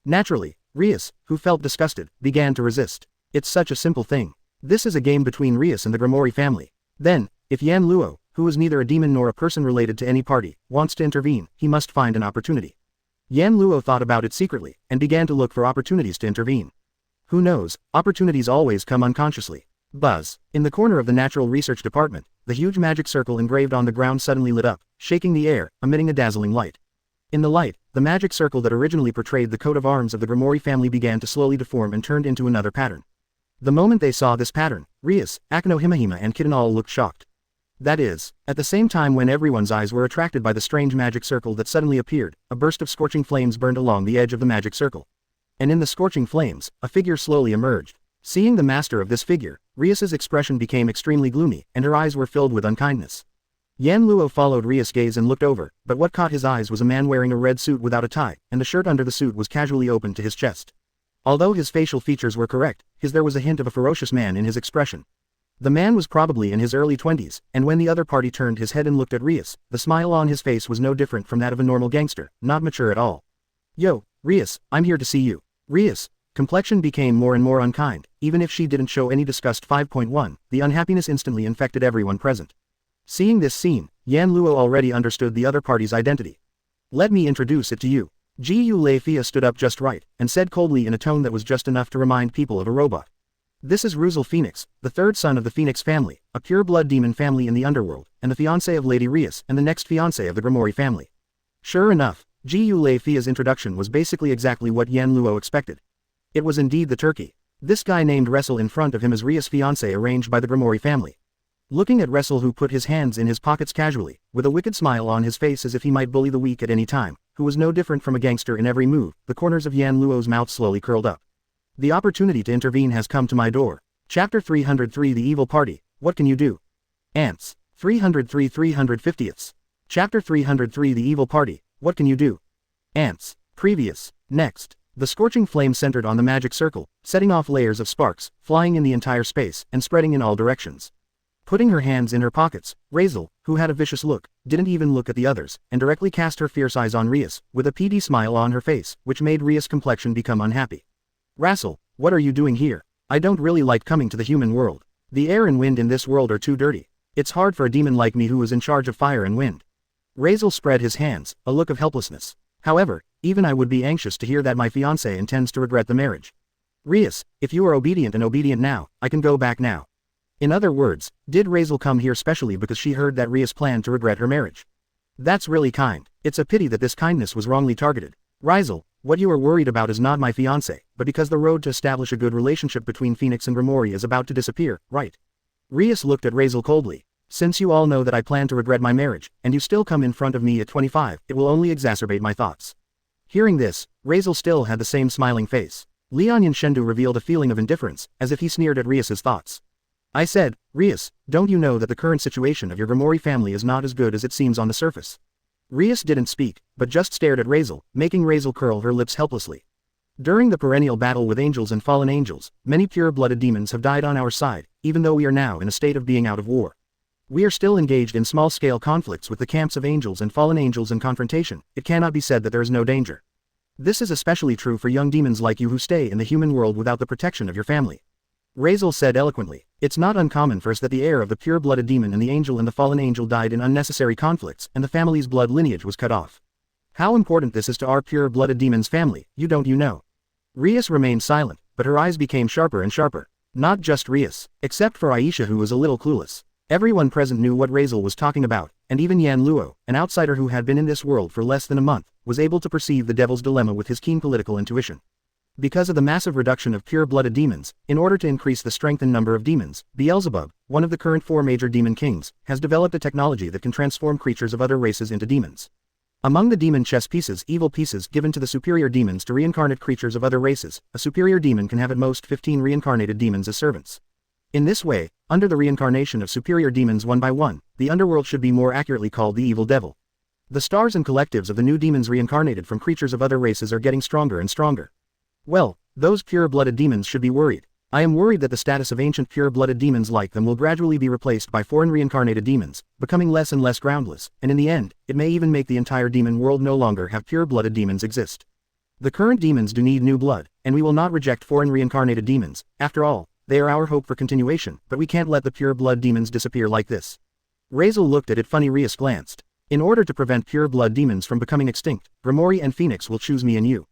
Naturally, Rias, who felt disgusted, began to resist. It's such a simple thing. This is a game between Rias and the Grimoire family. Then, if Yan Luo, who is neither a demon nor a person related to any party, wants to intervene, he must find an opportunity. Yan Luo thought about it secretly, and began to look for opportunities to intervene. Who knows, opportunities always come unconsciously. Buzz. In the corner of the Natural Research Department, the huge magic circle engraved on the ground suddenly lit up, shaking the air, emitting a dazzling light. In the light, the magic circle that originally portrayed the coat of arms of the Grimoire family began to slowly deform and turned into another pattern. The moment they saw this pattern, Rias, Akano Himahima and Kitten all looked shocked. That is, at the same time when everyone's eyes were attracted by the strange magic circle that suddenly appeared, a burst of scorching flames burned along the edge of the magic circle. And in the scorching flames, a figure slowly emerged. Seeing the master of this figure, Rias's expression became extremely gloomy, and her eyes were filled with unkindness. Yan Luo followed Rias' gaze and looked over, but what caught his eyes was a man wearing a red suit without a tie, and the shirt under the suit was casually open to his chest. Although his facial features were correct, there was a hint of a ferocious man in his expression. The man was probably in his early 20s, and when the other party turned his head and looked at Rias, the smile on his face was no different from that of a normal gangster, not mature at all. Yo, Rias, I'm here to see you. Rias' complexion became more and more unkind, even if she didn't show any disgust. 5.1, the unhappiness instantly infected everyone present. Seeing this scene, Yan Luo already understood the other party's identity. Let me introduce it to you. Gu Lei Fia stood up just right, and said coldly in a tone that was just enough to remind people of a robot. This is Ruzel Phoenix, the third son of the Phoenix family, a pure-blood demon family in the underworld, and the fiancé of Lady Rias and the next fiancé of the Grimoire family. Sure enough, Gu Lei Fia's introduction was basically exactly what Yan Luo expected. It was indeed the turkey. This guy named Wrestle in front of him as Rias' fiancé arranged by the Grimoire family. Looking at Wrestle, who put his hands in his pockets casually, with a wicked smile on his face as if he might bully the weak at any time, who was no different from a gangster in every move, the corners of Yan Luo's mouth slowly curled up. The opportunity to intervene has come to my door. Chapter 303, The Evil Party, What Can You Do? Ants. 303 350ths. Chapter 303, The Evil Party, What Can You Do? Ants. Previous. Next. The scorching flame centered on the magic circle, setting off layers of sparks, flying in the entire space, and spreading in all directions. Putting her hands in her pockets, Razel, who had a vicious look, didn't even look at the others, and directly cast her fierce eyes on Rias, with a PD smile on her face, which made Rias' complexion become unhappy. Razel, what are you doing here? I don't really like coming to the human world. The air and wind in this world are too dirty. It's hard for a demon like me who is in charge of fire and wind. Razel spread his hands, a look of helplessness. However, even I would be anxious to hear that my fiancé intends to regret the marriage. Rias, if you are obedient now, I can go back now. In other words, did Razel come here specially because she heard that Rias planned to regret her marriage? That's really kind. It's a pity that this kindness was wrongly targeted. Razel, what you are worried about is not my fiancé, but because the road to establish a good relationship between Phoenix and Grimoire is about to disappear, right? Rias looked at Razel coldly. Since you all know that I plan to regret my marriage, and you still come in front of me at 25, it will only exacerbate my thoughts. Hearing this, Razel still had the same smiling face. Lian Shendu revealed a feeling of indifference, as if he sneered at Rias's thoughts. I said, Rias, don't you know that the current situation of your Grimoire family is not as good as it seems on the surface? Rias didn't speak, but just stared at Razel, making Razel curl her lips helplessly. During the perennial battle with angels and fallen angels, many pure-blooded demons have died on our side, even though we are now in a state of being out of war. We are still engaged in small-scale conflicts with the camps of angels and fallen angels in confrontation. It cannot be said that there is no danger. This is especially true for young demons like you who stay in the human world without the protection of your family. Razel said eloquently, It's not uncommon for us that the heir of the pure-blooded demon and the fallen angel died in unnecessary conflicts and the family's blood lineage was cut off. How important this is to our pure-blooded demon's family, you know. Rias remained silent, but her eyes became sharper and sharper. Not just Rias, except for Aisha, who was a little clueless. Everyone present knew what Razel was talking about, and even Yan Luo, an outsider who had been in this world for less than a month, was able to perceive the devil's dilemma with his keen political intuition. Because of the massive reduction of pure-blooded demons, in order to increase the strength and number of demons, Beelzebub, one of the current 4 major demon kings, has developed a technology that can transform creatures of other races into demons. Among the demon chess pieces, evil pieces given to the superior demons to reincarnate creatures of other races, a superior demon can have at most 15 reincarnated demons as servants. In this way, under the reincarnation of superior demons one by one, the underworld should be more accurately called the evil devil. The stars and collectives of the new demons reincarnated from creatures of other races are getting stronger and stronger. Well, those pure-blooded demons should be worried. I am worried that the status of ancient pure-blooded demons like them will gradually be replaced by foreign reincarnated demons, becoming less and less groundless, and in the end, it may even make the entire demon world no longer have pure-blooded demons exist. The current demons do need new blood, and we will not reject foreign reincarnated demons. After all, they are our hope for continuation, but we can't let the pure-blood demons disappear like this. Razel looked at it funny. Rias glanced. In order to prevent pure-blood demons from becoming extinct, Grimoire and Phoenix will choose me and you.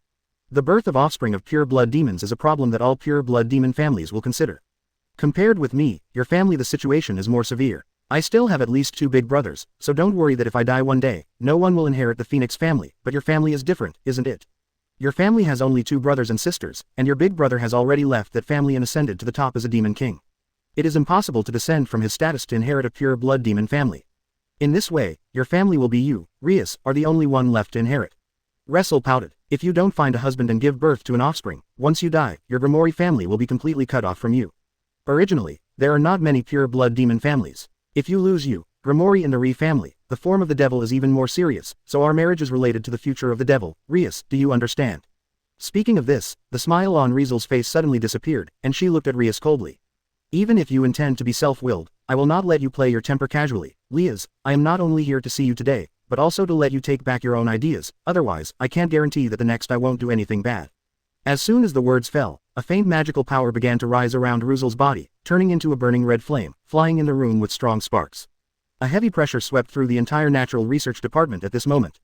The birth of offspring of pure-blood demons is a problem that all pure-blood demon families will consider. Compared with me, your family, the situation is more severe. I still have at least 2 big brothers, so don't worry that if I die one day, no one will inherit the Phoenix family, but your family is different, isn't it? Your family has only 2 brothers and sisters, and your big brother has already left that family and ascended to the top as a demon king. It is impossible to descend from his status to inherit a pure-blood demon family. In this way, your family will be you, Rias, are the only one left to inherit. Razel pouted. If you don't find a husband and give birth to an offspring, once you die, your Grimoire family will be completely cut off from you. Originally, there are not many pure-blood demon families. If you lose you, Grimoire in the Ri family, the form of the devil is even more serious, so our marriage is related to the future of the devil. Rias, do you understand? Speaking of this, the smile on Razel's face suddenly disappeared, and she looked at Rias coldly. Even if you intend to be self-willed, I will not let you play your temper casually. Rias, I am not only here to see you today, but also to let you take back your own ideas, otherwise, I can't guarantee that the next I won't do anything bad. As soon as the words fell, a faint magical power began to rise around Razel's body, turning into a burning red flame, flying in the room with strong sparks. A heavy pressure swept through the entire natural research department at this moment.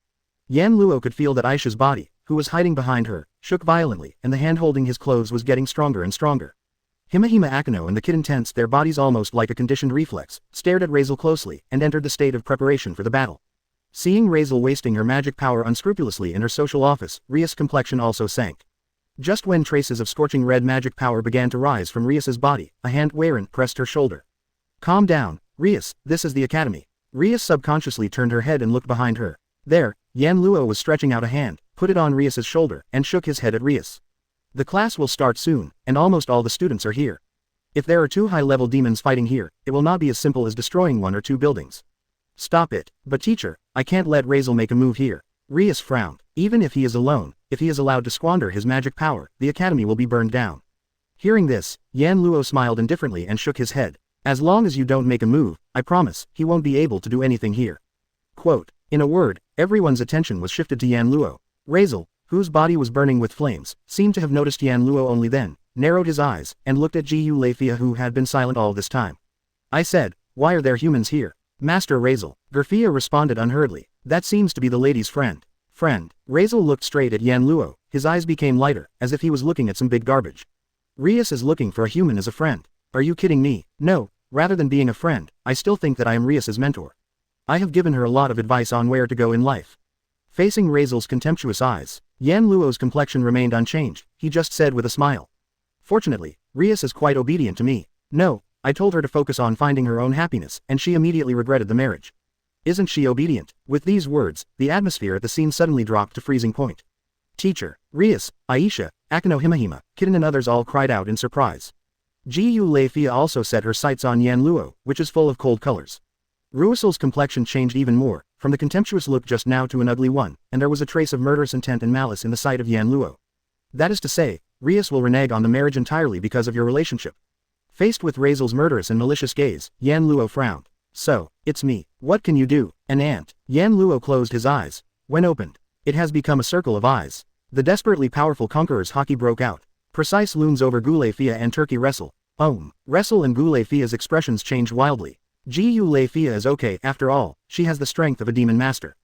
Yan Luo could feel that Aisha's body, who was hiding behind her, shook violently, and the hand holding his clothes was getting stronger and stronger. Himahima Akano and the kitten tensed their bodies almost like a conditioned reflex, stared at Razel closely, and entered the state of preparation for the battle. Seeing Razel wasting her magic power unscrupulously in her social office, Rias' complexion also sank. Just when traces of scorching red magic power began to rise from Rias' body, a hand Waren pressed her shoulder. Calm down, Rias, this is the academy. Rias subconsciously turned her head and looked behind her. There, Yan Luo was stretching out a hand, put it on Rias' shoulder, and shook his head at Rias. The class will start soon, and almost all the students are here. If there are 2 high-level demons fighting here, it will not be as simple as destroying 1 or 2 buildings. Stop it. But teacher, I can't let Razel make a move here. Rias frowned. Even if he is alone, if he is allowed to squander his magic power, the academy will be burned down. Hearing this, Yan Luo smiled indifferently and shook his head. As long as you don't make a move, I promise, he won't be able to do anything here. Quote. In a word, everyone's attention was shifted to Yan Luo. Razel, whose body was burning with flames, seemed to have noticed Yan Luo only then, narrowed his eyes, and looked at Gu Leifia, who had been silent all this time. I said, why are there humans here? Master Razel, Gerfia responded unhurriedly. That seems to be the lady's friend. Friend. Razel looked straight at Yan Luo, his eyes became lighter, as if he was looking at some big garbage. Rias is looking for a human as a friend. Are you kidding me? No, rather than being a friend, I still think that I am Rias's mentor. I have given her a lot of advice on where to go in life. Facing Razel's contemptuous eyes, Yan Luo's complexion remained unchanged, he just said with a smile. Fortunately, Rias is quite obedient to me. No, I told her to focus on finding her own happiness, and she immediately regretted the marriage. Isn't she obedient? With these words, the atmosphere at the scene suddenly dropped to freezing point. Teacher, Rias, Aisha, Akano Himahima, Kitten and others all cried out in surprise. Gu Leifia also set her sights on Yan Luo, which is full of cold colors. Ruisel's complexion changed even more, from the contemptuous look just now to an ugly one, and there was a trace of murderous intent and malice in the sight of Yan Luo. That is to say, Rias will renege on the marriage entirely because of your relationship. Faced with Razel's murderous and malicious gaze, Yan Luo frowned. So, it's me. What can you do? An ant. Yan Luo closed his eyes. When opened, it has become a circle of eyes. The desperately powerful conqueror's hockey broke out. Precise looms over Gu Leifia and Turkey wrestle. Wrestle and Gu Leifia's expressions changed wildly. Gu Leifia is okay, after all, she has the strength of a demon master.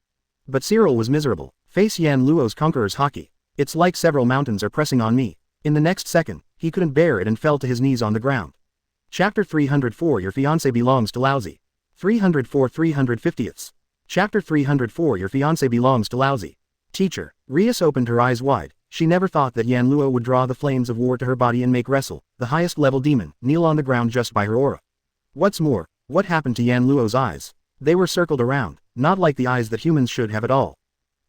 But Cyril was miserable. Face Yan Luo's conqueror's haki. It's like several mountains are pressing on me. In the next second, he couldn't bear it and fell to his knees on the ground. Chapter 304 Your fiancé belongs to Lousy. 304 350ths. Chapter 304 Your fiancé belongs to Lousy. Teacher. Rias opened her eyes wide. She never thought that Yan Luo would draw the flames of war to her body and make Wrestle, the highest level demon, kneel on the ground just by her aura. What's more, what happened to Yan Luo's eyes? They were circled around, not like the eyes that humans should have at all.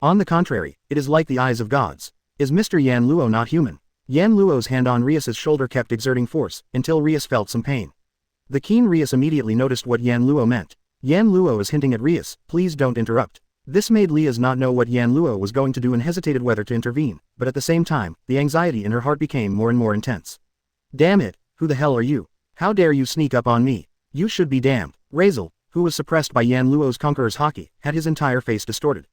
On the contrary, it is like the eyes of gods. Is Mr. Yan Luo not human? Yan Luo's hand on Rias's shoulder kept exerting force, until Rias felt some pain. The keen Rias immediately noticed what Yan Luo meant. Yan Luo is hinting at Rias, please don't interrupt. This made Lias not know what Yan Luo was going to do and hesitated whether to intervene, but at the same time, the anxiety in her heart became more and more intense. Damn it, who the hell are you? How dare you sneak up on me? You should be damned. Razel, who was suppressed by Yan Luo's conqueror's haki, had his entire face distorted.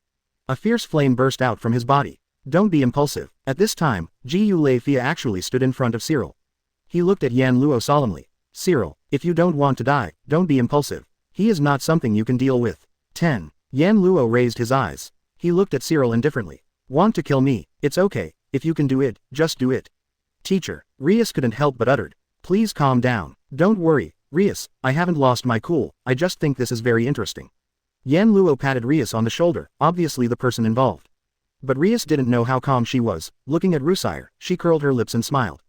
A fierce flame burst out from his body. Don't be impulsive. At this time, Gu Leifia actually stood in front of Cyril. He looked at Yan Luo solemnly. Cyril, if you don't want to die, don't be impulsive. He is not something you can deal with. 10. Yan Luo raised his eyes. He looked at Cyril indifferently. Want to kill me? It's okay, if you can do it, just do it. Teacher. Rias couldn't help but uttered. Please calm down. Don't worry, Rias, I haven't lost my cool, I just think this is very interesting. Yan Luo patted Rias on the shoulder, obviously the person involved. But Rias didn't know how calm she was. Looking at Rusire, she curled her lips and smiled.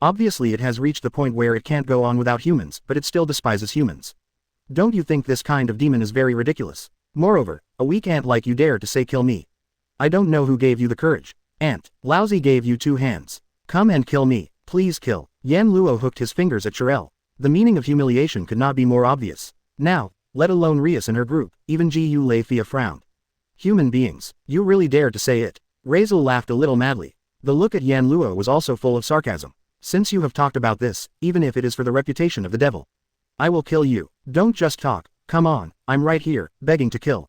Obviously it has reached the point where it can't go on without humans, but it still despises humans. Don't you think this kind of demon is very ridiculous? Moreover, a weak ant like you dare to say kill me. I don't know who gave you the courage. Ant, Lousy gave you 2 hands. Come and kill me, please kill. Yan Luo hooked his fingers at Shirel. The meaning of humiliation could not be more obvious. Now, let alone Rias and her group, even Gu Leifia frowned. Human beings, you really dare to say it. Razel laughed a little madly. The look at Yan Luo was also full of sarcasm. Since you have talked about this, even if it is for the reputation of the devil, I will kill you. Don't just talk, come on, I'm right here, begging to kill.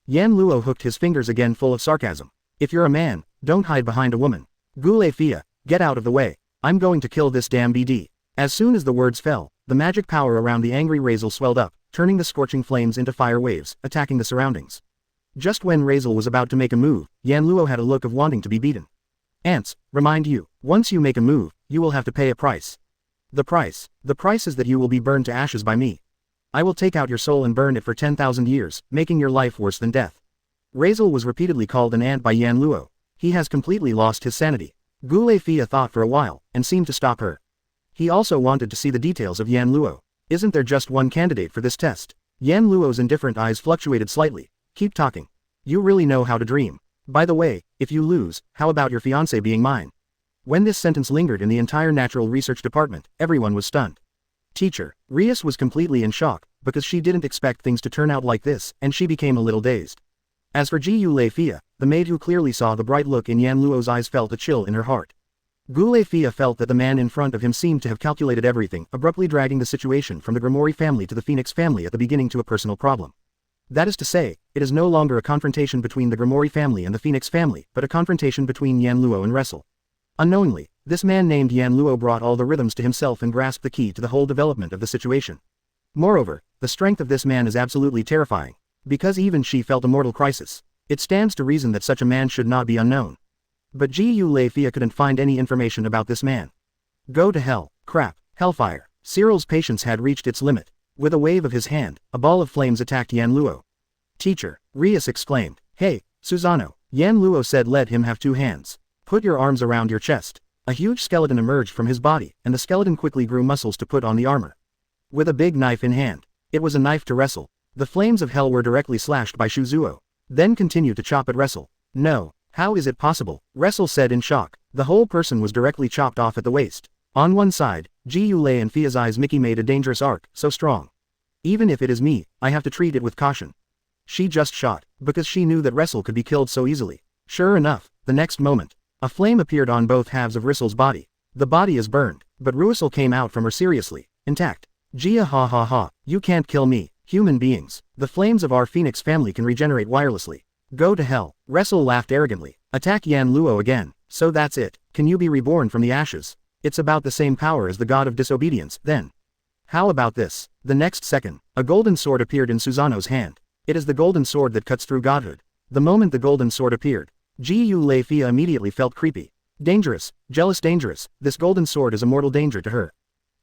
Yan Luo hooked his fingers again full of sarcasm. If you're a man, don't hide behind a woman. Gu Leifia, get out of the way. I'm going to kill this damn BD. As soon as the words fell, the magic power around the angry Razel swelled up, turning the scorching flames into fire waves, attacking the surroundings. Just when Razel was about to make a move, Yan Luo had a look of wanting to be beaten. Ants, remind you, once you make a move, you will have to pay a price. The price is that you will be burned to ashes by me. I will take out your soul and burn it for 10,000 years, making your life worse than death. Razel was repeatedly called an ant by Yan Luo. He has completely lost his sanity. Gu Leifia thought for a while, and seemed to stop her. He also wanted to see the details of Yan Luo. Isn't there just one candidate for this test? Yan Luo's indifferent eyes fluctuated slightly. Keep talking. You really know how to dream. By the way, if you lose, how about your fiancé being mine? When this sentence lingered in the entire natural research department, everyone was stunned. Teacher. Rias was completely in shock, because she didn't expect things to turn out like this, and she became a little dazed. As for Gu Leifia, the maid who clearly saw the bright look in Yan Luo's eyes felt a chill in her heart. Gu Leifia felt that the man in front of him seemed to have calculated everything, abruptly dragging the situation from the Grimoire family to the Phoenix family at the beginning to a personal problem. That is to say, it is no longer a confrontation between the Grimoire family and the Phoenix family, but a confrontation between Yan Luo and Wrestle. Unknowingly, this man named Yan Luo brought all the rhythms to himself and grasped the key to the whole development of the situation. Moreover, the strength of this man is absolutely terrifying. Because even she felt a mortal crisis. It stands to reason that such a man should not be unknown. But Gu Leifia couldn't find any information about this man. Go to hell, crap, hellfire. Cyril's patience had reached its limit. With a wave of his hand, a ball of flames attacked Yan Luo. Teacher, Rias exclaimed. Hey, Susano. Yan Luo said let him have 2 hands. Put your arms around your chest. A huge skeleton emerged from his body, and the skeleton quickly grew muscles to put on the armor. With a big knife in hand. It was a knife to Wrestle. The flames of hell were directly slashed by Shuzuo. Then continued to chop at Wrestle. No, how is it possible? Wrestle said in shock. The whole person was directly chopped off at the waist. On one side, Gu Lei and Fia's eyes Mickey made a dangerous arc, so strong. Even if it is me, I have to treat it with caution. She just shot, because she knew that Wrestle could be killed so easily. Sure enough, the next moment, a flame appeared on both halves of Wrestle's body. The body is burned, but Russell came out from her seriously, intact. Gia ha ha ha, you can't kill me, human beings. The flames of our Phoenix family can regenerate wirelessly. Go to hell. Wrestle laughed arrogantly. Attack Yan Luo again. So that's it. Can you be reborn from the ashes? It's about the same power as the god of disobedience, then. How about this? The next second, a golden sword appeared in Susanoo's hand. It is the golden sword that cuts through godhood. The moment the golden sword appeared, Gu Lei Fia immediately felt creepy. Dangerous, jealous dangerous, this golden sword is a mortal danger to her.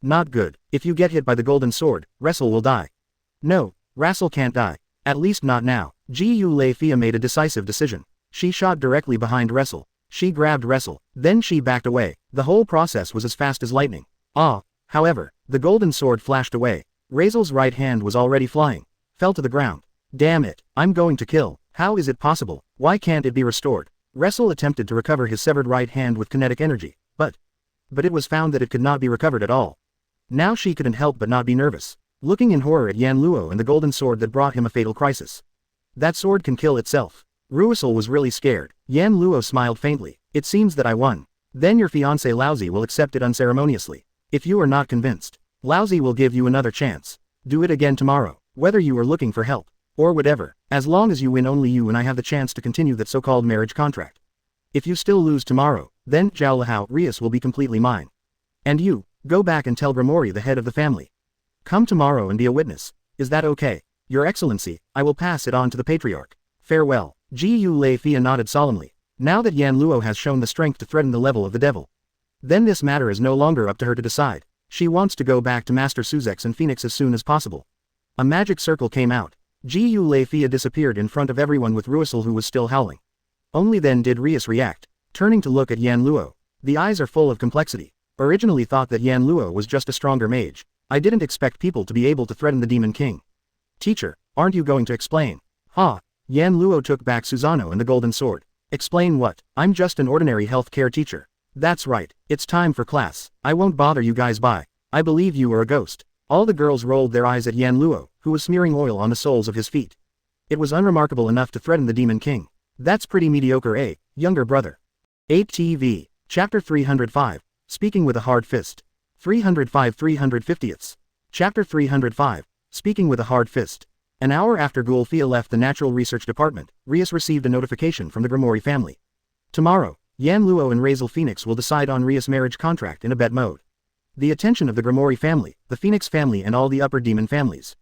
Not good. If you get hit by the golden sword, Wrestle will die. No, Wrestle can't die. At least not now. Gu Lei Fia made a decisive decision. She shot directly behind Wrestle. She grabbed Wrestle, then she backed away. The whole process was as fast as lightning. However, the golden sword flashed away. Wrestle's right hand was already flying. Fell to the ground. Damn it, I'm going to kill. How is it possible? Why can't it be restored? Wrestle attempted to recover his severed right hand with kinetic energy, but it was found that it could not be recovered at all. Now she couldn't help but not be nervous, looking in horror at Yan Luo and the golden sword that brought him a fatal crisis. That sword can kill itself. Wrestle was really scared. Yan Luo smiled faintly. It seems that I won. Then your fiancé Laozi will accept it unceremoniously. If you are not convinced, Laozi will give you another chance. Do it again tomorrow, whether you are looking for help, or whatever. As long as you win, only you and I have the chance to continue that so-called marriage contract. If you still lose tomorrow, then Zhao Lahao Rias will be completely mine. And you, go back and tell Grimori, the head of the family. Come tomorrow and be a witness. Is that okay? Your Excellency, I will pass it on to the patriarch. Farewell. Gu Lei Fia nodded solemnly. Now that Yan Luo has shown the strength to threaten the level of the devil, then this matter is no longer up to her to decide. She wants to go back to Master Suzex and Phoenix as soon as possible. A magic circle came out. Gu Lei Fia disappeared in front of everyone with Wrestle, who was still howling. Only then did Rias react, turning to look at Yan Luo. The eyes are full of complexity. Originally thought that Yan Luo was just a stronger mage. I didn't expect people to be able to threaten the Demon King. Teacher, aren't you going to explain? Yan Luo took back Susanoo and the golden sword. Explain what? I'm just an ordinary healthcare teacher. That's right, it's time for class. I won't bother you guys. Bye. I believe you are a ghost. All the girls rolled their eyes at Yan Luo, who was smearing oil on the soles of his feet. It was unremarkable enough to threaten the Demon King. That's pretty mediocre, younger brother. 8 TV. Chapter 305. Speaking with a hard fist. 305 350ths. Chapter 305. Speaking with a hard fist. An hour after Gulfia left the Natural Research Department, Rias received a notification from the Grimori family. Tomorrow, Yan Luo and Wrestle Phoenix will decide on Rias' marriage contract in a bet mode. The attention of the Grimori family, the Phoenix family and all the upper demon families.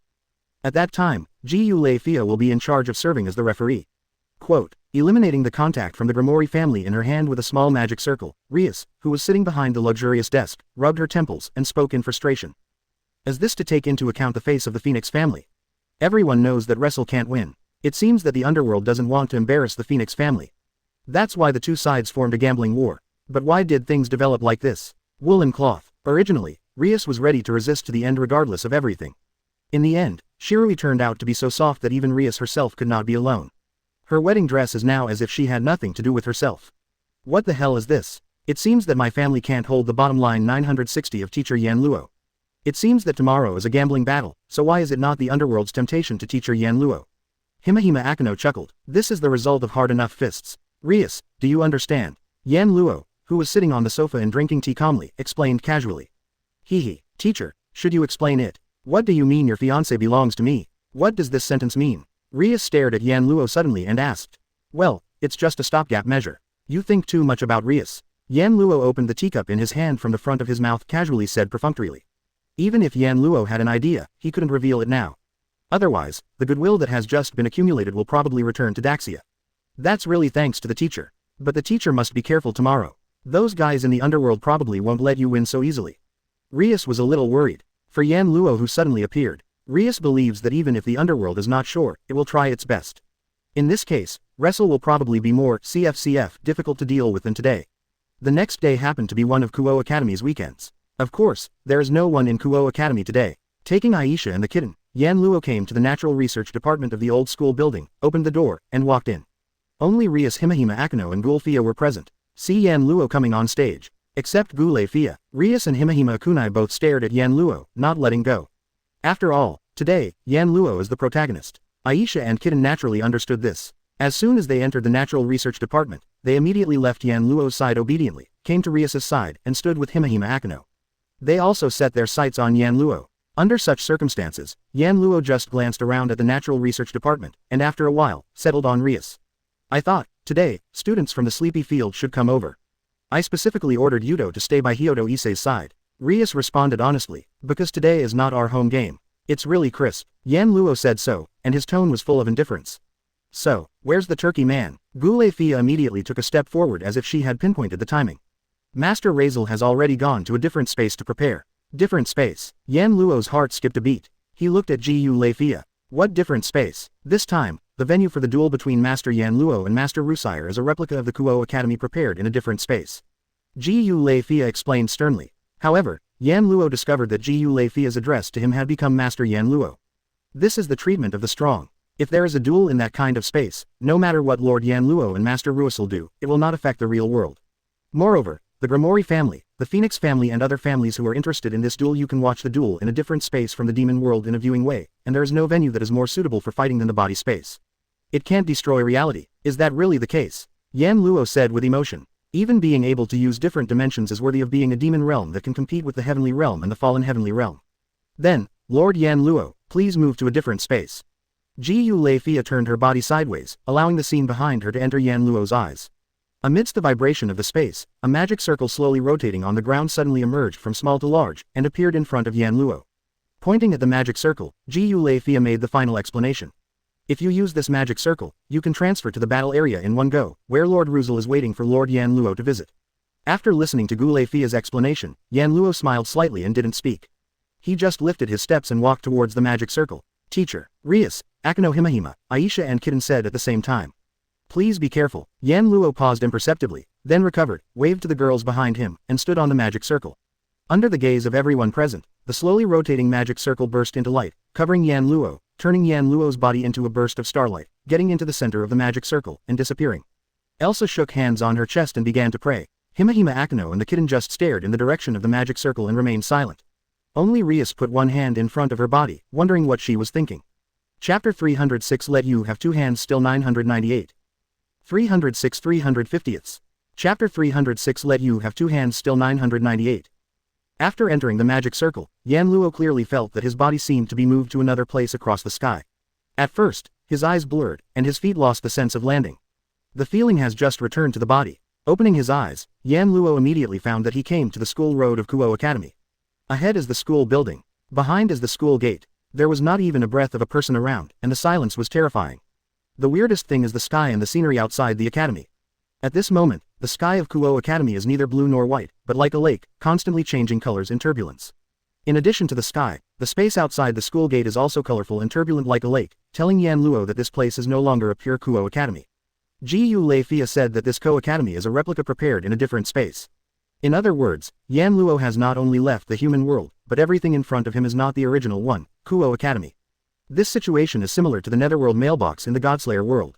At that time, Gu Lei Fia will be in charge of serving as the referee. Quote, eliminating the contact from the Grimori family in her hand with a small magic circle, Rias, who was sitting behind the luxurious desk, rubbed her temples and spoke in frustration. As this to take into account the face of the Phoenix family. Everyone knows that Wrestle can't win. It seems that the underworld doesn't want to embarrass the Phoenix family. That's why the two sides formed a gambling war. But why did things develop like this? Wool and cloth. Originally, Rias was ready to resist to the end regardless of everything. In the end, Shirui turned out to be so soft that even Rias herself could not be alone. Her wedding dress is now as if she had nothing to do with herself. What the hell is this? It seems that my family can't hold the bottom line 960 of teacher Yan Luo. It seems that tomorrow is a gambling battle, so why is it not the underworld's temptation to teacher Yan Luo? Himahima Akano chuckled. This is the result of hard enough fists. Rias, do you understand? Yan Luo, who was sitting on the sofa and drinking tea calmly, explained casually. Teacher, should you explain it? What do you mean your fiancé belongs to me? What does this sentence mean? Rias stared at Yan Luo suddenly and asked. Well, it's just a stopgap measure. You think too much about Rias. Yan Luo opened the teacup in his hand from the front of his mouth, casually said perfunctorily. Even if Yan Luo had an idea, he couldn't reveal it now. Otherwise, the goodwill that has just been accumulated will probably return to Daxia. That's really thanks to the teacher. But the teacher must be careful tomorrow. Those guys in the underworld probably won't let you win so easily. Rias was a little worried. For Yan Luo, who suddenly appeared, Rias believes that even if the underworld is not sure, it will try its best. In this case, Wrestle will probably be more difficult to deal with than today. The next day happened to be one of Kuo Academy's weekends. Of course, there is no one in Kuo Academy today. Taking Aisha and the kitten, Yan Luo came to the Natural Research Department of the old school building, opened the door, and walked in. Only Rias, Himahima Akano and Gulfia were present. See Yan Luo coming on stage. Except Gu Lei Fia, Rias and Himahima Kunai both stared at Yan Luo, not letting go. After all, today, Yan Luo is the protagonist. Aisha and Kitten naturally understood this. As soon as they entered the Natural Research Department, they immediately left Yan Luo's side obediently, came to Rias's side, and stood with Himahima Akano. They also set their sights on Yan Luo. Under such circumstances, Yan Luo just glanced around at the Natural Research Department, and after a while, settled on Rias. I thought, today, students from the sleepy field should come over. I specifically ordered Yudo to stay by Hyodo Isei's side. Rias responded honestly, because today is not our home game. It's really crisp. Yan Luo said so, and his tone was full of indifference. So, where's the turkey man? Gule Fia immediately took a step forward as if she had pinpointed the timing. Master Razel has already gone to a different space to prepare. Different space. Yan Luo's heart skipped a beat. He looked at Gu Lei Fia. What different space? This time, the venue for the duel between Master Yan Luo and Master Rusire is a replica of the Kuo Academy prepared in a different space. Gu Lei Fia explained sternly. However, Yan Luo discovered that Gu Lei Fia's address to him had become Master Yan Luo. This is the treatment of the strong. If there is a duel in that kind of space, no matter what Lord Yan Luo and Master Ruisel do, it will not affect the real world. Moreover, the Grimoire family, the Phoenix family and other families who are interested in this duel, you can watch the duel in a different space from the demon world in a viewing way, and there is no venue that is more suitable for fighting than the body space. It can't destroy reality. Is that really the case? Yan Luo said with emotion. Even being able to use different dimensions is worthy of being a demon realm that can compete with the heavenly realm and the fallen heavenly realm. Then, Lord Yan Luo, please move to a different space. Gu Lei Fia turned her body sideways, allowing the scene behind her to enter Yan Luo's eyes. Amidst the vibration of the space, a magic circle slowly rotating on the ground suddenly emerged from small to large, and appeared in front of Yan Luo. Pointing at the magic circle, Gu Lei Fia made the final explanation. If you use this magic circle, you can transfer to the battle area in one go, where Lord Ruzel is waiting for Lord Yan Luo to visit. After listening to Gu Lei Fia's explanation, Yan Luo smiled slightly and didn't speak. He just lifted his steps and walked towards the magic circle. Teacher, Rias, Akano Himahima, Aisha and Kitten said at the same time. Please be careful. Yan Luo paused imperceptibly, then recovered, waved to the girls behind him, and stood on the magic circle. Under the gaze of everyone present, the slowly rotating magic circle burst into light, covering Yan Luo, turning Yan Luo's body into a burst of starlight, getting into the center of the magic circle, and disappearing. Elsa shook hands on her chest and began to pray. Himahima Akano and the kitten just stared in the direction of the magic circle and remained silent. Only Rias put one hand in front of her body, wondering what she was thinking. Chapter 306 Let you have two hands still 998. 306 350ths. Chapter 306 Let you have two hands still 998. After entering the magic circle, Yan Luo clearly felt that his body seemed to be moved to another place across the sky. At first, his eyes blurred, and his feet lost the sense of landing. The feeling has just returned to the body. Opening his eyes, Yan Luo immediately found that he came to the school road of Kuo Academy. Ahead is the school building. Behind is the school gate. There was not even a breath of a person around, and the silence was terrifying. The weirdest thing is the sky and the scenery outside the academy. At this moment, the sky of Kuo Academy is neither blue nor white, but like a lake, constantly changing colors in turbulence. In addition to the sky, the space outside the school gate is also colorful and turbulent like a lake, telling Yan Luo that this place is no longer a pure Kuo Academy. Gu Lei Fia said that this Kuo Academy is a replica prepared in a different space. In other words, Yan Luo has not only left the human world, but everything in front of him is not the original one, Kuo Academy. This situation is similar to the Netherworld mailbox in the Godslayer world.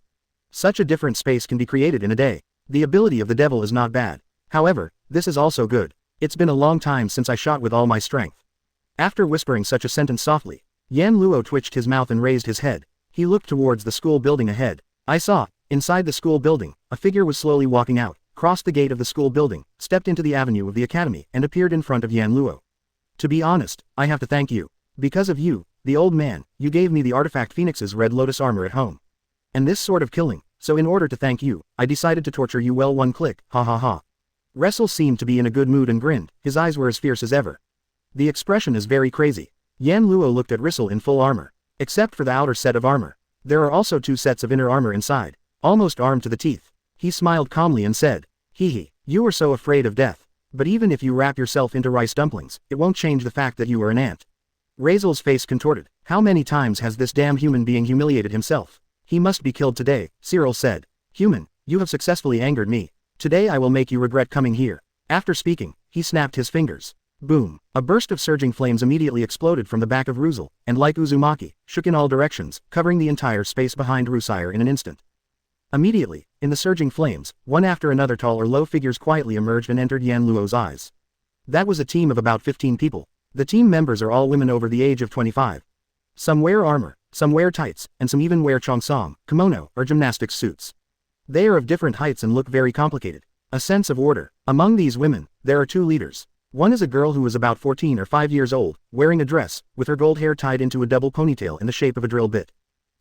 Such a different space can be created in a day. The ability of the devil is not bad. However, this is also good. It's been a long time since I shot with all my strength. After whispering such a sentence softly, Yan Luo twitched his mouth and raised his head. He looked towards the school building ahead. I saw, inside the school building, a figure was slowly walking out, crossed the gate of the school building, stepped into the avenue of the academy, and appeared in front of Yan Luo. To be honest, I have to thank you. Because of you, the old man, you gave me the artifact Phoenix's Red Lotus armor at home. And this sort of killing, so in order to thank you, I decided to torture you well one click, ha ha ha. Wrestle seemed to be in a good mood and grinned, his eyes were as fierce as ever. The expression is very crazy. Yan Luo looked at Wrestle in full armor. Except for the outer set of armor. There are also two sets of inner armor inside, almost armed to the teeth. He smiled calmly and said, hee hee, you are so afraid of death. But even if you wrap yourself into rice dumplings, it won't change the fact that you are an ant. Razel's face contorted. How many times has this damn human being humiliated himself? He must be killed today, Cyril said. Human, you have successfully angered me. Today I will make you regret coming here. After speaking, he snapped his fingers. Boom. A burst of surging flames immediately exploded from the back of Ruzel, and like Uzumaki, shook in all directions, covering the entire space behind Rusire in an instant. Immediately, in the surging flames, one after another tall or low figures quietly emerged and entered Yan Luo's eyes. That was a team of about 15 people. The team members are all women over the age of 25. Some wear armor, some wear tights, and some even wear cheongsam, kimono, or gymnastics suits. They are of different heights and look very complicated. A sense of order. Among these women, there are two leaders. One is a girl who is about 14 or 5 years old, wearing a dress, with her gold hair tied into a double ponytail in the shape of a drill bit.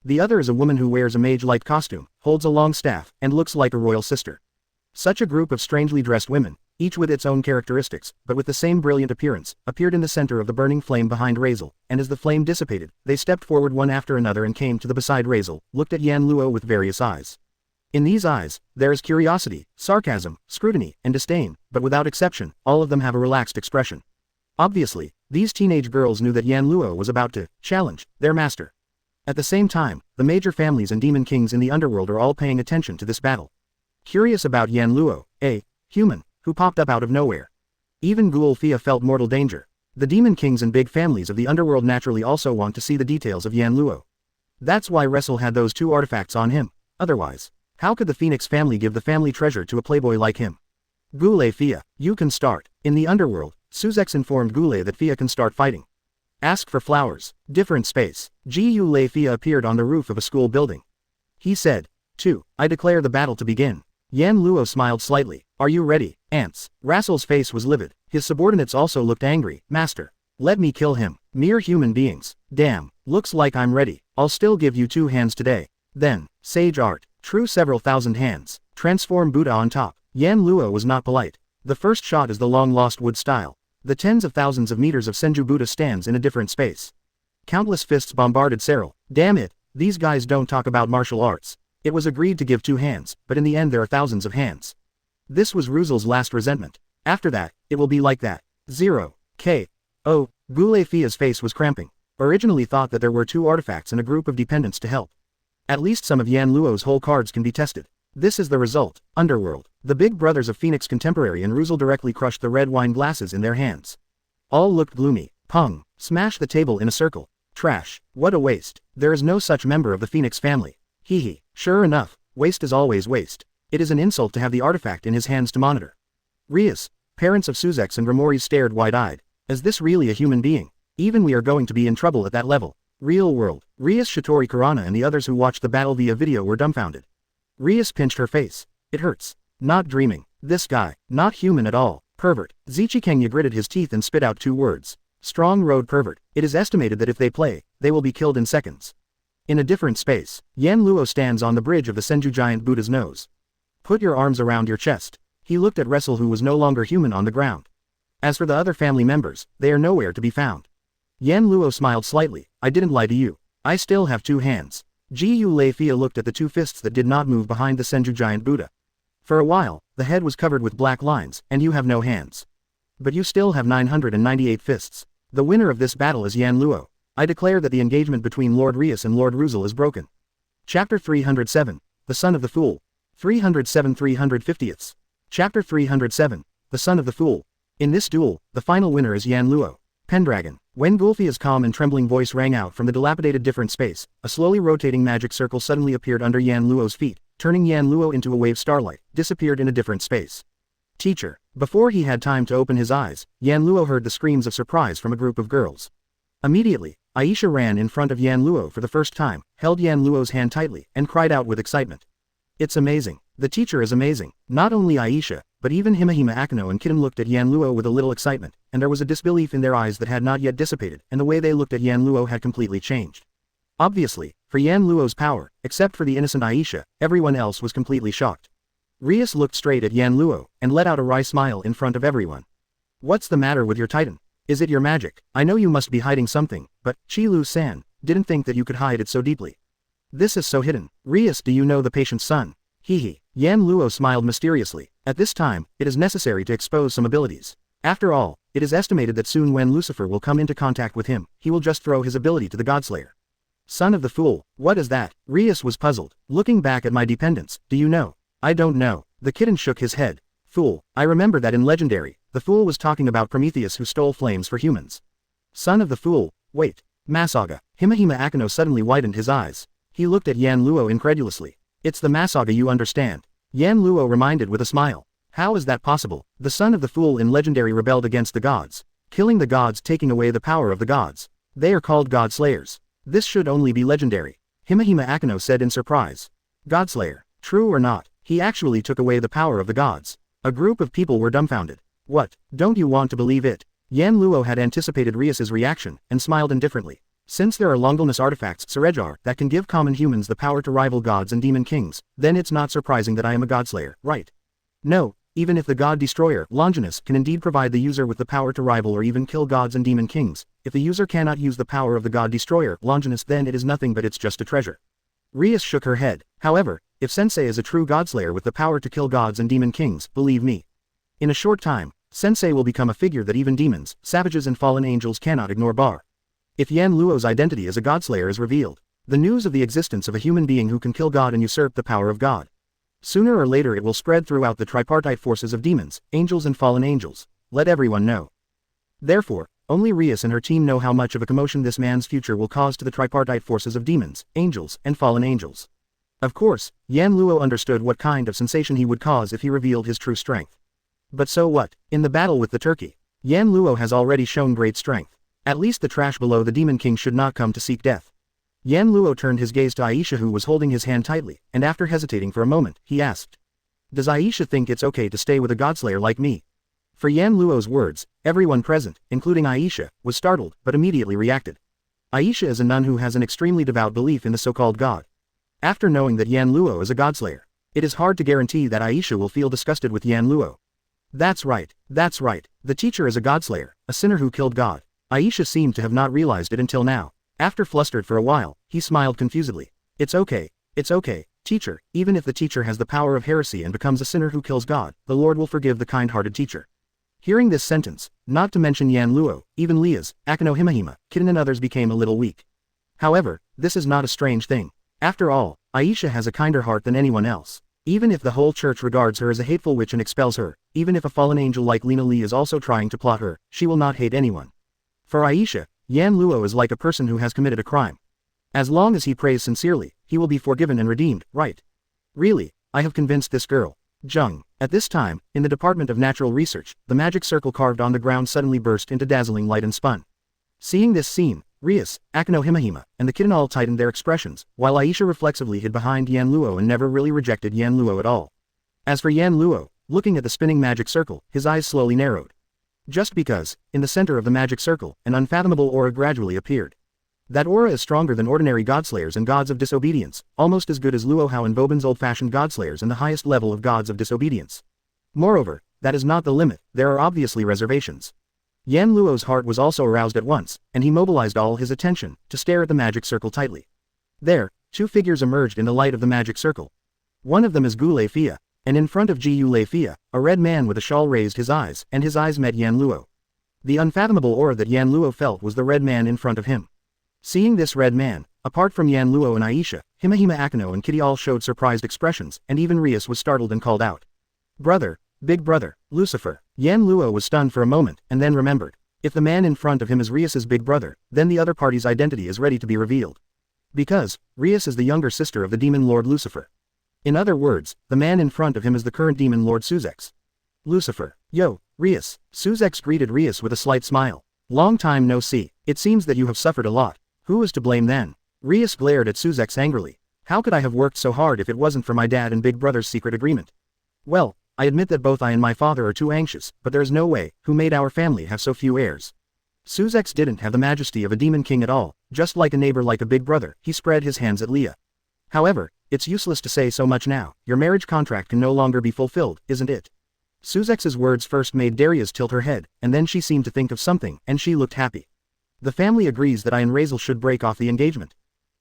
The other is a woman who wears a mage-like costume, holds a long staff, and looks like a royal sister. Such a group of strangely dressed women, each with its own characteristics, but with the same brilliant appearance, appeared in the center of the burning flame behind Razel, and as the flame dissipated, they stepped forward one after another and came to the beside Razel, looked at Yan Luo with various eyes. In these eyes, there is curiosity, sarcasm, scrutiny, and disdain, but without exception, all of them have a relaxed expression. Obviously, these teenage girls knew that Yan Luo was about to challenge their master. At the same time, the major families and demon kings in the underworld are all paying attention to this battle. Curious about Yan Luo, a human, who popped up out of nowhere. Even Gulfia felt mortal danger. The demon kings and big families of the underworld naturally also want to see the details of Yan Luo. That's why Wrestle had those two artifacts on him. Otherwise, how could the Phoenix family give the family treasure to a playboy like him? Gulfia, you can start. In the underworld, Suzex informed Gule that Fia can start fighting. Ask for flowers. Different space. Gulfia appeared on the roof of a school building. He said, 2. I declare the battle to begin. Yan Luo smiled slightly. Are you ready, ants? Rassel's face was livid. His subordinates also looked angry. Master. Let me kill him. Mere human beings. Damn. Looks like I'm ready. I'll still give you 2 hands today. Then, Sage Art. True several thousand hands. Transform Buddha on top. Yan Luo was not polite. The first shot is the long-lost wood style. The tens of thousands of meters of Senju Buddha stands in a different space. Countless fists bombarded Cyril. Damn it, these guys don't talk about martial arts. It was agreed to give 2 hands, but in the end there are thousands of hands. This was Ruzel's last resentment. After that, it will be like that. 0. K. O. Gulfia's face was cramping. Originally thought that there were 2 artifacts and a group of dependents to help. At least some of Yan Luo's whole cards can be tested. This is the result. Underworld. The big brothers of Phoenix Contemporary and Ruzel directly crushed the red wine glasses in their hands. All looked gloomy. Pung. Smash the table in a circle. Trash. What a waste. There is no such member of the Phoenix family. Hee hee. Sure enough, waste is always waste. It is an insult to have the artifact in his hands to monitor. Rias. Parents of Suzex and Ramori stared wide-eyed. Is this really a human being? Even we are going to be in trouble at that level. Real world. Rias, Shitori Karana and the others who watched the battle via video were dumbfounded. Rias pinched her face. It hurts. Not dreaming. This guy. Not human at all. Pervert. Zichikenya gritted his teeth and spit out 2 words. Strong road pervert. It is estimated that if they play, they will be killed in seconds. In a different space, Yan Luo stands on the bridge of the Senju giant Buddha's nose. Put your arms around your chest. He looked at Wrestle who was no longer human on the ground. As for the other family members, they are nowhere to be found. Yan Luo smiled slightly. I didn't lie to you. I still have 2 hands. Gulfia looked at the 2 fists that did not move behind the Senju giant Buddha. For a while, the head was covered with black lines, and you have no hands. But you still have 998 fists. The winner of this battle is Yan Luo. I declare that the engagement between Lord Rias and Lord Ruzel is broken. Chapter 307. The Son of the Fool. 307 350ths. Chapter 307. The Son of the Fool. In this duel, the final winner is Yan Luo. Pendragon. When Gulfia's calm and trembling voice rang out from the dilapidated different space, a slowly rotating magic circle suddenly appeared under Yan Luo's feet, turning Yan Luo into a wave starlight, disappeared in a different space. Teacher. Before he had time to open his eyes, Yan Luo heard the screams of surprise from a group of girls. Immediately, Aisha ran in front of Yan Luo for the first time, held Yan Luo's hand tightly, and cried out with excitement. It's amazing. The teacher is amazing. Not only Aisha, but even Himahima Akano and Kitten looked at Yan Luo with a little excitement, and there was a disbelief in their eyes that had not yet dissipated, and the way they looked at Yan Luo had completely changed. Obviously, for Yan Luo's power, except for the innocent Aisha, everyone else was completely shocked. Rias looked straight at Yan Luo, and let out a wry smile in front of everyone. What's the matter with your titan? Is it your magic? I know you must be hiding something, but, Chi-Lu-san, didn't think that you could hide it so deeply. This is so hidden. Rias, do you know the patient's son? Hee hee. Yan Luo smiled mysteriously. At this time, it is necessary to expose some abilities. After all, it is estimated that soon when Lucifer will come into contact with him, he will just throw his ability to the Godslayer. Son of the Fool, what is that? Rias was puzzled. Looking back at my dependents, do you know? I don't know. The kitten shook his head. Fool, I remember that in Legendary, the Fool was talking about Prometheus who stole flames for humans. Son of the Fool, wait. Masaga. Himahima Akano suddenly widened his eyes. He looked at Yan Luo incredulously. It's the Masaga you understand. Yan Luo reminded with a smile. How is that possible? The Son of the Fool in Legendary rebelled against the gods. Killing the gods, taking away the power of the gods. They are called God Slayers. This should only be Legendary. Himahima Akano said in surprise. Godslayer. True or not, he actually took away the power of the gods. A group of people were dumbfounded. What, don't you want to believe it? Yan Luo had anticipated Rias's reaction, and smiled indifferently. Since there are Longulnus artifacts Serejar that can give common humans the power to rival gods and demon kings, then it's not surprising that I am a Godslayer, right? No, even if the god destroyer, Longinus, can indeed provide the user with the power to rival or even kill gods and demon kings, if the user cannot use the power of the god destroyer, Longinus, then it is nothing but it's just a treasure. Rias shook her head. However, if Sensei is a true godslayer with the power to kill gods and demon kings, believe me, in a short time, Sensei will become a figure that even demons, savages and fallen angels cannot ignore. If Yan Luo's identity as a godslayer is revealed, the news of the existence of a human being who can kill God and usurp the power of God, sooner or later it will spread throughout the tripartite forces of demons, angels and fallen angels. Let everyone know. Therefore, only Rias and her team know how much of a commotion this man's future will cause to the tripartite forces of demons, angels, and fallen angels. Of course, Yan Luo understood what kind of sensation he would cause if he revealed his true strength. But so what? In the battle with the turkey, Yan Luo has already shown great strength. At least the trash below the Demon King should not come to seek death. Yan Luo turned his gaze to Aisha, who was holding his hand tightly, and after hesitating for a moment, he asked, "Does Aisha think it's okay to stay with a godslayer like me?" For Yan Luo's words, everyone present, including Aisha, was startled, but immediately reacted. Aisha is a nun who has an extremely devout belief in the so-called god. After knowing that Yan Luo is a godslayer, it is hard to guarantee that Aisha will feel disgusted with Yan Luo. That's right, the teacher is a godslayer, a sinner who killed God. Aisha seemed to have not realized it until now. After flustered for a while, he smiled confusedly. It's okay, teacher, even if the teacher has the power of heresy and becomes a sinner who kills God, the Lord will forgive the kind-hearted teacher. Hearing this sentence, not to mention Yan Luo, even Lia's, Akano Himahima, Kitten and others became a little weak. However, this is not a strange thing. After all, Aisha has a kinder heart than anyone else. Even if the whole church regards her as a hateful witch and expels her, even if a fallen angel like Lina Li is also trying to plot her, she will not hate anyone. For Aisha, Yan Luo is like a person who has committed a crime. As long as he prays sincerely, he will be forgiven and redeemed, right? Really, I have convinced this girl. Jung. At this time, in the Department of Natural Research, the magic circle carved on the ground suddenly burst into dazzling light and spun. Seeing this scene, Rias, Akano Himahima, and the kitten all tightened their expressions, while Aisha reflexively hid behind Yan Luo and never really rejected Yan Luo at all. As for Yan Luo, looking at the spinning magic circle, his eyes slowly narrowed. Just because, in the center of the magic circle, an unfathomable aura gradually appeared. That aura is stronger than ordinary godslayers and gods of disobedience, almost as good as Luo Hao and Bobin's old-fashioned godslayers and the highest level of gods of disobedience. Moreover, that is not the limit, there are obviously reservations. Yan Luo's heart was also aroused at once, and he mobilized all his attention, to stare at the magic circle tightly. There, two figures emerged in the light of the magic circle. One of them is Gu Lei Fia, and in front of Gu Lei Fia, a red man with a shawl raised his eyes, and his eyes met Yan Luo. The unfathomable aura that Yan Luo felt was the red man in front of him. Seeing this red man, apart from Yan Luo and Aisha, Himahima Akano and Kitty all showed surprised expressions, and even Rias was startled and called out. "Brother, big brother, Lucifer." Yan Luo was stunned for a moment, and then remembered. If the man in front of him is Rias's big brother, then the other party's identity is ready to be revealed. Because, Rias is the younger sister of the demon lord Lucifer. In other words, the man in front of him is the current demon lord Suzex. Lucifer. Yo, Rias. Suzex greeted Rias with a slight smile. Long time no see. It seems that you have suffered a lot. Who is to blame then? Rias glared at Suzex angrily. How could I have worked so hard if it wasn't for my dad and big brother's secret agreement? Well, I admit that both I and my father are too anxious, but there is no way, who made our family have so few heirs? Suzex didn't have the majesty of a demon king at all, just like a neighbor like a big brother, he spread his hands at Leah. However, it's useless to say so much now, your marriage contract can no longer be fulfilled, isn't it? Suzex's words first made Darius tilt her head, and then she seemed to think of something, and she looked happy. The family agrees that I and Razel should break off the engagement.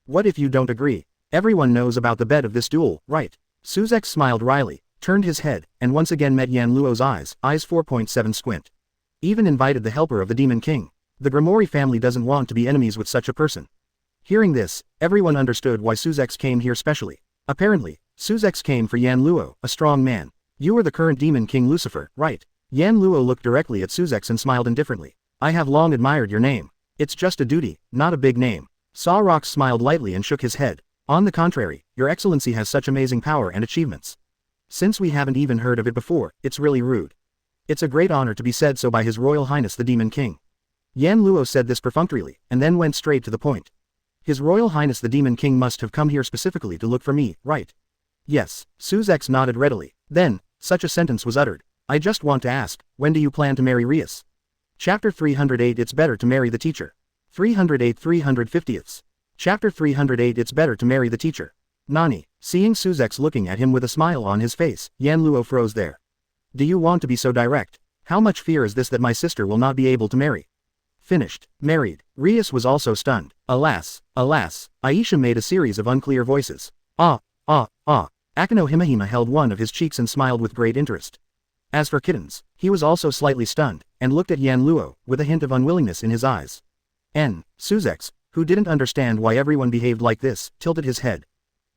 What if you don't agree? Everyone knows about the bet of this duel, right? Suzex smiled wryly, turned his head, and once again met Yan Luo's eyes 4.7 squint. Even invited the helper of the Demon King. The Grimoire family doesn't want to be enemies with such a person. Hearing this, everyone understood why Suzex came here specially. Apparently, Suzex came for Yan Luo, a strong man. You are the current Demon King Lucifer, right? Yan Luo looked directly at Suzex and smiled indifferently. I have long admired your name. It's just a duty, not a big name. Sawrox smiled lightly and shook his head. On the contrary, your excellency has such amazing power and achievements. Since we haven't even heard of it before, it's really rude. It's a great honor to be said so by His Royal Highness the Demon King. Yan Luo said this perfunctorily, and then went straight to the point. His Royal Highness the Demon King must have come here specifically to look for me, right? Yes, Suzex nodded readily. Then, such a sentence was uttered. I just want to ask, when do you plan to marry Rias? Chapter 308 It's better to marry the teacher. 308 350ths. Chapter 308 It's better to marry the teacher. Nani. Seeing Suzex looking at him with a smile on his face, Yan Luo froze there. Do you want to be so direct? How much fear is this that my sister will not be able to marry? Finished. Married. Rias was also stunned. Alas, alas. Aisha made a series of unclear voices. Ah. Akino Himahima held one of his cheeks and smiled with great interest. As for Kittens, he was also slightly stunned, and looked at Yan Luo, with a hint of unwillingness in his eyes. Suzex, who didn't understand why everyone behaved like this, tilted his head.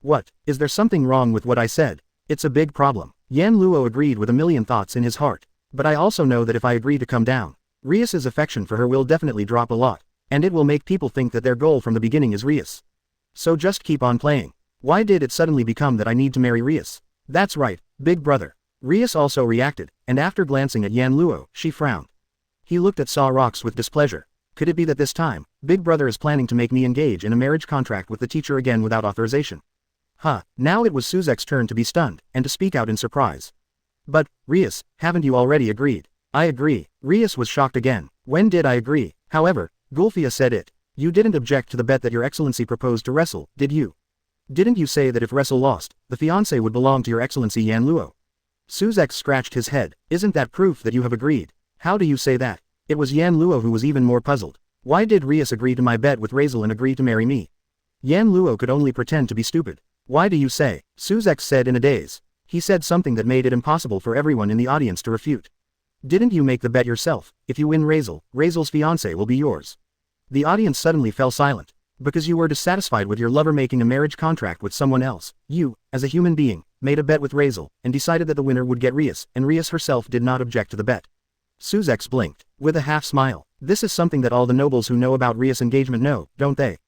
What, is there something wrong with what I said? It's a big problem. Yan Luo agreed with a million thoughts in his heart. But I also know that if I agree to come down, Rias's affection for her will definitely drop a lot, and it will make people think that their goal from the beginning is Rias. So just keep on playing. Why did it suddenly become that I need to marry Rias? That's right, big brother. Rias also reacted, and after glancing at Yan Luo, she frowned. He looked at Saw Rocks with displeasure. Could it be that this time, big brother is planning to make me engage in a marriage contract with the teacher again without authorization? Now it was Suzek's turn to be stunned, and to speak out in surprise. But, Rias, haven't you already agreed? I agree. Rias was shocked again. When did I agree? However, Gulfia said it. You didn't object to the bet that your excellency proposed to wrestle, did you? Didn't you say that if wrestle lost, the fiancé would belong to your excellency Yan Luo? Suzek scratched his head. Isn't that proof that you have agreed? How do you say that? It was Yan Luo who was even more puzzled. Why did Rias agree to my bet with Razel and agree to marry me? Yan Luo could only pretend to be stupid. Why do you say? Suzek said in a daze. He said something that made it impossible for everyone in the audience to refute. Didn't you make the bet yourself? If you win Razel, Razel's fiancé will be yours. The audience suddenly fell silent. Because you were dissatisfied with your lover making a marriage contract with someone else, you, as a human being, made a bet with Razel, and decided that the winner would get Rias, and Rias herself did not object to the bet. Suzek blinked, with a half smile. This is something that all the nobles who know about Rias' engagement know, don't they?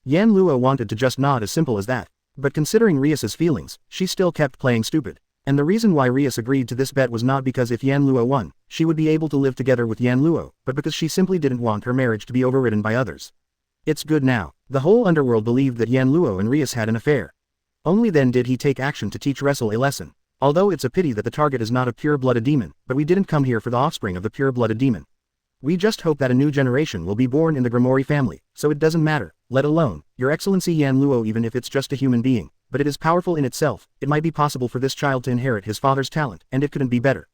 Yan Luo wanted to just nod as simple as that. But considering Rias's feelings, she still kept playing stupid. And the reason why Rias agreed to this bet was not because if Yan Luo won, she would be able to live together with Yan Luo, but because she simply didn't want her marriage to be overridden by others. It's good now. The whole underworld believed that Yan Luo and Rias had an affair. Only then did he take action to teach Wrestle a lesson. Although it's a pity that the target is not a pure-blooded demon, but we didn't come here for the offspring of the pure-blooded demon. We just hope that a new generation will be born in the Grimoire family, so it doesn't matter, let alone, your excellency Yan Luo even if it's just a human being, but it is powerful in itself, it might be possible for this child to inherit his father's talent, and it couldn't be better.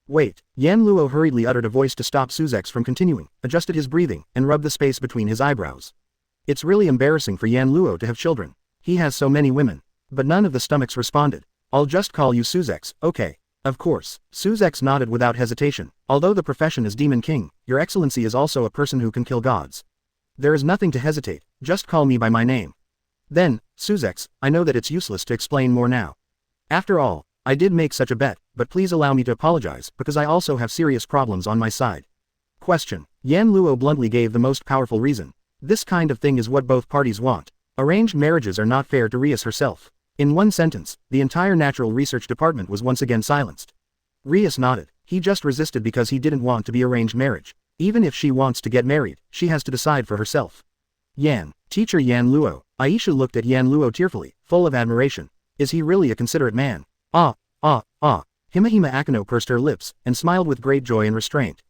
Wait, Yan Luo hurriedly uttered a voice to stop Suzex from continuing, adjusted his breathing, and rubbed the space between his eyebrows. It's really embarrassing for Yan Luo to have children. He has so many women. But none of the stomachs responded. I'll just call you Suzex, okay? Of course. Suzex nodded without hesitation. Although the profession is Demon King, your excellency is also a person who can kill gods. There is nothing to hesitate, just call me by my name. Then, Suzex, I know that it's useless to explain more now. After all, I did make such a bet, but please allow me to apologize because I also have serious problems on my side. Question. Yan Luo bluntly gave the most powerful reason. This kind of thing is what both parties want. Arranged marriages are not fair to Rias herself. In one sentence, the entire natural research department was once again silenced. Rias nodded. He just resisted because he didn't want to be arranged marriage. Even if she wants to get married, she has to decide for herself. Teacher Yan Luo. Aisha looked at Yan Luo tearfully, full of admiration. Is he really a considerate man? Himahima Akino pursed her lips, and smiled with great joy and restraint.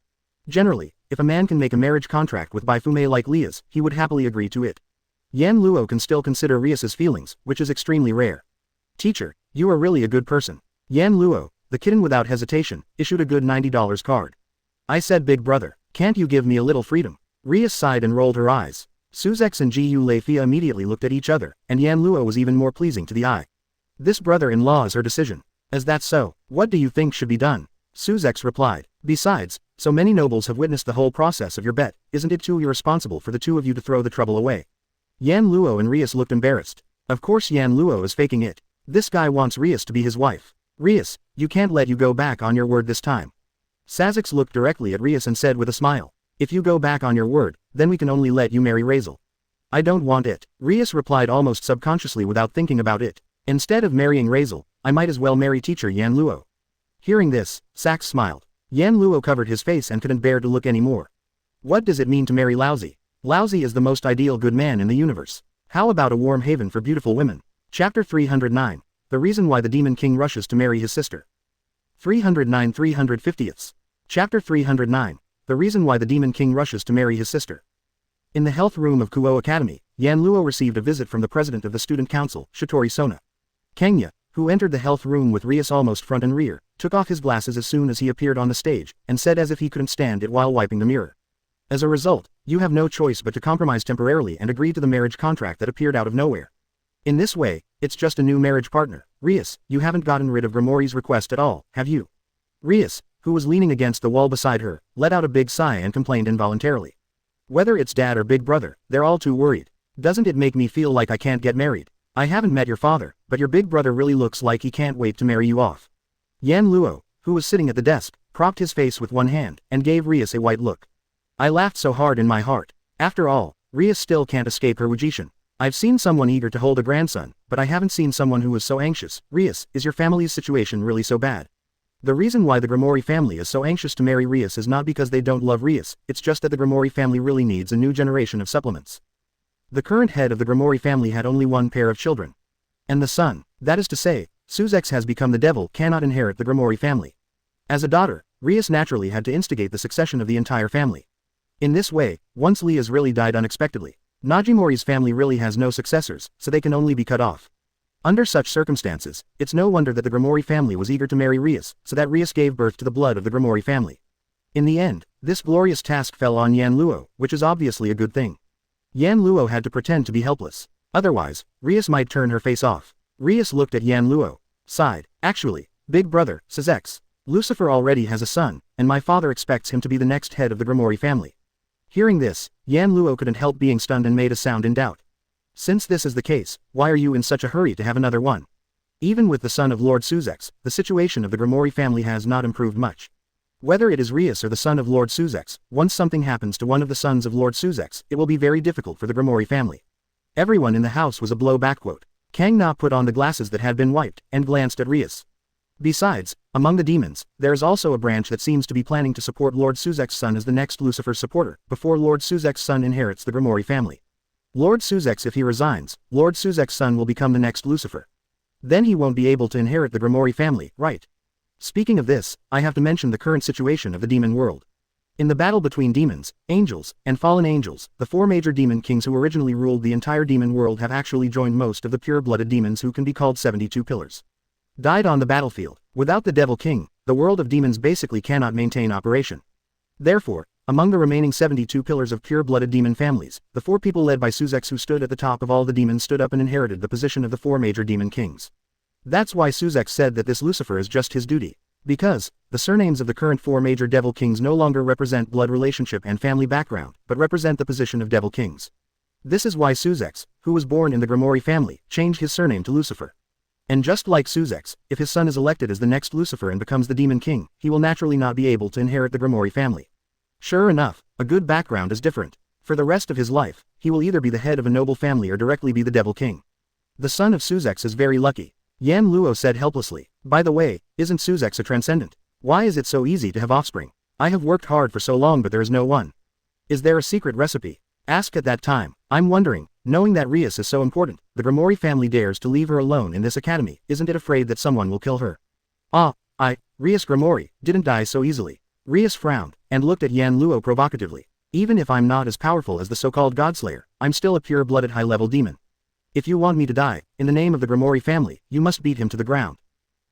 Generally, if a man can make a marriage contract with Baifume like Lia's, he would happily agree to it. Yan Luo can still consider Rias's feelings, which is extremely rare. Teacher, you are really a good person. Yan Luo, the kitten without hesitation, issued a good $90 card. I said big brother, can't you give me a little freedom? Rias sighed and rolled her eyes. Suzex and Gu Leifia immediately looked at each other, and Yan Luo was even more pleasing to the eye. This brother-in-law is her decision. Is that so? What do you think should be done? Suzex replied. Besides, so many nobles have witnessed the whole process of your bet, isn't it too irresponsible for the two of you to throw the trouble away? Yan Luo and Rias looked embarrassed. Of course Yan Luo is faking it. This guy wants Rias to be his wife. Rias, you can't let you go back on your word this time. Sazix looked directly at Rias and said with a smile. If you go back on your word, then we can only let you marry Razel. I don't want it. Rias replied almost subconsciously without thinking about it. Instead of marrying Razel, I might as well marry teacher Yan Luo. Hearing this, Sax smiled. Yan Luo covered his face and couldn't bear to look anymore. What does it mean to marry Lousy? Lousy is the most ideal good man in the universe. How about a warm haven for beautiful women? Chapter 309. The reason why the Demon King rushes to marry his sister. 309 350ths. Chapter 309. The reason why the Demon King rushes to marry his sister. In the health room of Kuo Academy, Yan Luo received a visit from the president of the student council, Shitori Sona. Kenya, who entered the health room with Rias almost front and rear, took off his glasses as soon as he appeared on the stage, and said as if he couldn't stand it while wiping the mirror. As a result, you have no choice but to compromise temporarily and agree to the marriage contract that appeared out of nowhere. In this way, it's just a new marriage partner. Rias, you haven't gotten rid of Grimori's request at all, have you? Rias, who was leaning against the wall beside her, let out a big sigh and complained involuntarily. Whether it's dad or big brother, they're all too worried. Doesn't it make me feel like I can't get married? I haven't met your father, but your big brother really looks like he can't wait to marry you off. Yan Luo, who was sitting at the desk, propped his face with one hand, and gave Rias a white look. I laughed so hard in my heart. After all, Rias still can't escape her Wujishin. I've seen someone eager to hold a grandson, but I haven't seen someone who was so anxious. Rias, is your family's situation really so bad? The reason why the Grimori family is so anxious to marry Rias is not because they don't love Rias, it's just that the Grimori family really needs a new generation of supplements. The current head of the Grimori family had only one pair of children. And the son, that is to say, Suzex has become the devil, cannot inherit the Grimori family. As a daughter, Rias naturally had to instigate the succession of the entire family. In this way, once Lias really died unexpectedly, Najimori's family really has no successors, so they can only be cut off. Under such circumstances, it's no wonder that the Grimori family was eager to marry Rias, so that Rias gave birth to the blood of the Grimori family. In the end, this glorious task fell on Yan Luo, which is obviously a good thing. Yan Luo had to pretend to be helpless. Otherwise, Rias might turn her face off. Rias looked at Yan Luo, sighed. Actually, big brother, Suzex, Lucifer already has a son, and my father expects him to be the next head of the Grimori family. Hearing this, Yan Luo couldn't help being stunned and made a sound in doubt. Since this is the case, why are you in such a hurry to have another one? Even with the son of Lord Suzex, the situation of the Grimori family has not improved much. Whether it is Rias or the son of Lord Suzex, once something happens to one of the sons of Lord Suzex, it will be very difficult for the Grimori family. Everyone in the house was a blow back. Kang Na put on the glasses that had been wiped, and glanced at Rias. Besides, among the demons, there is also a branch that seems to be planning to support Lord Suzex's son as the next Lucifer supporter, before Lord Suzex's son inherits the Grimori family. Lord Suzex, if he resigns, Lord Suzex's son will become the next Lucifer. Then he won't be able to inherit the Grimori family, right? Speaking of this, I have to mention the current situation of the demon world. In the battle between demons, angels, and fallen angels, the four major demon kings who originally ruled the entire demon world have actually joined most of the pure-blooded demons who can be called 72 pillars. Died on the battlefield. Without the Devil King, the world of demons basically cannot maintain operation. Therefore, among the remaining 72 pillars of pure-blooded demon families, the four people led by Suzex who stood at the top of all the demons stood up and inherited the position of the four major demon kings. That's why Suzex said that this Lucifer is just his duty. Because, the surnames of the current four major devil kings no longer represent blood relationship and family background, but represent the position of devil kings. This is why Suzex, who was born in the Grimori family, changed his surname to Lucifer. And just like Suzex, if his son is elected as the next Lucifer and becomes the Demon King, he will naturally not be able to inherit the Grimori family. Sure enough, a good background is different. For the rest of his life, he will either be the head of a noble family or directly be the Devil King. The son of Suzex is very lucky. Yan Luo said helplessly. By the way, isn't Suzex a transcendent? Why is it so easy to have offspring? I have worked hard for so long but there is no one. Is there a secret recipe? Asked at that time, I'm wondering, knowing that Rias is so important, the Grimori family dares to leave her alone in this academy, isn't it afraid that someone will kill her? Rias Grimori, didn't die so easily. Rias frowned, and looked at Yan Luo provocatively. Even if I'm not as powerful as the so-called Godslayer, I'm still a pure-blooded high-level demon. If you want me to die, in the name of the Grimori family, you must beat him to the ground.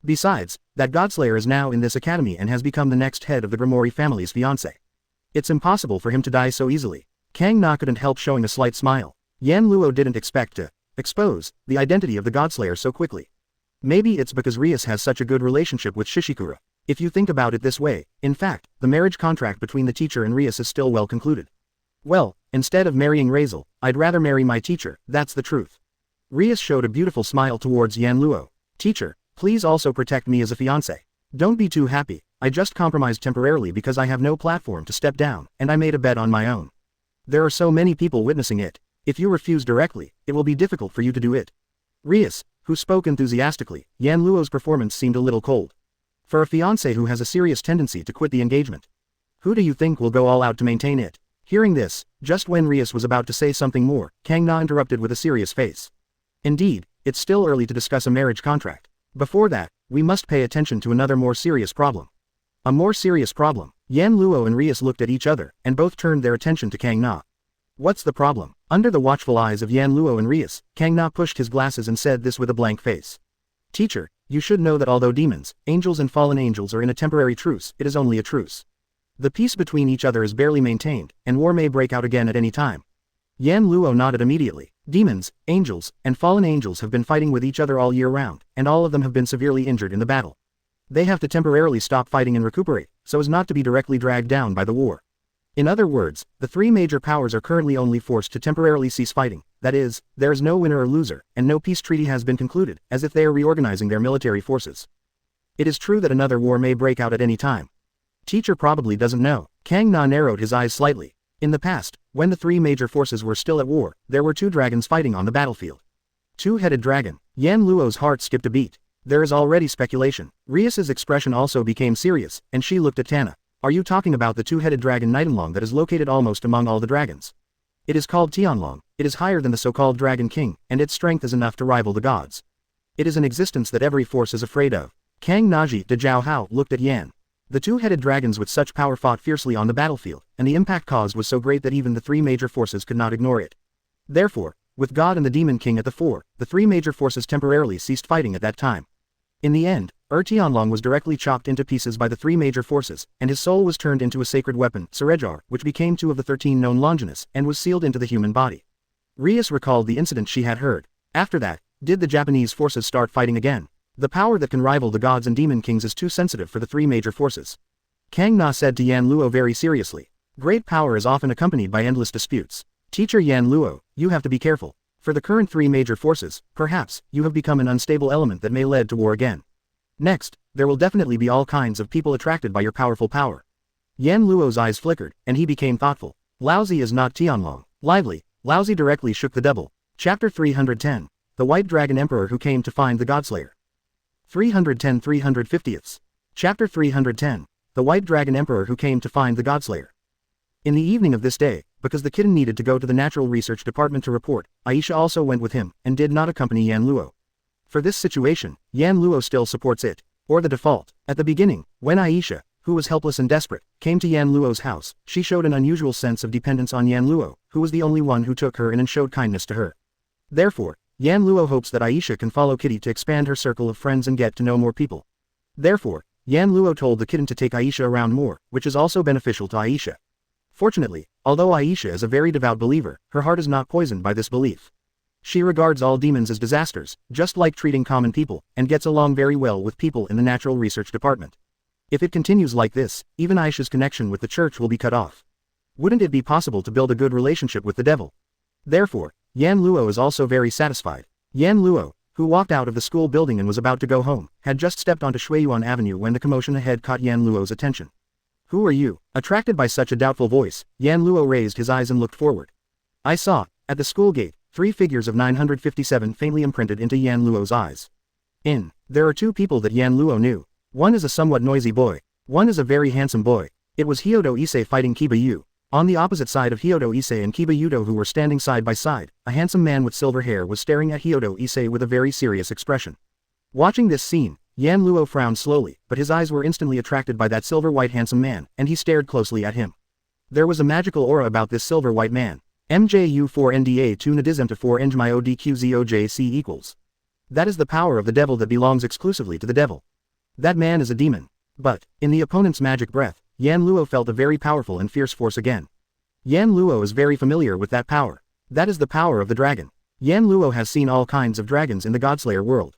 Besides, that Godslayer is now in this academy and has become the next head of the Grimori family's fiancé. It's impossible for him to die so easily. Kang Na couldn't help showing a slight smile. Yan Luo didn't expect to expose the identity of the Godslayer so quickly. Maybe it's because Rias has such a good relationship with Shishikura. If you think about it this way, in fact, the marriage contract between the teacher and Rias is still well concluded. Well, instead of marrying Razel, I'd rather marry my teacher, that's the truth. Rias showed a beautiful smile towards Yan Luo. Teacher, please also protect me as a fiancé. Don't be too happy, I just compromised temporarily because I have no platform to step down, and I made a bet on my own. There are so many people witnessing it. If you refuse directly, it will be difficult for you to do it. Rias, who spoke enthusiastically, Yan Luo's performance seemed a little cold. For a fiancé who has a serious tendency to quit the engagement. Who do you think will go all out to maintain it? Hearing this, just when Rias was about to say something more, Kang Na interrupted with a serious face. Indeed, it's still early to discuss a marriage contract. Before that, we must pay attention to another more serious problem. A more serious problem? Yan Luo and Rias looked at each other, and both turned their attention to Kang Na. What's the problem? Under the watchful eyes of Yan Luo and Rias, Kang Na pushed his glasses and said this with a blank face. Teacher, you should know that although demons, angels and fallen angels are in a temporary truce, it is only a truce. The peace between each other is barely maintained, and war may break out again at any time. Yan Luo nodded immediately. Demons, angels, and fallen angels have been fighting with each other all year round, and all of them have been severely injured in the battle. They have to temporarily stop fighting and recuperate, so as not to be directly dragged down by the war. In other words, the three major powers are currently only forced to temporarily cease fighting, that is, there is no winner or loser, and no peace treaty has been concluded, as if they are reorganizing their military forces. It is true that another war may break out at any time. Teacher probably doesn't know. Kang Na narrowed his eyes slightly. In the past, when the three major forces were still at war, there were two dragons fighting on the battlefield. Two-headed dragon. Yan Luo's heart skipped a beat. There is already speculation. Rias's expression also became serious, and she looked at Tana. Are you talking about the two-headed dragon Nightenlong that is located almost among all the dragons? It is called Tianlong. It is higher than the so-called Dragon King, and its strength is enough to rival the gods. It is an existence that every force is afraid of. Kang Naji de Zhao Hao looked at Yan. The two-headed dragons with such power fought fiercely on the battlefield, and the impact caused was so great that even the three major forces could not ignore it. Therefore, with God and the Demon King at the fore, the three major forces temporarily ceased fighting at that time. In the end, Tianlong was directly chopped into pieces by the three major forces, and his soul was turned into a sacred weapon, Serejar, which became two of the 13 known Longinus, and was sealed into the human body. Rias recalled the incident she had heard. After that, did the Japanese forces start fighting again? The power that can rival the gods and demon kings is too sensitive for the three major forces. Kang Na said to Yan Luo very seriously. Great power is often accompanied by endless disputes. Teacher Yan Luo, you have to be careful. For the current three major forces, perhaps, you have become an unstable element that may lead to war again. Next, there will definitely be all kinds of people attracted by your powerful power. Yan Luo's eyes flickered, and he became thoughtful. Laozi is not Tianlong. Lively, Laozi directly shook the double. Chapter 310. The White Dragon Emperor Who Came to Find the Godslayer. 310 350ths. Chapter 310. The White Dragon Emperor Who Came to Find the Godslayer. In the evening of this day, because the kitten needed to go to the Natural Research Department to report, Aisha also went with him, and did not accompany Yan Luo. For this situation, Yan Luo still supports it, or the default. At the beginning, when Aisha, who was helpless and desperate, came to Yan Luo's house, she showed an unusual sense of dependence on Yan Luo, who was the only one who took her in and showed kindness to her. Therefore, Yan Luo hopes that Aisha can follow Kitty to expand her circle of friends and get to know more people. Therefore, Yan Luo told the kitten to take Aisha around more, which is also beneficial to Aisha. Fortunately, although Aisha is a very devout believer, her heart is not poisoned by this belief. She regards all demons as disasters, just like treating common people, and gets along very well with people in the Natural Research Department. If it continues like this, even Aisha's connection with the church will be cut off. Wouldn't it be possible to build a good relationship with the devil? Therefore, Yan Luo is also very satisfied. Yan Luo, who walked out of the school building and was about to go home, had just stepped onto Shuiyuan Avenue when the commotion ahead caught Yan Luo's attention. Who are you? Attracted by such a doubtful voice, Yan Luo raised his eyes and looked forward. I saw, at the school gate, 3 figures of 957 faintly imprinted into Yan Luo's eyes. There are 2 people that Yan Luo knew. One is a somewhat noisy boy. One is a very handsome boy. It was Hyodo Issei fighting Kiba Yu. On the opposite side of Hyodo Issei and Kiba Yudo, who were standing side by side, a handsome man with silver hair was staring at Hyodo Issei with a very serious expression. Watching this scene, Yan Luo frowned slowly, but his eyes were instantly attracted by that silver-white handsome man, and he stared closely at him. There was a magical aura about this silver-white man. MJU4NDA 2 Nadizemta 4 NJMIODQZOJC equals. That is the power of the devil that belongs exclusively to the devil. That man is a demon. But, in the opponent's magic breath, Yan Luo felt a very powerful and fierce force again. Yan Luo is very familiar with that power. That is the power of the dragon. Yan Luo has seen all kinds of dragons in the Godslayer world.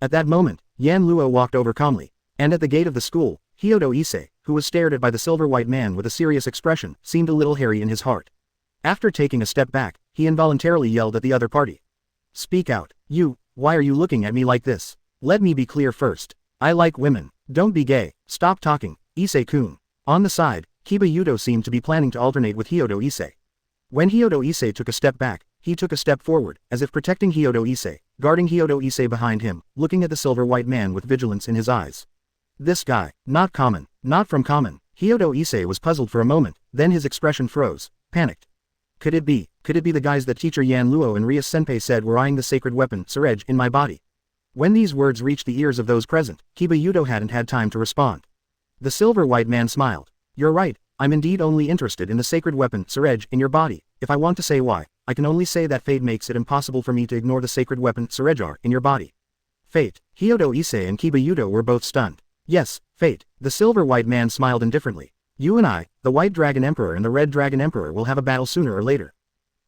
At that moment, Yan Luo walked over calmly, and at the gate of the school, Hyodo Issei, who was stared at by the silver-white man with a serious expression, seemed a little hairy in his heart. After taking a step back, he involuntarily yelled at the other party. Speak out. Why are you looking at me like this? Let me be clear first. I like women. Don't be gay. Stop talking, Issei-kun. On the side, Kiba Yudo seemed to be planning to alternate with Hyodo Issei. When Hyodo Issei took a step back, he took a step forward, as if protecting Hyodo Issei, guarding Hyodo Issei behind him, looking at the silver-white man with vigilance in his eyes. This guy, not common, not from common. Hyodo Issei was puzzled for a moment, then his expression froze, panicked. Could it be the guys that teacher Yan Luo and Rias Senpai said were eyeing the sacred weapon, Surej, in my body? When these words reached the ears of those present, Kiba Yudo hadn't had time to respond. The silver-white man smiled. You're right, I'm indeed only interested in the sacred weapon, Surej, in your body. If I want to say why, I can only say that fate makes it impossible for me to ignore the sacred weapon, Surejar, in your body. Fate. Hyodo Issei and Kiba Yudo were both stunned. Yes, fate. The silver white man smiled indifferently. You and I, the White Dragon Emperor and the Red Dragon Emperor will have a battle sooner or later.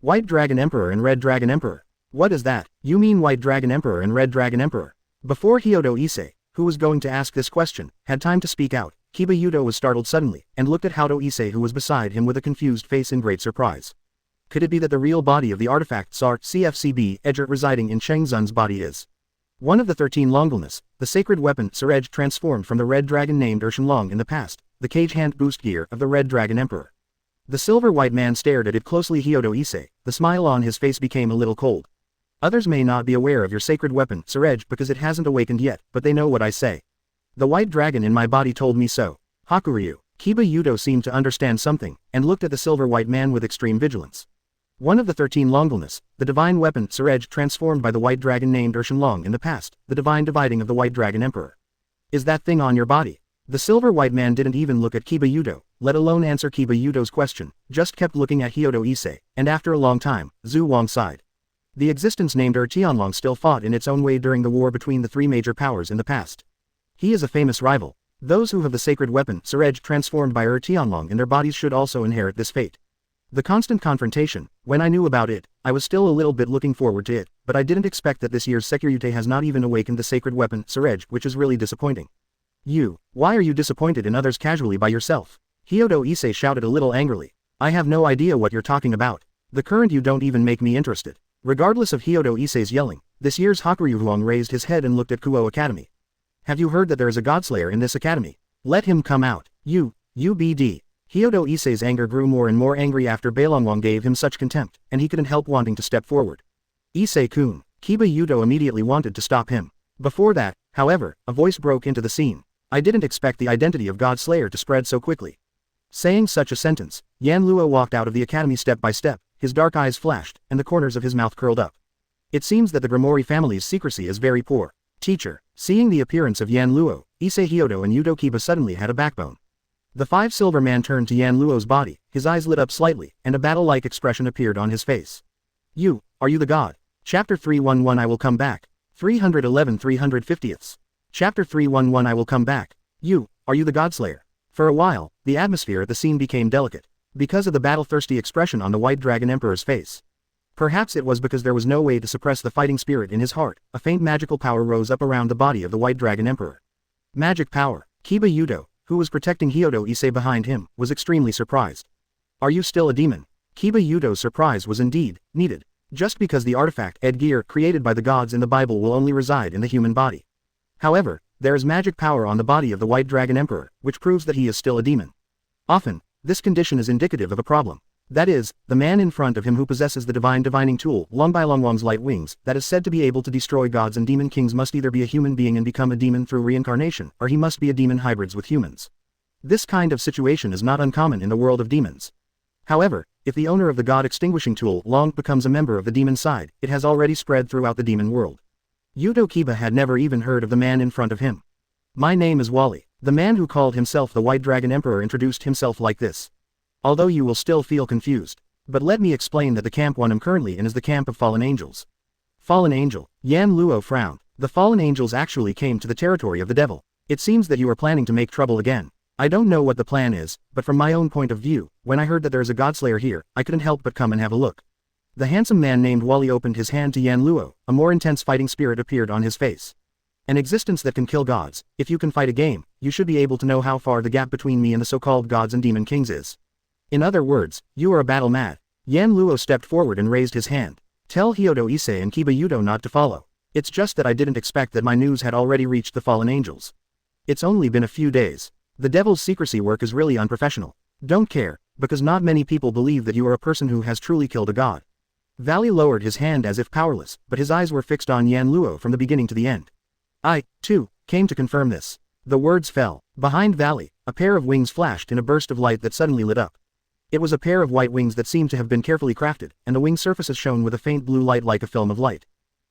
White Dragon Emperor and Red Dragon Emperor. What is that? You mean White Dragon Emperor and Red Dragon Emperor? Before Hyodo Issei, who was going to ask this question, had time to speak out, Kiba Yudo was startled suddenly, and looked at Hyodo Issei who was beside him with a confused face in great surprise. Could it be that the real body of the artifact Sart CFCB Edger residing in Shengzun's body is one of the 13 Longlness, the sacred weapon Surej transformed from the red dragon named Urshenlong in the past, the cage hand boost gear of the Red Dragon Emperor? The silver white man stared at it closely. Hyodo Issei, the smile on his face became a little cold. Others may not be aware of your sacred weapon, Surej, because it hasn't awakened yet, but they know what I say. The white dragon in my body told me so. Hakuryu. Kiba Yudo seemed to understand something, and looked at the silver white man with extreme vigilance. One of the 13 Longlness, the divine weapon Surej transformed by the white dragon named Urshenlong in the past, the divine dividing of the White Dragon Emperor. Is that thing on your body? The silver white man didn't even look at Kiba Yudo, let alone answer Kiba Yudo's question, just kept looking at Hyodo Issei, and after a long time, Zhu Wang sighed. The existence named Tianlong still fought in its own way during the war between the three major powers in the past. He is a famous rival. Those who have the sacred weapon Surej transformed by Tianlong in their bodies should also inherit this fate. The constant confrontation, when I knew about it, I was still a little bit looking forward to it, but I didn't expect that this year's Sekyurute has not even awakened the sacred weapon Surej, which is really disappointing. Why are you disappointed in others casually by yourself? Hyodo Issei shouted a little angrily. I have no idea what you're talking about. The current you don't even make me interested. Regardless of Hyodo Issei's yelling, this year's Hakuryu Huang raised his head and looked at Kuo Academy. Have you heard that there is a Godslayer in this academy? Let him come out. UBD. Hyodo Issei's anger grew more and more angry after Bailongwang gave him such contempt, and he couldn't help wanting to step forward. Issei-kun. Kiba Yudo immediately wanted to stop him. Before that, however, a voice broke into the scene. I didn't expect the identity of Godslayer to spread so quickly. Saying such a sentence, Yan Luo walked out of the academy step by step, his dark eyes flashed, and the corners of his mouth curled up. It seems that the Grimoire family's secrecy is very poor. Teacher. Seeing the appearance of Yan Luo, Issei Hyodo and Yudo Kiba suddenly had a backbone. The five silver man turned to Yan Luo's body, his eyes lit up slightly, and a battle-like expression appeared on his face. Are you the god? Chapter 311 I will come back. 311 350ths. Chapter 311 I will come back. Are you the Godslayer? For a while, the atmosphere at the scene became delicate, because of the battle-thirsty expression on the White Dragon Emperor's face. Perhaps it was because there was no way to suppress the fighting spirit in his heart, a faint magical power rose up around the body of the White Dragon Emperor. Magic power. Kiba Yudo, who was protecting Hyodo Issei behind him, was extremely surprised. Are you still a demon? Kiba Yudo's surprise was indeed needed, just because the artifact Edgear created by the gods in the Bible will only reside in the human body. However, there is magic power on the body of the White Dragon Emperor, which proves that he is still a demon. Often, this condition is indicative of a problem. That is, the man in front of him who possesses the divine divining tool Longbylongwang's light wings, that is said to be able to destroy gods and demon kings must either be a human being and become a demon through reincarnation, or he must be a demon hybrids with humans. This kind of situation is not uncommon in the world of demons. However, if the owner of the god extinguishing tool Long becomes a member of the demon side, it has already spread throughout the demon world. Yudo Kiba had never even heard of the man in front of him. My name is Wally. The man who called himself the White Dragon Emperor introduced himself like this. Although you will still feel confused. But let me explain that the camp one I'm currently in is the camp of fallen angels. Fallen angel. Yan Luo frowned. The fallen angels actually came to the territory of the devil. It seems that you are planning to make trouble again. I don't know what the plan is, but from my own point of view, when I heard that there is a Godslayer here, I couldn't help but come and have a look. The handsome man named Wally opened his hand to Yan Luo, a more intense fighting spirit appeared on his face. An existence that can kill gods. If you can fight a game, you should be able to know how far the gap between me and the so-called gods and demon kings is. In other words, you are a battle mad. Yan Luo stepped forward and raised his hand. Tell Hyodo Issei and Kiba Yudo not to follow. It's just that I didn't expect that my news had already reached the fallen angels. It's only been a few days. The devil's secrecy work is really unprofessional. Don't care, because not many people believe that you are a person who has truly killed a god. Valley lowered his hand as if powerless, but his eyes were fixed on Yan Luo from the beginning to the end. I, too, came to confirm this. The words fell. Behind Valley, a pair of wings flashed in a burst of light that suddenly lit up. It was a pair of white wings that seemed to have been carefully crafted, and the wing surfaces shone with a faint blue light like a film of light.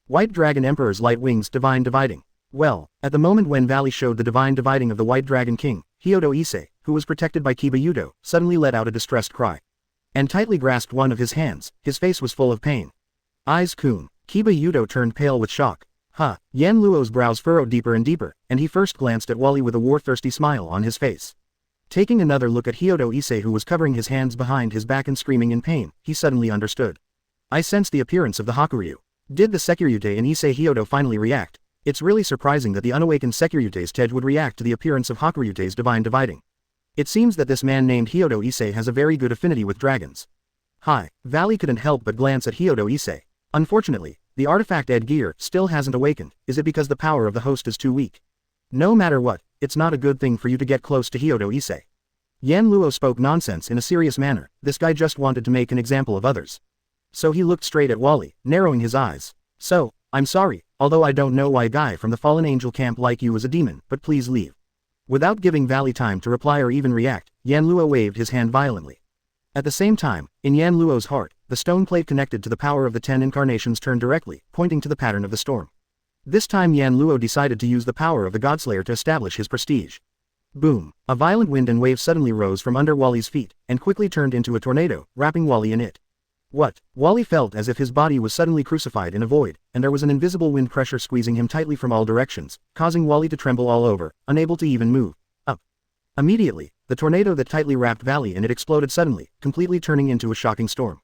White Dragon Emperor's light wings divine dividing. Well, at the moment when Valley showed the divine dividing of the White Dragon King, Hyodo Issei, who was protected by Kiba Yudo, suddenly let out a distressed cry. And tightly grasped one of his hands, his face was full of pain. Eyes-kun. Kiba Yudo turned pale with shock. Yan Luo's brows furrowed deeper and deeper, and he first glanced at Wally with a war-thirsty smile on his face. Taking another look at Hyodo Issei, who was covering his hands behind his back and screaming in pain, he suddenly understood. I sensed the appearance of the Hakuryu. Did the Sekiryute and Issei Hyodo finally react? It's really surprising that the unawakened Sekiryute's Tej would react to the appearance of Hakuryute's divine dividing. It seems that this man named Hyodo Issei has a very good affinity with dragons. Valley couldn't help but glance at Hyodo Issei. Unfortunately, the artifact Ed Gear still hasn't awakened. Is it because the power of the host is too weak? No matter what, it's not a good thing for you to get close to Hyodo Issei. Yan Luo spoke nonsense in a serious manner. This guy just wanted to make an example of others. So he looked straight at Wally, narrowing his eyes. So, I'm sorry, although I don't know why a guy from the fallen angel camp like you is a demon, but please leave. Without giving Valley time to reply or even react, Yan Luo waved his hand violently. At the same time, in Yan Luo's heart, the stone plate connected to the power of the 10 incarnations turned directly, pointing to the pattern of the storm. This time Yan Luo decided to use the power of the Godslayer to establish his prestige. Boom! A violent wind and wave suddenly rose from under Wally's feet, and quickly turned into a tornado, wrapping Wally in it. What? Wally felt as if his body was suddenly crucified in a void, and there was an invisible wind pressure squeezing him tightly from all directions, causing Wally to tremble all over, unable to even move. Up. Immediately, the tornado that tightly wrapped Valley in it exploded suddenly, completely turning into a shocking storm.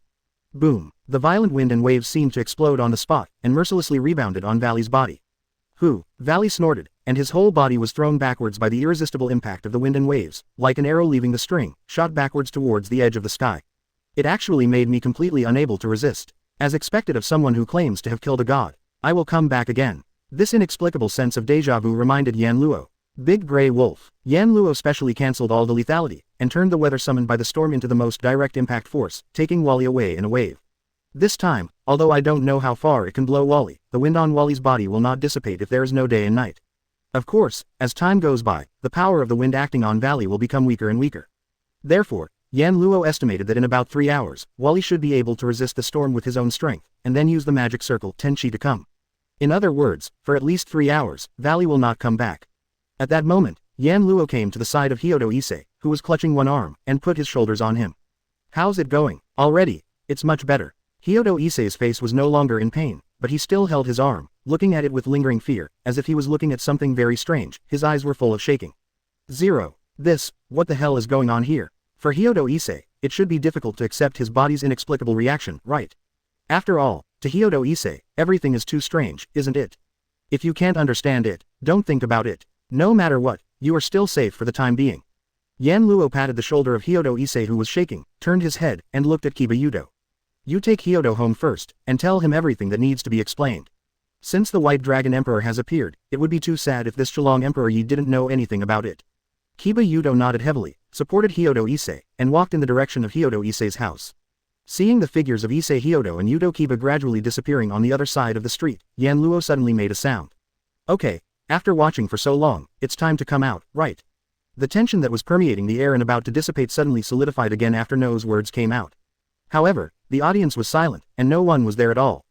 Boom! The violent wind and waves seemed to explode on the spot, and mercilessly rebounded on Valley's body. Valley snorted, and his whole body was thrown backwards by the irresistible impact of the wind and waves, like an arrow leaving the string, shot backwards towards the edge of the sky. It actually made me completely unable to resist. As expected of someone who claims to have killed a god. I will come back again. This inexplicable sense of deja vu reminded Yan Luo. Big Grey Wolf. Yan Luo specially cancelled all the lethality, and turned the weather summoned by the storm into the most direct impact force, taking Wally away in a wave. This time, although I don't know how far it can blow Wally, the wind on Wally's body will not dissipate if there is no day and night. Of course, as time goes by, the power of the wind acting on Valley will become weaker and weaker. Therefore, Yan Luo estimated that in about 3 hours, Wally should be able to resist the storm with his own strength, and then use the magic circle Tenchi to come. In other words, for at least 3 hours, Valley will not come back. At that moment, Yan Luo came to the side of Hyodo Issei, who was clutching one arm, and put his shoulders on him. How's it going? Already? It's much better. Hyodo Issei's face was no longer in pain, but he still held his arm, looking at it with lingering fear, as if he was looking at something very strange. His eyes were full of shaking. What the hell is going on here? For Hyodo Issei, it should be difficult to accept his body's inexplicable reaction, right? After all, to Hyodo Issei, everything is too strange, isn't it? If you can't understand it, don't think about it. No matter what, you are still safe for the time being. Yan Luo patted the shoulder of Hyodo Issei, who was shaking, turned his head, and looked at Kiba Yudo. You take Hyodo home first, and tell him everything that needs to be explained. Since the White Dragon Emperor has appeared, it would be too sad if this Chulong Emperor Yi didn't know anything about it. Kiba Yudo nodded heavily, supported Hyodo Issei, and walked in the direction of Hyodo Issei's house. Seeing the figures of Issei Hyodo and Yudo Kiba gradually disappearing on the other side of the street, Yan Luo suddenly made a sound. Okay, after watching for so long, it's time to come out, right? The tension that was permeating the air and about to dissipate suddenly solidified again after No's words came out. However, the audience was silent, and no one was there at all.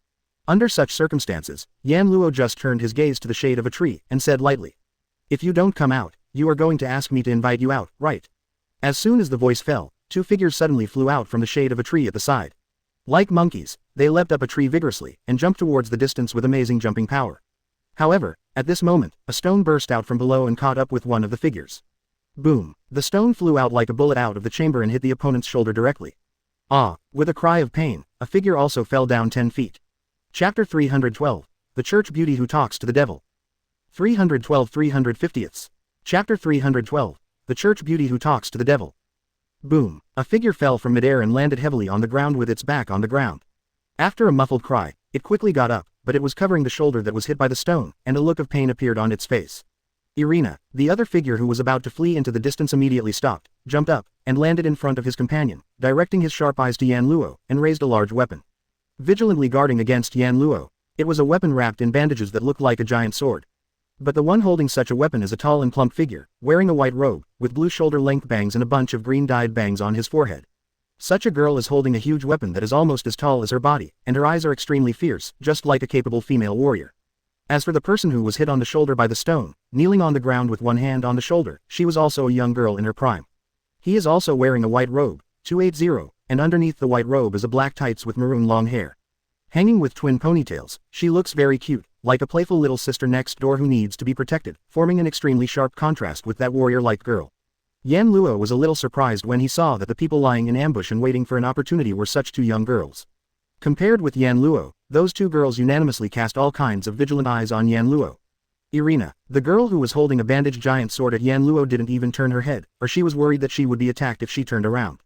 Under such circumstances, Yan Luo just turned his gaze to the shade of a tree, and said lightly. If you don't come out, you are going to ask me to invite you out, right? As soon as the voice fell, 2 figures suddenly flew out from the shade of a tree at the side. Like monkeys, they leapt up a tree vigorously, and jumped towards the distance with amazing jumping power. However, at this moment, a stone burst out from below and caught up with one of the figures. Boom! The stone flew out like a bullet out of the chamber and hit the opponent's shoulder directly. With a cry of pain, a figure also fell down 10 feet. Chapter 312. The Church Beauty Who Talks to the Devil. 312-350ths. Chapter 312. The Church Beauty Who Talks to the Devil. Boom! A figure fell from midair and landed heavily on the ground with its back on the ground. After a muffled cry, it quickly got up, but it was covering the shoulder that was hit by the stone, and a look of pain appeared on its face. Irina, the other figure who was about to flee into the distance, immediately stopped, jumped up, and landed in front of his companion, directing his sharp eyes to Yan Luo, and raised a large weapon. Vigilantly guarding against Yan Luo, it was a weapon wrapped in bandages that looked like a giant sword. But the one holding such a weapon is a tall and plump figure, wearing a white robe, with blue shoulder-length bangs and a bunch of green-dyed bangs on his forehead. Such a girl is holding a huge weapon that is almost as tall as her body, and her eyes are extremely fierce, just like a capable female warrior. As for the person who was hit on the shoulder by the stone, kneeling on the ground with one hand on the shoulder, she was also a young girl in her prime. He is also wearing a white robe, 280, and underneath the white robe is a black tights with maroon long hair. Hanging with twin ponytails, she looks very cute, like a playful little sister next door who needs to be protected, forming an extremely sharp contrast with that warrior-like girl. Yan Luo was a little surprised when he saw that the people lying in ambush and waiting for an opportunity were such two young girls. Compared with Yan Luo, those two girls unanimously cast all kinds of vigilant eyes on Yan Luo. Irina, the girl who was holding a bandaged giant sword at Yan Luo, didn't even turn her head, or she was worried that she would be attacked if she turned around.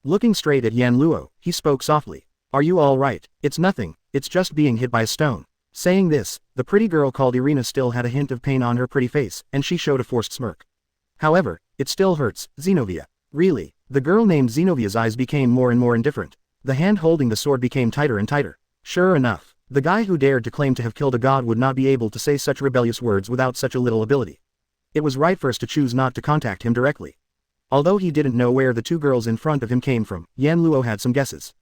Looking straight at Yan Luo, he spoke softly. "Are you all right? It's nothing, it's just being hit by a stone." Saying this, the pretty girl called Irina still had a hint of pain on her pretty face, and she showed a forced smirk. "However, it still hurts, Zenobia." "Really?" The girl named Zenovia's eyes became more and more indifferent. The hand holding the sword became tighter and tighter. Sure enough, the guy who dared to claim to have killed a god would not be able to say such rebellious words without such a little ability. It was right for us to choose not to contact him directly. Although he didn't know where the two girls in front of him came from, Yan Luo had some guesses.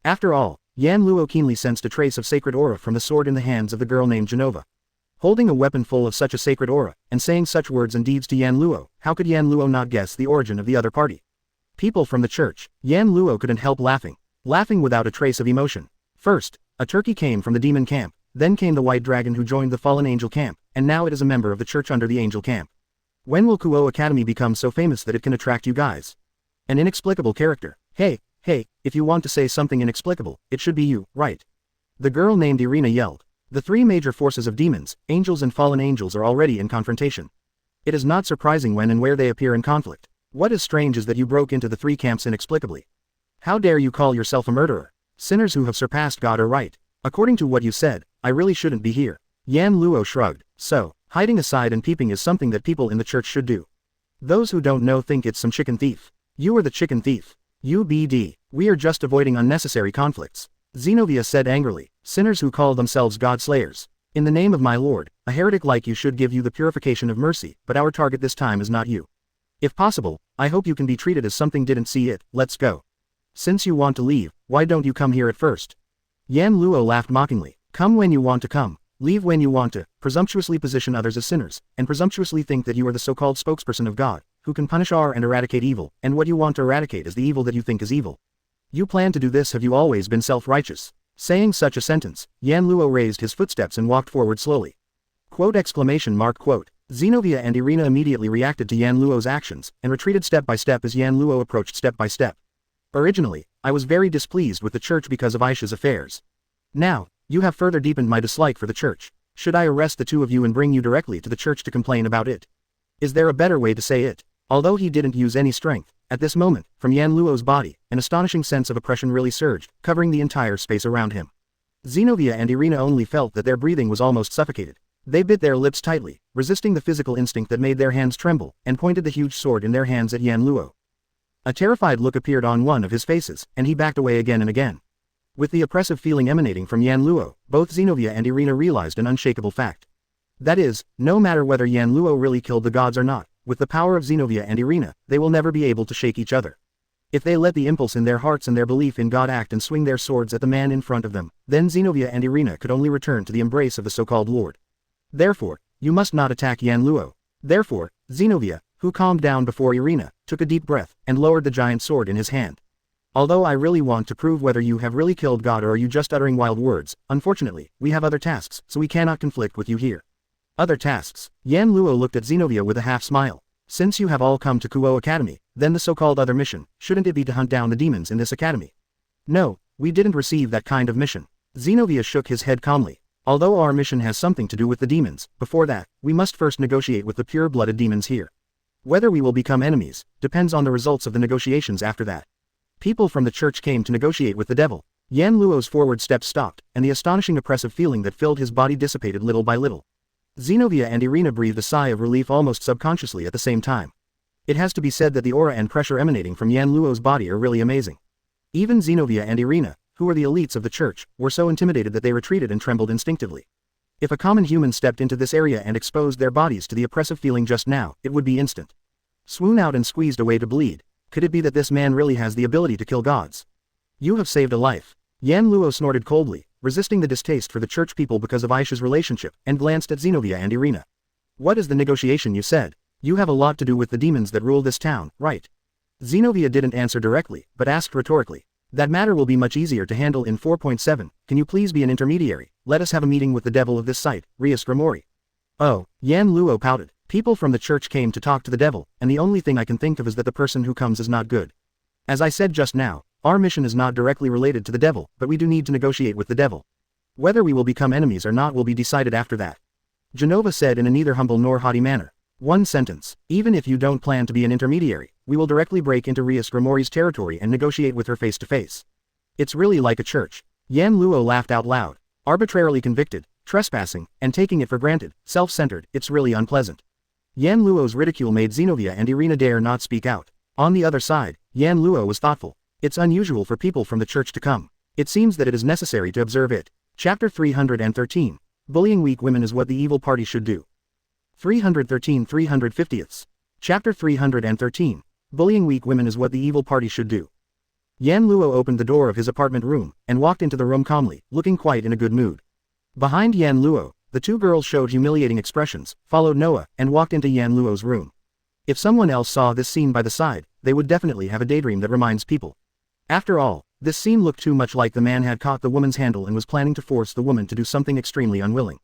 After all, Yan Luo keenly sensed a trace of sacred aura from the sword in the hands of the girl named Genova. Holding a weapon full of such a sacred aura, and saying such words and deeds to Yan Luo, how could Yan Luo not guess the origin of the other party? People from the church. Yan Luo couldn't help laughing. Laughing without a trace of emotion. First, a turkey came from the demon camp, then came the white dragon who joined the fallen angel camp, and now it is a member of the church under the angel camp. When will Kuo Academy become so famous that it can attract you guys? An inexplicable character. Hey, if you want to say something inexplicable, it should be you, right? The girl named Irina yelled. The three major forces of demons, angels and fallen angels are already in confrontation. It is not surprising when and where they appear in conflict. What is strange is that you broke into the three camps inexplicably. How dare you call yourself a murderer? Sinners who have surpassed God are right. According to what you said, I really shouldn't be here. Yan Luo shrugged. So, hiding aside and peeping is something that people in the church should do. Those who don't know think it's some chicken thief. You are the chicken thief. UBD. We are just avoiding unnecessary conflicts. Zenobia said angrily. Sinners who call themselves God slayers. In the name of my lord, a heretic like you should give you the purification of mercy, but our target this time is not you. If possible, I hope you can be treated as something didn't see it. Let's go. Since you want to leave, why don't you come here at first? Yan Luo laughed mockingly. Come when you want to come, leave when you want to, presumptuously position others as sinners, and presumptuously think that you are the so-called spokesperson of God, who can punish and eradicate evil, and what you want to eradicate is the evil that you think is evil. You plan to do this. Have you always been self-righteous? Saying such a sentence, Yan Luo raised his footsteps and walked forward slowly. Quote! Zenobia and Irina immediately reacted to Yan Luo's actions, and retreated step by step as Yan Luo approached step by step. Originally, I was very displeased with the church because of Aisha's affairs. Now, you have further deepened my dislike for the church. Should I arrest the two of you and bring you directly to the church to complain about it? Is there a better way to say it? Although he didn't use any strength, at this moment, from Yan Luo's body, an astonishing sense of oppression really surged, covering the entire space around him. Zenobia and Irina only felt that their breathing was almost suffocated. They bit their lips tightly, resisting the physical instinct that made their hands tremble, and pointed the huge sword in their hands at Yan Luo. A terrified look appeared on one of his faces, and he backed away again and again. With the oppressive feeling emanating from Yan Luo, both Zenobia and Irina realized an unshakable fact. That is, no matter whether Yan Luo really killed the gods or not, with the power of Zenobia and Irina, they will never be able to shake each other. If they let the impulse in their hearts and their belief in God act and swing their swords at the man in front of them, then Zenobia and Irina could only return to the embrace of the so-called Lord. Therefore, you must not attack Yan Luo. Therefore, Zenobia, who calmed down before Irina, took a deep breath, and lowered the giant sword in his hand. Although I really want to prove whether you have really killed God or are you just uttering wild words, unfortunately, we have other tasks, so we cannot conflict with you here. Other tasks? Yan Luo looked at Zenobia with a half smile. Since you have all come to Kuo Academy, then the so-called other mission, shouldn't it be to hunt down the demons in this academy? No, we didn't receive that kind of mission. Zenobia shook his head calmly. Although our mission has something to do with the demons, before that, we must first negotiate with the pure-blooded demons here. Whether we will become enemies, depends on the results of the negotiations after that. People from the church came to negotiate with the devil. Yan Luo's forward steps stopped, and the astonishing oppressive feeling that filled his body dissipated little by little. Zenobia and Irina breathed a sigh of relief almost subconsciously at the same time. It has to be said that the aura and pressure emanating from Yan Luo's body are really amazing. Even Zenobia and Irina, who are the elites of the church, were so intimidated that they retreated and trembled instinctively. If a common human stepped into this area and exposed their bodies to the oppressive feeling just now, it would be instant. Swoon out and squeezed away to bleed. Could it be that this man really has the ability to kill gods? You have saved a life. Yan Luo snorted coldly, resisting the distaste for the church people because of Aisha's relationship, and glanced at Zenobia and Irina. What is the negotiation you said? You have a lot to do with the demons that rule this town, right? Zenobia didn't answer directly, but asked rhetorically. That matter will be much easier to handle in 4.7, can you please be an intermediary, let us have a meeting with the devil of this site, Rias Grimori. Oh, Yan Luo pouted. People from the church came to talk to the devil, and the only thing I can think of is that the person who comes is not good. As I said just now, our mission is not directly related to the devil, but we do need to negotiate with the devil. Whether we will become enemies or not will be decided after that. Genova said in a neither humble nor haughty manner. One sentence. Even if you don't plan to be an intermediary, we will directly break into Rias Grimori's territory and negotiate with her face to face. It's really like a church. Yan Luo laughed out loud. Arbitrarily convicted, trespassing, and taking it for granted, self-centered, it's really unpleasant. Yan Luo's ridicule made Zenobia and Irina dare not speak out. On the other side, Yan Luo was thoughtful. It's unusual for people from the church to come. It seems that it is necessary to observe it. Chapter 313. Bullying weak women is what the evil party should do. 313 350ths. Chapter 313. Bullying weak women is what the evil party should do. Yan Luo opened the door of his apartment room, and walked into the room calmly, looking quite in a good mood. Behind Yan Luo, the two girls showed humiliating expressions, followed Noah, and walked into Yan Luo's room. If someone else saw this scene by the side, they would definitely have a daydream that reminds people. After all, this scene looked too much like the man had caught the woman's handle and was planning to force the woman to do something extremely unwilling.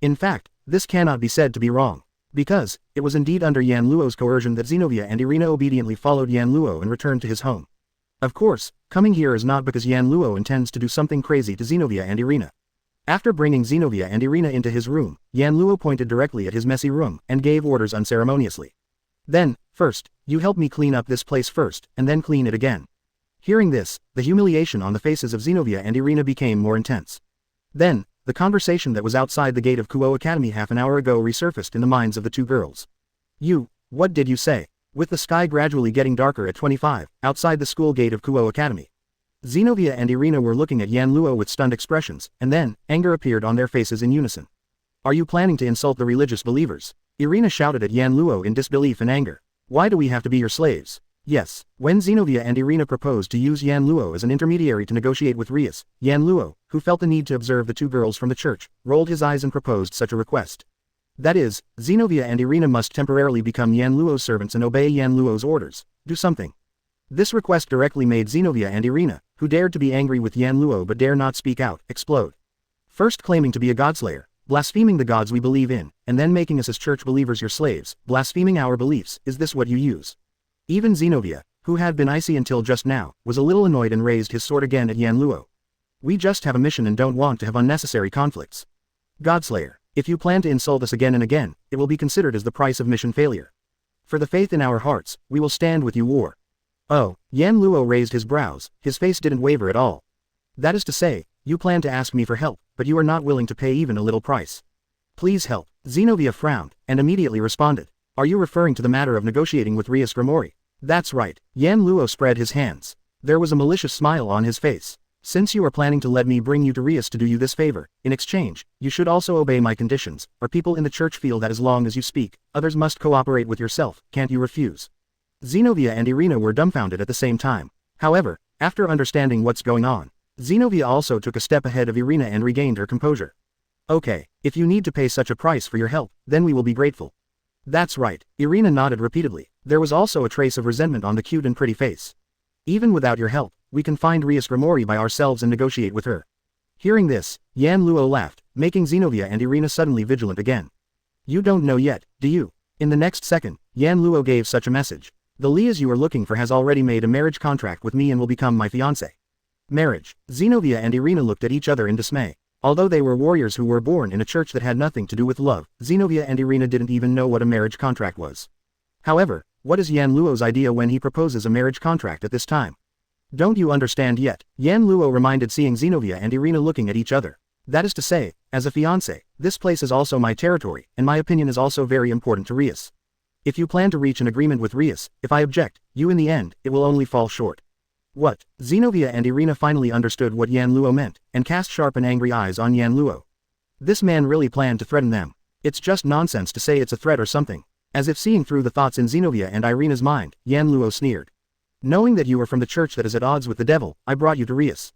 In fact, this cannot be said to be wrong. Because, it was indeed under Yan Luo's coercion that Zenobia and Irina obediently followed Yan Luo and returned to his home. Of course, coming here is not because Yan Luo intends to do something crazy to Zenobia and Irina. After bringing Zenobia and Irina into his room, Yan Luo pointed directly at his messy room, and gave orders unceremoniously. Then, first, you help me clean up this place first, and then clean it again. Hearing this, the humiliation on the faces of Zenobia and Irina became more intense. Then, the conversation that was outside the gate of Kuo Academy half an hour ago resurfaced in the minds of the two girls. What did you say? With the sky gradually getting darker at 25, outside the school gate of Kuo Academy. Zenobia and Irina were looking at Yan Luo with stunned expressions, and then, anger appeared on their faces in unison. Are you planning to insult the religious believers? Irina shouted at Yan Luo in disbelief and anger. Why do we have to be your slaves? Yes. When Zenobia and Irina proposed to use Yan Luo as an intermediary to negotiate with Rias, Yan Luo, who felt the need to observe the two girls from the church, rolled his eyes and proposed such a request. That is, Zenobia and Irina must temporarily become Yan Luo's servants and obey Yan Luo's orders. Do something. This request directly made Zenobia and Irina, who dared to be angry with Yan Luo but dare not speak out, explode. First claiming to be a godslayer, blaspheming the gods we believe in, and then making us as church believers your slaves, blaspheming our beliefs, is this what you use? Even Zenobia, who had been icy until just now, was a little annoyed and raised his sword again at Yan Luo. We just have a mission and don't want to have unnecessary conflicts. Godslayer, if you plan to insult us again and again, it will be considered as the price of mission failure. For the faith in our hearts, we will stand with you war. Oh, Yan Luo raised his brows, his face didn't waver at all. That is to say, you plan to ask me for help, but you are not willing to pay even a little price. Please help. Zenobia frowned, and immediately responded. Are you referring to the matter of negotiating with Rias Grimori? That's right. Yan Luo spread his hands. There was a malicious smile on his face. Since you are planning to let me bring you to Rias to do you this favor, in exchange, you should also obey my conditions, or people in the church feel that as long as you speak, others must cooperate with yourself, can't you refuse? Zenobia and Irina were dumbfounded at the same time. However, after understanding what's going on, Zenobia also took a step ahead of Irina and regained her composure. Okay, if you need to pay such a price for your help, then we will be grateful. That's right, Irina nodded repeatedly. There was also a trace of resentment on the cute and pretty face. Even without your help, we can find Rias Grimori by ourselves and negotiate with her. Hearing this, Yan Luo laughed, making Zenobia and Irina suddenly vigilant again. You don't know yet, do you? In the next second, Yan Luo gave such a message. The Lias you are looking for has already made a marriage contract with me and will become my fiancé. Marriage. Zenobia and Irina looked at each other in dismay. Although they were warriors who were born in a church that had nothing to do with love, Zenobia and Irina didn't even know what a marriage contract was. However, what is Yan Luo's idea when he proposes a marriage contract at this time? Don't you understand yet? Yan Luo reminded, seeing Zenobia and Irina looking at each other. That is to say, as a fiancé, this place is also my territory, and my opinion is also very important to Rias. If you plan to reach an agreement with Rias, if I object, you in the end, it will only fall short. What? Zenobia and Irina finally understood what Yan Luo meant, and cast sharp and angry eyes on Yan Luo. This man really planned to threaten them. It's just nonsense to say it's a threat or something. As if seeing through the thoughts in Zenobia and Irina's mind, Yan Luo sneered. Knowing that you are from the church that is at odds with the devil, I brought you to Rias.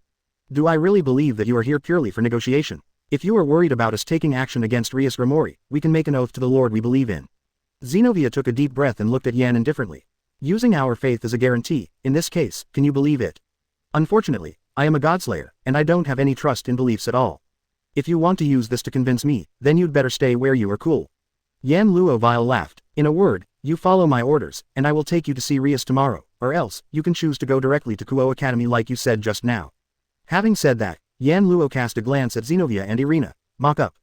Do I really believe that you are here purely for negotiation? If you are worried about us taking action against Rias Grimori, we can make an oath to the Lord we believe in. Zenobia took a deep breath and looked at Yan indifferently. Using our faith as a guarantee, in this case, can you believe it? Unfortunately, I am a godslayer, and I don't have any trust in beliefs at all. If you want to use this to convince me, then you'd better stay where you are cool. Yan Luo Vile laughed. In a word, you follow my orders, and I will take you to see Rias tomorrow, or else, you can choose to go directly to Kuo Academy like you said just now. Having said that, Yan Luo cast a glance at Zenobia and Irina. Mock up.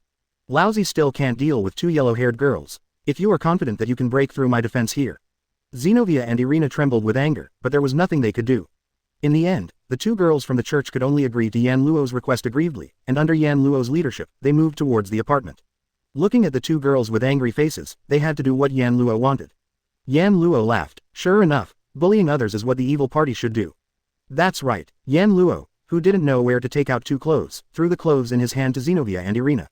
Lousy still can't deal with two yellow-haired girls. If you are confident that you can break through my defense here. Zenobia and Irina trembled with anger, but there was nothing they could do. In the end, the two girls from the church could only agree to Yan Luo's request aggrievedly, and under Yan Luo's leadership, they moved towards the apartment. Looking at the two girls with angry faces, they had to do what Yan Luo wanted. Yan Luo laughed. Sure enough, bullying others is what the evil party should do. That's right. Yan Luo, who didn't know where to take out two clothes, threw the clothes in his hand to Zenobia and Irina.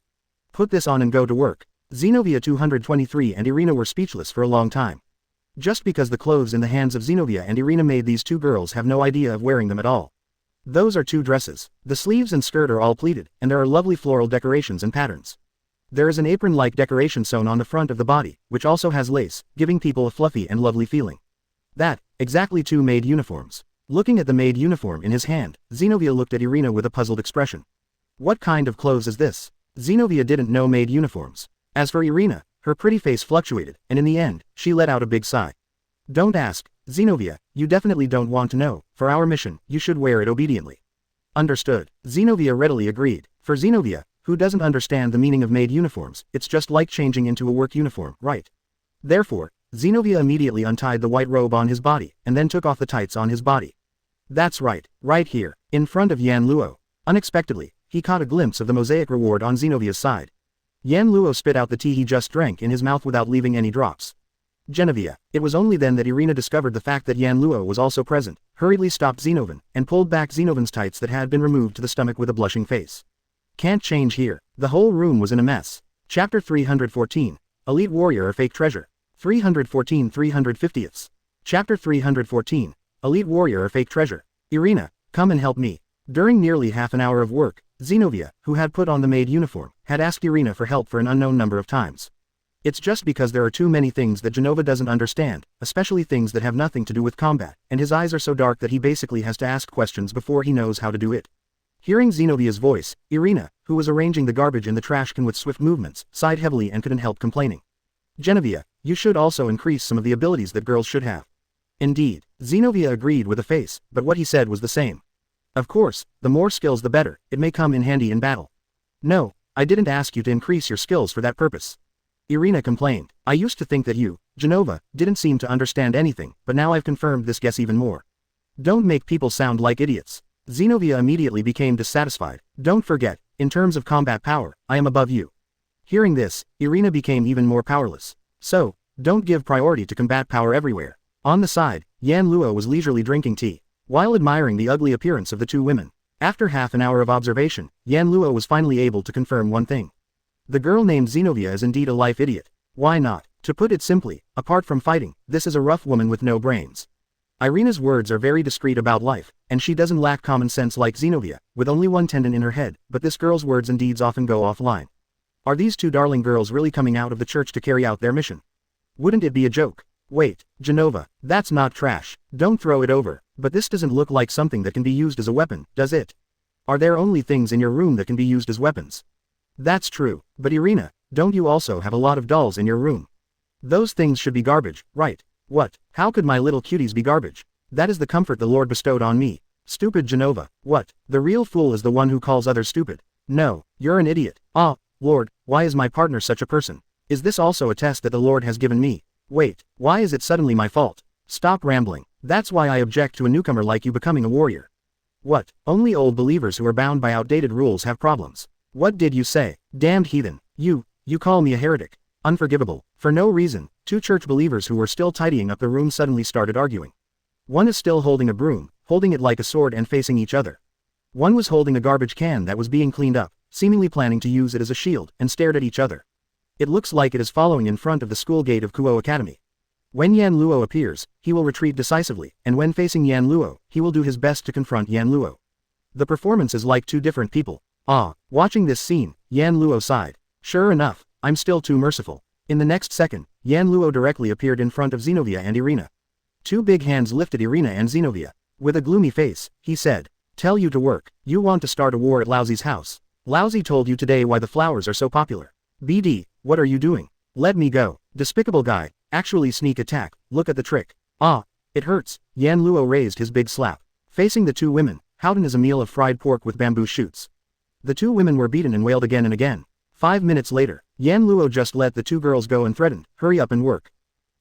Put this on and go to work. Zenobia 223 and Irina were speechless for a long time. Just because the clothes in the hands of Zenobia and Irina made these two girls have no idea of wearing them at all. Those are two dresses. The sleeves and skirt are all pleated, and there are lovely floral decorations and patterns. There is an apron-like decoration sewn on the front of the body, which also has lace, giving people a fluffy and lovely feeling. That, exactly two maid uniforms. Looking at the maid uniform in his hand, Zenobia looked at Irina with a puzzled expression. What kind of clothes is this? Zenobia didn't know maid uniforms. As for Irina, her pretty face fluctuated, and in the end, she let out a big sigh. Don't ask, Zenobia, you definitely don't want to know. For our mission, you should wear it obediently. Understood. Zenobia readily agreed. For Zenobia, who doesn't understand the meaning of maid uniforms, it's just like changing into a work uniform, right? Therefore, Zenobia immediately untied the white robe on his body, and then took off the tights on his body. That's right, right here, in front of Yan Luo. Unexpectedly, he caught a glimpse of the mosaic reward on Zenobia's side. Yan Luo spit out the tea he just drank in his mouth without leaving any drops. Genevieve. It was only then that Irina discovered the fact that Yan Luo was also present, hurriedly stopped Zenovan, and pulled back Zenovan's tights that had been removed to the stomach with a blushing face. Can't change here. The whole room was in a mess. Chapter 314. Elite Warrior or Fake Treasure. 314 350ths. Chapter 314. Elite Warrior or Fake Treasure. Irina, come and help me. During nearly half an hour of work, Zenobia, who had put on the maid uniform, had asked Irina for help for an unknown number of times. It's just because there are too many things that Genova doesn't understand, especially things that have nothing to do with combat, and his eyes are so dark that he basically has to ask questions before he knows how to do it. Hearing Zenobia's voice, Irina, who was arranging the garbage in the trash can with swift movements, sighed heavily and couldn't help complaining. Genevieve, you should also increase some of the abilities that girls should have. Indeed, Zenobia agreed with a face, but what he said was the same. Of course, the more skills the better, it may come in handy in battle. No, I didn't ask you to increase your skills for that purpose. Irina complained. I used to think that you, Genova, didn't seem to understand anything, but now I've confirmed this guess even more. Don't make people sound like idiots. Zenobia immediately became dissatisfied. Don't forget, in terms of combat power, I am above you. Hearing this, Irina became even more powerless. So, don't give priority to combat power everywhere. On the side, Yan Luo was leisurely drinking tea, while admiring the ugly appearance of the two women. After half an hour of observation, Yan Luo was finally able to confirm one thing. The girl named Zenobia is indeed a life idiot. Why not? To put it simply, apart from fighting, this is a rough woman with no brains. Irina's words are very discreet about life, and she doesn't lack common sense like Zenobia, with only one tendon in her head, but this girl's words and deeds often go offline. Are these two darling girls really coming out of the church to carry out their mission? Wouldn't it be a joke? Wait, Genova, that's not trash. Don't throw it over. But this doesn't look like something that can be used as a weapon, does it? Are there only things in your room that can be used as weapons? That's true, but Irina, don't you also have a lot of dolls in your room? Those things should be garbage, right? What? How could my little cuties be garbage? That is the comfort the Lord bestowed on me. Stupid Genova. What? The real fool is the one who calls others stupid. No, you're an idiot. Ah, Lord, why is my partner such a person? Is this also a test that the Lord has given me? Wait, why is it suddenly my fault? Stop rambling. That's why I object to a newcomer like you becoming a warrior. What? Only old believers who are bound by outdated rules have problems. What did you say? Damned heathen. You call me a heretic. Unforgivable. For no reason, two church believers who were still tidying up the room suddenly started arguing. One is still holding a broom, holding it like a sword and facing each other. One was holding a garbage can that was being cleaned up, seemingly planning to use it as a shield, and stared at each other. It looks like it is following in front of the school gate of Kuo Academy. When Yan Luo appears, he will retreat decisively, and when facing Yan Luo, he will do his best to confront Yan Luo. The performance is like two different people. Ah, watching this scene, Yan Luo sighed. Sure enough, I'm still too merciful. In the next second, Yan Luo directly appeared in front of Zenobia and Irina. Two big hands lifted Irina and Zenobia. With a gloomy face, he said, "Tell you to work. You want to start a war at Laozi's house. Laozi told you today why the flowers are so popular. BD, what are you doing? Let me go. Despicable guy, actually sneak attack, look at the trick. Ah, it hurts." Yan Luo raised his big slap. Facing the two women, Howden is a meal of fried pork with bamboo shoots. The two women were beaten and wailed again and again. 5 minutes later, Yan Luo just let the two girls go and threatened, "Hurry up and work.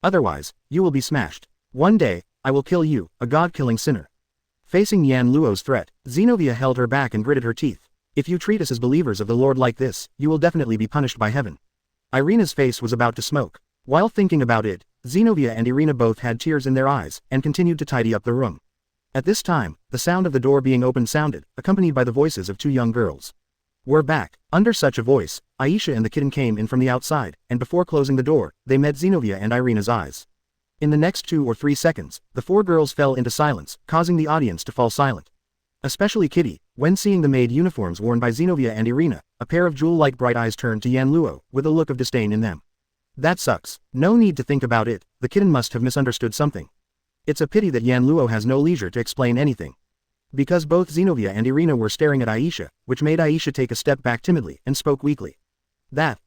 Otherwise, you will be smashed. One day, I will kill you, a god-killing sinner." Facing Yan Luo's threat, Zenobia held her back and gritted her teeth. "If you treat us as believers of the Lord like this, you will definitely be punished by heaven." Irina's face was about to smoke. While thinking about it, Zenobia and Irina both had tears in their eyes, and continued to tidy up the room. At this time, the sound of the door being opened sounded, accompanied by the voices of two young girls. "We're back." Under such a voice, Aisha and the kitten came in from the outside, and before closing the door, they met Zenobia and Irina's eyes. In the next 2 or 3 seconds, the four girls fell into silence, causing the audience to fall silent. Especially Kitty, when seeing the maid uniforms worn by Zenobia and Irina, a pair of jewel-like bright eyes turned to Yan Luo, with a look of disdain in them. "That sucks. No need to think about it, the kitten must have misunderstood something." It's a pity that Yan Luo has no leisure to explain anything. Because both Zenobia and Irina were staring at Aisha, which made Aisha take a step back timidly and spoke weakly. That.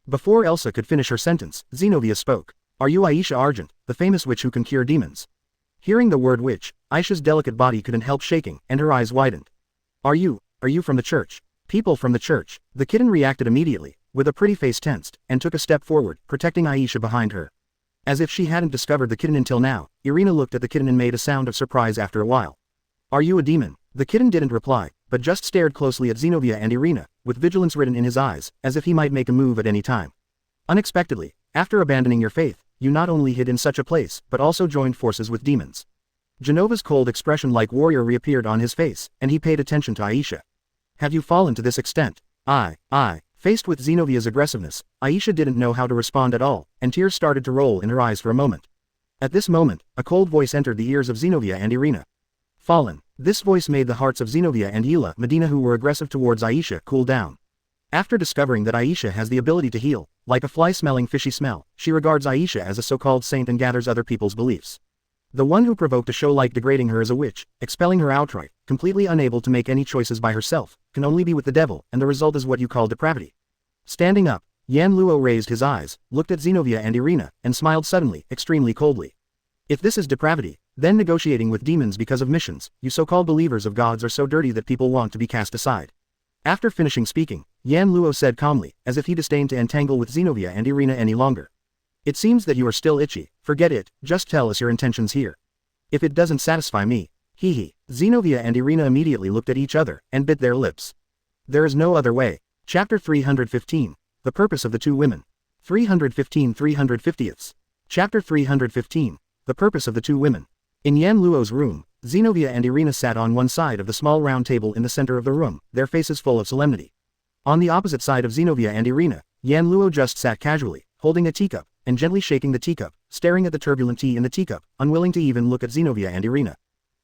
Before Elsa could finish her sentence, Zenobia spoke. "Are you Aisha Argent, the famous witch who can cure demons?" Hearing the word witch, Aisha's delicate body couldn't help shaking, and her eyes widened. Are you from the church?" "People from the church." The kitten reacted immediately, with a pretty face tensed, and took a step forward, protecting Aisha behind her. As if she hadn't discovered the kitten until now, Irina looked at the kitten and made a sound of surprise after a while. "Are you a demon?" The kitten didn't reply, but just stared closely at Zenobia and Irina, with vigilance written in his eyes, as if he might make a move at any time. Unexpectedly, after abandoning your faith, you not only hid in such a place, but also joined forces with demons. Genova's cold expression like warrior reappeared on his face, and he paid attention to Aisha. "Have you fallen to this extent?" I. Faced with Zenovia's aggressiveness, Aisha didn't know how to respond at all, and tears started to roll in her eyes for a moment. At this moment, a cold voice entered the ears of Zenobia and Irina. "Fallen." This voice made the hearts of Zenobia and Yila Medina, who were aggressive towards Aisha, cool down. After discovering that Aisha has the ability to heal, like a fly smelling fishy smell, she regards Aisha as a so-called saint and gathers other people's beliefs. The one who provoked a show like degrading her as a witch, expelling her outright, completely unable to make any choices by herself, can only be with the devil, and the result is what you call depravity. Standing up, Yan Luo raised his eyes, looked at Zenobia and Irina, and smiled suddenly, extremely coldly. "If this is depravity, then negotiating with demons because of missions, you so-called believers of gods are so dirty that people want to be cast aside." After finishing speaking, Yan Luo said calmly, as if he disdained to entangle with Zenobia and Irina any longer. "It seems that you are still itchy, forget it, just tell us your intentions here." "If it doesn't satisfy me, hee." Zenobia and Irina immediately looked at each other, and bit their lips. There is no other way. Chapter 315. The Purpose of the Two Women. 315-350ths. Chapter 315. The Purpose of the Two Women. In Yan Luo's room, Zenobia and Irina sat on one side of the small round table in the center of the room, their faces full of solemnity. On the opposite side of Zenobia and Irina, Yan Luo just sat casually, holding a teacup, and gently shaking the teacup, staring at the turbulent tea in the teacup, unwilling to even look at Zenobia and Irina.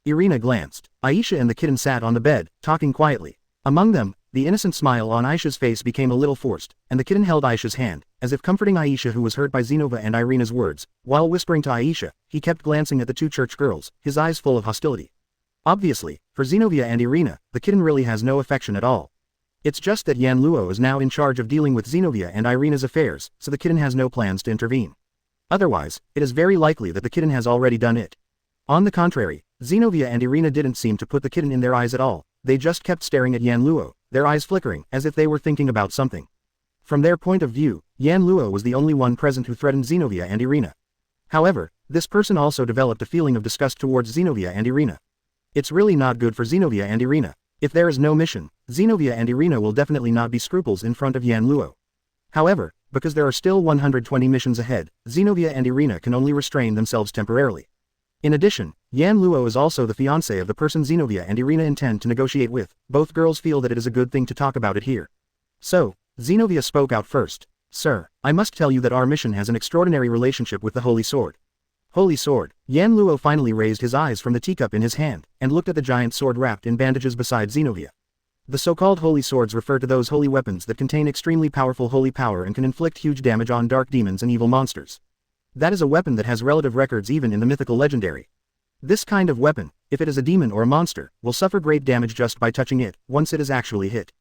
Irina glanced. Aisha and the kitten sat on the bed, talking quietly. Among them, the innocent smile on Aisha's face became a little forced, and the kitten held Aisha's hand, as if comforting Aisha, who was hurt by Zenobia and Irina's words. While whispering to Aisha, he kept glancing at the two church girls, his eyes full of hostility. Obviously, for Zenobia and Irina, the kitten really has no affection at all. It's just that Yan Luo is now in charge of dealing with Zenobia and Irina's affairs, so the kitten has no plans to intervene. Otherwise, it is very likely that the kitten has already done it. On the contrary, Zenobia and Irina didn't seem to put the kitten in their eyes at all, they just kept staring at Yan Luo, their eyes flickering, as if they were thinking about something. From their point of view, Yan Luo was the only one present who threatened Zenobia and Irina. However, this person also developed a feeling of disgust towards Zenobia and Irina. It's really not good for Zenobia and Irina. If there is no mission, Zenobia and Irina will definitely not be scruples in front of Yan Luo. However, because there are still 120 missions ahead, Zenobia and Irina can only restrain themselves temporarily. In addition, Yan Luo is also the fiancé of the person Zenobia and Irina intend to negotiate with. Both girls feel that it is a good thing to talk about it here. So, Zenobia spoke out first. "Sir, I must tell you that our mission has an extraordinary relationship with the Holy Sword." Holy Sword. Yan Luo finally raised his eyes from the teacup in his hand, and looked at the giant sword wrapped in bandages beside Zenobia. The so-called holy swords refer to those holy weapons that contain extremely powerful holy power and can inflict huge damage on dark demons and evil monsters. That is a weapon that has relative records even in the mythical legendary. This kind of weapon, if it is a demon or a monster, will suffer great damage just by touching it, once it is actually hit.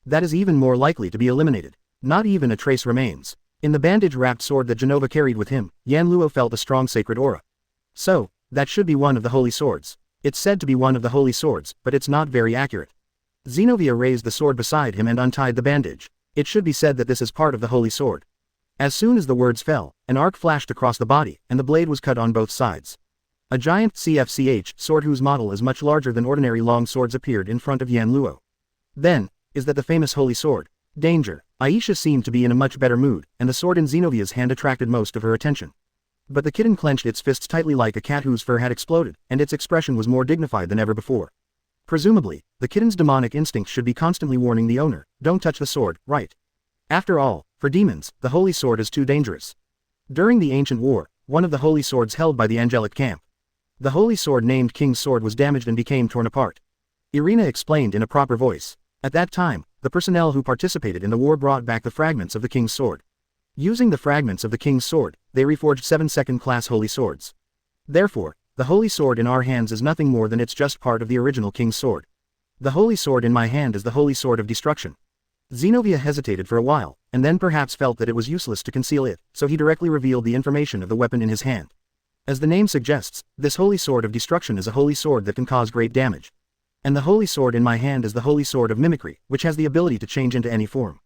That is even more likely to be eliminated. Not even a trace remains. In the bandage-wrapped sword that Genova carried with him, Yan Luo felt a strong sacred aura. So, that should be one of the holy swords. It's said to be one of the holy swords, but it's not very accurate. Zenobia raised the sword beside him and untied the bandage. It should be said that this is part of the holy sword. As soon as the words fell, an arc flashed across the body, and the blade was cut on both sides. A giant CFCH sword whose model is much larger than ordinary long swords appeared in front of Yan Luo. Then, is that the famous holy sword? Danger. Aisha seemed to be in a much better mood, and the sword in Zenobia's hand attracted most of her attention. But the kitten clenched its fists tightly like a cat whose fur had exploded, and its expression was more dignified than ever before. Presumably, the kitten's demonic instincts should be constantly warning the owner, don't touch the sword, right? After all, for demons, the holy sword is too dangerous. During the ancient war, one of the holy swords held by the angelic camp. The holy sword named King's Sword was damaged and became torn apart. Irina explained in a proper voice. At that time, the personnel who participated in the war brought back the fragments of the King's Sword. Using the fragments of the King's Sword, they reforged 7 second-class holy swords. Therefore, the holy sword in our hands is nothing more than it's just part of the original King's Sword. The holy sword in my hand is the holy sword of destruction. Zenobia hesitated for a while, and then perhaps felt that it was useless to conceal it, so he directly revealed the information of the weapon in his hand. As the name suggests, this holy sword of destruction is a holy sword that can cause great damage. And the holy sword in my hand is the holy sword of mimicry, which has the ability to change into any form.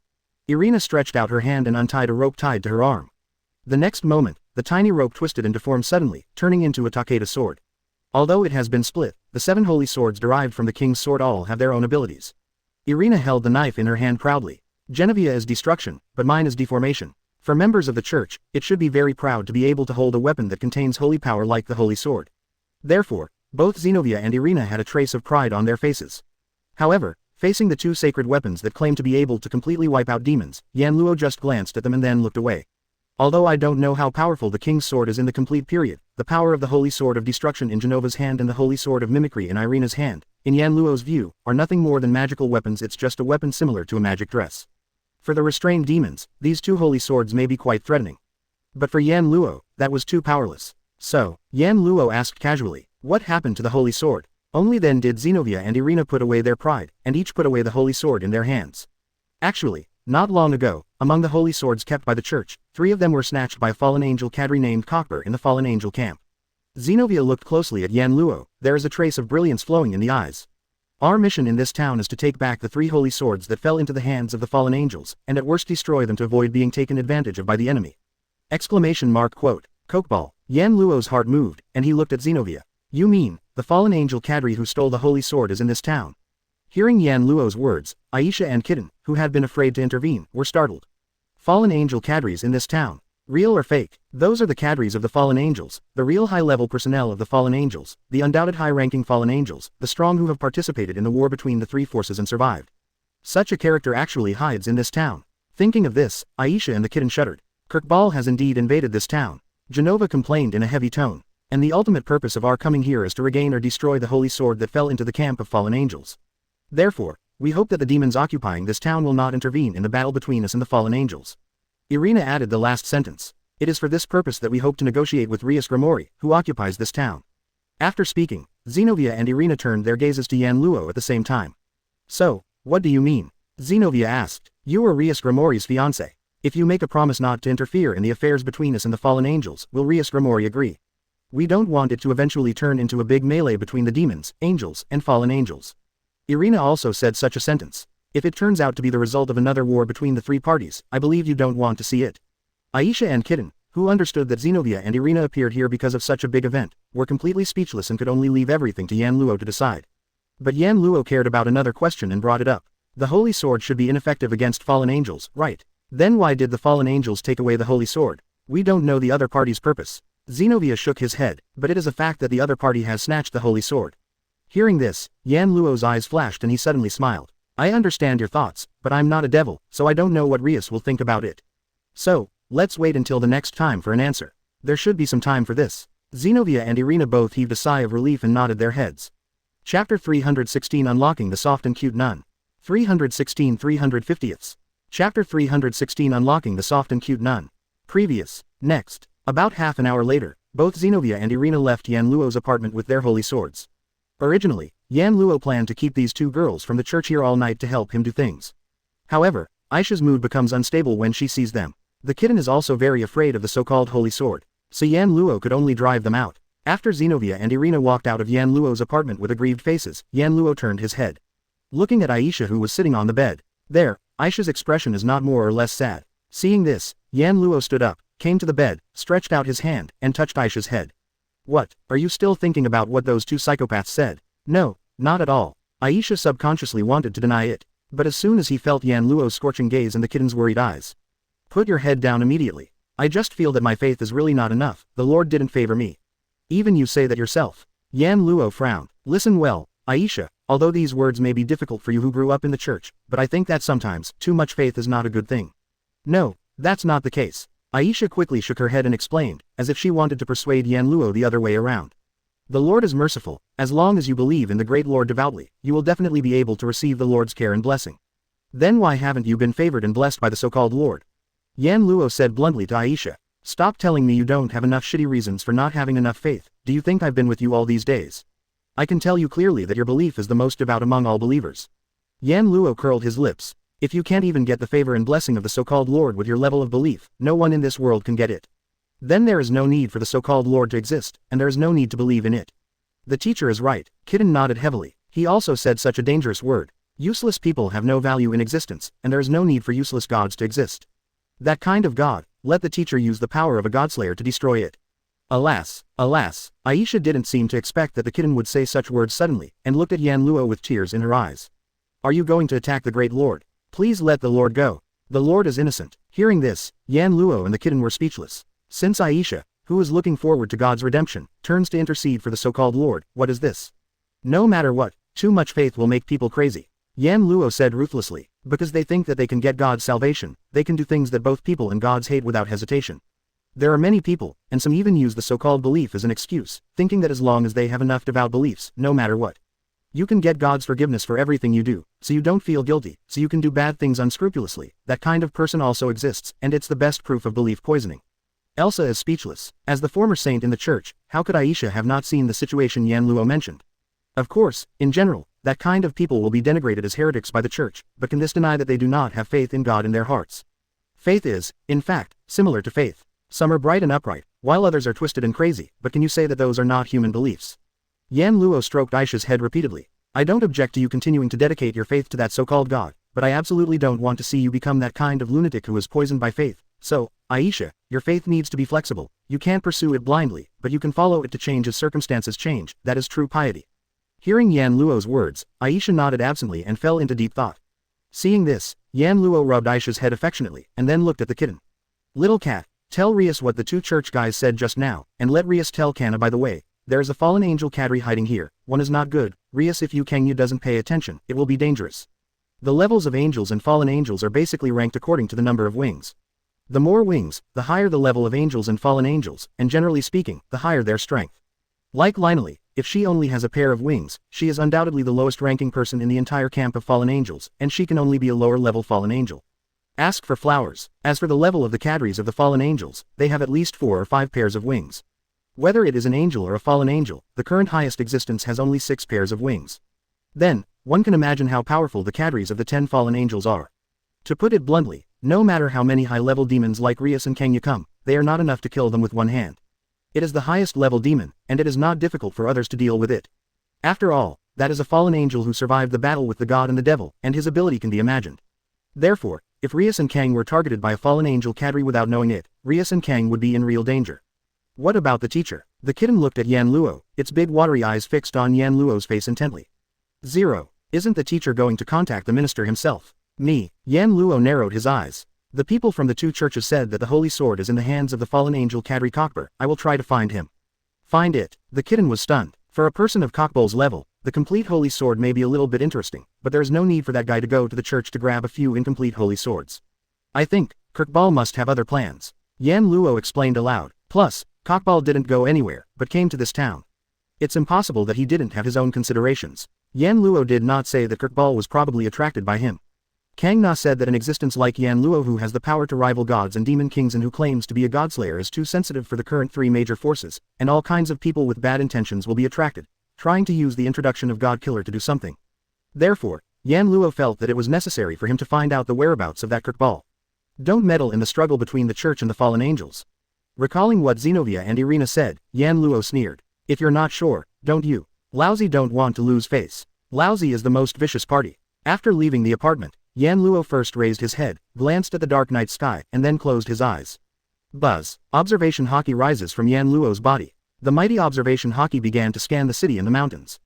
Irina stretched out her hand and untied a rope tied to her arm. The next moment, the tiny rope twisted and deformed suddenly, turning into a Takeda sword. Although it has been split, the 7 holy swords derived from the King's Sword all have their own abilities. Irina held the knife in her hand proudly. Genevieve is destruction, but mine is deformation. For members of the church, it should be very proud to be able to hold a weapon that contains holy power like the holy sword. Therefore, both Zenobia and Irina had a trace of pride on their faces. However, facing the 2 sacred weapons that claim to be able to completely wipe out demons, Yan Luo just glanced at them and then looked away. Although I don't know how powerful the King's Sword is in the complete period, the power of the holy sword of destruction in Genova's hand and the holy sword of mimicry in Irina's hand, in Yan Luo's view, are nothing more than magical weapons. It's just a weapon similar to a magic dress. For the restrained demons, these 2 holy swords may be quite threatening. But for Yan Luo, that was too powerless. So, Yan Luo asked casually, what happened to the holy sword? Only then did Zenobia and Irina put away their pride, and each put away the holy sword in their hands. Actually, not long ago, among the holy swords kept by the church, 3 of them were snatched by a fallen angel cadre named Cockburn in the fallen angel camp. Zenobia looked closely at Yan Luo. There is a trace of brilliance flowing in the eyes. Our mission in this town is to take back the 3 holy swords that fell into the hands of the fallen angels, and at worst destroy them to avoid being taken advantage of by the enemy. Exclamation mark quote. Cokeball. Yan Luo's heart moved, and he looked at Zenobia. You mean, the fallen angel cadre who stole the holy sword is in this town? Hearing Yan Luo's words, Aisha and Kitten, who had been afraid to intervene, were startled. Fallen angel cadres in this town. Real or fake? Those are the cadres of the fallen angels, the real high-level personnel of the fallen angels, the undoubted high-ranking fallen angels, the strong who have participated in the war between the 3 forces and survived. Such a character actually hides in this town. Thinking of this, Aisha and the Kitten shuddered. Kirkball has indeed invaded this town. Genova complained in a heavy tone. And the ultimate purpose of our coming here is to regain or destroy the holy sword that fell into the camp of fallen angels. Therefore, we hope that the demons occupying this town will not intervene in the battle between us and the fallen angels. Irina added the last sentence. It is for this purpose that we hope to negotiate with Rias Grimori, who occupies this town. After speaking, Zenobia and Irina turned their gazes to Yan Luo at the same time. So, what do you mean? Zenobia asked. You are Rias Grimori's fiancé. If you make a promise not to interfere in the affairs between us and the fallen angels, will Rias Grimori agree? We don't want it to eventually turn into a big melee between the demons, angels, and fallen angels. Irina also said such a sentence. If it turns out to be the result of another war between the 3 parties, I believe you don't want to see it. Aisha and Kitten, who understood that Zenobia and Irina appeared here because of such a big event, were completely speechless and could only leave everything to Yan Luo to decide. But Yan Luo cared about another question and brought it up. The holy sword should be ineffective against fallen angels, right? Then why did the fallen angels take away the holy sword? We don't know the other party's purpose. Zenobia shook his head, but it is a fact that the other party has snatched the holy sword. Hearing this, Yan Luo's eyes flashed and he suddenly smiled. I understand your thoughts, but I'm not a devil, so I don't know what Rias will think about it. So, let's wait until the next time for an answer. There should be some time for this. Zenobia and Irina both heaved a sigh of relief and nodded their heads. Chapter 316 Unlocking the Soft and Cute Nun. 316 350ths. Chapter 316 Unlocking the Soft and Cute Nun. Previous. Next. About half an hour later, both Zenobia and Irina left Yan Luo's apartment with their holy swords. Originally, Yan Luo planned to keep these two girls from the church here all night to help him do things. However, Aisha's mood becomes unstable when she sees them. The kitten is also very afraid of the so-called holy sword, so Yan Luo could only drive them out. After Zenobia and Irina walked out of Yan Luo's apartment with aggrieved faces, Yan Luo turned his head, looking at Aisha who was sitting on the bed. There, Aisha's expression is not more or less sad. Seeing this, Yan Luo stood up, came to the bed, stretched out his hand, and touched Aisha's head. What, are you still thinking about what those two psychopaths said? No, not at all. Aisha subconsciously wanted to deny it, but as soon as he felt Yan Luo's scorching gaze and the kitten's worried eyes. Put your head down immediately. I just feel that my faith is really not enough, the Lord didn't favor me. Even you say that yourself. Yan Luo frowned. Listen well, Aisha, although these words may be difficult for you who grew up in the church, but I think that sometimes, too much faith is not a good thing. No, that's not the case. Aisha quickly shook her head and explained, as if she wanted to persuade Yan Luo the other way around. The Lord is merciful. As long as you believe in the great Lord devoutly, you will definitely be able to receive the Lord's care and blessing. Then why haven't you been favored and blessed by the so-called Lord? Yan Luo said bluntly to Aisha. Stop telling me you don't have enough shitty reasons for not having enough faith. Do you think I've been with you all these days? I can tell you clearly that your belief is the most devout among all believers. Yan Luo curled his lips. If you can't even get the favor and blessing of the so-called Lord with your level of belief, no one in this world can get it. Then there is no need for the so-called Lord to exist, and there is no need to believe in it. The teacher is right. Kitten nodded heavily. He also said such a dangerous word. Useless people have no value in existence, and there is no need for useless gods to exist. That kind of god, let the teacher use the power of a godslayer to destroy it. Alas, alas, Aisha didn't seem to expect that the kitten would say such words suddenly, and looked at Yan Luo with tears in her eyes. Are you going to attack the great Lord? Please let the Lord go. The Lord is innocent. Hearing this, Yan Luo and the kitten were speechless. Since Aisha, who is looking forward to God's redemption, turns to intercede for the so-called Lord, what is this? No matter what, too much faith will make people crazy. Yan Luo said ruthlessly, because they think that they can get God's salvation, they can do things that both people and gods hate without hesitation. There are many people, and some even use the so-called belief as an excuse, thinking that as long as they have enough devout beliefs, no matter what, you can get God's forgiveness for everything you do, so you don't feel guilty, so you can do bad things unscrupulously. That kind of person also exists, and it's the best proof of belief poisoning. Elsa is speechless. As the former saint in the church, how could Aisha have not seen the situation Yan Luo mentioned? Of course, in general, that kind of people will be denigrated as heretics by the church, but can this deny that they do not have faith in God in their hearts? Faith is, in fact, similar to faith. Some are bright and upright, while others are twisted and crazy, but can you say that those are not human beliefs? Yan Luo stroked Aisha's head repeatedly. I don't object to you continuing to dedicate your faith to that so-called God, but I absolutely don't want to see you become that kind of lunatic who is poisoned by faith. So, Aisha, your faith needs to be flexible. You can't pursue it blindly, but you can follow it to change as circumstances change. That is true piety. Hearing Yan Luo's words, Aisha nodded absently and fell into deep thought. Seeing this, Yan Luo rubbed Aisha's head affectionately, and then looked at the kitten. Little cat, tell Rias what the two church guys said just now, and let Rias tell Kana by the way. There is a fallen angel cadre hiding here. One is not good. Rias, if Kangyu doesn't pay attention, it will be dangerous. The levels of angels and fallen angels are basically ranked according to the number of wings. The more wings, the higher the level of angels and fallen angels, and generally speaking, the higher their strength. Like Linely, if she only has a pair of wings, she is undoubtedly the lowest ranking person in the entire camp of fallen angels, and she can only be a lower level fallen angel. Ask for flowers. As for the level of the cadres of the fallen angels, they have at least 4 or 5 pairs of wings. Whether it is an angel or a fallen angel, the current highest existence has only 6 pairs of wings. Then, one can imagine how powerful the cadres of the 10 fallen angels are. To put it bluntly, no matter how many high-level demons like Rias and Kangyu come, they are not enough to kill them with one hand. It is the highest level demon, and it is not difficult for others to deal with it. After all, that is a fallen angel who survived the battle with the god and the devil, and his ability can be imagined. Therefore, if Rias and Kang were targeted by a fallen angel cadre without knowing it, Rias and Kang would be in real danger. What about the teacher? The kitten looked at Yan Luo, its big watery eyes fixed on Yan Luo's face intently. 0. Isn't the teacher going to contact the minister himself? Me. Yan Luo narrowed his eyes. The people from the 2 churches said that the holy sword is in the hands of the fallen angel cadre Cockbur. I will try to find him. Find it. The kitten was stunned. For a person of Cockbull's level, the complete holy sword may be a little bit interesting, but there is no need for that guy to go to the church to grab a few incomplete holy swords. I think, Kirkball must have other plans. Yan Luo explained aloud. Plus, Cockball didn't go anywhere, but came to this town. It's impossible that he didn't have his own considerations. Yan Luo did not say that Kirkball was probably attracted by him. Kang Na said that an existence like Yan Luo who has the power to rival gods and demon kings and who claims to be a godslayer is too sensitive for the current 3 major forces, and all kinds of people with bad intentions will be attracted. trying to use the introduction of God Killer to do something. Therefore, Yan Luo felt that it was necessary for him to find out the whereabouts of that Kirkball. Don't meddle in the struggle between the church and the fallen angels. Recalling what Zenobia and Irina said, Yan Luo sneered. If you're not sure, don't you? Lousy don't want to lose face. Lousy is the most vicious party. After leaving the apartment, Yan Luo first raised his head, glanced at the dark night sky, and then closed his eyes. Buzz. Observation Haki rises from Yan Luo's body. The mighty observation Haki began to scan the city and the mountains.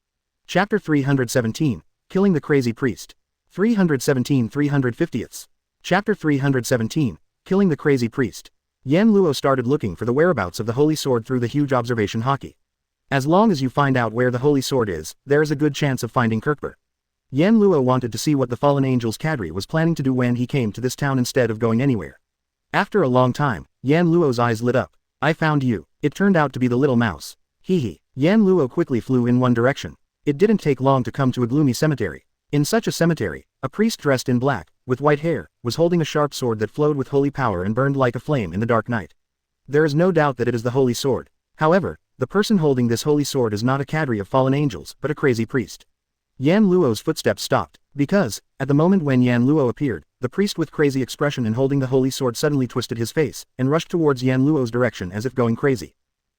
Chapter 317, Killing the Crazy Priest. 317 350ths. Chapter 317, Killing the Crazy Priest. Yan Luo started looking for the whereabouts of the Holy Sword through the huge observation Haki. As long as you find out where the Holy Sword is, there is a good chance of finding Kirkbur. Yan Luo wanted to see what the fallen angel's cadre was planning to do when he came to this town instead of going anywhere. After a long time, Yan Luo's eyes lit up. I found you. It turned out to be the little mouse. Hee hee. Yan Luo quickly flew in one direction. It didn't take long to come to a gloomy cemetery. In such a cemetery, a priest dressed in black, with white hair, was holding a sharp sword that flowed with holy power and burned like a flame in the dark night. There is no doubt that it is the holy sword. However, the person holding this holy sword is not a cadre of fallen angels, but a crazy priest. Yan Luo's footsteps stopped, because, at the moment when Yan Luo appeared, the priest with crazy expression and holding the holy sword suddenly twisted his face, and rushed towards Yan Luo's direction as if going crazy.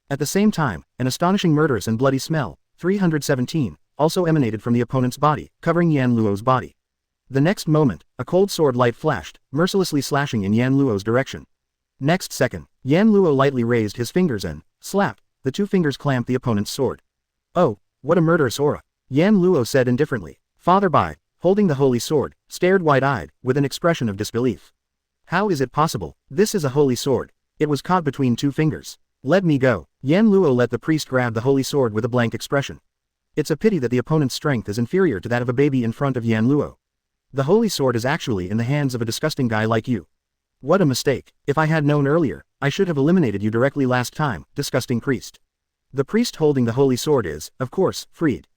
At the same time, an astonishing murderous and bloody smell, 317, also emanated from the opponent's body, covering Yan Luo's body. The next moment, a cold sword light flashed, mercilessly slashing in Yan Luo's direction. Next second, Yan Luo lightly raised his fingers and, slap, the two fingers clamped the opponent's sword. Oh, what a murderous aura, Yan Luo said indifferently. Father Bai, holding the holy sword, stared wide-eyed, with an expression of disbelief. How is it possible? This is a holy sword. It was caught between two fingers. Let me go. Yan Luo let the priest grab the holy sword with a blank expression. It's a pity that the opponent's strength is inferior to that of a baby in front of Yan Luo. The holy sword is actually in the hands of a disgusting guy like you. What a mistake. If I had known earlier, I should have eliminated you directly last time, disgusting priest. The priest holding the holy sword is, of course, Freed.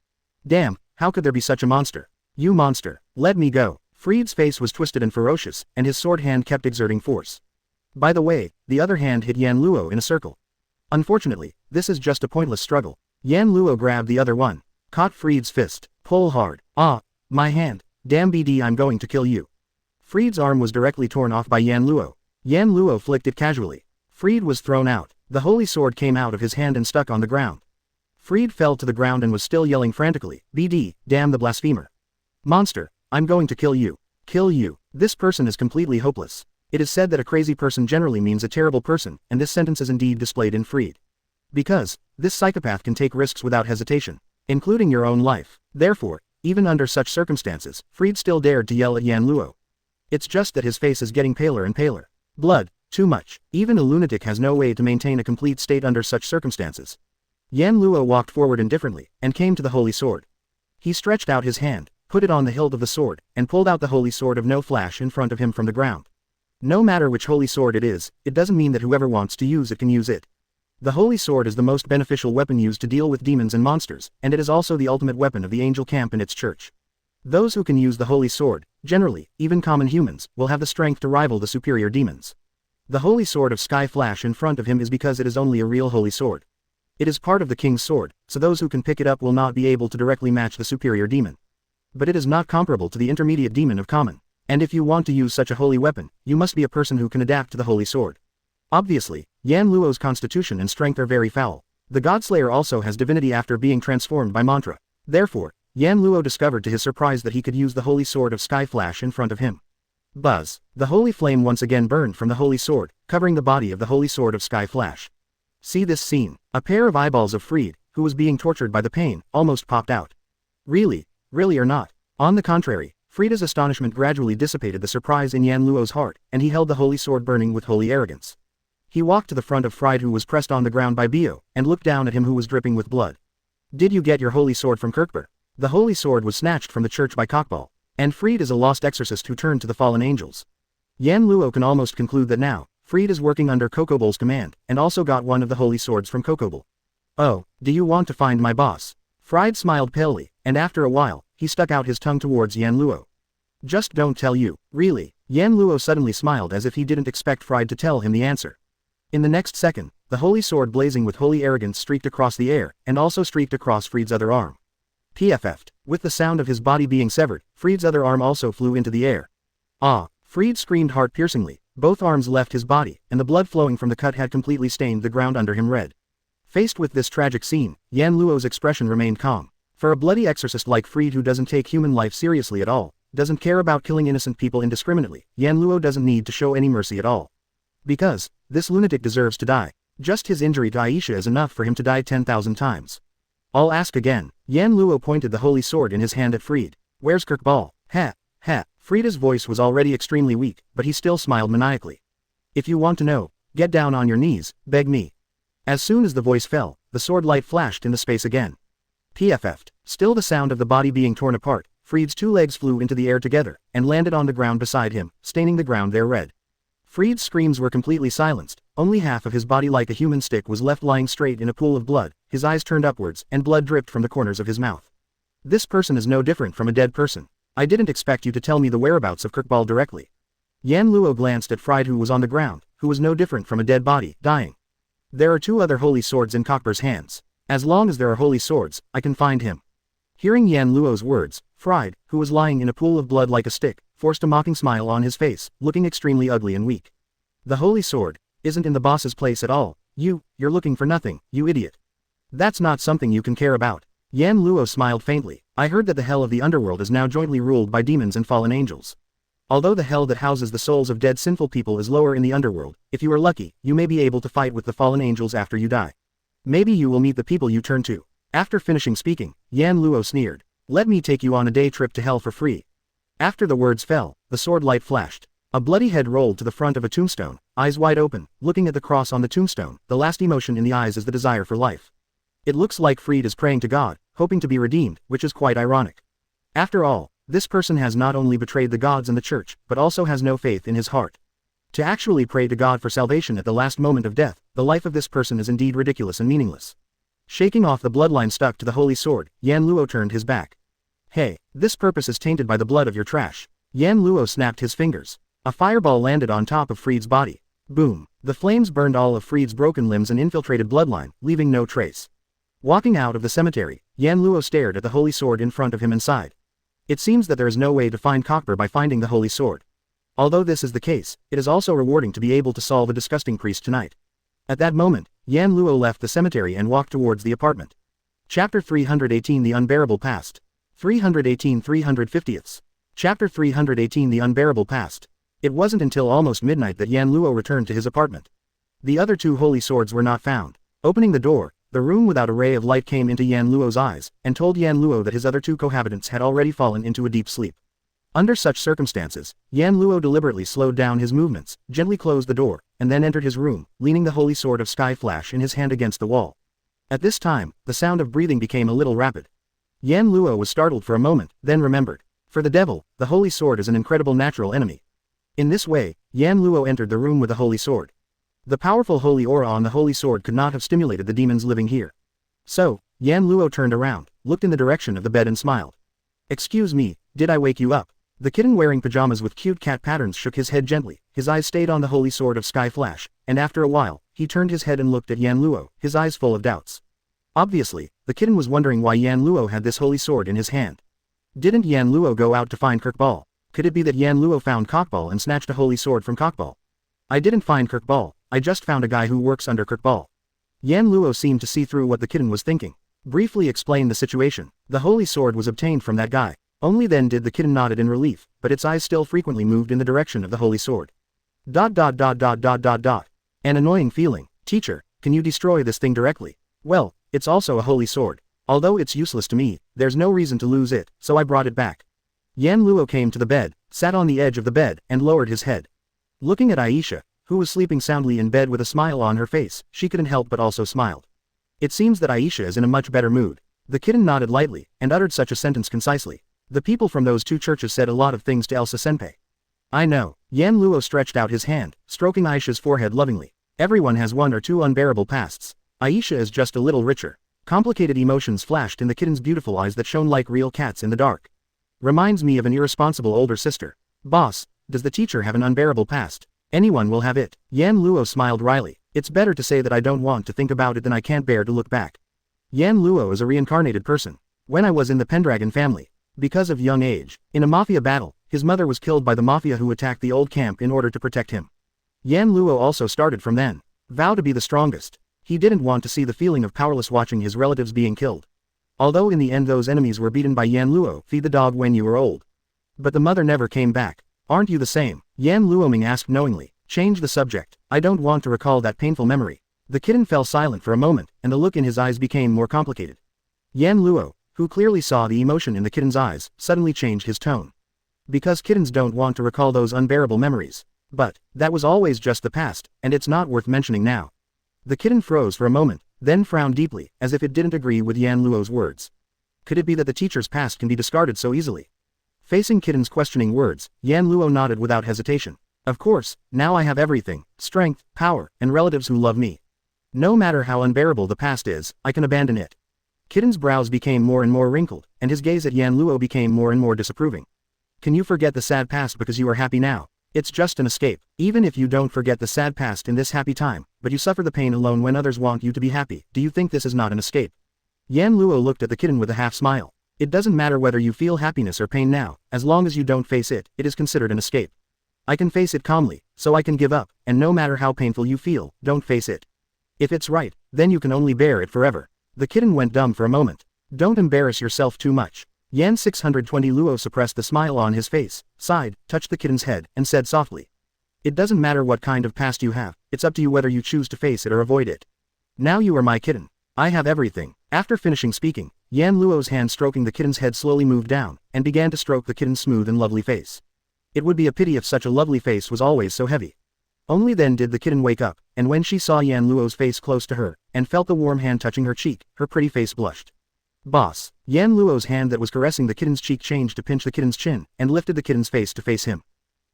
Damn, how could there be such a monster? You monster, let me go. Freed's face was twisted and ferocious, and his sword hand kept exerting force. By the way, the other hand hit Yan Luo in a circle. Unfortunately, this is just a pointless struggle. Yan Luo grabbed the other one, caught Freed's fist, pull hard. Ah, my hand. Damn BD, I'm going to kill you. Freed's arm was directly torn off by Yan Luo. Yan Luo flicked it casually. Freed was thrown out. The holy sword came out of his hand and stuck on the ground. Freed fell to the ground and was still yelling frantically, BD, damn the blasphemer. Monster, I'm going to kill you. Kill you. This person is completely hopeless. It is said that a crazy person generally means a terrible person, and this sentence is indeed displayed in Freed. Because, this psychopath can take risks without hesitation, including your own life. Therefore, even under such circumstances, Freed still dared to yell at Yan Luo. It's just that his face is getting paler and paler. Blood, too much. Even a lunatic has no way to maintain a complete state under such circumstances. Yan Luo walked forward indifferently, and came to the holy sword. He stretched out his hand, put it on the hilt of the sword, and pulled out the holy sword of no flash in front of him from the ground. No matter which holy sword it is, it doesn't mean that whoever wants to use it can use it. The holy sword is the most beneficial weapon used to deal with demons and monsters, and it is also the ultimate weapon of the angel camp and its church. Those who can use the holy sword, generally, even common humans, will have the strength to rival the superior demons. The holy sword of Sky Flash in front of him is because it is only a real holy sword. It is part of the king's sword, so those who can pick it up will not be able to directly match the superior demon. But it is not comparable to the intermediate demon of common. And if you want to use such a holy weapon, you must be a person who can adapt to the holy sword. Obviously, Yan Luo's constitution and strength are very foul. The Godslayer also has divinity after being transformed by mantra. Therefore, Yan Luo discovered to his surprise that he could use the holy sword of Sky Flash in front of him. Buzz. The holy flame once again burned from the holy sword, covering the body of the holy sword of Sky Flash. See this scene. A pair of eyeballs of Freed, who was being tortured by the pain, almost popped out. Really or not? On the contrary, Freda's astonishment gradually dissipated the surprise in Yan Luo's heart, and he held the holy sword burning with holy arrogance. He walked to the front of Fried, who was pressed on the ground by Bio, and looked down at him, who was dripping with blood. Did you get your holy sword from Kirkbur? The holy sword was snatched from the church by Cockball, and Freed is a lost exorcist who turned to the fallen angels. Yan Luo can almost conclude that now, Freed is working under Kokobol's command, and also got one of the holy swords from Kokobol. Oh, do you want to find my boss? Fried smiled palely, and after a while, he stuck out his tongue towards Yan Luo. Just don't tell you, really. Yan Luo suddenly smiled as if he didn't expect Fried to tell him the answer. In the next second, the holy sword blazing with holy arrogance streaked across the air, and also streaked across Freed's other arm. PFF'd. With the sound of his body being severed, Freed's other arm also flew into the air. Ah! Freed screamed heart-piercingly. Both arms left his body, and the blood flowing from the cut had completely stained the ground under him red. Faced with this tragic scene, Yan Luo's expression remained calm. For a bloody exorcist like Freed who doesn't take human life seriously at all, doesn't care about killing innocent people indiscriminately, Yan Luo doesn't need to show any mercy at all. Because, this lunatic deserves to die. Just his injury to Aisha is enough for him to die 10,000 times. I'll ask again. Yan Luo pointed the holy sword in his hand at Freed. Where's Kirkball? Ha, ha. Freda's voice was already extremely weak, but he still smiled maniacally. If you want to know, get down on your knees, beg me. As soon as the voice fell, the sword light flashed in the space again. PFF'd. Still the sound of the body being torn apart, Freed's two legs flew into the air together, and landed on the ground beside him, staining the ground there red. Freed's screams were completely silenced, only half of his body like a human stick was left lying straight in a pool of blood, his eyes turned upwards, and blood dripped from the corners of his mouth. This person is no different from a dead person. I didn't expect you to tell me the whereabouts of Kirkball directly. Yan Luo glanced at Fried who was on the ground, who was no different from a dead body, dying. There are two other holy swords in Cockbur's hands. As long as there are holy swords, I can find him. Hearing Yan Luo's words, Fried, who was lying in a pool of blood like a stick, forced a mocking smile on his face, looking extremely ugly and weak. The holy sword isn't in the boss's place at all. You're looking for nothing, you idiot. That's not something you can care about. Yan Luo smiled faintly. I heard that the hell of the underworld is now jointly ruled by demons and fallen angels. Although the hell that houses the souls of dead sinful people is lower in the underworld, if you are lucky, you may be able to fight with the fallen angels after you die. Maybe you will meet the people you turn to. After finishing speaking, Yan Luo sneered. Let me take you on a day trip to hell for free. After the words fell, the sword light flashed. A bloody head rolled to the front of a tombstone, eyes wide open, looking at the cross on the tombstone. The last emotion in the eyes is the desire for life. It looks like Freed is praying to God, hoping to be redeemed, which is quite ironic. After all, this person has not only betrayed the gods and the church, but also has no faith in his heart. To actually pray to God for salvation at the last moment of death, the life of this person is indeed ridiculous and meaningless. Shaking off the bloodline stuck to the holy sword, Yan Luo turned his back. Hey, this purpose is tainted by the blood of your trash. Yan Luo snapped his fingers. A fireball landed on top of Freed's body. Boom. The flames burned all of Freed's broken limbs and infiltrated bloodline, leaving no trace. Walking out of the cemetery, Yan Luo stared at the holy sword in front of him and sighed. It seems that there is no way to find Cockbur by finding the holy sword. Although this is the case, it is also rewarding to be able to solve a disgusting priest tonight. At that moment, Yan Luo left the cemetery and walked towards the apartment. Chapter 318 The Unbearable Past. 318 350ths. Chapter 318 The Unbearable Past. It wasn't until almost midnight that Yan Luo returned to his apartment. The other two holy swords were not found. Opening the door, the room without a ray of light came into Yan Luo's eyes, and told Yan Luo that his other two cohabitants had already fallen into a deep sleep. Under such circumstances, Yan Luo deliberately slowed down his movements, gently closed the door, and then entered his room, leaning the holy sword of Sky Flash in his hand against the wall. At this time, the sound of breathing became a little rapid. Yan Luo was startled for a moment, then remembered. For the devil, the holy sword is an incredible natural enemy. In this way, Yan Luo entered the room with the holy sword. The powerful holy aura on the holy sword could not have stimulated the demons living here. So, Yan Luo turned around, looked in the direction of the bed and smiled. Excuse me, did I wake you up? The kitten wearing pajamas with cute cat patterns shook his head gently, his eyes stayed on the holy sword of Sky Flash, and after a while, he turned his head and looked at Yan Luo, his eyes full of doubts. Obviously, the kitten was wondering why Yan Luo had this holy sword in his hand. Didn't Yan Luo go out to find Kirkball? Could it be that Yan Luo found Cockball and snatched a holy sword from Cockball? I didn't find Kirkball, I just found a guy who works under Kirkball. Yan Luo seemed to see through what the kitten was thinking. Briefly explained the situation. The holy sword was obtained from that guy. Only then did the kitten nodded in relief, but its eyes still frequently moved in the direction of the holy sword. An annoying feeling. Teacher, can you destroy this thing directly? Well, it's also a holy sword. Although it's useless to me, there's no reason to lose it, so I brought it back. Yan Luo came to the bed, sat on the edge of the bed, and lowered his head. Looking at Aisha, who was sleeping soundly in bed with a smile on her face, she couldn't help but also smiled. It seems that Aisha is in a much better mood. The kitten nodded lightly, and uttered such a sentence concisely. The people from those two churches said a lot of things to Elsa Senpai. I know. Yan Luo stretched out his hand, stroking Aisha's forehead lovingly. Everyone has one or two unbearable pasts. Aisha is just a little richer. Complicated emotions flashed in the kitten's beautiful eyes that shone like real cats in the dark. Reminds me of an irresponsible older sister. Boss, does the teacher have an unbearable past? Anyone will have it. Yan Luo smiled wryly. It's better to say that I don't want to think about it than I can't bear to look back. Yan Luo is a reincarnated person. When I was in the Pendragon family, because of young age, in a Mafia battle, his mother was killed by the Mafia who attacked the old camp in order to protect him. Yan Luo also started from then. Vow to be the strongest. He didn't want to see the feeling of powerless watching his relatives being killed. Although in the end those enemies were beaten by Yan Luo, feed the dog when you were old. But the mother never came back. Aren't you the same? Yan Luoming asked knowingly. Change the subject. I don't want to recall that painful memory. The kitten fell silent for a moment, and the look in his eyes became more complicated. Yan Luo, who clearly saw the emotion in the kitten's eyes, suddenly changed his tone. Because kittens don't want to recall those unbearable memories. But, that was always just the past, and it's not worth mentioning now. The kitten froze for a moment, then frowned deeply, as if it didn't agree with Yan Luo's words. Could it be that the teacher's past can be discarded so easily? Facing kitten's questioning words, Yan Luo nodded without hesitation. Of course, now I have everything, strength, power, and relatives who love me. No matter how unbearable the past is, I can abandon it. Kitten's brows became more and more wrinkled, and his gaze at Yan Luo became more and more disapproving. Can you forget the sad past because you are happy now? It's just an escape. Even if you don't forget the sad past in this happy time, but you suffer the pain alone when others want you to be happy, do you think this is not an escape? Yan Luo looked at the kitten with a half smile. It doesn't matter whether you feel happiness or pain now, as long as you don't face it, it is considered an escape. I can face it calmly, so I can give up, and no matter how painful you feel, don't face it. If it's right, then you can only bear it forever. The kitten went dumb for a moment. Don't embarrass yourself too much. Yan 620 Luo suppressed the smile on his face, sighed, touched the kitten's head, and said softly. It doesn't matter what kind of past you have, it's up to you whether you choose to face it or avoid it. Now you are my kitten. I have everything. After finishing speaking, Yan Luo's hand stroking the kitten's head slowly moved down, and began to stroke the kitten's smooth and lovely face. It would be a pity if such a lovely face was always so heavy. Only then did the kitten wake up, and when she saw Yan Luo's face close to her, and felt the warm hand touching her cheek, her pretty face blushed. Boss. Yan Luo's hand that was caressing the kitten's cheek changed to pinch the kitten's chin, and lifted the kitten's face to face him.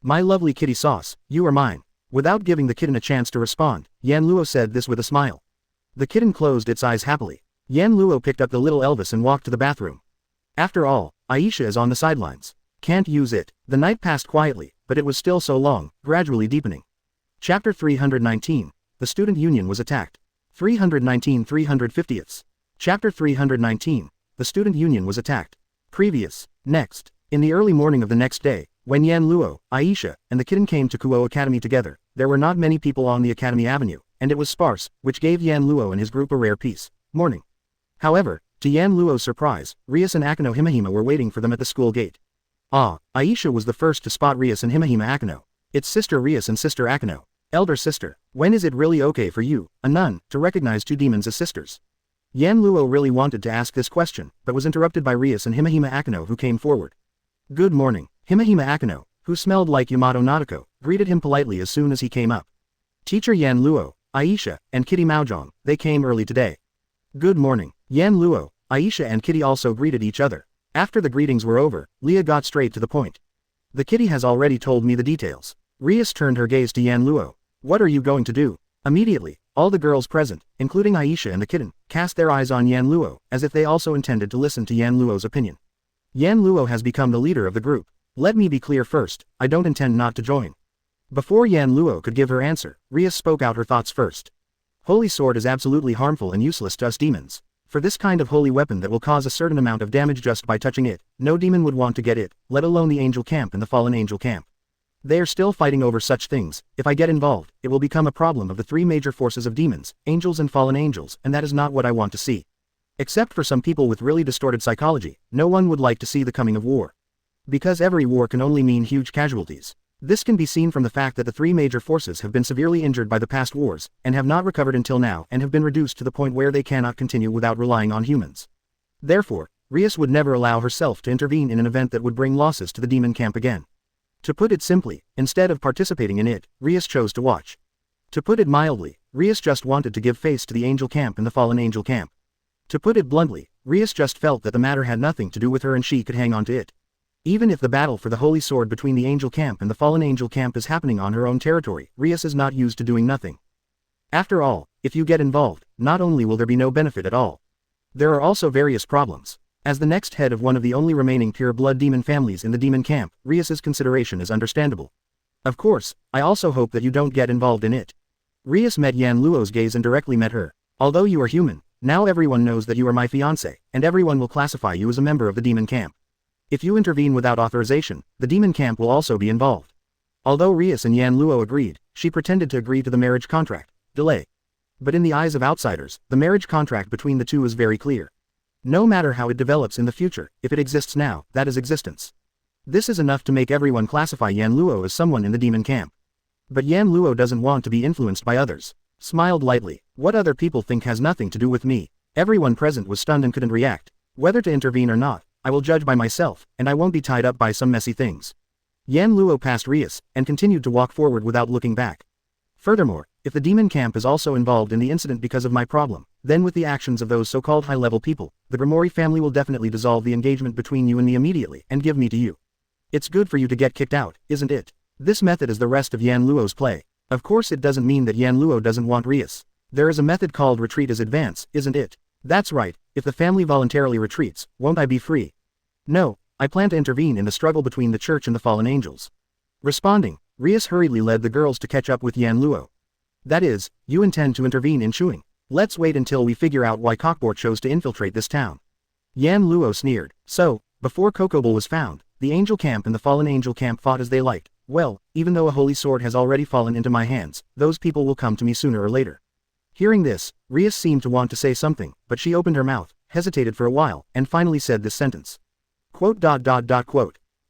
My lovely kitty sauce, you are mine. Without giving the kitten a chance to respond, Yan Luo said this with a smile. The kitten closed its eyes happily. Yan Luo picked up the little Elvis and walked to the bathroom. After all, Aisha is on the sidelines. Can't use it. The night passed quietly, but it was still so long, gradually deepening. Chapter 319. The Student Union was attacked. 319 350ths. Chapter 319. The Student Union was attacked. Previous. Next. In the early morning of the next day, when Yan Luo, Aisha, and the kitten came to Kuo Academy together, there were not many people on the Academy Avenue, and it was sparse, which gave Yan Luo and his group a rare peace. Morning. However, to Yan Luo's surprise, Rias and Akano Himahima were waiting for them at the school gate. Aisha was the first to spot Rias and Himahima Akano. It's sister Rias and sister Akano. Elder sister, when is it really okay for you, a nun, to recognize two demons as sisters? Yan Luo really wanted to ask this question, but was interrupted by Rias and Himahima Akano who came forward. Good morning. Himahima Akano, who smelled like Yamato Nadako, greeted him politely as soon as he came up. Teacher Yan Luo, Aisha, and Kitty Maojong, they came early today. Good morning. Yan Luo, Aisha and Kitty also greeted each other. After the greetings were over, Leah got straight to the point. The kitty has already told me the details. Rias turned her gaze to Yan Luo. What are you going to do? Immediately, all the girls present, including Aisha and the kitten, cast their eyes on Yan Luo, as if they also intended to listen to Yan Luo's opinion. Yan Luo has become the leader of the group. Let me be clear first, I don't intend not to join. Before Yan Luo could give her answer, Rias spoke out her thoughts first. Holy sword is absolutely harmful and useless to us demons. For this kind of holy weapon that will cause a certain amount of damage just by touching it, no demon would want to get it, let alone the angel camp and the fallen angel camp. They are still fighting over such things. If I get involved, it will become a problem of the three major forces of demons, angels and fallen angels, and that is not what I want to see. Except for some people with really distorted psychology, no one would like to see the coming of war. Because every war can only mean huge casualties. This can be seen from the fact that the three major forces have been severely injured by the past wars, and have not recovered until now and have been reduced to the point where they cannot continue without relying on humans. Therefore, Rias would never allow herself to intervene in an event that would bring losses to the demon camp again. To put it simply, instead of participating in it, Rias chose to watch. To put it mildly, Rias just wanted to give face to the angel camp and the fallen angel camp. To put it bluntly, Rias just felt that the matter had nothing to do with her and she could hang on to it. Even if the battle for the holy sword between the angel camp and the fallen angel camp is happening on her own territory, Rias is not used to doing nothing. After all, if you get involved, not only will there be no benefit at all. There are also various problems. As the next head of one of the only remaining pure blood demon families in the demon camp, Rias's consideration is understandable. Of course, I also hope that you don't get involved in it. Rias met Yan Luo's gaze and directly met her. Although you are human, now everyone knows that you are my fiancé, and everyone will classify you as a member of the demon camp. If you intervene without authorization, the demon camp will also be involved. Although Rias and Yan Luo agreed, she pretended to agree to the marriage contract. Delay. But in the eyes of outsiders, the marriage contract between the two is very clear. No matter how it develops in the future, if it exists now, that is existence. This is enough to make everyone classify Yan Luo as someone in the demon camp. But Yan Luo doesn't want to be influenced by others. Smiled lightly. What other people think has nothing to do with me. Everyone present was stunned and couldn't react. Whether to intervene or not, I will judge by myself, and I won't be tied up by some messy things. Yan Luo passed Rias, and continued to walk forward without looking back. Furthermore, if the demon camp is also involved in the incident because of my problem, then with the actions of those so-called high-level people, the Grimoire family will definitely dissolve the engagement between you and me immediately and give me to you. It's good for you to get kicked out, isn't it? This method is the rest of Yan Luo's play. Of course it doesn't mean that Yan Luo doesn't want Rias. There is a method called retreat as advance, isn't it? That's right, if the family voluntarily retreats, won't I be free? No, I plan to intervene in the struggle between the church and the fallen angels. Responding, Rias hurriedly led the girls to catch up with Yan Luo. That is, you intend to intervene in Chuing. Let's wait until we figure out why Cockboard chose to infiltrate this town. Yan Luo sneered. So, before Kokobel was found, the angel camp and the fallen angel camp fought as they liked. Well, even though a holy sword has already fallen into my hands, those people will come to me sooner or later. Hearing this, Rias seemed to want to say something, but she opened her mouth, hesitated for a while, and finally said this sentence. Quote.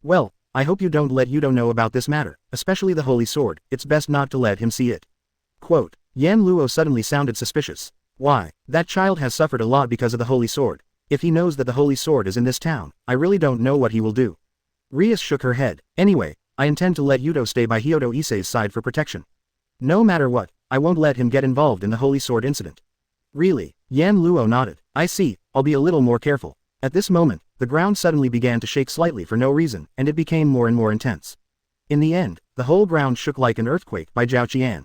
Well, I hope you don't let Yudo know about this matter, especially the holy sword, it's best not to let him see it. Quote. Yan Luo suddenly sounded suspicious. Why, that child has suffered a lot because of the holy sword. If he knows that the holy sword is in this town, I really don't know what he will do. Rias shook her head. Anyway, I intend to let Yudo stay by Hyodo Issei's side for protection. No matter what, I won't let him get involved in the holy sword incident. Really? Yan Luo nodded. I see, I'll be a little more careful. At this moment, the ground suddenly began to shake slightly for no reason, and it became more and more intense. In the end, the whole ground shook like an earthquake by Zhao Qian.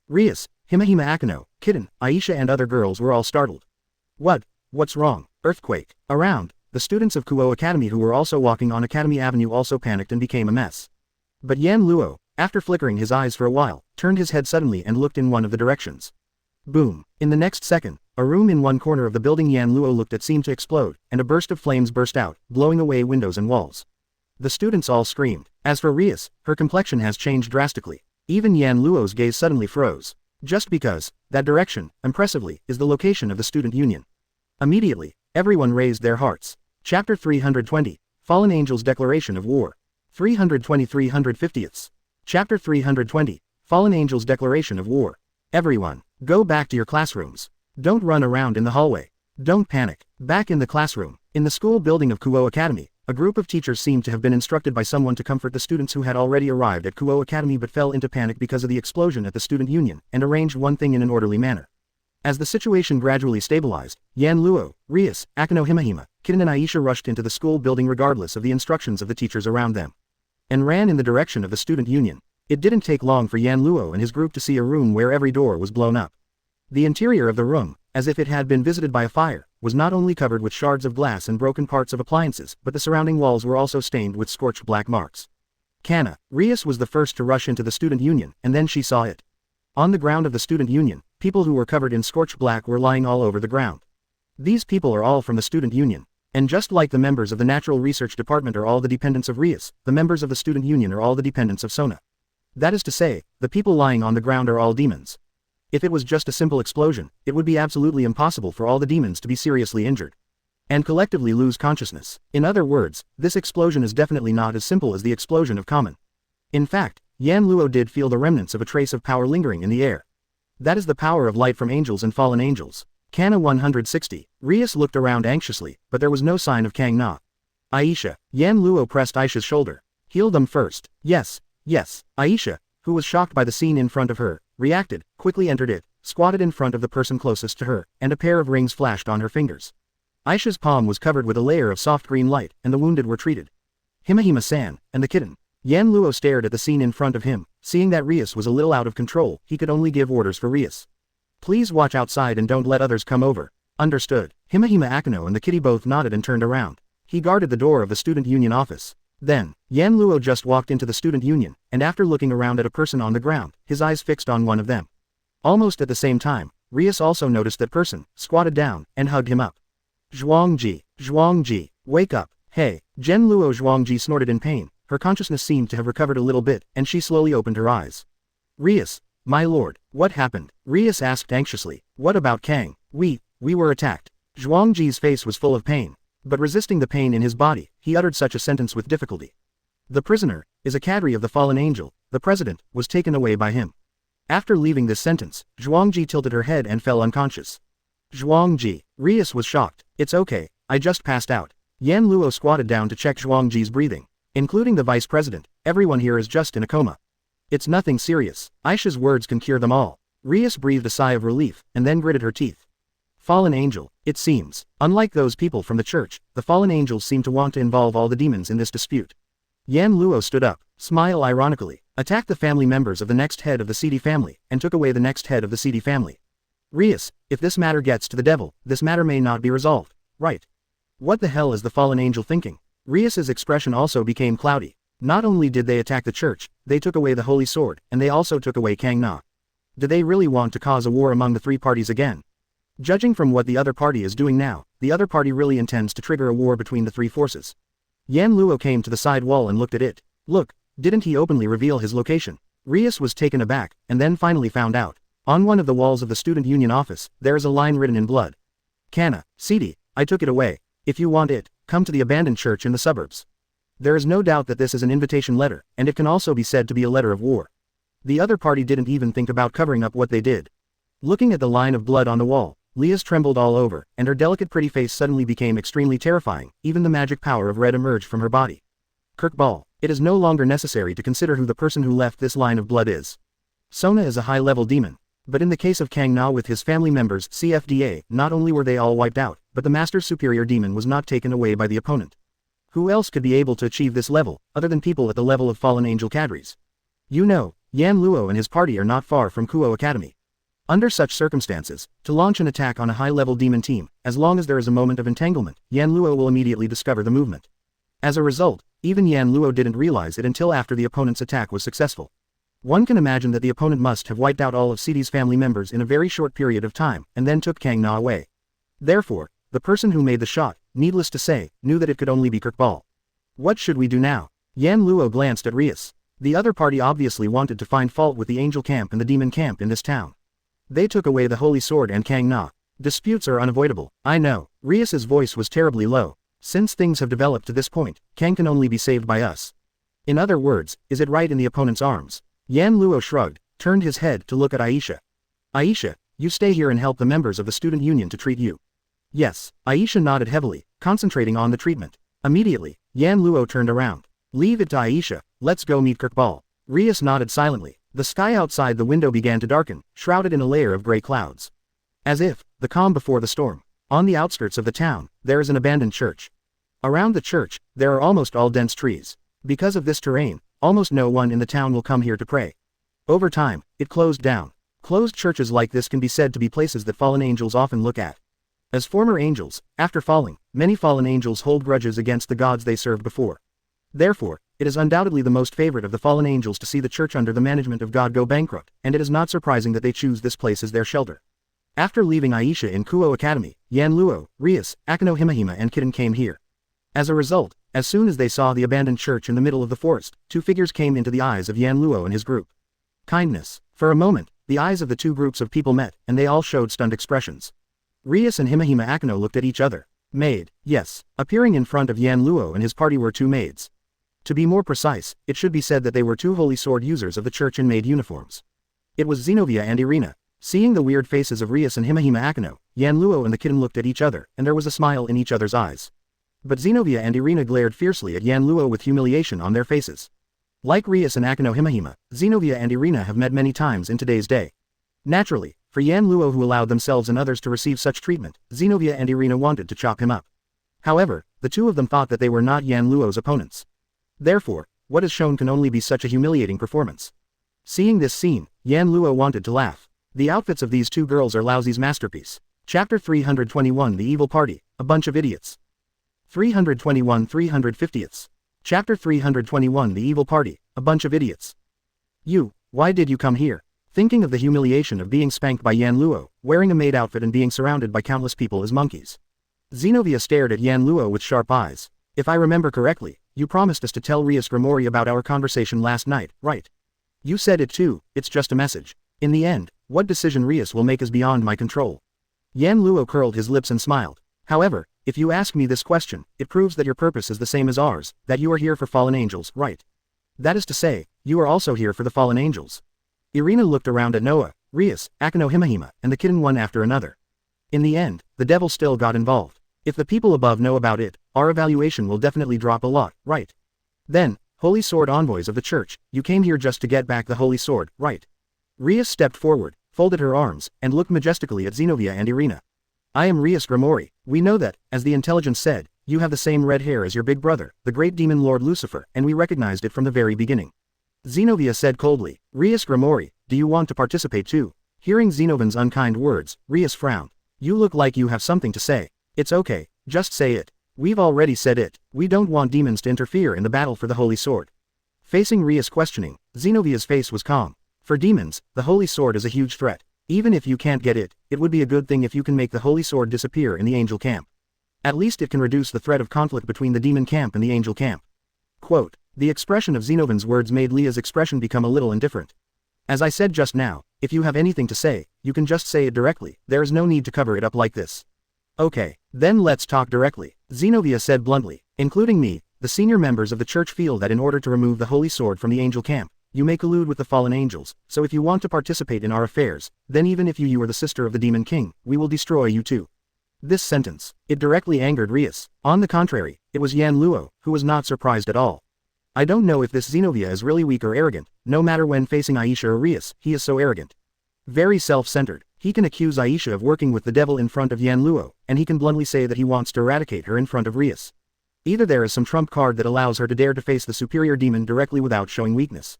Rias, Himahima Akano, Kitten, Aisha and other girls were all startled. What's wrong? Earthquake. Around, the students of Kuo Academy who were also walking on Academy Avenue also panicked and became a mess. But Yan Luo, after flickering his eyes for a while, turned his head suddenly and looked in one of the directions. Boom. In the next second, a room in one corner of the building Yan Luo looked at seemed to explode, and a burst of flames burst out, blowing away windows and walls. The students all screamed. As for Rias, her complexion has changed drastically. Even Yan Luo's gaze suddenly froze. Just because, that direction, impressively, is the location of the student union. Immediately, everyone raised their hearts. Chapter 320, Fallen Angels Declaration of War. 320-350ths. Chapter 320, Fallen Angels Declaration of War. Everyone, go back to your classrooms. Don't run around in the hallway. Don't panic. Back in the classroom, in the school building of Kuo Academy, a group of teachers seemed to have been instructed by someone to comfort the students who had already arrived at Kuo Academy but fell into panic because of the explosion at the student union, and arranged one thing in an orderly manner. As the situation gradually stabilized, Yan Luo, Rias, Akano Himahima, Kitten and Aisha rushed into the school building regardless of the instructions of the teachers around them, and ran in the direction of the student union. It didn't take long for Yan Luo and his group to see a room where every door was blown up. The interior of the room, as if it had been visited by a fire, was not only covered with shards of glass and broken parts of appliances, but the surrounding walls were also stained with scorched black marks. Kana, Rias was the first to rush into the student union, and then she saw it. On the ground of the student union, people who were covered in scorched black were lying all over the ground. These people are all from the student union. And just like the members of the Natural Research Department are all the dependents of Rias, the members of the student union are all the dependents of Sona. That is to say, the people lying on the ground are all demons. If it was just a simple explosion, it would be absolutely impossible for all the demons to be seriously injured and collectively lose consciousness. In other words, this explosion is definitely not as simple as the explosion of Common. In fact, Yan Luo did feel the remnants of a trace of power lingering in the air. That is the power of light from angels and fallen angels. Kana 160. Rias looked around anxiously, but there was no sign of Kang Na. Aisha. Yan Luo pressed Aisha's shoulder. Heal them first. Yes. Aisha, who was shocked by the scene in front of her, reacted, quickly entered it, squatted in front of the person closest to her, and a pair of rings flashed on her fingers. Aisha's palm was covered with a layer of soft green light, and the wounded were treated. Himahima-san, and the kitten. Yan Luo stared at the scene in front of him, seeing that Rias was a little out of control, he could only give orders for Rias. Please watch outside and don't let others come over. Understood. Himahima Akano and the kitty both nodded and turned around. He guarded the door of the student union office. Then, Yan Luo just walked into the student union, and after looking around at a person on the ground, his eyes fixed on one of them. Almost at the same time, Rias also noticed that person, squatted down, and hugged him up. Zhuangji, wake up, hey, Yan Luo. Zhuangji snorted in pain, her consciousness seemed to have recovered a little bit, and she slowly opened her eyes. Rias, my lord, what happened? Rias asked anxiously. What about Kang? We were attacked. Zhuangji's face was full of pain. But resisting the pain in his body, he uttered such a sentence with difficulty. The prisoner is a cadre of the fallen angel, the president was taken away by him. After leaving this sentence, Zhuangji tilted her head and fell unconscious. Zhuangji, Rias was shocked. It's okay, I just passed out. Yan Luo squatted down to check Zhuangji's breathing. Including the vice president, everyone here is just in a coma. It's nothing serious, Aisha's words can cure them all. Rias breathed a sigh of relief, and then gritted her teeth. Fallen angel, it seems. Unlike those people from the church, the fallen angels seem to want to involve all the demons in this dispute. Yan Luo stood up, smiled ironically, attacked the family members of the next head of the seedy family, and took away the next head of the seedy family. Rias, if this matter gets to the devil, this matter may not be resolved, right? What the hell is the fallen angel thinking? Rias's expression also became cloudy. Not only did they attack the church, they took away the holy sword, and they also took away Kang Na. Do they really want to cause a war among the three parties again? Judging from what the other party is doing now, the other party really intends to trigger a war between the three forces. Yan Luo came to the side wall and looked at it. Look, didn't he openly reveal his location? Rias was taken aback, and then finally found out. On one of the walls of the student union office, there is a line written in blood. Kana, Sidi, I took it away. If you want it, come to the abandoned church in the suburbs. There is no doubt that this is an invitation letter, and it can also be said to be a letter of war. The other party didn't even think about covering up what they did. Looking at the line of blood on the wall, Leah's trembled all over, and her delicate pretty face suddenly became extremely terrifying, even the magic power of red emerged from her body. Kirkball, it is no longer necessary to consider who the person who left this line of blood is. Sona is a high-level demon. But in the case of Kang Na with his family members CFDA, not only were they all wiped out, but the Master's superior demon was not taken away by the opponent. Who else could be able to achieve this level, other than people at the level of fallen angel cadres? You know, Yan Luo and his party are not far from Kuo Academy. Under such circumstances, to launch an attack on a high-level demon team, as long as there is a moment of entanglement, Yan Luo will immediately discover the movement. As a result, even Yan Luo didn't realize it until after the opponent's attack was successful. One can imagine that the opponent must have wiped out all of Sidi's family members in a very short period of time, and then took Kang Na away. Therefore, the person who made the shot, needless to say, knew that it could only be Kirkball. What should we do now? Yan Luo glanced at Rias. The other party obviously wanted to find fault with the angel camp and the demon camp in this town. They took away the holy sword and Kang Na. Disputes are unavoidable, I know. Rias's voice was terribly low. Since things have developed to this point, Kang can only be saved by us. In other words, is it right in the opponent's arms? Yan Luo shrugged, turned his head to look at Aisha. Aisha, you stay here and help the members of the student union to treat you. Yes, Aisha nodded heavily, concentrating on the treatment. Immediately, Yan Luo turned around. Leave it to Aisha, let's go meet Kirkball. Rias nodded silently. The sky outside the window began to darken, shrouded in a layer of gray clouds. As if, the calm before the storm. On the outskirts of the town, there is an abandoned church. Around the church, there are almost all dense trees. Because of this terrain, almost no one in the town will come here to pray. Over time, it closed down. Closed churches like this can be said to be places that fallen angels often look at. As former angels, after falling, many fallen angels hold grudges against the gods they served before. Therefore, it is undoubtedly the most favorite of the fallen angels to see the church under the management of God go bankrupt, and it is not surprising that they choose this place as their shelter. After leaving Aisha in Kuo Academy, Yan Luo, Rias, Akano Himahima and Kitten came here. As a result, as soon as they saw the abandoned church in the middle of the forest, two figures came into the eyes of Yan Luo and his group. Kindness. For a moment, the eyes of the two groups of people met, and they all showed stunned expressions. Rias and Himahima Akano looked at each other. Maid, yes. Appearing in front of Yan Luo and his party were two maids. To be more precise, it should be said that they were two holy sword users of the church in maid uniforms. It was Zenobia and Irina. Seeing the weird faces of Rias and Himahima Akano, Yan Luo and the kitten looked at each other, and there was a smile in each other's eyes. But Zenobia and Irina glared fiercely at Yan Luo with humiliation on their faces. Like Rias and Akano Himahima, Zenobia and Irina have met many times in today's day. Naturally, for Yan Luo who allowed themselves and others to receive such treatment, Zenobia and Irina wanted to chop him up. However, the two of them thought that they were not Yan Luo's opponents. Therefore, what is shown can only be such a humiliating performance. Seeing this scene, Yan Luo wanted to laugh. The outfits of these two girls are Laozi's masterpiece. Chapter 321 The Evil Party, a bunch of idiots. 321 350ths. Chapter 321 The Evil Party, a bunch of idiots. You, why did you come here? thinking of the humiliation of being spanked by Yan Luo, wearing a maid outfit and being surrounded by countless people as monkeys. Zenobia stared at Yan Luo with sharp eyes. If I remember correctly, you promised us to tell Rias Grimori about our conversation last night, right? You said it too, it's just a message. In the end, what decision Rias will make is beyond my control. Yan Luo curled his lips and smiled. However, if you ask me this question, it proves that your purpose is the same as ours, that you are here for fallen angels, right? That is to say, you are also here for the fallen angels. Irina looked around at Noah, Rias, Akano Himahima, and the kitten one after another. In the end, the devil still got involved. If the people above know about it, our evaluation will definitely drop a lot, right? Then, Holy Sword envoys of the church, you came here just to get back the Holy Sword, right? Rias stepped forward, folded her arms, and looked majestically at Zenobia and Irina. I am Rias Grimori. We know that, as the intelligence said, you have the same red hair as your big brother, the great demon Lord Lucifer, and we recognized it from the very beginning. Zenobia said coldly, Rias Grimori, do you want to participate too? Hearing Zenovan's unkind words, Rias frowned. You look like you have something to say. It's okay, just say it. We've already said it, we don't want demons to interfere in the battle for the Holy Sword. Facing Rias' questioning, Zenovia's face was calm. For demons, the Holy Sword is a huge threat. Even if you can't get it, it would be a good thing if you can make the Holy Sword disappear in the angel camp. At least it can reduce the threat of conflict between the demon camp and the angel camp. Quote, the expression of Zenovan's words made Leah's expression become a little indifferent. As I said just now, if you have anything to say, you can just say it directly, there is no need to cover it up like this. Okay, then let's talk directly, Zenobia said bluntly. Including me, the senior members of the church feel that in order to remove the Holy Sword from the angel camp, you may collude with the fallen angels, so if you want to participate in our affairs, then even if you are the sister of the demon king, we will destroy you too. This sentence, it directly angered Rias. On the contrary, it was Yan Luo, who was not surprised at all. I don't know if this Zenobia is really weak or arrogant, no matter when facing Aisha or Rias, he is so arrogant. Very self-centered, he can accuse Aisha of working with the devil in front of Yan Luo, and he can bluntly say that he wants to eradicate her in front of Rias. Either there is some trump card that allows her to dare to face the superior demon directly without showing weakness.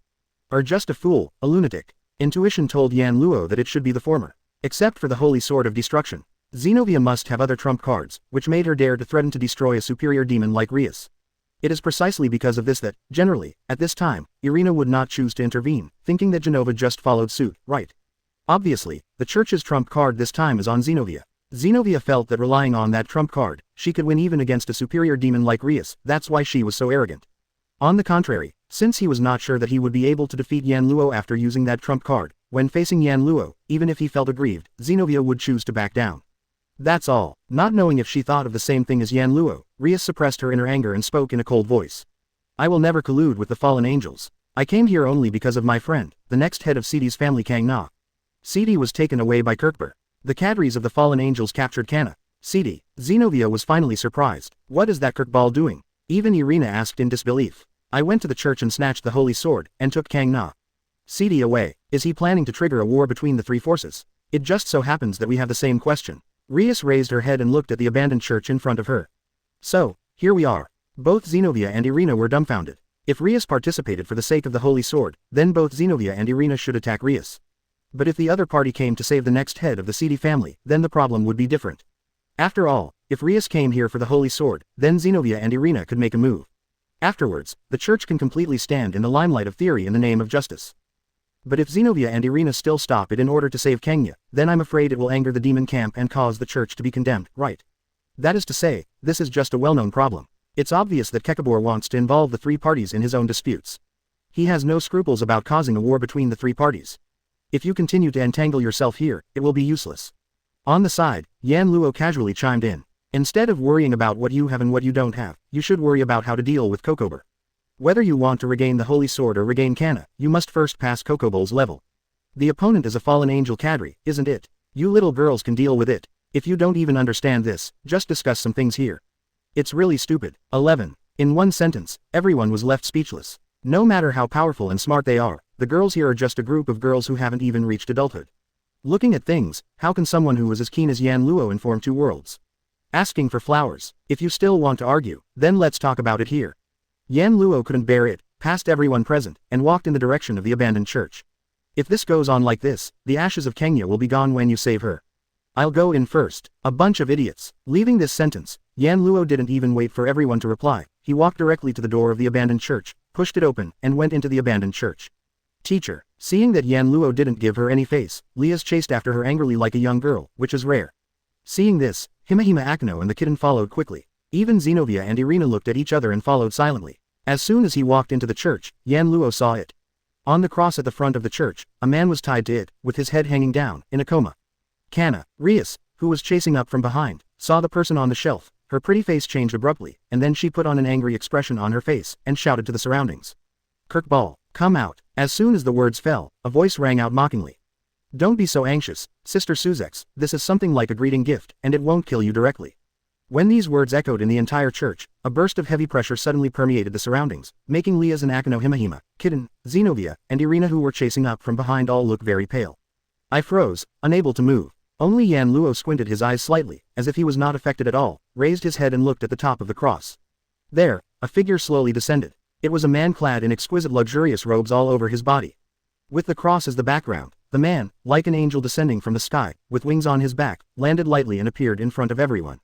Or just a fool, a lunatic. Intuition told Yan Luo that it should be the former. Except for the Holy Sword of Destruction. Zenobia must have other trump cards, which made her dare to threaten to destroy a superior demon like Rias. It is precisely because of this that, generally, at this time, Irina would not choose to intervene, thinking that Genova just followed suit, right? Obviously, the church's trump card this time is on Zenobia. Zenobia felt that relying on that trump card, she could win even against a superior demon like Rias, that's why she was so arrogant. On the contrary, since he was not sure that he would be able to defeat Yan Luo after using that trump card, when facing Yan Luo, even if he felt aggrieved, Zenobia would choose to back down. That's all. Not knowing if she thought of the same thing as Yan Luo, Rias suppressed her inner anger and spoke in a cold voice. I will never collude with the fallen angels. I came here only because of my friend, the next head of Sidi's family Kang Na. Sidi was taken away by Kirkber. The cadres of the fallen angels captured Kana. Sidi. Zenobia was finally surprised. What is that Kirkbal doing? Even Irina asked in disbelief. I went to the church and snatched the holy sword, and took Kang Na. Sidi away. Is he planning to trigger a war between the three forces? It just so happens that we have the same question. Rias raised her head and looked at the abandoned church in front of her. So, here we are. Both Zenobia and Irina were dumbfounded. If Rias participated for the sake of the holy sword, then both Zenobia and Irina should attack Rias. But if the other party came to save the next head of the Sidi family, then the problem would be different. After all, if Rias came here for the holy sword, then Zenobia and Irina could make a move. Afterwards, the church can completely stand in the limelight of theory in the name of justice. But if Zenobia and Irina still stop it in order to save Kenya, then I'm afraid it will anger the demon camp and cause the church to be condemned, right? That is to say, this is just a well-known problem. It's obvious that Kekabor wants to involve the three parties in his own disputes. He has no scruples about causing a war between the three parties. If you continue to entangle yourself here, it will be useless. On the side, Yan Luo casually chimed in. Instead of worrying about what you have and what you don't have, you should worry about how to deal with Kokober. Whether you want to regain the holy sword or regain Kana, you must first pass Kokobol's level. The opponent is a fallen angel cadre, isn't it? You little girls can deal with it. If you don't even understand this, just discuss some things here. It's really stupid. 11. In one sentence, everyone was left speechless. No matter how powerful and smart they are, the girls here are just a group of girls who haven't even reached adulthood. Looking at things, how can someone who is as keen as Yan Luo inform two worlds? Asking for flowers. If you still want to argue, then let's talk about it here. Yan Luo couldn't bear it, passed everyone present, and walked in the direction of the abandoned church. If this goes on like this, the ashes of Kenya will be gone when you save her. I'll go in first. A bunch of idiots. Leaving this sentence, Yan Luo didn't even wait for everyone to reply. He walked directly to the door of the abandoned church, pushed it open, and went into the abandoned church. Teacher, Seeing that Yan Luo didn't give her any face, Lias chased after her angrily like a young girl, which is rare. Seeing this, Himehime Akino and the kitten followed quickly. Even Zenobia and Irina looked at each other and followed silently. As soon as he walked into the church, Yan Luo saw it. On the cross at the front of the church, a man was tied to it, with his head hanging down, in a coma. Kana, Rias, who was chasing up from behind, saw the person on the shelf. Her pretty face changed abruptly, and then she put on an angry expression on her face, and shouted to the surroundings. Kirkball, come out. As soon as the words fell, a voice rang out mockingly. Don't be so anxious, Sister Suzex, this is something like a greeting gift, and it won't kill you directly. When these words echoed in the entire church, a burst of heavy pressure suddenly permeated the surroundings, making Lias and Akino Himehime, Kitten, Zenobia, and Irina who were chasing up from behind all look very pale. I froze, unable to move. Only Yan Luo squinted his eyes slightly, as if he was not affected at all, raised his head and looked at the top of the cross. There, a figure slowly descended. It was a man clad in exquisite luxurious robes all over his body. With the cross as the background, the man, like an angel descending from the sky, with wings on his back, landed lightly and appeared in front of everyone.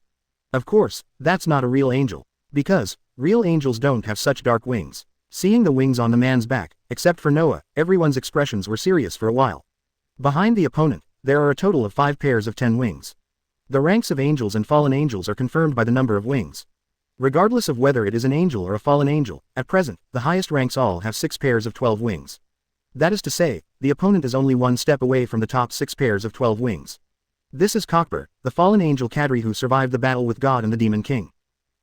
Of course, that's not a real angel. Because, real angels don't have such dark wings. Seeing the wings on the man's back, except for Noah, everyone's expressions were serious for a while. Behind the opponent, there are a total of 5 pairs of 10 wings. The ranks of angels and fallen angels are confirmed by the number of wings. Regardless of whether it is an angel or a fallen angel, at present, the highest ranks all have 6 pairs of 12 wings. That is to say, the opponent is only one step away from the top 6 pairs of 12 wings. This is Cockbur, the fallen angel Kadri who survived the battle with God and the Demon King.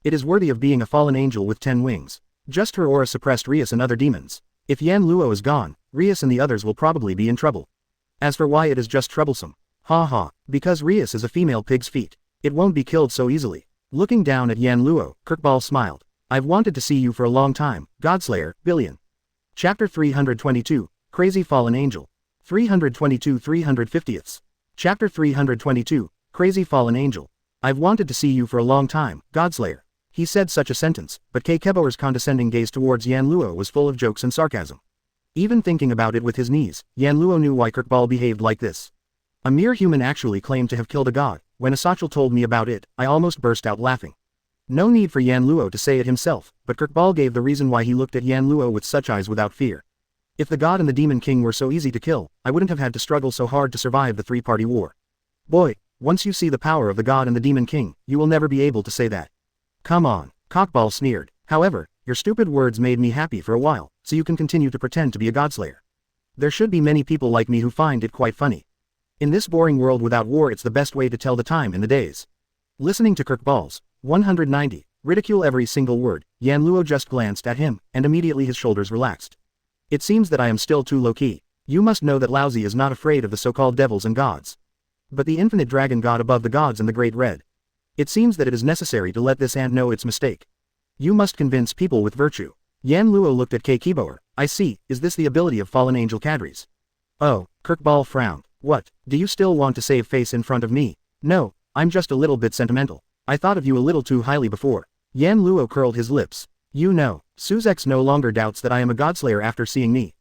It is worthy of being a fallen angel with 10 wings. Just her aura suppressed Rias and other demons. If Yan Luo is gone, Rias and the others will probably be in trouble. As for why it is just troublesome. Ha ha, because Rias is a female pig's feet. It won't be killed so easily. Looking down at Yan Luo, Kirkball smiled. I've wanted to see you for a long time, Godslayer, Billion. Chapter 322, Crazy Fallen Angel. 322 350ths. Chapter 322, Crazy Fallen Angel. I've wanted to see you for a long time, Godslayer. He said such a sentence, but Kekeboer's condescending gaze towards Yan Luo was full of jokes and sarcasm. Even thinking about it with his knees, Yan Luo knew why Kirkball behaved like this. A mere human actually claimed to have killed a god. When Asachel told me about it, I almost burst out laughing. No need for Yan Luo to say it himself, but Kirkball gave the reason why he looked at Yan Luo with such eyes without fear. If the god and the demon king were so easy to kill, I wouldn't have had to struggle so hard to survive the 3-party war. Boy, once you see the power of the god and the demon king, you will never be able to say that. Come on, Cockball sneered. However, your stupid words made me happy for a while, so you can continue to pretend to be a godslayer. There should be many people like me who find it quite funny. In this boring world without war, it's the best way to tell the time in the days. Listening to Kirkball's 190 ridicule every single word, Yan Luo just glanced at him, and immediately his shoulders relaxed. It seems that I am still too low-key. You must know that Laozi is not afraid of the so-called devils and gods. But the infinite dragon god above the gods and the great red. It seems that it is necessary to let this ant know its mistake. You must convince people with virtue. Yan Luo looked at Kekeboer. I see, is this the ability of fallen angel Kadris? Oh, Kirkball frowned. What, do you still want to save face in front of me? No, I'm just a little bit sentimental. I thought of you a little too highly before. Yan Luo curled his lips. You know, Suzex no longer doubts that I am a godslayer after seeing me.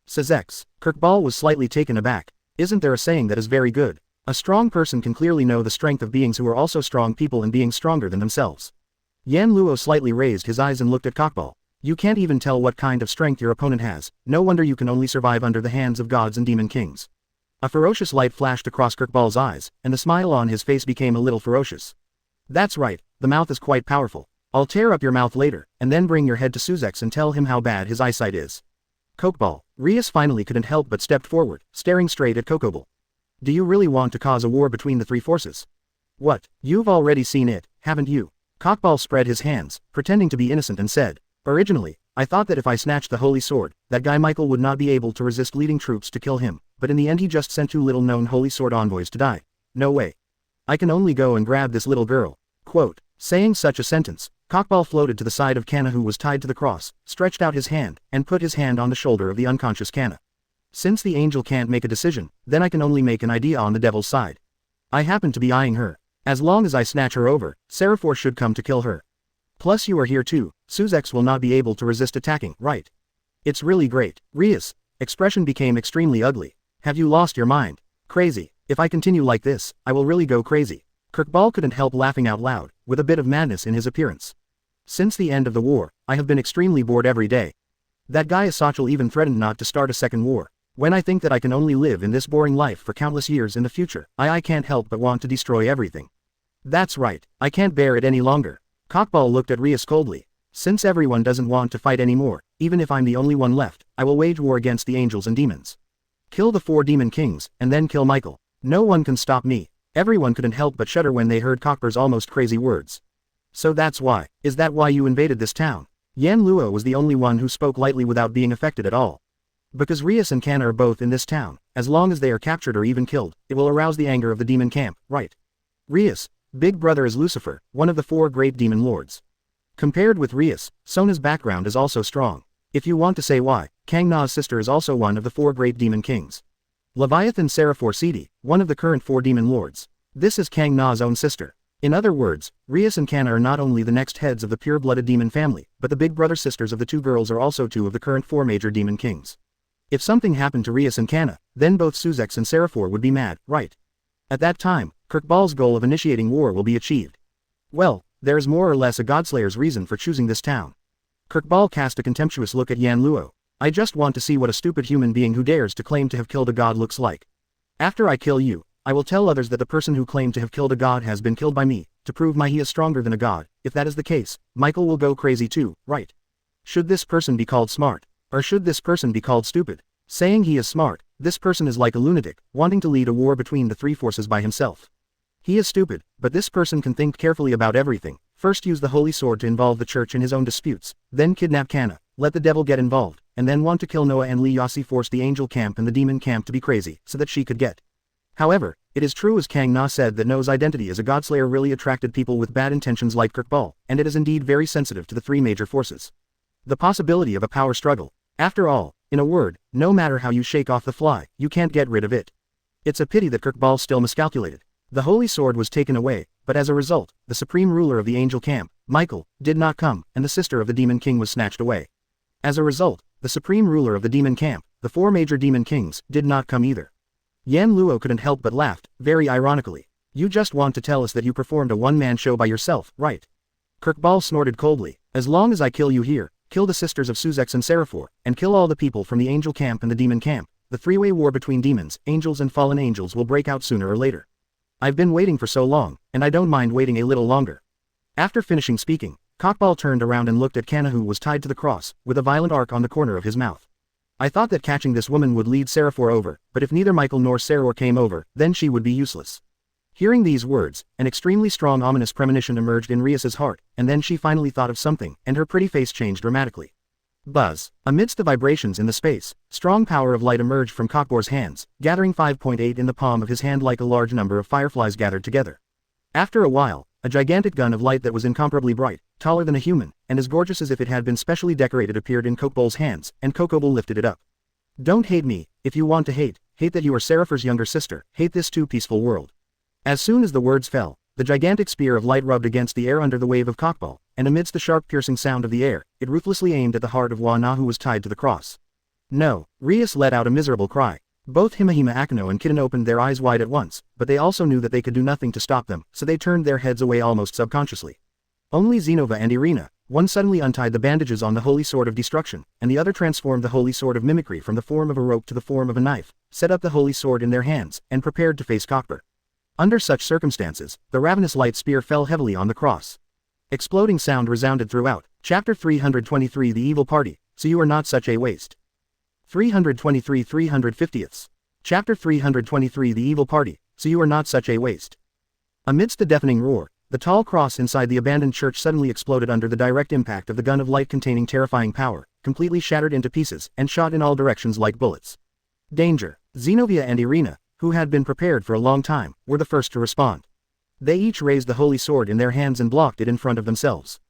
Suzex. Kirkball was slightly taken aback. Isn't there a saying that is very good? A strong person can clearly know the strength of beings who are also strong people and being stronger than themselves. Yan Luo slightly raised his eyes and looked at Cockball. You can't even tell what kind of strength your opponent has. No wonder you can only survive under the hands of gods and demon kings. A ferocious light flashed across Kirkball's eyes, and the smile on his face became a little ferocious. That's right, the mouth is quite powerful. I'll tear up your mouth later, and then bring your head to Suzex and tell him how bad his eyesight is. Kokeball. Rias finally couldn't help but stepped forward, staring straight at Kokoball. Do you really want to cause a war between the 3 forces? What, you've already seen it, haven't you? Cockball spread his hands, pretending to be innocent and said, originally, I thought that if I snatched the holy sword, that guy Michael would not be able to resist leading troops to kill him, but in the end he just sent 2 little-known holy sword envoys to die. No way. I can only go and grab this little girl. Quote, saying such a sentence, Cockball floated to the side of Kana who was tied to the cross, stretched out his hand, and put his hand on the shoulder of the unconscious Kana. Since the angel can't make a decision, then I can only make an idea on the devil's side. I happen to be eyeing her. As long as I snatch her over, Seraphor should come to kill her. Plus you are here too, Suzex will not be able to resist attacking, right? It's really great. Rias' expression became extremely ugly. Have you lost your mind? Crazy. If I continue like this, I will really go crazy. Kirkball couldn't help laughing out loud, with a bit of madness in his appearance. Since the end of the war, I have been extremely bored every day. That guy Asachel even threatened not to start a second war. When I think that I can only live in this boring life for countless years in the future, I can't help but want to destroy everything. That's right, I can't bear it any longer. Cockball looked at Rias coldly. Since everyone doesn't want to fight anymore, even if I'm the only one left, I will wage war against the angels and demons. Kill the 4 demon kings, and then kill Michael. No one can stop me. Everyone couldn't help but shudder when they heard Cockbur's almost crazy words. So that's why. Is that why you invaded this town? Yan Luo was the only one who spoke lightly without being affected at all. Because Rias and Kana are both in this town, as long as they are captured or even killed, it will arouse the anger of the demon camp, right? Rias, big brother is Lucifer, one of the 4 great demon lords. Compared with Rias, Sona's background is also strong. If you want to say why, Kang Na's sister is also one of the 4 great demon kings. Leviathan Seraphor Sidi, one of the current 4 demon lords. This is Kang Na's own sister. In other words, Rias and Kana are not only the next heads of the pure-blooded demon family, but the big brother sisters of the 2 girls are also 2 of the current 4 major demon kings. If something happened to Rias and Kana, then both Suzex and Seraphor would be mad, right? At that time, Kirkball's goal of initiating war will be achieved. Well, there is more or less a Godslayer's reason for choosing this town. Kirkball cast a contemptuous look at Yan Luo. I just want to see what a stupid human being who dares to claim to have killed a god looks like. After I kill you, I will tell others that the person who claimed to have killed a god has been killed by me, to prove he is stronger than a god. If that is the case, Michael will go crazy too, right? Should this person be called smart? Or should this person be called stupid? Saying he is smart, this person is like a lunatic, wanting to lead a war between the 3 forces by himself. He is stupid, but this person can think carefully about everything. First use the holy sword to involve the church in his own disputes, then kidnap Kana, let the devil get involved, and then want to kill Noah and Lee Yasi force the angel camp and the demon camp to be crazy, so that she could get. However, it is true as Kang Na said that Noah's identity as a godslayer really attracted people with bad intentions like Kirkball, and it is indeed very sensitive to the 3 major forces. The possibility of a power struggle. After all, in a word, no matter how you shake off the fly, you can't get rid of it. It's a pity that Kirkball still miscalculated. The holy sword was taken away, but as a result, the supreme ruler of the angel camp, Michael, did not come, and the sister of the demon king was snatched away. As a result, the supreme ruler of the demon camp, the 4 major demon kings, did not come either. Yan Luo couldn't help but laughed, very ironically. You just want to tell us that you performed a one-man show by yourself, right? Kirkball snorted coldly. As long as I kill you here, kill the sisters of Suzex and Seraphor, and kill all the people from the angel camp and the demon camp, the 3-way war between demons, angels and fallen angels will break out sooner or later. I've been waiting for so long, and I don't mind waiting a little longer. After finishing speaking, Cockball turned around and looked at Kana, who was tied to the cross, with a violent arc on the corner of his mouth. I thought that catching this woman would lead Seraphor over, but if neither Michael nor Seraphor came over, then she would be useless. Hearing these words, an extremely strong ominous premonition emerged in Rias's heart, and then she finally thought of something, and her pretty face changed dramatically. Buzz. Amidst the vibrations in the space, strong power of light emerged from Cockbor's hands, gathering 5.8 in the palm of his hand like a large number of fireflies gathered together. After a while, a gigantic gun of light that was incomparably bright, taller than a human, and as gorgeous as if it had been specially decorated appeared in Cockbol's hands, and Cockbol lifted it up. Don't hate me, if you want to hate that you are Serapher's younger sister, hate this too peaceful world. As soon as the words fell, the gigantic spear of light rubbed against the air under the wave of Cockball, and amidst the sharp piercing sound of the air, it ruthlessly aimed at the heart of Wana, who was tied to the cross. No, Rias let out a miserable cry. Both Himahima Akano and Kitten opened their eyes wide at once, but they also knew that they could do nothing to stop them, so they turned their heads away almost subconsciously. Only Zenova and Irina, one suddenly untied the bandages on the holy sword of destruction, and the other transformed the holy sword of mimicry from the form of a rope to the form of a knife, set up the holy sword in their hands, and prepared to face Cockbur. Under such circumstances, the ravenous light spear fell heavily on the cross. Exploding sound resounded throughout. Chapter 323 The Evil Party, So You Are Not Such a Waste. 323 350ths. Chapter 323 The Evil Party, So You Are Not Such a Waste. Amidst the deafening roar, the tall cross inside the abandoned church suddenly exploded under the direct impact of the gun of light containing terrifying power, completely shattered into pieces, and shot in all directions like bullets. Danger. Zenobia and Irina, who had been prepared for a long time, were the first to respond. They each raised the holy sword in their hands and blocked it in front of themselves.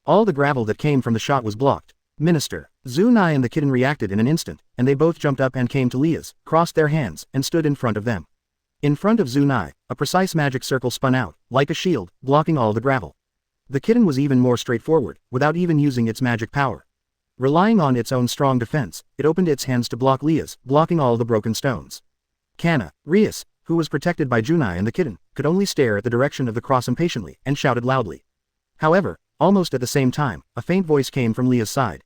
All the gravel that came from the shot was blocked. Minister. Zunai and the kitten reacted in an instant, and they both jumped up and came to Leah's, crossed their hands, and stood in front of them. In front of Zunai, a precise magic circle spun out, like a shield, blocking all the gravel. The kitten was even more straightforward, without even using its magic power. Relying on its own strong defense, it opened its hands to block Leah's, blocking all the broken stones. Kana, Rias, who was protected by Junai and the kitten, could only stare at the direction of the cross impatiently, and shouted loudly. However, almost at the same time, a faint voice came from Leah's side.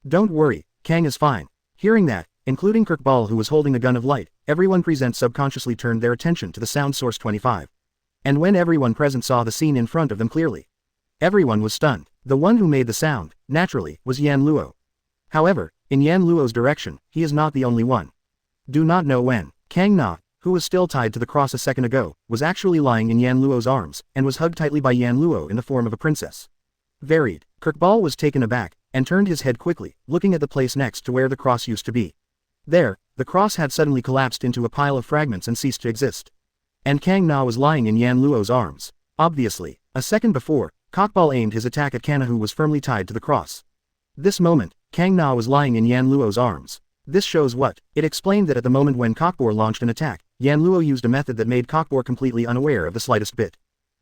Don't worry, Kang is fine. Hearing that, including Kirkball who was holding a gun of light. Everyone present subconsciously turned their attention to the sound source 25. And when everyone present saw the scene in front of them clearly, everyone was stunned. The one who made the sound, naturally, was Yan Luo. However, in Yan Luo's direction, he is not the only one. Do not know when. Kang Na, who was still tied to the cross a second ago, was actually lying in Yan Luo's arms, and was hugged tightly by Yan Luo in the form of a princess. Varied. Kirkball was taken aback, and turned his head quickly, looking at the place next to where the cross used to be. There, the cross had suddenly collapsed into a pile of fragments and ceased to exist. And Kang Na was lying in Yan Luo's arms. Obviously, a second before, Kirkball aimed his attack at Kana who was firmly tied to the cross. This moment, Kang Na was lying in Yan Luo's arms. This shows what? It explained that at the moment when Kirkball launched an attack, Yan Luo used a method that made Kirkball completely unaware of the slightest bit.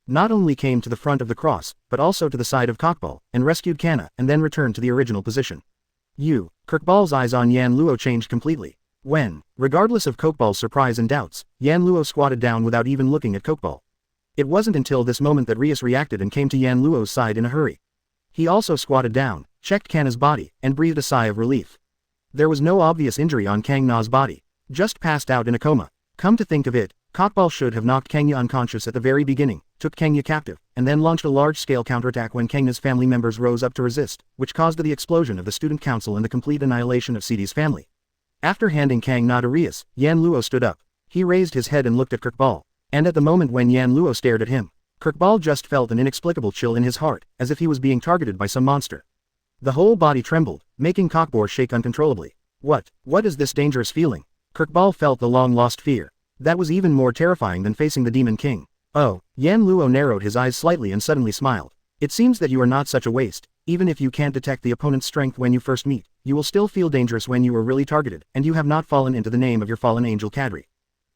Not only came to the front of the cross, but also to the side of Kirkball, and rescued Kana, and then returned to the original position. Kirkball's eyes on Yan Luo changed completely. When, regardless of Kirkball's surprise and doubts, Yan Luo squatted down without even looking at Kirkball. It wasn't until this moment that Rias reacted and came to Yan Luo's side in a hurry. He also squatted down, checked Kana's body, and breathed a sigh of relief. There was no obvious injury on Kang Na's body. Just passed out in a coma. Come to think of it, Kirkball should have knocked Kang Na unconscious at the very beginning, took Kang Na captive, and then launched a large-scale counterattack when Kang Na's family members rose up to resist, which caused the explosion of the student council and the complete annihilation of CD's family. After handing Kang Na to Rias, Yan Luo stood up. He raised his head and looked at Kirkball. And at the moment when Yan Luo stared at him, Kirkball just felt an inexplicable chill in his heart, as if he was being targeted by some monster. The whole body trembled, making Kirkball shake uncontrollably. What is this dangerous feeling? Kirkball felt the long-lost fear. That was even more terrifying than facing the Demon King. Oh, Yan Luo narrowed his eyes slightly and suddenly smiled. It seems that you are not such a waste. Even if you can't detect the opponent's strength when you first meet, you will still feel dangerous when you are really targeted, and you have not fallen into the name of your fallen angel Kadri.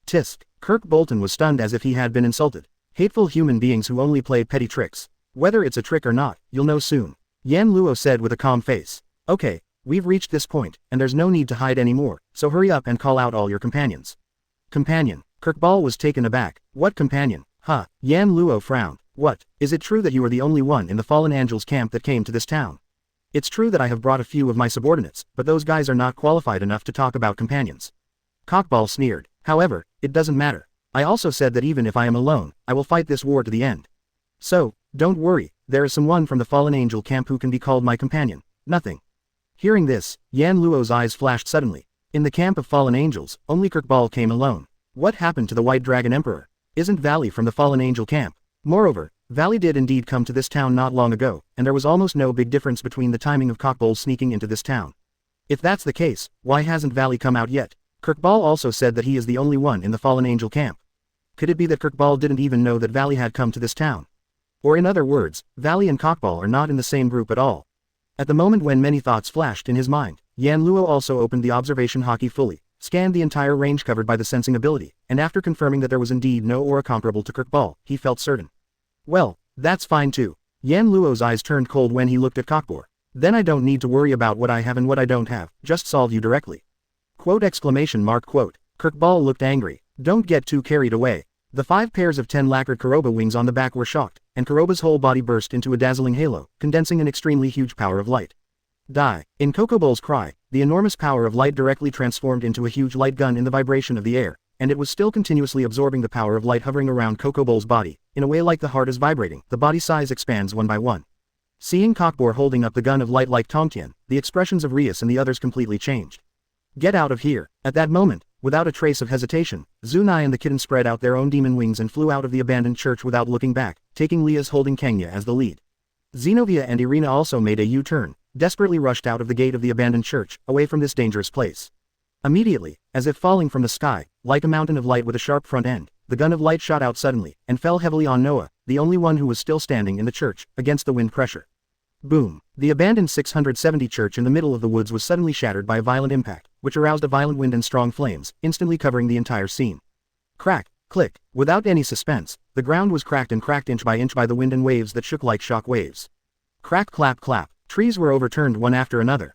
Tisk. Kirk Bolton was stunned as if he had been insulted. Hateful human beings who only play petty tricks. Whether it's a trick or not, you'll know soon. Yan Luo said with a calm face. Okay, we've reached this point, and there's no need to hide anymore, so hurry up and call out all your companions. Companion. Kirkball was taken aback. What companion? Huh. Yan Luo frowned. What? Is it true that you are the only one in the Fallen Angels camp that came to this town? It's true that I have brought a few of my subordinates, but those guys are not qualified enough to talk about companions. Kirkball sneered. However, it doesn't matter. I also said that even if I am alone, I will fight this war to the end. So, don't worry, there is someone from the Fallen Angel camp who can be called my companion. Nothing. Hearing this, Yan Luo's eyes flashed suddenly. In the camp of Fallen Angels, only Kirkball came alone. What happened to the White Dragon Emperor? Isn't Valley from the Fallen Angel camp? Moreover, Valley did indeed come to this town not long ago, and there was almost no big difference between the timing of Kirkball sneaking into this town. If that's the case, why hasn't Valley come out yet? Kirkball also said that he is the only one in the Fallen Angel camp. Could it be that Kirkball didn't even know that Valley had come to this town? Or in other words, Valley and Kirkball are not in the same group at all. At the moment when many thoughts flashed in his mind, Yan Luo also opened the observation hockey fully, scanned the entire range covered by the sensing ability, and after confirming that there was indeed no aura comparable to Kirkball, he felt certain. Well, that's fine too. Yan Luo's eyes turned cold when he looked at Kirkball. Then I don't need to worry about what I have and what I don't have, just solve you directly. Quote exclamation mark quote. Kirkball looked angry. Don't get too carried away. The 5 pairs of 10 lacquered Kuroba wings on the back were shocked, and Kuroba's whole body burst into a dazzling halo, condensing an extremely huge power of light. Die. In Kokobol's cry, the enormous power of light directly transformed into a huge light gun in the vibration of the air, and it was still continuously absorbing the power of light hovering around Kokobol's body, in a way like the heart is vibrating, the body size expands one by one. Seeing Kirkball holding up the gun of light like Tongtian, the expressions of Rias and the others completely changed. Get out of here. At that moment, without a trace of hesitation, Zunai and the kitten spread out their own demon wings and flew out of the abandoned church without looking back, taking Leah's holding Kenya as the lead. Zenobia and Irina also made a U-turn, desperately rushed out of the gate of the abandoned church, away from this dangerous place. Immediately, as if falling from the sky, like a mountain of light with a sharp front end, the gun of light shot out suddenly, and fell heavily on Noah, the only one who was still standing in the church, against the wind pressure. Boom! The abandoned 670 church in the middle of the woods was suddenly shattered by a violent impact, which aroused a violent wind and strong flames, instantly covering the entire scene. Crack, click, without any suspense, the ground was cracked inch by the wind and waves that shook like shock waves. Crack clap clap, trees were overturned one after another.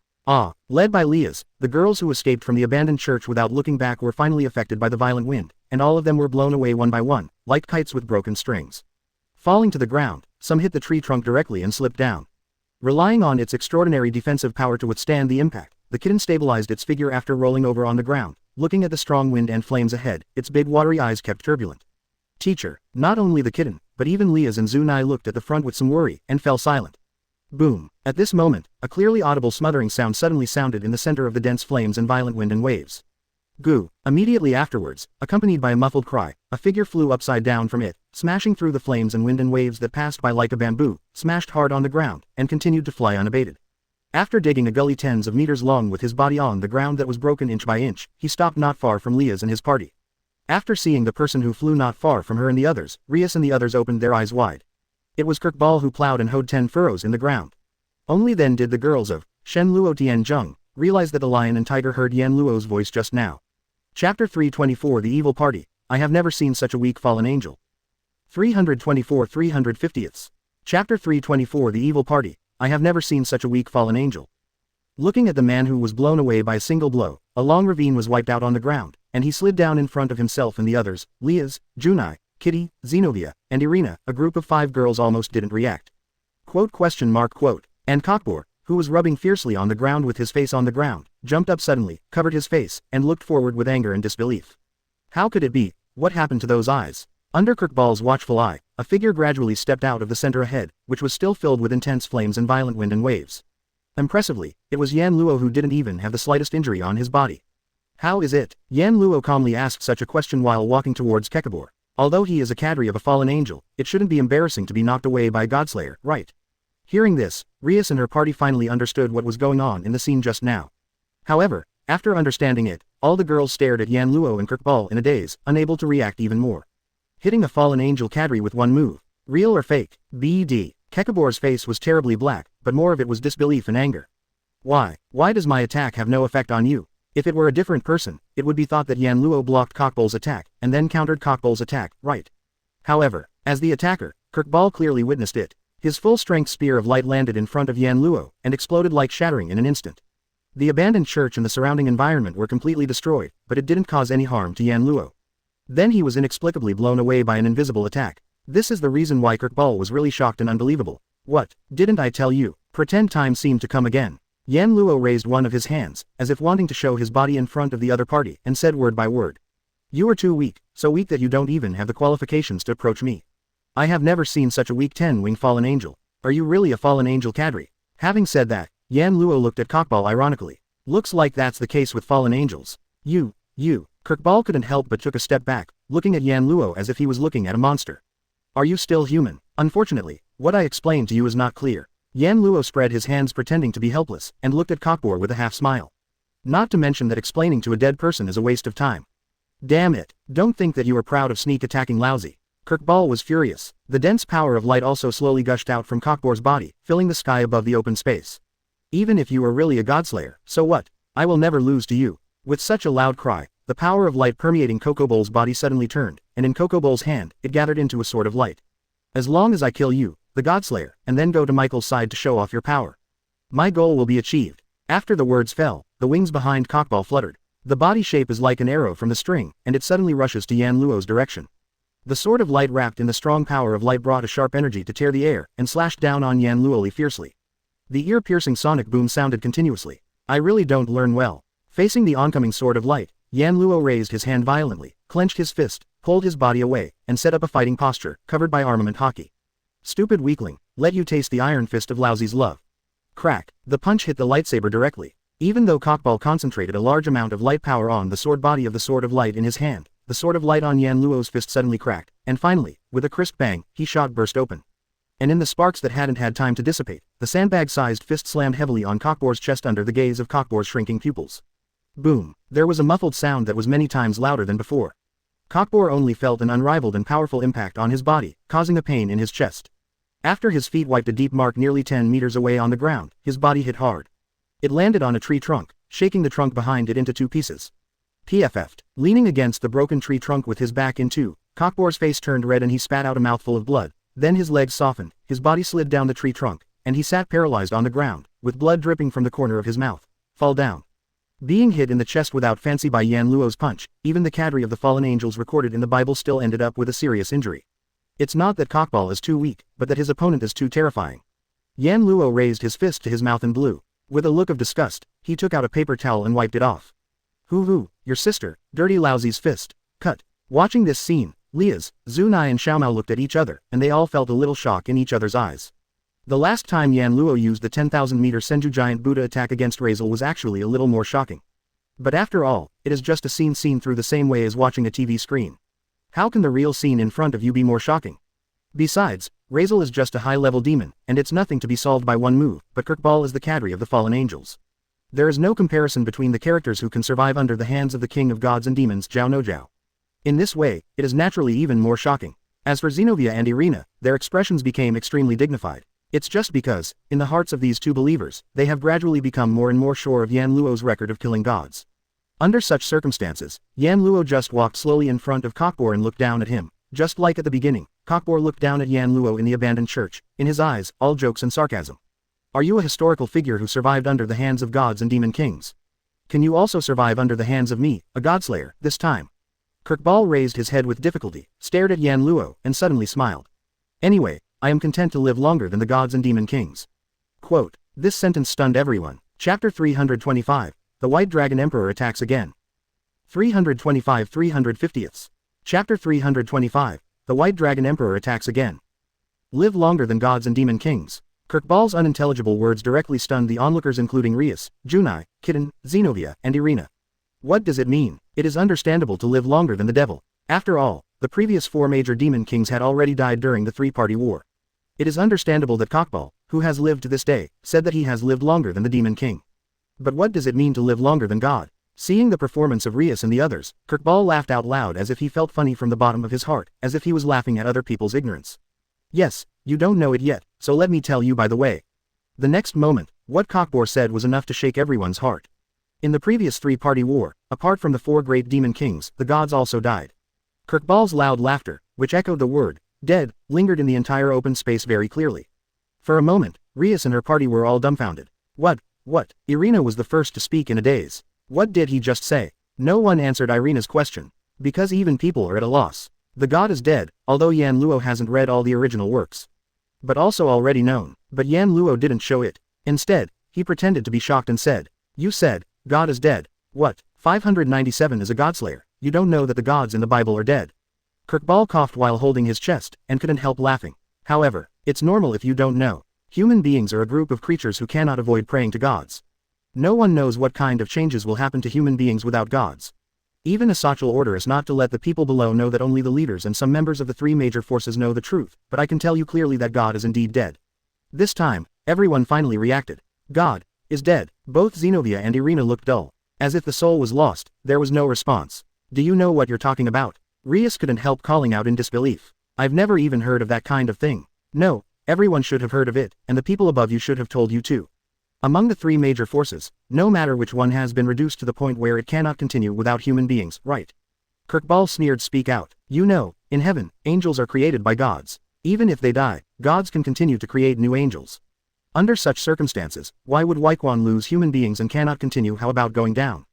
Led by Leah's, the girls who escaped from the abandoned church without looking back were finally affected by the violent wind, and all of them were blown away one by one, like kites with broken strings. Falling to the ground, some hit the tree trunk directly and slipped down. Relying on its extraordinary defensive power to withstand the impact, the kitten stabilized its figure after rolling over on the ground, looking at the strong wind and flames ahead, its big watery eyes kept turbulent. Teacher, not only the kitten, but even Liaz and Zunai looked at the front with some worry, and fell silent. Boom. At this moment, a clearly audible smothering sound suddenly sounded in the center of the dense flames and violent wind and waves. Goo. Immediately afterwards, accompanied by a muffled cry, a figure flew upside down from it, smashing through the flames and wind and waves that passed by like a bamboo, smashed hard on the ground, and continued to fly unabated. After digging a gully tens of meters long with his body on the ground that was broken inch by inch, he stopped not far from Liaz and his party. After seeing the person who flew not far from her and the others, Rias and the others opened their eyes wide. It was Kirkball who plowed and hoed 10 furrows in the ground. Only then did the girls of Shen Luo Tian Zheng realize that the lion and tiger heard Yan Luo's voice just now. Chapter 324 The Evil Party. I have never seen such a weak fallen angel. 324 350ths. Chapter 324 The Evil Party. I have never seen such a weak fallen angel. Looking at the man who was blown away by a single blow, a long ravine was wiped out on the ground, and he slid down in front of himself and the others, Liaz, Junai, Kitty, Zenobia, and Irina. A group of 5 girls almost didn't react. Quote. And Cockbor, who was rubbing fiercely on the ground with his face on the ground, jumped up suddenly, covered his face, and looked forward with anger and disbelief. How could it be? What happened to those eyes? Under Kirkball's watchful eye, a figure gradually stepped out of the center ahead, which was still filled with intense flames and violent wind and waves. Impressively, it was Yan Luo who didn't even have the slightest injury on his body. How is it? Yan Luo calmly asked such a question while walking towards Kekabor. Although he is a cadre of a fallen angel, it shouldn't be embarrassing to be knocked away by a godslayer, right? Hearing this, Rias and her party finally understood what was going on in the scene just now. However, after understanding it, all the girls stared at Yan Luo and Kirkball in a daze, unable to react even more. Hitting a fallen angel cadre with one move. Real or fake? BD. Kekabor's face was terribly black, but more of it was disbelief and anger. Why does my attack have no effect on you? If it were a different person, it would be thought that Yan Luo blocked Cockball's attack, and then countered Cockball's attack, right? However, as the attacker, Kirkball clearly witnessed it. His full-strength spear of light landed in front of Yan Luo, and exploded like shattering in an instant. The abandoned church and the surrounding environment were completely destroyed, but it didn't cause any harm to Yan Luo. Then he was inexplicably blown away by an invisible attack. This is the reason why Kirkball was really shocked and unbelievable. What, didn't I tell you? Pretend time seemed to come again. Yan Luo raised one of his hands, as if wanting to show his body in front of the other party, and said word by word. You are too weak, so weak that you don't even have the qualifications to approach me. I have never seen such a weak 10-winged fallen angel. Are you really a fallen angel cadre? Having said that, Yan Luo looked at Cockball ironically. Looks like that's the case with fallen angels. You. Kirkball couldn't help but took a step back, looking at Yan Luo as if he was looking at a monster. Are you still human? Unfortunately, what I explained to you is not clear. Yan Luo spread his hands pretending to be helpless, and looked at Cockball with a half smile. Not to mention that explaining to a dead person is a waste of time. Damn it, don't think that you are proud of sneak attacking lousy. Kirkball was furious. The dense power of light also slowly gushed out from Cockbor's body, filling the sky above the open space. Even if you are really a godslayer, so what? I will never lose to you. With such a loud cry, the power of light permeating Cocobol's body suddenly turned, and in Cocobol's hand, it gathered into a sword of light. As long as I kill you, the godslayer, and then go to Michael's side to show off your power, my goal will be achieved. After the words fell, the wings behind Cockball fluttered. The body shape is like an arrow from the string, and it suddenly rushes to Yan Luo's direction. The sword of light wrapped in the strong power of light brought a sharp energy to tear the air, and slashed down on Yan Luo fiercely. The ear-piercing sonic boom sounded continuously. I really don't learn well. Facing the oncoming sword of light, Yan Luo raised his hand violently, clenched his fist, pulled his body away, and set up a fighting posture, covered by armament hockey. Stupid weakling, let you taste the iron fist of Lousy's love. Crack, the punch hit the lightsaber directly. Even though Cockball concentrated a large amount of light power on the sword body of the sword of light in his hand, the sword of light on Yan Luo's fist suddenly cracked, and finally, with a crisp bang, his shot burst open. And in the sparks that hadn't had time to dissipate, the sandbag-sized fist slammed heavily on Cockbor's chest under the gaze of Cockbor's shrinking pupils. Boom! There was a muffled sound that was many times louder than before. Cockbor only felt an unrivaled and powerful impact on his body, causing a pain in his chest. After his feet wiped a deep mark nearly 10 meters away on the ground, his body hit hard. It landed on a tree trunk, shaking the trunk behind it into 2 pieces. PFF'd. Leaning against the broken tree trunk with his back in 2, Cockbor's face turned red and he spat out a mouthful of blood. Then his legs softened, his body slid down the tree trunk, and he sat paralyzed on the ground, with blood dripping from the corner of his mouth. Fall down. Being hit in the chest without fancy by Yan Luo's punch, even the cadre of the fallen angels recorded in the Bible still ended up with a serious injury. It's not that Cockball is too weak, but that his opponent is too terrifying. Yan Luo raised his fist to his mouth and blew. With a look of disgust, he took out a paper towel and wiped it off. Hoo, your sister, dirty Lousy's fist. Cut. Watching this scene, Liaz, Zunai and Xiaomao looked at each other, and they all felt a little shock in each other's eyes. The last time Yan Luo used the 10,000-meter Senju giant Buddha attack against Razel was actually a little more shocking. But after all, it is just a scene seen through the same way as watching a TV screen. How can the real scene in front of you be more shocking? Besides, Razel is just a high-level demon, and it's nothing to be solved by one move, but Kirkball is the cadre of the fallen angels. There is no comparison between the characters who can survive under the hands of the king of gods and demons Zhao No Zhao. In this way, it is naturally even more shocking. As for Zenobia and Irina, their expressions became extremely dignified. It's just because, in the hearts of these two believers, they have gradually become more and more sure of Yan Luo's record of killing gods. Under such circumstances, Yan Luo just walked slowly in front of Cockbor and looked down at him. Just like at the beginning, Cockbor looked down at Yan Luo in the abandoned church, in his eyes, all jokes and sarcasm. Are you a historical figure who survived under the hands of gods and demon kings? Can you also survive under the hands of me, a godslayer, this time? Kirkball raised his head with difficulty, stared at Yan Luo, and suddenly smiled. Anyway, I am content to live longer than the gods and demon kings. Quote. This sentence stunned everyone. Chapter 325. The White Dragon Emperor attacks again. 325 350ths. Chapter 325. The White Dragon Emperor attacks again. Live longer than gods and demon kings. Kirkball's unintelligible words directly stunned the onlookers including Rias, Junai, Kitten, Zenobia, and Irina. What does it mean? It is understandable to live longer than the devil. After all, the previous 4 major demon kings had already died during the 3-party war. It is understandable that Cockball, who has lived to this day, said that he has lived longer than the demon king. But what does it mean to live longer than God? Seeing the performance of Rias and the others, Kirkball laughed out loud as if he felt funny from the bottom of his heart, as if he was laughing at other people's ignorance. Yes, you don't know it yet, so let me tell you by the way. The next moment, what Cockbor said was enough to shake everyone's heart. In the previous 3-party war, apart from the 4 great demon kings, the gods also died. Kirkball's loud laughter, which echoed the word, dead, lingered in the entire open space very clearly. For a moment, Rias and her party were all dumbfounded. What? Irina was the first to speak in a daze. What did he just say? No one answered Irina's question. Because even people are at a loss. The god is dead, although Yan Luo hasn't read all the original works. But also already known. But Yan Luo didn't show it. Instead, he pretended to be shocked and said, You said, God is dead. What? 597 is a godslayer. You don't know that the gods in the Bible are dead. Kirkball coughed while holding his chest, and couldn't help laughing. However, it's normal if you don't know. Human beings are a group of creatures who cannot avoid praying to gods. No one knows what kind of changes will happen to human beings without gods. Even a social order is not to let the people below know that only the leaders and some members of the 3 major forces know the truth, but I can tell you clearly that God is indeed dead. This time, everyone finally reacted. God is dead. Both Zenobia and Irina looked dull. As if the soul was lost, there was no response. Do you know what you're talking about? Rias couldn't help calling out in disbelief. I've never even heard of that kind of thing. No, everyone should have heard of it, and the people above you should have told you too. Among the 3 major forces, no matter which one has been reduced to the point where it cannot continue without human beings, right? Kirkball sneered. Speak out. You know, in heaven, angels are created by gods. Even if they die, gods can continue to create new angels. Under such circumstances, why would Waikwan lose human beings and cannot continue? How about going down?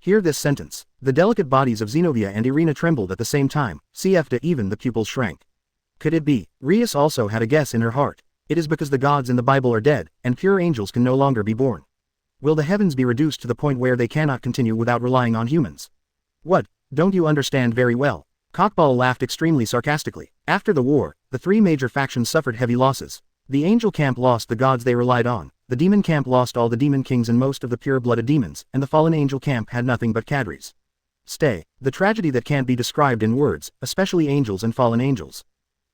Hear this sentence. The delicate bodies of Zenobia and Irina trembled at the same time, CF'd even the pupils shrank. Could it be? Rias also had a guess in her heart. It is because the gods in the Bible are dead, and pure angels can no longer be born. Will the heavens be reduced to the point where they cannot continue without relying on humans? What? Don't you understand very well? Cockball laughed extremely sarcastically. After the war, the 3 major factions suffered heavy losses. The angel camp lost the gods they relied on, the demon camp lost all the demon kings and most of the pure-blooded demons, and the fallen angel camp had nothing but cadres. Stay. The tragedy that can't be described in words, especially angels and fallen angels.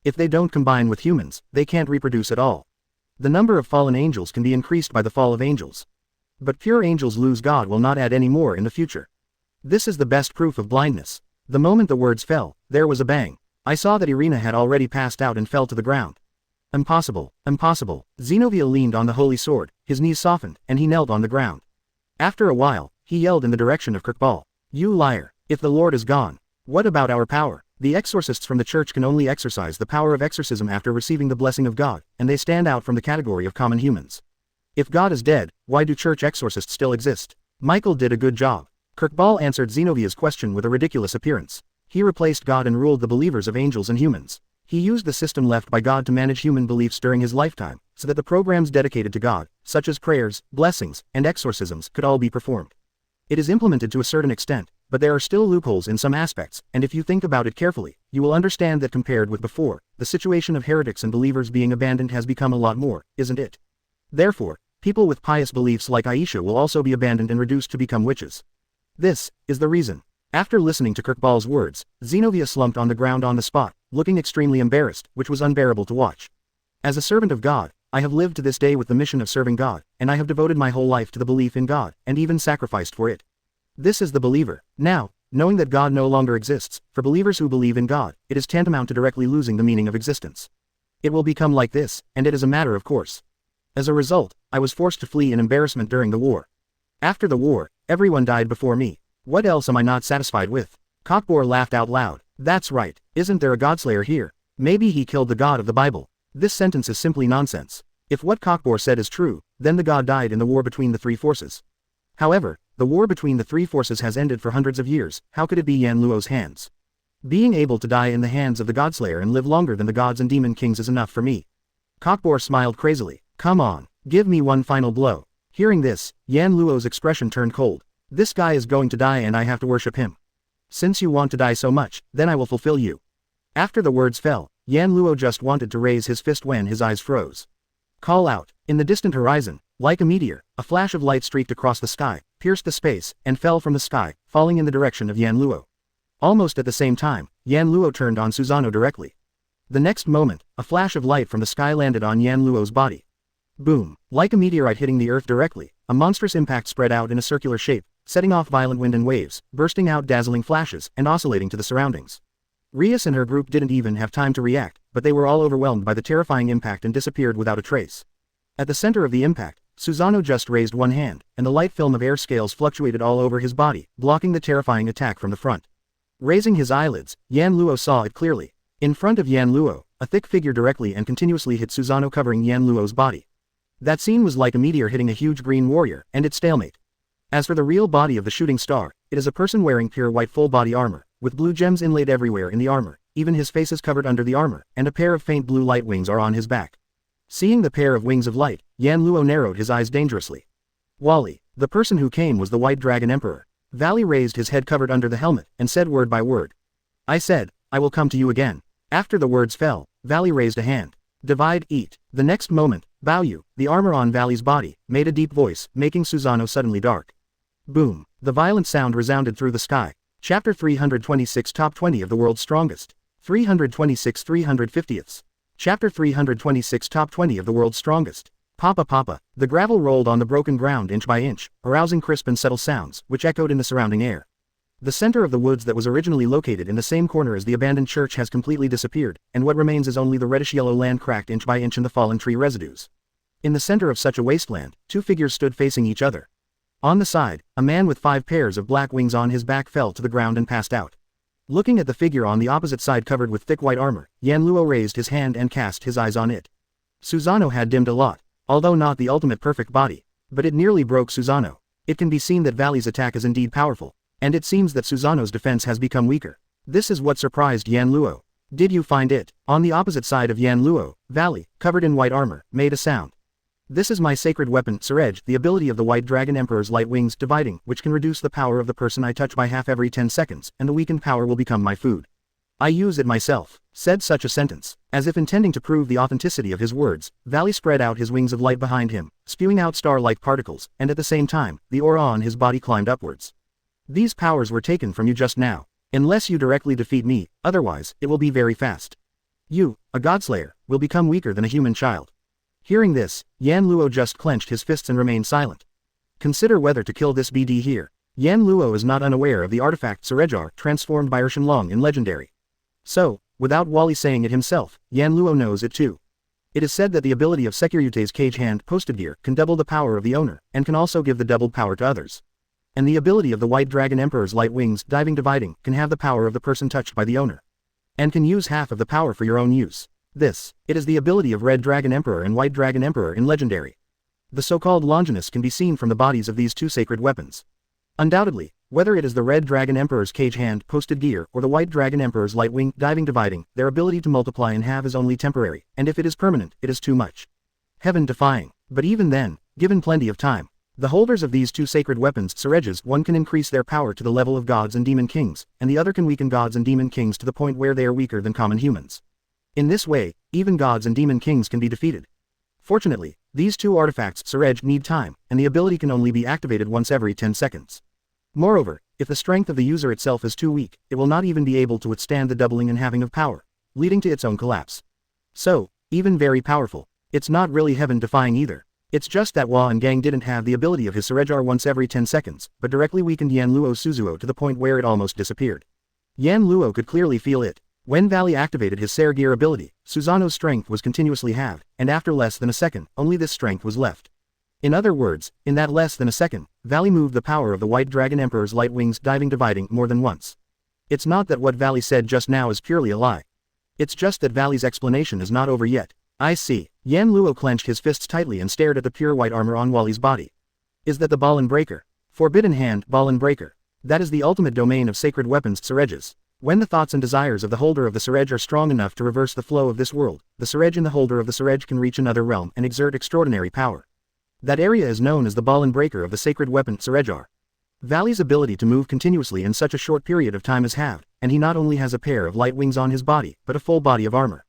If they don't combine with humans, they can't reproduce at all. The number of fallen angels can be increased by the fall of angels. But pure angels lose God will not add any more in the future. This is the best proof of blindness. The moment the words fell, there was a bang. I saw that Irina had already passed out and fell to the ground. Impossible, impossible. Zenobia leaned on the holy sword, his knees softened, and he knelt on the ground. After a while, he yelled in the direction of Kirkball. You liar, if the Lord is gone, what about our power? The exorcists from the church can only exercise the power of exorcism after receiving the blessing of God, and they stand out from the category of common humans. If God is dead, why do church exorcists still exist? Michael did a good job. Kirkball answered Zenobia's question with a ridiculous appearance. He replaced God and ruled the believers of angels and humans. He used the system left by God to manage human beliefs during his lifetime, so that the programs dedicated to God, such as prayers, blessings, and exorcisms, could all be performed. It is implemented to a certain extent, but there are still loopholes in some aspects, and if you think about it carefully, you will understand that compared with before, the situation of heretics and believers being abandoned has become a lot more, isn't it? Therefore, people with pious beliefs like Aisha will also be abandoned and reduced to become witches. This is the reason. After listening to Kirkball's words, Zenobia slumped on the ground on the spot, looking extremely embarrassed, which was unbearable to watch. As a servant of God, I have lived to this day with the mission of serving God, and I have devoted my whole life to the belief in God, and even sacrificed for it. This is the believer. Now, knowing that God no longer exists, for believers who believe in God, it is tantamount to directly losing the meaning of existence. It will become like this, and it is a matter of course. As a result, I was forced to flee in embarrassment during the war. After the war, everyone died before me. What else am I not satisfied with? Cockbore laughed out loud. That's right, isn't there a Godslayer here? Maybe he killed the God of the Bible. This sentence is simply nonsense. If what Cockbore said is true, then the God died in the war between the three forces. However, the war between the three forces has ended for hundreds of years. How could it be Yan Luo's hands? Being able to die in the hands of the Godslayer and live longer than the gods and demon kings is enough for me. Cockbore smiled crazily. Come on, give me one final blow. Hearing this, Yan Luo's expression turned cold. This guy is going to die and I have to worship him. Since you want to die so much, then I will fulfill you. After the words fell, Yan Luo just wanted to raise his fist when his eyes froze. Call out. In the distant horizon, like a meteor, a flash of light streaked across the sky, pierced the space, and fell from the sky, falling in the direction of Yan Luo. Almost at the same time, Yan Luo turned on Susanoo directly. The next moment, a flash of light from the sky landed on Yan Luo's body. Boom! Like a meteorite hitting the earth directly, a monstrous impact spread out in a circular shape, setting off violent wind and waves, bursting out dazzling flashes, and oscillating to the surroundings. Rias and her group didn't even have time to react, but they were all overwhelmed by the terrifying impact and disappeared without a trace. At the center of the impact, Susanoo just raised one hand, and the light film of air scales fluctuated all over his body, blocking the terrifying attack from the front. Raising his eyelids, Yan Luo saw it clearly. In front of Yan Luo, a thick figure directly and continuously hit Susanoo, covering Yan Luo's body. That scene was like a meteor hitting a huge green warrior, and its stalemate. As for the real body of the shooting star, it is a person wearing pure white full body armor, with blue gems inlaid everywhere in the armor, even his face is covered under the armor, and a pair of faint blue light wings are on his back. Seeing the pair of wings of light, Yan Luo narrowed his eyes dangerously. Wally, the person who came was the White Dragon Emperor. Valley raised his head covered under the helmet, and said word by word. I said, I will come to you again. After the words fell, Valley raised a hand. Divide, eat. The next moment, Baoyu, the armor on Valley's body, made a deep voice, making Susanoo suddenly dark. Boom! The violent sound resounded through the sky. Chapter 326 Top 20 of the World's Strongest. 326 350ths. Chapter 326 Top 20 of the World's Strongest. Papa Papa. The gravel rolled on the broken ground inch by inch, arousing crisp and subtle sounds, which echoed in the surrounding air. The center of the woods that was originally located in the same corner as the abandoned church has completely disappeared, and what remains is only the reddish-yellow land cracked inch by inch in the fallen tree residues. In the center of such a wasteland, two figures stood facing each other. On the side, a man with 5 pairs of black wings on his back fell to the ground and passed out. Looking at the figure on the opposite side covered with thick white armor, Yan Luo raised his hand and cast his eyes on it. Susanoo had dimmed a lot, although not the ultimate perfect body, but it nearly broke Susanoo. It can be seen that Valley's attack is indeed powerful, and it seems that Susanoo's defense has become weaker. This is what surprised Yan Luo. Did you find it? On the opposite side of Yan Luo, Valley, covered in white armor, made a sound. This is my sacred weapon, Surej, the ability of the White Dragon Emperor's light wings, dividing, which can reduce the power of the person I touch by half every 10 seconds, and the weakened power will become my food. I use it myself. Said such a sentence. As if intending to prove the authenticity of his words, Valley spread out his wings of light behind him, spewing out star-like particles, and at the same time, the aura on his body climbed upwards. These powers were taken from you just now. Unless you directly defeat me, otherwise, it will be very fast. You, a Godslayer, will become weaker than a human child. Hearing this, Yan Luo just clenched his fists and remained silent. Consider whether to kill this BD here. Yan Luo is not unaware of the artifact Surejar transformed by Urshenlong in Legendary. So, without Wally saying it himself, Yan Luo knows it too. It is said that the ability of Sekiryute's Cage Hand posted gear can double the power of the owner, and can also give the doubled power to others. And the ability of the White Dragon Emperor's light wings, diving dividing, can have the power of the person touched by the owner. And can use half of the power for your own use. It is the ability of Red Dragon Emperor and White Dragon Emperor in Legendary. The so-called Longinus can be seen from the bodies of these two sacred weapons. Undoubtedly, whether it is the Red Dragon Emperor's Cage Hand posted gear or the White Dragon Emperor's light wing diving dividing, their ability to multiply and have is only temporary, and if it is permanent, it is too much. heaven-defying. But even then, given plenty of time, the holders of these two sacred weapons, Sereges, one can increase their power to the level of gods and demon kings, and the other can weaken gods and demon kings to the point where they are weaker than common humans. In this way, even gods and demon kings can be defeated. Fortunately, these two artifacts, Serege, need time, and the ability can only be activated once every 10 seconds. Moreover, if the strength of the user itself is too weak, it will not even be able to withstand the doubling and halving of power, leading to its own collapse. So, even very powerful, it's not really heaven-defying either. It's just that Hua and Gang didn't have the ability of his Serejar once every 10 seconds, but directly weakened Yan Luo's Suzuo to the point where it almost disappeared. Yan Luo could clearly feel it. When Valley activated his Sergear ability, Susanoo's strength was continuously halved, and after less than a second, only this strength was left. In other words, in that less than a second, Valley moved the power of the White Dragon Emperor's light wings dividing more than once. It's not that what Valley said just now is purely a lie. It's just that Valley's explanation is not over yet. I see. Yan Luo clenched his fists tightly and stared at the pure white armor on Wally's body. Is that the Ball and Breaker? Forbidden Hand, Ball and Breaker. That is the ultimate domain of sacred weapons, Sereges. When the thoughts and desires of the holder of the Serege are strong enough to reverse the flow of this world, the Serege in the holder of the Serege can reach another realm and exert extraordinary power. That area is known as the Ball and Breaker of the sacred weapon, Serejar. Valley's ability to move continuously in such a short period of time is halved, and he not only has a pair of light wings on his body, but a full body of armor.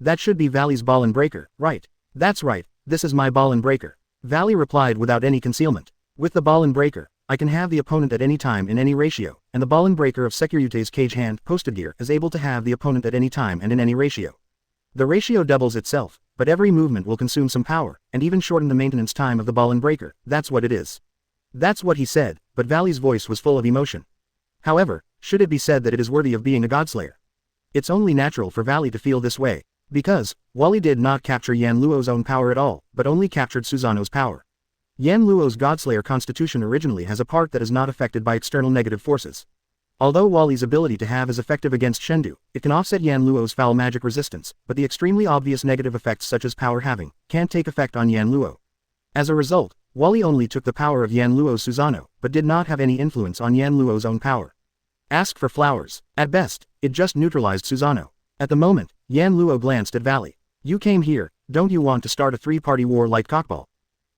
That should be Valley's Ball and Breaker, right? That's right, this is my Ball and Breaker. Valley replied without any concealment. With the Ball and Breaker, I can have the opponent at any time in any ratio, and the Ball and Breaker of Sekiryute's Cage Hand posted gear is able to have the opponent at any time and in any ratio. The ratio doubles itself, but every movement will consume some power, and even shorten the maintenance time of the Ball and Breaker. That's what it is. That's what he said, but Valley's voice was full of emotion. However, should it be said that it is worthy of being a Godslayer? It's only natural for Valley to feel this way. Because, Wally did not capture Yan Luo's own power at all, but only captured Susanoo's power. Yan Luo's Godslayer constitution originally has a part that is not affected by external negative forces. Although Wally's ability to have is effective against Shendu, it can offset Yan Luo's foul magic resistance, but the extremely obvious negative effects such as power halving can't take effect on Yan Luo. As a result, Wally only took the power of Yan Luo's Susanoo, but did not have any influence on Yan Luo's own power. Ask for flowers. At best, it just neutralized Susanoo. At the moment, Yan Luo glanced at Valley. You came here, don't you want to start a three-party war like Cockball?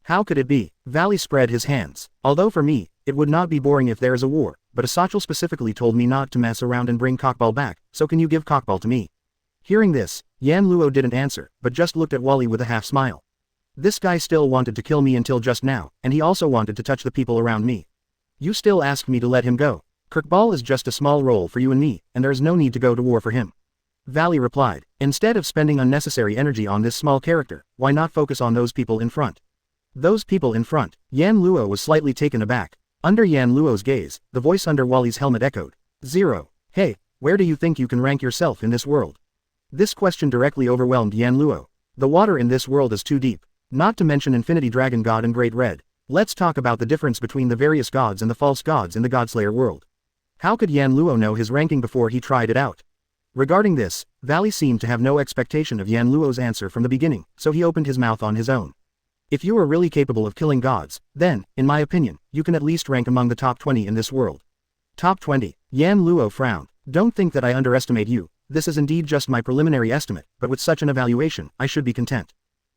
How could it be? Valley spread his hands. Although for me, it would not be boring if there is a war, but Asachel specifically told me not to mess around and bring Cockball back, so can you give Cockball to me? Hearing this, Yan Luo didn't answer, but just looked at Wally with a half smile. This guy still wanted to kill me until just now, and he also wanted to touch the people around me. You still ask me to let him go. Kirkball is just a small role for you and me, and there is no need to go to war for him. Valley replied. Instead of spending unnecessary energy on this small character, why not focus on those people in front? Those people in front. Yan Luo was slightly taken aback. Under Yan Luo's gaze, the voice under Wally's helmet echoed. 0. Hey, where do you think you can rank yourself in this world? This question directly overwhelmed Yan Luo. The water in this world is too deep. Not to mention Infinity Dragon God and Great Red. Let's talk about the difference between the various gods and the false gods in the Godslayer world. How could Yan Luo know his ranking before he tried it out? Regarding this, Valley seemed to have no expectation of Yan Luo's answer from the beginning, so he opened his mouth on his own. If you are really capable of killing gods, then, in my opinion, you can at least rank among the top 20 in this world. Top 20. Yan Luo frowned. Don't think that I underestimate you, this is indeed just my preliminary estimate, but with such an evaluation, I should be content.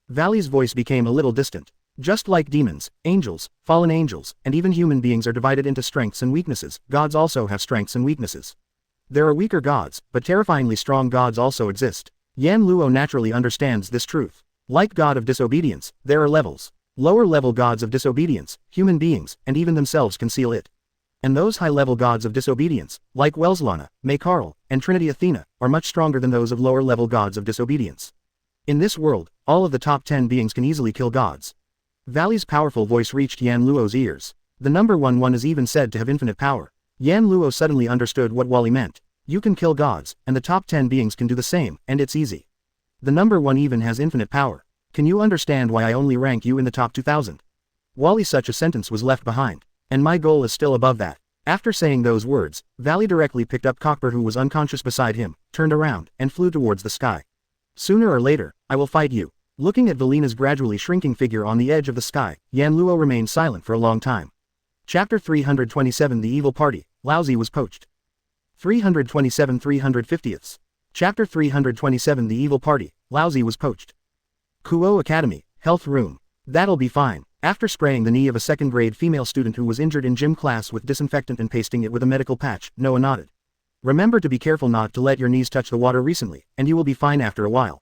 Valley's voice became a little distant. Just like demons, angels, fallen angels, and even human beings are divided into strengths and weaknesses, gods also have strengths and weaknesses. There are weaker gods, but terrifyingly strong gods also exist. Yan Luo naturally understands this truth. Like God of Disobedience, there are levels. Lower-level gods of disobedience, human beings, and even themselves conceal it. And those high-level gods of disobedience, like Welslana, Maykarl, and Trinity Athena, are much stronger than those of lower-level gods of disobedience. In this world, all of the top 10 beings can easily kill gods. Valley's powerful voice reached Yan Luo's ears. The number 1 is even said to have infinite power. Yan Luo suddenly understood what Wally meant. You can kill gods, and the top 10 beings can do the same, and it's easy. The number 1 even has infinite power. Can you understand why I only rank you in the top 2000? Wally, such a sentence was left behind. And my goal is still above that. After saying those words, Valley directly picked up Cockbur, who was unconscious beside him, turned around, and flew towards the sky. Sooner or later, I will fight you. Looking at Valina's gradually shrinking figure on the edge of the sky, Yan Luo remained silent for a long time. Chapter 327 The Evil Party, Laozi was poached. 327 350ths. Chapter 327 The Evil Party, Laozi was poached. Kuo Academy, Health room. That'll be fine. After spraying the knee of a second-grade female student who was injured in gym class with disinfectant and pasting it with a medical patch, Noah nodded. Remember to be careful not to let your knees touch the water recently, and you will be fine after a while.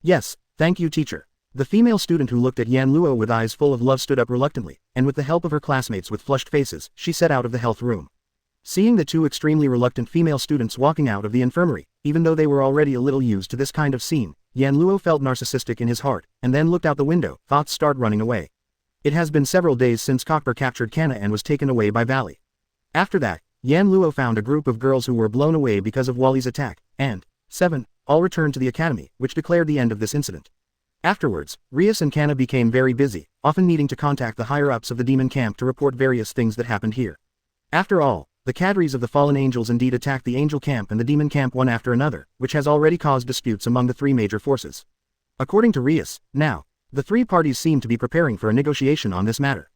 Yes, thank you teacher. The female student who looked at Yan Luo with eyes full of love stood up reluctantly, and with the help of her classmates with flushed faces, she set out of the health room. Seeing the two extremely reluctant female students walking out of the infirmary, even though they were already a little used to this kind of scene, Yan Luo felt narcissistic in his heart, and then looked out the window, thoughts start running away. It has been several days since Cockburn captured Kana and was taken away by Valley. After that, Yan Luo found a group of girls who were blown away because of Wally's attack, and 7. All returned to the academy, which declared the end of this incident. Afterwards, Rias and Kana became very busy, often needing to contact the higher-ups of the demon camp to report various things that happened here. After all, the cadres of the fallen angels indeed attacked the angel camp and the demon camp one after another, which has already caused disputes among the three major forces. According to Rias, now, the three parties seem to be preparing for a negotiation on this matter.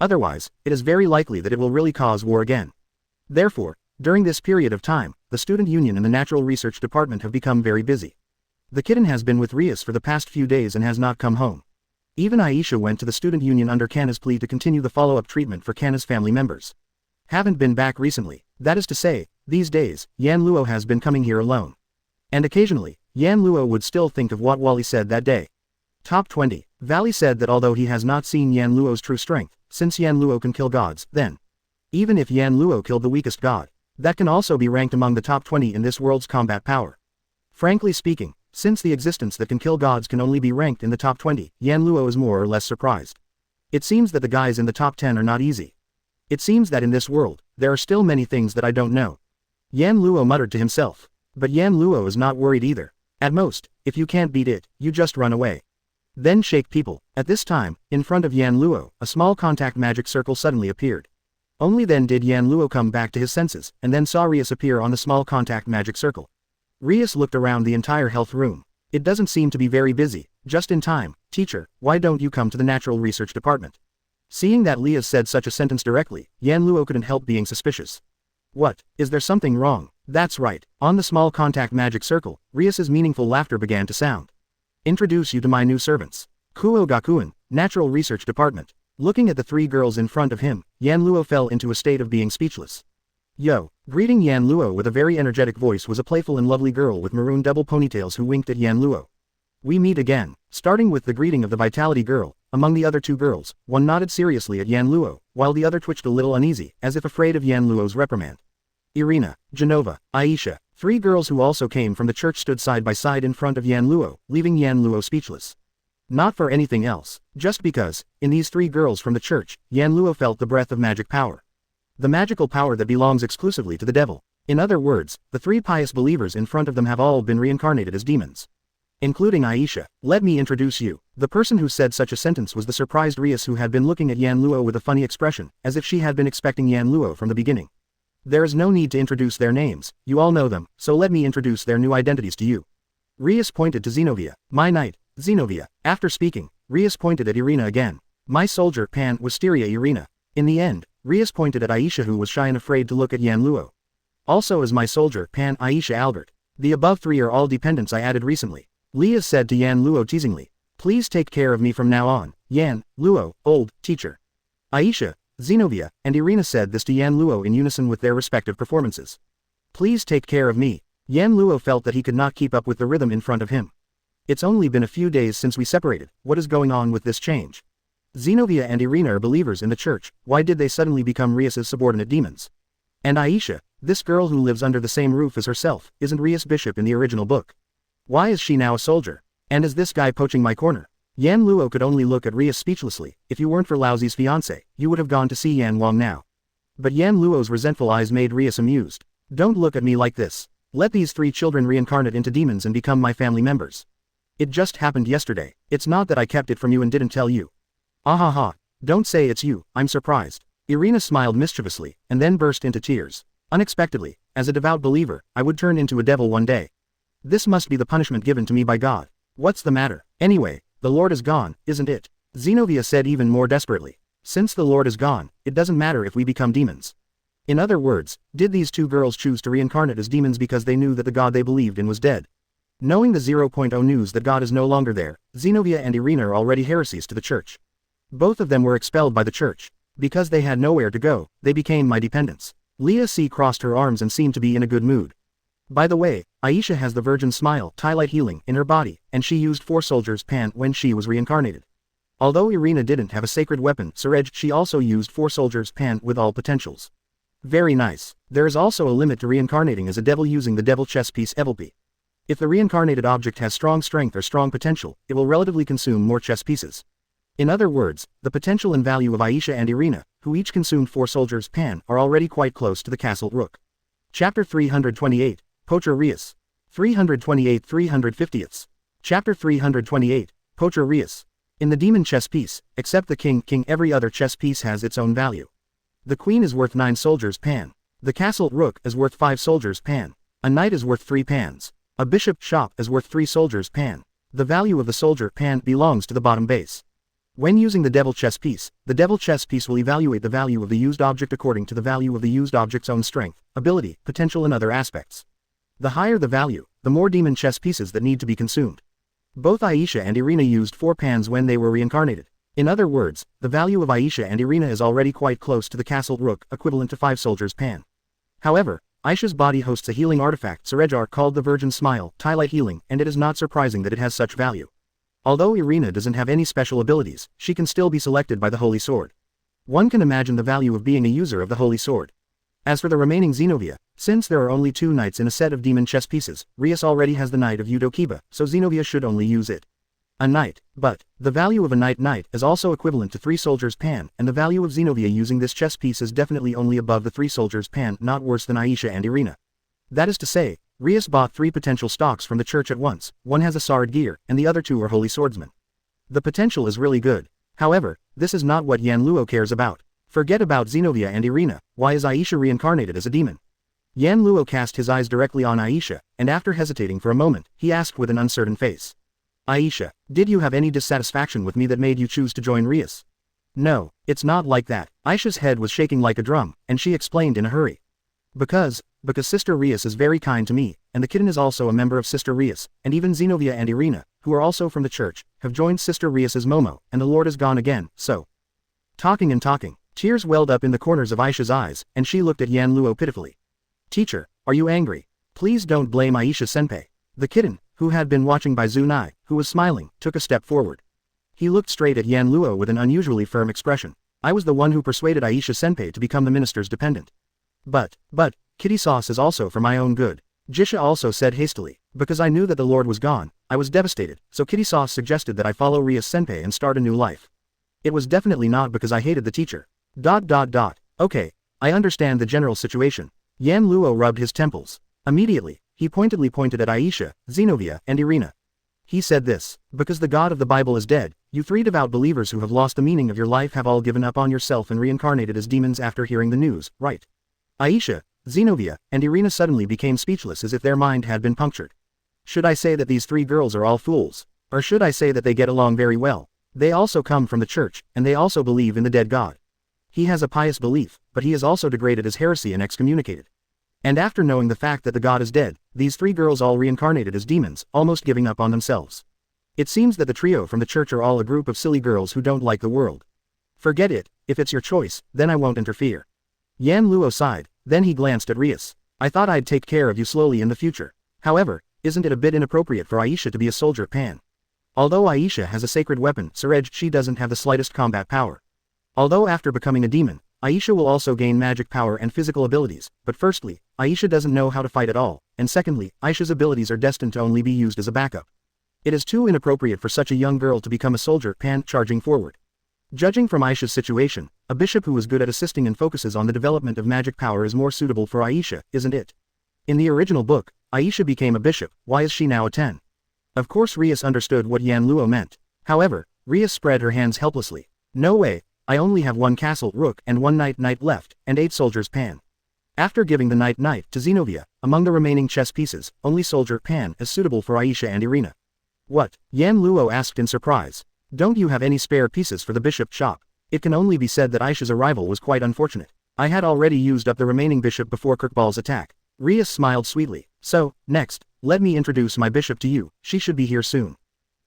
Otherwise, it is very likely that it will really cause war again. Therefore, during this period of time, the student union and the natural research department have become very busy. The kitten has been with Rias for the past few days and has not come home. Even Aisha went to the student union under Kana's plea to continue the follow-up treatment for Kana's family members. Haven't been back recently, that is to say, these days, Yan Luo has been coming here alone. And occasionally, Yan Luo would still think of what Wally said that day. Top 20. Valley said that although he has not seen Yan Luo's true strength, since Yan Luo can kill gods, then, even if Yan Luo killed the weakest god, that can also be ranked among the top 20 in this world's combat power. Frankly speaking, since the existence that can kill gods can only be ranked in the top 20, Yan Luo is more or less surprised. It seems that the guys in the top 10 are not easy. It seems that in this world, there are still many things that I don't know. Yan Luo muttered to himself. But Yan Luo is not worried either. At most, if you can't beat it, you just run away. Then shake people. At this time, in front of Yan Luo, a small contact magic circle suddenly appeared. Only then did Yan Luo come back to his senses, and then saw Rias appear on the small contact magic circle. Rias looked around the entire health room. It doesn't seem to be very busy. Just in time. Teacher, why don't you come to the natural research department? Seeing that Lias said such a sentence directly, Yan Luo couldn't help being suspicious. What, is there something wrong? That's right. On the small contact magic circle, Rias's meaningful laughter began to sound. Introduce you to my new servants. Kuo Gakuen, Natural Research Department. Looking at the three girls in front of him, Yan Luo fell into a state of being speechless. Yo, greeting Yan Luo with a very energetic voice was a playful and lovely girl with maroon double ponytails who winked at Yan Luo. We meet again. Starting with the greeting of the Vitality girl, among the other two girls, one nodded seriously at Yan Luo, while the other twitched a little uneasy, as if afraid of Yan Luo's reprimand. Irina, Genova, Aisha, three girls who also came from the church stood side by side in front of Yan Luo, leaving Yan Luo speechless. Not for anything else, just because, in these three girls from the church, Yan Luo felt the breath of magic power. The magical power that belongs exclusively to the devil. In other words, the three pious believers in front of them have all been reincarnated as demons. Including Aisha. Let me introduce you. The person who said such a sentence was the surprised Rias, who had been looking at Yan Luo with a funny expression, as if she had been expecting Yan Luo from the beginning. There is no need to introduce their names, you all know them, so let me introduce their new identities to you. Rias pointed to Zenobia. My knight, Zenobia. After speaking, Rias pointed at Irina again. My soldier, Pan, Wisteria Irina. In the end, Rias pointed at Aisha, who was shy and afraid to look at Yan Luo. Also as my soldier, Pan, Aisha Albert. The above three are all dependents I added recently. Lias said to Yan Luo teasingly. Please take care of me from now on, Yan, Luo, old, teacher. Aisha, Zenobia, and Irina said this to Yan Luo in unison with their respective performances. Please take care of me. Yan Luo felt that he could not keep up with the rhythm in front of him. It's only been a few days since we separated, what is going on with this change? Zenobia and Irina are believers in the church, why did they suddenly become Rias's subordinate demons? And Aisha, this girl who lives under the same roof as herself, isn't Rias bishop in the original book? Why is she now a soldier? And is this guy poaching my corner? Yan Luo could only look at Rias speechlessly. If you weren't for Laozi's fiancé, you would have gone to see Yan Wang now. But Yan Luo's resentful eyes made Rias amused. Don't look at me like this. Let these three children reincarnate into demons and become my family members. It just happened yesterday. It's not that I kept it from you and didn't tell you. Ah ha ha. Don't say it's you, I'm surprised. Irina smiled mischievously, and then burst into tears. Unexpectedly, as a devout believer, I would turn into a devil one day. This must be the punishment given to me by God. What's the matter? Anyway, the Lord is gone, isn't it? Zenobia said even more desperately. Since the Lord is gone, it doesn't matter if we become demons. In other words, did these two girls choose to reincarnate as demons because they knew that the God they believed in was dead? Knowing the 0.0 news that God is no longer there, Zenobia and Irina are already heresies to the church. Both of them were expelled by the church. Because they had nowhere to go, they became my dependents. Leah C. crossed her arms and seemed to be in a good mood. By the way, Aisha has the virgin smile, Twilight healing, in her body, and she used 4 soldiers' pan when she was reincarnated. Although Irina didn't have a sacred weapon, Suraj, she also used 4 soldiers' pan with all potentials. Very nice. There is also a limit to reincarnating as a devil using the devil chess piece Evilp. If the reincarnated object has strong strength or strong potential, it will relatively consume more chess pieces. In other words, the potential and value of Aisha and Irina, who each consumed 4 soldiers' pan, are already quite close to the castle rook. Chapter 328, Poacher Rias. 328 350ths. Chapter 328, Poacher Rias. In the demon chess piece, except the king, every other chess piece has its own value. The queen is worth 9 soldiers' pan. The castle rook is worth 5 soldiers' pan. A knight is worth 3 pans. A bishop shop is worth 3 soldiers' pan. The value of the soldier pan belongs to the bottom base. When using the devil chess piece will evaluate the value of the used object according to the value of the used object's own strength, ability, potential and other aspects. The higher the value, the more demon chess pieces that need to be consumed. Both Aisha and Irina used 4 pans when they were reincarnated. In other words, the value of Aisha and Irina is already quite close to the castle rook, equivalent to 5 soldiers' pan. However, Aisha's body hosts a healing artifact Surejar called the Virgin Smile, Twilight healing, and it is not surprising that it has such value. Although Irina doesn't have any special abilities, she can still be selected by the Holy Sword. One can imagine the value of being a user of the Holy Sword. As for the remaining Zenobia, since there are only 2 knights in a set of demon chess pieces, Rias already has the Knight of Yudokiba, so Zenobia should only use it. A knight, but the value of a knight is also equivalent to 3 soldiers' pan, and the value of Zenobia using this chess piece is definitely only above the 3 soldiers' pan, not worse than Aisha and Irina. That is to say, Rias bought 3 potential stocks from the church at once, one has a sword gear, and the other 2 are holy swordsmen. The potential is really good. However, this is not what Yan Luo cares about. Forget about Zenobia and Irina, why is Aisha reincarnated as a demon? Yan Luo cast his eyes directly on Aisha, and after hesitating for a moment, he asked with an uncertain face. Aisha, did you have any dissatisfaction with me that made you choose to join Rias? No, it's not like that. Aisha's head was shaking like a drum, and she explained in a hurry. Because Sister Rias is very kind to me, and the kitten is also a member of Sister Rias, and even Zenobia and Irina, who are also from the church, have joined Sister Rias's Momo, and the Lord is gone again, so. Talking and talking, tears welled up in the corners of Aisha's eyes, and she looked at Yan Luo pitifully. Teacher, are you angry? Please don't blame Aisha senpai. The kitten, who had been watching by Zunai, who was smiling, took a step forward. He looked straight at Yan Luo with an unusually firm expression. I was the one who persuaded Aisha senpai to become the minister's dependent. But, kitty sauce is also for my own good. Jisha also said hastily. Because I knew that the Lord was gone, I was devastated, so kitty sauce suggested that I follow Rias senpai and start a new life. It was definitely not because I hated the teacher. Okay, I understand the general situation. Yan Luo rubbed his temples. Immediately, he pointedly pointed at Aisha, Zenobia, and Irina. He said this, because the God of the Bible is dead, you 3 devout believers who have lost the meaning of your life have all given up on yourself and reincarnated as demons after hearing the news, right? Aisha, Zenobia, and Irina suddenly became speechless as if their mind had been punctured. Should I say that these 3 girls are all fools? Or should I say that they get along very well? They also come from the church, and they also believe in the dead God. He has a pious belief, but he is also degraded as heresy and excommunicated. And after knowing the fact that the God is dead, these 3 girls all reincarnated as demons, almost giving up on themselves. It seems that the trio from the church are all a group of silly girls who don't like the world. Forget it, if it's your choice, then I won't interfere. Yan Luo sighed, then he glanced at Rias. I thought I'd take care of you slowly in the future. However, isn't it a bit inappropriate for Aisha to be a soldier pan? Although Aisha has a sacred weapon, Surej, she doesn't have the slightest combat power. Although after becoming a demon, Aisha will also gain magic power and physical abilities, but firstly, Aisha doesn't know how to fight at all, and secondly, Aisha's abilities are destined to only be used as a backup. It is too inappropriate for such a young girl to become a soldier pan charging forward. Judging from Aisha's situation, a bishop who is good at assisting and focuses on the development of magic power is more suitable for Aisha, isn't it? In the original book, Aisha became a bishop, why is she now a 10? Of course Rias understood what Yan Luo meant. However, Rias spread her hands helplessly. No way, I only have 1 castle rook and 1 knight left, and 8 soldiers pan. After giving the knight to Zenobia, among the remaining chess pieces, only soldier pan is suitable for Aisha and Irina. What? Yan Luo asked in surprise. Don't you have any spare pieces for the bishop shop? It can only be said that Aisha's arrival was quite unfortunate. I had already used up the remaining bishop before Kirkball's attack. Rias smiled sweetly. So, next, let me introduce my bishop to you, she should be here soon.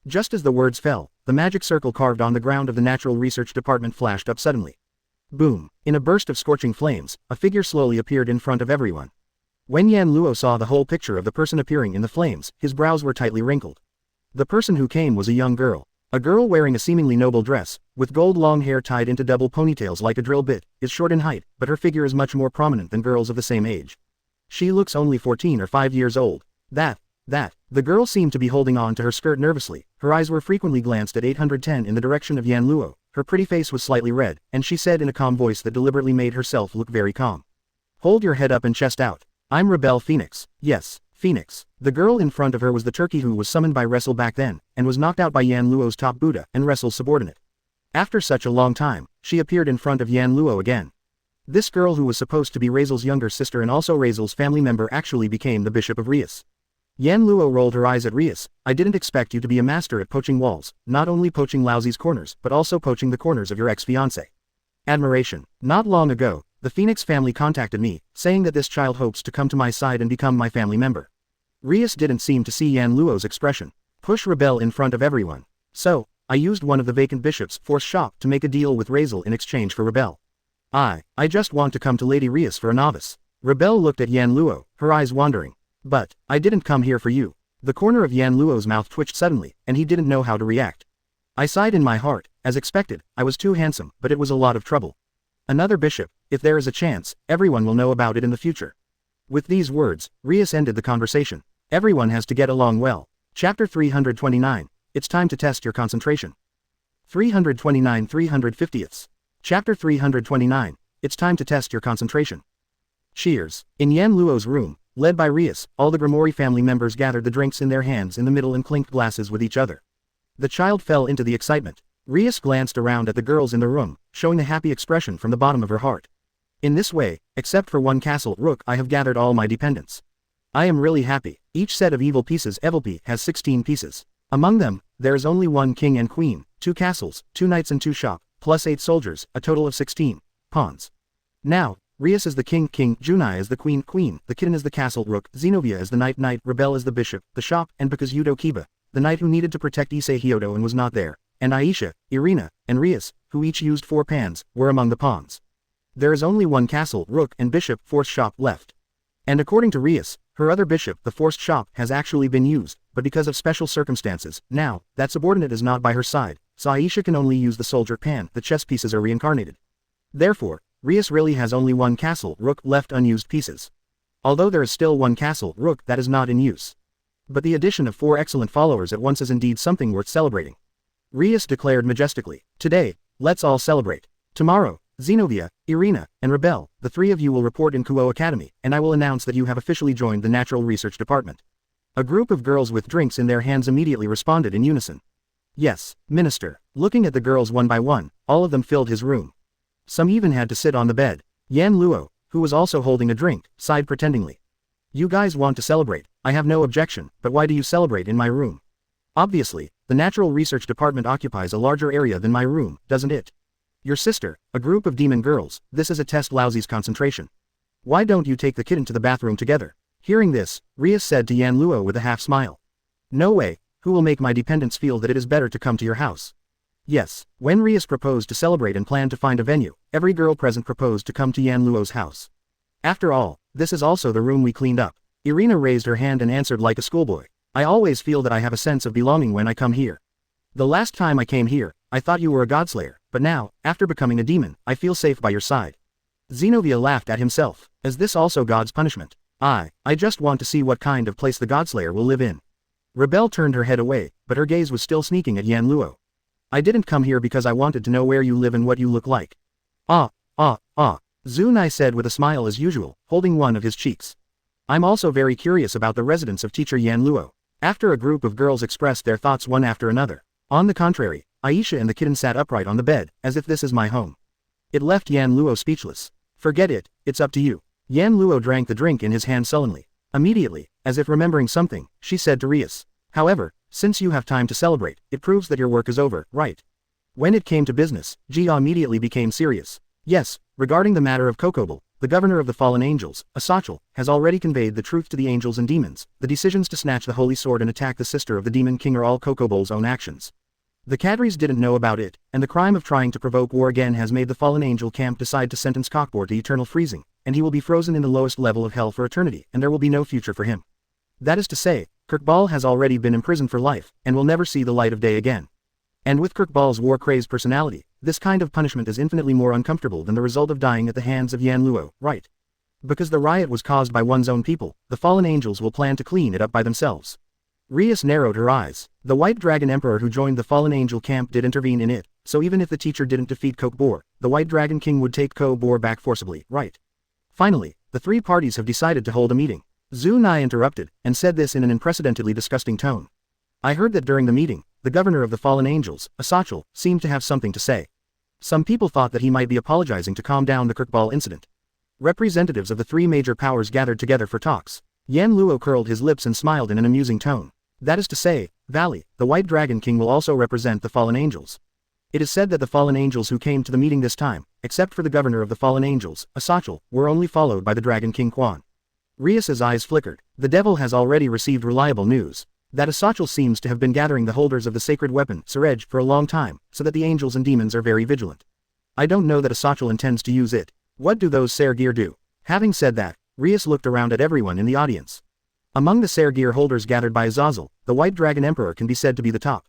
Just as the words fell, the magic circle carved on the ground of the Natural Research Department flashed up suddenly. Boom! In a burst of scorching flames, a figure slowly appeared in front of everyone. When Yan Luo saw the whole picture of the person appearing in the flames, his brows were tightly wrinkled. The person who came was a young girl. A girl wearing a seemingly noble dress, with gold long hair tied into double ponytails like a drill bit, is short in height, but her figure is much more prominent than girls of the same age. She looks only 14 or 5 years old. The girl seemed to be holding on to her skirt nervously, her eyes were frequently glanced at 810 in the direction of Yan Luo, her pretty face was slightly red, and she said in a calm voice that deliberately made herself look very calm. Hold your head up and chest out. I'm Rebel Phoenix. Yes, Phoenix. The girl in front of her was the turkey who was summoned by Wrestle back then, and was knocked out by Yan Luo's top Buddha and Wrestle's subordinate. After such a long time, she appeared in front of Yan Luo again. This girl who was supposed to be Razel's younger sister and also Razel's family member actually became the Bishop of Rias. Yan Luo rolled her eyes at Rias. I didn't expect you to be a master at poaching walls, not only poaching Lousy's corners but also poaching the corners of your ex-fiancé. Admiration. Not long ago, the Phoenix family contacted me, saying that this child hopes to come to my side and become my family member. Rias didn't seem to see Yan Luo's expression. Push Rebel in front of everyone. So, I used one of the vacant bishops' force shop to make a deal with Razel in exchange for Rebel. I just want to come to Lady Rias for a novice. Rebel looked at Yan Luo, her eyes wandering. But, I didn't come here for you. The corner of Yan Luo's mouth twitched suddenly, and he didn't know how to react. I sighed in my heart. As expected, I was too handsome, but it was a lot of trouble. Another bishop, if there is a chance, everyone will know about it in the future. With these words, Rias ended the conversation. Everyone has to get along well. Chapter 329. It's time to test your concentration. 329 350ths. Chapter 329. It's time to test your concentration. Cheers. In Yan Luo's room, led by Rias, all the Grimoire family members gathered the drinks in their hands in the middle and clinked glasses with each other. The child fell into the excitement. Rias glanced around at the girls in the room, showing a happy expression from the bottom of her heart. In this way, except for one castle rook, I have gathered all my dependents. I am really happy. Each set of evil pieces Evilp has 16 pieces. Among them, there is only one king and queen, 2 castles, 2 knights and 2 shop, plus 8 soldiers, a total of 16 pawns. Now, Rias is the king, Junai is the queen, the kitten is the castle rook, Zenobia is the knight, Rebel is the bishop, the shop, and because Yudo Kiba, the knight who needed to protect Issei Hyodo and was not there, and Aisha, Irina, and Rias, who each used 4 pans, were among the pawns. There is only one castle, rook, and bishop, forced shop left. And according to Rias, her other bishop, the forced shop, has actually been used, but because of special circumstances, now, that subordinate is not by her side, so Aisha can only use the soldier pan, the chess pieces are reincarnated. Therefore, Rias really has only one castle, rook, left unused pieces. Although there is still one castle, rook, that is not in use. But the addition of 4 excellent followers at once is indeed something worth celebrating. Rias declared majestically, today, let's all celebrate. Tomorrow, Zenobia, Irina, and Rebel, the 3 of you will report in Kuo Academy, and I will announce that you have officially joined the Natural Research Department. A group of girls with drinks in their hands immediately responded in unison. Yes, Minister. Looking at the girls one by one, all of them filled his room. Some even had to sit on the bed. Yan Luo, who was also holding a drink, sighed pretendingly. You guys want to celebrate, I have no objection, but why do you celebrate in my room? Obviously, the Natural Research Department occupies a larger area than my room, doesn't it? Your sister, a group of demon girls, this is a test Lousy's concentration. Why don't you take the kitten to the bathroom together? Hearing this, Rias said to Yan Luo with a half smile. No way, who will make my dependents feel that it is better to come to your house? Yes, when Rias proposed to celebrate and planned to find a venue, every girl present proposed to come to Yan Luo's house. After all, this is also the room we cleaned up. Irina raised her hand and answered like a schoolboy. I always feel that I have a sense of belonging when I come here. The last time I came here, I thought you were a godslayer, but now, after becoming a demon, I feel safe by your side. Zenobia laughed at himself. Is this also God's punishment? I just want to see what kind of place the godslayer will live in. Rebel turned her head away, but her gaze was still sneaking at Yan Luo. I didn't come here because I wanted to know where you live and what you look like. Zunai said with a smile as usual, holding one of his cheeks. I'm also very curious about the residence of teacher Yan Luo. After a group of girls expressed their thoughts one after another. On the contrary, Aisha and the kitten sat upright on the bed, as if this is my home. It left Yan Luo speechless. Forget it, it's up to you. Yan Luo drank the drink in his hand sullenly. Immediately, as if remembering something, she said to Rias. However, since you have time to celebrate, it proves that your work is over, right? When it came to business, Jia immediately became serious. Yes, regarding the matter of Kokobel, the governor of the fallen angels, Asachel, has already conveyed the truth to the angels and demons. The decisions to snatch the holy sword and attack the sister of the demon king are all Kokobol's own actions. The cadres didn't know about it, and the crime of trying to provoke war again has made the fallen angel camp decide to sentence Cockboar to eternal freezing, and he will be frozen in the lowest level of hell for eternity, and there will be no future for him. That is to say, Kirkball has already been imprisoned for life, and will never see the light of day again. And with Kirkball's war-crazed personality, this kind of punishment is infinitely more uncomfortable than the result of dying at the hands of Yan Luo, right? Because the riot was caused by one's own people, the fallen angels will plan to clean it up by themselves. Rias narrowed her eyes. The White Dragon Emperor who joined the fallen angel camp did intervene in it, so even if the teacher didn't defeat Cockboar, the White Dragon King would take Cockboar back forcibly, right? Finally, the three parties have decided to hold a meeting. Zhu Nai interrupted, and said this in an unprecedentedly disgusting tone. I heard that during the meeting, the governor of the fallen angels, Asachel, seemed to have something to say. Some people thought that he might be apologizing to calm down the Kirkball incident. Representatives of the three major powers gathered together for talks. Yan Luo curled his lips and smiled in an amusing tone. That is to say, Valley, the White Dragon King will also represent the fallen angels. It is said that the fallen angels who came to the meeting this time, except for the governor of the fallen angels, Asachel, were only followed by the Dragon King Quan. Rias's eyes flickered. The devil has already received reliable news. That Asachel seems to have been gathering the holders of the sacred weapon, Surej, for a long time, so that the angels and demons are very vigilant. I don't know that Asachel intends to use it. What do those Sergear do? Having said that, Rias looked around at everyone in the audience. Among the Sergear holders gathered by Azazel, the White Dragon Emperor can be said to be the top.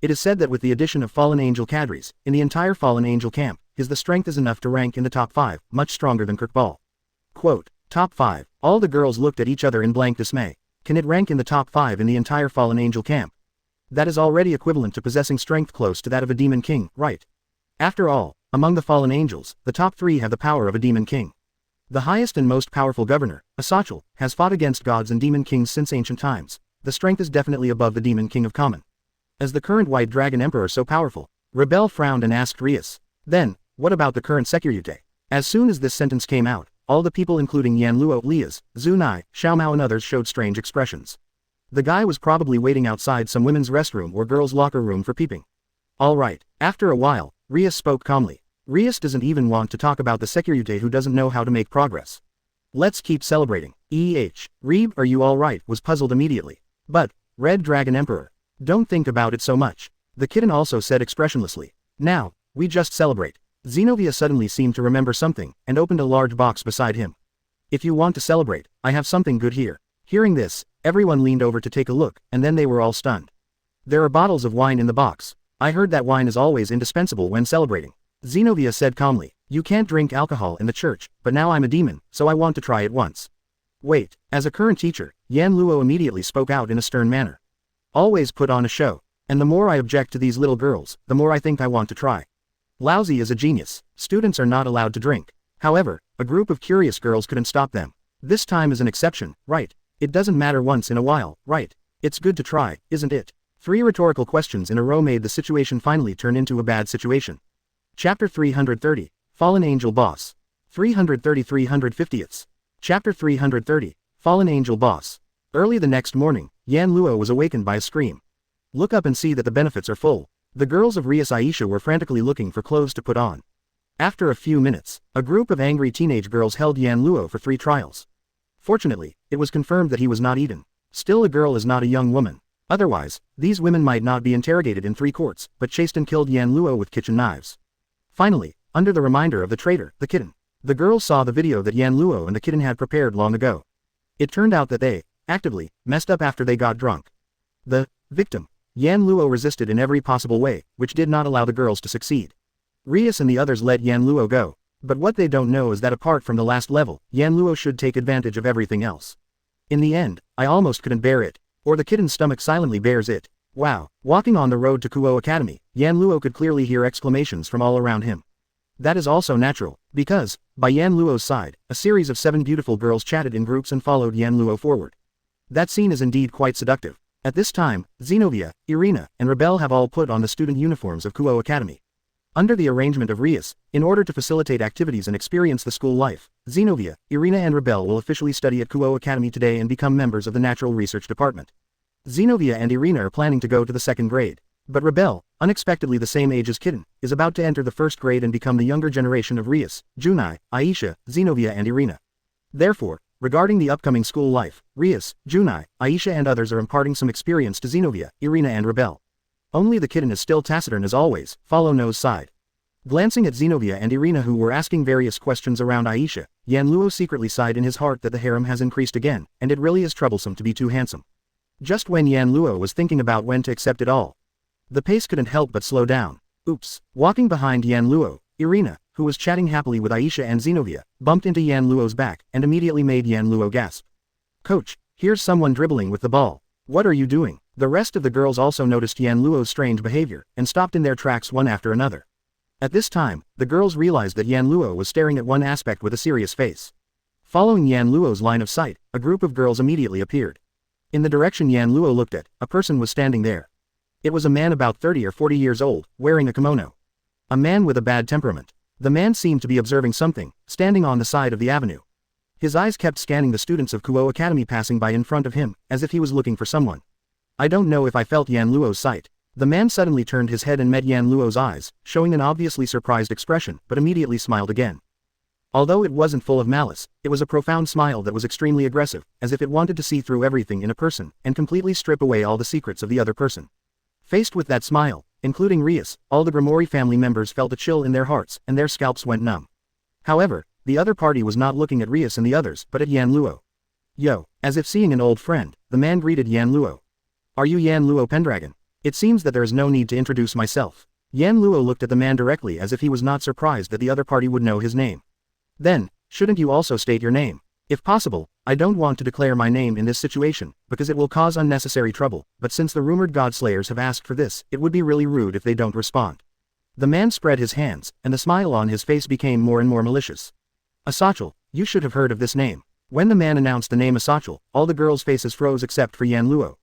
It is said that with the addition of fallen angel cadres, in the entire fallen angel camp, the strength is enough to rank in the top 5, much stronger than Kirkball. Quote, top 5. All the girls looked at each other in blank dismay. Can it rank in the top 5 in the entire fallen angel camp? That is already equivalent to possessing strength close to that of a demon king, right? After all, among the fallen angels, the top 3 have the power of a demon king. The highest and most powerful governor, Asachel, has fought against gods and demon kings since ancient times. The strength is definitely above the demon king of common. Is the current White Dragon Emperor so powerful? Rebel frowned and asked Rias. Then, what about the current Securite? As soon as this sentence came out, all the people including Yan Luo, Lias, Zhu Nai, Xiao Mao and others showed strange expressions. The guy was probably waiting outside some women's restroom or girls' locker room for peeping. All right. After a while, Rias spoke calmly. Rias doesn't even want to talk about the Securite who doesn't know how to make progress. Let's keep celebrating. Reeb, are you alright? Was puzzled immediately. But, Red Dragon Emperor. Don't think about it so much. The kitten also said expressionlessly. Now, we just celebrate. Zenobia suddenly seemed to remember something, and opened a large box beside him. If you want to celebrate, I have something good here. Hearing this, everyone leaned over to take a look, and then they were all stunned. There are bottles of wine in the box. I heard that wine is always indispensable when celebrating. Zenobia said calmly. You can't drink alcohol in the church, but now I'm a demon, so I want to try it once. Wait, as a current teacher, Yan Luo immediately spoke out in a stern manner. Always put on a show. And the more I object to these little girls, the more I think I want to try. Lousy is a genius. Students are not allowed to drink. However, a group of curious girls couldn't stop them. This time is an exception, right? It doesn't matter once in a while, right? It's good to try, isn't it? 3 rhetorical questions in a row made the situation finally turn into a bad situation. Chapter 330, Fallen Angel Boss. 330-350ths. Chapter 330, Fallen Angel Boss. Early the next morning, Yan Luo was awakened by a scream. Look up and see that the benefits are full. The girls of Rias Aisha were frantically looking for clothes to put on. After a few minutes, a group of angry teenage girls held Yan Luo for 3 trials. Fortunately, it was confirmed that he was not eaten. Still, a girl is not a young woman. Otherwise, these women might not be interrogated in 3 courts, but chased and killed Yan Luo with kitchen knives. Finally, under the reminder of the traitor, the kitten, the girls saw the video that Yan Luo and the kitten had prepared long ago. It turned out that they, actively, messed up after they got drunk. The victim, Yan Luo, resisted in every possible way, which did not allow the girls to succeed. Rias and the others let Yan Luo go. But what they don't know is that apart from the last level, Yan Luo should take advantage of everything else. In the end, I almost couldn't bear it. Or the kitten's stomach silently bears it. Wow. Walking on the road to Kuo Academy, Yan Luo could clearly hear exclamations from all around him. That is also natural, because, by Yan Luo's side, a series of 7 beautiful girls chatted in groups and followed Yan Luo forward. That scene is indeed quite seductive. At this time, Zenobia, Irina, and Rebel have all put on the student uniforms of Kuo Academy. Under the arrangement of Rias, in order to facilitate activities and experience the school life, Zenobia, Irina and Rebel will officially study at Kuo Academy today and become members of the Natural Research Department. Zenobia and Irina are planning to go to the 2nd grade. But Rebel, unexpectedly the same age as Kitten, is about to enter the first grade and become the younger generation of Rias, Junai, Aisha, Zenobia and Irina. Therefore, regarding the upcoming school life, Rias, Junai, Aisha and others are imparting some experience to Zenobia, Irina and Rebel. Only the Kitten is still taciturn as always, follow nose side. Glancing at Zenobia and Irina who were asking various questions around Aisha, Yan Luo secretly sighed in his heart that the harem has increased again, and it really is troublesome to be too handsome. Just when Yan Luo was thinking about when to accept it all, the pace couldn't help but slow down. Oops. Walking behind Yan Luo, Irina, who was chatting happily with Aisha and Zenobia, bumped into Yan Luo's back and immediately made Yan Luo gasp. Coach, here's someone dribbling with the ball. What are you doing? The rest of the girls also noticed Yan Luo's strange behavior and stopped in their tracks one after another. At this time, the girls realized that Yan Luo was staring at one aspect with a serious face. Following Yan Luo's line of sight, a group of girls immediately appeared. In the direction Yan Luo looked at, a person was standing there. It was a man about 30 or 40 years old, wearing a kimono. A man with a bad temperament. The man seemed to be observing something, standing on the side of the avenue. His eyes kept scanning the students of Kuo Academy passing by in front of him, as if he was looking for someone. I don't know if I felt Yan Luo's sight. The man suddenly turned his head and met Yan Luo's eyes, showing an obviously surprised expression, but immediately smiled again. Although it wasn't full of malice, it was a profound smile that was extremely aggressive, as if it wanted to see through everything in a person, and completely strip away all the secrets of the other person. Faced with that smile, including Rias, all the Grimoire family members felt a chill in their hearts, and their scalps went numb. However, the other party was not looking at Rias and the others, but at Yan Luo. Yo, as if seeing an old friend, the man greeted Yan Luo. Are you Yan Luo Pendragon? It seems that there is no need to introduce myself. Yan Luo looked at the man directly as if he was not surprised that the other party would know his name. Then, shouldn't you also state your name? If possible, I don't want to declare my name in this situation, because it will cause unnecessary trouble, but since the rumored Godslayers have asked for this, it would be really rude if they don't respond. The man spread his hands, and the smile on his face became more and more malicious. Asachel, you should have heard of this name. When the man announced the name Asachel, all the girls' faces froze except for Yan Luo.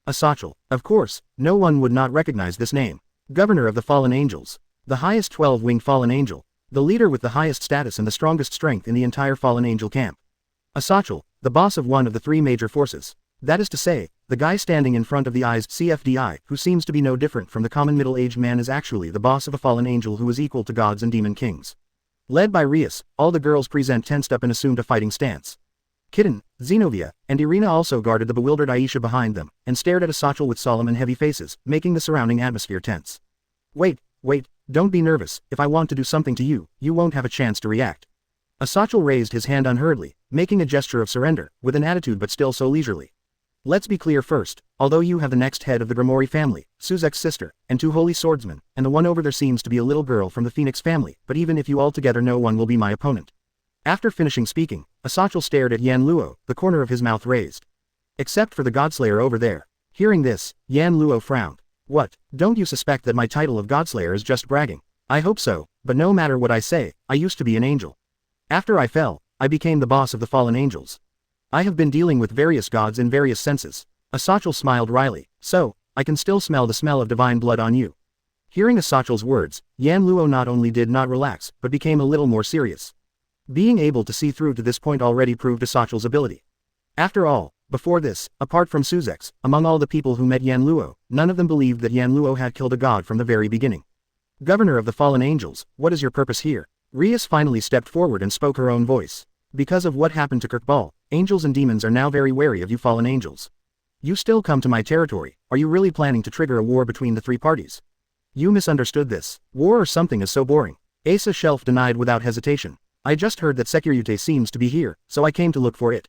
Asachel, of course, no one would not recognize this name. Governor of the Fallen Angels. The highest 12-winged Fallen Angel. The leader with the highest status and the strongest strength in the entire Fallen Angel camp. Asachel, the boss of one of the three major forces. That is to say, the guy standing in front of the eyes CFDI, who seems to be no different from the common middle-aged man, is actually the boss of a fallen angel who is equal to gods and demon kings. Led by Rias, all the girls tensed up and assumed a fighting stance. Kitten, Zenobia, and Irina also guarded the bewildered Aisha behind them, and stared at Asachel with solemn and heavy faces, making the surrounding atmosphere tense. Wait, don't be nervous. If I want to do something to you, you won't have a chance to react. Asachel raised his hand unhurriedly, making a gesture of surrender, with an attitude but still so leisurely. Let's be clear first, although you have the next head of the Grimoire family, Suzek's sister, and two holy swordsmen, and the one over there seems to be a little girl from the Phoenix family, but even if you all together no one will be my opponent. After finishing speaking, Asachel stared at Yan Luo, the corner of his mouth raised. Except for the Godslayer over there. Hearing this, Yan Luo frowned. What, don't you suspect that my title of Godslayer is just bragging? I hope so, but no matter what I say, I used to be an angel. After I fell, I became the boss of the fallen angels. I have been dealing with various gods in various senses. Asachel smiled wryly. So, I can still smell the smell of divine blood on you. Hearing Asachel's words, Yan Luo not only did not relax, but became a little more serious. Being able to see through to this point already proved Asachel's ability. After all, before this, apart from Suzek's, among all the people who met Yan Luo, none of them believed that Yan Luo had killed a god from the very beginning. Governor of the fallen angels, what is your purpose here? Rias finally stepped forward and spoke her own voice. Because of what happened to Kirkball, angels and demons are now very wary of you fallen angels. You still come to my territory. Are you really planning to trigger a war between the three parties? You misunderstood this. War or something is so boring. Asa Shelf denied without hesitation. I just heard that Securite seems to be here, so I came to look for it.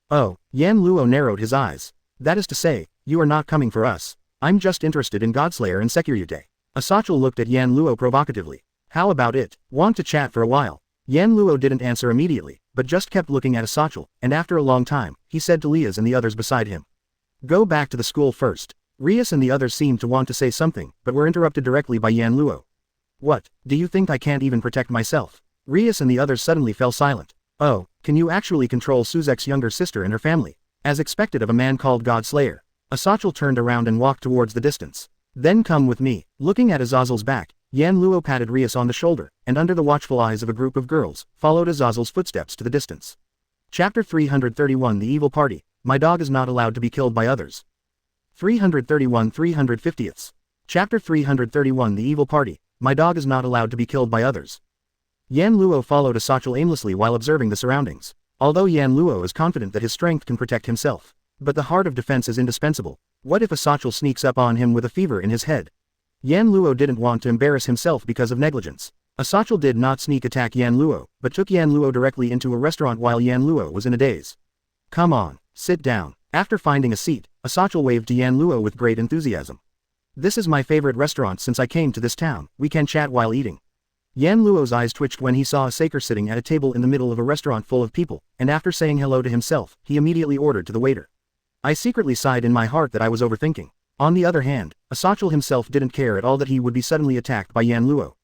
Oh, Yan Luo narrowed his eyes. That is to say, you are not coming for us. I'm just interested in Godslayer and Securite. Asachel looked at Yan Luo provocatively. How about it? Want to chat for a while? Yan Luo didn't answer immediately, but just kept looking at Asachel, and after a long time, he said to Lias and the others beside him. Go back to the school first. Rias and the others seemed to want to say something, but were interrupted directly by Yan Luo. What, do you think I can't even protect myself? Rias and the others suddenly fell silent. Oh, can you actually control Suzek's younger sister and her family? As expected of a man called Godslayer. Asachel turned around and walked towards the distance. Then come with me. Looking at Azazel's back, Yan Luo patted Rias on the shoulder, and under the watchful eyes of a group of girls, followed Azazel's footsteps to the distance. Chapter 331 The Evil Party. My dog is not allowed to be killed by others. 331 350ths. Chapter 331 The Evil Party. My dog is not allowed to be killed by others. Yan Luo followed Asachel aimlessly while observing the surroundings. Although Yan Luo is confident that his strength can protect himself. But the heart of defense is indispensable. What if Asachel sneaks up on him with a fever in his head? Yan Luo didn't want to embarrass himself because of negligence. Asachel did not sneak attack Yan Luo, but took Yan Luo directly into a restaurant while Yan Luo was in a daze. Come on, sit down. After finding a seat, Asachel waved to Yan Luo with great enthusiasm. This is my favorite restaurant since I came to this town, we can chat while eating. Yan Luo's eyes twitched when he saw a saker sitting at a table in the middle of a restaurant full of people, and after saying hello to himself, he immediately ordered to the waiter. I secretly sighed in my heart that I was overthinking. On the other hand, Asachel himself didn't care at all that he would be suddenly attacked by Yan Luo.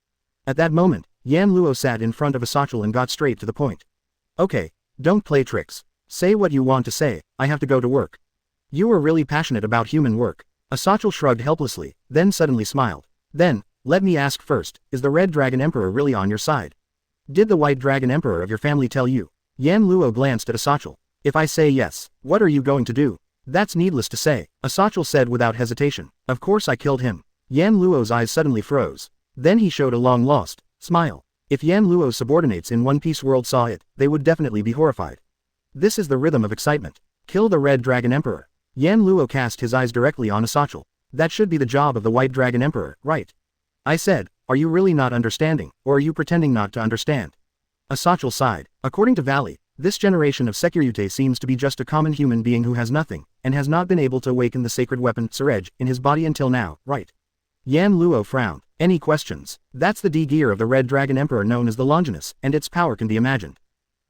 At that moment, Yan Luo sat in front of Asachel and got straight to the point. Okay, don't play tricks. Say what you want to say, I have to go to work. You are really passionate about human work. Asachel shrugged helplessly, then suddenly smiled. Then, let me ask first, is the Red Dragon Emperor really on your side? Did the White Dragon Emperor of your family tell you? Yan Luo glanced at Asachel. If I say yes, what are you going to do? That's needless to say, Asachel said without hesitation. Of course I killed him. Yan Luo's eyes suddenly froze. Then he showed a long-lost smile. If Yan Luo's subordinates in One Piece world saw it, they would definitely be horrified. This is the rhythm of excitement. Kill the Red Dragon Emperor. Yan Luo cast his eyes directly on Asachel. That should be the job of the White Dragon Emperor, right? I said, are you really not understanding, or are you pretending not to understand? Asachel sighed. According to Valley, this generation of Securite seems to be just a common human being who has nothing, and has not been able to awaken the sacred weapon, Surej, in his body until now, right? Yan Luo frowned. Any questions? That's the D-gear of the Red Dragon Emperor known as the Longinus, and its power can be imagined.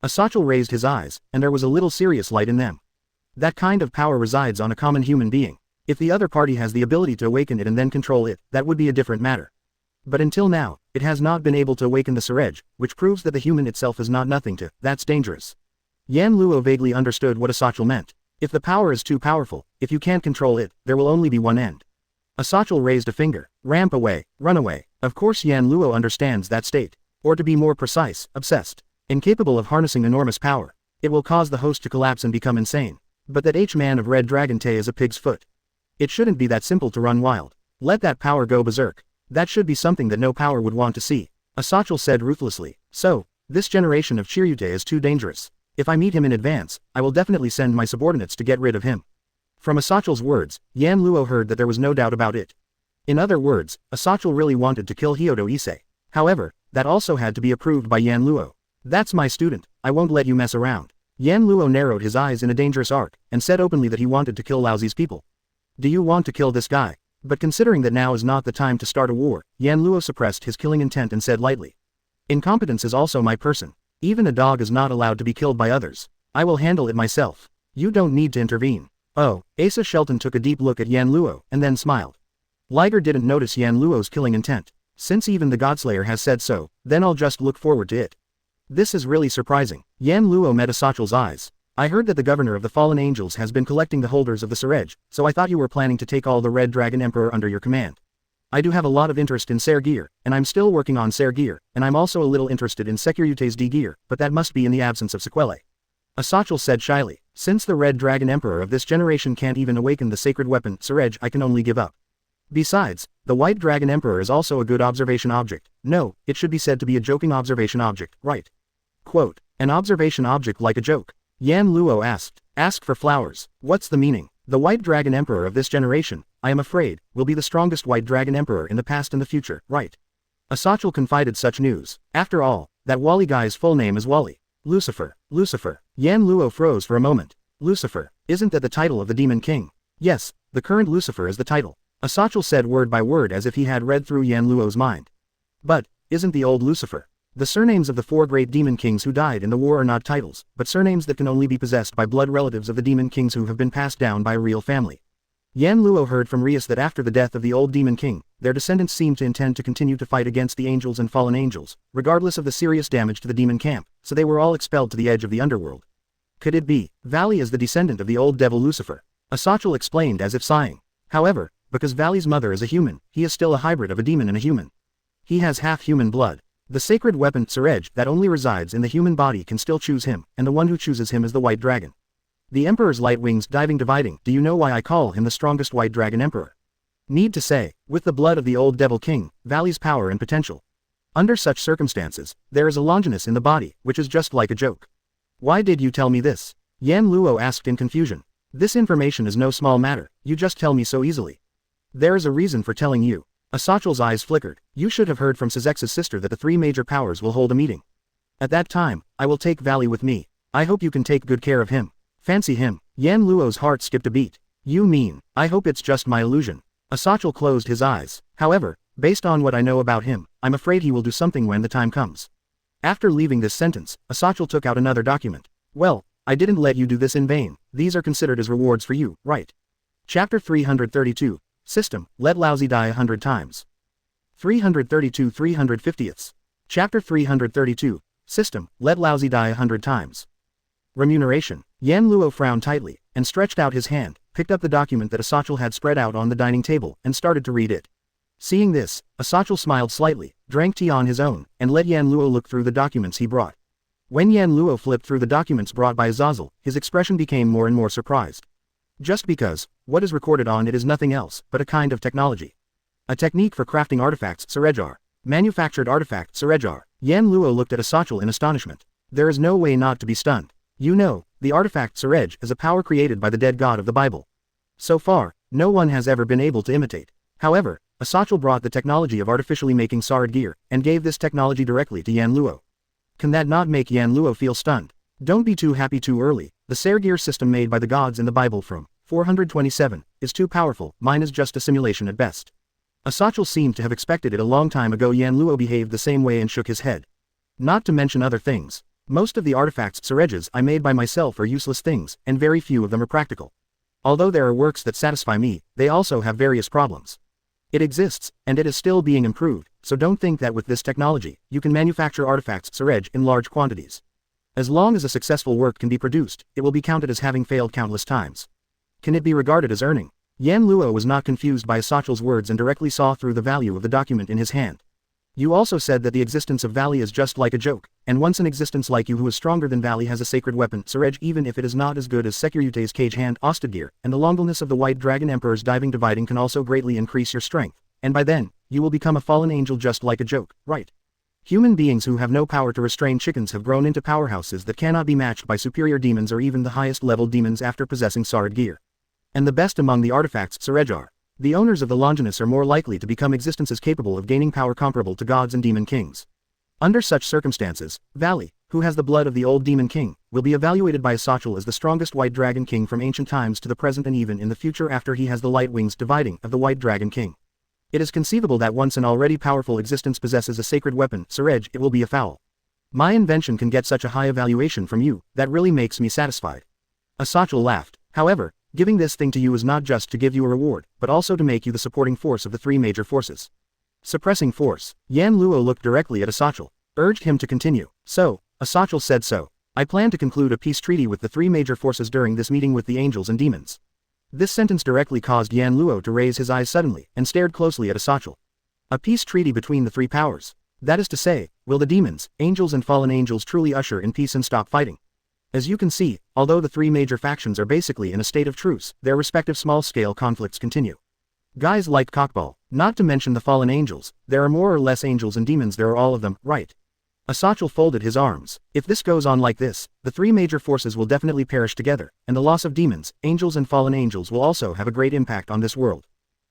Asachel raised his eyes, and there was a little serious light in them. That kind of power resides on a common human being. If the other party has the ability to awaken it and then control it, that would be a different matter. But until now, it has not been able to awaken the Surej, which proves that the human itself is not nothing to, that's dangerous. Yan Luo vaguely understood what Asachel meant. If the power is too powerful, if you can't control it, there will only be one end. Asachel raised a finger. Ramp away, run away. Of course Yan Luo understands that state. Or to be more precise, obsessed. Incapable of harnessing enormous power. It will cause the host to collapse and become insane. But that H-man of Red Dragon Tay is a pig's foot. It shouldn't be that simple to run wild. Let that power go berserk. That should be something that no power would want to see. Asachel said ruthlessly. So, this generation of Chiryute is too dangerous. If I meet him in advance, I will definitely send my subordinates to get rid of him. From Asachel's words, Yan Luo heard that there was no doubt about it. In other words, Asachel really wanted to kill Hyodo Issei. However, that also had to be approved by Yan Luo. That's my student, I won't let you mess around. Yan Luo narrowed his eyes in a dangerous arc, and said openly that he wanted to kill Laozi's people. Do you want to kill this guy? But considering that now is not the time to start a war, Yan Luo suppressed his killing intent and said lightly. Incompetence is also my person. Even a dog is not allowed to be killed by others. I will handle it myself. You don't need to intervene. Oh, Asa Shelton took a deep look at Yan Luo, and then smiled. Liger didn't notice Yan Luo's killing intent. Since even the Godslayer has said so, then I'll just look forward to it. This is really surprising. Yan Luo met Asachel's eyes. I heard that the governor of the fallen angels has been collecting the holders of the Surej, so I thought you were planning to take all the Red Dragon Emperor under your command. I do have a lot of interest in Sergear, and I'm still working on Sergear, and I'm also a little interested in Securute's D-gear, but that must be in the absence of sequelae. Asachel said shyly, since the Red Dragon Emperor of this generation can't even awaken the sacred weapon, Surej, I can only give up. Besides, the White Dragon Emperor is also a good observation object. No, it should be said to be a joking observation object, right? Quote, an observation object like a joke. Yan Luo asked. Ask for flowers. What's the meaning? The White Dragon Emperor of this generation, I am afraid, will be the strongest White Dragon Emperor in the past and the future, right? Asachel confided such news. After all, that Wally guy's full name is Wally. Lucifer. Lucifer. Yan Luo froze for a moment. Lucifer. Isn't that the title of the Demon King? Yes, the current Lucifer is the title. Asachel said word by word as if he had read through Yan Luo's mind. But, isn't the old Lucifer? The surnames of the 4 great demon kings who died in the war are not titles, but surnames that can only be possessed by blood relatives of the demon kings who have been passed down by a real family. Yan Luo heard from Rias that after the death of the old demon king, their descendants seemed to intend to continue to fight against the angels and fallen angels, regardless of the serious damage to the demon camp, so they were all expelled to the edge of the underworld. Could it be? Valley is the descendant of the old devil Lucifer. Asachel explained as if sighing. However, because Valley's mother is a human, he is still a hybrid of a demon and a human. He has half human blood. The sacred weapon, Surej, that only resides in the human body can still choose him, and the one who chooses him is the White Dragon. The Emperor's light wings dividing. Do you know why I call him the strongest White Dragon Emperor? Need to say, with the blood of the old Devil King, Valley's power and potential. Under such circumstances, there is a Longinus in the body, which is just like a joke. Why did you tell me this? Yan Luo asked in confusion. This information is no small matter, you just tell me so easily. There is a reason for telling you. Asachal's eyes flickered. You should have heard from Sezex's sister that the three major powers will hold a meeting. At that time, I will take Valley with me. I hope you can take good care of him. Fancy him. Yan Luo's heart skipped a beat. You mean, I hope it's just my illusion. Asachal closed his eyes. However, based on what I know about him, I'm afraid he will do something when the time comes. After leaving this sentence, Asachal took out another document. Well, I didn't let you do this in vain. These are considered as rewards for you, right? Chapter 332. System, let lousy die 100 times. 332 350ths. Chapter 332. System, let lousy die 100 times. Remuneration. Yan Luo frowned tightly, and stretched out his hand, picked up the document that Asachal had spread out on the dining table, and started to read it. Seeing this, Asachal smiled slightly, drank tea on his own, and let Yan Luo look through the documents he brought. When Yan Luo flipped through the documents brought by Azazel, his expression became more and more surprised. Just because, what is recorded on it is nothing else, but a kind of technology. A technique for crafting artifacts, Serejar. Manufactured artifact, Serejar. Yan Luo looked at Asachal in astonishment. There is no way not to be stunned. You know, the artifact Serej is a power created by the dead god of the Bible. So far, no one has ever been able to imitate. However, Asachal brought the technology of artificially making Sarad gear, and gave this technology directly to Yan Luo. Can that not make Yan Luo feel stunned? Don't be too happy too early. The Sarad gear system made by the gods in the Bible from 427 is too powerful. Mine is just a simulation at best. Asachal seemed to have expected it a long time ago. Yan Luo behaved the same way and shook his head. Not to mention other things. Most of the artifacts Sereges I made by myself are useless things, and very few of them are practical. Although there are works that satisfy me, they also have various problems. It exists, and it is still being improved, so don't think that with this technology, you can manufacture artifacts Serej in large quantities. As long as a successful work can be produced, it will be counted as having failed countless times. Can it be regarded as earning? Yan Luo was not confused by Asachal's words and directly saw through the value of the document in his hand. You also said that the existence of Valley is just like a joke, and once an existence like you who is stronger than Valley has a sacred weapon, Serej, even if it is not as good as Securute's cage hand, Ostadgear, and the longleness of the White Dragon Emperor's diving dividing can also greatly increase your strength, and by then, you will become a fallen angel just like a joke, right? Human beings who have no power to restrain chickens have grown into powerhouses that cannot be matched by superior demons or even the highest level demons after possessing Sarad gear. And the best among the artifacts, Serejar. The owners of the Longinus are more likely to become existences capable of gaining power comparable to gods and demon kings. Under such circumstances, Valley, who has the blood of the old demon king, will be evaluated by Asachal as the strongest white dragon king from ancient times to the present and even in the future after he has the light wings dividing of the white dragon king. It is conceivable that once an already powerful existence possesses a sacred weapon, Serej, it will be a foul. My invention can get such a high evaluation from you, that really makes me satisfied. Asachal laughed. However, giving this thing to you is not just to give you a reward, but also to make you the supporting force of the three major forces. Suppressing force. Yan Luo looked directly at Asachal, urged him to continue. So, Asachal said so. I plan to conclude a peace treaty with the three major forces during this meeting with the angels and demons. This sentence directly caused Yan Luo to raise his eyes suddenly, and stared closely at Asachal. A peace treaty between the three powers. That is to say, will the demons, angels and fallen angels truly usher in peace and stop fighting? As you can see, although the three major factions are basically in a state of truce, their respective small-scale conflicts continue. Guys like Cockball, not to mention the fallen angels, there are more or less angels and demons, there are all of them, right? Asachal folded his arms. If this goes on like this, the three major forces will definitely perish together, and the loss of demons, angels and fallen angels will also have a great impact on this world.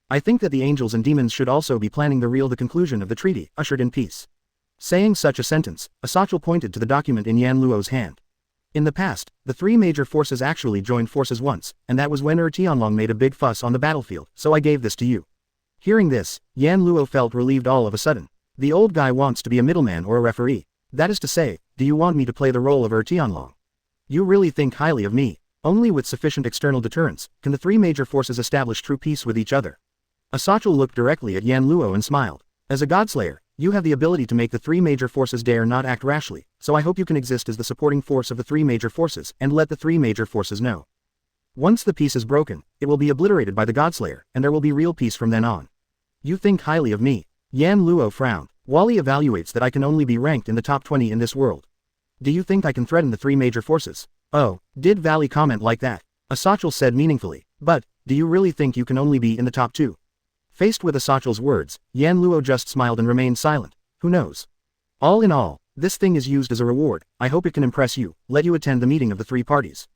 I think that the angels and demons should also be planning the conclusion of the treaty, ushered in peace. Saying such a sentence, Asachal pointed to the document in Yan Luo's hand. In the past, the three major forces actually joined forces once, and that was when Tianlong made a big fuss on the battlefield, so I gave this to you. Hearing this, Yan Luo felt relieved all of a sudden. The old guy wants to be a middleman or a referee. That is to say, do you want me to play the role of Tianlong? You really think highly of me. Only with sufficient external deterrence can the three major forces establish true peace with each other. Asachal looked directly at Yan Luo and smiled. As a godslayer, you have the ability to make the three major forces dare not act rashly, so I hope you can exist as the supporting force of the three major forces and let the three major forces know. Once the peace is broken, it will be obliterated by the godslayer, and there will be real peace from then on. You think highly of me. Yan Luo frowned. Wally evaluates that I can only be ranked in the top 20 in this world. Do you think I can threaten the three major forces? Oh, did Valley comment like that? Asachal said meaningfully. But, do you really think you can only be in the top 2? Faced with Asachal's words, Yan Luo just smiled and remained silent. Who knows? All in all, this thing is used as a reward. I hope it can impress you, let you attend the meeting of the three parties.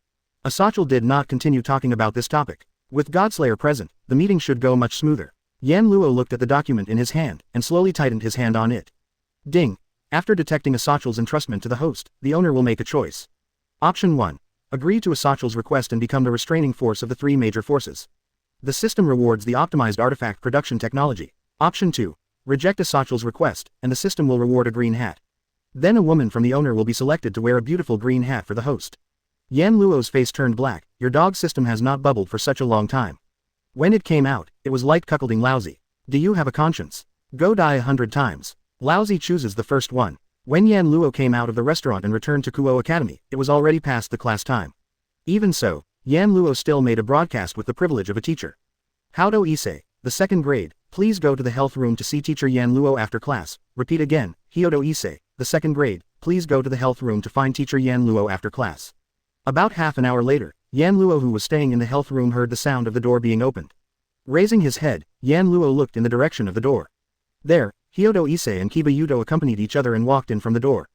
Asachal did not continue talking about this topic. With Godslayer present, the meeting should go much smoother. Yan Luo looked at the document in his hand, and slowly tightened his hand on it. Ding. After detecting Asachal's entrustment to the host, the owner will make a choice. Option 1. Agree to Asachal's request and become the restraining force of the three major forces. The system rewards the optimized artifact production technology. Option 2. Reject Asachal's request, and the system will reward a green hat. Then a woman from the owner will be selected to wear a beautiful green hat for the host. Yan Luo's face turned black. Your dog system has not bubbled for such a long time. When it came out, it was like cuckolding Lousy. Do you have a conscience? Go die 100 times. Lousy chooses the first one. When Yan Luo came out of the restaurant and returned to Kuo Academy, it was already past the class time. Even so, Yan Luo still made a broadcast with the privilege of a teacher. Howdo Issei, the second grade, please go to the health room to see teacher Yan Luo after class. Repeat again, Hyodo Issei, the second grade, please go to the health room to find teacher Yan Luo after class. About half an hour later, Yan Luo, who was staying in the health room, heard the sound of the door being opened. Raising his head, Yan Luo looked in the direction of the door. There, Hyodo Issei and Kiba Yudo accompanied each other and walked in from the door.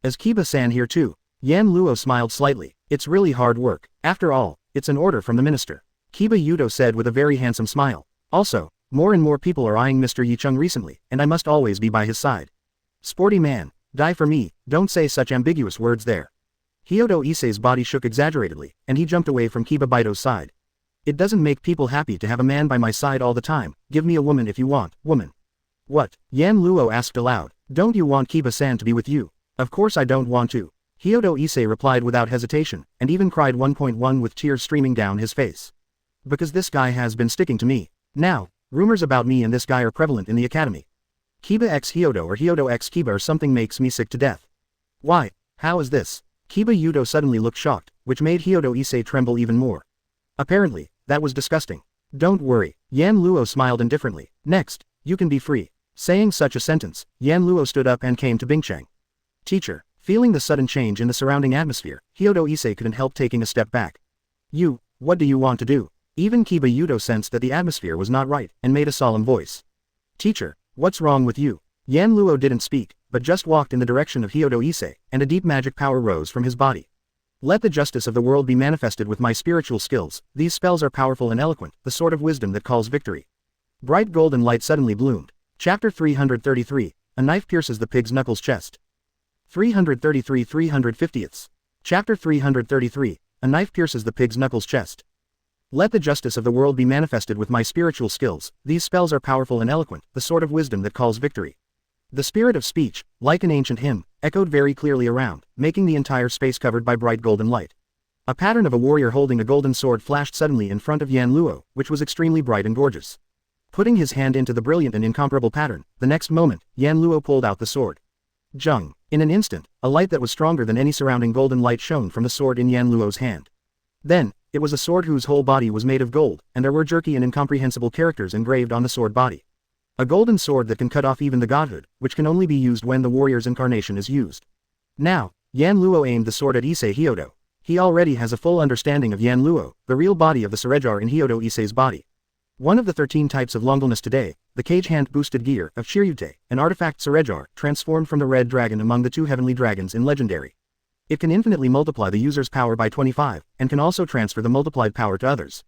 Is Kiba-san here too? Yan Luo smiled slightly. It's really hard work. After all, it's an order from the minister. Kiba Yudo said with a very handsome smile. Also, more and more people are eyeing Mr. Yicheng recently, and I must always be by his side. Sporty man, die for me, don't say such ambiguous words there. Hyodo Issei's body shook exaggeratedly, and he jumped away from Kiba Baido's side. It doesn't make people happy to have a man by my side all the time. Give me a woman if you want, woman. What? Yan Luo asked aloud. Don't you want Kiba-san to be with you? Of course I don't want to. Hyodo Issei replied without hesitation, and even cried 1.1 with tears streaming down his face. Because this guy has been sticking to me. Now, rumors about me and this guy are prevalent in the academy. Kiba x Hyodo or Hyodo x Kiba or something makes me sick to death. Why? How is this? Kiba Yudo suddenly looked shocked, which made Hyodo Issei tremble even more. Apparently, that was disgusting. Don't worry, Yan Luo smiled indifferently. Next, you can be free. Saying such a sentence, Yan Luo stood up and came to Bingcheng. Teacher, feeling the sudden change in the surrounding atmosphere, Hyodo Issei couldn't help taking a step back. You, what do you want to do? Even Kiba Yudo sensed that the atmosphere was not right, and made a solemn voice. Teacher, what's wrong with you? Yan Luo didn't speak, but just walked in the direction of Hyodo Issei, and a deep magic power rose from his body. Let the justice of the world be manifested with my spiritual skills. These spells are powerful and eloquent, the sword of wisdom that calls victory. Bright golden light suddenly bloomed. Chapter 333, A Knife Pierces the Pig's Knuckles Chest. 333 350ths. Chapter 333, A Knife Pierces the Pig's Knuckles Chest. Let the justice of the world be manifested with my spiritual skills. These spells are powerful and eloquent, the sword of wisdom that calls victory. The spirit of speech, like an ancient hymn, echoed very clearly around, making the entire space covered by bright golden light. A pattern of a warrior holding a golden sword flashed suddenly in front of Yan Luo, which was extremely bright and gorgeous. Putting his hand into the brilliant and incomparable pattern, the next moment, Yan Luo pulled out the sword. Jung. In an instant, a light that was stronger than any surrounding golden light shone from the sword in Yan Luo's hand. Then, it was a sword whose whole body was made of gold, and there were jerky and incomprehensible characters engraved on the sword body. A golden sword that can cut off even the godhood, which can only be used when the warrior's incarnation is used. Now, Yan Luo aimed the sword at Issei Hyodo. He already has a full understanding of Yan Luo, the real body of the Surejar in Hyodo Issei's body. One of the 13 types of Longelness today, the Cage Hand Boosted Gear of Shiryute, an artifact Surejar, transformed from the Red Dragon among the 2 heavenly dragons in Legendary. It can infinitely multiply the user's power by 25, and can also transfer the multiplied power to others.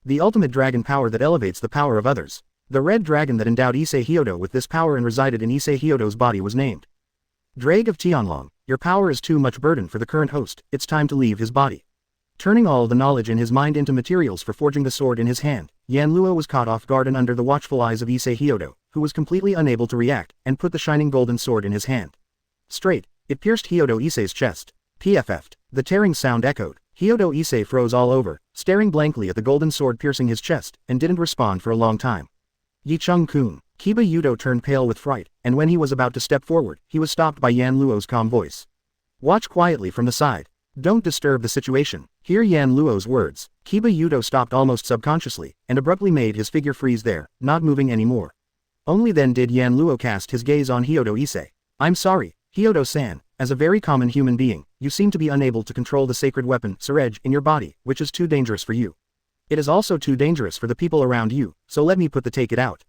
The ultimate dragon power that elevates the power of others. The red dragon that endowed Issei Hyodo with this power and resided in Issei Hyodo's body was named Drag of Tianlong. Your power is too much burden for the current host, it's time to leave his body. Turning all the knowledge in his mind into materials for forging the sword in his hand, Yan Luo was caught off guard and under the watchful eyes of Issei Hyodo, who was completely unable to react, and put the shining golden sword in his hand. Straight, it pierced Hyodo Issei's chest. PFF'd. The tearing sound echoed. Hyodo Issei froze all over, staring blankly at the golden sword piercing his chest, and didn't respond for a long time. Yicheng-kun. Kiba Yudo turned pale with fright, and when he was about to step forward, he was stopped by Yan Luo's calm voice. Watch quietly from the side. Don't disturb the situation. Hear Yan Luo's words. Kiba Yudo stopped almost subconsciously, and abruptly made his figure freeze there, not moving anymore. Only then did Yan Luo cast his gaze on Hyodo Issei. I'm sorry, Hyodo-san, as a very common human being, you seem to be unable to control the sacred weapon, Surej, in your body, which is too dangerous for you. It is also too dangerous for the people around you, so let me take it out.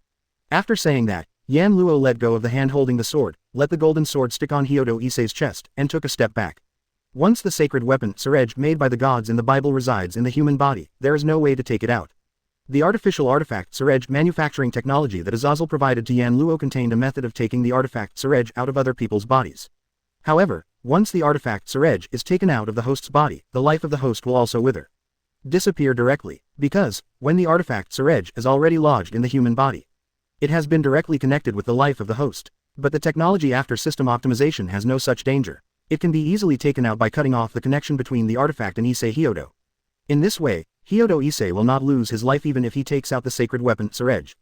After saying that, Yan Luo let go of the hand holding the sword, let the golden sword stick on Hyodo Issei's chest, and took a step back. Once the sacred weapon, Tsurej, made by the gods in the Bible resides in the human body, there is no way to take it out. The artificial artifact Tsurej manufacturing technology that Azazel provided to Yan Luo contained a method of taking the artifact Tsurej out of other people's bodies. However, once the artifact Tsurej is taken out of the host's body, the life of the host will also wither. Disappear directly, because, when the artifact Tsurej is already lodged in the human body, it has been directly connected with the life of the host. But the technology after system optimization has no such danger. It can be easily taken out by cutting off the connection between the artifact and Issei Hyodo. In this way, Hyodo Issei will not lose his life even if he takes out the sacred weapon Tsurej.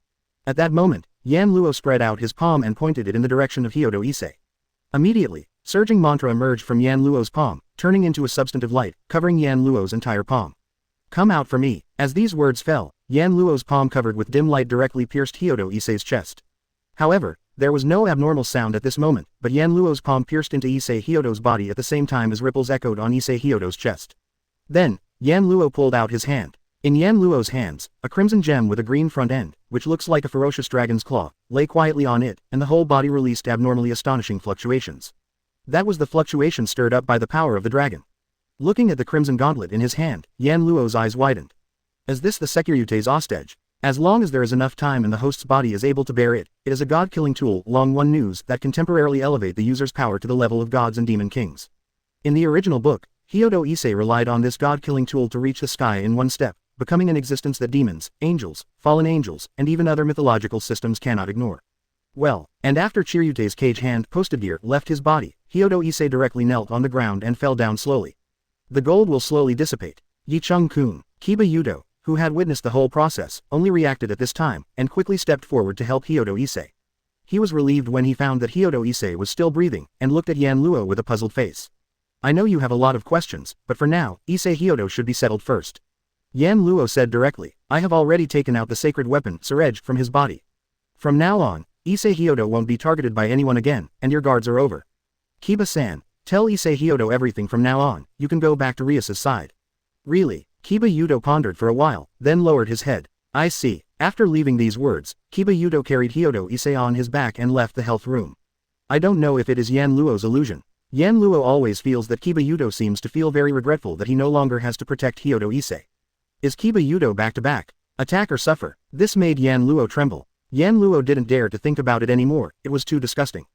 At that moment, Yan Luo spread out his palm and pointed it in the direction of Hyodo Issei. Immediately, surging mantra emerged from Yan Luo's palm, turning into a substantive light, covering Yan Luo's entire palm. Come out for me. As these words fell, Yan Luo's palm covered with dim light directly pierced Hyodo Issei's chest. However, there was no abnormal sound at this moment, but Yan Luo's palm pierced into Issei Hyodo's body at the same time as ripples echoed on Issei Hyodo's chest. Then, Yan Luo pulled out his hand. In Yan Luo's hands, a crimson gem with a green front end, which looks like a ferocious dragon's claw, lay quietly on it, and the whole body released abnormally astonishing fluctuations. That was the fluctuation stirred up by the power of the dragon. Looking at the crimson gauntlet in his hand, Yan Luo's eyes widened. Is this the Security's hostage? As long as there is enough time and the host's body is able to bear it, it is a god-killing tool long one news that can temporarily elevate the user's power to the level of gods and demon kings. In the original book, Hyodo Issei relied on this god-killing tool to reach the sky in one step, becoming an existence that demons, angels, fallen angels, and even other mythological systems cannot ignore. Well, and after Chiryute's cage hand posted gear left his body, Hyodo Issei directly knelt on the ground and fell down slowly. The gold will slowly dissipate. Yichung-kun, Kiba Yudo, who had witnessed the whole process, only reacted at this time, and quickly stepped forward to help Hyodo Issei. He was relieved when he found that Hyodo Issei was still breathing, and looked at Yan Luo with a puzzled face. I know you have a lot of questions, but for now, Issei Hyodo should be settled first. Yan Luo said directly, I have already taken out the sacred weapon, Tsurej, from his body. From now on, Issei Hyodo won't be targeted by anyone again, and your guards are over. Kiba-san, tell Issei Hyodo everything from now on, you can go back to Rias's side. Really? Kiba Yudo pondered for a while, then lowered his head. I see. After leaving these words, Kiba Yudo carried Hyodo Issei on his back and left the health room. I don't know if it is Yan Luo's illusion. Yan Luo always feels that Kiba Yudo seems to feel very regretful that he no longer has to protect Hyodo Issei. Is Kiba Yudo back to back? Attack or suffer? This made Yan Luo tremble. Yan Luo didn't dare to think about it anymore, it was too disgusting.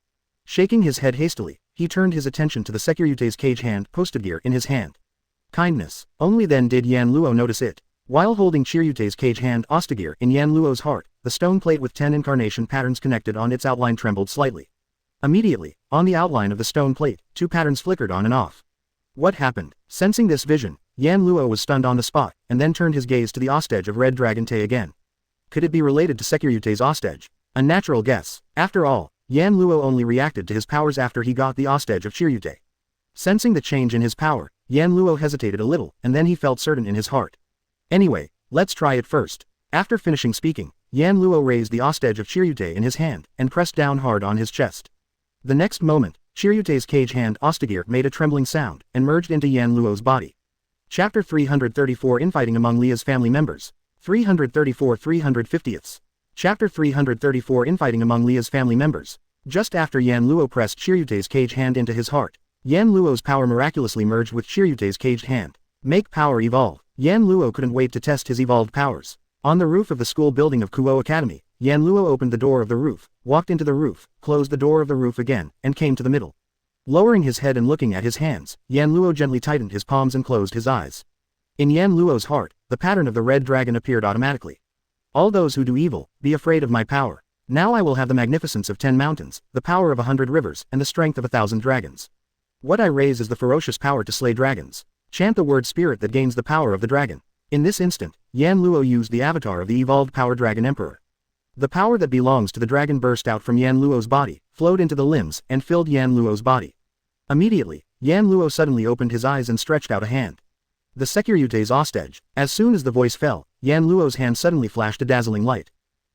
Shaking his head hastily, he turned his attention to the Security's cage hand posted gear in his hand. Kindness. Only then did Yan Luo notice it. While holding Chiryute's cage hand Ostagir in Yan Luo's heart, the stone plate with 10 incarnation patterns connected on its outline trembled slightly. Immediately, on the outline of the stone plate, 2 patterns flickered on and off. What happened? Sensing this vision, Yan Luo was stunned on the spot, and then turned his gaze to the hostage of Red Dragon Tay again. Could it be related to Security's hostage? A natural guess. After all, Yan Luo only reacted to his powers after he got the hostage of Chiryute. Sensing the change in his power, Yan Luo hesitated a little, and then he felt certain in his heart. Anyway, let's try it first. After finishing speaking, Yan Luo raised the hostage of Chiryute in his hand, and pressed down hard on his chest. The next moment, Chiryute's cage hand Ostagir made a trembling sound, and merged into Yan Luo's body. Chapter 334 Infighting among Leah's family members. 334 350ths. Chapter 334 Infighting among Leah's family members. Just after Yan Luo pressed Chiryute's cage hand into his heart, Yan Luo's power miraculously merged with Chiryute's caged hand. Make power evolve. Yan Luo couldn't wait to test his evolved powers. On the roof of the school building of Kuo Academy, Yan Luo opened the door of the roof, walked into the roof, closed the door of the roof again, and came to the middle. Lowering his head and looking at his hands, Yan Luo gently tightened his palms and closed his eyes. In Yan Luo's heart, the pattern of the red dragon appeared automatically. All those who do evil, be afraid of my power. Now I will have the magnificence of 10 mountains, the power of 100 rivers, and the strength of 1,000 dragons. What I raise is the ferocious power to slay dragons. Chant the word spirit that gains the power of the dragon. In this instant, Yan Luo used the avatar of the evolved power dragon emperor. The power that belongs to the dragon burst out from Yan Luo's body, flowed into the limbs, and filled Yan Luo's body. Immediately, Yan Luo suddenly opened his eyes and stretched out a hand. The Security's hostage. As soon as the voice fell, Yan Luo's hand suddenly flashed a dazzling light.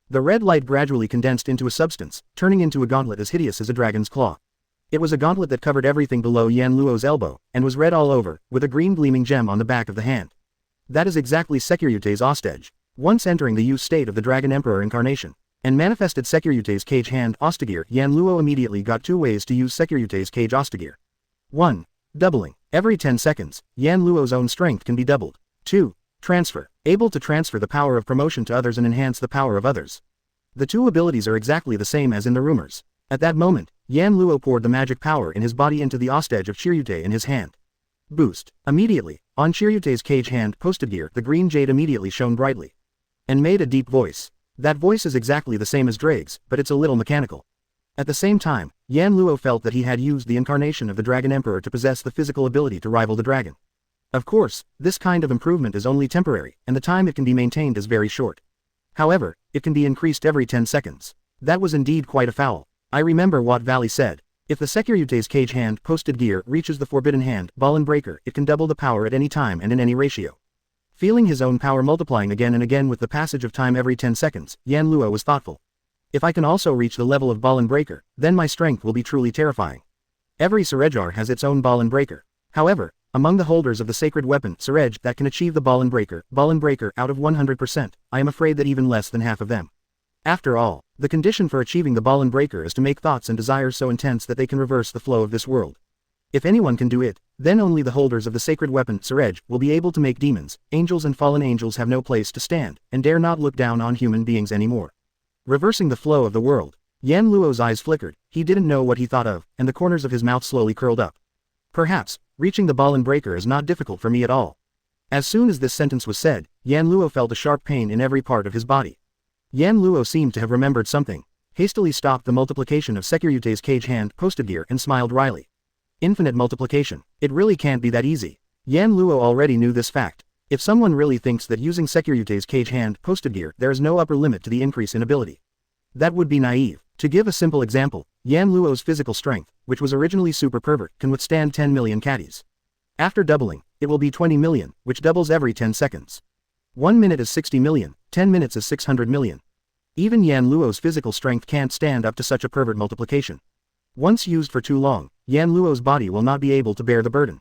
The red light gradually condensed into a substance, turning into a gauntlet as hideous as a dragon's claw. It was a gauntlet that covered everything below Yan Luo's elbow, and was red all over, with a green gleaming gem on the back of the hand. That is exactly Security's hostage. Once entering the youth state of the Dragon Emperor incarnation, and manifested Sekiryute's cage hand Ostagear. Yan Luo immediately got 2 ways to use Sekiryute's cage Ostagear. 1. Doubling. Every 10 seconds, Yan Luo's own strength can be doubled. 2. Transfer. Able to transfer the power of promotion to others and enhance the power of others. The two abilities are exactly the same as in the rumors. At that moment, Yan Luo poured the magic power in his body into the Ostage of Chiryute in his hand. Boost. Immediately, on Chiryute's cage hand posted gear, the green jade immediately shone brightly. And made a deep voice. That voice is exactly the same as Drake's, but it's a little mechanical. At the same time, Yan Luo felt that he had used the incarnation of the Dragon Emperor to possess the physical ability to rival the dragon. Of course, this kind of improvement is only temporary, and the time it can be maintained is very short. However, it can be increased every 10 seconds. That was indeed quite a foul. I remember what Valley said. If the Sekiryute's cage hand posted gear reaches the forbidden hand, ball and breaker, it can double the power at any time and in any ratio. Feeling his own power multiplying again and again with the passage of time every 10 seconds, Yan Luo was thoughtful. If I can also reach the level of ball and breaker, then my strength will be truly terrifying. Every Surejar has its own ball and breaker. However, among the holders of the sacred weapon, Surej, that can achieve the ball and breaker, out of 100%, I am afraid that even less than half of them. After all, the condition for achieving the ball and breaker is to make thoughts and desires so intense that they can reverse the flow of this world. If anyone can do it, then only the holders of the sacred weapon, Surej, will be able to make demons, angels and fallen angels have no place to stand, and dare not look down on human beings anymore. Reversing the flow of the world. Yan Luo's eyes flickered, he didn't know what he thought of, and the corners of his mouth slowly curled up. Perhaps, reaching the ball and breaker is not difficult for me at all. As soon as this sentence was said, Yan Luo felt a sharp pain in every part of his body. Yan Luo seemed to have remembered something, hastily stopped the multiplication of Sekiryute's cage hand posted gear and smiled wryly. Infinite multiplication. It really can't be that easy. Yan Luo already knew this fact. If someone really thinks that using Sekiryute's cage hand posted gear there is no upper limit to the increase in ability, that would be naive. To give a simple example, Yan Luo's physical strength, which was originally super pervert, can withstand 10 million catties. After doubling, it will be 20 million, which doubles every 10 seconds. 1 minute is 60 million, 10 minutes is 600 million. Even Yan Luo's physical strength can't stand up to such a pervert multiplication. Once used for too long, Yan Luo's body will not be able to bear the burden.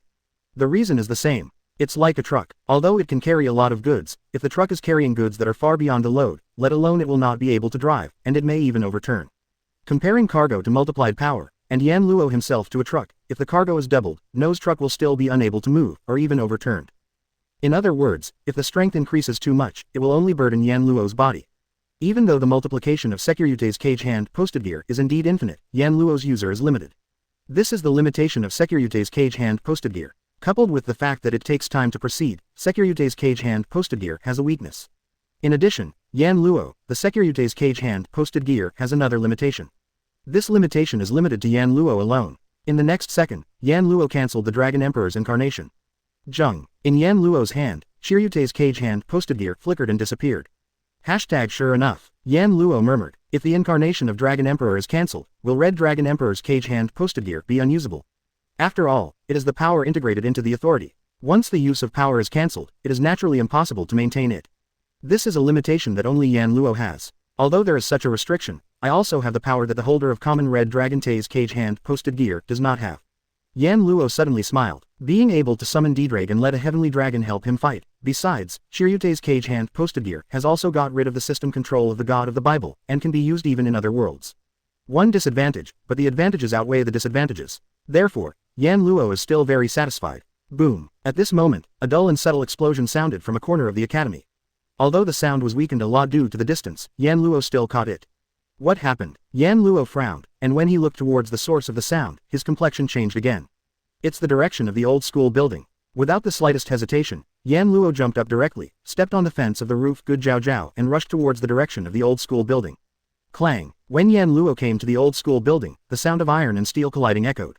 The reason is the same. It's like a truck. Although it can carry a lot of goods, if the truck is carrying goods that are far beyond the load, let alone it will not be able to drive, and it may even overturn. Comparing cargo to multiplied power, and Yan Luo himself to a truck, if the cargo is doubled, No's truck will still be unable to move, or even overturned. In other words, if the strength increases too much, it will only burden Yan Luo's body. Even though the multiplication of Sekiryute's cage hand posted gear is indeed infinite, Yan Luo's user is limited. This is the limitation of Sekiryute's cage hand posted gear. Coupled with the fact that it takes time to proceed, Sekiryute's cage hand posted gear has a weakness. In addition, Yan Luo, the Sekiryute's cage hand posted gear has another limitation. This limitation is limited to Yan Luo alone. In the next second, Yan Luo cancelled the Dragon Emperor's incarnation. Jung. In Yan Luo's hand, Chiryute's cage hand posted gear flickered and disappeared. Sure enough, Yan Luo murmured, if the incarnation of Dragon Emperor is cancelled, will Red Dragon Emperor's cage hand posted gear be unusable? After all, it is the power integrated into the authority. Once the use of power is cancelled, it is naturally impossible to maintain it. This is a limitation that only Yan Luo has. Although there is such a restriction, I also have the power that the holder of common Red Dragon Tei's cage hand posted gear does not have. Yan Luo suddenly smiled, being able to summon Dorag and let a heavenly dragon help him fight. Besides, Chiryute's cage hand posted gear has also got rid of the system control of the god of the Bible, and can be used even in other worlds. One disadvantage, but the advantages outweigh the disadvantages. Therefore, Yan Luo is still very satisfied. Boom. At this moment, a dull and subtle explosion sounded from a corner of the academy. Although the sound was weakened a lot due to the distance, Yan Luo still caught it. What happened? Yan Luo frowned, and when he looked towards the source of the sound, his complexion changed again. It's the direction of the old school building. Without the slightest hesitation, Yan Luo jumped up directly, stepped on the fence of the roof Good Jiao Jiao and rushed towards the direction of the old school building. Clang. When Yan Luo came to the old school building, the sound of iron and steel colliding echoed.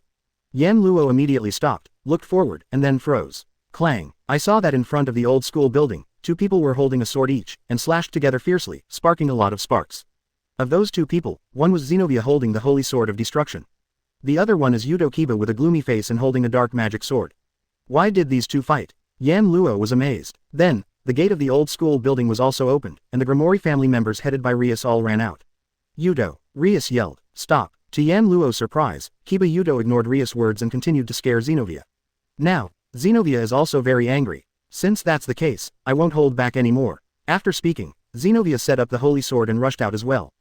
Yan Luo immediately stopped, looked forward, and then froze. Clang. I saw that in front of the old school building, two people were holding a sword each, and slashed together fiercely, sparking a lot of sparks. Of those two people, one was Zenobia holding the holy sword of destruction. The other one is Yudo Kiba with a gloomy face and holding a dark magic sword. Why did these two fight? Yan Luo was amazed. Then, the gate of the old school building was also opened, and the Grimoire family members headed by Rias all ran out. Yudo. Rias yelled, stop. To Yan Luo's surprise, Kiba Yudo ignored Rias' words and continued to scare Zenobia. Now, Zenobia is also very angry. Since that's the case, I won't hold back anymore. After speaking, Zenobia set up the holy sword and rushed out as well.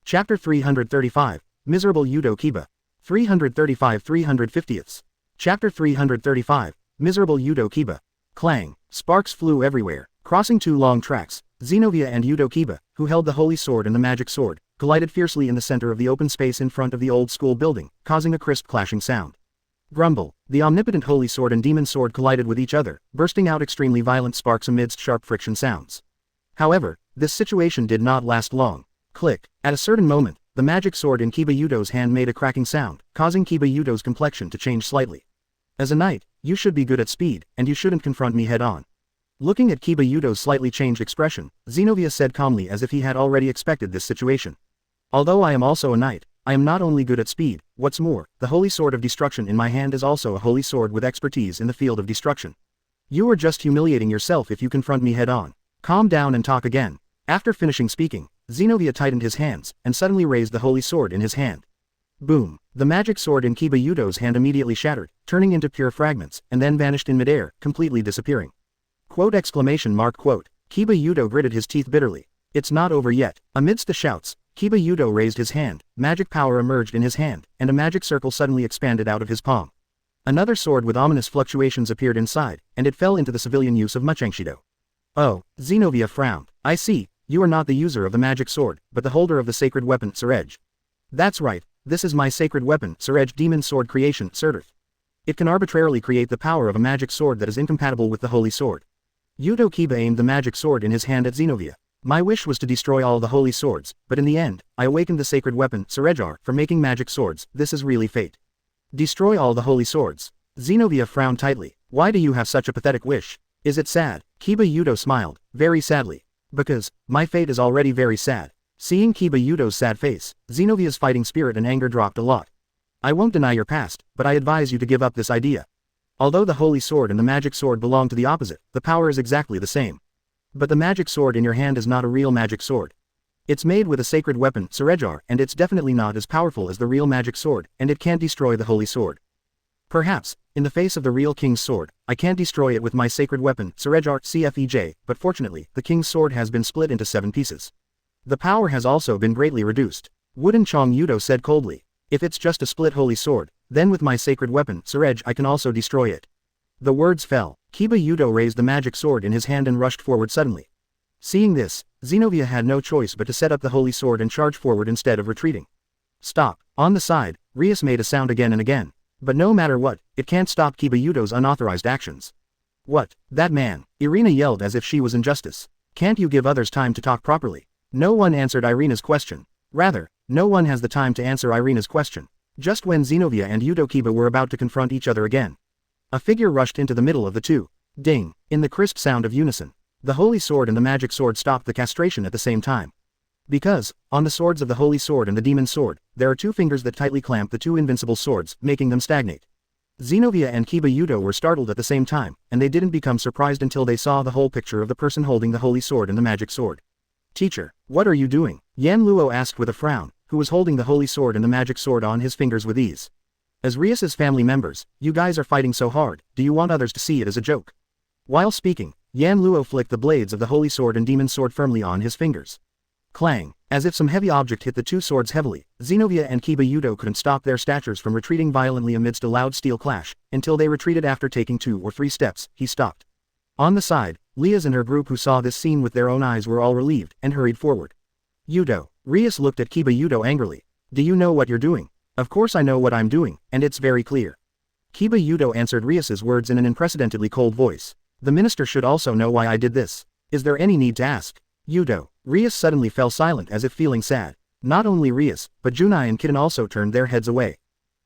Chapter 335, Miserable Yudo Kiba. 335 350ths. Chapter 335, Miserable Yudo Kiba. Clang, sparks flew everywhere. Crossing two long tracks, Xenovia and Yudo Kiba, who held the holy sword and the magic sword, collided fiercely in the center of the open space in front of the old school building, causing a crisp clashing sound. Grumble, the omnipotent holy sword and demon sword collided with each other, bursting out extremely violent sparks amidst sharp friction sounds. However, this situation did not last long. Click, at a certain moment, the magic sword in Kiba Yudo's hand made a cracking sound, causing Kiba Yudo's complexion to change slightly. As a knight, you should be good at speed, and you shouldn't confront me head-on. Looking at Kiba Yudo's slightly changed expression, Xenovia said calmly as if he had already expected this situation. Although I am also a knight, I am not only good at speed, what's more, the holy sword of destruction in my hand is also a holy sword with expertise in the field of destruction. You are just humiliating yourself if you confront me head-on. Calm down and talk again. After finishing speaking, Xenovia tightened his hands, and suddenly raised the holy sword in his hand. Boom! The magic sword in Kiba Yudo's hand immediately shattered, turning into pure fragments, and then vanished in midair, completely disappearing. Quote exclamation mark quote. Kiba Yudo gritted his teeth bitterly. It's not over yet. Amidst the shouts, Kiba Yudo raised his hand, magic power emerged in his hand, and a magic circle suddenly expanded out of his palm. Another sword with ominous fluctuations appeared inside, and it fell into the civilian use of Muchangshido. Oh, Xenovia frowned. I see, you are not the user of the magic sword, but the holder of the sacred weapon, Surej. That's right, this is my sacred weapon, Surej demon sword creation, Surturth. It can arbitrarily create the power of a magic sword that is incompatible with the holy sword. Yudo Kiba aimed the magic sword in his hand at Xenovia. My wish was to destroy all the holy swords, but in the end, I awakened the sacred weapon, Surejar, for making magic swords. This is really fate. Destroy all the holy swords. Xenovia frowned tightly. Why do you have such a pathetic wish? Is it sad? Kiba Yudo smiled, very sadly. Because, my fate is already very sad. Seeing Kiba Yudo's sad face, Xenovia's fighting spirit and anger dropped a lot. I won't deny your past, but I advise you to give up this idea. Although the holy sword and the magic sword belong to the opposite, the power is exactly the same. But the magic sword in your hand is not a real magic sword. It's made with a sacred weapon, Surejar, and it's definitely not as powerful as the real magic sword, and it can't destroy the holy sword. Perhaps, in the face of the real king's sword, I can't destroy it with my sacred weapon, Surejar CFEJ, but fortunately, the king's sword has been split into 7 pieces. The power has also been greatly reduced. Wooden Chong Yudo said coldly. If it's just a split holy sword, then with my sacred weapon, Surej, I can also destroy it. The words fell. Kiba Yudo raised the magic sword in his hand and rushed forward suddenly. Seeing this, Xenovia had no choice but to set up the holy sword and charge forward instead of retreating. Stop. On the side, Rias made a sound again and again. But no matter what, it can't stop Kiba Yudo's unauthorized actions. What? That man? Irina yelled as if she was injustice. Can't you give others time to talk properly? No one answered Irina's question. Rather, no one has the time to answer Irina's question. Just when Xenovia and Yudo Kiba were about to confront each other again, a figure rushed into the middle of the two. Ding! In the crisp sound of unison, the holy sword and the magic sword stopped the castration at the same time. Because, on the swords of the holy sword and the demon sword, there are 2 fingers that tightly clamp the 2 invincible swords, making them stagnate. Xenovia and Kiba Yudo were startled at the same time, and they didn't become surprised until they saw the whole picture of the person holding the holy sword and the magic sword. Teacher, what are you doing? Yan Luo asked with a frown, who was holding the holy sword and the magic sword on his fingers with ease. As Rias's family members, you guys are fighting so hard, do you want others to see it as a joke? While speaking, Yan Luo flicked the blades of the holy sword and demon sword firmly on his fingers. Clang! As if some heavy object hit the 2 swords heavily, Xenovia and Kiba Yudo couldn't stop their statures from retreating violently amidst a loud steel clash, until they retreated after taking 2 or 3 steps, he stopped. On the side, Liaz and her group who saw this scene with their own eyes were all relieved, and hurried forward. Yudo. Rias looked at Kiba Yudo angrily. Do you know what you're doing? Of course I know what I'm doing, and it's very clear. Kiba Yudo answered Rias's words in an unprecedentedly cold voice. The minister should also know why I did this. Is there any need to ask? Yudo. Rias suddenly fell silent as if feeling sad. Not only Rias, but Junai and Kitten also turned their heads away.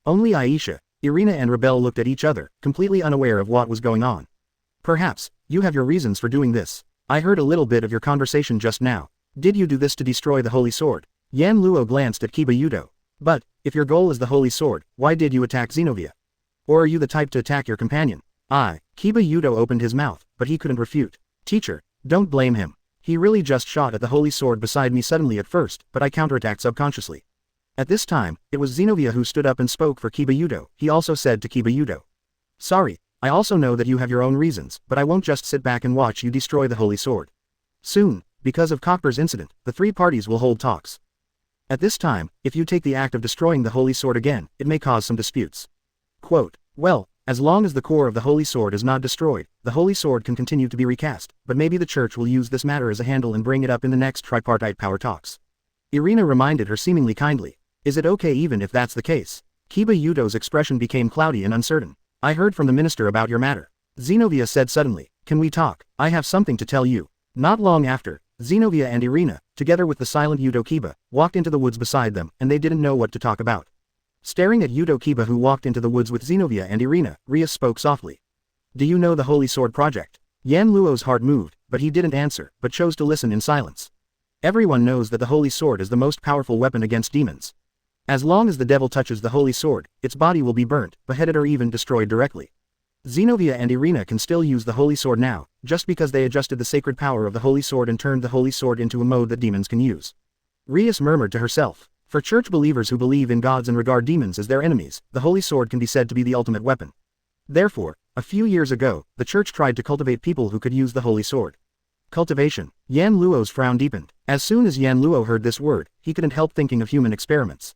Only Aisha, Irina and Rebel looked at each other, completely unaware of what was going on. Perhaps, you have your reasons for doing this. I heard a little bit of your conversation just now. Did you do this to destroy the holy sword? Yan Luo glanced at Kiba Yudo. But, if your goal is the holy sword, why did you attack Xenovia? Or are you the type to attack your companion? Kiba Yudo opened his mouth, but he couldn't refute. Teacher, don't blame him. He really just shot at the holy sword beside me suddenly at first, but I counterattacked subconsciously. At this time, it was Xenovia who stood up and spoke for Kiba Yudo. He also said to Kiba Yudo. Sorry, I also know that you have your own reasons, but I won't just sit back and watch you destroy the holy sword. Soon, because of Cockbur's incident, the 3 parties will hold talks. At this time, if you take the act of destroying the holy sword again, it may cause some disputes. Quote, well, as long as the core of the holy sword is not destroyed, the holy sword can continue to be recast, but maybe the church will use this matter as a handle and bring it up in the next tripartite power talks. Irina reminded her seemingly kindly. Is it okay even if that's the case? Kiba Yudo's expression became cloudy and uncertain. I heard from the minister about your matter. Zenobia said suddenly. Can we talk? I have something to tell you. Not long after, Zenobia and Irina, together with the silent Yudo Kiba, walked into the woods beside them, and they didn't know what to talk about. Staring at Yudo Kiba who walked into the woods with Zenobia and Irina, Rias spoke softly. Do you know the Holy Sword Project? Yan Luo's heart moved, but he didn't answer, but chose to listen in silence. Everyone knows that the Holy Sword is the most powerful weapon against demons. As long as the devil touches the Holy Sword, its body will be burnt, beheaded or even destroyed directly. Zenobia and Irina can still use the Holy Sword now, just because they adjusted the sacred power of the Holy Sword and turned the Holy Sword into a mode that demons can use. Rias murmured to herself. For church believers who believe in gods and regard demons as their enemies, the Holy Sword can be said to be the ultimate weapon. Therefore, a few years ago, the church tried to cultivate people who could use the Holy Sword. Cultivation. Yan Luo's frown deepened. As soon as Yan Luo heard this word, he couldn't help thinking of human experiments.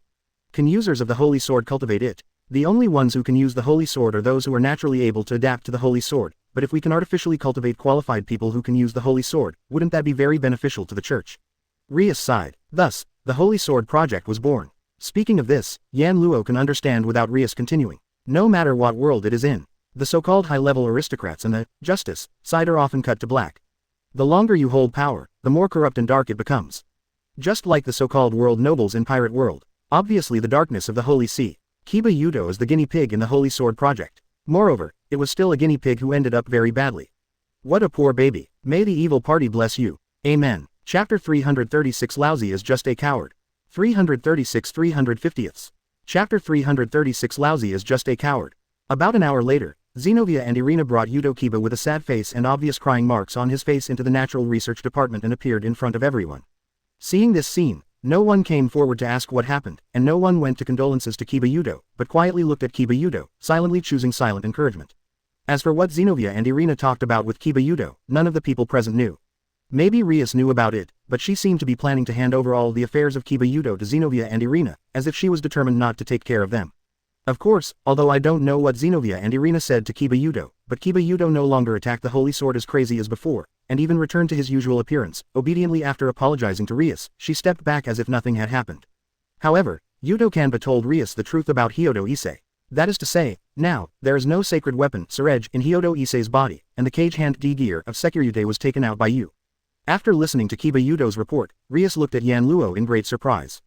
Can users of the Holy Sword cultivate it? The only ones who can use the Holy Sword are those who are naturally able to adapt to the Holy Sword, but if we can artificially cultivate qualified people who can use the Holy Sword, wouldn't that be very beneficial to the church? Rias sighed. Thus, the Holy Sword Project was born. Speaking of this, Yan Luo can understand without Rias continuing. No matter what world it is in, the so-called high-level aristocrats and the justice side are often cut to black. The longer you hold power, the more corrupt and dark it becomes. Just like the so-called world nobles in Pirate World. Obviously the darkness of the Holy Sea. Kiba Yudo is the guinea pig in the Holy Sword Project. Moreover, it was still a guinea pig who ended up very badly. What a poor baby. May the evil party bless you. Amen. Chapter 336 Lousy is just a coward. 336 350ths. Chapter 336 Lousy is just a coward. About an hour later, Zenobia and Irina brought Yudo Kiba with a sad face and obvious crying marks on his face into the Natural Research Department and appeared in front of everyone. Seeing this scene, no one came forward to ask what happened, and no one went to condolences to Kiba Yudo, but quietly looked at Kiba Yudo, silently choosing silent encouragement. As for what Zenobia and Irina talked about with Kiba Yudo, none of the people present knew. Maybe Rias knew about it, but she seemed to be planning to hand over all the affairs of Kiba Yudo to Zenobia and Irina, as if she was determined not to take care of them. Of course, although I don't know what Zenobia and Irina said to Kiba Yudo, but Kiba Yudo no longer attacked the Holy Sword as crazy as before, and even returned to his usual appearance. Obediently after apologizing to Rias, she stepped back as if nothing had happened. However, Yudo Kanba told Rias the truth about Hyodo Issei. That is to say, now, there is no sacred weapon, Surej, in Hyodo Issei's body, and the cage hand D-gear of Securite was taken out by you. After listening to Kiba Yudo's report, Rias looked at Yan Luo in great surprise.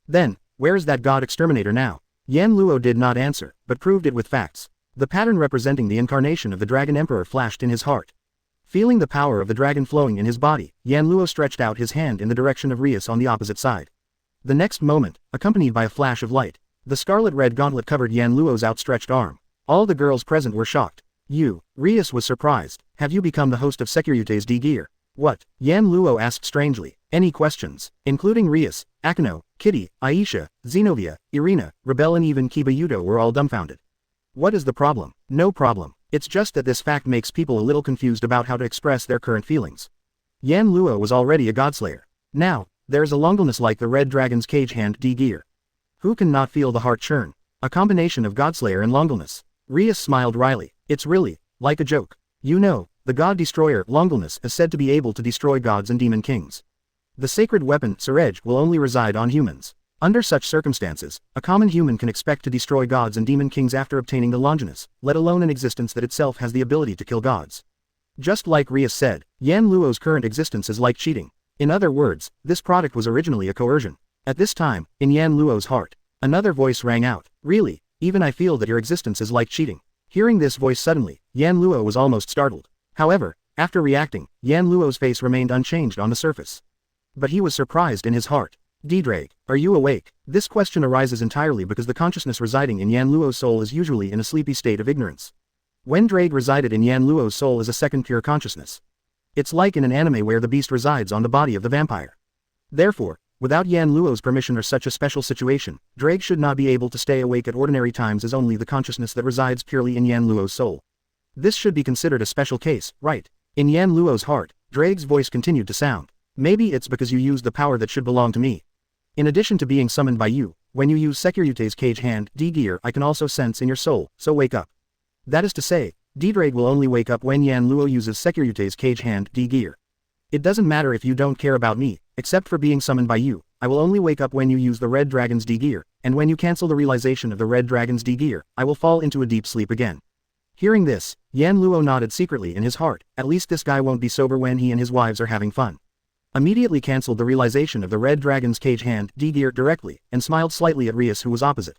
Then, where is that god exterminator now? Yan Luo did not answer, but proved it with facts. The pattern representing the incarnation of the Dragon Emperor flashed in his heart. Feeling the power of the dragon flowing in his body, Yan Luo stretched out his hand in the direction of Rias on the opposite side. The next moment, accompanied by a flash of light, the scarlet-red gauntlet covered Yan Luo's outstretched arm. All the girls present were shocked. You, Rias was surprised. Have you become the host of Securite's D-gear? What? Yan Luo asked strangely. Any questions? Including Rias, Akano, Kitty, Aisha, Zenobia, Irina, Rebel and even Kiba Yudo were all dumbfounded. What is the problem? No problem. It's just that this fact makes people a little confused about how to express their current feelings. Yan Luo was already a godslayer. Now, there is a longingness like the red dragon's cage hand D-gear. Who can not feel the heart churn? A combination of godslayer and longingness. Rias smiled wryly. It's really, like a joke. You know, the god destroyer, Longingness, is said to be able to destroy gods and demon kings. The sacred weapon, Surej, will only reside on humans. Under such circumstances, a common human can expect to destroy gods and demon kings after obtaining the Longinus, let alone an existence that itself has the ability to kill gods. Just like Rias said, Yan Luo's current existence is like cheating. In other words, this product was originally a coercion. At this time, in Yan Luo's heart, another voice rang out. Really, even I feel that your existence is like cheating. Hearing this voice suddenly, Yan Luo was almost startled. However, after reacting, Yan Luo's face remained unchanged on the surface. But he was surprised in his heart. Dorag, are you awake? This question arises entirely because the consciousness residing in Yan Luo's soul is usually in a sleepy state of ignorance. When Dorag resided in Yan Luo's soul as a second pure consciousness. It's like in an anime where the beast resides on the body of the vampire. Therefore, without Yan Luo's permission or such a special situation, Dorag should not be able to stay awake at ordinary times as only the consciousness that resides purely in Yan Luo's soul. This should be considered a special case, right? In Yan Luo's heart, Dorag's voice continued to sound. Maybe it's because you used the power that should belong to me. In addition to being summoned by you, when you use Securute's cage hand D-gear I can also sense in your soul, so wake up. That is to say, Dorag will only wake up when Yan Luo uses Securute's cage hand D-gear. It doesn't matter if you don't care about me, except for being summoned by you, I will only wake up when you use the Red Dragon's D-gear, and when you cancel the realization of the Red Dragon's D-gear, I will fall into a deep sleep again. Hearing this, Yan Luo nodded secretly in his heart, at least this guy won't be sober when he and his wives are having fun. Immediately cancelled the realization of the Red Dragon's cage hand D-gear directly, and smiled slightly at Rias who was opposite.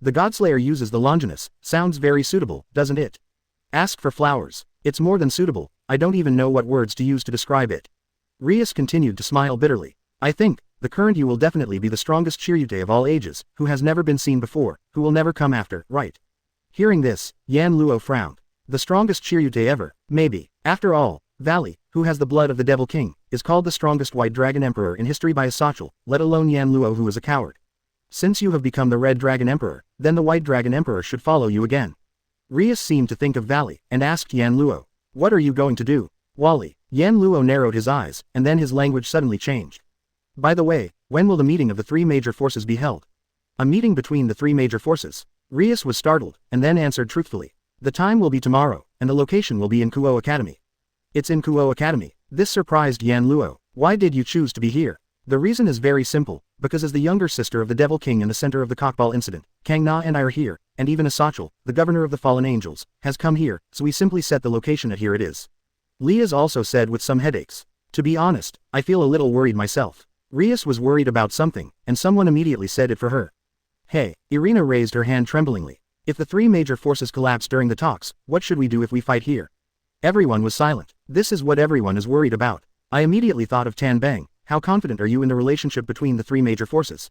The Godslayer uses the Longinus, sounds very suitable, doesn't it? Ask for flowers. It's more than suitable, I don't even know what words to use to describe it. Rias continued to smile bitterly. I think, the current you will definitely be the strongest Chiryute of all ages, who has never been seen before, who will never come after, right? Hearing this, Yan Luo frowned. The strongest Chiryute ever, maybe. After all, Valley, who has the blood of the Devil King, is called the strongest White Dragon Emperor in history by a Sachel, let alone Yan Luo who is a coward. Since you have become the Red Dragon Emperor, then the White Dragon Emperor should follow you again. Rias seemed to think of Valley, and asked Yan Luo, what are you going to do? Wally. Yan Luo narrowed his eyes, and then his language suddenly changed. By the way, when will the meeting of the three major forces be held? A meeting between the three major forces? Rias was startled, and then answered truthfully. The time will be tomorrow, and the location will be in Kuo Academy. It's in Kuo Academy. This surprised Yan Luo. Why did you choose to be here? The reason is very simple, because as the younger sister of the Devil King in the center of the cockball incident, Kang Na and I are here, and even Asachel, the governor of the fallen angels, has come here, so we simply set the location at here it is. Lias also said with some headaches. To be honest, I feel a little worried myself. Rias was worried about something, and someone immediately said it for her. Hey, Irina raised her hand tremblingly. If the three major forces collapse during the talks, what should we do if we fight here? Everyone was silent. This is what everyone is worried about. I immediately thought of Tan Bang. How confident are you in the relationship between the three major forces?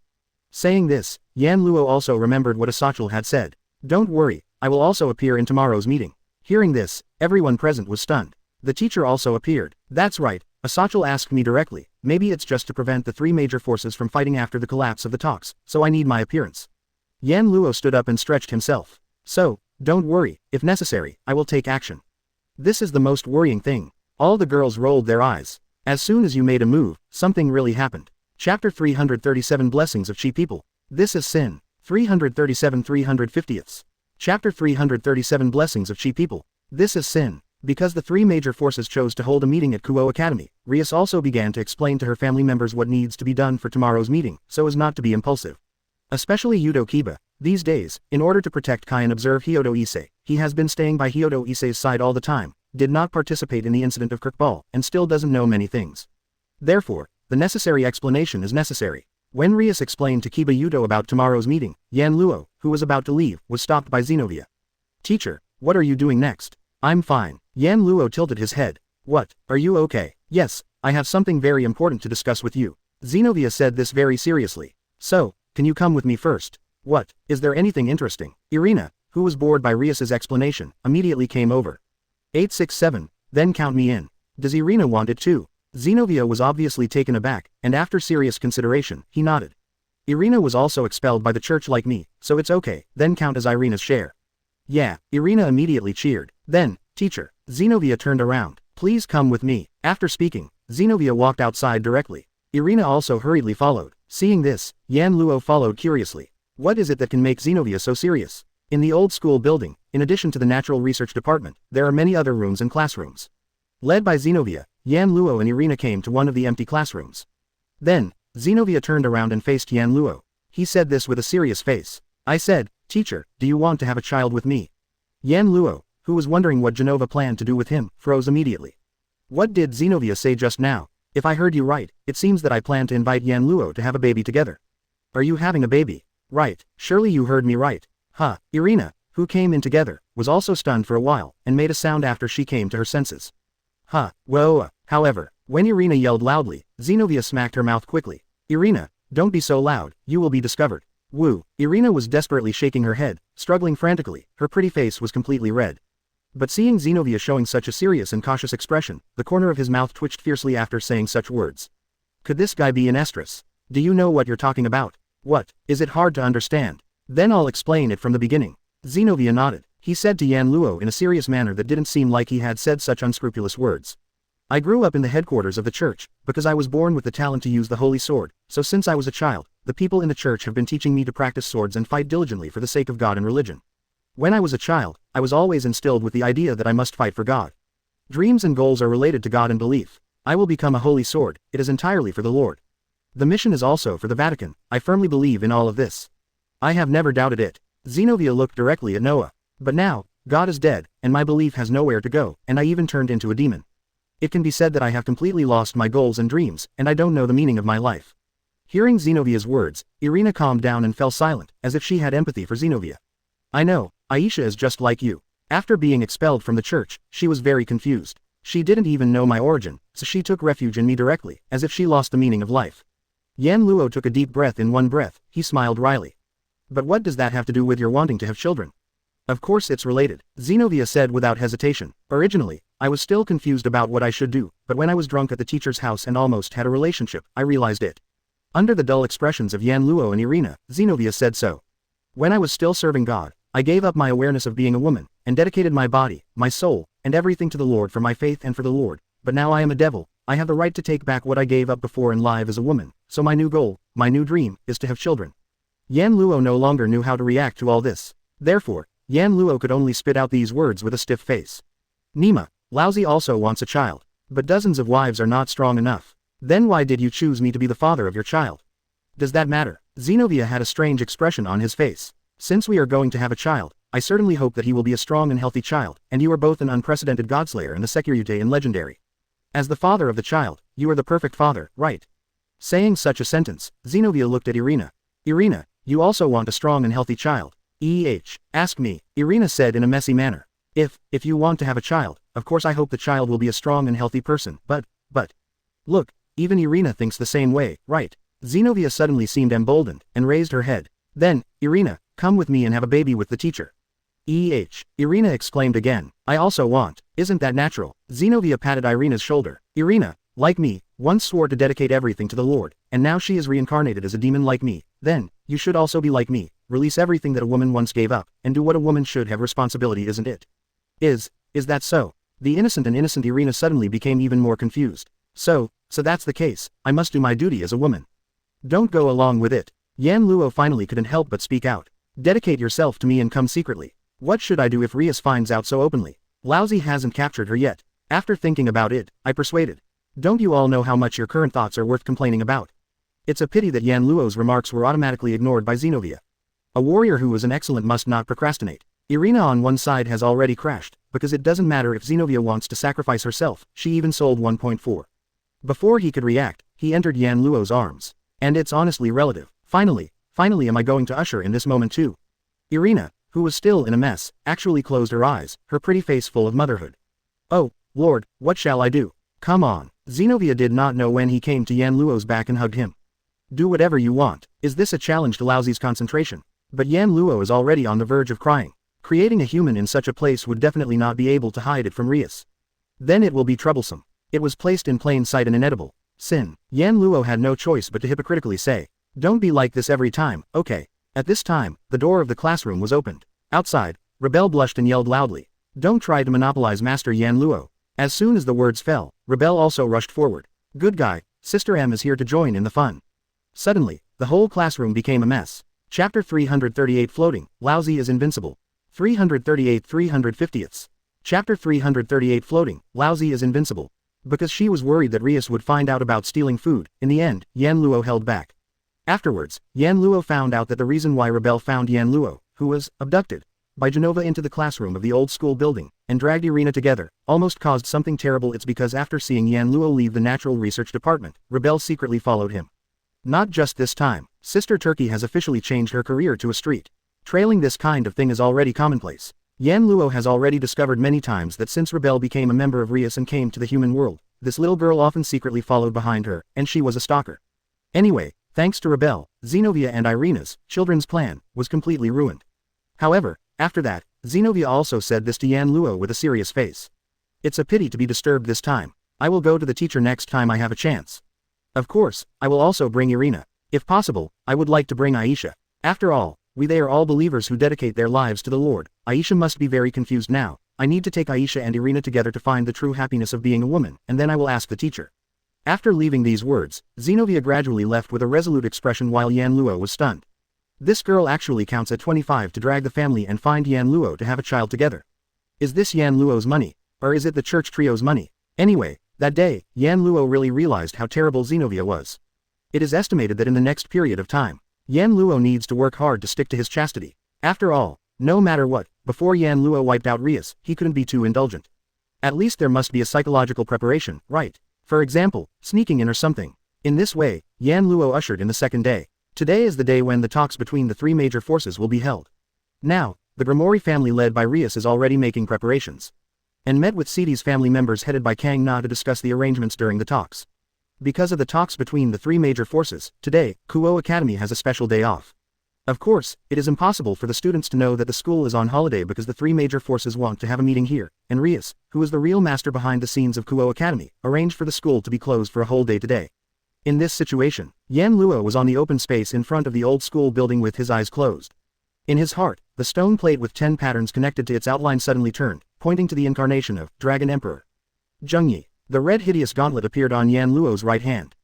Saying this, Yan Luo also remembered what Asachel had said. Don't worry, I will also appear in tomorrow's meeting. Hearing this, everyone present was stunned. The teacher also appeared. That's right, Asachel asked me directly, maybe it's just to prevent the three major forces from fighting after the collapse of the talks, so I need my appearance. Yan Luo stood up and stretched himself. So, don't worry, if necessary, I will take action. This is the most worrying thing. All the girls rolled their eyes. As soon as you made a move, something really happened. Chapter 337 Blessings of Chi People. This is Sin. 337 350ths. Chapter 337 Blessings of Chi People. This is Sin. Because the three major forces chose to hold a meeting at Kuo Academy, Rias also began to explain to her family members what needs to be done for tomorrow's meeting, so as not to be impulsive. Especially Yudo Kiba. These days, in order to protect Kai and observe Hyodo Issei, he has been staying by Hyodo Issei's side all the time, did not participate in the incident of Kirkball, and still doesn't know many things. Therefore, the necessary explanation is necessary. When Rias explained to Kiba Yudo about tomorrow's meeting, Yan Luo, who was about to leave, was stopped by Zenobia. Teacher, what are you doing next? I'm fine. Yan Luo tilted his head. What, are you okay? Yes, I have something very important to discuss with you. Zenobia said this very seriously. So, can you come with me first? What, is there anything interesting? Irina, who was bored by Rias's explanation, immediately came over. 867, then count me in. Does Irina want it too? Zenobia was obviously taken aback, and after serious consideration, he nodded. Irina was also expelled by the church like me, so it's okay, then count as Irina's share. Yeah, Irina immediately cheered. Then, teacher. Zenobia turned around. Please come with me. After speaking, Zenobia walked outside directly. Irina also hurriedly followed. Seeing this, Yan Luo followed curiously. What is it that can make Zenobia so serious? In the old school building, in addition to the Natural Research Department, there are many other rooms and classrooms. Led by Zenobia, Yan Luo and Irina came to one of the empty classrooms. Then, Zenobia turned around and faced Yan Luo. He said this with a serious face. I said, teacher, do you want to have a child with me? Yan Luo, who was wondering what Genova planned to do with him, froze immediately. What did Zenobia say just now? If I heard you right, it seems that I plan to invite Yan Luo to have a baby together. Are you having a baby? Right, surely you heard me right. Huh, Irina, who came in together, was also stunned for a while, and made a sound after she came to her senses. Huh, whoa, however, when Irina yelled loudly, Zenobia smacked her mouth quickly. Irina, don't be so loud, you will be discovered. Woo, Irina was desperately shaking her head, struggling frantically, her pretty face was completely red. But seeing Zenobia showing such a serious and cautious expression, the corner of his mouth twitched fiercely after saying such words. Could this guy be an estrus? Do you know what you're talking about? What, is it hard to understand? Then I'll explain it from the beginning. Zenobia nodded. He said to Yan Luo in a serious manner that didn't seem like he had said such unscrupulous words. I grew up in the headquarters of the church, because I was born with the talent to use the holy sword, so since I was a child, the people in the church have been teaching me to practice swords and fight diligently for the sake of God and religion. When I was a child, I was always instilled with the idea that I must fight for God. Dreams and goals are related to God and belief. I will become a holy sword, it is entirely for the Lord. The mission is also for the Vatican, I firmly believe in all of this. I have never doubted it. Zenobia looked directly at Noah. But now, God is dead, and my belief has nowhere to go, and I even turned into a demon. It can be said that I have completely lost my goals and dreams, and I don't know the meaning of my life. Hearing Zenobia's words, Irina calmed down and fell silent, as if she had empathy for Zenobia. I know, Aisha is just like you. After being expelled from the church, she was very confused. She didn't even know my origin, so she took refuge in me directly, as if she lost the meaning of life. Yan Luo took a deep breath in one breath, he smiled wryly. But what does that have to do with your wanting to have children? Of course it's related, Zenobia said without hesitation. Originally, I was still confused about what I should do, but when I was drunk at the teacher's house and almost had a relationship, I realized it. Under the dull expressions of Yan Luo and Irina, Zenobia said so. When I was still serving God, I gave up my awareness of being a woman, and dedicated my body, my soul, and everything to the Lord for my faith and for the Lord, but now I am a devil, I have the right to take back what I gave up before and live as a woman, so my new goal, my new dream, is to have children. Yan Luo no longer knew how to react to all this. Therefore, Yan Luo could only spit out these words with a stiff face. Nima, Laozi also wants a child. But dozens of wives are not strong enough. Then why did you choose me to be the father of your child? Does that matter? Zenobia had a strange expression on his face. Since we are going to have a child, I certainly hope that he will be a strong and healthy child, and you are both an unprecedented godslayer and the Securite and legendary. As the father of the child, you are the perfect father, right? Saying such a sentence, Zenobia looked at Irina. Irina, you also want a strong and healthy child. Ask me, Irina said in a messy manner. If you want to have a child, of course I hope the child will be a strong and healthy person, but. Look, even Irina thinks the same way, right? Zenobia suddenly seemed emboldened, and raised her head. Then, Irina, come with me and have a baby with the teacher. Irina exclaimed again. I also want. Isn't that natural? Zenobia patted Irina's shoulder. Irina, like me, once swore to dedicate everything to the Lord, and now she is reincarnated as a demon like me. Then, you should also be like me, release everything that a woman once gave up, and do what a woman should have responsibility, isn't it? Is that so? The innocent Irina suddenly became even more confused. So that's the case, I must do my duty as a woman. Don't go along with it. Yan Luo finally couldn't help but speak out. Dedicate yourself to me and come secretly. What should I do if Rias finds out so openly? Laozi hasn't captured her yet. After thinking about it, I persuaded. Don't you all know how much your current thoughts are worth complaining about? It's a pity that Yan Luo's remarks were automatically ignored by Zenobia. A warrior who is an excellent must not procrastinate. Irina on one side has already crashed, because it doesn't matter if Zenobia wants to sacrifice herself, she even sold 1.4. Before he could react, he entered Yan Luo's arms. And it's honestly relative. Finally am I going to usher in this moment too? Irina, who was still in a mess, actually closed her eyes, her pretty face full of motherhood. Oh, Lord, what shall I do? Come on. Zenobia did not know when he came to Yan Luo's back and hugged him. Do whatever you want. Is this a challenge to Laozi's concentration? But Yan Luo is already on the verge of crying. Creating a human in such a place would definitely not be able to hide it from Rias. Then it will be troublesome. It was placed in plain sight and inedible. Sin. Yan Luo had no choice but to hypocritically say, don't be like this every time, okay. At this time, the door of the classroom was opened. Outside, Rebel blushed and yelled loudly. Don't try to monopolize Master Yan Luo. As soon as the words fell, Rebel also rushed forward. Good guy, Sister M is here to join in the fun. Suddenly, the whole classroom became a mess. Chapter 338 Floating, Laozi is invincible. 338 350ths. Chapter 338 Floating, Laozi is invincible. Because she was worried that Rias would find out about stealing food, in the end, Yan Luo held back. Afterwards, Yan Luo found out that the reason why Rebel found Yan Luo, who was abducted by Genova into the classroom of the old school building, and dragged Irina together, almost caused something terrible. It's because after seeing Yan Luo leave the natural research department, Rebel secretly followed him. Not just this time, Sister Turkey has officially changed her career to a street. Trailing this kind of thing is already commonplace. Yan Luo has already discovered many times that since Rebel became a member of Rias and came to the human world, this little girl often secretly followed behind her, and she was a stalker. Anyway, thanks to Rebel, Zenobia and Irina's children's plan was completely ruined. However, after that, Zenobia also said this to Yan Luo with a serious face. It's a pity to be disturbed this time. I will go to the teacher next time I have a chance. Of course, I will also bring Irina. If possible, I would like to bring Aisha. After all, they are all believers who dedicate their lives to the Lord. Aisha must be very confused now. I need to take Aisha and Irina together to find the true happiness of being a woman, and then I will ask the teacher. After leaving these words, Zenobia gradually left with a resolute expression while Yan Luo was stunned. This girl actually counts at 25 to drag the family and find Yan Luo to have a child together. Is this Yan Luo's money, or is it the church trio's money? Anyway, that day, Yan Luo really realized how terrible Zenobia was. It is estimated that in the next period of time, Yan Luo needs to work hard to stick to his chastity. After all, no matter what, before Yan Luo wiped out Rias, he couldn't be too indulgent. At least there must be a psychological preparation, right? For example, sneaking in or something. In this way, Yan Luo ushered in the second day. Today is the day when the talks between the three major forces will be held. Now, the Grimoire family led by Rias is already making preparations. And met with Sidi's family members headed by Kang Na to discuss the arrangements during the talks. Because of the talks between the three major forces, today, Kuo Academy has a special day off. Of course, it is impossible for the students to know that the school is on holiday because the three major forces want to have a meeting here, and Rias, who is the real master behind the scenes of Kuo Academy, arranged for the school to be closed for a whole day today. In this situation, Yan Luo was on the open space in front of the old school building with his eyes closed. In his heart, the stone plate with 10 patterns connected to its outline suddenly turned, pointing to the incarnation of Dragon Emperor. Zhengyi. The red hideous gauntlet appeared on Yan Luo's right hand.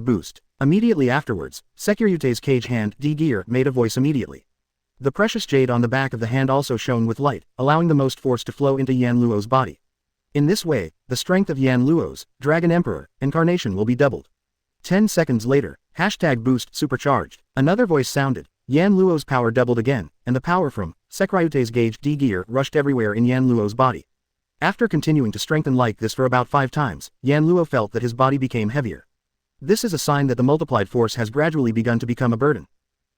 #boost. Immediately afterwards, Securute's cage hand D-Gear made a voice immediately. The precious jade on the back of the hand also shone with light, allowing the most force to flow into Yan Luo's body. In this way, the strength of Yan Luo's Dragon Emperor incarnation will be doubled. 10 seconds later, #boost supercharged. Another voice sounded. Yan Luo's power doubled again, and the power from Securute's gauge D-Gear rushed everywhere in Yan Luo's body. After continuing to strengthen like this for about 5 times, Yan Luo felt that his body became heavier. This is a sign that the multiplied force has gradually begun to become a burden.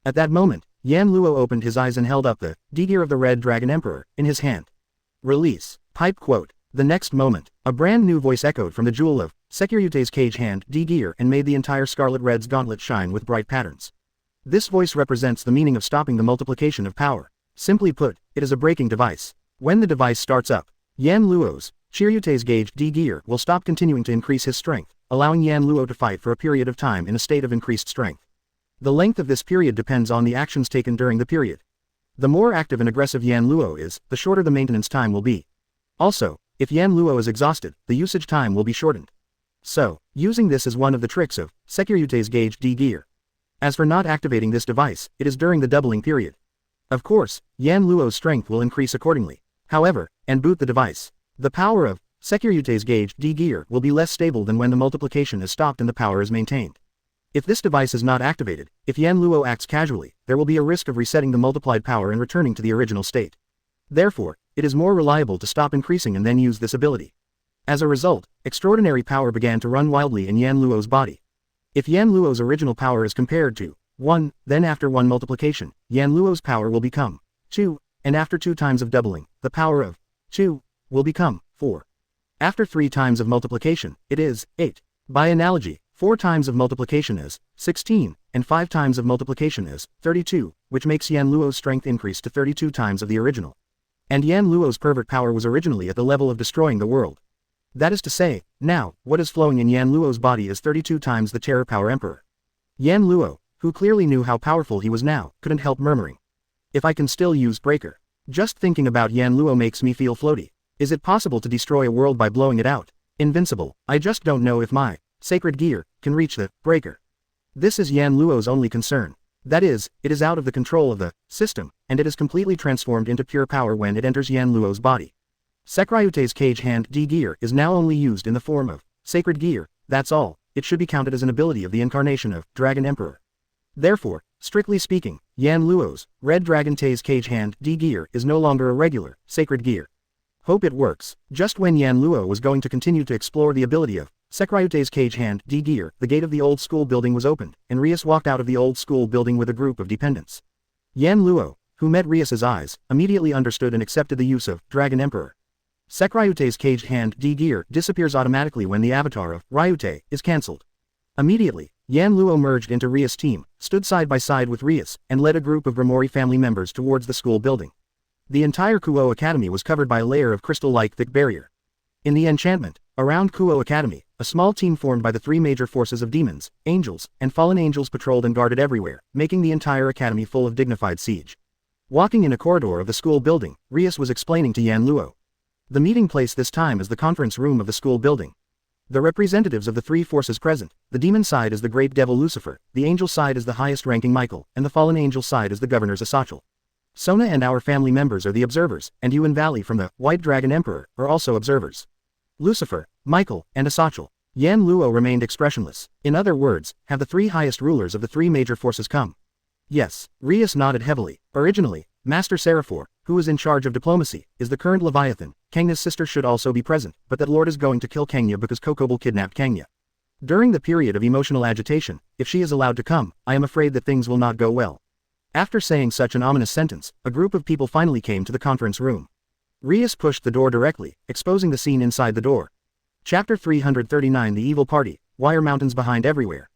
At that moment, Yan Luo opened his eyes and held up the D-Gear of the Red Dragon Emperor in his hand. Release. Pipe quote. The next moment, a brand new voice echoed from the jewel of Securute's cage hand D-Gear and made the entire Scarlet Red's gauntlet shine with bright patterns. This voice represents the meaning of stopping the multiplication of power. Simply put, it is a braking device. When the device starts up, Yan Luo's Chiryute's gauge D-Gear will stop continuing to increase his strength, allowing Yan Luo to fight for a period of time in a state of increased strength. The length of this period depends on the actions taken during the period. The more active and aggressive Yan Luo is, the shorter the maintenance time will be. Also, if Yan Luo is exhausted, the usage time will be shortened. So, using this is one of the tricks of Securute's gauge D-Gear. As for not activating this device, it is during the doubling period. Of course, Yan Luo's strength will increase accordingly. However, and boot the device. The power of Securute's gauge D-Gear will be less stable than when the multiplication is stopped and the power is maintained. If this device is not activated, if Yan Luo acts casually, there will be a risk of resetting the multiplied power and returning to the original state. Therefore, it is more reliable to stop increasing and then use this ability. As a result, extraordinary power began to run wildly in Yan Luo's body. If Yan Luo's original power is compared to 1, then after 1 multiplication, Yan Luo's power will become 2, and after 2 times of doubling, the power of 2 will become 4. After 3 times of multiplication, it is 8. By analogy, 4 times of multiplication is 16, and 5 times of multiplication is 32, which makes Yan Luo's strength increase to 32 times of the original. And Yan Luo's pervert power was originally at the level of destroying the world. That is to say, now, what is flowing in Yan Luo's body is 32 times the Terror Power Emperor. Yan Luo, who clearly knew how powerful he was now, couldn't help murmuring. If I can still use Breaker. Just thinking about Yan Luo makes me feel floaty. Is it possible to destroy a world by blowing it out? Invincible. I just don't know if my sacred gear can reach the Breaker. This is Yan Luo's only concern. That is, it is out of the control of the system, and it is completely transformed into pure power when it enters Yan Luo's body. Securute's cage hand D-Gear is now only used in the form of sacred gear, that's all. It should be counted as an ability of the incarnation of Dragon Emperor. Therefore, strictly speaking, Yan Luo's Red Dragon Tei's cage hand D-Gear is no longer a regular sacred gear. Hope it works. Just when Yan Luo was going to continue to explore the ability of Securute's cage hand D-Gear, the gate of the old school building was opened, and Rias walked out of the old school building with a group of dependents. Yan Luo, who met Rias's eyes, immediately understood and accepted the use of Dragon Emperor. Securute's caged hand D-Gear disappears automatically when the avatar of Ryute is cancelled. Immediately, Yan Luo merged into Rias' team, stood side by side with Rias, and led a group of Grimoire family members towards the school building. The entire Kuo Academy was covered by a layer of crystal-like thick barrier. In the enchantment, around Kuo Academy, a small team formed by the 3 major forces of demons, angels, and fallen angels patrolled and guarded everywhere, making the entire academy full of dignified siege. Walking in a corridor of the school building, Rias was explaining to Yan Luo. The meeting place this time is the conference room of the school building. The representatives of the three forces present, the demon side is the great devil Lucifer, the angel side is the highest-ranking Michael, and the fallen angel side is the governor's Asachel. Sona and our family members are the observers, and you and Valley from the White Dragon Emperor are also observers. Lucifer, Michael, and Asachel. Yan Luo remained expressionless. In other words, have the three highest rulers of the three major forces come? Yes, Rias nodded heavily. Originally, Master Seraphor, who is in charge of diplomacy, is the current Leviathan. Kangna's sister should also be present, but that lord is going to kill Kangna because Kokobel kidnapped Kangna. During the period of emotional agitation, if she is allowed to come, I am afraid that things will not go well. After saying such an ominous sentence, a group of people finally came to the conference room. Rias pushed the door directly, exposing the scene inside the door. Chapter 339 The Evil Party, Wire Mountains Behind Everywhere.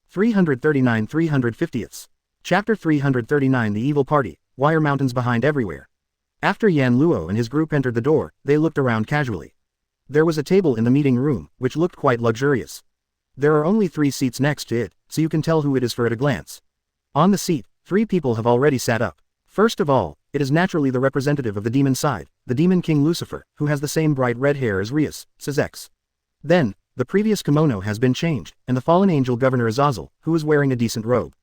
339 350ths. Chapter 339 The Evil Party, Wire Mountains Behind Everywhere. After Yan Luo and his group entered the door, they looked around casually. There was a table in the meeting room, which looked quite luxurious. There are only 3 seats next to it, so you can tell who it is for at a glance. On the seat, 3 people have already sat up. First of all, it is naturally the representative of the demon side, the demon king Lucifer, who has the same bright red hair as Rias, Sezex. Then, the previous kimono has been changed, and the fallen angel governor Azazel, who is wearing a decent robe.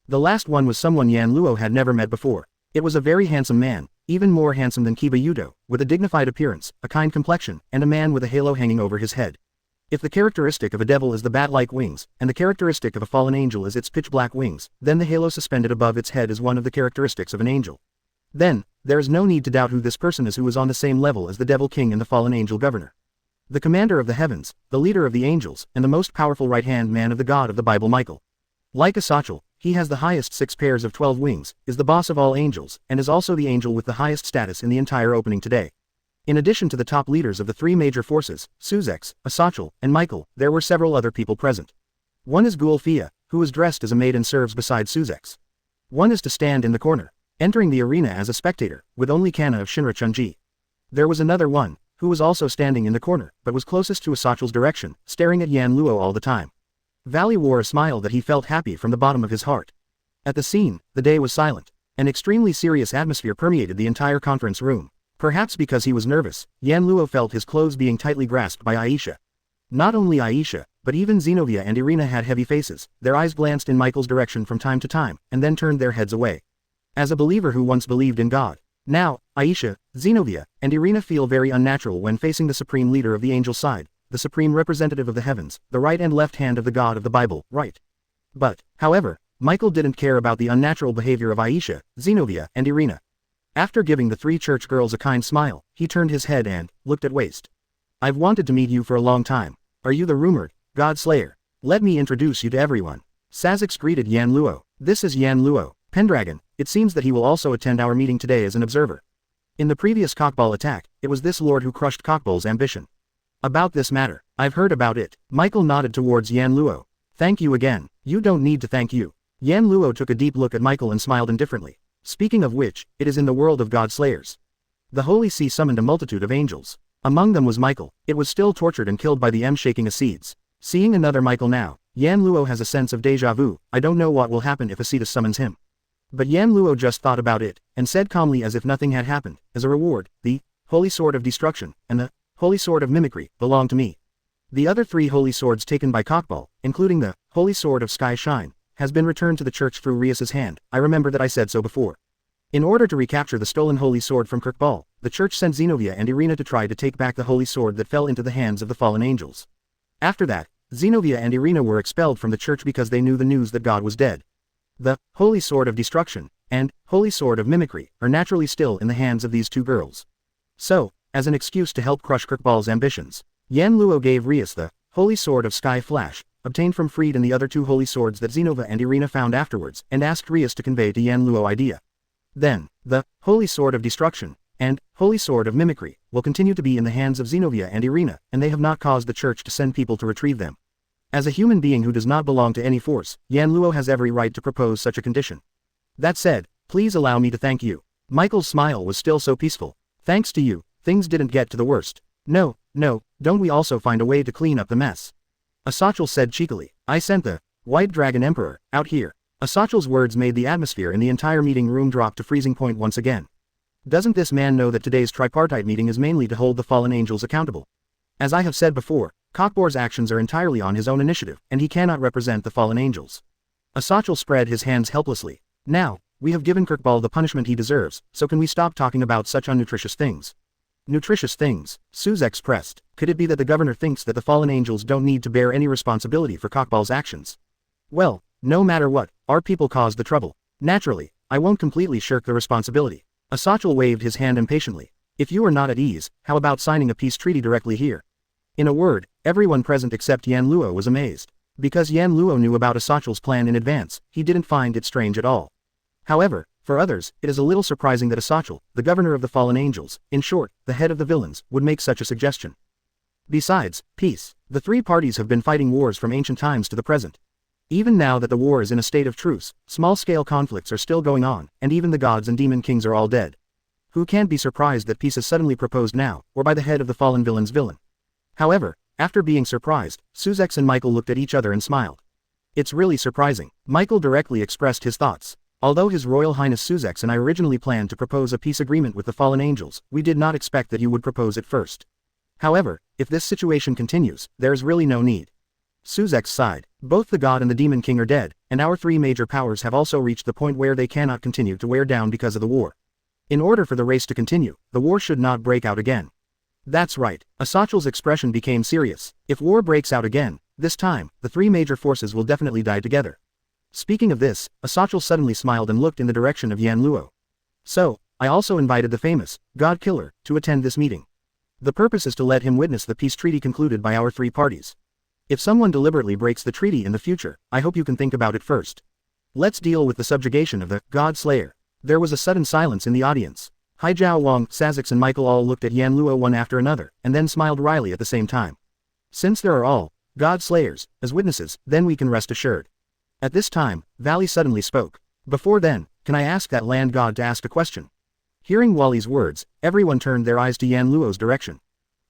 The last one was someone Yan Luo had never met before. It was a very handsome man, even more handsome than Kiba Yudo, with a dignified appearance, a kind complexion, and a man with a halo hanging over his head. If the characteristic of a devil is the bat-like wings, and the characteristic of a fallen angel is its pitch-black wings, then the halo suspended above its head is one of the characteristics of an angel. Then, there is no need to doubt who this person is, who is on the same level as the devil king and the fallen angel governor. The commander of the heavens, the leader of the angels, and the most powerful right-hand man of the God of the Bible Michael. Like Asachel, he has the highest 6 pairs of 12 wings, is the boss of all angels, and is also the angel with the highest status in the entire opening today. In addition to the top leaders of the 3 major forces, Suzex, Asachel, and Michael, there were several other people present. One is Gulfia, who is dressed as a maid and serves beside Suzex. One is to stand in the corner, entering the arena as a spectator, with only Kana of Shinra Chunji. There was another one, who was also standing in the corner, but was closest to Asachel's direction, staring at Yan Luo all the time. Valley wore a smile that he felt happy from the bottom of his heart. At the scene, the day was silent. An extremely serious atmosphere permeated the entire conference room. Perhaps because he was nervous, Yan Luo felt his clothes being tightly grasped by Aisha. Not only Aisha, but even Zenobia and Irina had heavy faces. Their eyes glanced in Michael's direction from time to time, and then turned their heads away. As a believer who once believed in God, now, Aisha, Zenobia, and Irina feel very unnatural when facing the supreme leader of the angel side, the supreme representative of the heavens, the right and left hand of the God of the Bible, right? But, however, Michael didn't care about the unnatural behavior of Aisha, Zenobia, and Irina. After giving the 3 church girls a kind smile, he turned his head and looked at Waste. I've wanted to meet you for a long time. Are you the rumored God Slayer? Let me introduce you to everyone. Sazix greeted Yan Luo. This is Yan Luo, Pendragon. It seems that he will also attend our meeting today as an observer. In the previous Cockball attack, it was this lord who crushed Cockball's ambition. About this matter, I've heard about it. Michael nodded towards Yan Luo. Thank you again. You don't need to thank you. Yan Luo took a deep look at Michael and smiled indifferently. Speaking of which, it is in the world of God Slayers. The Holy See summoned a multitude of angels. Among them was Michael. It was still tortured and killed by the shaking Acedes. Seeing another Michael now, Yan Luo has a sense of deja vu. I don't know what will happen if Acedes summons him. But Yan Luo just thought about it, and said calmly as if nothing had happened, as a reward, the Holy Sword of Destruction, and the Holy Sword of Mimicry, belong to me. The other 3 holy swords taken by Cockball, including the Holy Sword of Sky Shine, has been returned to the church through Rias's hand. I remember that I said so before. In order to recapture the stolen holy sword from Kirkball, the church sent Zenobia and Irina to try to take back the holy sword that fell into the hands of the fallen angels. After that, Zenobia and Irina were expelled from the church because they knew the news that God was dead. The Holy Sword of Destruction and Holy Sword of Mimicry are naturally still in the hands of these 2 girls. So, as an excuse to help crush Kirkball's ambitions, Yan Luo gave Rias the Holy Sword of Sky Flash, obtained from Freed and the other 2 holy swords that Zenova and Irina found afterwards, and asked Rias to convey to Yan Luo idea. Then, the Holy Sword of Destruction and Holy Sword of Mimicry will continue to be in the hands of Zenobia and Irina, and they have not caused the church to send people to retrieve them. As a human being who does not belong to any force, Yan Luo has every right to propose such a condition. That said, please allow me to thank you. Michael's smile was still so peaceful. Thanks to you, things didn't get to the worst. No, don't we also find a way to clean up the mess? Asachel said cheekily. I sent the White Dragon Emperor out here. Asachel's words made the atmosphere in the entire meeting room drop to freezing point once again. Doesn't this man know that today's tripartite meeting is mainly to hold the fallen angels accountable? As I have said before, Cockboar's actions are entirely on his own initiative, and he cannot represent the fallen angels. Asachel spread his hands helplessly. Now, we have given Kirkball the punishment he deserves, so can we stop talking about such unnutritious things? Nutritious things, Suzek pressed. Could it be that the governor thinks that the fallen angels don't need to bear any responsibility for Cockball's actions? Well, no matter what, our people caused the trouble. Naturally, I won't completely shirk the responsibility. Asachel waved his hand impatiently. If you are not at ease, how about signing a peace treaty directly here? In a word, everyone present except Yan Luo was amazed. Because Yan Luo knew about Asachel's plan in advance, he didn't find it strange at all. However, for others, it is a little surprising that Asachel, the governor of the fallen angels, in short, the head of the villains, would make such a suggestion. Besides, peace. The three parties have been fighting wars from ancient times to the present. Even now that the war is in a state of truce, small-scale conflicts are still going on, and even the gods and demon kings are all dead. Who can't be surprised that peace is suddenly proposed now, or by the head of the fallen villain's villain? However, after being surprised, Suzek and Michael looked at each other and smiled. It's really surprising. Michael directly expressed his thoughts. Although His Royal Highness Suzek and I originally planned to propose a peace agreement with the fallen angels, we did not expect that you would propose it first. However, if this situation continues, there is really no need. Suzek sighed. Both the god and the demon king are dead, and our three major powers have also reached the point where they cannot continue to wear down because of the war. In order for the race to continue, the war should not break out again. That's right. Asachel's expression became serious. If war breaks out again, this time, the three major forces will definitely die together. Speaking of this, Asachel suddenly smiled and looked in the direction of Yan Luo. So, I also invited the famous God Killer to attend this meeting. The purpose is to let him witness the peace treaty concluded by our three parties. If someone deliberately breaks the treaty in the future, I hope you can think about it first. Let's deal with the subjugation of the God Slayer. There was a sudden silence in the audience. Haijiao Wang, Sazix and Michael all looked at Yan Luo one after another, and then smiled wryly at the same time. Since there are all God Slayers as witnesses, then we can rest assured. At this time, Valley suddenly spoke. Before then, can I ask that land god to ask a question? Hearing Wally's words, everyone turned their eyes to Yan Luo's direction.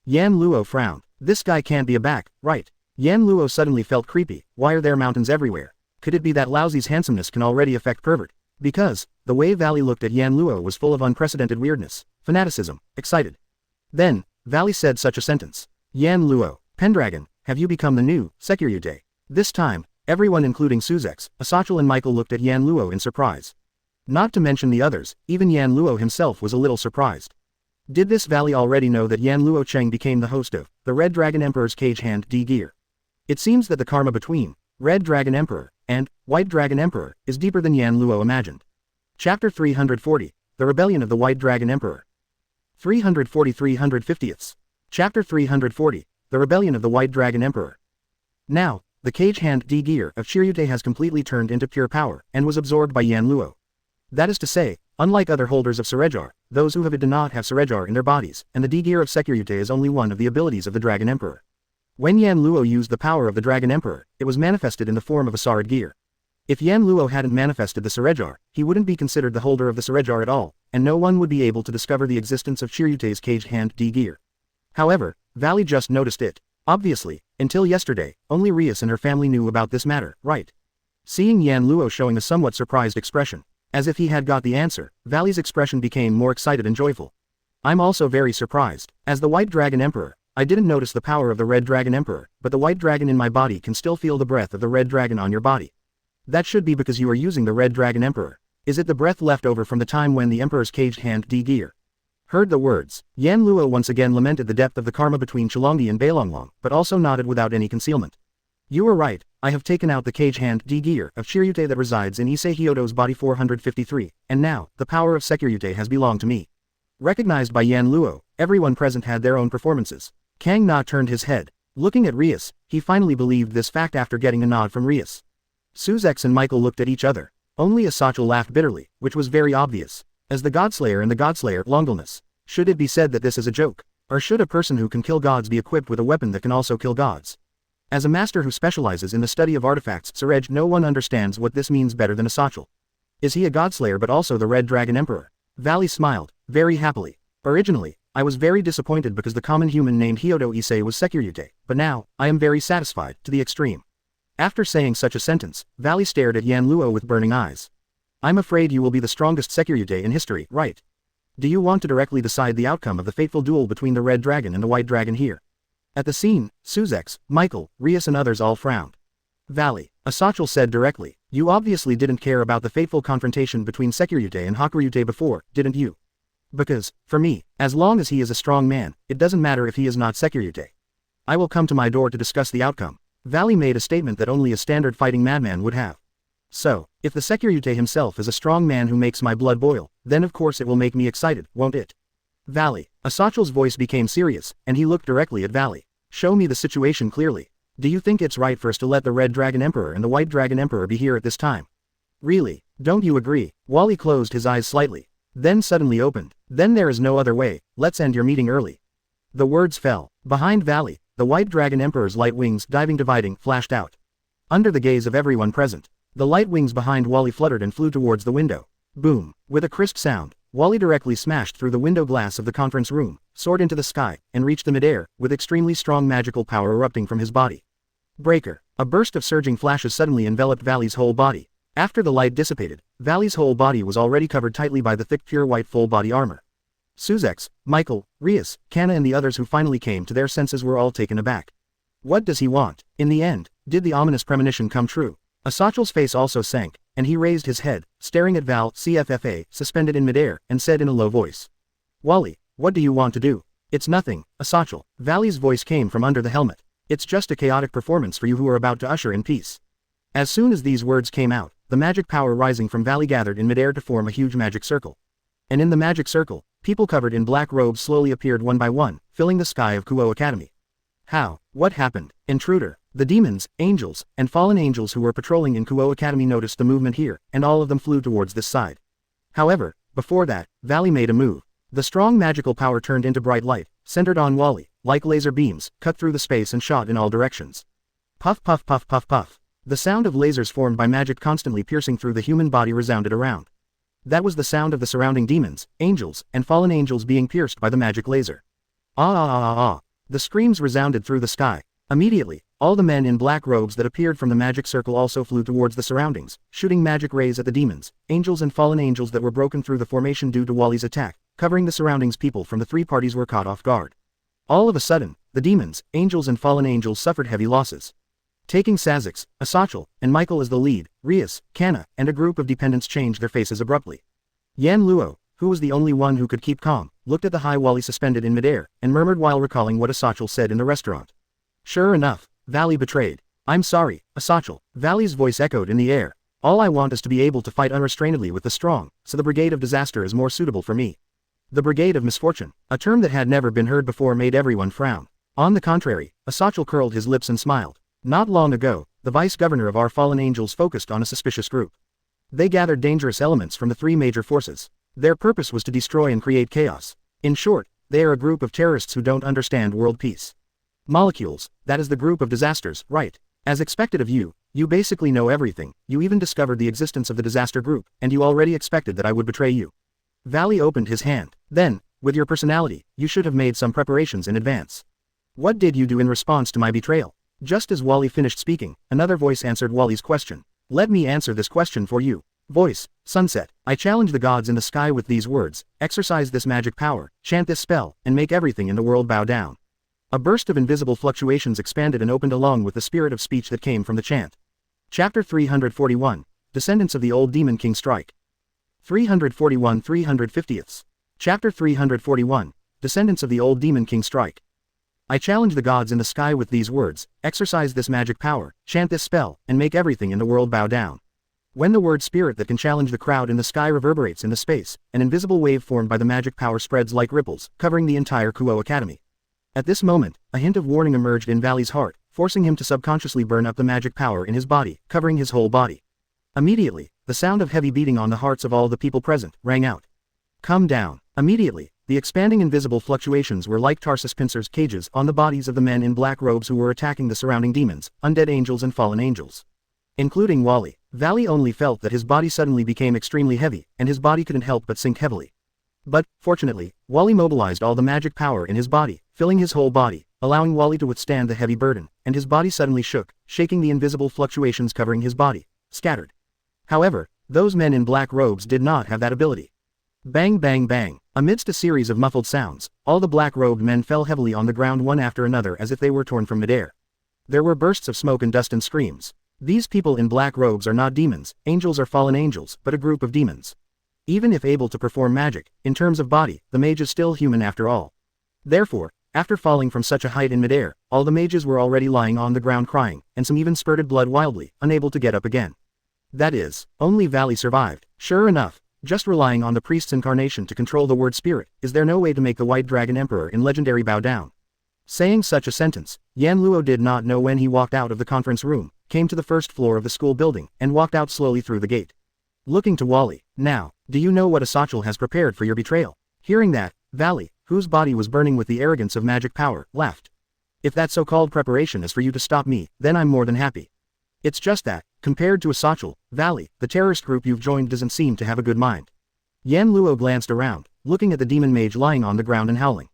Yan Luo frowned. This guy can't be a back, right? Yan Luo suddenly felt creepy. Why are there mountains everywhere? Could it be that Laozi's handsomeness can already affect pervert? Because, the way Valley looked at Yan Luo was full of unprecedented weirdness, fanaticism, excited. Then, Valley said such a sentence. Yan Luo, Pendragon, have you become the new Sekyryude? This time, everyone including Suzek, Asachel and Michael looked at Yan Luo in surprise. Not to mention the others, even Yan Luo himself was a little surprised. Did this Valley already know that Yan Luo Cheng became the host of the Red Dragon Emperor's Cage Hand D-Gear? It seems that the karma between Red Dragon Emperor and White Dragon Emperor is deeper than Yan Luo imagined. Chapter 340, The Rebellion of the White Dragon Emperor. 340-350ths. Chapter 340, The Rebellion of the White Dragon Emperor. Now, the Cage Hand D-Gear of Shiryute has completely turned into pure power, and was absorbed by Yan Luo. That is to say, unlike other holders of Surejar, those who have it do not have Surejar in their bodies, and the D-Gear of Sekyryute is only one of the abilities of the Dragon Emperor. When Yan Luo used the power of the Dragon Emperor, it was manifested in the form of a Sarid gear. If Yan Luo hadn't manifested the Surejar, he wouldn't be considered the holder of the Surejar at all, and no one would be able to discover the existence of Shiryute's Cage Hand D-Gear. However, Valley just noticed it. Obviously, until yesterday, only Rias and her family knew about this matter, right? Seeing Yan Luo showing a somewhat surprised expression, as if he had got the answer, Valley's expression became more excited and joyful. I'm also very surprised. As the White Dragon Emperor, I didn't notice the power of the Red Dragon Emperor, but the White Dragon in my body can still feel the breath of the Red Dragon on your body. That should be because you are using the Red Dragon Emperor. Is it the breath left over from the time when the Emperor's Caged Hand D-Gear? Heard the words, Yan Luo once again lamented the depth of the karma between Chulongdi and Beilonglong, but also nodded without any concealment. You were right, I have taken out the Cage Hand D-Gear of Shiryute that resides in Issei Hyodo's body 453, and now, the power of Sekyryute has belonged to me. Recognized by Yan Luo, everyone present had their own performances. Kang Na turned his head. Looking at Rias, he finally believed this fact after getting a nod from Rias. Suzek and Michael looked at each other. Only Asachel laughed bitterly, which was very obvious. As the Godslayer and the Godslayer, Longalness. Should it be said that this is a joke? Or should a person who can kill gods be equipped with a weapon that can also kill gods? As a master who specializes in the study of artifacts, Surej, no one understands what this means better than Asachel. Is he a Godslayer but also the Red Dragon Emperor? Valley smiled, very happily. Originally, I was very disappointed because the common human named Hyodo Issei was Sekyryute, but now, I am very satisfied, to the extreme. After saying such a sentence, Valley stared at Yan Luo with burning eyes. I'm afraid you will be the strongest Sekyryute in history, right? Do you want to directly decide the outcome of the fateful duel between the Red Dragon and the White Dragon here? At the scene, Suzex, Michael, Rias and others all frowned. Valley, Asachel said directly, you obviously didn't care about the fateful confrontation between Sekiryute and Hakuryute before, didn't you? Because, for me, as long as he is a strong man, it doesn't matter if he is not Sekiryute. I will come to my door to discuss the outcome. Valley made a statement that only a standard fighting madman would have. So, if the Sekiryute himself is a strong man who makes my blood boil, then of course it will make me excited, won't it? Valley, Asachel's voice became serious, and he looked directly at Valley. Show me the situation clearly. Do you think it's right for us to let the Red Dragon Emperor and the White Dragon Emperor be here at this time? Really, don't you agree? Wally closed his eyes slightly. Then suddenly opened. Then there is no other way, let's end your meeting early. The words fell. Behind Valley, the White Dragon Emperor's light wings dividing flashed out. Under the gaze of everyone present, the light wings behind Wally fluttered and flew towards the window. Boom! With a crisp sound, Wally directly smashed through the window glass of the conference room, soared into the sky, and reached the midair, with extremely strong magical power erupting from his body. Breaker! A burst of surging flashes suddenly enveloped Valley's whole body. After the light dissipated, Valley's whole body was already covered tightly by the thick pure white full body armor. Suzex, Michael, Rias, Kana and the others who finally came to their senses were all taken aback. What does he want? In the end, did the ominous premonition come true? Asachel's face also sank, and he raised his head, staring at Val CFFA, suspended in midair, and said in a low voice. Wally, what do you want to do? It's nothing, Asachel. Valley's voice came from under the helmet. It's just a chaotic performance for you who are about to usher in peace. As soon as these words came out, the magic power rising from Valley gathered in midair to form a huge magic circle. And in the magic circle, people covered in black robes slowly appeared one by one, filling the sky of Kuo Academy. How? What happened? Intruder. The demons, angels, and fallen angels who were patrolling in Kuo Academy noticed the movement here, and all of them flew towards this side. However, before that, Valley made a move. The strong magical power turned into bright light, centered on Wally, like laser beams, cut through the space and shot in all directions. Puff puff puff puff puff. The sound of lasers formed by magic constantly piercing through the human body resounded around. That was the sound of the surrounding demons, angels, and fallen angels being pierced by the magic laser. Ah ah ah ah ah. The screams resounded through the sky. Immediately, all the men in black robes that appeared from the magic circle also flew towards the surroundings, shooting magic rays at the demons, angels and fallen angels that were broken through the formation due to Wally's attack, covering the surroundings. People from the three parties were caught off guard. All of a sudden, the demons, angels and fallen angels suffered heavy losses. Taking Suzex, Asachel, and Michael as the lead, Rias, Kana, and a group of dependents changed their faces abruptly. Yan Luo, who was the only one who could keep calm, looked at the high Wally suspended in midair, and murmured while recalling what Asachel said in the restaurant. Sure enough, Valley betrayed. I'm sorry, Asachel. Valley's voice echoed in the air. All I want is to be able to fight unrestrainedly with the strong, so the Brigade of Disaster is more suitable for me. The Brigade of Misfortune, a term that had never been heard before, made everyone frown. On the contrary, Asachel curled his lips and smiled. Not long ago, the vice-governor of our fallen angels focused on a suspicious group. They gathered dangerous elements from the three major forces. Their purpose was to destroy and create chaos. In short, they are a group of terrorists who don't understand world peace. Molecules, that is the group of disasters, right? As expected of you, you basically know everything, you even discovered the existence of the disaster group, and you already expected that I would betray you. Valley opened his hand. Then, with your personality, you should have made some preparations in advance. What did you do in response to my betrayal? Just as Wally finished speaking, another voice answered Wally's question. Let me answer this question for you. Voice, Sunset, I challenge the gods in the sky with these words, exercise this magic power, chant this spell, and make everything in the world bow down. A burst of invisible fluctuations expanded and opened along with the spirit of speech that came from the chant. Chapter 341, Descendants of the Old Demon King Strike. 341 350ths. Chapter 341, Descendants of the Old Demon King Strike. I challenge the gods in the sky with these words, exercise this magic power, chant this spell, and make everything in the world bow down. When the word spirit that can challenge the crowd in the sky reverberates in the space, an invisible wave formed by the magic power spreads like ripples, covering the entire Kuo Academy. At this moment, a hint of warning emerged in Valley's heart, forcing him to subconsciously burn up the magic power in his body, covering his whole body. Immediately, the sound of heavy beating on the hearts of all the people present rang out. Come down. Immediately, the expanding invisible fluctuations were like Tarsus pincers cages on the bodies of the men in black robes who were attacking the surrounding demons, undead angels and fallen angels. Including Wally. Valley only felt that his body suddenly became extremely heavy, and his body couldn't help but sink heavily. But, fortunately, Wally mobilized all the magic power in his body, filling his whole body, allowing Wally to withstand the heavy burden, and his body suddenly shook, shaking the invisible fluctuations covering his body, scattered. However, those men in black robes did not have that ability. Bang bang bang. Amidst a series of muffled sounds, all the black-robed men fell heavily on the ground one after another as if they were torn from midair. There were bursts of smoke and dust and screams. These people in black robes are not demons, angels or fallen angels, but a group of demons. Even if able to perform magic, in terms of body, the mage is still human after all. Therefore, after falling from such a height in midair, all the mages were already lying on the ground crying, and some even spurted blood wildly, unable to get up again. That is, only Valley survived. Sure enough, just relying on the priest's incarnation to control the word spirit, is there no way to make the White Dragon Emperor in legendary bow down? Saying such a sentence, Yan Luo did not know when he walked out of the conference room, came to the first floor of the school building, and walked out slowly through the gate. Looking to Wally, now, do you know what a Sachel has prepared for your betrayal? Hearing that, Valley, whose body was burning with the arrogance of magic power, laughed. If that so-called preparation is for you to stop me, then I'm more than happy. It's just that, compared to a Sachel, Valley, the terrorist group you've joined doesn't seem to have a good mind. Yan Luo glanced around, looking at the demon mage lying on the ground and howling.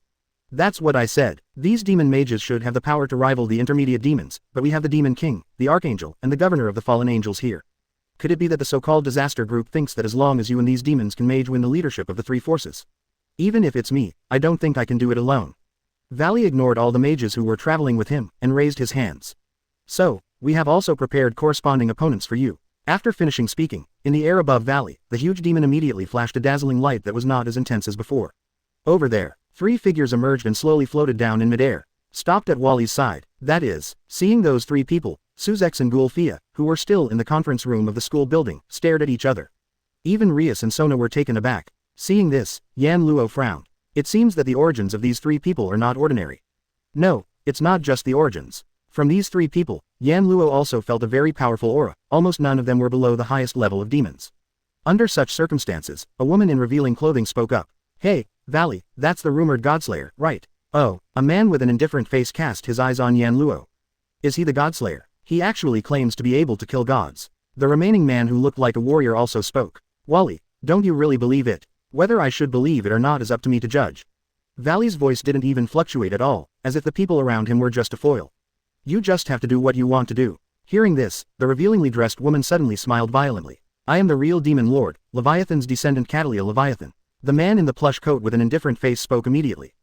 That's what I said. These demon mages should have the power to rival the intermediate demons, but we have the demon king, the archangel, and the governor of the fallen angels here. Could it be that the so-called disaster group thinks that as long as you and these demons can mage win the leadership of the three forces? Even if it's me, I don't think I can do it alone. Valley ignored all the mages who were traveling with him, and raised his hands. So, we have also prepared corresponding opponents for you. After finishing speaking, in the air above Valley, the huge demon immediately flashed a dazzling light that was not as intense as before. Over there, 3 figures emerged and slowly floated down in midair, stopped at Wally's side. That is, seeing those 3 people, Suzex and Gulfia, who were still in the conference room of the school building, stared at each other. Even Rias and Sona were taken aback. Seeing this, Yan Luo frowned. It seems that the origins of these 3 people are not ordinary. No, it's not just the origins. From these 3 people, Yan Luo also felt a very powerful aura, almost none of them were below the highest level of demons. Under such circumstances, a woman in revealing clothing spoke up. Hey, Valley, that's the rumored Godslayer, right? Oh, a man with an indifferent face cast his eyes on Yan Luo. Is he the Godslayer? He actually claims to be able to kill gods. The remaining man who looked like a warrior also spoke. Wally, don't you really believe it? Whether I should believe it or not is up to me to judge. Valley's voice didn't even fluctuate at all, as if the people around him were just a foil. You just have to do what you want to do. Hearing this, the revealingly dressed woman suddenly smiled violently. I am the real demon lord, Leviathan's descendant Catalia Leviathan. The man in the plush coat with an indifferent face spoke immediately.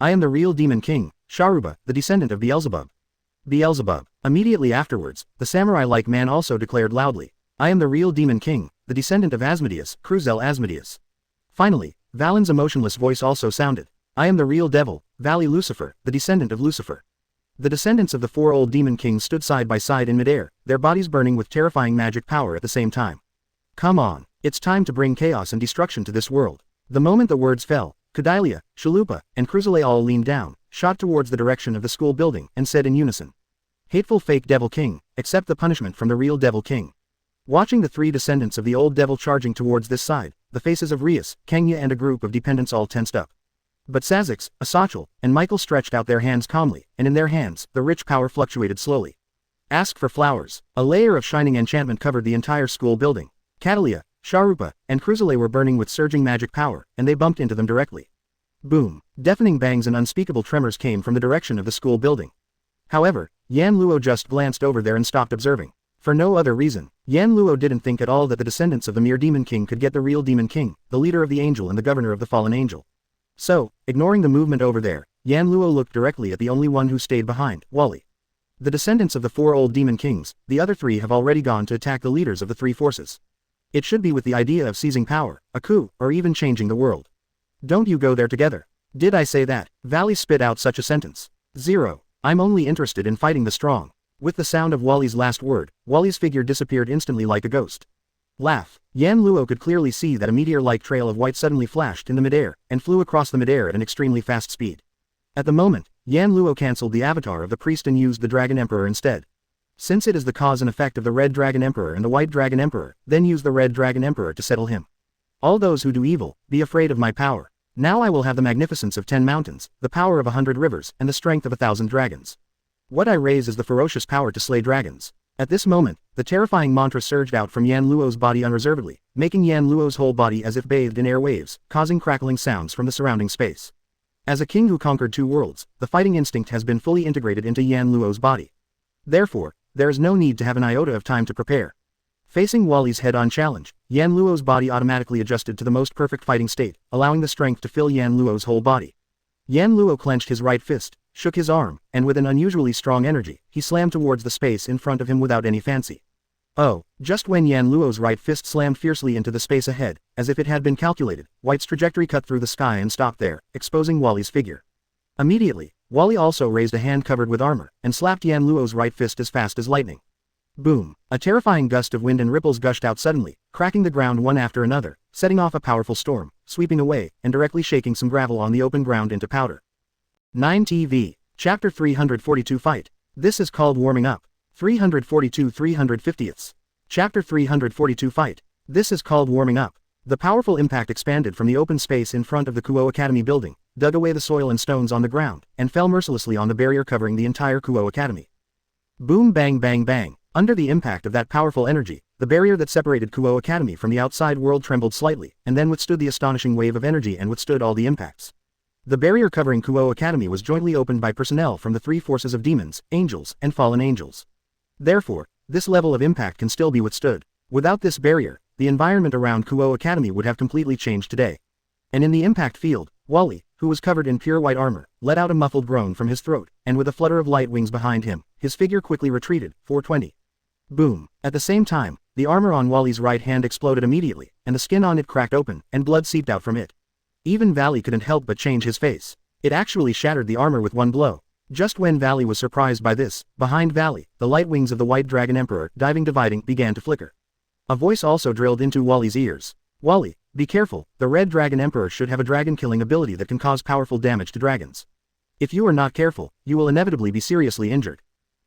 I am the real demon king, Sharuba, the descendant of Beelzebub. Beelzebub. Immediately afterwards, the samurai-like man also declared loudly. I am the real demon king, the descendant of Asmodeus, Cruzel Asmodeus. Finally, Valen's emotionless voice also sounded. I am the real devil, Valley Lucifer, the descendant of Lucifer. The descendants of the 4 old demon kings stood side by side in midair, their bodies burning with terrifying magic power at the same time. Come on, it's time to bring chaos and destruction to this world. The moment the words fell, Kadalia, Shalupa, and Cruzale all leaned down, shot towards the direction of the school building, and said in unison. Hateful fake devil king, accept the punishment from the real devil king. Watching the 3 descendants of the old devil charging towards this side, the faces of Rias, Kenya and a group of dependents all tensed up. But Sazix, Asachel, and Michael stretched out their hands calmly, and in their hands, the rich power fluctuated slowly. Ask for flowers. A layer of shining enchantment covered the entire school building. Catalia, Sharupa, and Cruzale were burning with surging magic power, and they bumped into them directly. Boom. Deafening bangs and unspeakable tremors came from the direction of the school building. However, Yan Luo just glanced over there and stopped observing. For no other reason, Yan Luo didn't think at all that the descendants of the mere demon king could get the real demon king, the leader of the angel and the governor of the fallen angel. So, ignoring the movement over there, Yan Luo looked directly at the only one who stayed behind, Wally. The descendants of the 4 old demon kings, the other 3 have already gone to attack the leaders of the 3 forces. It should be with the idea of seizing power, a coup, or even changing the world. Don't you go there together. Did I say that? Valley spit out such a sentence. 0. I'm only interested in fighting the strong. With the sound of Wally's last word, Wally's figure disappeared instantly like a ghost. Laugh. Yan Luo could clearly see that a meteor-like trail of white suddenly flashed in the midair, and flew across the midair at an extremely fast speed. At the moment, Yan Luo cancelled the avatar of the priest and used the Dragon Emperor instead. Since it is the cause and effect of the Red Dragon Emperor and the White Dragon Emperor, then use the Red Dragon Emperor to settle him. All those who do evil, be afraid of my power. Now I will have the magnificence of 10 mountains, the power of 100 rivers, and the strength of 1,000 dragons. What I raise is the ferocious power to slay dragons. At this moment, the terrifying mantra surged out from Yan Luo's body unreservedly, making Yan Luo's whole body as if bathed in air waves, causing crackling sounds from the surrounding space. As a king who conquered 2 worlds, the fighting instinct has been fully integrated into Yan Luo's body. Therefore, there is no need to have an iota of time to prepare. Facing Wally's head-on challenge, Yan Luo's body automatically adjusted to the most perfect fighting state, allowing the strength to fill Yan Luo's whole body. Yan Luo clenched his right fist, shook his arm, and with an unusually strong energy, he slammed towards the space in front of him without any fancy. Oh, just when Yan Luo's right fist slammed fiercely into the space ahead, as if it had been calculated, White's trajectory cut through the sky and stopped there, exposing Wally's figure. Immediately, Wally also raised a hand covered with armor, and slapped Yan Luo's right fist as fast as lightning. Boom! A terrifying gust of wind and ripples gushed out suddenly, cracking the ground one after another, setting off a powerful storm, sweeping away, and directly shaking some gravel on the open ground into powder. 9 TV. Chapter 342 Fight. This is called warming up. 342 350ths. Chapter 342 Fight. This is called warming up. The powerful impact expanded from the open space in front of the Kuo Academy building, dug away the soil and stones on the ground, and fell mercilessly on the barrier covering the entire Kuo Academy. Boom bang bang bang. Under the impact of that powerful energy, the barrier that separated Kuo Academy from the outside world trembled slightly, and then withstood the astonishing wave of energy and withstood all the impacts. The barrier covering Kuo Academy was jointly opened by personnel from the three forces of demons, angels, and fallen angels. Therefore, this level of impact can still be withstood. Without this barrier, the environment around Kuo Academy would have completely changed today. And in the impact field, Wally, who was covered in pure white armor, let out a muffled groan from his throat, and with a flutter of light wings behind him, his figure quickly retreated. 420. Boom. At the same time, the armor on Wally's right hand exploded immediately, and the skin on it cracked open, and blood seeped out from it. Even Valley couldn't help but change his face. It actually shattered the armor with one blow. Just when Valley was surprised by this, behind Valley, the light wings of the White Dragon Emperor, dividing, began to flicker. A voice also drilled into Wally's ears. Wally, be careful, the Red Dragon Emperor should have a dragon-killing ability that can cause powerful damage to dragons. If you are not careful, you will inevitably be seriously injured.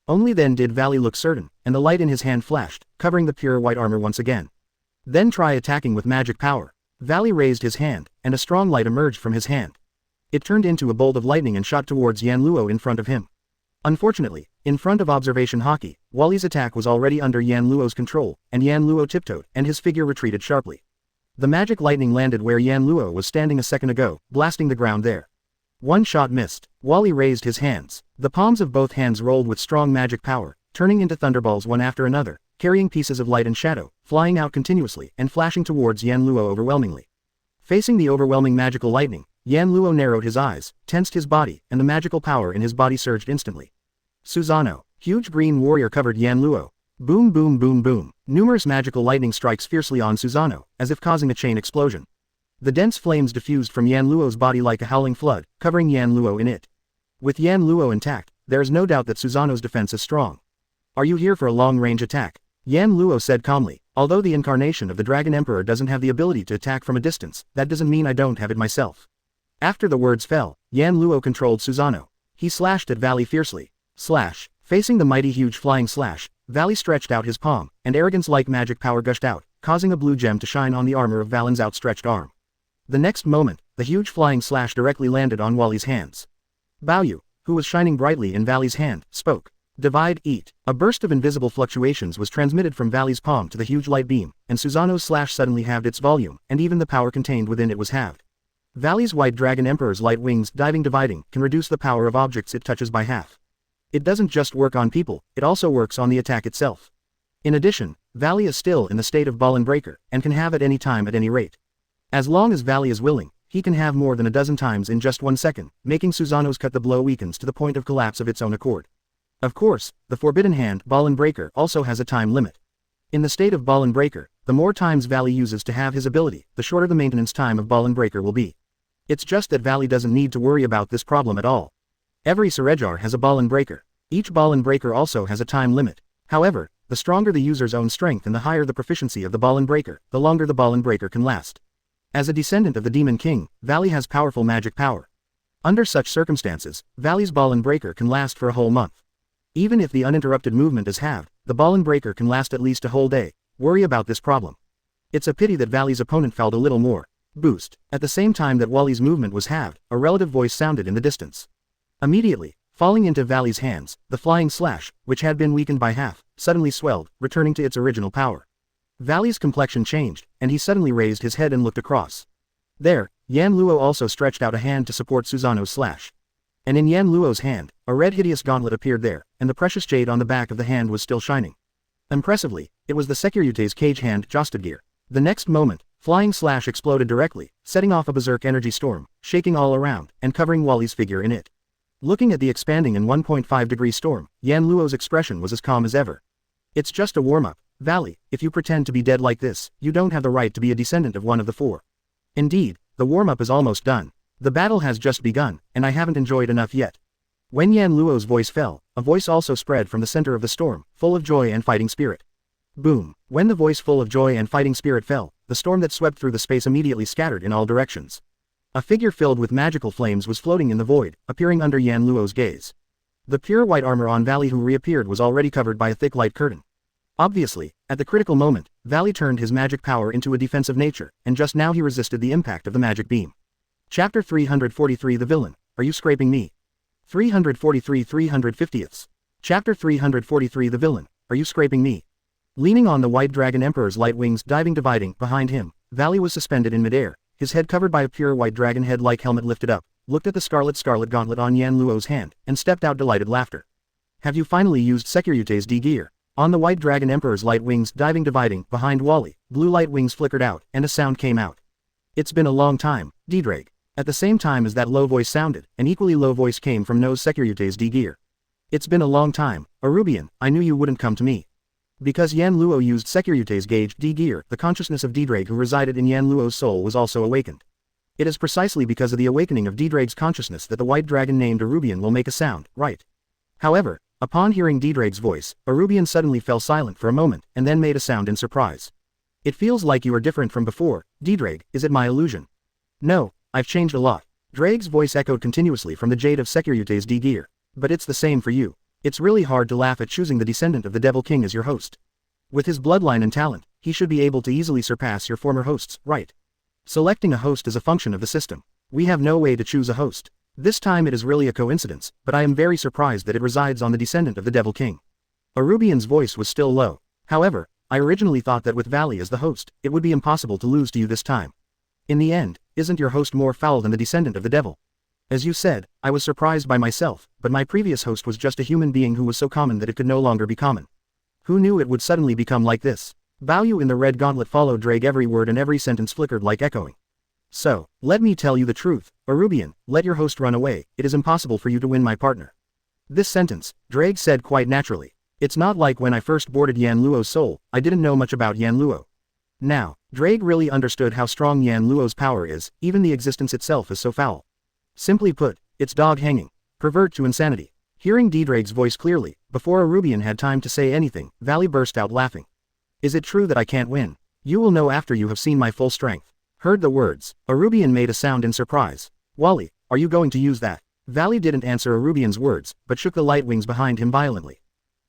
Only then did Valley look certain, and the light in his hand flashed, covering the pure white armor once again. Then try attacking with magic power. Valley raised his hand, and a strong light emerged from his hand. It turned into a bolt of lightning and shot towards Yan Luo in front of him. Unfortunately, in front of observation hockey, Wally's attack was already under Yan Luo's control, and Yan Luo tiptoed, and his figure retreated sharply. The magic lightning landed where Yan Luo was standing a second ago, blasting the ground there. One shot missed. Wally raised his hands. The palms of both hands rolled with strong magic power, turning into thunderballs one after another, carrying pieces of light and shadow, flying out continuously and flashing towards Yan Luo overwhelmingly. Facing the overwhelming magical lightning, Yan Luo narrowed his eyes, tensed his body, and the magical power in his body surged instantly. Susanoo, huge green warrior covered Yan Luo. Boom boom boom boom. Numerous magical lightning strikes fiercely on Susanoo, as if causing a chain explosion. The dense flames diffused from Yan Luo's body like a howling flood, covering Yan Luo in it. With Yan Luo intact, there is no doubt that Susanoo's defense is strong. Are you here for a long-range attack? Yan Luo said calmly. Although the incarnation of the Dragon Emperor doesn't have the ability to attack from a distance, that doesn't mean I don't have it myself. After the words fell, Yan Luo controlled Susanoo. He slashed at Valley fiercely. Slash. Facing the mighty huge flying slash, Valley stretched out his palm, and arrogance-like magic power gushed out, causing a blue gem to shine on the armor of Valen's outstretched arm. The next moment, the huge flying slash directly landed on Wally's hands. Baoyu, who was shining brightly in Valley's hand, spoke. Divide, eat. A burst of invisible fluctuations was transmitted from Valley's palm to the huge light beam, and Susanoo's slash suddenly halved its volume, and even the power contained within it was halved. Valley's White Dragon Emperor's light wings, dividing, can reduce the power of objects it touches by half. It doesn't just work on people, it also works on the attack itself. In addition, Valley is still in the state of ball and breaker, and can have at any time at any rate. As long as Valley is willing, he can have more than a dozen times in just 1 second, making Susanoo's cut the blow weakens to the point of collapse of its own accord. Of course, the Forbidden Hand, Ball and Breaker, also has a time limit. In the state of Ball and Breaker, the more times Valley uses to have his ability, the shorter the maintenance time of Ball and Breaker will be. It's just that Valley doesn't need to worry about this problem at all. Every Surejar has a Ball and Breaker. Each Ball and Breaker also has a time limit. However, the stronger the user's own strength and the higher the proficiency of the Ball and Breaker, the longer the Ball and Breaker can last. As a descendant of the Demon King, Valley has powerful magic power. Under such circumstances, Valley's Ball and Breaker can last for a whole month. Even if the uninterrupted movement is halved, the Ball and Breaker can last at least a whole day. Worry about this problem. It's a pity that Valley's opponent felt a little more boost. At the same time that Wally's movement was halved, a relative voice sounded in the distance. Immediately, falling into Valley's hands, the flying slash, which had been weakened by half, suddenly swelled, returning to its original power. Valley's complexion changed, and he suddenly raised his head and looked across. There, Yan Luo also stretched out a hand to support Susanoo's slash. And in Yan Luo's hand, a red hideous gauntlet appeared there, and the precious jade on the back of the hand was still shining. Impressively, it was the Securute's cage hand Josted gear. The next moment, flying slash exploded directly, setting off a berserk energy storm, shaking all around, and covering Wally's figure in it. Looking at the expanding in 1.5-degree storm, Yan Luo's expression was as calm as ever. It's just a warm-up, Valley. If you pretend to be dead like this, you don't have the right to be a descendant of one of the four. Indeed, the warm-up is almost done. The battle has just begun, and I haven't enjoyed enough yet. When Yan Luo's voice fell, a voice also spread from the center of the storm, full of joy and fighting spirit. Boom! When the voice full of joy and fighting spirit fell, the storm that swept through the space immediately scattered in all directions. A figure filled with magical flames was floating in the void, appearing under Yan Luo's gaze. The pure white armor on Valley who reappeared was already covered by a thick light curtain. Obviously, at the critical moment, Valley turned his magic power into a defensive nature, and just now he resisted the impact of the magic beam. Chapter 343 The Villain, Are You Scraping Me? 343 350ths. Chapter 343 The Villain, Are You Scraping Me? Leaning on the white dragon Emperor's light wings dividing behind him, Valley was suspended in midair, his head covered by a pure white dragon head-like helmet lifted up, looked at the scarlet gauntlet on Yan Luo's hand, and stepped out delighted laughter. Have you finally used Securute's D-gear? On the white dragon Emperor's light wings dividing behind Wally, blue light wings flickered out, and a sound came out. It's been a long time, D-Drag. At the same time as that low voice sounded, an equally low voice came from Nose Securute's D-gear. It's been a long time, Arubian, I knew you wouldn't come to me. Because Yan Luo used Securute's gauge D-gear, the consciousness of D-Drag who resided in Yan Luo's soul was also awakened. It is precisely because of the awakening of D-Drag's consciousness that the white dragon named Arubian will make a sound, right? However, upon hearing D-Drag's voice, Arubian suddenly fell silent for a moment, and then made a sound in surprise. It feels like you are different from before, D-Drag, is it my illusion? No, I've changed a lot. Drag's voice echoed continuously from the jade of Securute's D-gear. But it's the same for you. It's really hard to laugh at choosing the descendant of the Devil King as your host. With his bloodline and talent, he should be able to easily surpass your former hosts, right? Selecting a host is a function of the system. We have no way to choose a host. This time it is really a coincidence, but I am very surprised that it resides on the descendant of the Devil King. Arubian's voice was still low. However, I originally thought that with Valley as the host, it would be impossible to lose to you this time. In the end, isn't your host more foul than the descendant of the devil? As you said, I was surprised by myself, but my previous host was just a human being who was so common that it could no longer be common. Who knew it would suddenly become like this? Baoyu in the red gauntlet followed Drag. Every word and every sentence flickered like echoing. So, let me tell you the truth, Arubian, let your host run away, it is impossible for you to win my partner. This sentence, Drag said quite naturally. It's not like when I first boarded Yan Luo's soul, I didn't know much about Yan Luo. Now, Drag really understood how strong Yan Luo's power is, even the existence itself is so foul. Simply put, it's dog hanging. Pervert to insanity. Hearing D-Drag's voice clearly, before Arubian had time to say anything, Valley burst out laughing. Is it true that I can't win? You will know after you have seen my full strength. Heard the words, Arubian made a sound in surprise. Wally, are you going to use that? Valley didn't answer Arubian's words, but shook the light wings behind him violently.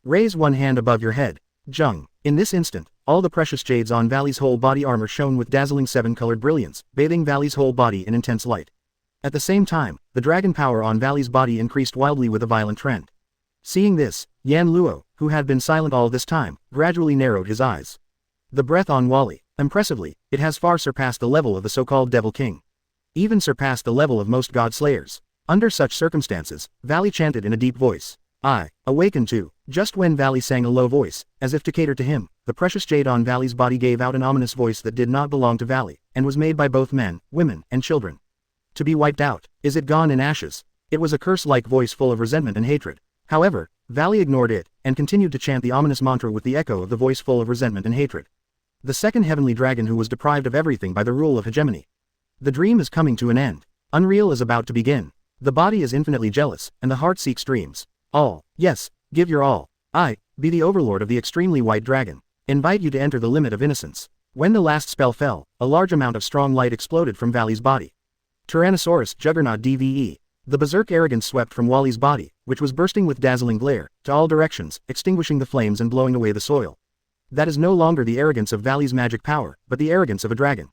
Raise one hand above your head. Jung. In this instant, all the precious jades on Valley's whole body armor shone with dazzling seven-colored brilliance, bathing Valley's whole body in intense light. At the same time, the dragon power on Valley's body increased wildly with a violent trend. Seeing this, Yan Luo, who had been silent all this time, gradually narrowed his eyes. The breath on Wally, impressively, it has far surpassed the level of the so-called Devil King. Even surpassed the level of most god slayers. Under such circumstances, Valley chanted in a deep voice. I awaken too. Just when Valley sang a low voice, as if to cater to him, the precious jade on Valley's body gave out an ominous voice that did not belong to Valley, and was made by both men, women, and children. To be wiped out. Is it gone in ashes? It was a curse-like voice full of resentment and hatred. However, Valley ignored it, and continued to chant the ominous mantra with the echo of the voice full of resentment and hatred. The second heavenly dragon who was deprived of everything by the rule of hegemony. The dream is coming to an end. Unreal is about to begin. The body is infinitely jealous, and the heart seeks dreams. All. Yes, give your all. I, be the overlord of the extremely white dragon. Invite you to enter the limit of innocence. When the last spell fell, a large amount of strong light exploded from Valley's body. Tyrannosaurus Juggernaut DVE. The berserk arrogance swept from Wally's body, which was bursting with dazzling glare, to all directions, extinguishing the flames and blowing away the soil. That is no longer the arrogance of Valley's magic power, but the arrogance of a dragon.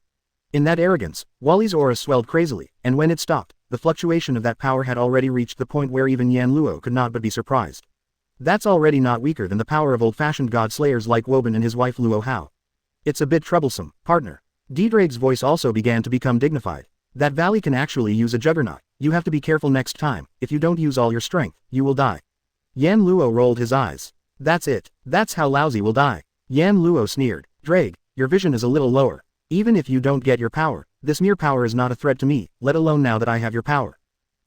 In that arrogance, Wally's aura swelled crazily, and when it stopped, the fluctuation of that power had already reached the point where even Yan Luo could not but be surprised. That's already not weaker than the power of old-fashioned god slayers like Woban and his wife Luo Hao. It's a bit troublesome, partner. D-Drake's voice also began to become dignified. That Valley can actually use a juggernaut. You have to be careful next time. If you don't use all your strength, you will die. Yan Luo rolled his eyes. That's it. That's how lousy will die. Yan Luo sneered. Dorag, your vision is a little lower. Even if you don't get your power, this mere power is not a threat to me, let alone now that I have your power.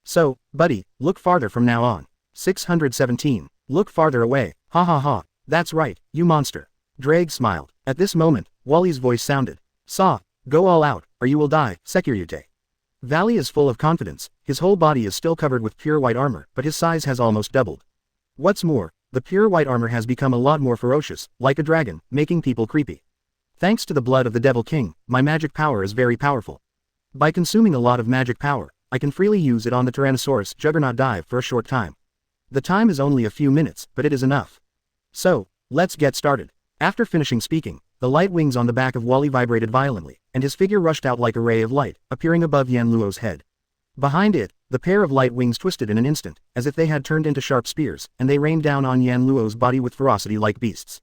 So, buddy, look farther from now on. 617. Look farther away. Ha ha ha. That's right, you monster. Dorag smiled. At this moment, Wally's voice sounded. Saw, go all out, or you will die, Securite. Valley is full of confidence, his whole body is still covered with pure white armor, but his size has almost doubled. What's more, the pure white armor has become a lot more ferocious, like a dragon, making people creepy. Thanks to the blood of the Devil King, my magic power is very powerful. By consuming a lot of magic power, I can freely use it on the Tyrannosaurus Juggernaut dive for a short time. The time is only a few minutes, but it is enough. So, let's get started. After finishing speaking, the light wings on the back of Wally vibrated violently, and his figure rushed out like a ray of light, appearing above Yan Luo's head. Behind it, the pair of light wings twisted in an instant, as if they had turned into sharp spears, and they rained down on Yan Luo's body with ferocity like beasts.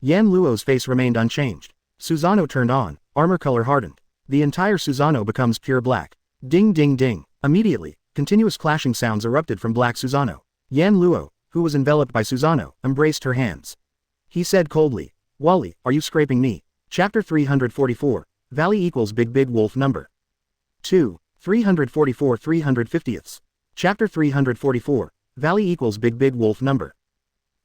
Yan Luo's face remained unchanged. Susanoo turned on, armor color hardened. The entire Susanoo becomes pure black. Ding ding ding. Immediately, continuous clashing sounds erupted from Black Susanoo. Yan Luo, who was enveloped by Susanoo, embraced her hands. He said coldly, Wally, are you scraping me? Chapter 344, Valley equals big wolf number. 2. 344 350ths. Chapter 344, Valley equals big wolf number.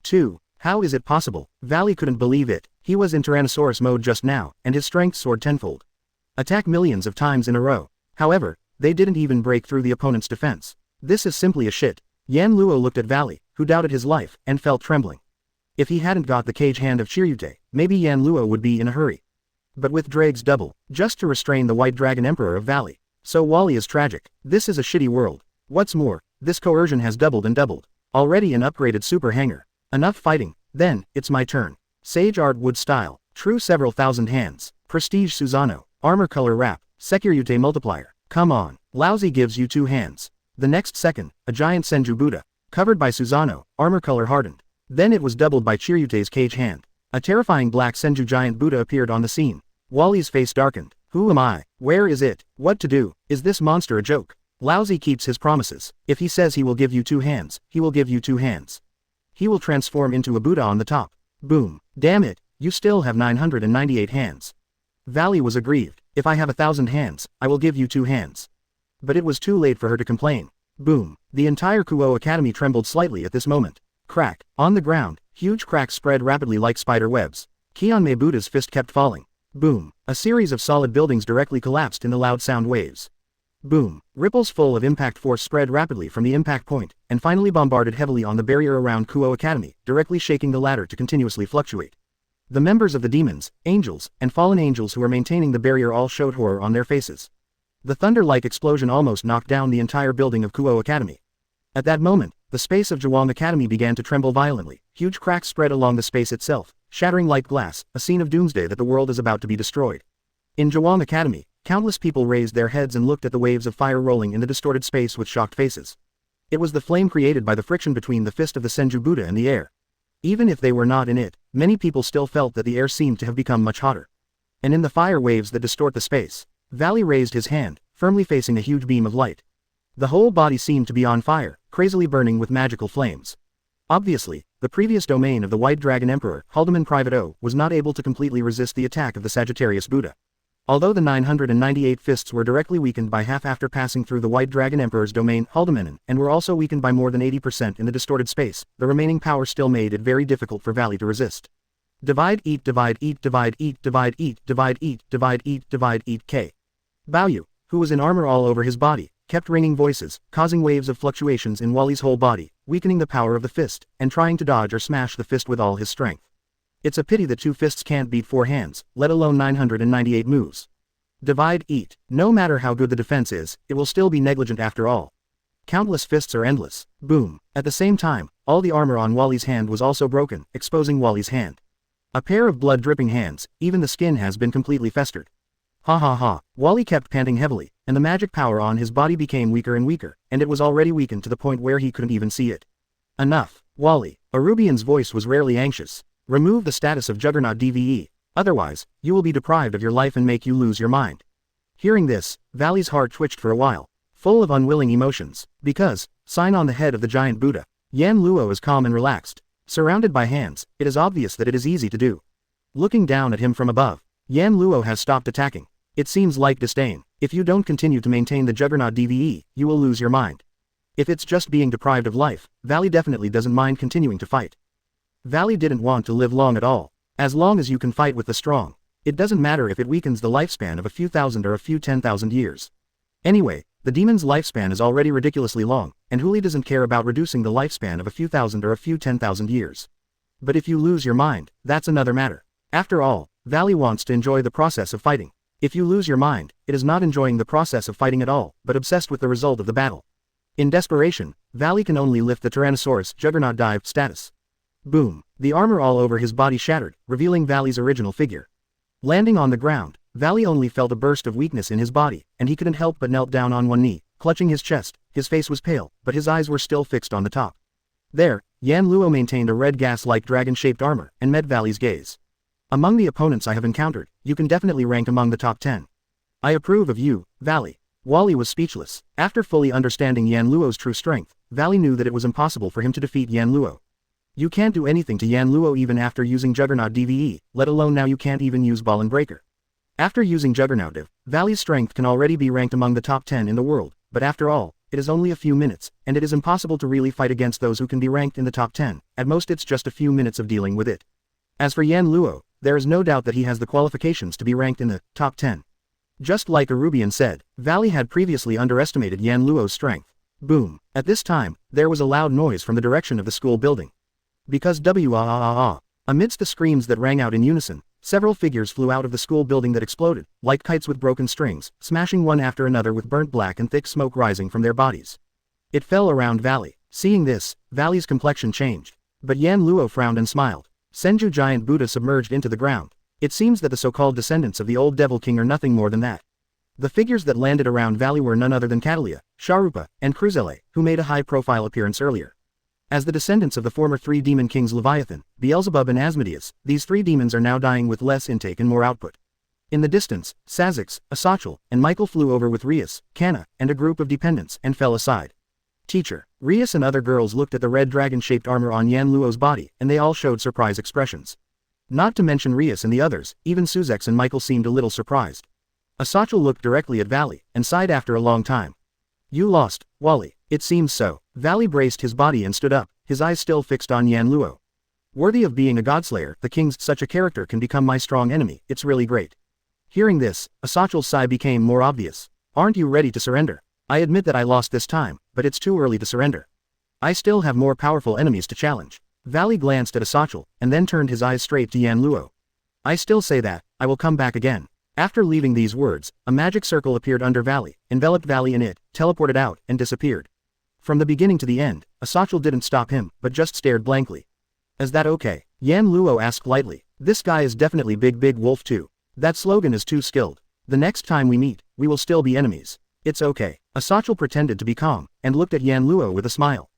2. How is it possible? Valley couldn't believe it. He was in Tyrannosaurus mode just now, and his strength soared tenfold. Attack millions of times in a row. However, they didn't even break through the opponent's defense. This is simply a shit. Yan Luo looked at Valley, who doubted his life, and felt trembling. If he hadn't got the cage hand of Chiryute, maybe Yan Luo would be in a hurry. But with Dorag's double, just to restrain the White Dragon Emperor of Valley. So Wally is tragic. This is a shitty world. What's more, this coercion has doubled and doubled. Already an upgraded super hanger. Enough fighting, then, it's my turn. Sage Art Wood Style, True Several Thousand Hands, Prestige Susanoo, Armor Color Wrap, Securite Multiplier. Come on, lousy gives you 2 hands. The next second, a giant Senju Buddha, covered by Susanoo, armor color hardened. Then it was doubled by Chiryute's cage hand. A terrifying black Senju giant Buddha appeared on the scene. Wally's face darkened. Who am I? Where is it? What to do? Is this monster a joke? Lousy keeps his promises. If he says he will give you 2 hands, he will give you 2 hands. He will transform into a Buddha on the top. Boom. Damn it, you still have 998 hands. Valley was aggrieved. If I have 1,000 hands, I will give you 2 hands. But it was too late for her to complain. Boom. The entire Kuo Academy trembled slightly at this moment. Crack. On the ground, huge cracks spread rapidly like spider webs. Kionmei Buddha's fist kept falling. Boom. A series of solid buildings directly collapsed in the loud sound waves. Boom. Ripples full of impact force spread rapidly from the impact point, and finally bombarded heavily on the barrier around Kuo Academy, directly shaking the ladder to continuously fluctuate. The members of the demons, angels, and fallen angels who were maintaining the barrier all showed horror on their faces. The thunder-like explosion almost knocked down the entire building of Kuo Academy. At that moment, the space of Jawang Academy began to tremble violently. Huge cracks spread along the space itself, shattering like glass, a scene of doomsday that the world is about to be destroyed. In Jawang Academy, countless people raised their heads and looked at the waves of fire rolling in the distorted space with shocked faces. It was the flame created by the friction between the fist of the Senju Buddha and the air. Even if they were not in it, many people still felt that the air seemed to have become much hotter. And in the fire waves that distort the space, Valley raised his hand, firmly facing a huge beam of light. The whole body seemed to be on fire, crazily burning with magical flames. Obviously, the previous domain of the White Dragon Emperor, Haldeman Private O, was not able to completely resist the attack of the Sagittarius Buddha. Although the 998 fists were directly weakened by half after passing through the White Dragon Emperor's domain, Haldemanen, and were also weakened by more than 80% in the distorted space, the remaining power still made it very difficult for Valley to resist. Divide eat divide eat divide eat divide eat divide eat divide eat divide eat K. Baoyu, who was in armor all over his body, kept ringing voices, causing waves of fluctuations in Wally's whole body, weakening the power of the fist, and trying to dodge or smash the fist with all his strength. It's a pity that 2 fists can't beat 4 hands, let alone 998 moves. Divide eat. No matter how good the defense is, it will still be negligent after all. Countless fists are endless. Boom. At the same time, all the armor on Wally's hand was also broken, exposing Wally's hand. A pair of blood-dripping hands, even the skin has been completely festered. Ha ha ha. Wally kept panting heavily, and the magic power on his body became weaker and weaker, and it was already weakened to the point where he couldn't even see it. Enough, Wally. Arubian's voice was rarely anxious. Remove the status of Juggernaut DVE, otherwise, you will be deprived of your life and make you lose your mind. Hearing this, Valley's heart twitched for a while, full of unwilling emotions, because, sign on the head of the giant Buddha. Yan Luo is calm and relaxed. Surrounded by hands, it is obvious that it is easy to do. Looking down at him from above, Yan Luo has stopped attacking. It seems like disdain. If you don't continue to maintain the Juggernaut DVE, you will lose your mind. If it's just being deprived of life, Valley definitely doesn't mind continuing to fight. Valley didn't want to live long at all. As long as you can fight with the strong. It doesn't matter if it weakens the lifespan of a few thousand or a few 10,000 years. Anyway, the demon's lifespan is already ridiculously long, and Huli doesn't care about reducing the lifespan of a few thousand or a few 10,000 years. But if you lose your mind, that's another matter. After all, Valley wants to enjoy the process of fighting. If you lose your mind, it is not enjoying the process of fighting at all, but obsessed with the result of the battle. In desperation, Valley can only lift the Tyrannosaurus Juggernaut dive status. Boom! The armor all over his body shattered, revealing Valley's original figure. Landing on the ground, Valley only felt a burst of weakness in his body, and he couldn't help but knelt down on one knee, clutching his chest. His face was pale, but his eyes were still fixed on the top. There, Yan Luo maintained a red gas-like dragon-shaped armor, and met Valley's gaze. Among the opponents I have encountered, you can definitely rank among the top 10. I approve of you, Valley. Wally was speechless. After fully understanding Yan Luo's true strength, Valley knew that it was impossible for him to defeat Yan Luo. You can't do anything to Yan Luo even after using Juggernaut DVE, let alone now you can't even use Ball and Breaker. After using Juggernaut Div, Valley's strength can already be ranked among the top 10 in the world, but after all, it is only a few minutes, and it is impossible to really fight against those who can be ranked in the top 10, at most it's just a few minutes of dealing with it. As for Yan Luo, there is no doubt that he has the qualifications to be ranked in the top 10. Just like Arubian said, Valley had previously underestimated Yan Luo's strength. Boom. At this time, there was a loud noise from the direction of the school building. Because amidst the screams that rang out in unison, several figures flew out of the school building that exploded, like kites with broken strings, smashing one after another with burnt black and thick smoke rising from their bodies. It fell around Valley. Seeing this, Valley's complexion changed. But Yan Luo frowned and smiled. Senju giant Buddha submerged into the ground. It seems that the so-called descendants of the old Devil King are nothing more than that. The figures that landed around Valley were none other than Catalia, Sharupa, and Cruzelle, who made a high-profile appearance earlier. As the descendants of the former three demon kings Leviathan, Beelzebub and Asmodeus, these three demons are now dying with less intake and more output. In the distance, Sazix, Asachel, and Michael flew over with Rias, Kana, and a group of dependents and fell aside. Teacher, Rias and other girls looked at the red dragon-shaped armor on Yan Luo's body, and they all showed surprised expressions. Not to mention Rias and the others, even Suzex and Michael seemed a little surprised. Asachel looked directly at Valley, and sighed after a long time. You lost, Wally. It seems so. Valley braced his body and stood up, his eyes still fixed on Yan Luo. Worthy of being a godslayer, the king's such a character can become my strong enemy, it's really great. Hearing this, Asachel's sigh became more obvious. Aren't you ready to surrender? I admit that I lost this time, but it's too early to surrender. I still have more powerful enemies to challenge. Valley glanced at Asachel, and then turned his eyes straight to Yan Luo. I still say that, I will come back again. After leaving these words, a magic circle appeared under Valley, enveloped Valley in it, teleported out, and disappeared. From the beginning to the end, Asachel didn't stop him, but just stared blankly. Is that okay? Yan Luo asked lightly. This guy is definitely big wolf too. That slogan is too skilled. The next time we meet, we will still be enemies. It's okay. Asachel pretended to be calm, and looked at Yan Luo with a smile.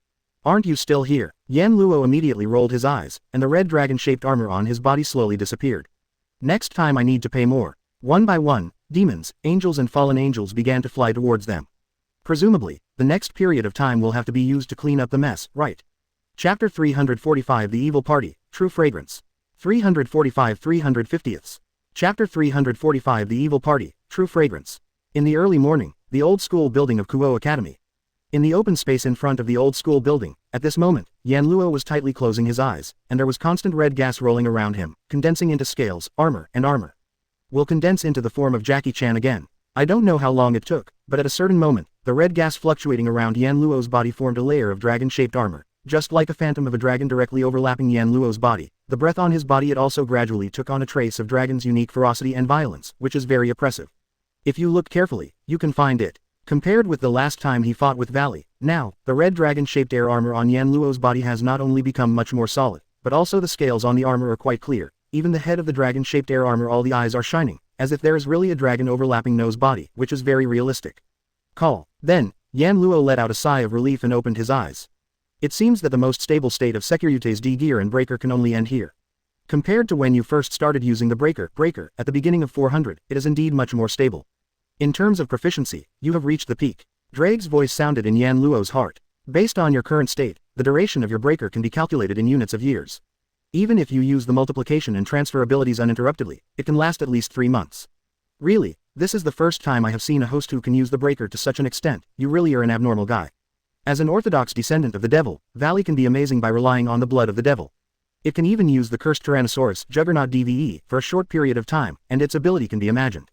Aren't you still here? Yan Luo immediately rolled his eyes, and the red dragon-shaped armor on his body slowly disappeared. Next time I need to pay more. One by one, demons, angels and fallen angels began to fly towards them. Presumably, the next period of time will have to be used to clean up the mess, right? Chapter 345 The Evil Party, True Fragrance. 345 350ths. Chapter 345 The Evil Party, True Fragrance. In the early morning, the old school building of Kuo Academy. In the open space in front of the old school building, at this moment, Yan Luo was tightly closing his eyes, and there was constant red gas rolling around him, condensing into scales, armor, and armor. Will condense into the form of Jackie Chan again. I don't know how long it took, but at a certain moment, the red gas fluctuating around Yan Luo's body formed a layer of dragon-shaped armor, just like a phantom of a dragon directly overlapping Yan Luo's body. The breath on his body it also gradually took on a trace of dragon's unique ferocity and violence, which is very oppressive. If you look carefully, you can find it. Compared with the last time he fought with Valley, now, the red dragon-shaped air armor on Yan Luo's body has not only become much more solid, but also the scales on the armor are quite clear. Even the head of the dragon-shaped air armor all the eyes are shining, as if there is really a dragon overlapping No's body, which is very realistic. Call. Then, Yan Luo let out a sigh of relief and opened his eyes. It seems that the most stable state of Security's D gear and breaker can only end here. Compared to when you first started using the breaker, at the beginning of 400, it is indeed much more stable. In terms of proficiency, you have reached the peak. Drake's voice sounded in Yan Luo's heart. Based on your current state, the duration of your breaker can be calculated in units of years. Even if you use the multiplication and transfer abilities uninterruptedly, it can last at least 3 months. Really, this is the first time I have seen a host who can use the breaker to such an extent. You really are an abnormal guy. As an orthodox descendant of the devil, Valley can be amazing by relying on the blood of the devil. It can even use the cursed Tyrannosaurus Juggernaut DVE for a short period of time, and its ability can be imagined.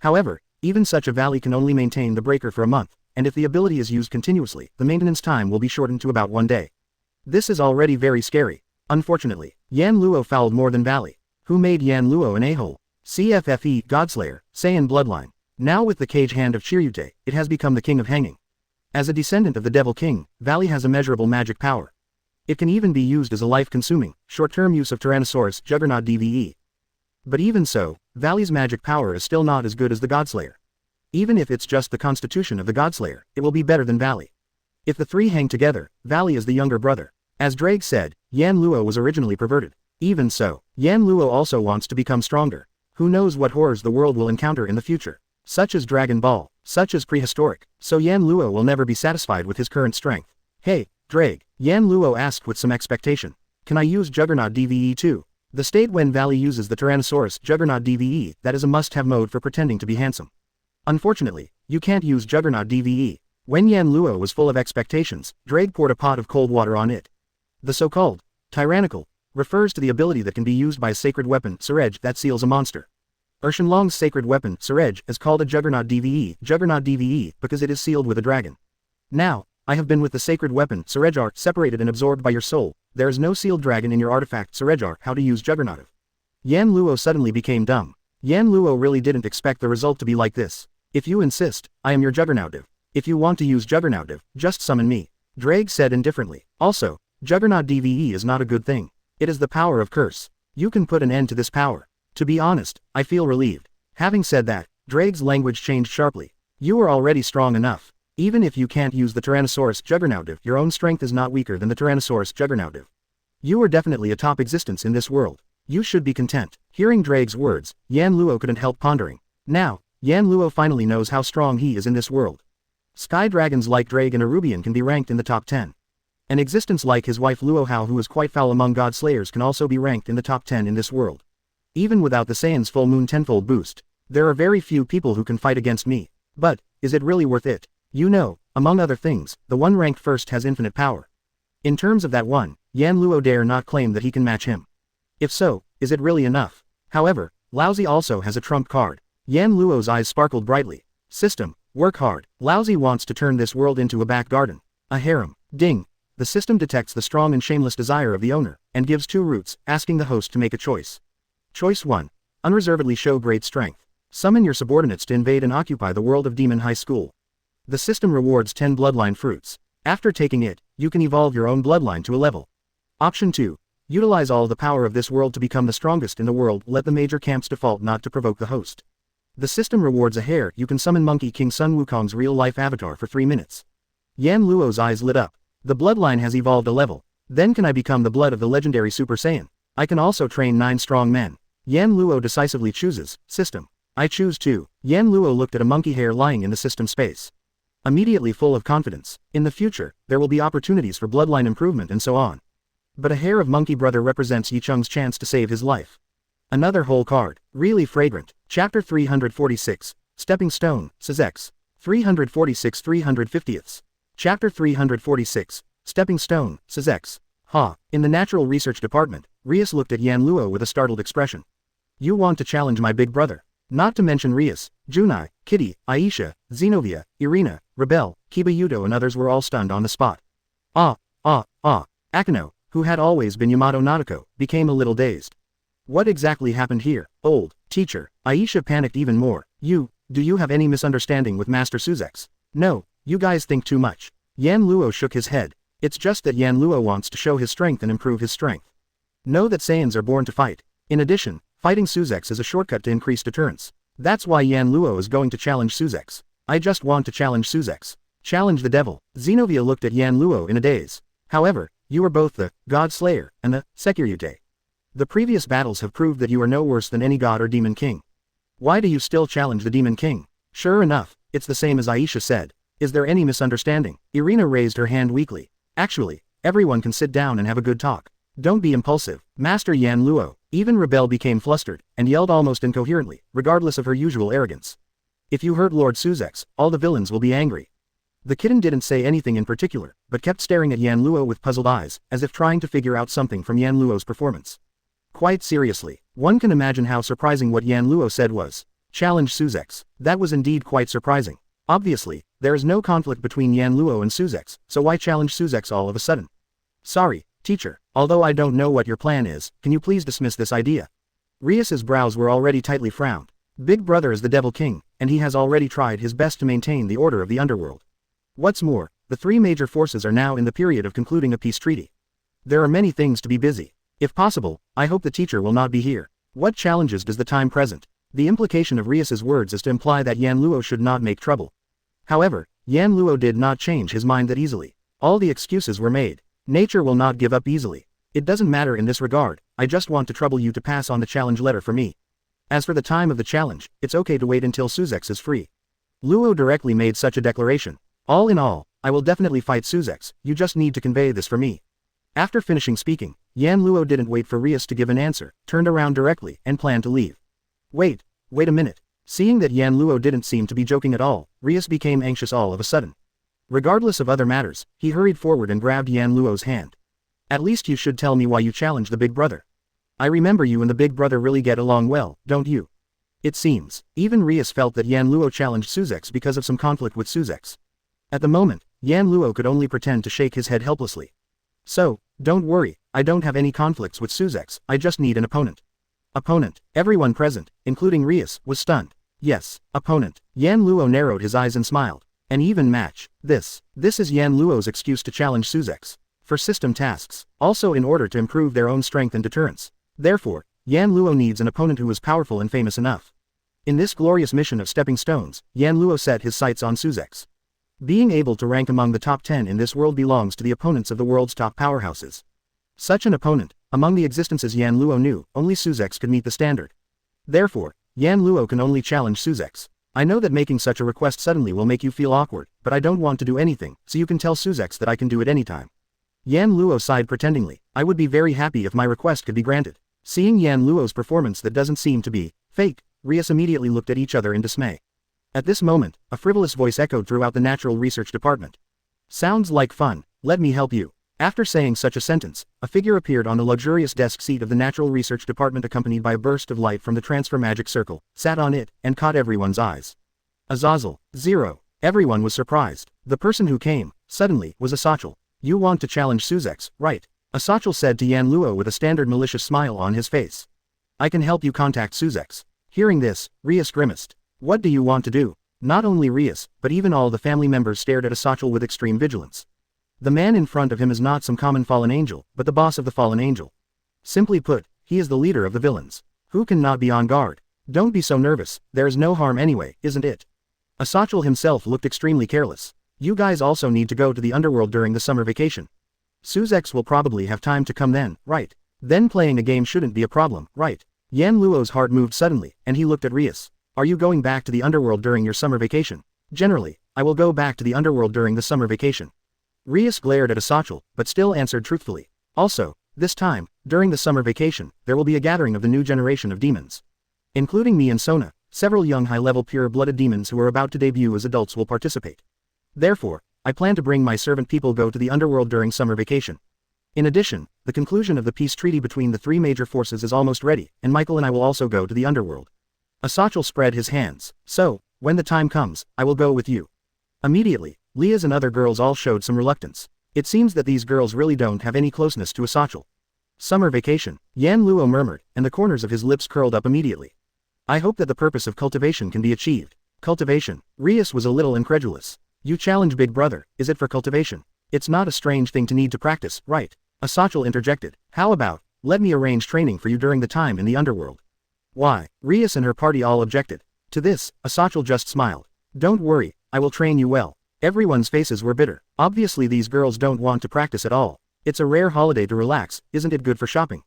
However, even such a Valley can only maintain the breaker for a month, and if the ability is used continuously, the maintenance time will be shortened to about 1 day. This is already very scary. Unfortunately, Yan Luo fouled more than Valley. Who made Yan Luo an a-hole? CFFE Godslayer, Saiyan bloodline. Now with the cage hand of Chiryute, it has become the king of hanging. As a descendant of the Devil King, Valley has immeasurable magic power. It can even be used as a life-consuming, short-term use of Tyrannosaurus Juggernaut DVE. But even so, Valley's magic power is still not as good as the Godslayer. Even if it's just the constitution of the Godslayer, it will be better than Valley. If the three hang together, Valley is the younger brother. As Dorag said, Yan Luo was originally perverted. Even so, Yan Luo also wants to become stronger. Who knows what horrors the world will encounter in the future? Such as Dragon Ball, such as prehistoric, so Yan Luo will never be satisfied with his current strength. Hey, Dorag, Yan Luo asked with some expectation. Can I use Juggernaut DVE too? The state when Valley uses the Tyrannosaurus Juggernaut DVE, that is a must-have mode for pretending to be handsome. Unfortunately, you can't use Juggernaut DVE. When Yan Luo was full of expectations, Dorag poured a pot of cold water on it. The so-called tyrannical refers to the ability that can be used by a sacred weapon, Surej, that seals a monster. Urshenlong's sacred weapon, Surej, is called a Juggernaut DVE, because it is sealed with a dragon. Now, I have been with the sacred weapon, Surejar, separated and absorbed by your soul. There is no sealed dragon in your artifact, Surejar. How to use Juggernaut? Yan Luo suddenly became dumb. Yan Luo really didn't expect the result to be like this. If you insist, I am your Juggernaut. If you want to use Juggernaut, just summon me. Dorag said indifferently. Also, Juggernaut DVE is not a good thing. It is the power of curse. You can put an end to this power. To be honest, I feel relieved. Having said that, Dorag's language changed sharply. You are already strong enough. Even if you can't use the Tyrannosaurus Juggernaut, your own strength is not weaker than the Tyrannosaurus Juggernaut. You are definitely a top existence in this world. You should be content. Hearing Dorag's words, Yan Luo couldn't help pondering. Now, Yan Luo finally knows how strong he is in this world. Sky dragons like Dorag and Arubian can be ranked in the top 10. An existence like his wife Luo Hao, who is quite foul among god slayers, can also be ranked in the top 10 in this world. Even without the Saiyan's full moon tenfold boost, there are very few people who can fight against me. But, is it really worth it? You know, among other things, the one ranked first has infinite power. In terms of that one, Yan Luo dare not claim that he can match him. If so, is it really enough? However, Laozi also has a trump card. Yan Luo's eyes sparkled brightly. System, work hard. Laozi wants to turn this world into a back garden. A harem. Ding. The system detects the strong and shameless desire of the owner, and gives 2 routes, asking the host to make a choice. Choice 1. Unreservedly show great strength. Summon your subordinates to invade and occupy the world of Demon High School. The system rewards 10 bloodline fruits. After taking it, you can evolve your own bloodline to a level. Option 2. Utilize all the power of this world to become the strongest in the world. Let the major camps default not to provoke the host. The system rewards a hare. You can summon Monkey King Sun Wukong's real-life avatar for 3 minutes. Yan Luo's eyes lit up. The bloodline has evolved a level. Then can I become the blood of the legendary Super Saiyan? I can also train 9 strong men. Yan Luo decisively chooses, system. I choose 2. Yan Luo looked at a monkey hair lying in the system space. Immediately full of confidence. In the future, there will be opportunities for bloodline improvement and so on. But a hair of monkey brother represents Yicheng's chance to save his life. Another whole card. Really fragrant. Chapter 346. Stepping Stone, Sezex. 346 350ths. Chapter 346. Stepping Stone, Sezex. Ha. In the Natural Research Department, Rias looked at Yan Luo with a startled expression. You want to challenge my big brother? Not to mention Rias, Junai, Kitty, Aisha, Zenovia, Irina, Rebel, Kiba Yuto and others were all stunned on the spot. Akino, who had always been Yamato Nadeko, became a little dazed. What exactly happened here, old teacher? Aisha panicked even more. Do you have any misunderstanding with Master Suzex? No, you guys think too much. Yan Luo shook his head. It's just that Yan Luo wants to show his strength and improve his strength. Know that Saiyans are born to fight. In addition, fighting Suzex is a shortcut to increase deterrence. That's why Yan Luo is going to challenge Suzex. I just want to challenge Suzex. Challenge the devil. Zenovia looked at Yan Luo in a daze. However, you are both the God Slayer and the Sekiryute. The previous battles have proved that you are no worse than any god or demon king. Why do you still challenge the demon king? Sure enough, it's the same as Aisha said. Is there any misunderstanding? Irina raised her hand weakly. Actually, Everyone can sit down and have a good talk. Don't be impulsive, Master Yan Luo. Even Rebel became flustered, and yelled almost incoherently, regardless of her usual arrogance. If you hurt Lord Suzex, all the villains will be angry. The kitten didn't say anything in particular, but kept staring at Yan Luo with puzzled eyes, as if trying to figure out something from Yan Luo's performance. Quite seriously, one can imagine how surprising what Yan Luo said was. Challenge Suzex. That was indeed quite surprising. Obviously, there is no conflict between Yan Luo and Suzex, so why challenge Suzex all of a sudden? Sorry, teacher, although I don't know what your plan is, can you please dismiss this idea? Rias's brows were already tightly frowned. Big Brother is the Devil King, and he has already tried his best to maintain the order of the underworld. What's more, the three major forces are now in the period of concluding a peace treaty. There are many things to be busy. If possible, I hope the teacher will not be here. What challenges does the time present? The implication of Rias's words is to imply that Yan Luo should not make trouble. However, Yan Luo did not change his mind that easily. All the excuses were made. Nature will not give up easily. It doesn't matter in this regard, I just want to trouble you to pass on the challenge letter for me. As for the time of the challenge, it's okay to wait until Suzex is free. Luo directly made such a declaration. All in all, I will definitely fight Suzex, you just need to convey this for me. After finishing speaking, Yan Luo didn't wait for Rias to give an answer, turned around directly, and planned to leave. Wait a minute. Seeing that Yan Luo didn't seem to be joking at all, Rias became anxious all of a sudden. Regardless of other matters, he hurried forward and grabbed Yan Luo's hand. At least you should tell me why you challenged the Big Brother. I remember you and the Big Brother really get along well, don't you? It seems, even Rias felt that Yan Luo challenged Suzex because of some conflict with Suzex. At the moment, Yan Luo could only pretend to shake his head helplessly. So, don't worry, I don't have any conflicts with Suzex, I just need an opponent. Opponent. Everyone present, including Rias, was stunned. Yes, opponent. Yan Luo narrowed his eyes and smiled. An even match. This is Yan Luo's excuse to challenge Suzex. For system tasks, also in order to improve their own strength and deterrence. Therefore, Yan Luo needs an opponent who is powerful and famous enough. In this glorious mission of stepping stones, Yan Luo set his sights on Suzex. Being able to rank among the top 10 in this world belongs to the opponents of the world's top powerhouses. Such an opponent, among the existences Yan Luo knew, only Suzex could meet the standard. Therefore, Yan Luo can only challenge Suzex. I know that making such a request suddenly will make you feel awkward, but I don't want to do anything, so you can tell Suzex that I can do it anytime. Yan Luo sighed pretendingly. I would be very happy if my request could be granted. Seeing Yan Luo's performance that doesn't seem to be fake, Rias immediately looked at each other in dismay. At this moment, a frivolous voice echoed throughout the Natural Research Department. Sounds like fun, let me help you. After saying such a sentence, a figure appeared on the luxurious desk seat of the Natural Research Department accompanied by a burst of light from the transfer magic circle, sat on it, and caught everyone's eyes. Azazel. 0. Everyone was surprised. The person who came, suddenly, was Asachel. You want to challenge Suzex, right? Asachel said to Yan Luo with a standard malicious smile on his face. I can help you contact Suzex. Hearing this, Rias grimaced. What do you want to do? Not only Rias, but even all the family members stared at Asachel with extreme vigilance. The man in front of him is not some common fallen angel, but the boss of the fallen angel. Simply put, he is the leader of the villains. Who can not be on guard? Don't be so nervous, there is no harm anyway, isn't it? Asachel himself looked extremely careless. You guys also need to go to the underworld during the summer vacation. Suzex will probably have time to come then, right? Then playing a game shouldn't be a problem, right? Yan Luo's heart moved suddenly, and he looked at Rias. Are you going back to the underworld during your summer vacation? Generally, I will go back to the underworld during the summer vacation. Rias glared at Asachel, but still answered truthfully. Also, this time, during the summer vacation, there will be a gathering of the new generation of demons. Including me and Sona, several young high-level pure-blooded demons who are about to debut as adults will participate. Therefore, I plan to bring my servant people go to the underworld during summer vacation. In addition, the conclusion of the peace treaty between the three major forces is almost ready, and Michael and I will also go to the underworld. Asachel spread his hands. So, when the time comes, I will go with you. Immediately, Leah's and other girls all showed some reluctance. It seems that these girls really don't have any closeness to Asachel. Summer vacation, Yan Luo murmured, and the corners of his lips curled up immediately. I hope that the purpose of cultivation can be achieved. Cultivation. Rias was a little incredulous. You challenge Big Brother, is it for cultivation? It's not a strange thing to need to practice, right? Asachel interjected. How about, let me arrange training for you during the time in the underworld. Why? Rias and her party all objected. To this, Asachel just smiled. Don't worry, I will train you well. Everyone's faces were bitter. Obviously these girls don't want to practice at all. It's a rare holiday to relax, isn't it good for shopping?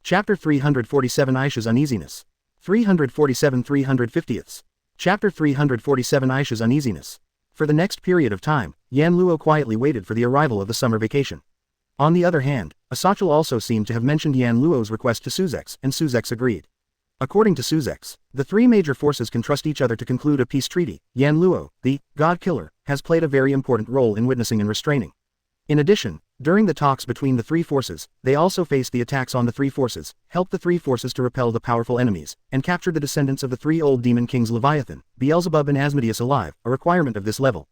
Chapter 347 Aisha's Uneasiness. 347 350ths. Chapter 347 Aisha's Uneasiness. For the next period of time, Yan Luo quietly waited for the arrival of the summer vacation. On the other hand, Asachel also seemed to have mentioned Yan Luo's request to Suzex, and Suzex agreed. According to Suzex, the three major forces can trust each other to conclude a peace treaty. Yan Luo, the God Killer, has played a very important role in witnessing and restraining. In addition, during the talks between the three forces, they also faced the attacks on the three forces, helped the three forces to repel the powerful enemies, and captured the descendants of the three old demon kings Leviathan, Beelzebub and Asmodeus alive, a requirement of this level.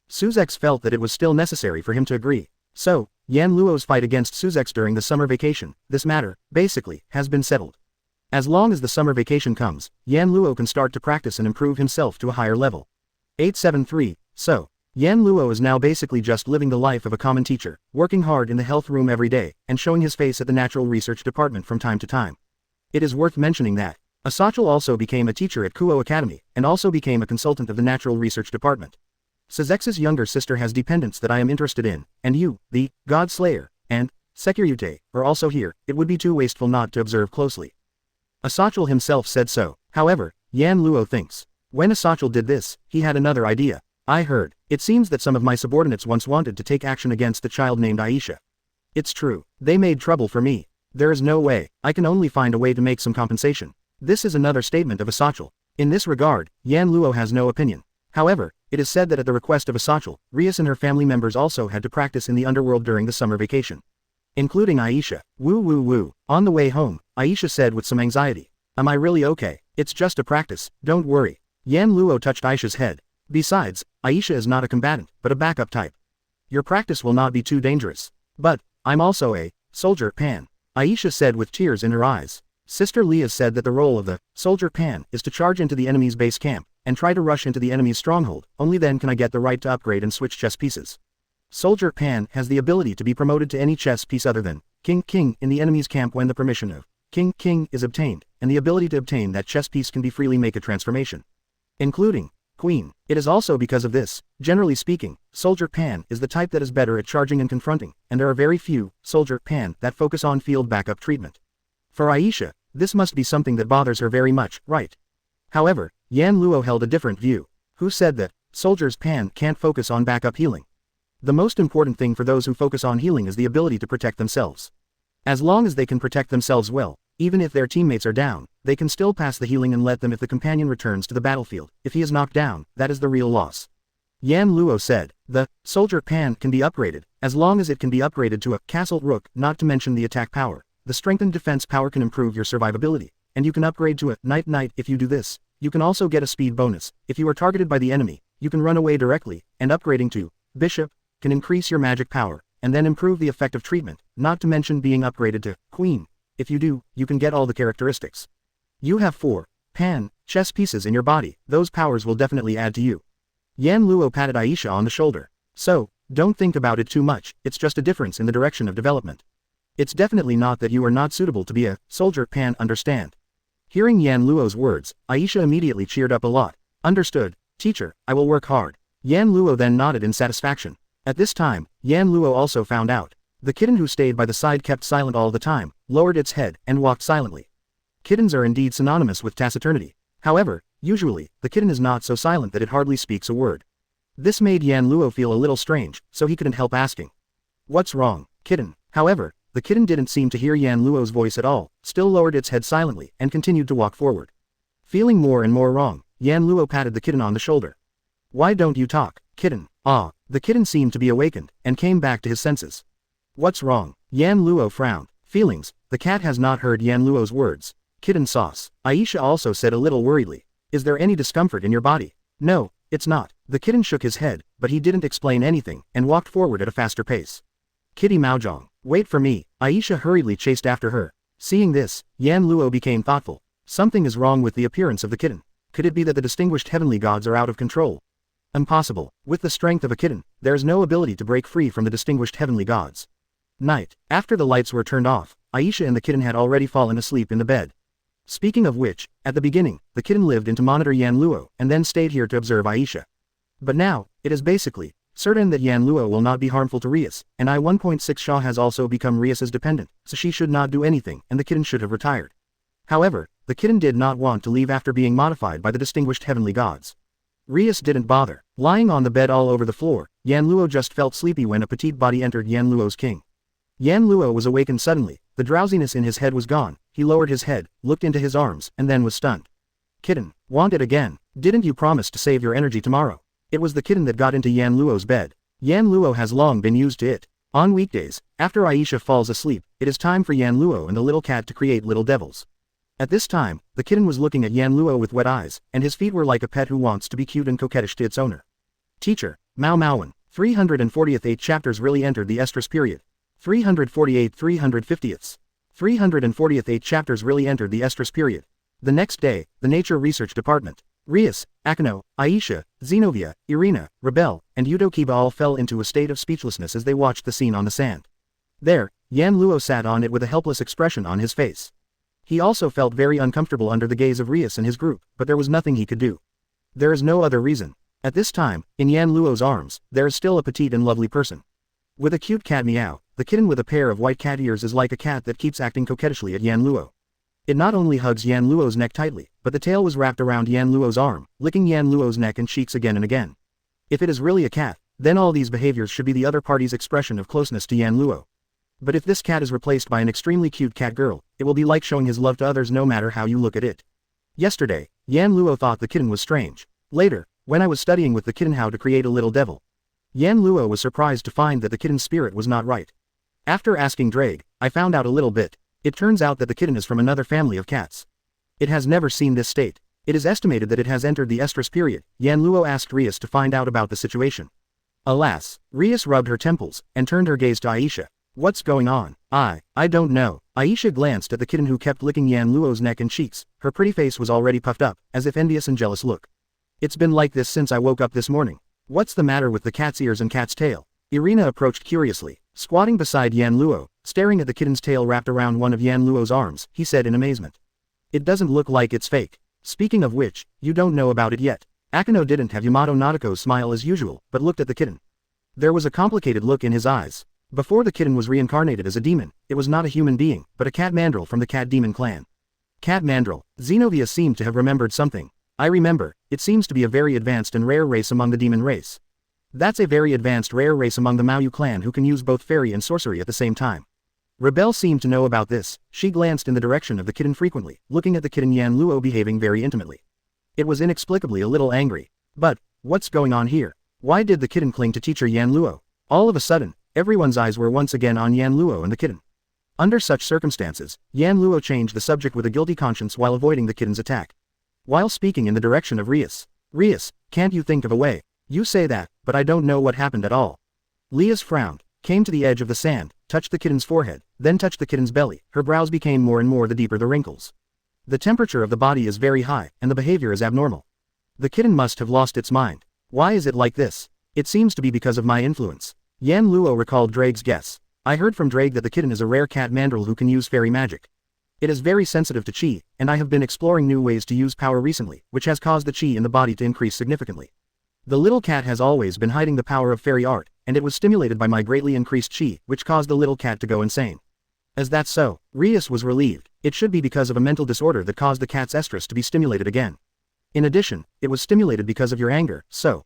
Suzex felt that it was still necessary for him to agree. So, Yan Luo's fight against Suzex during the summer vacation, this matter, basically, has been settled. As long as the summer vacation comes, Yan Luo can start to practice and improve himself to a higher level. 873, so. Yan Luo is now basically just living the life of a common teacher, working hard in the health room every day, and showing his face at the natural research department from time to time. It is worth mentioning that Asachel also became a teacher at Kuo Academy, and also became a consultant of the natural research department. Suzex's younger sister has dependents that I am interested in, and you, the God Slayer, and Sekiryute, are also here. It would be too wasteful not to observe closely. Asachel himself said so. However, Yan Luo thinks. When Asachel did this, he had another idea. I heard, it seems that some of my subordinates once wanted to take action against the child named Aisha. It's true, they made trouble for me. There is no way, I can only find a way to make some compensation. This is another statement of Asachel. In this regard, Yan Luo has no opinion. However, it is said that at the request of Asachel, Rias and her family members also had to practice in the underworld during the summer vacation. Including Aisha. Woo. On the way home, Aisha said with some anxiety. Am I really okay? It's just a practice, don't worry. Yan Luo touched Aisha's head. Besides, Aisha is not a combatant, but a backup type. Your practice will not be too dangerous. But, I'm also a soldier pan. Aisha said with tears in her eyes. Sister Leah said that the role of the soldier pan is to charge into the enemy's base camp, and try to rush into the enemy's stronghold. Only then can I get the right to upgrade and switch chess pieces. Soldier Pan has the ability to be promoted to any chess piece other than King in the enemy's camp when the permission of King is obtained, and the ability to obtain that chess piece can be freely make a transformation. Including Queen. It is also because of this, generally speaking, Soldier Pan is the type that is better at charging and confronting, and there are very few Soldier Pan that focus on field backup treatment. For Aisha, this must be something that bothers her very much, right? However, Yan Luo held a different view. Who said that Soldiers Pan can't focus on backup healing? The most important thing for those who focus on healing is the ability to protect themselves. As long as they can protect themselves well, even if their teammates are down, they can still pass the healing and let them if the companion returns to the battlefield. If he is knocked down, that is the real loss. Yan Luo said, the Soldier Pan can be upgraded, as long as it can be upgraded to a Castle Rook, not to mention the attack power. The strengthened defense power can improve your survivability, and you can upgrade to a Knight if you do this. You can also get a speed bonus. If you are targeted by the enemy, you can run away directly, and upgrading to Bishop can increase your magic power, and then improve the effective treatment, not to mention being upgraded to Queen. If you do, you can get all the characteristics. You have 4 Pan chess pieces in your body, those powers will definitely add to you. Yan Luo patted Aisha on the shoulder. So, don't think about it too much, it's just a difference in the direction of development. It's definitely not that you are not suitable to be a Soldier Pan, understand? Hearing Yan Luo's words, Aisha immediately cheered up a lot. Understood, teacher, I will work hard. Yan Luo then nodded in satisfaction. At this time, Yan Luo also found out. The kitten who stayed by the side kept silent all the time, lowered its head, and walked silently. Kittens are indeed synonymous with taciturnity. However, usually, the kitten is not so silent that it hardly speaks a word. This made Yan Luo feel a little strange, so he couldn't help asking. What's wrong, kitten? However, the kitten didn't seem to hear Yan Luo's voice at all, still lowered its head silently, and continued to walk forward. Feeling more and more wrong, Yan Luo patted the kitten on the shoulder. Why don't you talk, kitten? Ah, the kitten seemed to be awakened, and came back to his senses. What's wrong? Yan Luo frowned. Feelings, the cat has not heard Yan Luo's words. Kitten sauce. Aisha also said a little worriedly. Is there any discomfort in your body? No, it's not. The kitten shook his head, but he didn't explain anything, and walked forward at a faster pace. Kitty Maojong, wait for me. Aisha hurriedly chased after her. Seeing this, Yan Luo became thoughtful. Something is wrong with the appearance of the kitten. Could it be that the distinguished heavenly gods are out of control? Impossible. With the strength of a kitten, there is no ability to break free from the distinguished heavenly gods. Night. After the lights were turned off, Aisha and the kitten had already fallen asleep in the bed. Speaking of which, at the beginning, the kitten lived in to monitor Yan Luo, and then stayed here to observe Aisha. But now, it is basically certain that Yan Luo will not be harmful to Rias, and I-1.6 Shaw has also become Rias's dependent, so she should not do anything, and the kitten should have retired. However, the kitten did not want to leave after being modified by the distinguished heavenly gods. Rias didn't bother. Lying on the bed all over the floor, Yan Luo just felt sleepy when a petite body entered Yan Luo's king. Yan Luo was awakened suddenly, the drowsiness in his head was gone, he lowered his head, looked into his arms, and then was stunned. Kitten, want it again? Didn't you promise to save your energy tomorrow? It was the kitten that got into Yan Luo's bed. Yan Luo has long been used to it. On weekdays, after Aisha falls asleep, it is time for Yan Luo and the little cat to create little devils. At this time, the kitten was looking at Yan Luo with wet eyes, and his feet were like a pet who wants to be cute and coquettish to its owner. Teacher, Mao Maoan, 348th chapters really entered the estrus period. 348 350ths. 348th chapters really entered the estrus period. The next day, the Nature Research Department. Rias, Akano, Aisha, Zenobia, Irina, Rebel, and Yudo Kiba all fell into a state of speechlessness as they watched the scene on the sand. There, Yan Luo sat on it with a helpless expression on his face. He also felt very uncomfortable under the gaze of Rias and his group, but there was nothing he could do. There is no other reason. At this time, in Yan Luo's arms, there is still a petite and lovely person. With a cute cat meow, the kitten with a pair of white cat ears is like a cat that keeps acting coquettishly at Yan Luo. It not only hugs Yan Luo's neck tightly, but the tail was wrapped around Yan Luo's arm, licking Yan Luo's neck and cheeks again and again. If it is really a cat, then all these behaviors should be the other party's expression of closeness to Yan Luo. But if this cat is replaced by an extremely cute cat girl, it will be like showing his love to others no matter how you look at it. Yesterday, Yan Luo thought the kitten was strange. Later, when I was studying with the kitten how to create a little devil, Yan Luo was surprised to find that the kitten's spirit was not right. After asking Dorag, I found out a little bit. It turns out that the kitten is from another family of cats. It has never seen this state. It is estimated that it has entered the estrus period. Yan Luo asked Rias to find out about the situation. Alas, Rias rubbed her temples, and turned her gaze to Aisha. What's going on? I don't know. Aisha glanced at the kitten who kept licking Yan Luo's neck and cheeks. Her pretty face was already puffed up, as if envious and jealous look. It's been like this since I woke up this morning. What's the matter with the cat's ears and cat's tail? Irina approached curiously, squatting beside Yan Luo, staring at the kitten's tail wrapped around one of Yan Luo's arms, he said in amazement. It doesn't look like it's fake. Speaking of which, you don't know about it yet. Akano didn't have Yamato Nadeko's smile as usual, but looked at the kitten. There was a complicated look in his eyes. Before the kitten was reincarnated as a demon, it was not a human being, but a cat mandrill from the cat demon clan. Cat mandrill, Zenobia seemed to have remembered something. I remember, it seems to be a very advanced and rare race among the demon race. That's a very advanced rare race among the Maoyu clan who can use both fairy and sorcery at the same time. Rebel seemed to know about this. She glanced in the direction of the kitten frequently, looking at the kitten Yan Luo behaving very intimately. It was inexplicably a little angry. But, what's going on here? Why did the kitten cling to teacher Yan Luo? All of a sudden, everyone's eyes were once again on Yan Luo and the kitten. Under such circumstances, Yan Luo changed the subject with a guilty conscience while avoiding the kitten's attack. While speaking in the direction of Rias. Rias, can't you think of a way? You say that, but I don't know what happened at all. Rias frowned, came to the edge of the sand, touched the kitten's forehead, then touched the kitten's belly. Her brows became more and more the deeper the wrinkles. The temperature of the body is very high, and the behavior is abnormal. The kitten must have lost its mind. Why is it like this? It seems to be because of my influence. Yan Luo recalled Dorag's guess. I heard from Dorag that the kitten is a rare cat mandrill who can use fairy magic. It is very sensitive to chi, and I have been exploring new ways to use power recently, which has caused the chi in the body to increase significantly. The little cat has always been hiding the power of fairy art, and it was stimulated by my greatly increased chi, which caused the little cat to go insane. As that's so, Rias was relieved. It should be because of a mental disorder that caused the cat's estrus to be stimulated again. In addition, it was stimulated because of your anger, so.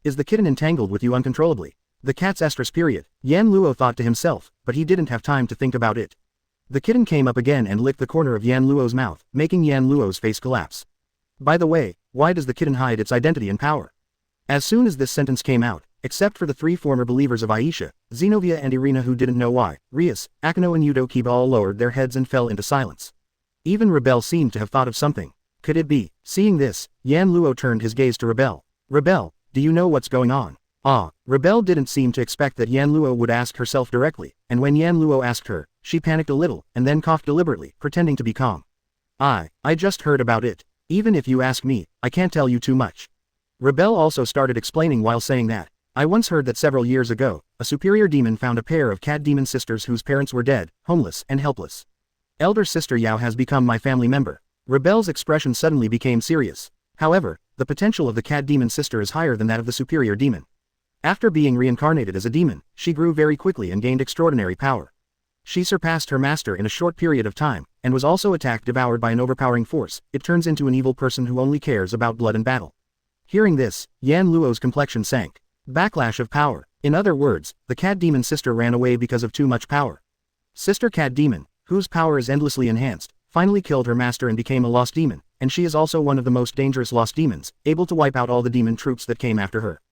Is the kitten entangled with you uncontrollably? The cat's estrus period, Yan Luo thought to himself, but he didn't have time to think about it. The kitten came up again and licked the corner of Yan Luo's mouth, making Yan Luo's face collapse. By the way, why does the kitten hide its identity and power? As soon as this sentence came out, except for the three former believers of Aisha, Zenobia and Irina who didn't know why, Rias, Akano and Yudo Kiba all lowered their heads and fell into silence. Even Rebel seemed to have thought of something. Could it be? Seeing this, Yan Luo turned his gaze to Rebel. Rebel, do you know what's going on? Rebel didn't seem to expect that Yan Luo would ask herself directly, and when Yan Luo asked her, she panicked a little, and then coughed deliberately, pretending to be calm. I just heard about it. Even if you ask me, I can't tell you too much. Rebel also started explaining while saying that. I once heard that several years ago, a superior demon found a pair of cat demon sisters whose parents were dead, homeless, and helpless. Elder sister Yao has become my family member. Rebel's expression suddenly became serious. However, the potential of the cat demon sister is higher than that of the superior demon. After being reincarnated as a demon, she grew very quickly and gained extraordinary power. She surpassed her master in a short period of time, and was also devoured by an overpowering force. It turns into an evil person who only cares about blood and battle. Hearing this, Yan Luo's complexion sank. Backlash of power. In other words, the cat demon sister ran away because of too much power. Sister Cat Demon, whose power is endlessly enhanced, finally killed her master and became a lost demon, and she is also one of the most dangerous lost demons, able to wipe out all the demon troops that came after her.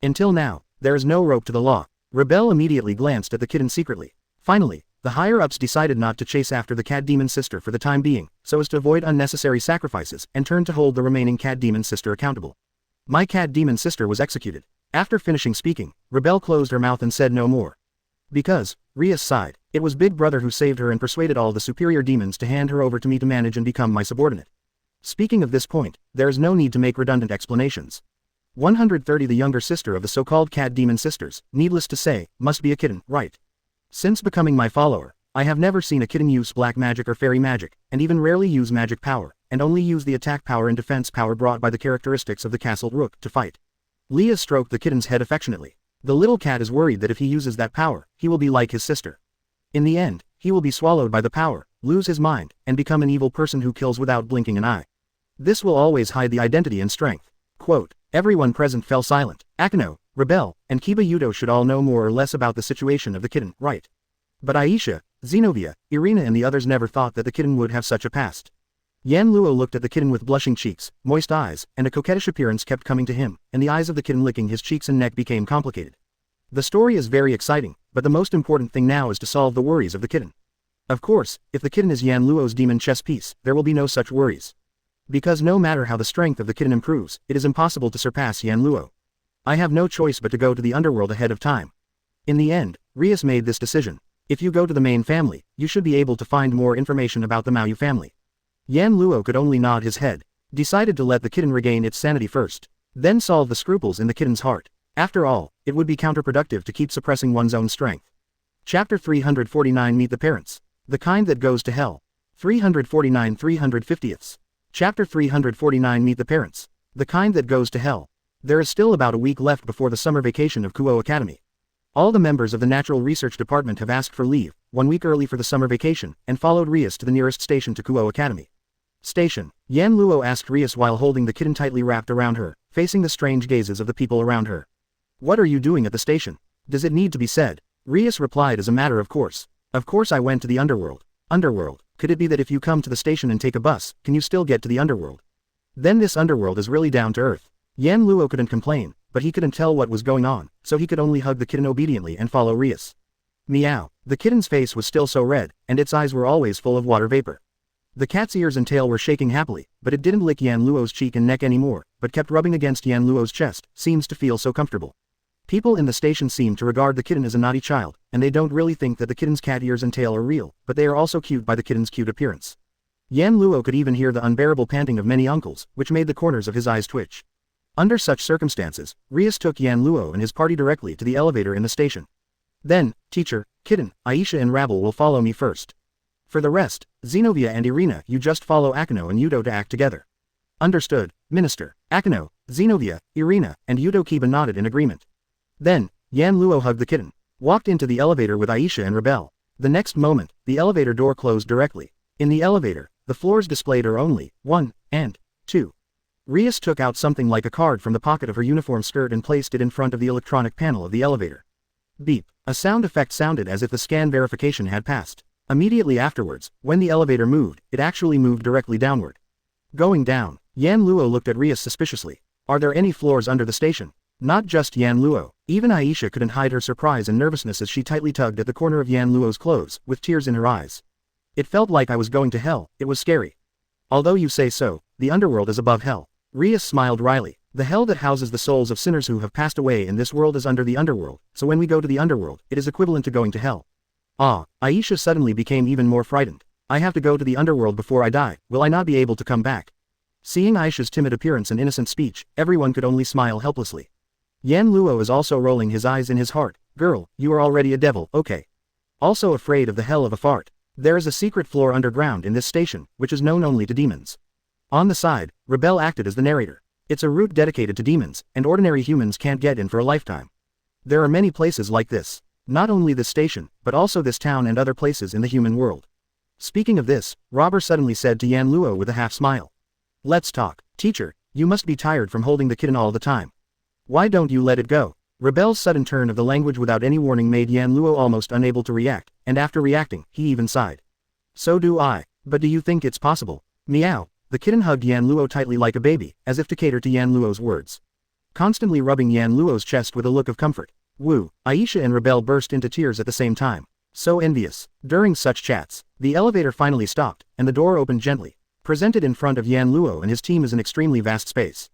Until now, there is no rope to the law. Rebel immediately glanced at the kitten secretly. Finally, the higher-ups decided not to chase after the cat demon sister for the time being, so as to avoid unnecessary sacrifices, and turned to hold the remaining cat demon sister accountable. My cat demon sister was executed. After finishing speaking, Rebel closed her mouth and said no more. Because, Rias sighed, it was Big Brother who saved her and persuaded all the superior demons to hand her over to me to manage and become my subordinate. Speaking of this point, there is no need to make redundant explanations. 130 The younger sister of the so-called cat demon sisters, needless to say, must be a kitten, right? Since becoming my follower, I have never seen a kitten use black magic or fairy magic, and even rarely use magic power, and only use the attack power and defense power brought by the characteristics of the castle rook to fight. Leah stroked the kitten's head affectionately. The little cat is worried that if he uses that power, he will be like his sister. In the end, he will be swallowed by the power, lose his mind, and become an evil person who kills without blinking an eye. This will always hide the identity and strength. Quote, everyone present fell silent. Akeno, Rebel, and Kiba Yudo should all know more or less about the situation of the kitten, right? But Aisha, Zenobia, Irina and the others never thought that the kitten would have such a past. Yan Luo looked at the kitten with blushing cheeks, moist eyes, and a coquettish appearance kept coming to him, and the eyes of the kitten licking his cheeks and neck became complicated. The story is very exciting, but the most important thing now is to solve the worries of the kitten. Of course, if the kitten is Yan Luo's demon chess piece, there will be no such worries. Because no matter how the strength of the kitten improves, it is impossible to surpass Yan Luo. I have no choice but to go to the underworld ahead of time. In the end, Rias made this decision. If you go to the main family, you should be able to find more information about the Maoyu family. Yan Luo could only nod his head, decided to let the kitten regain its sanity first, then solve the scruples in the kitten's heart. After all, it would be counterproductive to keep suppressing one's own strength. Chapter 349 Meet the Parents. The Kind That Goes to Hell. 349 350ths. Chapter 349 Meet the Parents. The Kind That Goes to Hell. There is still about a week left before the summer vacation of Kuo Academy. All the members of the Natural Research Department have asked for leave, 1 week early for the summer vacation, and followed Rias to the nearest station to Kuo Academy. Station. Yan Luo asked Rias while holding the kitten tightly wrapped around her, facing the strange gazes of the people around her. What are you doing at the station? Does it need to be said? Rias replied as a matter of course. Of course I went to the underworld. Underworld, could it be that if you come to the station and take a bus, can you still get to the underworld? Then this underworld is really down to earth. Yan Luo couldn't complain, but he couldn't tell what was going on, so he could only hug the kitten obediently and follow Rias. Meow. The kitten's face was still so red, and its eyes were always full of water vapor. The cat's ears and tail were shaking happily, but it didn't lick Yan Luo's cheek and neck anymore, but kept rubbing against Yan Luo's chest, seems to feel so comfortable. People in the station seem to regard the kitten as a naughty child, and they don't really think that the kitten's cat ears and tail are real, but they are also cute by the kitten's cute appearance. Yan Luo could even hear the unbearable panting of many uncles, which made the corners of his eyes twitch. Under such circumstances, Rias took Yan Luo and his party directly to the elevator in the station. Then, teacher, kitten, Aisha and Rabble will follow me first. For the rest, Zenobia and Irina, you just follow Akeno and Yudo to act together. Understood, Minister. Akeno, Zenobia, Irina, and Yudo Kiba nodded in agreement. Then, Yan Luo hugged the kitten, walked into the elevator with Aisha and Rebel. The next moment, the elevator door closed directly. In the elevator, the floors displayed are only 1 and 2. Rias took out something like a card from the pocket of her uniform skirt and placed it in front of the electronic panel of the elevator. Beep. A sound effect sounded as if the scan verification had passed. Immediately afterwards, when the elevator moved, it actually moved directly downward. Going down, Yan Luo looked at Rias suspiciously. Are there any floors under the station? Not just Yan Luo, even Aisha couldn't hide her surprise and nervousness as she tightly tugged at the corner of Yan Luo's clothes, with tears in her eyes. It felt like I was going to hell, it was scary. Although you say so, the underworld is above hell. Rias smiled wryly. The hell that houses the souls of sinners who have passed away in this world is under the underworld, so when we go to the underworld, it is equivalent to going to hell. Ah, Aisha suddenly became even more frightened. I have to go to the underworld before I die, will I not be able to come back? Seeing Aisha's timid appearance and innocent speech, everyone could only smile helplessly. Yan Luo is also rolling his eyes in his heart. Girl, you are already a devil, okay. Also afraid of the hell of a fart. There is a secret floor underground in this station, which is known only to demons. On the side, Rebel acted as the narrator. It's a route dedicated to demons, and ordinary humans can't get in for a lifetime. There are many places like this. Not only this station, but also this town and other places in the human world. Speaking of this, Robber suddenly said to Yan Luo with a half smile. Let's talk. Teacher, you must be tired from holding the kitten all the time. Why don't you let it go? Rebel's sudden turn of the language without any warning made Yan Luo almost unable to react, and after reacting, he even sighed. So do I. But do you think it's possible? Meow. The kitten hugged Yan Luo tightly like a baby, as if to cater to Yan Luo's words. Constantly rubbing Yan Luo's chest with a look of comfort. Woo. Aisha and Rebel burst into tears at the same time. So envious. During such chats, the elevator finally stopped, and the door opened gently. Presented in front of Yan Luo and his team is an extremely vast space.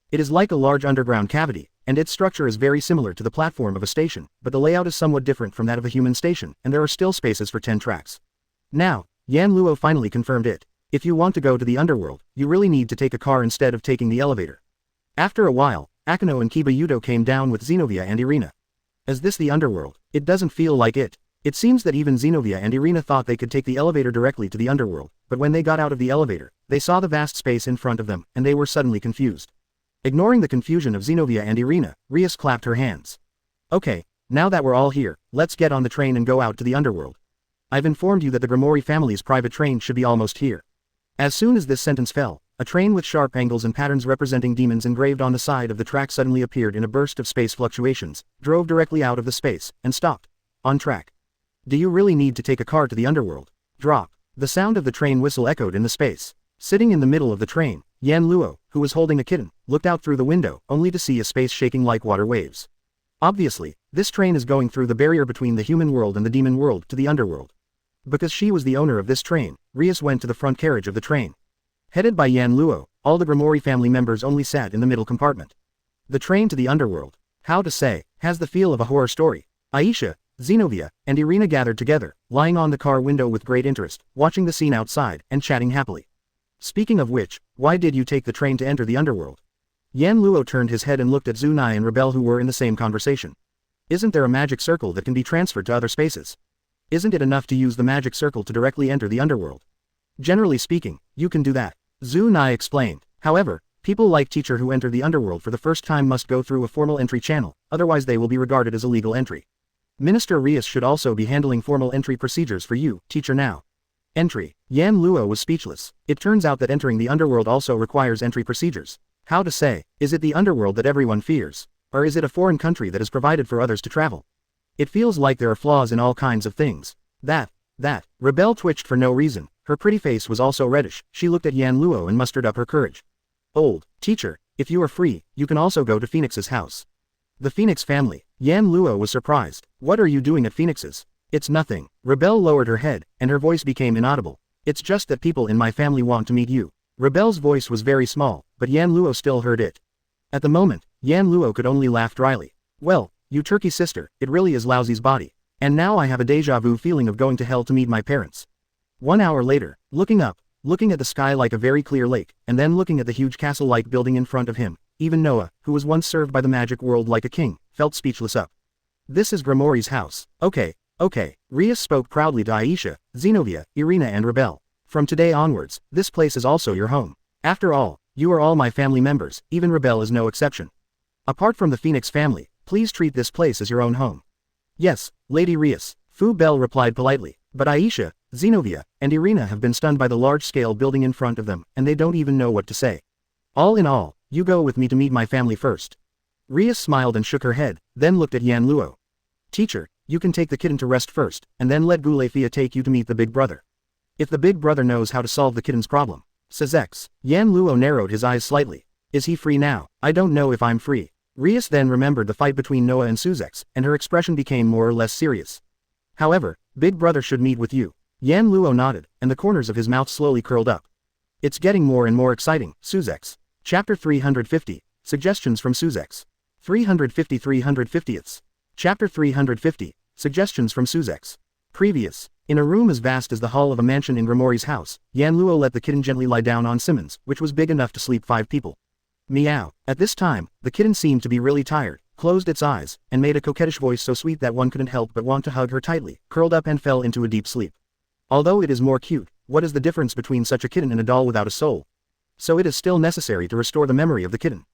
It is like a large underground cavity, and its structure is very similar to the platform of a station, but the layout is somewhat different from that of a human station, and there are still spaces for 10 tracks. Now, Yan Luo finally confirmed it. If you want to go to the underworld, you really need to take a car instead of taking the elevator. After a while, Akeno and Kiba Yudo came down with Zenobia and Irina. Is this the underworld? It doesn't feel like it. It seems that even Zenobia and Irina thought they could take the elevator directly to the underworld, but when they got out of the elevator, they saw the vast space in front of them, and they were suddenly confused. Ignoring the confusion of Zenobia and Irina, Rias clapped her hands. Okay, now that we're all here, let's get on the train and go out to the underworld. I've informed you that the Grimoire family's private train should be almost here. As soon as this sentence fell, a train with sharp angles and patterns representing demons engraved on the side of the track suddenly appeared in a burst of space fluctuations, drove directly out of the space, and stopped. On track. Do you really need to take a car to the underworld? Drop. The sound of the train whistle echoed in the space. Sitting in the middle of the train, Yan Luo, who was holding a kitten, looked out through the window, only to see a space shaking like water waves. Obviously, this train is going through the barrier between the human world and the demon world to the underworld. Because she was the owner of this train, Rias went to the front carriage of the train. Headed by Yan Luo, all the Grimoire family members only sat in the middle compartment. The train to the underworld, how to say, has the feel of a horror story. Aisha, Zenobia, and Irina gathered together, lying on the car window with great interest, watching the scene outside, and chatting happily. Speaking of which, why did you take the train to enter the underworld? Yan Luo turned his head and looked at Zunai and Rebel who were in the same conversation. Isn't there a magic circle that can be transferred to other spaces? Isn't it enough to use the magic circle to directly enter the underworld? Generally speaking, you can do that. Zunai explained. However, people like teacher who enter the underworld for the first time must go through a formal entry channel, otherwise they will be regarded as illegal entry. Minister Rias should also be handling formal entry procedures for you, teacher now. Entry. Yan Luo was speechless. It turns out that entering the underworld also requires entry procedures. How to say, is it the underworld that everyone fears? Or is it a foreign country that is provided for others to travel? It feels like there are flaws in all kinds of things. That. Rebel twitched for no reason. Her pretty face was also reddish. She looked at Yan Luo and mustered up her courage. Old teacher, if you are free, you can also go to Phoenix's house. The Phoenix family. Yan Luo was surprised. What are you doing at Phoenix's? It's nothing. Rebel lowered her head, and her voice became inaudible. It's just that people in my family want to meet you. Rebel's voice was very small, but Yan Luo still heard it. At the moment, Yan Luo could only laugh dryly. Well, you turkey sister, it really is Lousy's body. And now I have a déjà vu feeling of going to hell to meet my parents. 1 hour later, looking up, looking at the sky like a very clear lake, and then looking at the huge castle-like building in front of him, even Noah, who was once served by the magic world like a king, felt speechless up. This is Grimoire's house. Okay. Rias spoke proudly to Aisha, Zenobia, Irina and Rebel. From today onwards, this place is also your home. After all, you are all my family members, even Rebel is no exception. Apart from the Phoenix family, please treat this place as your own home. Yes, Lady Rias, Fu Bell replied politely, but Aisha, Zenobia, and Irina have been stunned by the large-scale building in front of them, and they don't even know what to say. All in all, you go with me to meet my family first. Rias smiled and shook her head, then looked at Yan Luo. Teacher, you can take the kitten to rest first, and then let Gulefia take you to meet the big brother. If the big brother knows how to solve the kitten's problem. Says X. Yan Luo narrowed his eyes slightly. Is he free now? I don't know if I'm free. Rias then remembered the fight between Noah and Suzex, and her expression became more or less serious. However, big brother should meet with you. Yan Luo nodded, and the corners of his mouth slowly curled up. It's getting more and more exciting, Suzex. Chapter 350. Suggestions from Suzex. 350-350ths. Chapter 350. Suggestions from Suzex. Previous. In a room as vast as the hall of a mansion in Grimoire's house, Yan Luo let the kitten gently lie down on Simmons, which was big enough to sleep 5 people. Meow. At this time, the kitten seemed to be really tired, closed its eyes, and made a coquettish voice so sweet that one couldn't help but want to hug her tightly, curled up and fell into a deep sleep. Although it is more cute, what is the difference between such a kitten and a doll without a soul? So it is still necessary to restore the memory of the kitten.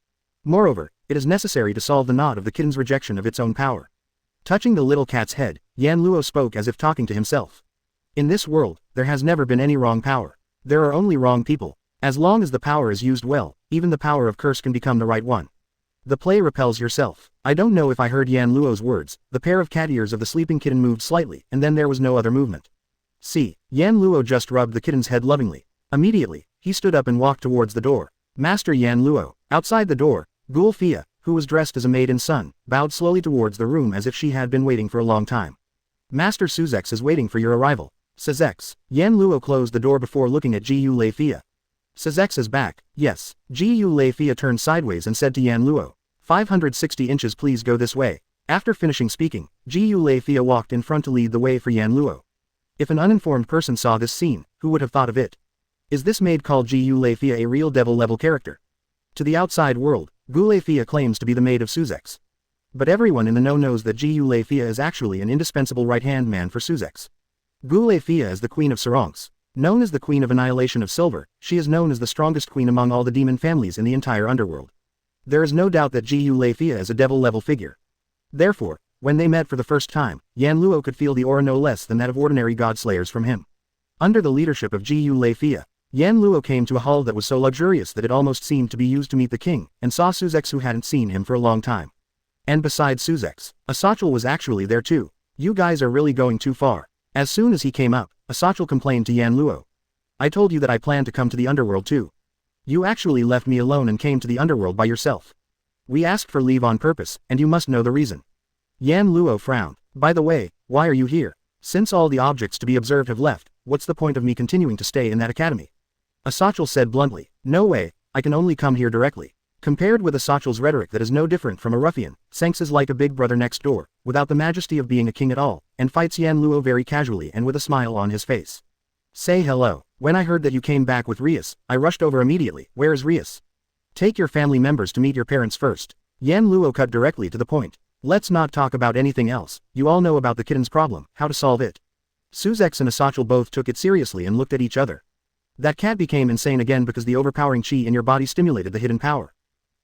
Moreover, it is necessary to solve the knot of the kitten's rejection of its own power. Touching the little cat's head, Yan Luo spoke as if talking to himself. In this world, there has never been any wrong power. There are only wrong people. As long as the power is used well, even the power of curse can become the right one. The play repels yourself. I don't know if I heard Yan Luo's words, the pair of cat ears of the sleeping kitten moved slightly, and then there was no other movement. See, Yan Luo just rubbed the kitten's head lovingly. Immediately, he stood up and walked towards the door. Master Yan Luo. Outside the door, Ghoul Fia, who was dressed as a maid and son, bowed slowly towards the room as if she had been waiting for a long time. Master Suzex is waiting for your arrival. Suzex. Yan Luo closed the door before looking at Gu Lei Fia. Suzex is back, yes. Gu Lei Fia turned sideways and said to Yan Luo, 560 inches please go this way. After finishing speaking, Gu Lei Fia walked in front to lead the way for Yan Luo. If an uninformed person saw this scene, who would have thought of it? Is this maid called Gu Lei Fia a real devil-level character? To the outside world, Gu Lei Fia claims to be the maid of Suzex. But everyone in the know knows that Gu Lei Fia is actually an indispensable right-hand man for Suzex. Gu Lei Fia is the queen of Sarongs. Known as the queen of annihilation of silver, she is known as the strongest queen among all the demon families in the entire underworld. There is no doubt that Gu Lei Fia is a devil-level figure. Therefore, when they met for the first time, Yan Luo could feel the aura no less than that of ordinary god-slayers from him. Under the leadership of Gu Lei Fia, Yan Luo came to a hall that was so luxurious that it almost seemed to be used to meet the king, and saw Suzex who hadn't seen him for a long time. And besides Suzex, Asachel was actually there too. You guys are really going too far. As soon as he came up, Asachel complained to Yan Luo. I told you that I planned to come to the underworld too. You actually left me alone and came to the underworld by yourself. We asked for leave on purpose, and you must know the reason. Yan Luo frowned. By the way, why are you here? Since all the objects to be observed have left, what's the point of me continuing to stay in that academy? Asachel said bluntly. No way, I can only come here directly. Compared with Asachel's rhetoric that is no different from a ruffian, Sengs is like a big brother next door, without the majesty of being a king at all, and fights Yan Luo very casually and with a smile on his face. Say hello. When I heard that you came back with Rias, I rushed over immediately. Where is Rias? Take your family members to meet your parents first. Yan Luo cut directly to the point. Let's not talk about anything else. You all know about the kitten's problem, how to solve it. Suzex and Asachel both took it seriously and looked at each other. That cat became insane again because the overpowering chi in your body stimulated the hidden power.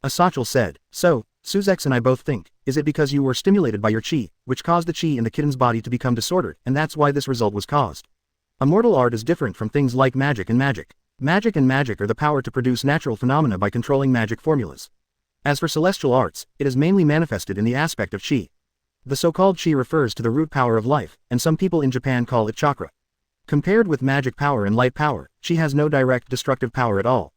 Asachel said. So, Suzex and I both think, is it because you were stimulated by your chi, which caused the chi in the kitten's body to become disordered, and that's why this result was caused? Immortal art is different from things like magic and magic. Magic and magic are the power to produce natural phenomena by controlling magic formulas. As for celestial arts, it is mainly manifested in the aspect of chi. The so-called chi refers to the root power of life, and some people in Japan call it chakra. Compared with magic power and light power, chi has no direct destructive power at all.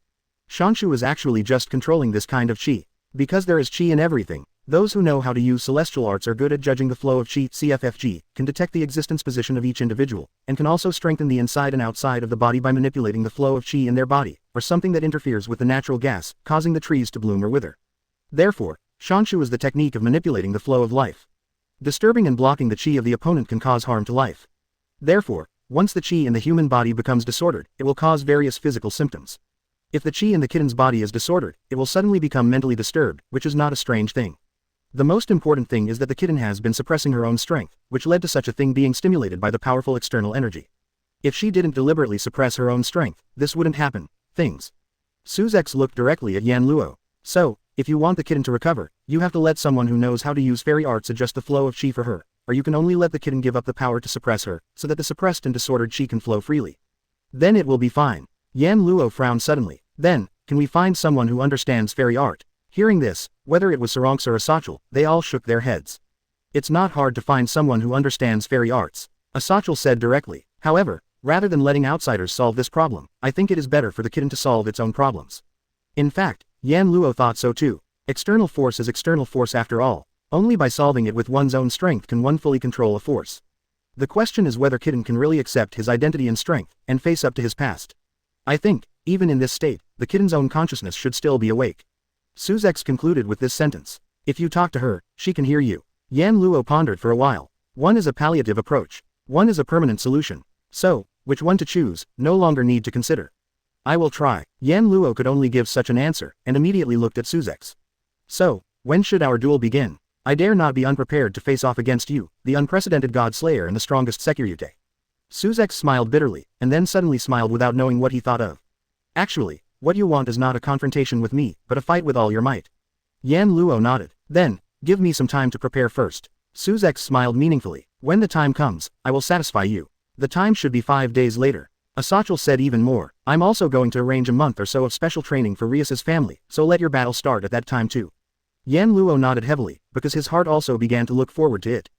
Shanshu is actually just controlling this kind of chi. Because there is chi in everything, those who know how to use celestial arts are good at judging the flow of chi. CFFG, can detect the existence position of each individual, and can also strengthen the inside and outside of the body by manipulating the flow of chi in their body, or something that interferes with the natural gas, causing the trees to bloom or wither. Therefore, Shanshu is the technique of manipulating the flow of life. Disturbing and blocking the chi of the opponent can cause harm to life. Therefore, once the chi in the human body becomes disordered, it will cause various physical symptoms. If the chi in the kitten's body is disordered, it will suddenly become mentally disturbed, which is not a strange thing. The most important thing is that the kitten has been suppressing her own strength, which led to such a thing being stimulated by the powerful external energy. If she didn't deliberately suppress her own strength, this wouldn't happen. Things. Suzex looked directly at Yan Luo. So, if you want the kitten to recover, you have to let someone who knows how to use fairy arts adjust the flow of chi for her, or you can only let the kitten give up the power to suppress her, so that the suppressed and disordered chi can flow freely. Then it will be fine. Yan Luo frowned suddenly. Then, can we find someone who understands fairy art? Hearing this, whether it was Sarongs or Asachel, they all shook their heads. It's not hard to find someone who understands fairy arts, Asachel said directly. However, rather than letting outsiders solve this problem, I think it is better for the kitten to solve its own problems. In fact, Yan Luo thought so too. External force is external force after all. Only by solving it with one's own strength can one fully control a force. The question is whether kitten can really accept his identity and strength, and face up to his past. I think, even in this state, the kitten's own consciousness should still be awake. Suzex concluded with this sentence. If you talk to her, she can hear you. Yan Luo pondered for a while. One is a palliative approach. One is a permanent solution. So, which one to choose, no longer need to consider. I will try. Yan Luo could only give such an answer, and immediately looked at Suzex. So, when should our duel begin? I dare not be unprepared to face off against you, the unprecedented god slayer and the strongest Sekyryute. Suzex smiled bitterly, and then suddenly smiled without knowing what he thought of. Actually, what you want is not a confrontation with me, but a fight with all your might. Yan Luo nodded. Then, give me some time to prepare first. Suzex smiled meaningfully. When the time comes, I will satisfy you. The time should be 5 days later. Asachel said even more. I'm also going to arrange a month or so of special training for Rias's family, so let your battle start at that time too. Yan Luo nodded heavily, because his heart also began to look forward to it.